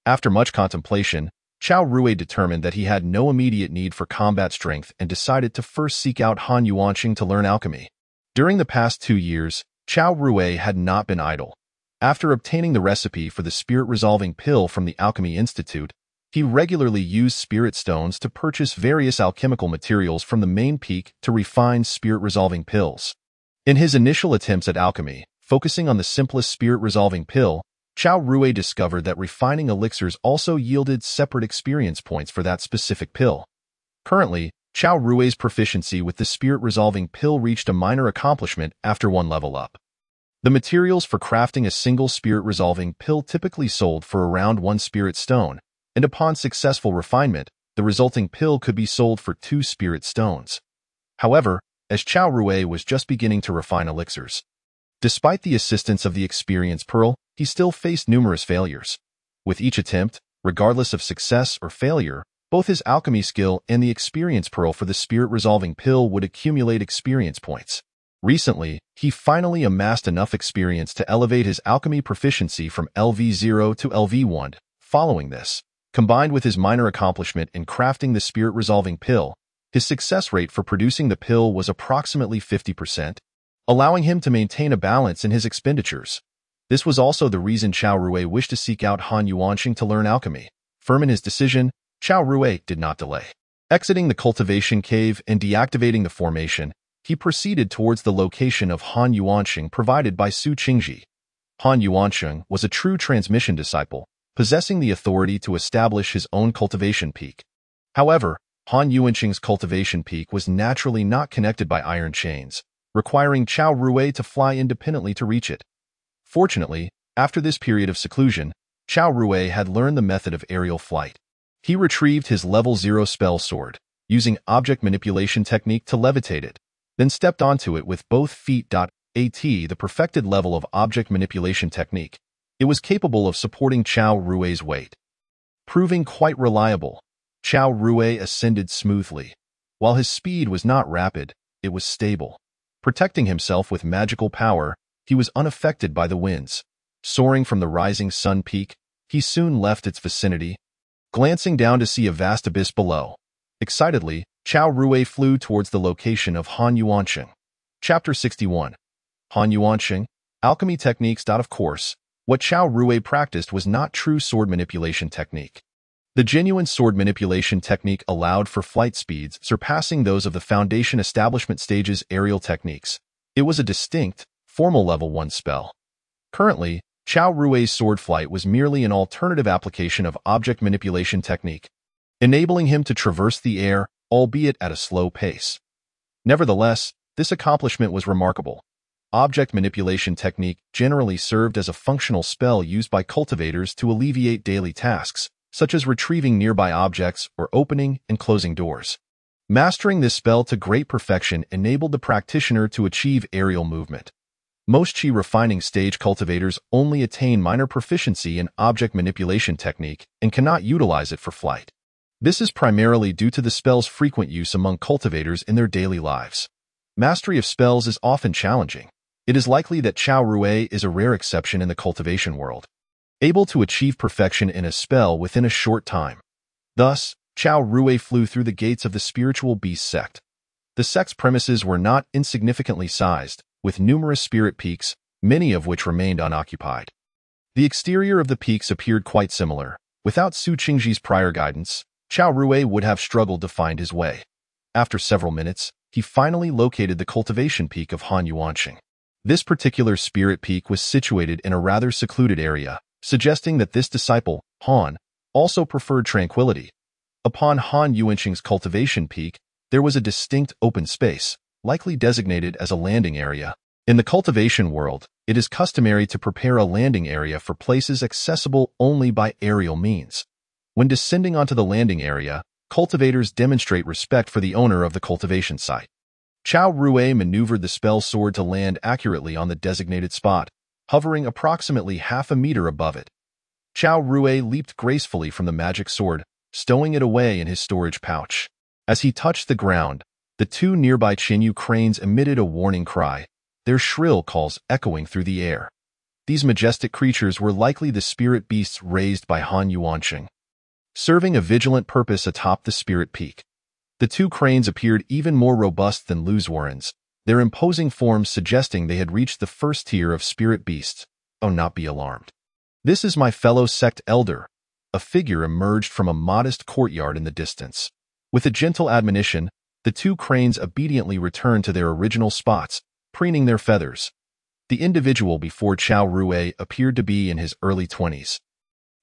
After much contemplation, Chao Rui determined that he had no immediate need for combat strength and decided to first seek out Han Yuanqing to learn alchemy. During the past 2 years, Chao Rui had not been idle. After obtaining the recipe for the spirit-resolving pill from the Alchemy Institute, he regularly used spirit stones to purchase various alchemical materials from the main peak to refine spirit-resolving pills. In his initial attempts at alchemy, focusing on the simplest spirit-resolving pill, Chao Rui discovered that refining elixirs also yielded separate experience points for that specific pill. Currently, Chao Rui's proficiency with the spirit-resolving pill reached a minor accomplishment after 1 level up. The materials for crafting a single spirit-resolving pill typically sold for around 1 spirit stone, and upon successful refinement, the resulting pill could be sold for 2 spirit stones. However, as Chao Rui was just beginning to refine elixirs, despite the assistance of the experience pearl, he still faced numerous failures. With each attempt, regardless of success or failure, both his alchemy skill and the experience pearl for the spirit-resolving pill would accumulate experience points. Recently, he finally amassed enough experience to elevate his alchemy proficiency from LV0 to LV1. Following this, combined with his minor accomplishment in crafting the spirit-resolving pill, his success rate for producing the pill was approximately 50%, allowing him to maintain a balance in his expenditures. This was also the reason Chao Rui wished to seek out Han Yuanqing to learn alchemy. Firm in his decision, Chao Rui did not delay. Exiting the cultivation cave and deactivating the formation, he proceeded towards the location of Han Yuanxing provided by Su Qingji. Han Yuanxing was a true transmission disciple, possessing the authority to establish his own cultivation peak. However, Han Yuanxing's cultivation peak was naturally not connected by iron chains, requiring Qiao Rui to fly independently to reach it. Fortunately, after this period of seclusion, Qiao Rui had learned the method of aerial flight. He retrieved his level 0 spell sword, using object manipulation technique to levitate it, then stepped onto it with both feet. The perfected level of object manipulation technique. It was capable of supporting Qiao Rui's weight. Proving quite reliable, Qiao Rui ascended smoothly. While his speed was not rapid, it was stable. Protecting himself with magical power, he was unaffected by the winds. Soaring from the rising sun peak, he soon left its vicinity, glancing down to see a vast abyss below. Excitedly, Qiao Rui flew towards the location of Han Yuanxing. Chapter 61. Han Yuanxing, Alchemy Techniques. Of course, what Qiao Rui practiced was not true sword manipulation technique. The genuine sword manipulation technique allowed for flight speeds surpassing those of the Foundation Establishment stage's aerial techniques. It was a distinct, formal level 1 spell. Currently, Qiao Rui's sword flight was merely an alternative application of object manipulation technique, enabling him to traverse the air, albeit at a slow pace. Nevertheless, this accomplishment was remarkable. Object manipulation technique generally served as a functional spell used by cultivators to alleviate daily tasks, such as retrieving nearby objects or opening and closing doors. Mastering this spell to great perfection enabled the practitioner to achieve aerial movement. Most Qi refining stage cultivators only attain minor proficiency in object manipulation technique and cannot utilize it for flight. This is primarily due to the spell's frequent use among cultivators in their daily lives. Mastery of spells is often challenging. It is likely that Qiao Rui is a rare exception in the cultivation world, able to achieve perfection in a spell within a short time. Thus, Qiao Rui flew through the gates of the spiritual beast sect. The sect's premises were not insignificantly sized, with numerous spirit peaks, many of which remained unoccupied. The exterior of the peaks appeared quite similar. Without Su Qingji's prior guidance, Qiao Rui would have struggled to find his way. After several minutes, he finally located the cultivation peak of Han Yuanxing. This particular spirit peak was situated in a rather secluded area, suggesting that this disciple, Han, also preferred tranquility. Upon Han Yuanxing's cultivation peak, there was a distinct open space, likely designated as a landing area. In the cultivation world, it is customary to prepare a landing area for places accessible only by aerial means. When descending onto the landing area, cultivators demonstrate respect for the owner of the cultivation site. Qiao Rui maneuvered the spell sword to land accurately on the designated spot, hovering approximately half a meter above it. Qiao Rui leaped gracefully from the magic sword, stowing it away in his storage pouch. As he touched the ground, the two nearby Qinyu cranes emitted a warning cry, their shrill calls echoing through the air. These majestic creatures were likely the spirit beasts raised by Han Yuanxing, serving a vigilant purpose atop the spirit peak. The two cranes appeared even more robust than Luzwarrens, their imposing forms suggesting they had reached the first tier of spirit beasts. Oh, not be alarmed. This is my fellow sect elder. A figure emerged from a modest courtyard in the distance. With a gentle admonition, the two cranes obediently returned to their original spots, preening their feathers. The individual before Qiao Rui appeared to be in his early 20s.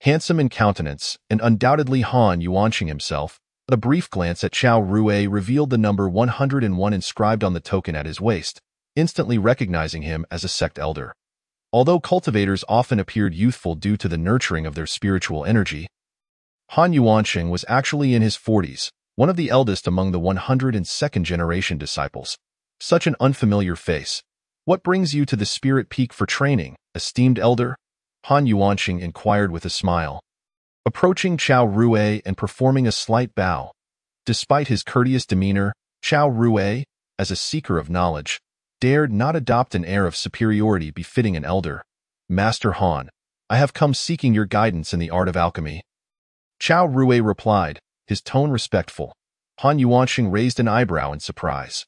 Handsome in countenance, and undoubtedly Han Yuanxing himself, a brief glance at Qiao Rui revealed the number 101 inscribed on the token at his waist, instantly recognizing him as a sect elder. Although cultivators often appeared youthful due to the nurturing of their spiritual energy, Han Yuanxing was actually in his 40s, one of the eldest among the 102nd generation disciples. Such an unfamiliar face. What brings you to the spirit peak for training, esteemed elder? Han Yuanxing inquired with a smile, approaching Qiao Rui and performing a slight bow. Despite his courteous demeanor, Qiao Rui, as a seeker of knowledge, dared not adopt an air of superiority befitting an elder. Master Han, I have come seeking your guidance in the art of alchemy. Qiao Rui replied, his tone respectful. Han Yuanxing raised an eyebrow in surprise.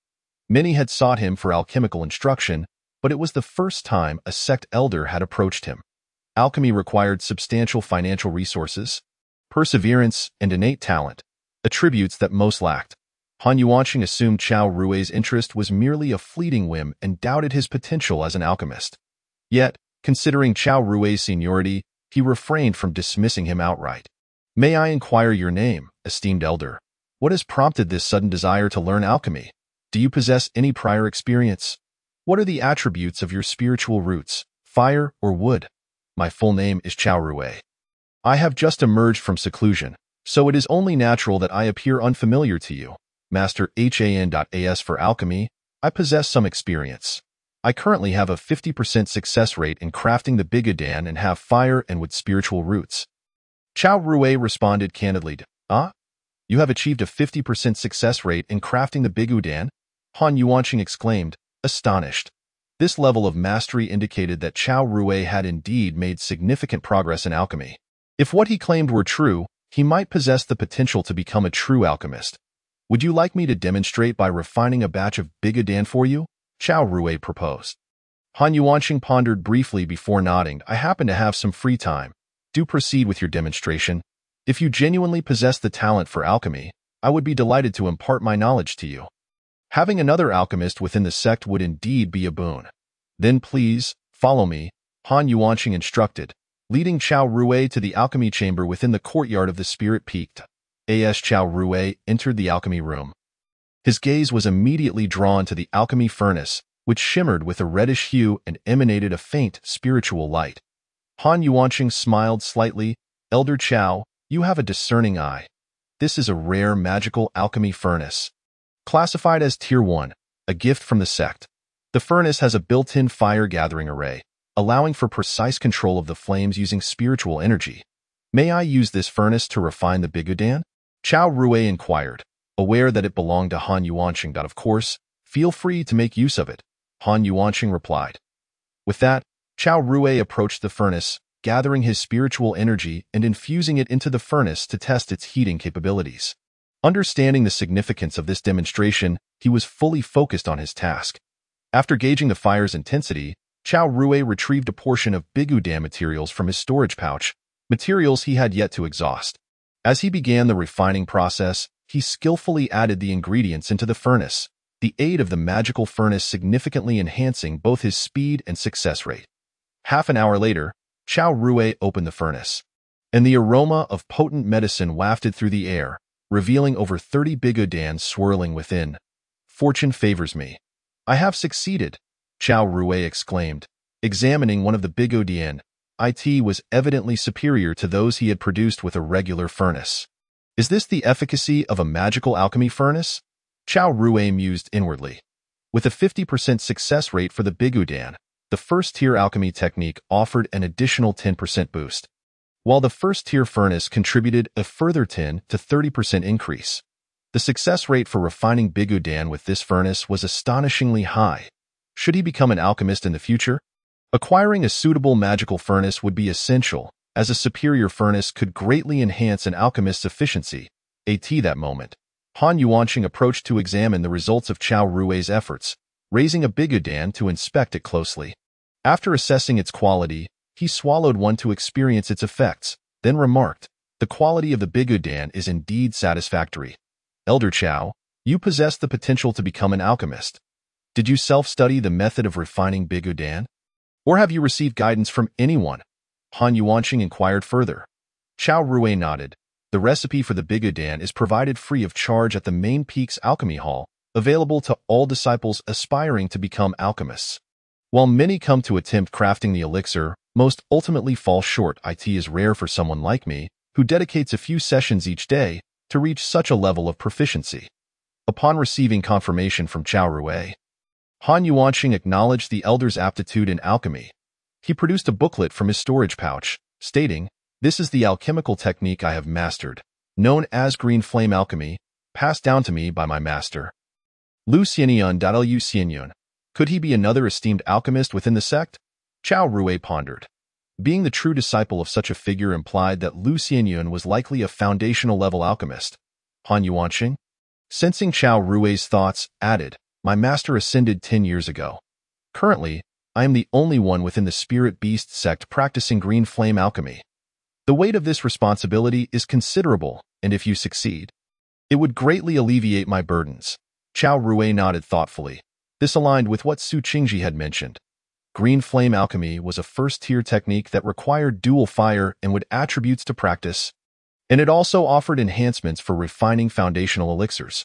Many had sought him for alchemical instruction, but it was the first time a sect elder had approached him. Alchemy required substantial financial resources, perseverance, and innate talent. attributes that most lacked. Han Yuanqing assumed Qiao Rui's interest was merely a fleeting whim and doubted his potential as an alchemist. Yet, considering Qiao Rui's seniority, he refrained from dismissing him outright. "May I inquire your name, esteemed elder? What has prompted this sudden desire to learn alchemy? Do you possess any prior experience? What are the attributes of your spiritual roots, fire or wood?" "My full name is Qiao Rui. I have just emerged from seclusion, so it is only natural that I appear unfamiliar to you. Master Han.as for alchemy, I possess some experience. I currently have a 50% success rate in crafting the Bigodan and have fire and wood spiritual roots." Qiao Rui responded candidly. "Ah? You have achieved a 50% success rate in crafting the Bigodan?" Han Yuanqing exclaimed, astonished. This level of mastery indicated that Qiao Rui had indeed made significant progress in alchemy. If what he claimed were true, he might possess the potential to become a true alchemist. "Would you like me to demonstrate by refining a batch of Bigodan for you?" Qiao Rui proposed. Han Yuanqing pondered briefly before nodding. "I happen to have some free time. Do proceed with your demonstration. If you genuinely possess the talent for alchemy, I would be delighted to impart my knowledge to you. Having another alchemist within the sect would indeed be a boon." "Then please, follow me," Han Yuanqing instructed, leading Qiao Rui to the alchemy chamber within the courtyard of the Spirit Peak. As Qiao Rui entered the alchemy room, his gaze was immediately drawn to the alchemy furnace, which shimmered with a reddish hue and emanated a faint spiritual light. Han Yuanqing smiled slightly. "Elder Qiao, you have a discerning eye. This is a rare magical alchemy furnace. Classified as Tier 1, a gift from the sect. The furnace has a built-in fire-gathering array, allowing for precise control of the flames using spiritual energy. May I use this furnace to refine the Bigodan?" Qiao Rui inquired, aware that it belonged to Han Yuanqing. "Of course, feel free to make use of it," Han Yuanqing replied. With that, Qiao Rui approached the furnace, gathering his spiritual energy and infusing it into the furnace to test its heating capabilities. Understanding the significance of this demonstration, he was fully focused on his task. After gauging the fire's intensity, Qiao Rui retrieved a portion of Bigodan materials from his storage pouch, materials he had yet to exhaust. As he began the refining process, he skillfully added the ingredients into the furnace, the aid of the magical furnace significantly enhancing both his speed and success rate. Half an hour later, Qiao Rui opened the furnace, and the aroma of potent medicine wafted through the air, revealing over 30 Bigodans swirling within. "Fortune favors me. I have succeeded," Qiao Rui exclaimed, examining one of the Bigodan. It was evidently superior to those he had produced with a regular furnace. "Is this the efficacy of a magical alchemy furnace?" Qiao Rui mused inwardly. With a 50% success rate for the Bigodan, the first-tier alchemy technique offered an additional 10% boost, while the first-tier furnace contributed a further 10 to 30% increase. The success rate for refining Bigodan with this furnace was astonishingly high. Should he become an alchemist in the future? Acquiring a suitable magical furnace would be essential, as a superior furnace could greatly enhance an alchemist's efficiency. At that moment, Han Yuanqing approached to examine the results of Qiao Rui's efforts, raising a Bigodan to inspect it closely. After assessing its quality, he swallowed one to experience its effects, then remarked, "The quality of the Bigodan is indeed satisfactory. Elder Qiao, you possess the potential to become an alchemist. Did you self-study the method of refining Bigodan? Or have you received guidance from anyone?" Han Yuanqing inquired further. Qiao Rui nodded. "The recipe for the Bigodan is provided free of charge at the main Peak's Alchemy Hall, available to all disciples aspiring to become alchemists. While many come to attempt crafting the elixir, most ultimately fall short. It is rare for someone like me, who dedicates a few sessions each day, to reach such a level of proficiency." Upon receiving confirmation from Qiao Rui, Han Yuanqing acknowledged the elder's aptitude in alchemy. He produced a booklet from his storage pouch, stating, "This is the alchemical technique I have mastered, known as green flame alchemy, passed down to me by my master, Lu Xianyun. Lu Xianyun. Could he be another esteemed alchemist within the sect?" Qiao Rui pondered. Being the true disciple of such a figure implied that Lu Xianyun was likely a foundational-level alchemist. Han Yuanqing, sensing Qiao Rui's thoughts, added, "My master ascended 10 years ago. Currently, I am the only one within the Spirit Beast sect practicing green flame alchemy. The weight of this responsibility is considerable, and if you succeed, It would greatly alleviate my burdens. Chao Rui nodded thoughtfully. This aligned with what Su Qingji had mentioned. Green flame alchemy was a first-tier technique that required dual fire and would attributes to practice, and it also offered enhancements for refining foundational elixirs.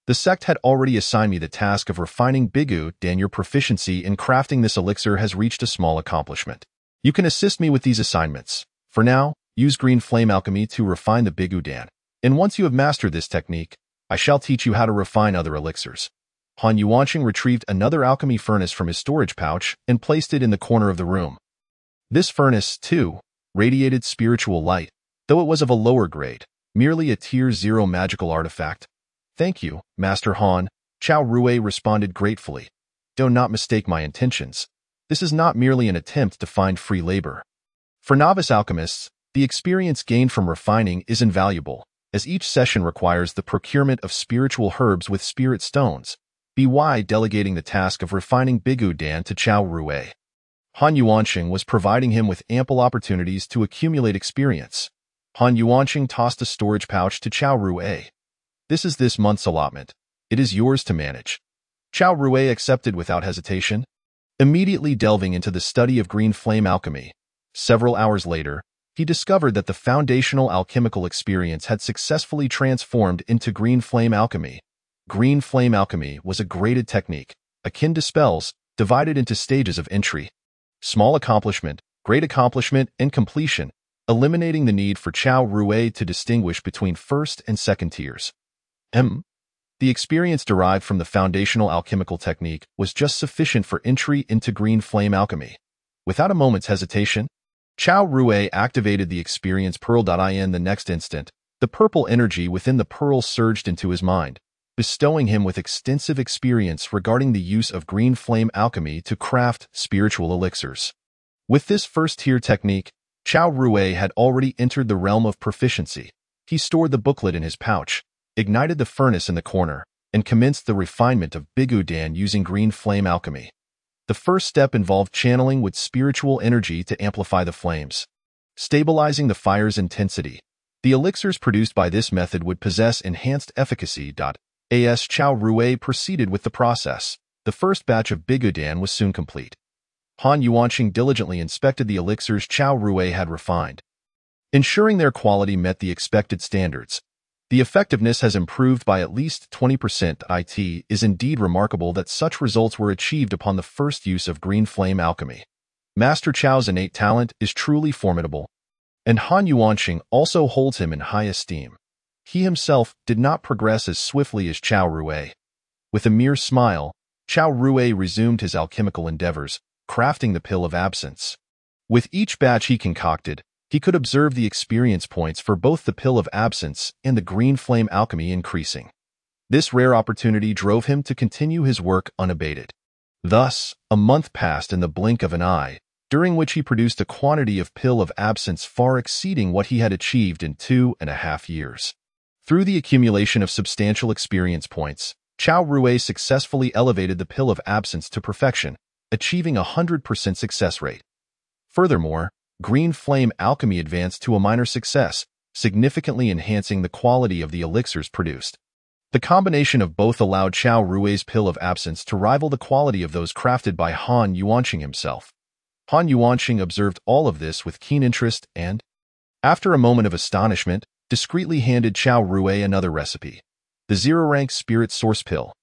The sect had already assigned me the task of refining Bigu Dan. Your proficiency in crafting this elixir has reached a small accomplishment. You can assist me with these assignments. For now, use green flame alchemy to refine the Bigu Dan, and once you have mastered this technique, I shall teach you how to refine other elixirs. Han Yuanqing retrieved another alchemy furnace from his storage pouch and placed it in the corner of the room. This furnace, too, radiated spiritual light, though it was of a lower grade, merely a Tier 0 magical artifact. Thank you, Master Han, Chao Rui responded gratefully. Do not mistake my intentions. This is not merely an attempt to find free labor. For novice alchemists, the experience gained from refining is invaluable, as each session requires the procurement of spiritual herbs with spirit stones, by delegating the task of refining Bigu Dan to Chao Rui. Han Yuanqing was providing him with ample opportunities to accumulate experience. Han Yuanqing tossed a storage pouch to Chao Rui. This is this month's allotment. It is yours to manage. Chao Rui accepted without hesitation, immediately delving into the study of green flame alchemy. Several hours later, he discovered that the foundational alchemical experience had successfully transformed into green flame alchemy. Green flame alchemy was a graded technique, akin to spells, divided into stages of entry. Small accomplishment, great accomplishment, and completion, eliminating the need for Chao Rui to distinguish between first and second tiers. The experience derived from the foundational alchemical technique was just sufficient for entry into green flame alchemy. Without a moment's hesitation, Chao Rui activated the experience pearl.in. The next instant, the purple energy within the pearl surged into his mind, bestowing him with extensive experience regarding the use of green flame alchemy to craft spiritual elixirs. With this first-tier technique, Chao Rui had already entered the realm of proficiency. He stored the booklet in his pouch, ignited the furnace in the corner, and commenced the refinement of Bigu Dan using green flame alchemy. The first step involved channeling with spiritual energy to amplify the flames, stabilizing the fire's intensity. The elixirs produced by this method would possess enhanced efficacy. As Chao Rui proceeded with the process, the first batch of Bigu Dan was soon complete. Han Yuanqing diligently inspected the elixirs Chao Rui had refined, ensuring their quality met the expected standards. The effectiveness has improved by at least 20%. It is indeed remarkable that such results were achieved upon the first use of green flame alchemy. Master Chao's innate talent is truly formidable, and Han Yuanqing also holds him in high esteem. He himself did not progress as swiftly as Chao Rui. With a mere smile, Chao Rui resumed his alchemical endeavors, crafting the pill of absence. With each batch he concocted, he could observe the experience points for both the pill of absence and the green flame alchemy increasing. This rare opportunity drove him to continue his work unabated. Thus, a month passed in the blink of an eye, during which he produced a quantity of pill of absence far exceeding what he had achieved in 2.5 years. Through the accumulation of substantial experience points, Chao Rui successfully elevated the pill of absence to perfection, achieving a 100% success rate. Furthermore, green flame alchemy advanced to a minor success, significantly enhancing the quality of the elixirs produced. The combination of both allowed Chao Rui's pill of absence to rival the quality of those crafted by Han Yuanqing himself. Han Yuanqing observed all of this with keen interest and, after a moment of astonishment, discreetly handed Chao Rui another recipe, the zero-rank spirit source pill.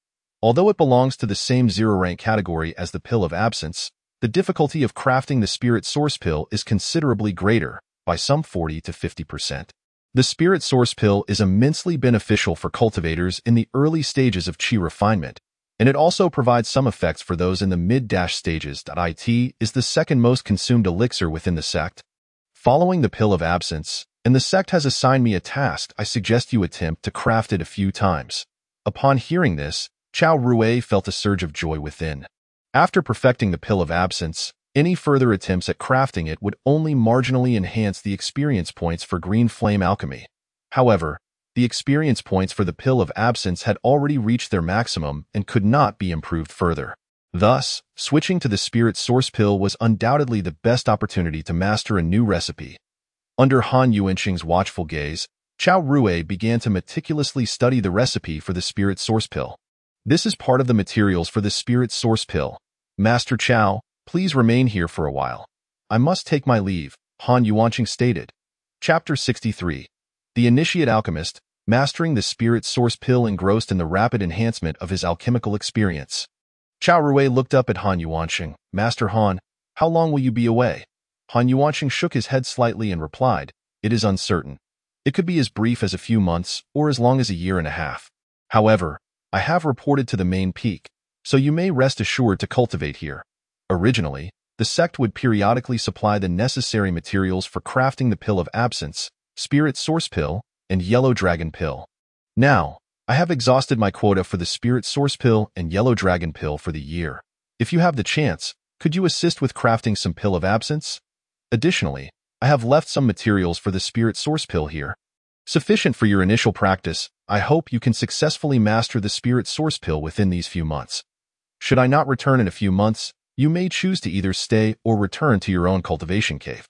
Although it belongs to the same zero-rank category as the pill of absence, the difficulty of crafting the spirit source pill is considerably greater, by some 40 to 50%. The spirit source pill is immensely beneficial for cultivators in the early stages of qi refinement, and it also provides some effects for those in the mid-stages. It is the second most consumed elixir within the sect. Following the pill of absence, and the sect has assigned me a task, I suggest you attempt to craft it a few times. Upon hearing this, Chao Rui felt a surge of joy within. After perfecting the pill of absence, any further attempts at crafting it would only marginally enhance the experience points for green flame alchemy. However, the experience points for the pill of absence had already reached their maximum and could not be improved further. Thus, switching to the spirit source pill was undoubtedly the best opportunity to master a new recipe. Under Han Yuanqing's watchful gaze, Chao Rui began to meticulously study the recipe for the spirit source pill. This is part of the materials for the spirit source pill. Master Chao, please remain here for a while. I must take my leave, Han Yuanqing stated. Chapter 63. The Initiate Alchemist, mastering the spirit source pill engrossed in the rapid enhancement of his alchemical experience. Chao Rui looked up at Han Yuanqing. Master Han, how long will you be away? Han Yuanqing shook his head slightly and replied, it is uncertain. It could be as brief as a few months or as long as a year and a half. However, I have reported to the main peak, so you may rest assured to cultivate here. Originally, the sect would periodically supply the necessary materials for crafting the Pill of Absence, Spirit Source Pill, and Yellow Dragon Pill. Now, I have exhausted my quota for the Spirit Source Pill and Yellow Dragon Pill for the year. If you have the chance, could you assist with crafting some Pill of Absence? Additionally, I have left some materials for the Spirit Source Pill here. Sufficient for your initial practice, I hope you can successfully master the Spirit Source Pill within these few months. Should I not return in a few months, you may choose to either stay or return to your own cultivation cave.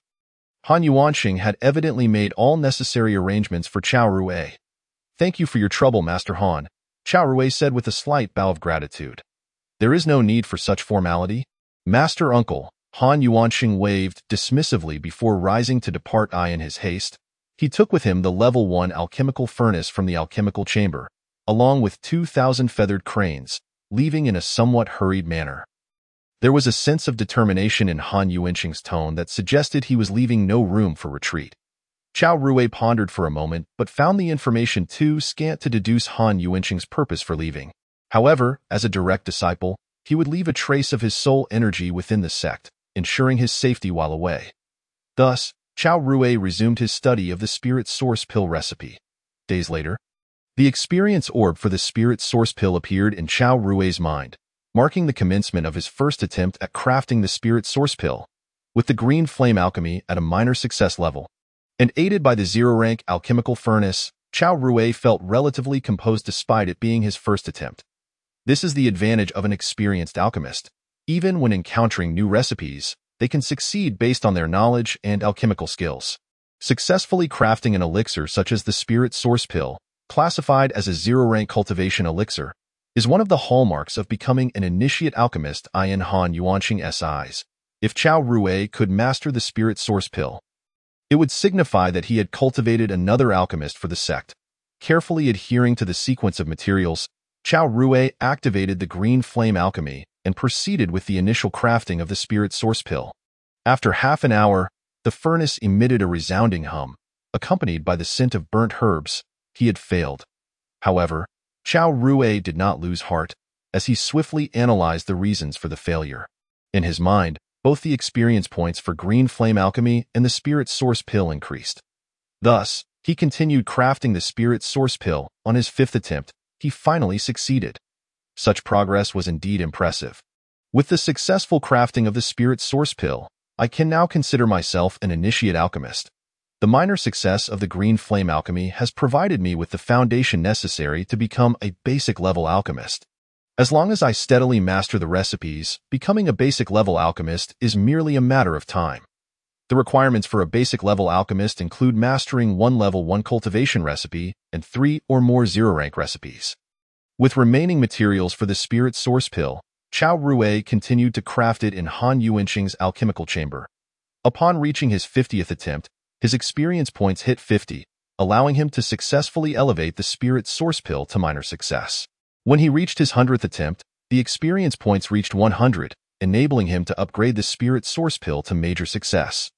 Han Yuanqing had evidently made all necessary arrangements for Chao Rui. Thank you for your trouble, Master Han, Chao Rui said with a slight bow of gratitude. There is no need for such formality. Master Uncle, Han Yuanqing waved dismissively before rising to depart. In his haste, he took with him the level 1 alchemical furnace from the alchemical chamber, along with 2,000 feathered cranes, leaving in a somewhat hurried manner. There was a sense of determination in Han Yuanqing's tone that suggested he was leaving no room for retreat. Chao Rui pondered for a moment but found the information too scant to deduce Han Yuanqing's purpose for leaving. However, as a direct disciple, he would leave a trace of his soul energy within the sect, ensuring his safety while away. Thus, Chao Rui resumed his study of the Spirit Source Pill recipe. Days later, the experience orb for the Spirit Source Pill appeared in Chao Rui's mind, marking the commencement of his first attempt at crafting the Spirit Source Pill. With the green flame alchemy at a minor success level, and aided by the zero-rank alchemical furnace, Chao Rui felt relatively composed despite it being his first attempt. This is the advantage of an experienced alchemist. Even when encountering new recipes, they can succeed based on their knowledge and alchemical skills. Successfully crafting an elixir such as the Spirit Source Pill, classified as a zero-rank cultivation elixir, is one of the hallmarks of becoming an initiate alchemist in Han Yuanqing's eyes. If Chao Rui could master the Spirit Source Pill, it would signify that he had cultivated another alchemist for the sect. Carefully adhering to the sequence of materials, Chao Rui activated the green flame alchemy and proceeded with the initial crafting of the Spirit Source Pill. After half an hour, the furnace emitted a resounding hum, accompanied by the scent of burnt herbs. He had failed. However, Chao Rui did not lose heart, as he swiftly analyzed the reasons for the failure. In his mind, both the experience points for green flame alchemy and the Spirit Source Pill increased. Thus, he continued crafting the Spirit Source Pill. On his 5th attempt, he finally succeeded. Such progress was indeed impressive. With the successful crafting of the Spirit Source Pill, I can now consider myself an initiate alchemist. The minor success of the green flame alchemy has provided me with the foundation necessary to become a basic-level alchemist. As long as I steadily master the recipes, becoming a basic-level alchemist is merely a matter of time. The requirements for a basic-level alchemist include mastering 1 level 1 cultivation recipe and 3 or more zero-rank recipes. With remaining materials for the Spirit Source Pill, Chao Rui continued to craft it in Han Yuanqing's alchemical chamber. Upon reaching his 50th attempt, his experience points hit 50, allowing him to successfully elevate the Spirit Source Pill to minor success. When he reached his 100th attempt, the experience points reached 100, enabling him to upgrade the Spirit Source Pill to major success.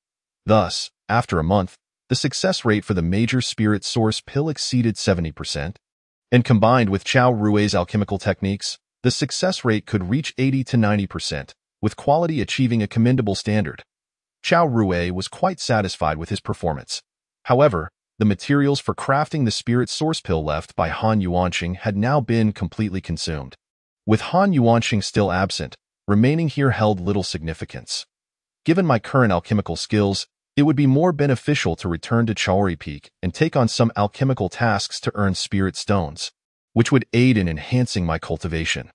Thus, after a month, the success rate for the major Spirit Source Pill exceeded 70%, and combined with Chao Rui's alchemical techniques, the success rate could reach 80 to 90%, with quality achieving a commendable standard. Chao Rui was quite satisfied with his performance. However, the materials for crafting the Spirit Source Pill left by Han Yuanqing had now been completely consumed. With Han Yuanqing still absent, remaining here held little significance. Given my current alchemical skills, it would be more beneficial to return to Chaori Peak and take on some alchemical tasks to earn spirit stones, which would aid in enhancing my cultivation.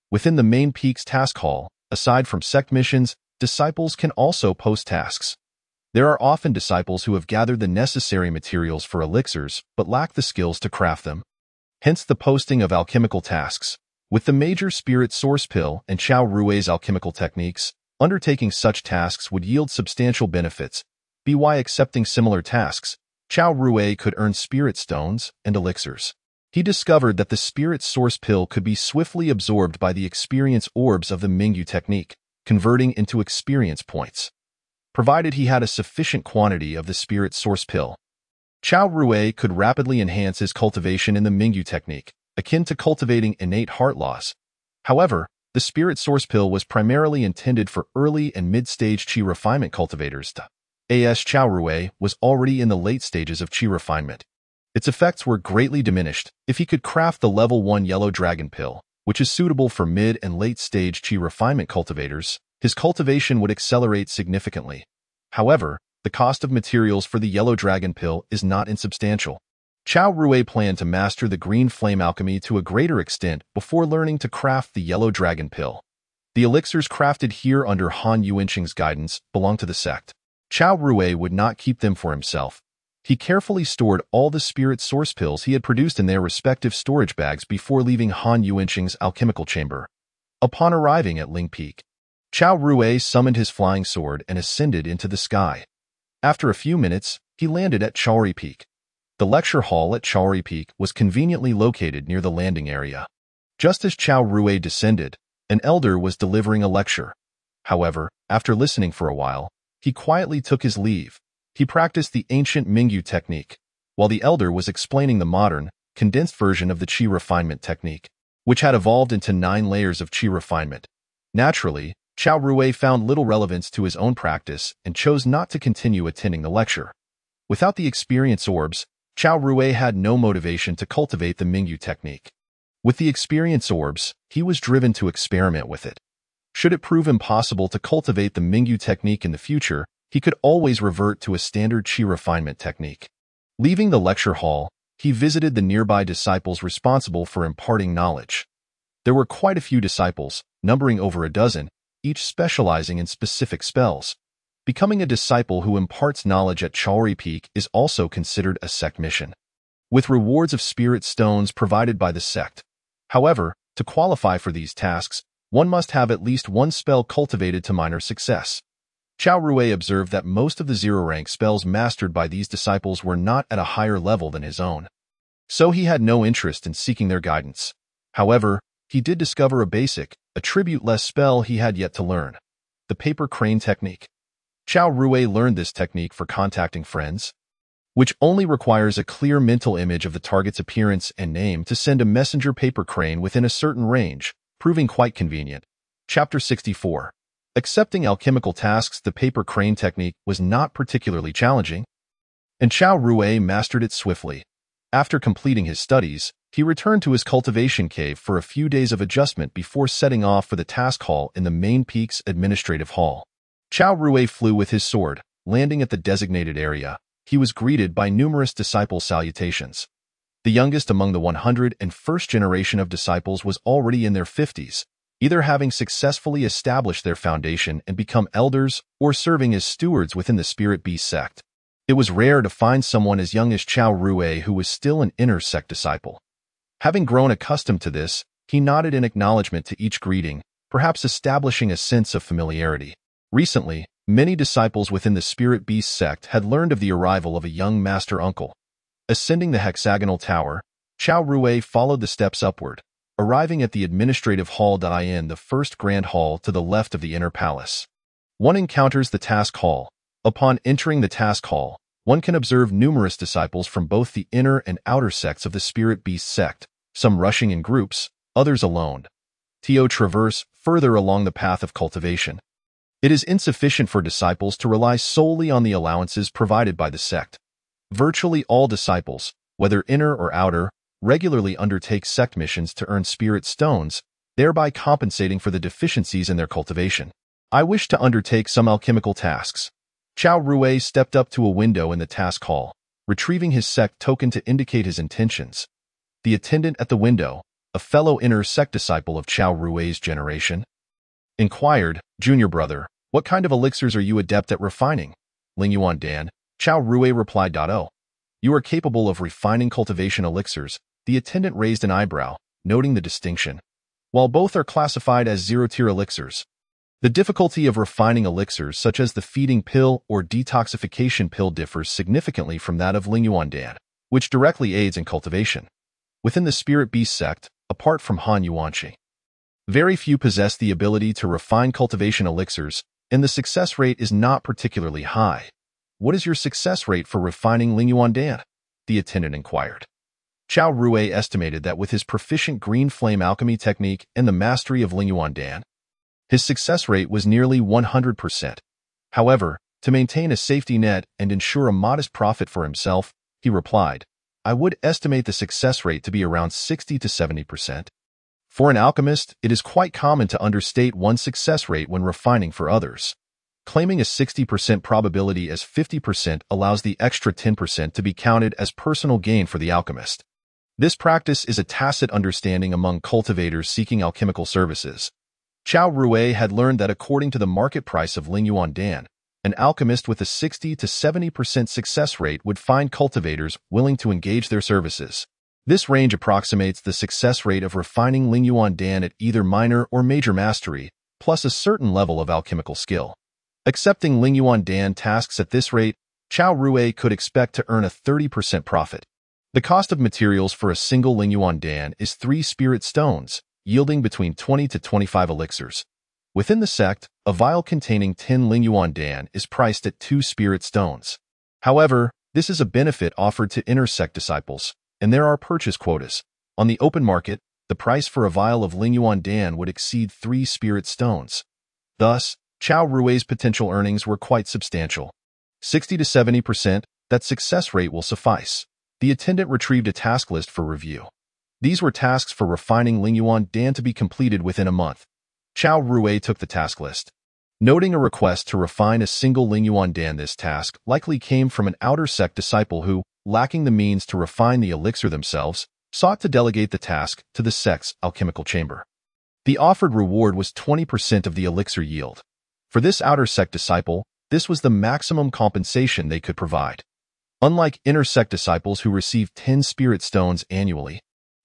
Within the main peak's task hall, aside from sect missions, disciples can also post tasks. There are often disciples who have gathered the necessary materials for elixirs but lack the skills to craft them. Hence the posting of alchemical tasks. With the major spirit source pill and Chao Rui's alchemical techniques, undertaking such tasks would yield substantial benefits. By accepting similar tasks, Chao Rui could earn spirit stones and elixirs. He discovered that the spirit source pill could be swiftly absorbed by the experience orbs of the Mingyu technique, converting into experience points, provided he had a sufficient quantity of the spirit source pill. Chao Rui could rapidly enhance his cultivation in the Mingyu technique, akin to cultivating innate heart laws. However, the spirit source pill was primarily intended for early and mid-stage qi refinement cultivators. As Chao Rui was already in the late stages of qi refinement, its effects were greatly diminished. If he could craft the level 1 yellow dragon pill, which is suitable for mid and late stage qi refinement cultivators, his cultivation would accelerate significantly. However, the cost of materials for the yellow dragon pill is not insubstantial. Chao Rui planned to master the green flame alchemy to a greater extent before learning to craft the yellow dragon pill. The elixirs crafted here under Han Yuanqing's guidance belong to the sect. Chao Rui would not keep them for himself. He carefully stored all the spirit source pills he had produced in their respective storage bags before leaving Han Yuanqing's alchemical chamber. Upon arriving at Ling Peak, Chao Rui summoned his flying sword and ascended into the sky. After a few minutes, he landed at Chaori Peak. The lecture hall at Chaori Peak was conveniently located near the landing area. Just as Chao Rui descended, an elder was delivering a lecture. However, after listening for a while, he quietly took his leave. He practiced the ancient Mingyu technique, while the elder was explaining the modern, condensed version of the qi refinement technique, which had evolved into 9 layers of qi refinement. Naturally, Chao Rui found little relevance to his own practice and chose not to continue attending the lecture. Without the experience orbs, Chao Rui had no motivation to cultivate the Mingyu technique. With the experience orbs, he was driven to experiment with it. Should it prove impossible to cultivate the Mingyu technique in the future, he could always revert to a standard qi refinement technique. Leaving the lecture hall, he visited the nearby disciples responsible for imparting knowledge. There were quite a few disciples, numbering over a dozen, each specializing in specific spells. Becoming a disciple who imparts knowledge at Chaori Peak is also considered a sect mission, with rewards of spirit stones provided by the sect. However, to qualify for these tasks, one must have at least one spell cultivated to minor success. Chao Rui observed that most of the zero-rank spells mastered by these disciples were not at a higher level than his own, so he had no interest in seeking their guidance. However, he did discover a basic, attribute-less spell he had yet to learn, the paper crane technique. Chao Rui learned this technique for contacting friends, which only requires a clear mental image of the target's appearance and name to send a messenger paper crane within a certain range, proving quite convenient. Chapter 64. Accepting alchemical tasks. The paper crane technique was not particularly challenging, and Chao Rui mastered it swiftly. After completing his studies, he returned to his cultivation cave for a few days of adjustment before setting off for the task hall in the main peak's administrative hall. Chao Rui flew with his sword, landing at the designated area. He was greeted by numerous disciple salutations. The youngest among the 101st generation of disciples was already in their 50s, either having successfully established their foundation and become elders or serving as stewards within the Spirit Beast sect. It was rare to find someone as young as Chao Rui who was still an inner sect disciple. Having grown accustomed to this, he nodded in acknowledgement to each greeting, perhaps establishing a sense of familiarity. Recently, many disciples within the Spirit Beast sect had learned of the arrival of a young master uncle. Ascending the hexagonal tower, Chao Rui followed the steps upward, arriving at the administrative hall in the first grand hall to the left of the inner palace. One encounters the task hall. Upon entering the task hall, one can observe numerous disciples from both the inner and outer sects of the Spirit Beast sect, some rushing in groups, others alone. To traverse further along the path of cultivation. It is insufficient for disciples to rely solely on the allowances provided by the sect. Virtually all disciples, whether inner or outer, regularly undertake sect missions to earn spirit stones, thereby compensating for the deficiencies in their cultivation. I wish to undertake some alchemical tasks. Chao Rui stepped up to a window in the task hall, retrieving his sect token to indicate his intentions. The attendant at the window, a fellow inner sect disciple of Chao Rui's generation, inquired, "Junior brother, what kind of elixirs are you adept at refining?" Ling Yuan Dan, Chao Rui replied. Oh, you are capable of refining cultivation elixirs. The attendant raised an eyebrow, noting the distinction. While both are classified as zero-tier elixirs, the difficulty of refining elixirs such as the feeding pill or detoxification pill differs significantly from that of Ling Yuan Dan, which directly aids in cultivation. Within the Spirit Beast sect, apart from Han Yuanqi, very few possess the ability to refine cultivation elixirs, and the success rate is not particularly high. What is your success rate for refining Ling Yuan Dan? The attendant inquired. Chao Rui estimated that with his proficient green flame alchemy technique and the mastery of Ling Yuan Dan, his success rate was nearly 100%. However, to maintain a safety net and ensure a modest profit for himself, he replied, I would estimate the success rate to be around 60 to 70%. For an alchemist, it is quite common to understate one's success rate when refining for others. Claiming a 60% probability as 50% allows the extra 10% to be counted as personal gain for the alchemist. This practice is a tacit understanding among cultivators seeking alchemical services. Chao Rui had learned that according to the market price of Ling Yuan Dan, an alchemist with a 60 to 70% success rate would find cultivators willing to engage their services. This range approximates the success rate of refining Ling Yuan Dan at either minor or major mastery, plus a certain level of alchemical skill. Accepting Ling Yuan Dan tasks at this rate, Chao Rui could expect to earn a 30% profit. The cost of materials for a single Ling Yuan Dan is 3 spirit stones, yielding between 20 to 25 elixirs. Within the sect, a vial containing 10 Ling Yuan Dan is priced at 2 spirit stones. However, this is a benefit offered to inner sect disciples, and there are purchase quotas. On the open market, the price for a vial of Ling Yuan Dan would exceed 3 spirit stones. Thus, Chao Rui's potential earnings were quite substantial. 60 to 70%, that success rate will suffice. The attendant retrieved a task list for review. These were tasks for refining Ling Yuan Dan to be completed within a month. Chao Rui took the task list. Noting a request to refine a single Ling Yuan Dan, this task likely came from an outer sect disciple who, lacking the means to refine the elixir themselves, sought to delegate the task to the sect's alchemical chamber. The offered reward was 20% of the elixir yield. For this outer sect disciple, this was the maximum compensation they could provide. Unlike inner sect disciples who receive 10 spirit stones annually,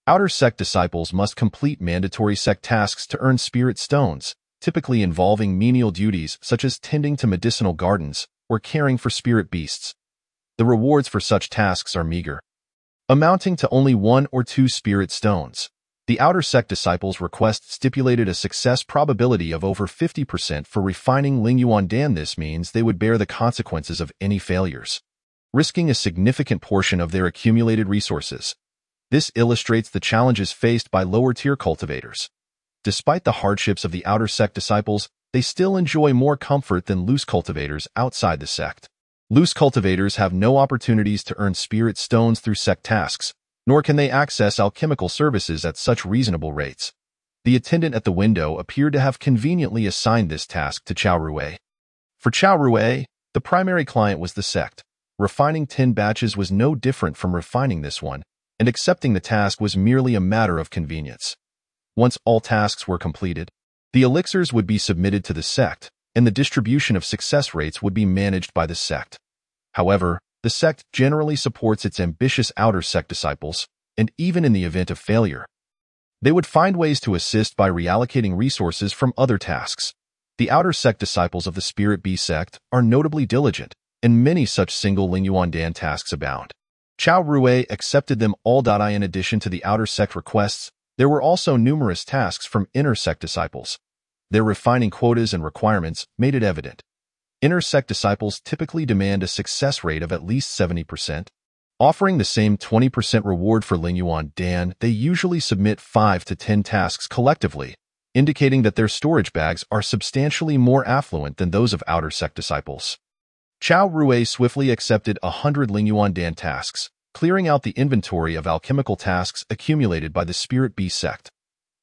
outer sect disciples must complete mandatory sect tasks to earn spirit stones, typically involving menial duties such as tending to medicinal gardens or caring for spirit beasts. The rewards for such tasks are meager, amounting to only 1 or 2 spirit stones. The outer sect disciples' request stipulated a success probability of over 50% for refining Ling Yuan Dan. This means they would bear the consequences of any failures, risking a significant portion of their accumulated resources. This illustrates the challenges faced by lower-tier cultivators. Despite the hardships of the outer sect disciples, they still enjoy more comfort than loose cultivators outside the sect. Loose cultivators have no opportunities to earn spirit stones through sect tasks, nor can they access alchemical services at such reasonable rates. The attendant at the window appeared to have conveniently assigned this task to Chao Rui. For Chao Rui, the primary client was the sect. Refining 10 batches was no different from refining this one, and accepting the task was merely a matter of convenience. Once all tasks were completed, the elixirs would be submitted to the sect, and the distribution of success rates would be managed by the sect. However, the sect generally supports its ambitious outer sect disciples, and even in the event of failure, they would find ways to assist by reallocating resources from other tasks. The outer sect disciples of the Spirit Bee sect are notably diligent, and many such single Ling Yuan Dan tasks abound. Chao Rui accepted them all. In addition to the outer sect requests, there were also numerous tasks from inner sect disciples. Their refining quotas and requirements made it evident. Inner sect disciples typically demand a success rate of at least 70%. Offering the same 20% reward for Ling Yuan Dan, they usually submit 5 to 10 tasks collectively, indicating that their storage bags are substantially more affluent than those of outer sect disciples. Chao Rui swiftly accepted 100 Ling Yuan Dan tasks, clearing out the inventory of alchemical tasks accumulated by the Spirit Bee sect.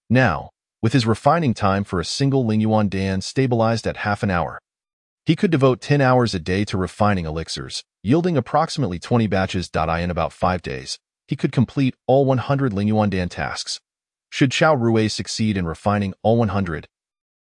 Now, with his refining time for a single Ling Yuan Dan stabilized at half an hour, he could devote 10 hours a day to refining elixirs, yielding approximately 20 batches. In about 5 days, he could complete all 100 Ling Yuan Dan tasks. Should Chao Rui succeed in refining all 100,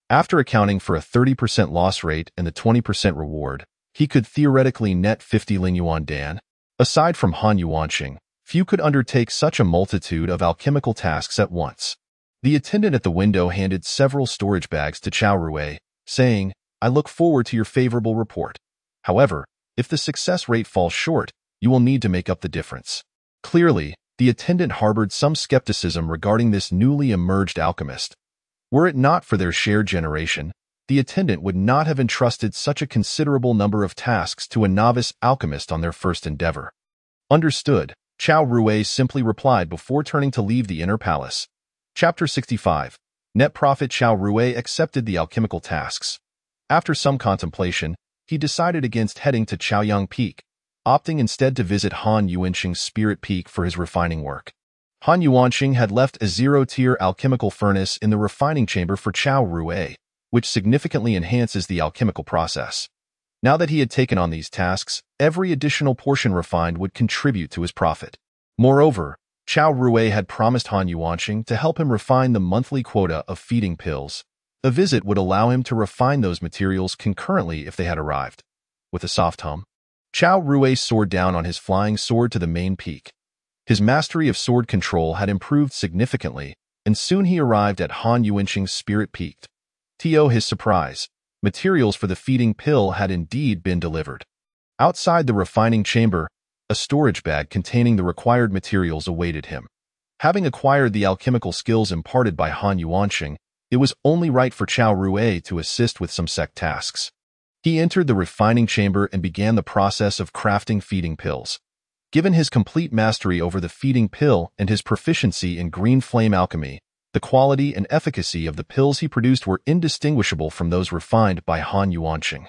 after accounting for a 30% loss rate and the 20% reward, he could theoretically net 50 Lingyuan Dan. Aside from Han Yuanqing, few could undertake such a multitude of alchemical tasks at once. The attendant at the window handed several storage bags to Chao Rui, saying, "I look forward to your favorable report. However, if the success rate falls short, you will need to make up the difference." Clearly, the attendant harbored some skepticism regarding this newly emerged alchemist. Were it not for their shared generation, the attendant would not have entrusted such a considerable number of tasks to a novice alchemist on their first endeavor. Understood, Chao Rui simply replied before turning to leave the inner palace. Chapter 65. Net Prophet Chao Rui accepted the alchemical tasks. After some contemplation, he decided against heading to Chaoyang Peak, opting instead to visit Han Yuanqing's Spirit Peak for his refining work. Han Yuanqing had left a zero-tier alchemical furnace in the refining chamber for Chao Rui, which significantly enhances the alchemical process. Now that he had taken on these tasks, every additional portion refined would contribute to his profit. Moreover, Chao Rui had promised Han Yuanqing to help him refine the monthly quota of feeding pills. A visit would allow him to refine those materials concurrently if they had arrived. With a soft hum, Chao Rui soared down on his flying sword to the main peak. His mastery of sword control had improved significantly, and soon he arrived at Han Yuanqing's Spirit Peak. To his surprise, materials for the feeding pill had indeed been delivered. Outside the refining chamber, a storage bag containing the required materials awaited him. Having acquired the alchemical skills imparted by Han Yuanqing, it was only right for Chao Rui to assist with some sect tasks. He entered the refining chamber and began the process of crafting feeding pills. Given his complete mastery over the feeding pill and his proficiency in green flame alchemy, the quality and efficacy of the pills he produced were indistinguishable from those refined by Han Yuanqing.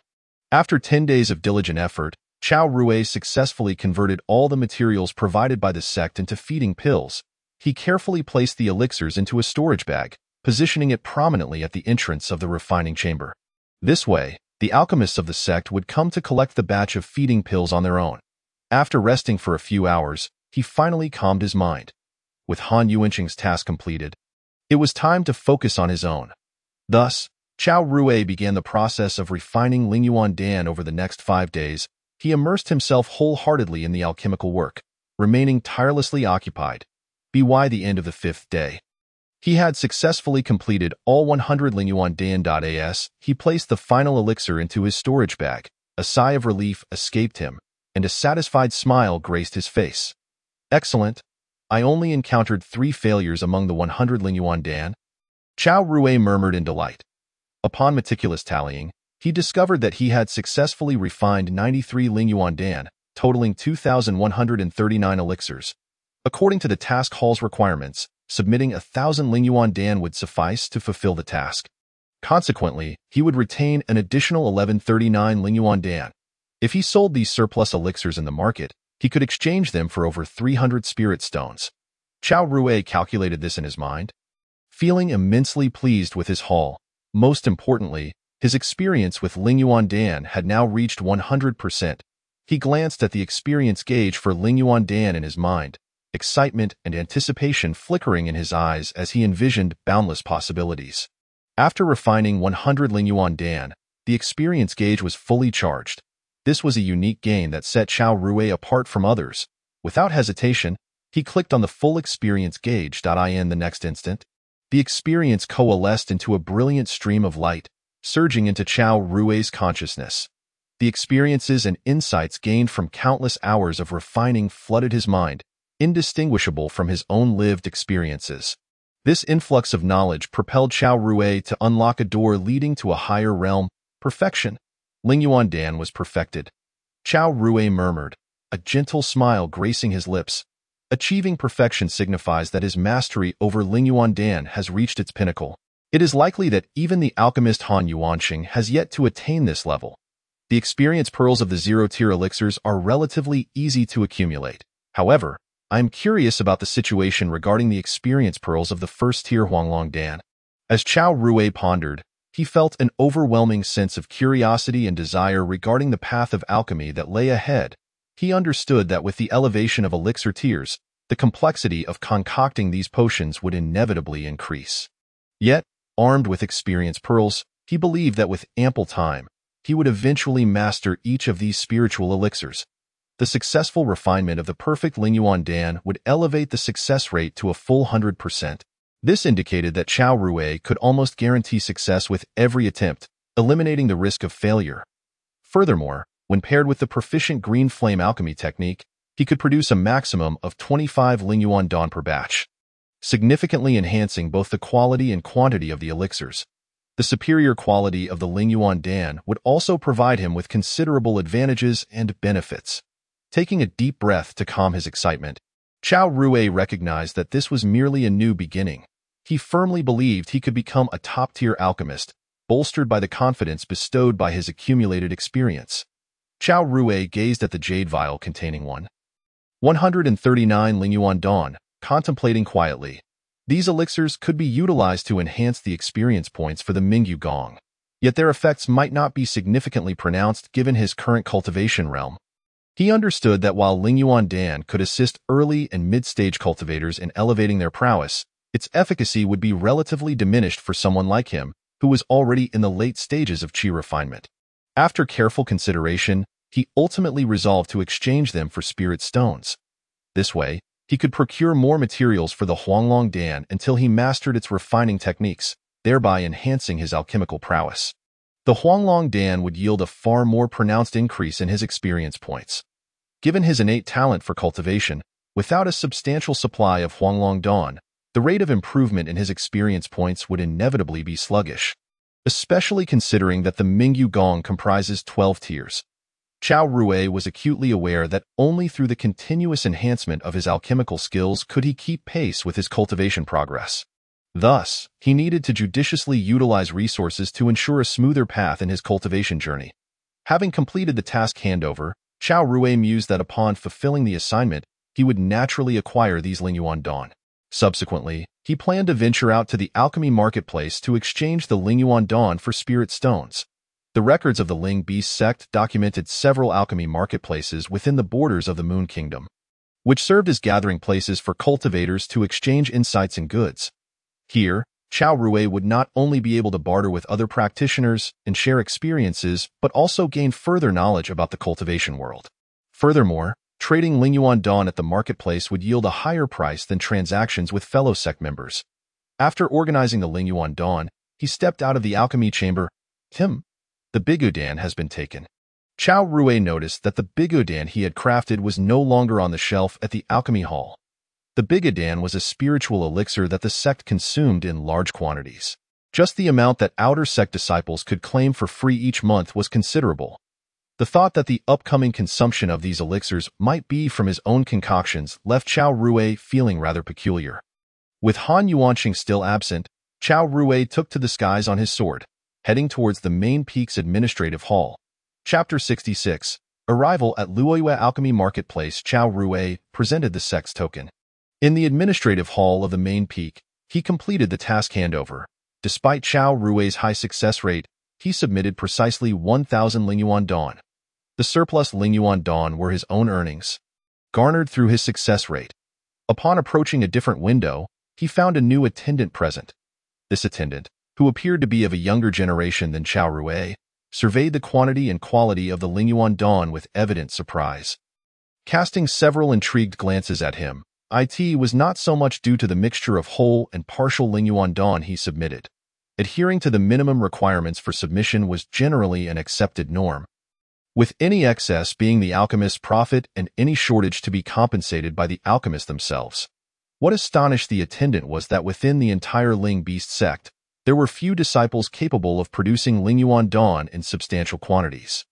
After 10 days of diligent effort, Chao Rui successfully converted all the materials provided by the sect into feeding pills. He carefully placed the elixirs into a storage bag, positioning it prominently at the entrance of the refining chamber. This way, the alchemists of the sect would come to collect the batch of feeding pills on their own. After resting for a few hours, he finally calmed his mind. With Han Yuanqing's task completed, it was time to focus on his own. Thus, Chao Rui began the process of refining Lingyuan Dan over the next 5 days. He immersed himself wholeheartedly in the alchemical work, remaining tirelessly occupied. By the end of the 5th day, he had successfully completed all 100 Lingyuan Dan. He placed the final elixir into his storage bag. A sigh of relief escaped him, and a satisfied smile graced his face. "Excellent. I only encountered 3 failures among the 100 Lingyuan Dan." Chao Rui murmured in delight. Upon meticulous tallying, he discovered that he had successfully refined 93 Lingyuan Dan, totaling 2,139 elixirs. According to the task hall's requirements, submitting 1,000 Lingyuan Dan would suffice to fulfill the task. Consequently, he would retain an additional 1139 Lingyuan Dan. If he sold these surplus elixirs in the market, he could exchange them for over 300 spirit stones. Chao Rui calculated this in his mind. Feeling immensely pleased with his haul, most importantly, his experience with Lingyuan Dan had now reached 100%. He glanced at the experience gauge for Lingyuan Dan in his mind, excitement and anticipation flickering in his eyes as he envisioned boundless possibilities. After refining 100 Lingyuan Dan, the experience gauge was fully charged. This was a unique gain that set Chao Rui apart from others. Without hesitation, he clicked on the full experience gauge.in the next instant. The experience coalesced into a brilliant stream of light, surging into Chao Rui's consciousness. The experiences and insights gained from countless hours of refining flooded his mind, indistinguishable from his own lived experiences. This influx of knowledge propelled Chao Rui to unlock a door leading to a higher realm, perfection. Lingyuan Dan was perfected. Chao Rui murmured, a gentle smile gracing his lips. Achieving perfection signifies that his mastery over Lingyuan Dan has reached its pinnacle. It is likely that even the alchemist Han Yuanqing has yet to attain this level. The experience pearls of the zero-tier elixirs are relatively easy to accumulate. However, I am curious about the situation regarding the experience pearls of the first-tier Huanglong Dan. As Chao Rui pondered, he felt an overwhelming sense of curiosity and desire regarding the path of alchemy that lay ahead. He understood that with the elevation of elixir tiers, the complexity of concocting these potions would inevitably increase. Yet, armed with experience pearls, he believed that with ample time, he would eventually master each of these spiritual elixirs. The successful refinement of the perfect Lingyuan Dan would elevate the success rate to a full 100%. This indicated that Chao Rui could almost guarantee success with every attempt, eliminating the risk of failure. Furthermore, when paired with the proficient green flame alchemy technique, he could produce a maximum of 25 Lingyuan Dan per batch, significantly enhancing both the quality and quantity of the elixirs. The superior quality of the Lingyuan Dan would also provide him with considerable advantages and benefits. Taking a deep breath to calm his excitement, Chao Rui recognized that this was merely a new beginning. He firmly believed he could become a top-tier alchemist, bolstered by the confidence bestowed by his accumulated experience. Chao Rui gazed at the jade vial containing 139 Lingyuan Dan, contemplating quietly. These elixirs could be utilized to enhance the experience points for the Mingyu Gong, yet their effects might not be significantly pronounced given his current cultivation realm. He understood that while Lingyuan Dan could assist early and mid-stage cultivators in elevating their prowess, its efficacy would be relatively diminished for someone like him, who was already in the late stages of qi refinement. After careful consideration, he ultimately resolved to exchange them for spirit stones. This way, he could procure more materials for the Huanglong Dan until he mastered its refining techniques, thereby enhancing his alchemical prowess. The Huanglong Dan would yield a far more pronounced increase in his experience points. Given his innate talent for cultivation, without a substantial supply of Huanglong Dan, the rate of improvement in his experience points would inevitably be sluggish, especially considering that the Mingyu Gong comprises 12 tiers. Chao Rui was acutely aware that only through the continuous enhancement of his alchemical skills could he keep pace with his cultivation progress. Thus, he needed to judiciously utilize resources to ensure a smoother path in his cultivation journey. Having completed the task handover, Chao Rui mused that upon fulfilling the assignment, he would naturally acquire these Lingyuan Dan. Subsequently, he planned to venture out to the alchemy marketplace to exchange the Lingyuan Dan for spirit stones. The records of the Ling Beast sect documented several alchemy marketplaces within the borders of the Moon Kingdom, which served as gathering places for cultivators to exchange insights and goods. Here, Chao Rui would not only be able to barter with other practitioners and share experiences, but also gain further knowledge about the cultivation world. Furthermore, trading Lingyuan Dan at the marketplace would yield a higher price than transactions with fellow sect members. After organizing the Lingyuan Dan, he stepped out of the alchemy chamber. The Bigudan has been taken. Chao Rui noticed that the Bigudan he had crafted was no longer on the shelf at the alchemy hall. The Bigudan was a spiritual elixir that the sect consumed in large quantities. Just the amount that outer sect disciples could claim for free each month was considerable. The thought that the upcoming consumption of these elixirs might be from his own concoctions left Chao Rui feeling rather peculiar. With Han Yuanqing still absent, Chao Rui took to the skies on his sword, heading towards the main peak's administrative hall. Chapter 66. Arrival at Luoyue Alchemy Marketplace. Chao Rui presented the sect's token. In the administrative hall of the main peak, he completed the task handover. Despite Chao Rui's high success rate, he submitted precisely 1,000 Lingyuan Dan. The surplus Lingyuan Dan were his own earnings, garnered through his success rate. Upon approaching a different window, he found a new attendant present. This attendant, who appeared to be of a younger generation than Chao Rui, surveyed the quantity and quality of the Lingyuan Dan with evident surprise. Casting several intrigued glances at him, it was not so much due to the mixture of whole and partial Lingyuan Dan he submitted. Adhering to the minimum requirements for submission was generally an accepted norm, with any excess being the alchemist's profit and any shortage to be compensated by the alchemists themselves. What astonished the attendant was that within the entire Ling Beast sect, there were few disciples capable of producing Lingyuan Dan in substantial quantities.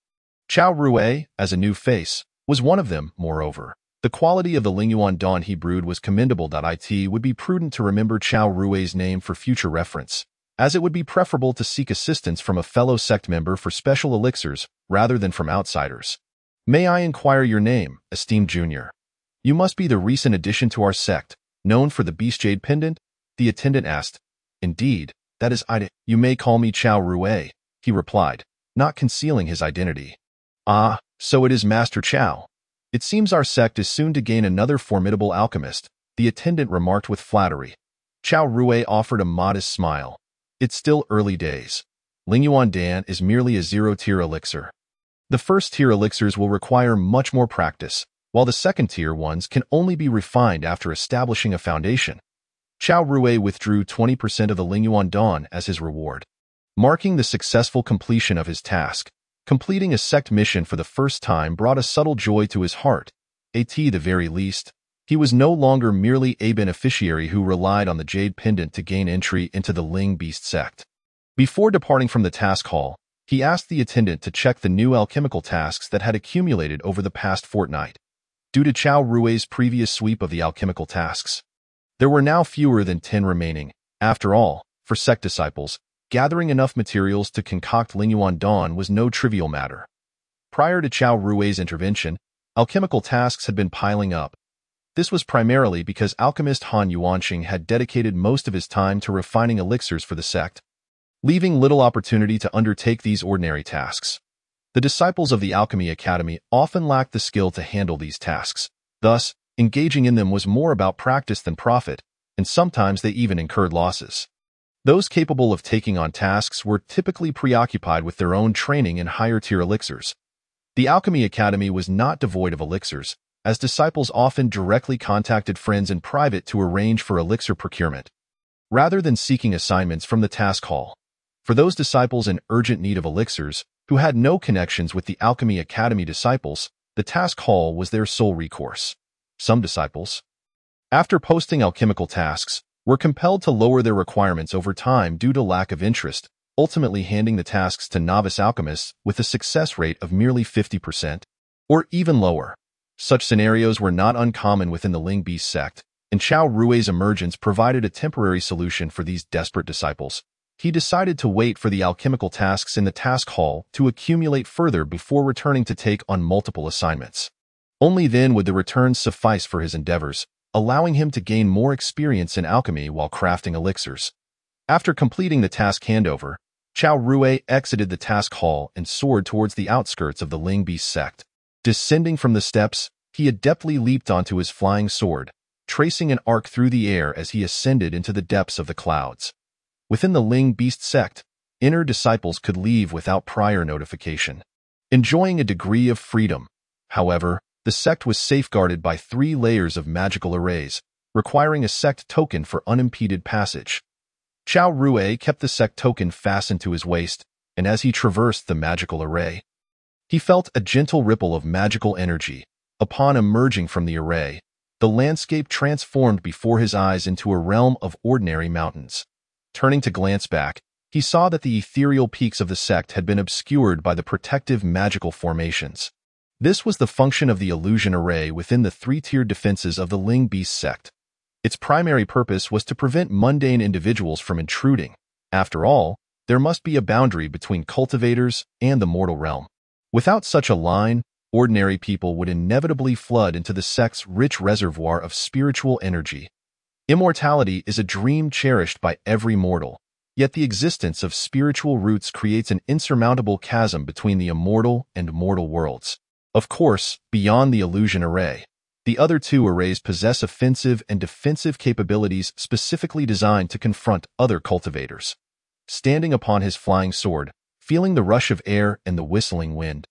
Chao Rui, as a new face, was one of them. Moreover, the quality of the Lingyuan Dan he brewed was commendable. It would be prudent to remember Chao Rui's name for future reference, as it would be preferable to seek assistance from a fellow sect member for special elixirs rather than from outsiders. May I inquire your name, esteemed junior? You must be the recent addition to our sect, known for the Beast Jade Pendant? The attendant asked. Indeed, that is I. You may call me Chao Rui, he replied, not concealing his identity. Ah, so it is Master Chao. It seems our sect is soon to gain another formidable alchemist, the attendant remarked with flattery. Chao Rui offered a modest smile. It's still early days. Lingyuan Dan is merely a zero-tier elixir. The first-tier elixirs will require much more practice, while the second-tier ones can only be refined after establishing a foundation. Chao Rui withdrew 20% of the Lingyuan Dan as his reward, marking the successful completion of his task. Completing a sect mission for the first time brought a subtle joy to his heart. At the very least, he was no longer merely a beneficiary who relied on the Jade Pendant to gain entry into the Ling Beast sect. Before departing from the task hall, he asked the attendant to check the new alchemical tasks that had accumulated over the past fortnight. Due to Chao Rui's previous sweep of the alchemical tasks, there were now fewer than 10 remaining. After all, for sect disciples, gathering enough materials to concoct Lingyuan Dan was no trivial matter. Prior to Chao Rui's intervention, alchemical tasks had been piling up. This was primarily because alchemist Han Yuanxing had dedicated most of his time to refining elixirs for the sect, leaving little opportunity to undertake these ordinary tasks. The disciples of the Alchemy Academy often lacked the skill to handle these tasks. Thus, engaging in them was more about practice than profit, and sometimes they even incurred losses. Those capable of taking on tasks were typically preoccupied with their own training in higher-tier elixirs. The Alchemy Academy was not devoid of elixirs, as disciples often directly contacted friends in private to arrange for elixir procurement, rather than seeking assignments from the task hall. For those disciples in urgent need of elixirs, who had no connections with the Alchemy Academy disciples, the task hall was their sole recourse. Some disciples, after posting alchemical tasks, were compelled to lower their requirements over time due to lack of interest, ultimately handing the tasks to novice alchemists with a success rate of merely 50%, or even lower. Such scenarios were not uncommon within the Ling Beast sect, and Chao Rui's emergence provided a temporary solution for these desperate disciples. He decided to wait for the alchemical tasks in the task hall to accumulate further before returning to take on multiple assignments. Only then would the returns suffice for his endeavors, allowing him to gain more experience in alchemy while crafting elixirs. After completing the task handover, Chao Rui exited the task hall and soared towards the outskirts of the Ling Beast sect. Descending from the steps, he adeptly leaped onto his flying sword, tracing an arc through the air as he ascended into the depths of the clouds. Within the Ling Beast sect, inner disciples could leave without prior notification, enjoying a degree of freedom. However, the sect was safeguarded by 3 layers of magical arrays, requiring a sect token for unimpeded passage. Chao Rui kept the sect token fastened to his waist, and as he traversed the magical array, he felt a gentle ripple of magical energy. Upon emerging from the array, the landscape transformed before his eyes into a realm of ordinary mountains. Turning to glance back, he saw that the ethereal peaks of the sect had been obscured by the protective magical formations. This was the function of the illusion array within the 3-tiered defenses of the Ling Beast sect. Its primary purpose was to prevent mundane individuals from intruding. After all, there must be a boundary between cultivators and the mortal realm. Without such a line, ordinary people would inevitably flood into the sect's rich reservoir of spiritual energy. Immortality is a dream cherished by every mortal, yet the existence of spiritual roots creates an insurmountable chasm between the immortal and mortal worlds. Of course, beyond the illusion array, the other 2 arrays possess offensive and defensive capabilities specifically designed to confront other cultivators. Standing upon his flying sword, feeling the rush of air and the whistling wind,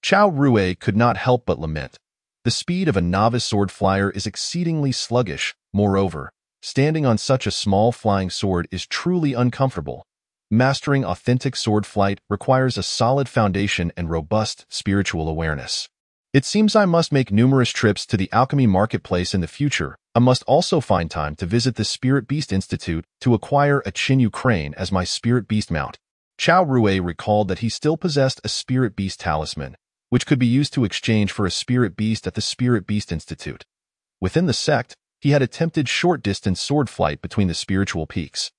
Chao Rui could not help but lament. The speed of a novice sword flyer is exceedingly sluggish. Moreover, standing on such a small flying sword is truly uncomfortable. Mastering authentic sword flight requires a solid foundation and robust spiritual awareness. It seems I must make numerous trips to the alchemy marketplace in the future. I must also find time to visit the Spirit Beast Institute to acquire a Chinyu crane as my Spirit Beast mount. Chao Rui recalled that he still possessed a Spirit Beast talisman, which could be used to exchange for a Spirit Beast at the Spirit Beast Institute. Within the sect, he had attempted short-distance sword flight between the spiritual peaks.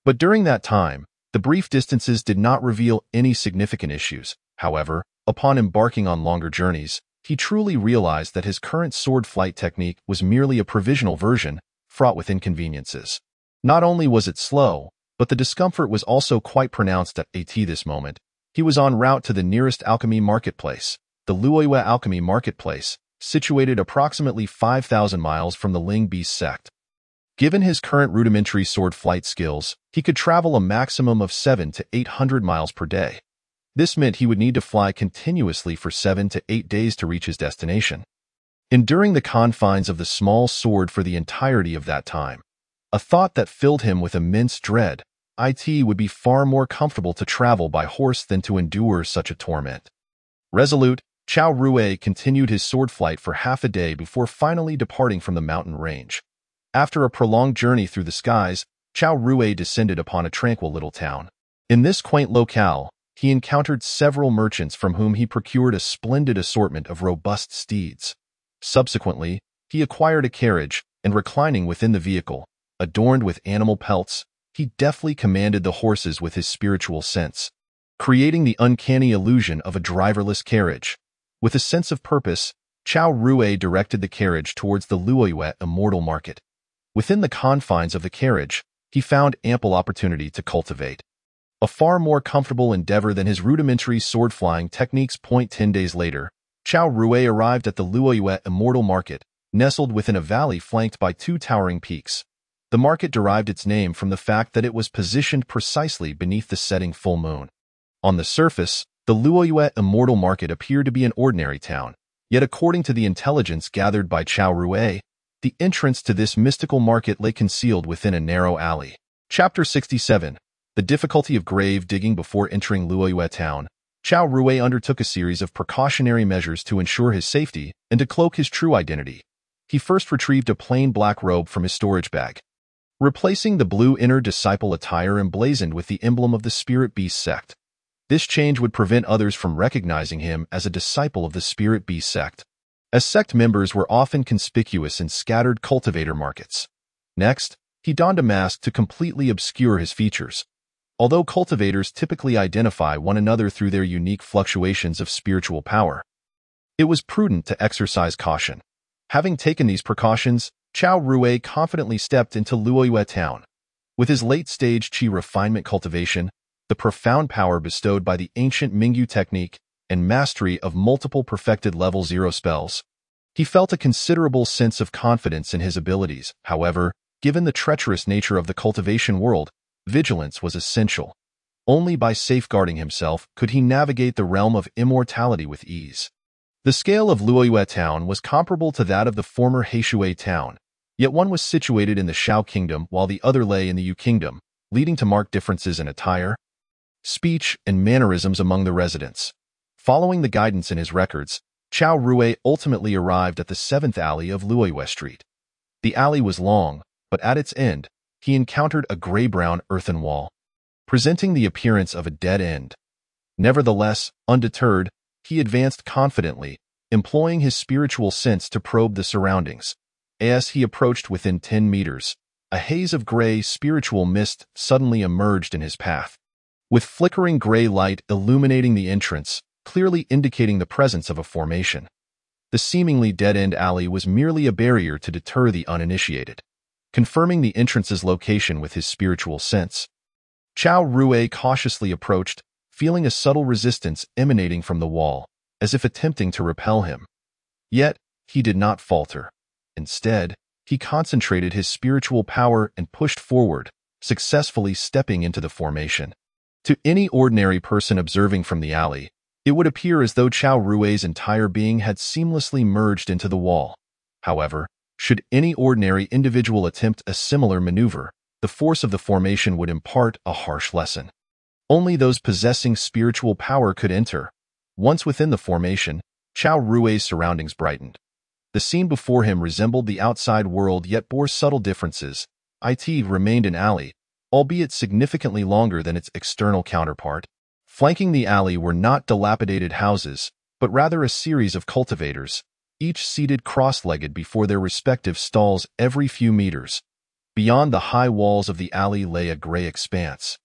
But during that time, the brief distances did not reveal any significant issues. However, upon embarking on longer journeys, he truly realized that his current sword flight technique was merely a provisional version, fraught with inconveniences. Not only was it slow, but the discomfort was also quite pronounced at this moment. He was en route to the nearest alchemy marketplace, the Luoyue Alchemy Marketplace, situated approximately 5,000 miles from the Ling Beast sect. Given his current rudimentary sword flight skills, he could travel a maximum of 700 to 800 miles per day. This meant he would need to fly continuously for 7 to 8 days to reach his destination. Enduring the confines of the small sword for the entirety of that time, a thought that filled him with immense dread, it would be far more comfortable to travel by horse than to endure such a torment. Resolute, Chao Rui continued his sword flight for half a day before finally departing from the mountain range. After a prolonged journey through the skies, Chao Rui descended upon a tranquil little town. In this quaint locale, he encountered several merchants from whom he procured a splendid assortment of robust steeds. Subsequently, he acquired a carriage, and reclining within the vehicle, adorned with animal pelts, he deftly commanded the horses with his spiritual sense, creating the uncanny illusion of a driverless carriage. With a sense of purpose, Chao Rui directed the carriage towards the Luoyue Immortal Market. Within the confines of the carriage, he found ample opportunity to cultivate a far more comfortable endeavor than his rudimentary sword-flying techniques. 10 days later, Chao Rui arrived at the Luoyue Immortal Market, nestled within a valley flanked by two towering peaks. The market derived its name from the fact that it was positioned precisely beneath the setting full moon. On the surface, the Luoyue Immortal Market appeared to be an ordinary town, yet according to the intelligence gathered by Chao Rui, the entrance to this mystical market lay concealed within a narrow alley. Chapter 67. The difficulty of grave digging. Before entering Luoyue town, Chao Rui undertook a series of precautionary measures to ensure his safety and to cloak his true identity. He first retrieved a plain black robe from his storage bag, replacing the blue inner disciple attire emblazoned with the emblem of the Spirit Beast sect. This change would prevent others from recognizing him as a disciple of the Spirit Beast sect, as sect members were often conspicuous in scattered cultivator markets. Next, he donned a mask to completely obscure his features. Although cultivators typically identify one another through their unique fluctuations of spiritual power, it was prudent to exercise caution. Having taken these precautions, Chao Rui confidently stepped into Luoyue town. With his late-stage qi refinement cultivation, the profound power bestowed by the ancient Mingyu technique, and mastery of multiple perfected level 0 spells, he felt a considerable sense of confidence in his abilities. However, given the treacherous nature of the cultivation world, vigilance was essential. Only by safeguarding himself could he navigate the realm of immortality with ease. The scale of Luoyue town was comparable to that of the former Heishui town, yet one was situated in the Shao kingdom while the other lay in the Yu kingdom, leading to marked differences in attire, speech, and mannerisms among the residents. Following the guidance in his records, Chao Rui ultimately arrived at the 7th alley of Luoyue Street. The alley was long, but at its end, he encountered a gray-brown earthen wall, presenting the appearance of a dead end. Nevertheless, undeterred, he advanced confidently, employing his spiritual sense to probe the surroundings. As he approached within 10 meters, a haze of gray spiritual mist suddenly emerged in his path, with flickering gray light illuminating the entrance, clearly indicating the presence of a formation. The seemingly dead-end alley was merely a barrier to deter the uninitiated. Confirming the entrance's location with his spiritual sense, Chao Rui cautiously approached, feeling a subtle resistance emanating from the wall, as if attempting to repel him. Yet, he did not falter. Instead, he concentrated his spiritual power and pushed forward, successfully stepping into the formation. To any ordinary person observing from the alley, it would appear as though Chao Rui's entire being had seamlessly merged into the wall. However, should any ordinary individual attempt a similar maneuver, the force of the formation would impart a harsh lesson. Only those possessing spiritual power could enter. Once within the formation, Chao Rui's surroundings brightened. The scene before him resembled the outside world yet bore subtle differences. It remained an alley, albeit significantly longer than its external counterpart. Flanking the alley were not dilapidated houses, but rather a series of cultivators, each seated cross-legged before their respective stalls every few meters. Beyond the high walls of the alley lay a gray expanse,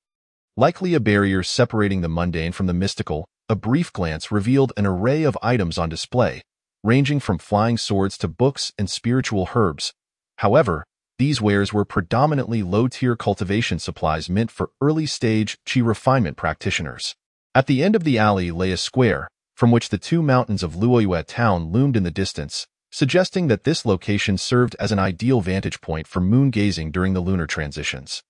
likely a barrier separating the mundane from the mystical. A brief glance revealed an array of items on display, ranging from flying swords to books and spiritual herbs. However, these wares were predominantly low-tier cultivation supplies meant for early-stage qi refinement practitioners. At the end of the alley lay a square, from which the two mountains of Luoyue town loomed in the distance, suggesting that this location served as an ideal vantage point for moon gazing during the lunar transitions.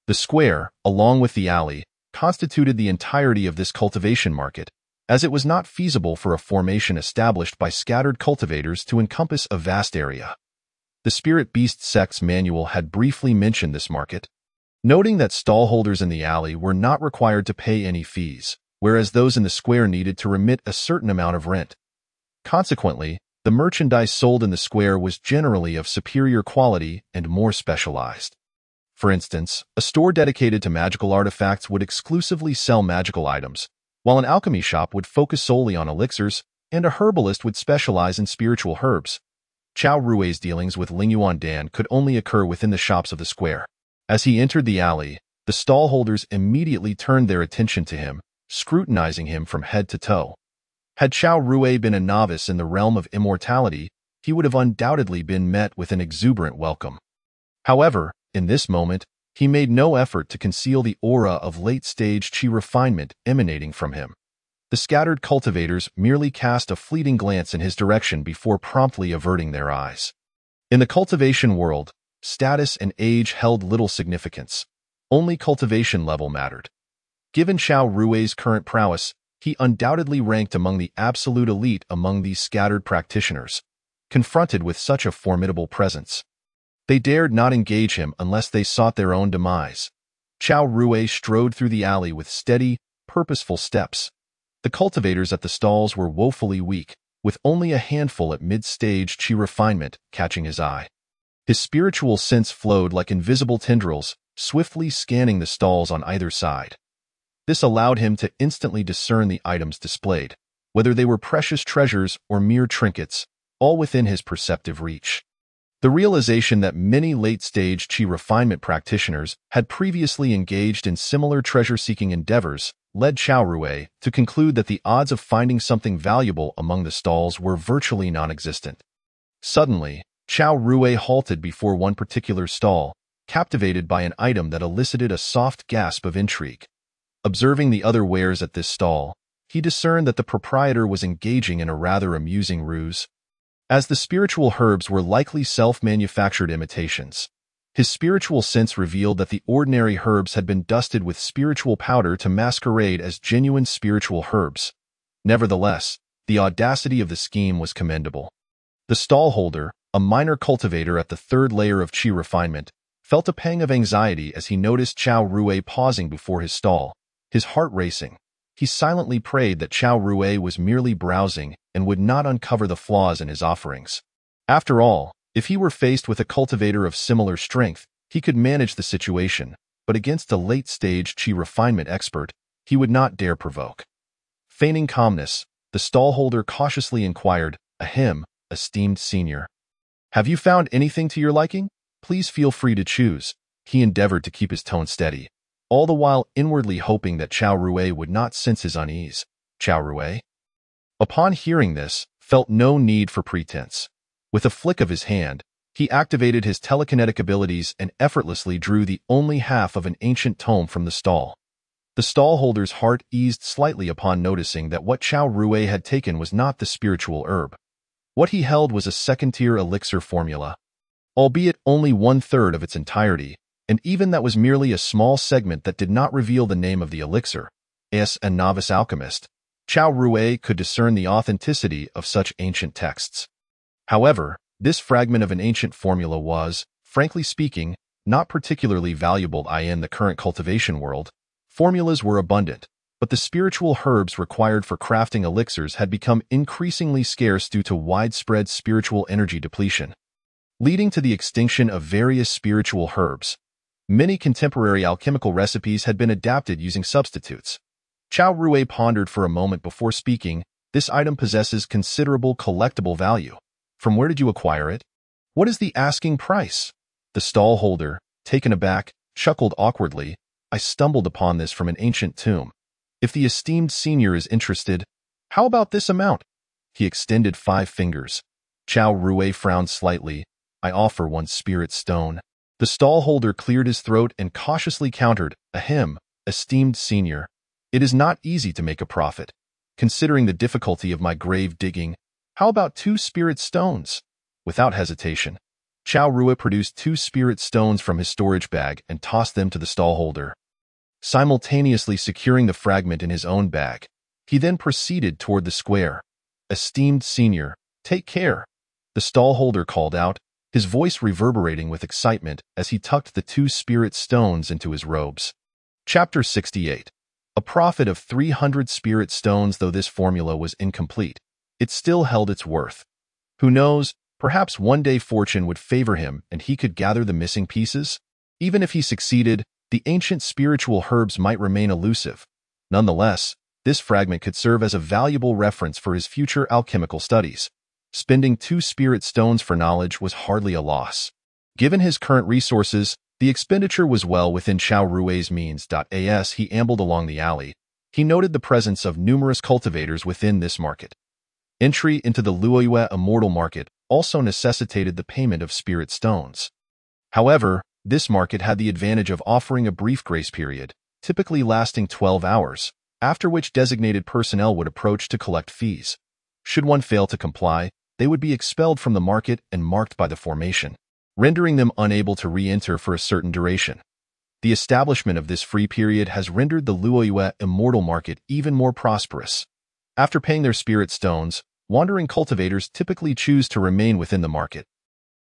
The square, along with the alley, constituted the entirety of this cultivation market, as it was not feasible for a formation established by scattered cultivators to encompass a vast area. The Spirit Beast Sect's manual had briefly mentioned this market, noting that stallholders in the alley were not required to pay any fees, whereas those in the square needed to remit a certain amount of rent. Consequently, the merchandise sold in the square was generally of superior quality and more specialized. For instance, a store dedicated to magical artifacts would exclusively sell magical items, while an alchemy shop would focus solely on elixirs, and a herbalist would specialize in spiritual herbs. Chao Rui's dealings with Ling Yuan Dan could only occur within the shops of the square. As he entered the alley, the stallholders immediately turned their attention to him, scrutinizing him from head to toe. Had Chao Rui been a novice in the realm of immortality, he would have undoubtedly been met with an exuberant welcome. However, in this moment, he made no effort to conceal the aura of late-stage chi refinement emanating from him. The scattered cultivators merely cast a fleeting glance in his direction before promptly averting their eyes. In the cultivation world, status and age held little significance. Only cultivation level mattered. Given Chao Rui's current prowess, he undoubtedly ranked among the absolute elite among these scattered practitioners, confronted with such a formidable presence. They dared not engage him unless they sought their own demise. Chao Rui strode through the alley with steady, purposeful steps. The cultivators at the stalls were woefully weak, with only a handful at mid-stage chi refinement catching his eye. His spiritual sense flowed like invisible tendrils, swiftly scanning the stalls on either side. This allowed him to instantly discern the items displayed, whether they were precious treasures or mere trinkets, all within his perceptive reach. The realization that many late-stage chi refinement practitioners had previously engaged in similar treasure-seeking endeavors led Chao Rui to conclude that the odds of finding something valuable among the stalls were virtually non-existent. Suddenly, Chao Rui halted before one particular stall, captivated by an item that elicited a soft gasp of intrigue. Observing the other wares at this stall, he discerned that the proprietor was engaging in a rather amusing ruse. As the spiritual herbs were likely self-manufactured imitations, his spiritual sense revealed that the ordinary herbs had been dusted with spiritual powder to masquerade as genuine spiritual herbs. Nevertheless, the audacity of the scheme was commendable. The stallholder, a minor cultivator at the third layer of chi refinement, felt a pang of anxiety as he noticed Chao Rui pausing before his stall, his heart racing. He silently prayed that Chao Rui was merely browsing and would not uncover the flaws in his offerings. After all, if he were faced with a cultivator of similar strength, he could manage the situation, but against a late-stage chi refinement expert, he would not dare provoke. Feigning calmness, the stallholder cautiously inquired, "Ahem, esteemed senior. Have you found anything to your liking? Please feel free to choose." He endeavored to keep his tone steady, all the while inwardly hoping that Chao Rui would not sense his unease. Chao Rui, upon hearing this, felt no need for pretense. With a flick of his hand, he activated his telekinetic abilities and effortlessly drew the only half of an ancient tome from the stall. The stallholder's heart eased slightly upon noticing that what Chao Rui had taken was not the spiritual herb. What he held was a second-tier elixir formula, albeit only one-third of its entirety, and even that was merely a small segment that did not reveal the name of the elixir. As a novice alchemist, Chao Rui could discern the authenticity of such ancient texts. However, this fragment of an ancient formula was, frankly speaking, not particularly valuable in the current cultivation world. Formulas were abundant, but the spiritual herbs required for crafting elixirs had become increasingly scarce due to widespread spiritual energy depletion, leading to the extinction of various spiritual herbs. Many contemporary alchemical recipes had been adapted using substitutes. Chao Rui pondered for a moment before speaking. "This item possesses considerable collectible value. From where did you acquire it? What is the asking price?" The stallholder, taken aback, chuckled awkwardly. "I stumbled upon this from an ancient tomb. If the esteemed senior is interested, how about this amount?" He extended 5 fingers. Chao Rui frowned slightly. "I offer 1 spirit stone." The stallholder cleared his throat and cautiously countered, "Ahem, esteemed senior. It is not easy to make a profit. Considering the difficulty of my grave digging, how about 2 spirit stones?" Without hesitation, Chao Rui produced 2 spirit stones from his storage bag and tossed them to the stallholder, simultaneously securing the fragment in his own bag. He then proceeded toward the square. "Esteemed senior, take care," the stallholder called out, his voice reverberating with excitement as he tucked the 2 spirit stones into his robes. Chapter 68. A profit of 300 spirit stones. Though this formula was incomplete, it still held its worth. Who knows, perhaps one day fortune would favor him and he could gather the missing pieces? Even if he succeeded, the ancient spiritual herbs might remain elusive. Nonetheless, this fragment could serve as a valuable reference for his future alchemical studies. Spending 2 spirit stones for knowledge was hardly a loss. Given his current resources, the expenditure was well within Chao Rui's means. As he ambled along the alley, he noted the presence of numerous cultivators within this market. Entry into the Luoyue Immortal Market also necessitated the payment of spirit stones. However, this market had the advantage of offering a brief grace period, typically lasting 12 hours, after which designated personnel would approach to collect fees. Should one fail to comply, they would be expelled from the market and marked by the formation, rendering them unable to re-enter for a certain duration. The establishment of this free period has rendered the Luoyue Immortal Market even more prosperous. After paying their spirit stones, wandering cultivators typically choose to remain within the market,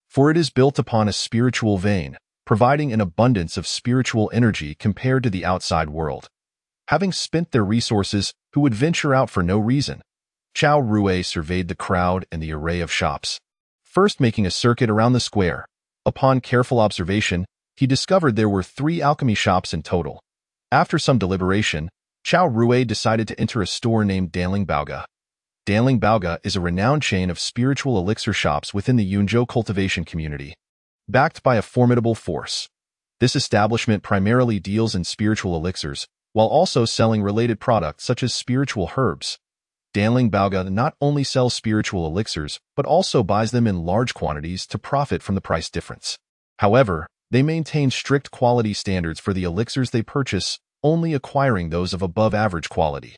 for it is built upon a spiritual vein, providing an abundance of spiritual energy compared to the outside world. Having spent their resources, who would venture out for no reason? Chao Rui surveyed the crowd and the array of shops, first making a circuit around the square. Upon careful observation, he discovered there were 3 alchemy shops in total. After some deliberation, Chao Rui decided to enter a store named Danling Baoga. Danling Baoga is a renowned chain of spiritual elixir shops within the Yunzhou cultivation community. Backed by a formidable force, this establishment primarily deals in spiritual elixirs, while also selling related products such as spiritual herbs. Danling Baoga not only sells spiritual elixirs, but also buys them in large quantities to profit from the price difference. However, they maintain strict quality standards for the elixirs they purchase, only acquiring those of above-average quality.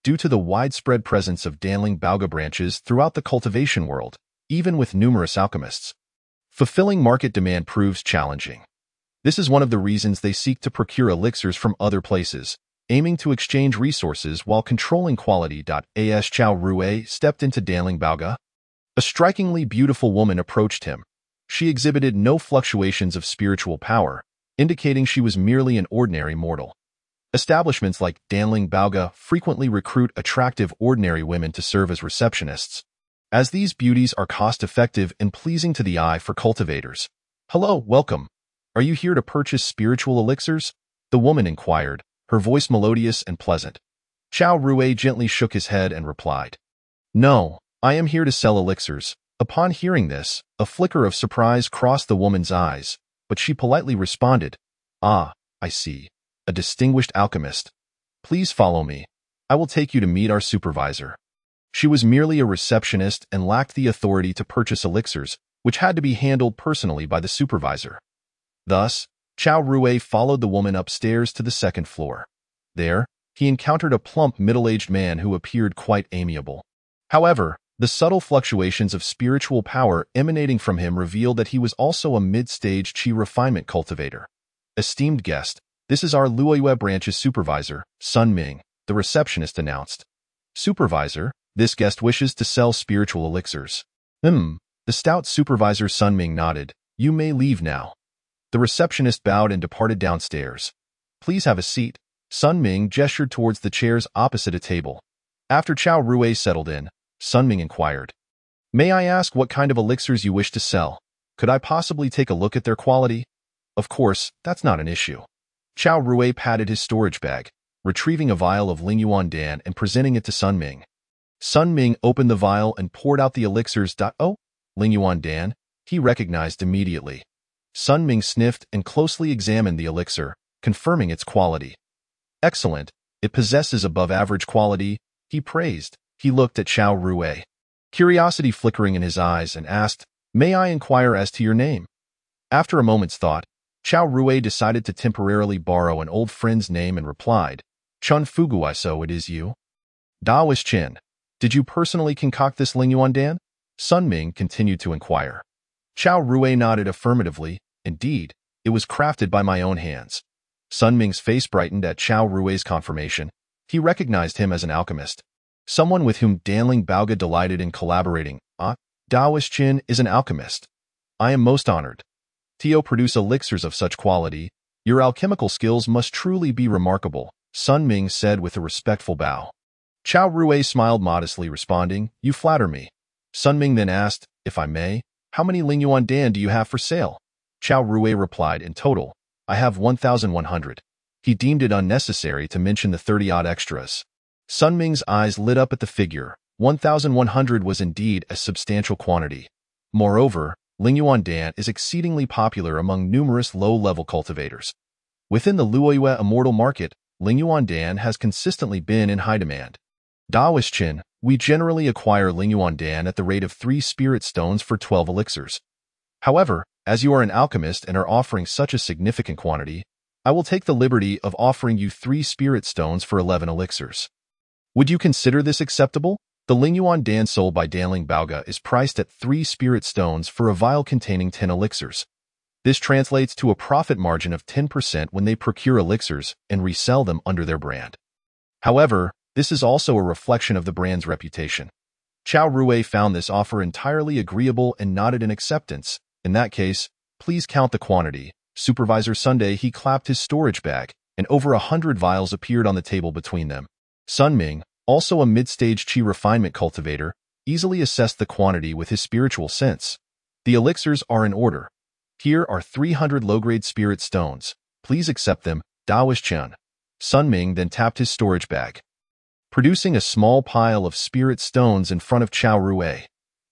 Due to the widespread presence of Danling Baoga branches throughout the cultivation world, even with numerous alchemists, fulfilling market demand proves challenging. This is one of the reasons they seek to procure elixirs from other places, aiming to exchange resources while controlling quality. As Chao Rui stepped into Danling Baoga, a strikingly beautiful woman approached him. She exhibited no fluctuations of spiritual power, indicating she was merely an ordinary mortal. Establishments like Danling Baoga frequently recruit attractive ordinary women to serve as receptionists, as these beauties are cost-effective and pleasing to the eye for cultivators. "Hello, welcome. Are you here to purchase spiritual elixirs?" the woman inquired, her voice melodious and pleasant. Chao Rui gently shook his head and replied, "No, I am here to sell elixirs." Upon hearing this, a flicker of surprise crossed the woman's eyes, but she politely responded, "Ah, I see. A distinguished alchemist. Please follow me. I will take you to meet our supervisor." She was merely a receptionist and lacked the authority to purchase elixirs, which had to be handled personally by the supervisor. Thus, Chao Rui followed the woman upstairs to the 2nd floor. There, he encountered a plump middle-aged man who appeared quite amiable. However, the subtle fluctuations of spiritual power emanating from him revealed that he was also a mid-stage qi refinement cultivator. "Esteemed guest, this is our Luoyue branch's supervisor, Sun Ming," the receptionist announced. "Supervisor, this guest wishes to sell spiritual elixirs." The stout supervisor Sun Ming nodded. "You may leave now." The receptionist bowed and departed downstairs. "Please have a seat." Sun Ming gestured towards the chairs opposite a table. After Chao Rui settled in, Sun Ming inquired, "May I ask what kind of elixirs you wish to sell? Could I possibly take a look at their quality?" "Of course, that's not an issue." Chao Rui patted his storage bag, retrieving a vial of Lingyuan Dan and presenting it to Sun Ming. Sun Ming opened the vial and poured out the elixirs. "Oh, Lingyuan Dan," he recognized immediately. Sun Ming sniffed and closely examined the elixir, confirming its quality. "Excellent. It possesses above-average quality," he praised. He looked at Chao Rui, curiosity flickering in his eyes, and asked, "May I inquire as to your name?" After a moment's thought, Chao Rui decided to temporarily borrow an old friend's name and replied, "Chun Fuguai, so it is you?" "Da was Chen. Did you personally concoct this Lingyuan Dan?" Sun Ming continued to inquire. Chao Rui nodded affirmatively. Indeed, it was crafted by my own hands. Sun Ming's face brightened at Chao Rui's confirmation. He recognized him as an alchemist, someone with whom Danling Baoga delighted in collaborating. Daoist Qin is an alchemist. I am most honored. Tio produce elixirs of such quality. Your alchemical skills must truly be remarkable, Sun Ming said with a respectful bow. Chao Rui smiled modestly, responding, You flatter me. Sun Ming then asked, If I may, how many Lingyuan Dan do you have for sale? Chao Rui replied, In total, I have 1,100. He deemed it unnecessary to mention the 30-odd extras. Sun Ming's eyes lit up at the figure. 1,100 was indeed a substantial quantity. Moreover, Lingyuan Dan is exceedingly popular among numerous low-level cultivators. Within the Luoyue immortal market, Lingyuan Dan has consistently been in high demand. Daoist Qin, we generally acquire Lingyuan Dan at the rate of 3 spirit stones for 12 elixirs. However, as you are an alchemist and are offering such a significant quantity, I will take the liberty of offering you 3 spirit stones for 11 elixirs. Would you consider this acceptable? The Lingyuan Dan sold by Danling Baoga is priced at 3 spirit stones for a vial containing 10 elixirs. This translates to a profit margin of 10% when they procure elixirs and resell them under their brand. However, this is also a reflection of the brand's reputation. Chao Rui found this offer entirely agreeable and nodded in acceptance. In that case, please count the quantity. Supervisor Sunday. He clapped his storage bag, and over 100 vials appeared on the table between them. Sun Ming, also a mid-stage qi refinement cultivator, easily assessed the quantity with his spiritual sense. The elixirs are in order. Here are 300 low-grade spirit stones. Please accept them, Daoist Qin. Sun Ming then tapped his storage bag, producing a small pile of spirit stones in front of Chao Rui.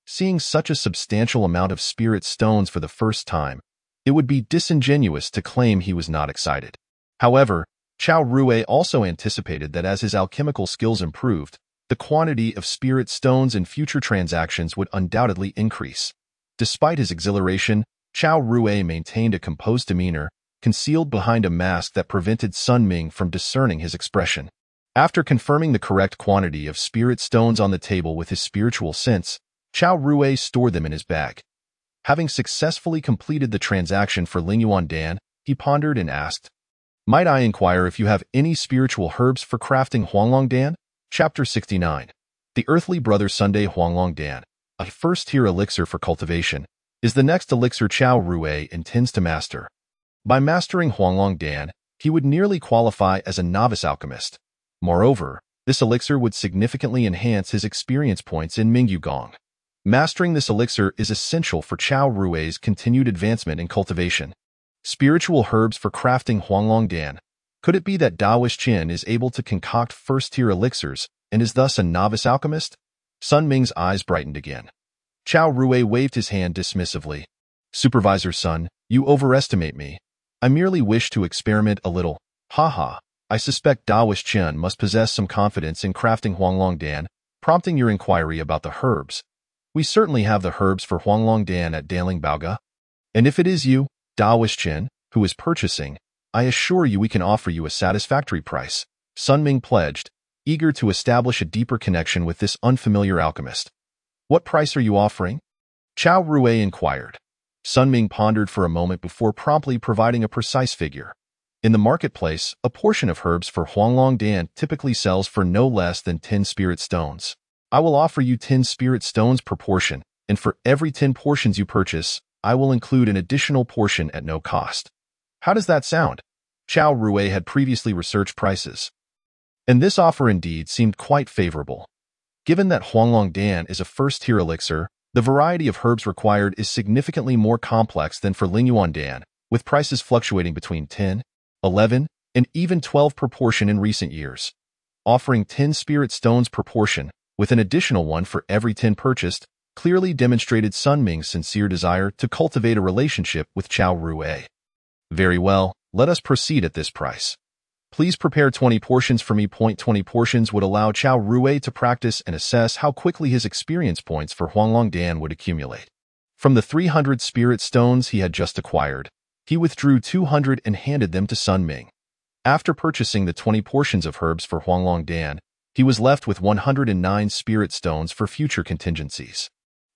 Seeing such a substantial amount of spirit stones for the first time, it would be disingenuous to claim he was not excited. However, Chao Rui also anticipated that as his alchemical skills improved, the quantity of spirit stones in future transactions would undoubtedly increase. Despite his exhilaration, Chao Rui maintained a composed demeanor, concealed behind a mask that prevented Sun Ming from discerning his expression. After confirming the correct quantity of spirit stones on the table with his spiritual sense, Chao Rui stored them in his bag. Having successfully completed the transaction for Lingyuan Dan, he pondered and asked, Might I inquire if you have any spiritual herbs for crafting Huanglong Dan? Chapter 69. The Earthly Brother Sunday. Huanglong Dan, a first-tier elixir for cultivation, is the next elixir Chao Rui intends to master. By mastering Huanglong Dan, he would nearly qualify as a novice alchemist. Moreover, this elixir would significantly enhance his experience points in Mingyu Gong. Mastering this elixir is essential for Chao Rui's continued advancement in cultivation. Spiritual herbs for crafting Huanglong Dan. Could it be that Daoist Qin is able to concoct first-tier elixirs and is thus a novice alchemist? Sun Ming's eyes brightened again. Chao Rui waved his hand dismissively. Supervisor Sun, you overestimate me. I merely wish to experiment a little. Haha. I suspect Daoist Qin must possess some confidence in crafting Huanglong Dan, prompting your inquiry about the herbs. We certainly have the herbs for Huanglong Dan at Danling Baoga. And if it is you, Daoist Qin, who is purchasing, I assure you we can offer you a satisfactory price. Sun Ming pledged, eager to establish a deeper connection with this unfamiliar alchemist. What price are you offering? Chao Rui inquired. Sun Ming pondered for a moment before promptly providing a precise figure. In the marketplace, a portion of herbs for Huanglong Dan typically sells for no less than 10 spirit stones. I will offer you 10 spirit stones per portion, and for every 10 portions you purchase, I will include an additional portion at no cost. How does that sound? Chao Rui had previously researched prices, and this offer indeed seemed quite favorable. Given that Huanglong Dan is a first-tier elixir, the variety of herbs required is significantly more complex than for Lingyuan Dan, with prices fluctuating between 10, 11, and even 12 per portion in recent years. Offering 10 spirit stones per portion, with an additional one for every 10 purchased, clearly demonstrated Sun Ming's sincere desire to cultivate a relationship with Chao Rui. Very well, let us proceed at this price. Please prepare 20 portions for me. 20 portions would allow Chao Rui to practice and assess how quickly his experience points for Huanglong Dan would accumulate. From the 300 spirit stones he had just acquired, he withdrew 200 and handed them to Sun Ming. After purchasing the 20 portions of herbs for Huanglong Dan, he was left with 109 spirit stones for future contingencies.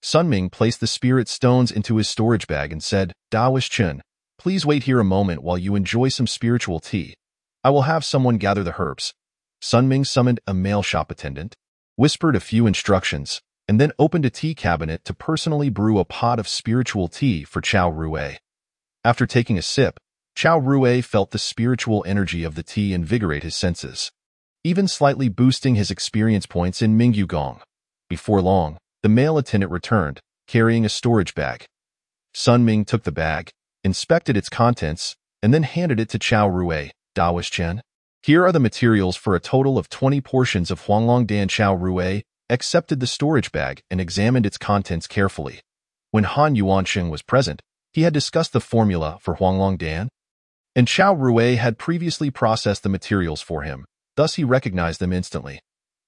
Sun Ming placed the spirit stones into his storage bag and said, Daoish Chen, please wait here a moment while you enjoy some spiritual tea. I will have someone gather the herbs. Sun Ming summoned a male shop attendant, whispered a few instructions, and then opened a tea cabinet to personally brew a pot of spiritual tea for Chao Rui. After taking a sip, Chao Rui felt the spiritual energy of the tea invigorate his senses, even slightly boosting his experience points in Mingyu Gong. Before long, the male attendant returned, carrying a storage bag. Sun Ming took the bag, inspected its contents, and then handed it to Chao Rui. Daoish Chen, here are the materials for a total of 20 portions of Huanglong Dan. Chao Rui accepted the storage bag and examined its contents carefully. When Han Yuansheng was present, he had discussed the formula for Huanglong Dan, and Chao Rui had previously processed the materials for him, thus he recognized them instantly.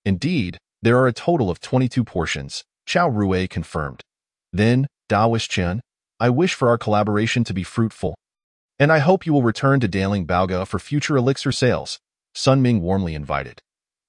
Indeed, there are a total of 22 portions, Chao Rui confirmed. Then, Daoish Chen, I wish for our collaboration to be fruitful, and I hope you will return to Danling Baoga for future elixir sales, Sun Ming warmly invited.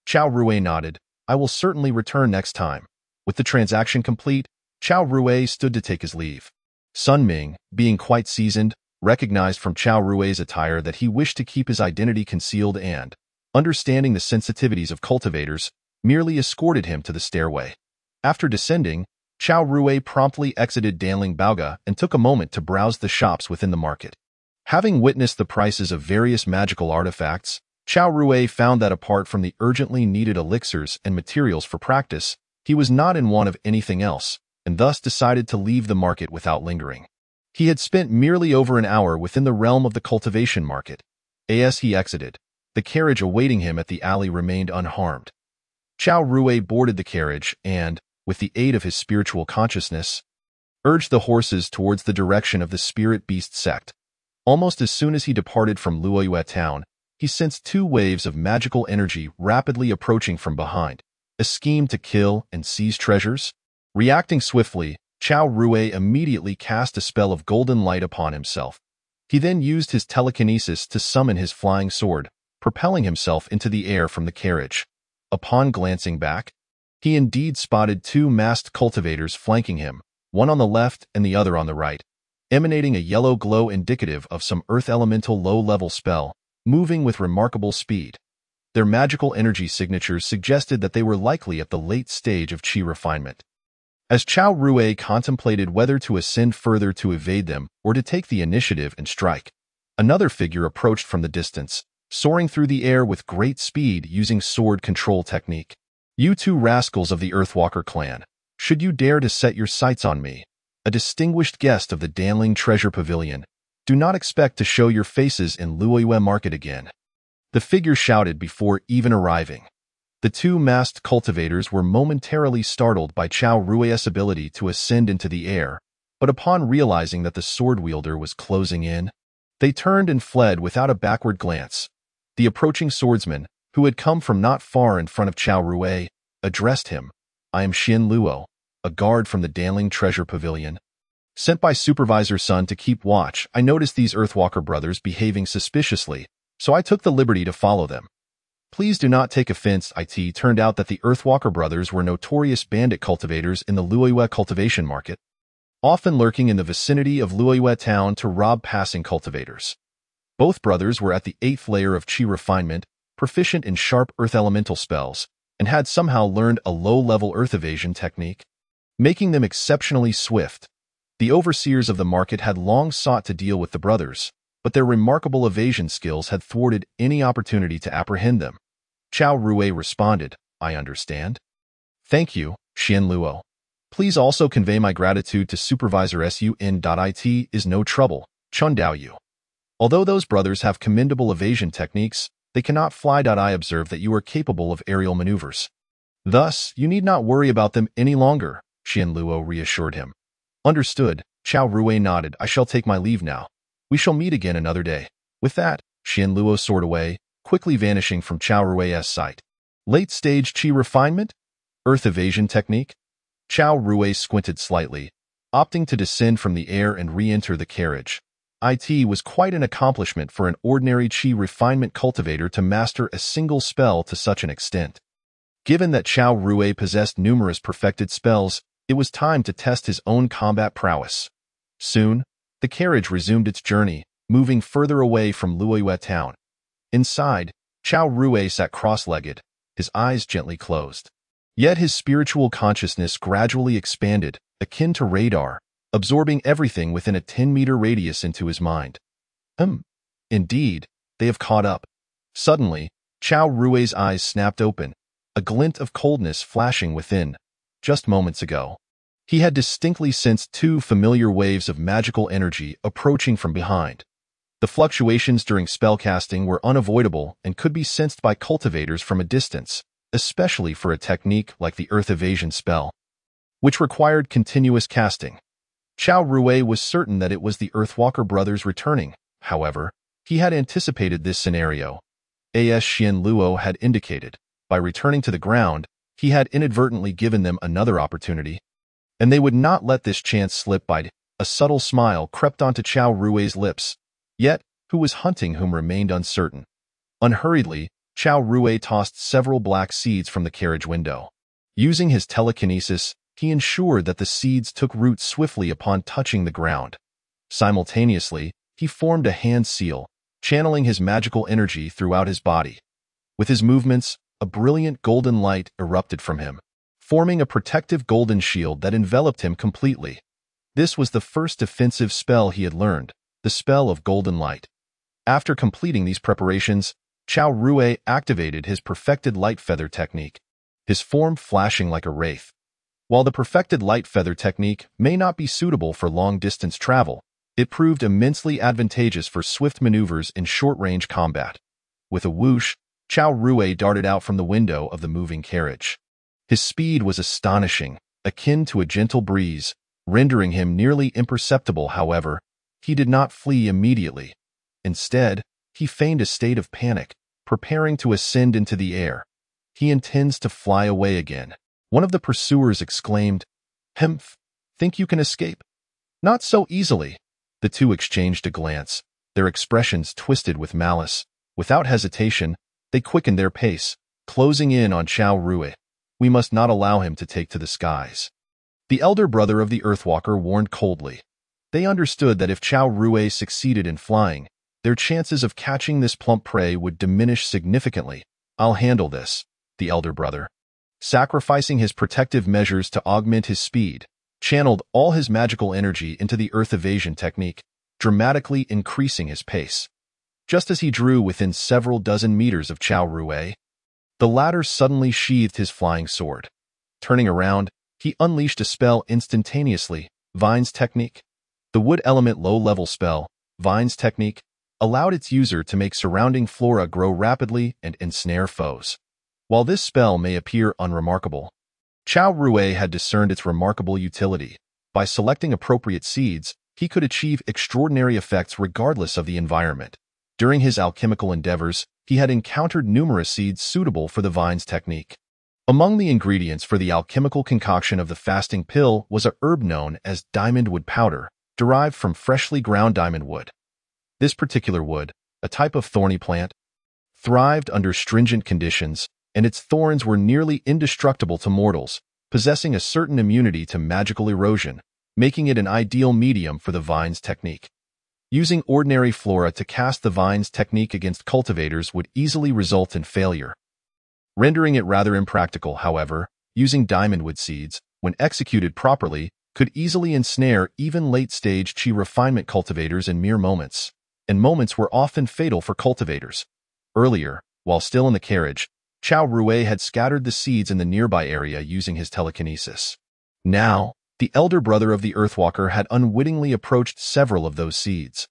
Chao Rui nodded, I will certainly return next time. With the transaction complete, Chao Rui stood to take his leave. Sun Ming, being quite seasoned, recognized from Chao Rui's attire that he wished to keep his identity concealed and, understanding the sensitivities of cultivators, merely escorted him to the stairway. After descending, Chao Rui promptly exited Danling Baoga and took a moment to browse the shops within the market. Having witnessed the prices of various magical artifacts, Chao Rui found that apart from the urgently needed elixirs and materials for practice, he was not in want of anything else, and thus decided to leave the market without lingering. He had spent merely over an hour within the realm of the cultivation market. As he exited, the carriage awaiting him at the alley remained unharmed. Chao Rui boarded the carriage and, with the aid of his spiritual consciousness, urged the horses towards the direction of the spirit beast sect. Almost as soon as he departed from Luoyue town, he sensed two waves of magical energy rapidly approaching from behind. A scheme to kill and seize treasures? Reacting swiftly, Chao Rui immediately cast a spell of golden light upon himself. He then used his telekinesis to summon his flying sword, propelling himself into the air from the carriage. Upon glancing back, he indeed spotted two masked cultivators flanking him, one on the left and the other on the right, emanating a yellow glow indicative of some earth elemental low-level spell, moving with remarkable speed. Their magical energy signatures suggested that they were likely at the late stage of chi refinement. As Chao Rui contemplated whether to ascend further to evade them or to take the initiative and strike, another figure approached from the distance, soaring through the air with great speed using sword control technique. You two rascals of the Earthwalker clan, should you dare to set your sights on me, a distinguished guest of the Danling Treasure Pavilion, do not expect to show your faces in Luoyue Market again. The figure shouted before even arriving. The two masked cultivators were momentarily startled by Chao Rui's ability to ascend into the air, but upon realizing that the sword wielder was closing in, they turned and fled without a backward glance. The approaching swordsman, who had come from not far in front of Chao Rui, addressed him. I am Xian Luo, a guard from the Danling Treasure Pavilion. Sent by Supervisor Sun to keep watch, I noticed these Earthwalker brothers behaving suspiciously, so I took the liberty to follow them. Please do not take offense. It turned out that the Earthwalker brothers were notorious bandit cultivators in the Luoyue cultivation market, often lurking in the vicinity of Luoyue town to rob passing cultivators. Both brothers were at the 8th layer of chi refinement, proficient in sharp earth elemental spells, and had somehow learned a low-level earth evasion technique, making them exceptionally swift. The overseers of the market had long sought to deal with the brothers, but their remarkable evasion skills had thwarted any opportunity to apprehend them. Chao Rui responded, I understand. Thank you, Xian Luo. Please also convey my gratitude to Supervisor Sun. It is no trouble, Chun Dao Yu. Although those brothers have commendable evasion techniques, they cannot fly. I observe that you are capable of aerial maneuvers. Thus, you need not worry about them any longer, Xian Luo reassured him. Understood, Chao Rui nodded. I shall take my leave now. We shall meet again another day. With that, Xian Luo soared away, quickly vanishing from Chao Rui's sight. Late-stage chi refinement? Earth evasion technique? Chao Rui squinted slightly, opting to descend from the air and re-enter the carriage. It was quite an accomplishment for an ordinary chi refinement cultivator to master a single spell to such an extent. Given that Chao Rui possessed numerous perfected spells, It was time to test his own combat prowess. Soon, the carriage resumed its journey, moving further away from Luoyue town. Inside, Chao Rui sat cross-legged, his eyes gently closed. Yet his spiritual consciousness gradually expanded, akin to radar, absorbing everything within a 10-meter radius into his mind. Indeed, they have caught up. Suddenly, Chao Rui's eyes snapped open, a glint of coldness flashing within. Just moments ago, he had distinctly sensed two familiar waves of magical energy approaching from behind. The fluctuations during spellcasting were unavoidable and could be sensed by cultivators from a distance, especially for a technique like the Earth Evasion spell, which required continuous casting. Chao Rui was certain that it was the Earthwalker brothers returning. However, he had anticipated this scenario. As Xian Luo had indicated, by returning to the ground, he had inadvertently given them another opportunity, and they would not let this chance slip by. A subtle smile crept onto Chao Rui's lips, yet who was hunting whom remained uncertain. Unhurriedly, Chao Rui tossed several black seeds from the carriage window. Using his telekinesis, he ensured that the seeds took root swiftly upon touching the ground. Simultaneously, he formed a hand seal, channeling his magical energy throughout his body. With his movements, a brilliant golden light erupted from him, forming a protective golden shield that enveloped him completely. This was the first defensive spell he had learned, the spell of golden light. After completing these preparations, Chao Rui activated his perfected light feather technique, his form flashing like a wraith. While the perfected light feather technique may not be suitable for long-distance travel, it proved immensely advantageous for swift maneuvers in short-range combat. With a whoosh, Chao Rui darted out from the window of the moving carriage. His speed was astonishing, akin to a gentle breeze, rendering him nearly imperceptible. However, he did not flee immediately. Instead, he feigned a state of panic, preparing to ascend into the air. He intends to fly away again. One of the pursuers exclaimed, "Hemph, think you can escape?" "Not so easily." The two exchanged a glance, their expressions twisted with malice. Without hesitation, they quickened their pace, closing in on Chao Rui. "We must not allow him to take to the skies," the elder brother of the Earthwalker warned coldly. They understood that if Chao Rui succeeded in flying, their chances of catching this plump prey would diminish significantly. "I'll handle this," the elder brother, sacrificing his protective measures to augment his speed, channeled all his magical energy into the Earth Evasion technique, dramatically increasing his pace. Just as he drew within several dozen meters of Chao Rui, the latter suddenly sheathed his flying sword. Turning around, he unleashed a spell instantaneously, Vine's Technique. The wood element low-level spell, Vine's Technique, allowed its user to make surrounding flora grow rapidly and ensnare foes. While this spell may appear unremarkable, Chao Rui had discerned its remarkable utility. By selecting appropriate seeds, he could achieve extraordinary effects regardless of the environment. During his alchemical endeavors, he had encountered numerous seeds suitable for the Vine's Technique. Among the ingredients for the alchemical concoction of the fasting pill was a herb known as diamond wood powder, derived from freshly ground diamond wood. This particular wood, a type of thorny plant, thrived under stringent conditions, and its thorns were nearly indestructible to mortals, possessing a certain immunity to magical erosion, making it an ideal medium for the Vine's Technique. Using ordinary flora to cast the Vine's Technique against cultivators would easily result in failure. Rendering it rather impractical, however, using diamondwood seeds, when executed properly, could easily ensnare even late-stage chi refinement cultivators in mere moments, and moments were often fatal for cultivators. Earlier, while still in the carriage, Chao Rui had scattered the seeds in the nearby area using his telekinesis. Now, the elder brother of the Earthwalker had unwittingly approached several of those seeds.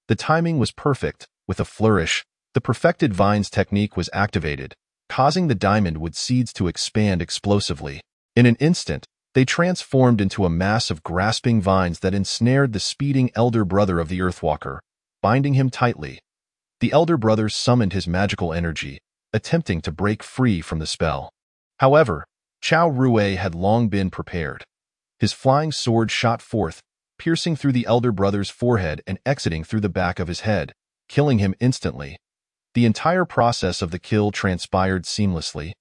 The timing was perfect. With a flourish, the perfected Vine's Technique was activated, causing the diamondwood seeds to expand explosively. In an instant, they transformed into a mass of grasping vines that ensnared the speeding elder brother of the Earthwalker, binding him tightly. The elder brother summoned his magical energy, attempting to break free from the spell. However, Chao Rui had long been prepared. His flying sword shot forth, piercing through the elder brother's forehead and exiting through the back of his head, killing him instantly. The entire process of the kill transpired seamlessly,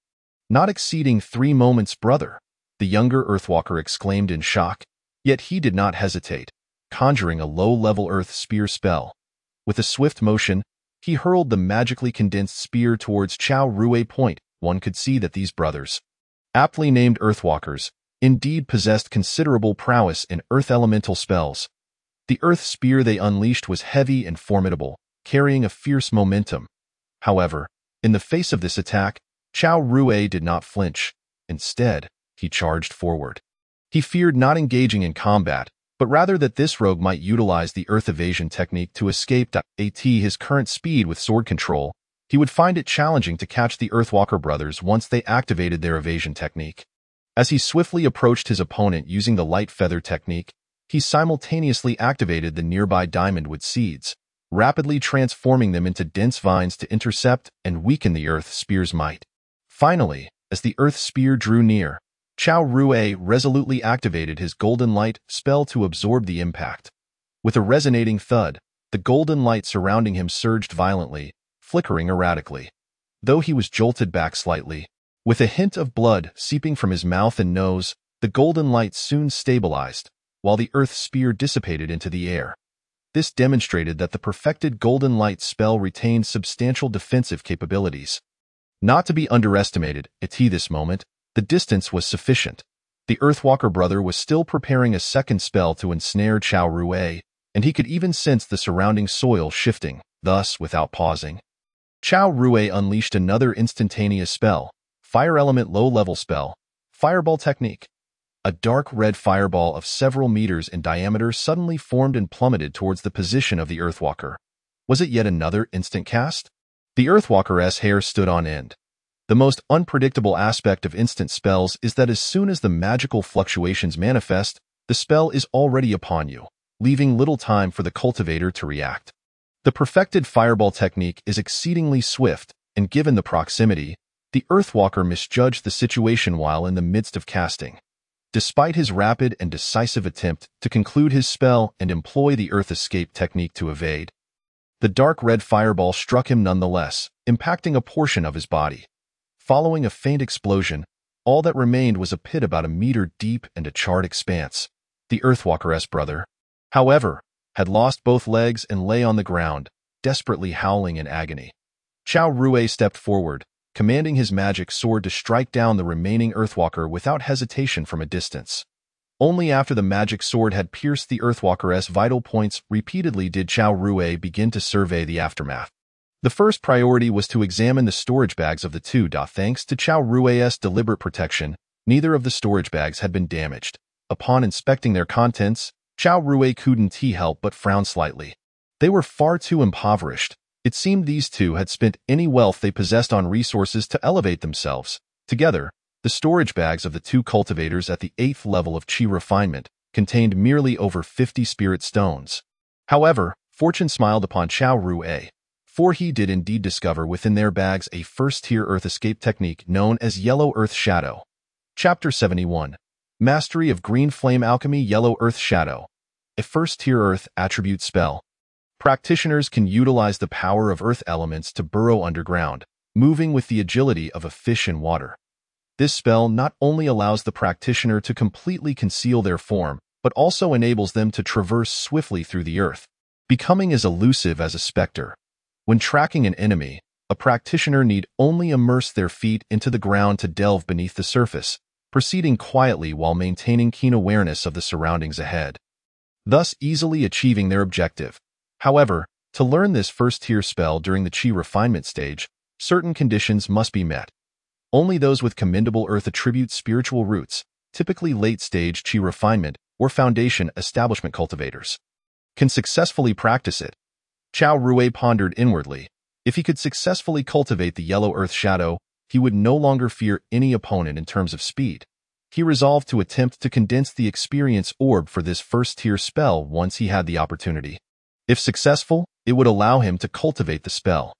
not exceeding 3 moments, brother. the younger Earthwalker exclaimed in shock, yet he did not hesitate, conjuring a low-level Earth Spear spell. With a swift motion, he hurled the magically condensed spear towards Chao Rui Point. One could see that these brothers, aptly named Earthwalkers, indeed possessed considerable prowess in Earth elemental spells. The Earth Spear they unleashed was heavy and formidable, carrying a fierce momentum. However, in the face of this attack, Chao Rui did not flinch. Instead, he charged forward. He feared not engaging in combat, but rather that this rogue might utilize the Earth evasion technique to escape. At his current speed with sword control, he would find it challenging to catch the Earthwalker brothers once they activated their evasion technique. As he swiftly approached his opponent using the light feather technique, he simultaneously activated the nearby diamondwood seeds, rapidly transforming them into dense vines to intercept and weaken the Earth Spear's might. Finally, as the Earth Spear drew near, Chao Rui resolutely activated his Golden Light spell to absorb the impact. With a resonating thud, the golden light surrounding him surged violently, flickering erratically. Though he was jolted back slightly, with a hint of blood seeping from his mouth and nose, the golden light soon stabilized, while the Earth Spear dissipated into the air. This demonstrated that the perfected Golden Light spell retained substantial defensive capabilities. Not to be underestimated, at this moment, the distance was sufficient. The Earthwalker brother was still preparing a second spell to ensnare Chao Rui, and he could even sense the surrounding soil shifting. Thus, without pausing, Chao Rui unleashed another instantaneous spell, Fire Element low-level spell, Fireball Technique. A dark red fireball of several meters in diameter suddenly formed and plummeted towards the position of the Earthwalker. Was it yet another instant cast? The Earthwalker's hair stood on end. The most unpredictable aspect of instant spells is that as soon as the magical fluctuations manifest, the spell is already upon you, leaving little time for the cultivator to react. The perfected fireball technique is exceedingly swift, and given the proximity, the Earthwalker misjudged the situation while in the midst of casting. Despite his rapid and decisive attempt to conclude his spell and employ the Earth Escape technique to evade, the dark red fireball struck him nonetheless, impacting a portion of his body. Following a faint explosion, all that remained was a pit about a meter deep and a charred expanse. The Earthwalker's brother, however, had lost both legs and lay on the ground, desperately howling in agony. Chao Rui stepped forward, commanding his magic sword to strike down the remaining Earthwalker without hesitation from a distance. Only after the magic sword had pierced the Earthwalker's vital points repeatedly did Chao Rui begin to survey the aftermath. The first priority was to examine the storage bags of the two. Thanks to Chao Rui's deliberate protection, neither of the storage bags had been damaged. Upon inspecting their contents, Chao Rui couldn't help but frown slightly. They were far too impoverished. It seemed these two had spent any wealth they possessed on resources to elevate themselves. Together, the storage bags of the two cultivators at the 8th level of Qi refinement contained merely over 50 spirit stones. However, fortune smiled upon Chao Rui, for he did indeed discover within their bags a first-tier Earth Escape technique known as Yellow Earth Shadow. Chapter 71. Mastery of Green Flame Alchemy. Yellow Earth Shadow. A first-tier Earth attribute spell. Practitioners can utilize the power of Earth elements to burrow underground, moving with the agility of a fish in water. This spell not only allows the practitioner to completely conceal their form, but also enables them to traverse swiftly through the earth, becoming as elusive as a specter. When tracking an enemy, a practitioner need only immerse their feet into the ground to delve beneath the surface, proceeding quietly while maintaining keen awareness of the surroundings ahead, thus easily achieving their objective. However, to learn this first-tier spell during the Qi refinement stage, certain conditions must be met. Only those with commendable Earth attribute spiritual roots, typically late-stage Qi refinement or foundation establishment cultivators, can successfully practice it. Chao Rui pondered inwardly. If he could successfully cultivate the Yellow Earth Shadow, he would no longer fear any opponent in terms of speed. He resolved to attempt to condense the experience orb for this first-tier spell once he had the opportunity. If successful, it would allow him to cultivate the spell.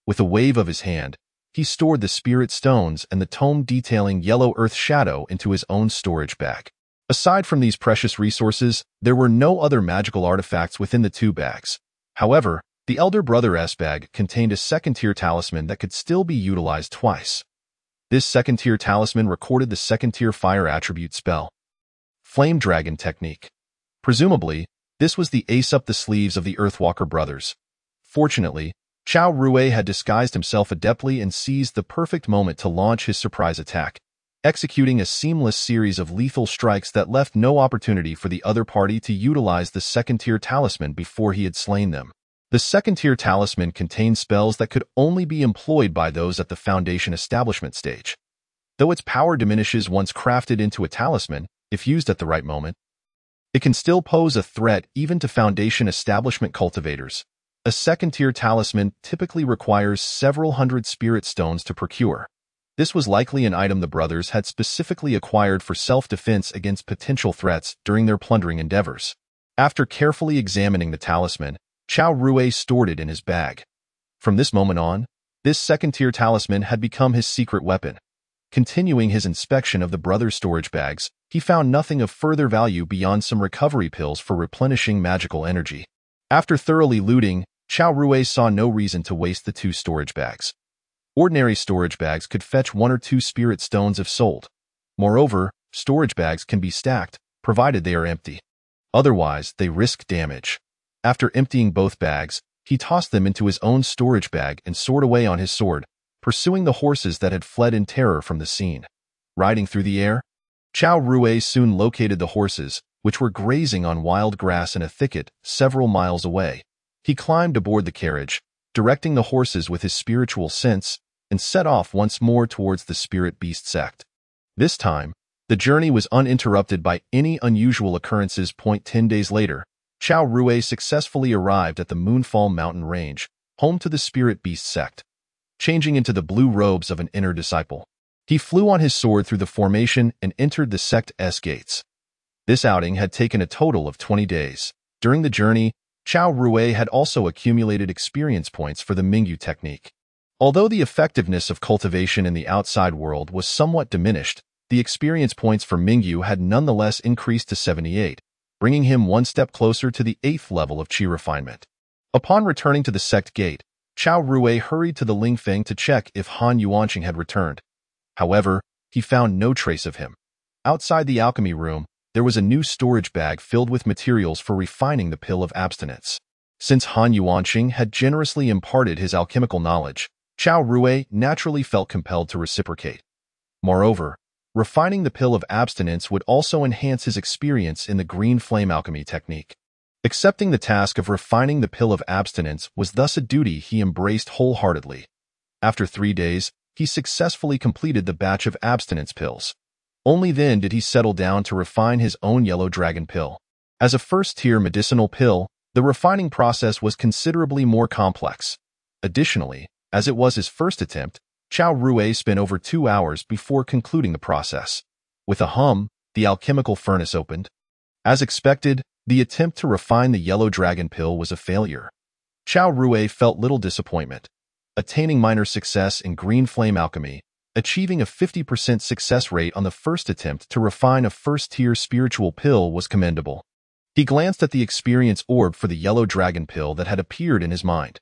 With a wave of his hand, he stored the spirit stones and the tome detailing Yellow Earth Shadow into his own storage bag. Aside from these precious resources, there were no other magical artifacts within the two bags. However, the elder brother's bag contained a second-tier talisman that could still be utilized twice. This second-tier talisman recorded the second-tier fire attribute spell. Flame Dragon Technique. Presumably, this was the ace up the sleeves of the Earthwalker brothers. Fortunately, Chao Rui had disguised himself adeptly and seized the perfect moment to launch his surprise attack, executing a seamless series of lethal strikes that left no opportunity for the other party to utilize the second-tier talisman before he had slain them. The second-tier talisman contained spells that could only be employed by those at the Foundation establishment stage. Though its power diminishes once crafted into a talisman, if used at the right moment, it can still pose a threat even to Foundation establishment cultivators. A second-tier talisman typically requires several hundred spirit stones to procure. This was likely an item the brothers had specifically acquired for self-defense against potential threats during their plundering endeavors. After carefully examining the talisman, Chao Rui stored it in his bag. From this moment on, this second-tier talisman had become his secret weapon. Continuing his inspection of the brothers' storage bags, he found nothing of further value beyond some recovery pills for replenishing magical energy. After thoroughly looting, Chao Rui saw no reason to waste the 2 storage bags. Ordinary storage bags could fetch 1 or 2 spirit stones if sold. Moreover, storage bags can be stacked, provided they are empty. Otherwise, they risk damage. After emptying both bags, he tossed them into his own storage bag and soared away on his sword, pursuing the horses that had fled in terror from the scene. Riding through the air, Chao Rui soon located the horses, which were grazing on wild grass in a thicket several miles away. He climbed aboard the carriage, directing the horses with his spiritual sense, and set off once more towards the spirit beast sect. This time, the journey was uninterrupted by any unusual occurrences. 10 days later, Chao Rui successfully arrived at the Moonfall Mountain Range, home to the spirit beast sect. Changing into the blue robes of an inner disciple, he flew on his sword through the formation and entered the sect's gates. This outing had taken a total of 20 days. During the journey, Chao Rui had also accumulated experience points for the Mingyu technique. Although the effectiveness of cultivation in the outside world was somewhat diminished, the experience points for Mingyu had nonetheless increased to 78, bringing him one step closer to the 8th level of Qi refinement. Upon returning to the sect gate, Chao Rui hurried to the Lingfeng to check if Han Yuanqing had returned. However, he found no trace of him. Outside the alchemy room, there was a new storage bag filled with materials for refining the pill of abstinence. Since Han Yuanqing had generously imparted his alchemical knowledge, Chao Rui naturally felt compelled to reciprocate. Moreover, refining the pill of abstinence would also enhance his experience in the green flame alchemy technique. Accepting the task of refining the pill of abstinence was thus a duty he embraced wholeheartedly. After 3 days, he successfully completed the batch of abstinence pills. Only then did he settle down to refine his own yellow dragon pill. As a first-tier medicinal pill, the refining process was considerably more complex. Additionally, as it was his first attempt, Chao Rui spent over 2 hours before concluding the process. With a hum, the alchemical furnace opened. As expected, the attempt to refine the yellow dragon pill was a failure. Chao Rui felt little disappointment. Attaining minor success in green flame alchemy, achieving a 50% success rate on the first attempt to refine a first-tier spiritual pill was commendable. He glanced at the experience orb for the yellow dragon pill that had appeared in his mind.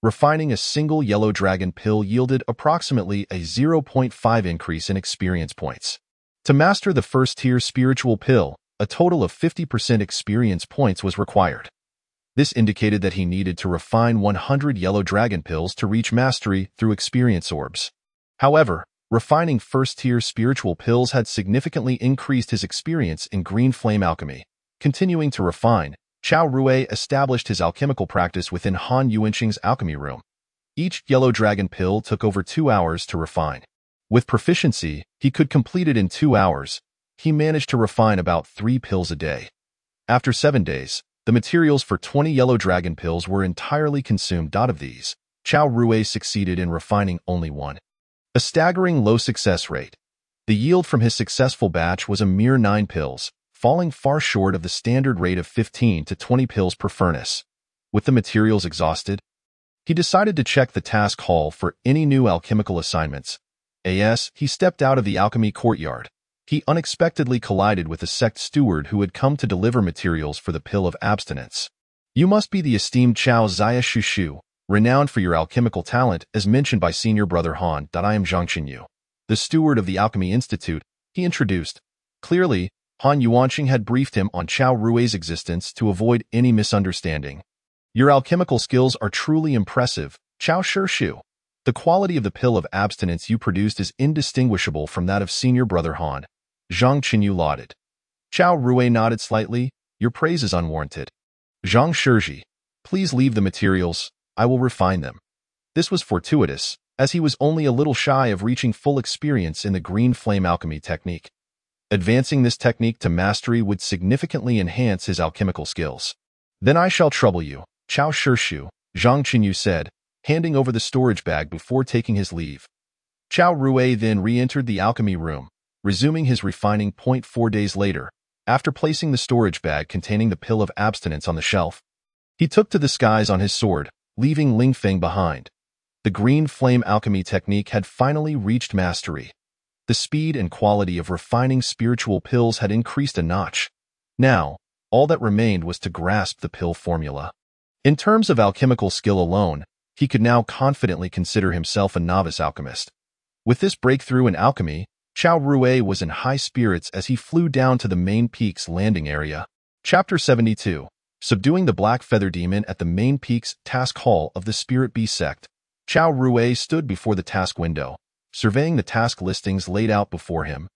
Refining a single yellow dragon pill yielded approximately a 0.5 increase in experience points. To master the first-tier spiritual pill, a total of 50% experience points was required. This indicated that he needed to refine 100 yellow dragon pills to reach mastery through experience orbs. However, refining first-tier spiritual pills had significantly increased his experience in green flame alchemy. Continuing to refine, Chao Rui established his alchemical practice within Han Yuanqing's alchemy room. Each yellow dragon pill took over 2 hours to refine. With proficiency, he could complete it in 2 hours. He managed to refine about 3 pills a day. After 7 days, the materials for 20 yellow dragon pills were entirely consumed. Of these, Chao Rui succeeded in refining only 1. A staggering low success rate. The yield from his successful batch was a mere 9 pills, falling far short of the standard rate of 15 to 20 pills per furnace. With the materials exhausted, he decided to check the task hall for any new alchemical assignments. As he stepped out of the alchemy courtyard, he unexpectedly collided with a sect steward who had come to deliver materials for the pill of abstinence. "You must be the esteemed Chao Zia Shushu, renowned for your alchemical talent as mentioned by senior brother Han. I am Zhang Qinyu. the steward of the Alchemy Institute, he introduced. Clearly, Han Yuanqing had briefed him on Chao Rui's existence to avoid any misunderstanding. Your alchemical skills are truly impressive, Chao Shishu. The quality of the pill of abstinence you produced is indistinguishable from that of senior brother Han. Zhang Qinyu lauded. Chao Rui nodded slightly. Your praise is unwarranted. Zhang Shizhi, please leave the materials, I will refine them. This was fortuitous, as he was only a little shy of reaching full experience in the green flame alchemy technique. Advancing this technique to mastery would significantly enhance his alchemical skills. Then I shall trouble you, Chao Shishu, Zhang Qinyu said, handing over the storage bag before taking his leave. Chao Rui then re-entered the alchemy room, resuming his refining. 4 days later, after placing the storage bag containing the pill of abstinence on the shelf, he took to the skies on his sword, leaving Ling Feng behind. The green flame alchemy technique had finally reached mastery. The speed and quality of refining spiritual pills had increased a notch. Now, all that remained was to grasp the pill formula. In terms of alchemical skill alone, he could now confidently consider himself a novice alchemist. With this breakthrough in alchemy, Chao Rui was in high spirits as he flew down to the main peak's landing area. Chapter 72. Subduing the Black Feather Demon at the main peak's task hall of the Spirit Beast sect. Chao Rui stood before the task window, surveying the task listings laid out before him.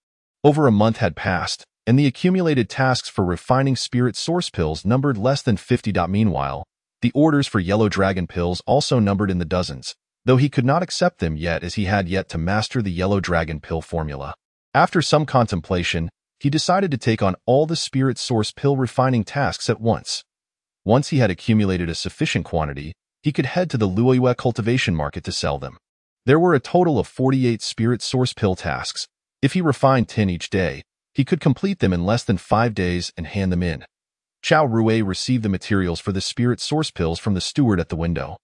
Over a month had passed, and the accumulated tasks for refining spirit source pills numbered less than 50. Meanwhile, the orders for yellow dragon pills also numbered in the dozens, though he could not accept them yet as he had yet to master the yellow dragon pill formula. After some contemplation, he decided to take on all the spirit source pill refining tasks at once. Once he had accumulated a sufficient quantity, he could head to the Luoyue cultivation market to sell them. There were a total of 48 spirit source pill tasks. If he refined 10 each day, he could complete them in less than 5 days and hand them in. Chao Rui received the materials for the spirit source pills from the steward at the window,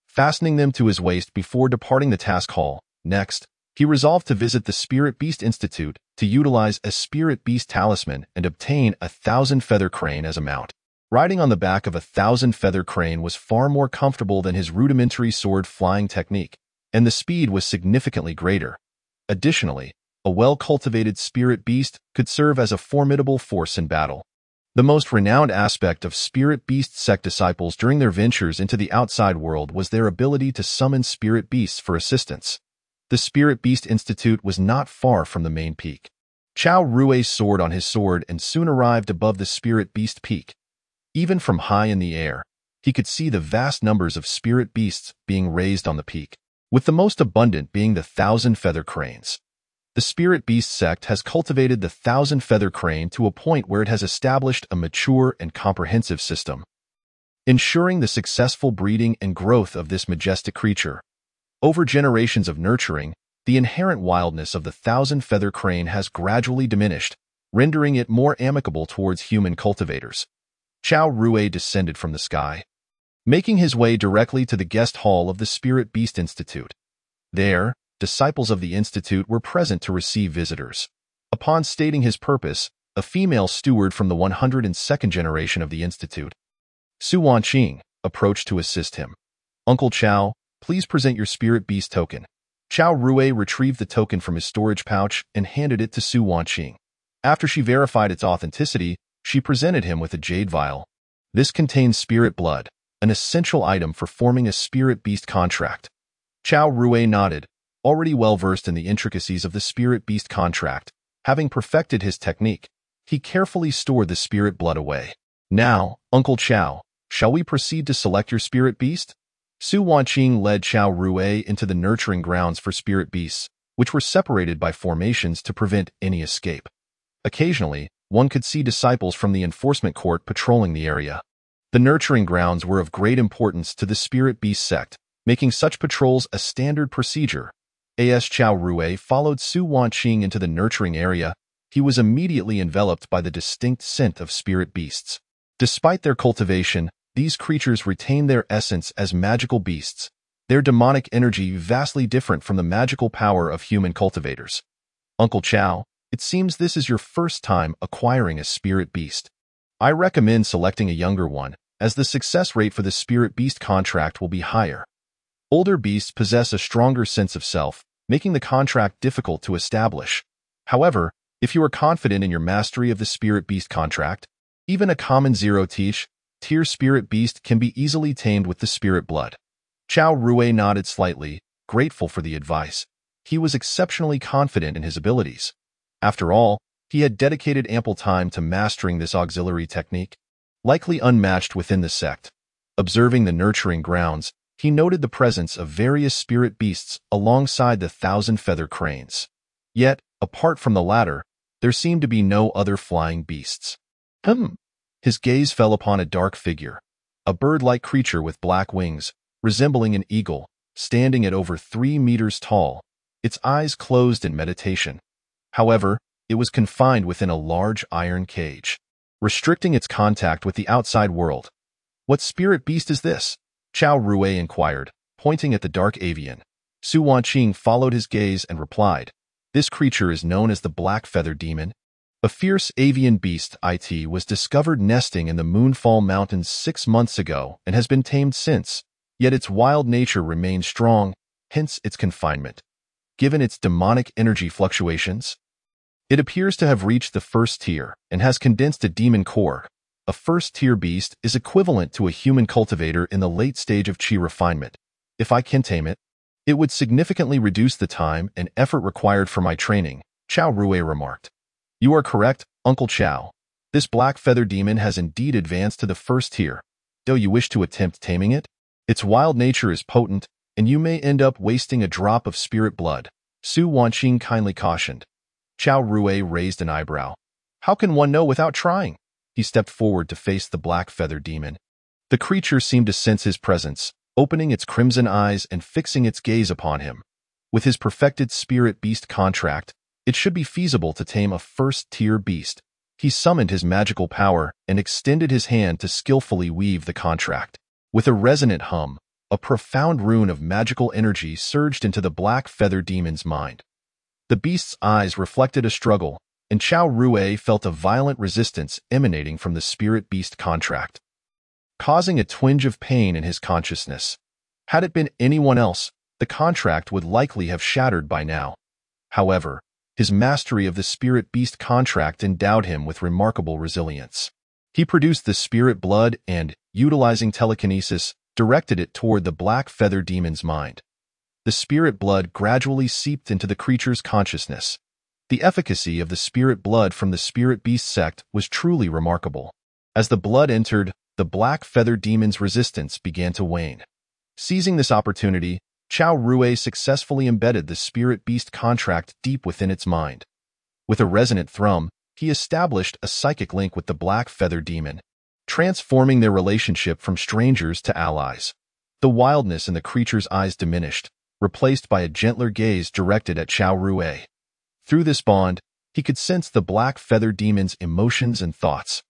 fastening them to his waist before departing the task hall. Next, he resolved to visit the Spirit Beast Institute to utilize a Spirit Beast talisman and obtain a 1,000-feather crane as a mount. Riding on the back of a 1,000-feather crane was far more comfortable than his rudimentary sword flying technique, and the speed was significantly greater. Additionally, a well-cultivated Spirit Beast could serve as a formidable force in battle. The most renowned aspect of Spirit Beast sect disciples during their ventures into the outside world was their ability to summon Spirit Beasts for assistance. The Spirit Beast Institute was not far from the main peak. Chao Rui's sword on his sword and soon arrived above the Spirit Beast peak. Even from high in the air, he could see the vast numbers of Spirit Beasts being raised on the peak, with the most abundant being the 1,000-feather cranes. The Spirit Beast sect has cultivated the 1,000-feather crane to a point where it has established a mature and comprehensive system, ensuring the successful breeding and growth of this majestic creature. Over generations of nurturing, the inherent wildness of the 1,000-feather crane has gradually diminished, rendering it more amicable towards human cultivators. Chao Rui descended from the sky, making his way directly to the guest hall of the Spirit Beast Institute. There, disciples of the Institute were present to receive visitors. Upon stating his purpose, a female steward from the 102nd generation of the Institute, Su Wanqing, approached to assist him. Uncle Chao, please present your Spirit Beast token. Chao Rui retrieved the token from his storage pouch and handed it to Su Wanqing. After she verified its authenticity, she presented him with a jade vial. This contains spirit blood, an essential item for forming a Spirit Beast contract. Chao Rui nodded, already well versed in the intricacies of the Spirit Beast contract. Having perfected his technique, he carefully stored the spirit blood away. Now, Uncle Chao, shall we proceed to select your Spirit Beast? Su Wanqing led Chao Rui into the nurturing grounds for Spirit Beasts, which were separated by formations to prevent any escape. Occasionally, one could see disciples from the enforcement court patrolling the area. The nurturing grounds were of great importance to the Spirit Beast sect, making such patrols a standard procedure. As Chao Rui followed Su Wanqing into the nurturing area, he was immediately enveloped by the distinct scent of spirit beasts. Despite their cultivation, these creatures retain their essence as magical beasts, their demonic energy vastly different from the magical power of human cultivators. Uncle Chao, it seems this is your first time acquiring a spirit beast. I recommend selecting a younger one, as the success rate for the Spirit Beast contract will be higher. Older beasts possess a stronger sense of self, making the contract difficult to establish. However, if you are confident in your mastery of the Spirit Beast contract, even a common zero-tier Spirit Beast can be easily tamed with the Spirit Blood. Chao Rui nodded slightly, grateful for the advice. He was exceptionally confident in his abilities. After all, he had dedicated ample time to mastering this auxiliary technique, likely unmatched within the sect. Observing the nurturing grounds, he noted the presence of various spirit beasts alongside the 1,000-feather cranes. Yet, apart from the latter, there seemed to be no other flying beasts. His gaze fell upon a dark figure, a bird-like creature with black wings, resembling an eagle, standing at over 3 meters tall, its eyes closed in meditation. However, it was confined within a large iron cage, restricting its contact with the outside world. "What spirit beast is this?" Chao Rui inquired, pointing at the dark avian. Su Wanqing followed his gaze and replied, "This creature is known as the Black Feather Demon. A fierce avian beast was discovered nesting in the Moonfall Mountains 6 months ago and has been tamed since, yet its wild nature remains strong, hence its confinement. Given its demonic energy fluctuations, it appears to have reached the first tier and has condensed a demon core. A first-tier beast is equivalent to a human cultivator in the late stage of chi refinement. If I can tame it, it would significantly reduce the time and effort required for my training," Chao Rui remarked. "You are correct, Uncle Chao. This black feather demon has indeed advanced to the first tier. Do you wish to attempt taming it? Its wild nature is potent, and you may end up wasting a drop of spirit blood," Su Wanqing kindly cautioned. Chao Rui raised an eyebrow. "How can one know without trying?" He stepped forward to face the black feather demon. The creature seemed to sense his presence, opening its crimson eyes and fixing its gaze upon him. With his perfected spirit beast contract, it should be feasible to tame a first-tier beast. He summoned his magical power and extended his hand to skillfully weave the contract. With a resonant hum, a profound rune of magical energy surged into the black feather demon's mind. The beast's eyes reflected a struggle, and Chao Rui felt a violent resistance emanating from the spirit beast contract, causing a twinge of pain in his consciousness. Had it been anyone else, the contract would likely have shattered by now. However, his mastery of the spirit beast contract endowed him with remarkable resilience. He produced the spirit blood and, utilizing telekinesis, directed it toward the black feather demon's mind. The spirit blood gradually seeped into the creature's consciousness. The efficacy of the spirit blood from the spirit beast sect was truly remarkable. As the blood entered, the black feather demon's resistance began to wane. Seizing this opportunity, Chao Rui successfully embedded the spirit beast contract deep within its mind. With a resonant thrum, he established a psychic link with the black feather demon, transforming their relationship from strangers to allies. The wildness in the creature's eyes diminished, replaced by a gentler gaze directed at Chao Rui. Through this bond, he could sense the black feather demon's emotions and thoughts,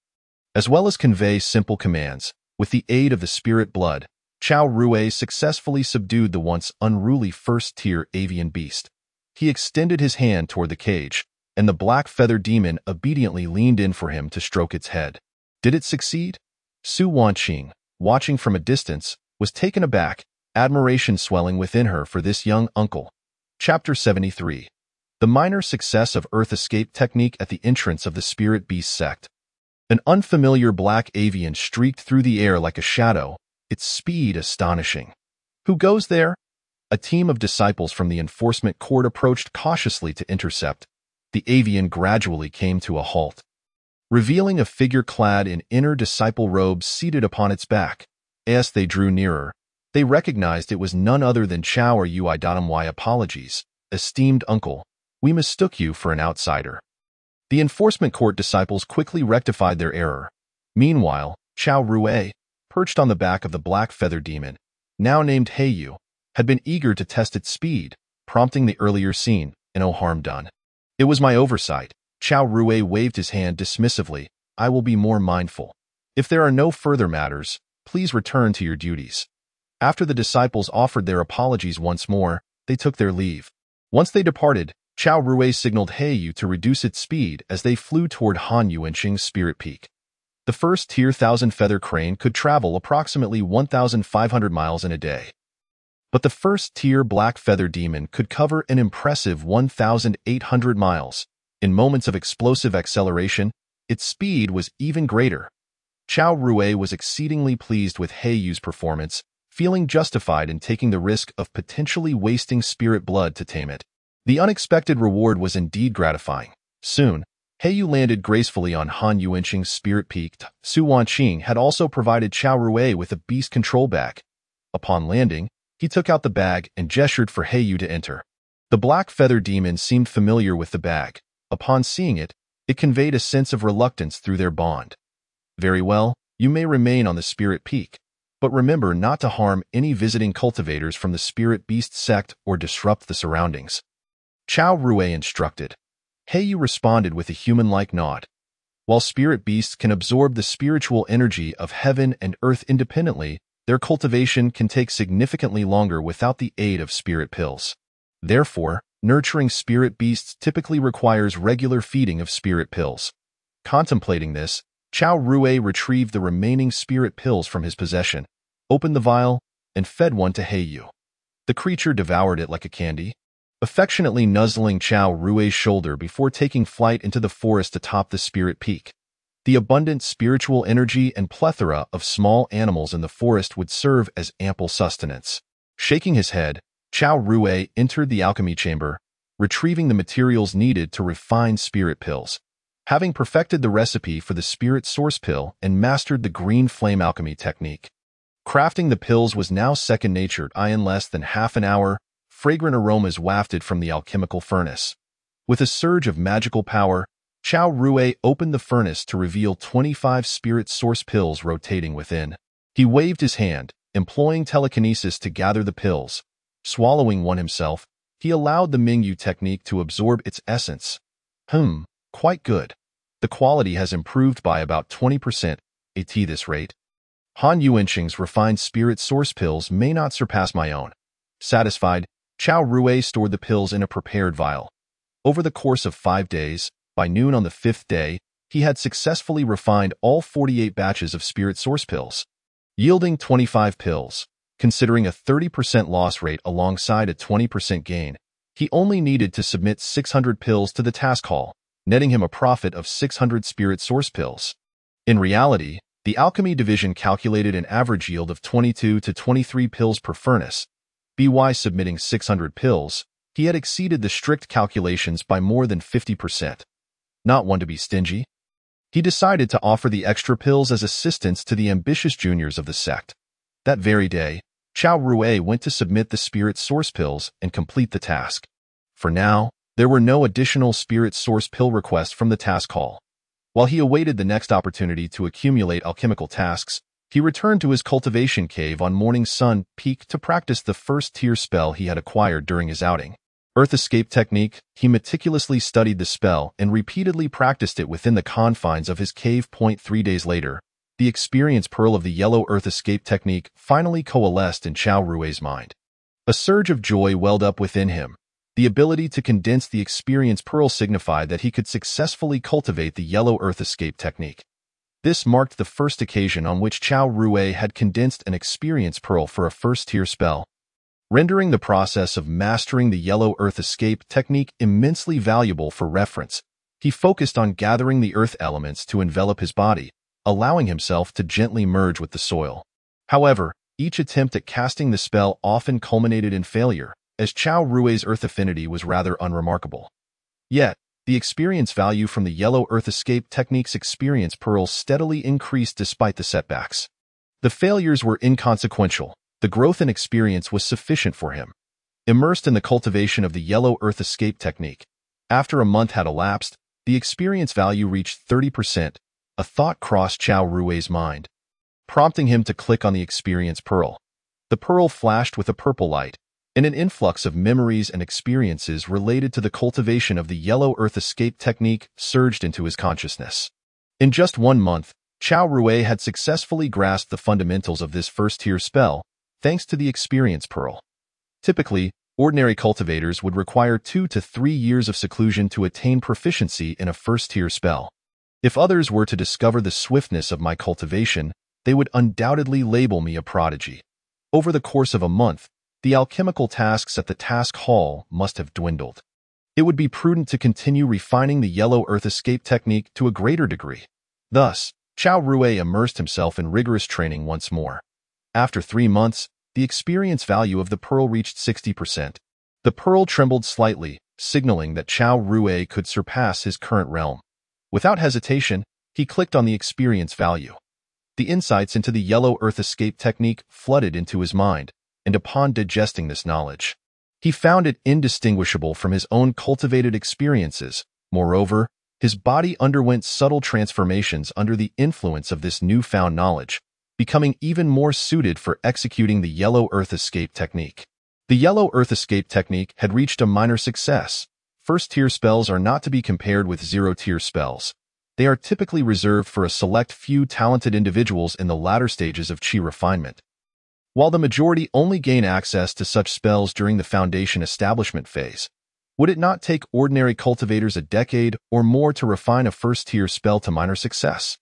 as well as convey simple commands. With the aid of the spirit blood, Chao Rui successfully subdued the once unruly first-tier avian beast. He extended his hand toward the cage, and the black feather demon obediently leaned in for him to stroke its head. Did it succeed? Su Wanqing, watching from a distance, was taken aback, admiration swelling within her for this young uncle. Chapter 73. The minor success of Earth escape technique at the entrance of the spirit beast sect. An unfamiliar black avian streaked through the air like a shadow, its speed astonishing. "Who goes there?" A team of disciples from the enforcement court approached cautiously to intercept. The avian gradually came to a halt, revealing a figure clad in inner disciple robes seated upon its back. As they drew nearer, they recognized it was none other than Chao Rui. Apologies, esteemed uncle. We mistook you for an outsider. The enforcement court disciples quickly rectified their error. Meanwhile, Chao Rui, perched on the back of the black feather demon, now named Heiyu, had been eager to test its speed, prompting the earlier scene, and no harm done. "It was my oversight." Chao Rui waved his hand dismissively. "I will be more mindful. If there are no further matters, please return to your duties." After the disciples offered their apologies once more, they took their leave. Once they departed, Chao Rui signaled Heiyu to reduce its speed as they flew toward Han Yuanqing's spirit peak. The first-tier 1,000-feather crane could travel approximately 1,500 miles in a day. But the first-tier Black Feather Demon could cover an impressive 1,800 miles. In moments of explosive acceleration, its speed was even greater. Chao Rui was exceedingly pleased with Heiyu's performance, feeling justified in taking the risk of potentially wasting spirit blood to tame it. The unexpected reward was indeed gratifying. Soon, Heiyu landed gracefully on Han Yuanqing's spirit peak. Su Wanqing had also provided Chao Rui with a beast control bag. Upon landing, he took out the bag and gestured for Heiyu to enter. The Black Feather Demon seemed familiar with the bag. Upon seeing it, it conveyed a sense of reluctance through their bond. Very well, you may remain on the Spirit Peak, but remember not to harm any visiting cultivators from the Spirit Beast sect or disrupt the surroundings. Chao Rui instructed. Heiyu responded with a human-like nod. While Spirit Beasts can absorb the spiritual energy of heaven and earth independently, their cultivation can take significantly longer without the aid of spirit pills. Therefore, nurturing spirit beasts typically requires regular feeding of spirit pills. Contemplating this, Chao Rui retrieved the remaining spirit pills from his possession, opened the vial, and fed one to Heiyu. The creature devoured it like a candy, affectionately nuzzling Chao Rui's shoulder before taking flight into the forest atop the spirit peak. The abundant spiritual energy and plethora of small animals in the forest would serve as ample sustenance. Shaking his head, Chao Rui entered the alchemy chamber, retrieving the materials needed to refine spirit pills. Having perfected the recipe for the spirit source pill and mastered the green flame alchemy technique, crafting the pills was now second nature. In less than half an hour, fragrant aromas wafted from the alchemical furnace. With a surge of magical power, Chao Rui opened the furnace to reveal 25 spirit source pills rotating within. He waved his hand, employing telekinesis to gather the pills. Swallowing one himself, he allowed the Mingyu technique to absorb its essence. Quite good. The quality has improved by about 20% at this rate. Han Yuanqing's refined spirit source pills may not surpass my own. Satisfied, Chao Rui stored the pills in a prepared vial. Over the course of 5 days, by noon on the 5th day, he had successfully refined all 48 batches of spirit source pills, yielding 25 pills. Considering a 30% loss rate alongside a 20% gain, he only needed to submit 600 pills to the task hall, netting him a profit of 600 spirit source pills. In reality, the alchemy division calculated an average yield of 22 to 23 pills per furnace. By submitting 600 pills, he had exceeded the strict calculations by more than 50%. Not one to be stingy, he decided to offer the extra pills as assistance to the ambitious juniors of the sect. That very day, Chao Rui went to submit the spirit source pills and complete the task. For now, there were no additional spirit source pill requests from the task hall. While he awaited the next opportunity to accumulate alchemical tasks, he returned to his cultivation cave on Morning Sun Peak to practice the first-tier spell he had acquired during his outing. Earth Escape Technique. He meticulously studied the spell and repeatedly practiced it within the confines of his cave. 3 days later, the experience pearl of the Yellow Earth Escape Technique finally coalesced in Chao Rui's mind. A surge of joy welled up within him. The ability to condense the experience pearl signified that he could successfully cultivate the Yellow Earth Escape Technique. This marked the first occasion on which Chao Rui had condensed an experience pearl for a first-tier spell, rendering the process of mastering the Yellow Earth Escape Technique immensely valuable for reference. He focused on gathering the earth elements to envelop his body, allowing himself to gently merge with the soil. However, each attempt at casting the spell often culminated in failure, as Chao Rui's earth affinity was rather unremarkable. Yet, the experience value from the Yellow Earth Escape Technique's experience pearls steadily increased despite the setbacks. The failures were inconsequential. The growth in experience was sufficient for him. Immersed in the cultivation of the Yellow Earth Escape Technique, after a month had elapsed, the experience value reached 30%. A thought crossed Chao Rui's mind, prompting him to click on the experience pearl. The pearl flashed with a purple light, and an influx of memories and experiences related to the cultivation of the Yellow Earth Escape Technique surged into his consciousness. In just 1 month, Chao Rui had successfully grasped the fundamentals of this first-tier spell, thanks to the experience pearl. Typically, ordinary cultivators would require 2 to 3 years of seclusion to attain proficiency in a first-tier spell. If others were to discover the swiftness of my cultivation, they would undoubtedly label me a prodigy. Over the course of a month, the alchemical tasks at the task hall must have dwindled. It would be prudent to continue refining the yellow earth escape technique to a greater degree. Thus, Chao Rue immersed himself in rigorous training once more. After 3 months, the experience value of the pearl reached 60%. The pearl trembled slightly, signaling that Chao Rue could surpass his current realm. Without hesitation, he clicked on the experience value. The insights into the yellow earth escape technique flooded into his mind, and upon digesting this knowledge, he found it indistinguishable from his own cultivated experiences. Moreover, his body underwent subtle transformations under the influence of this newfound knowledge, becoming even more suited for executing the yellow earth escape technique. The yellow earth escape technique had reached a minor success. First-tier spells are not to be compared with zero-tier spells. They are typically reserved for a select few talented individuals in the latter stages of Qi refinement. While the majority only gain access to such spells during the foundation establishment phase, would it not take ordinary cultivators a decade or more to refine a first-tier spell to minor success?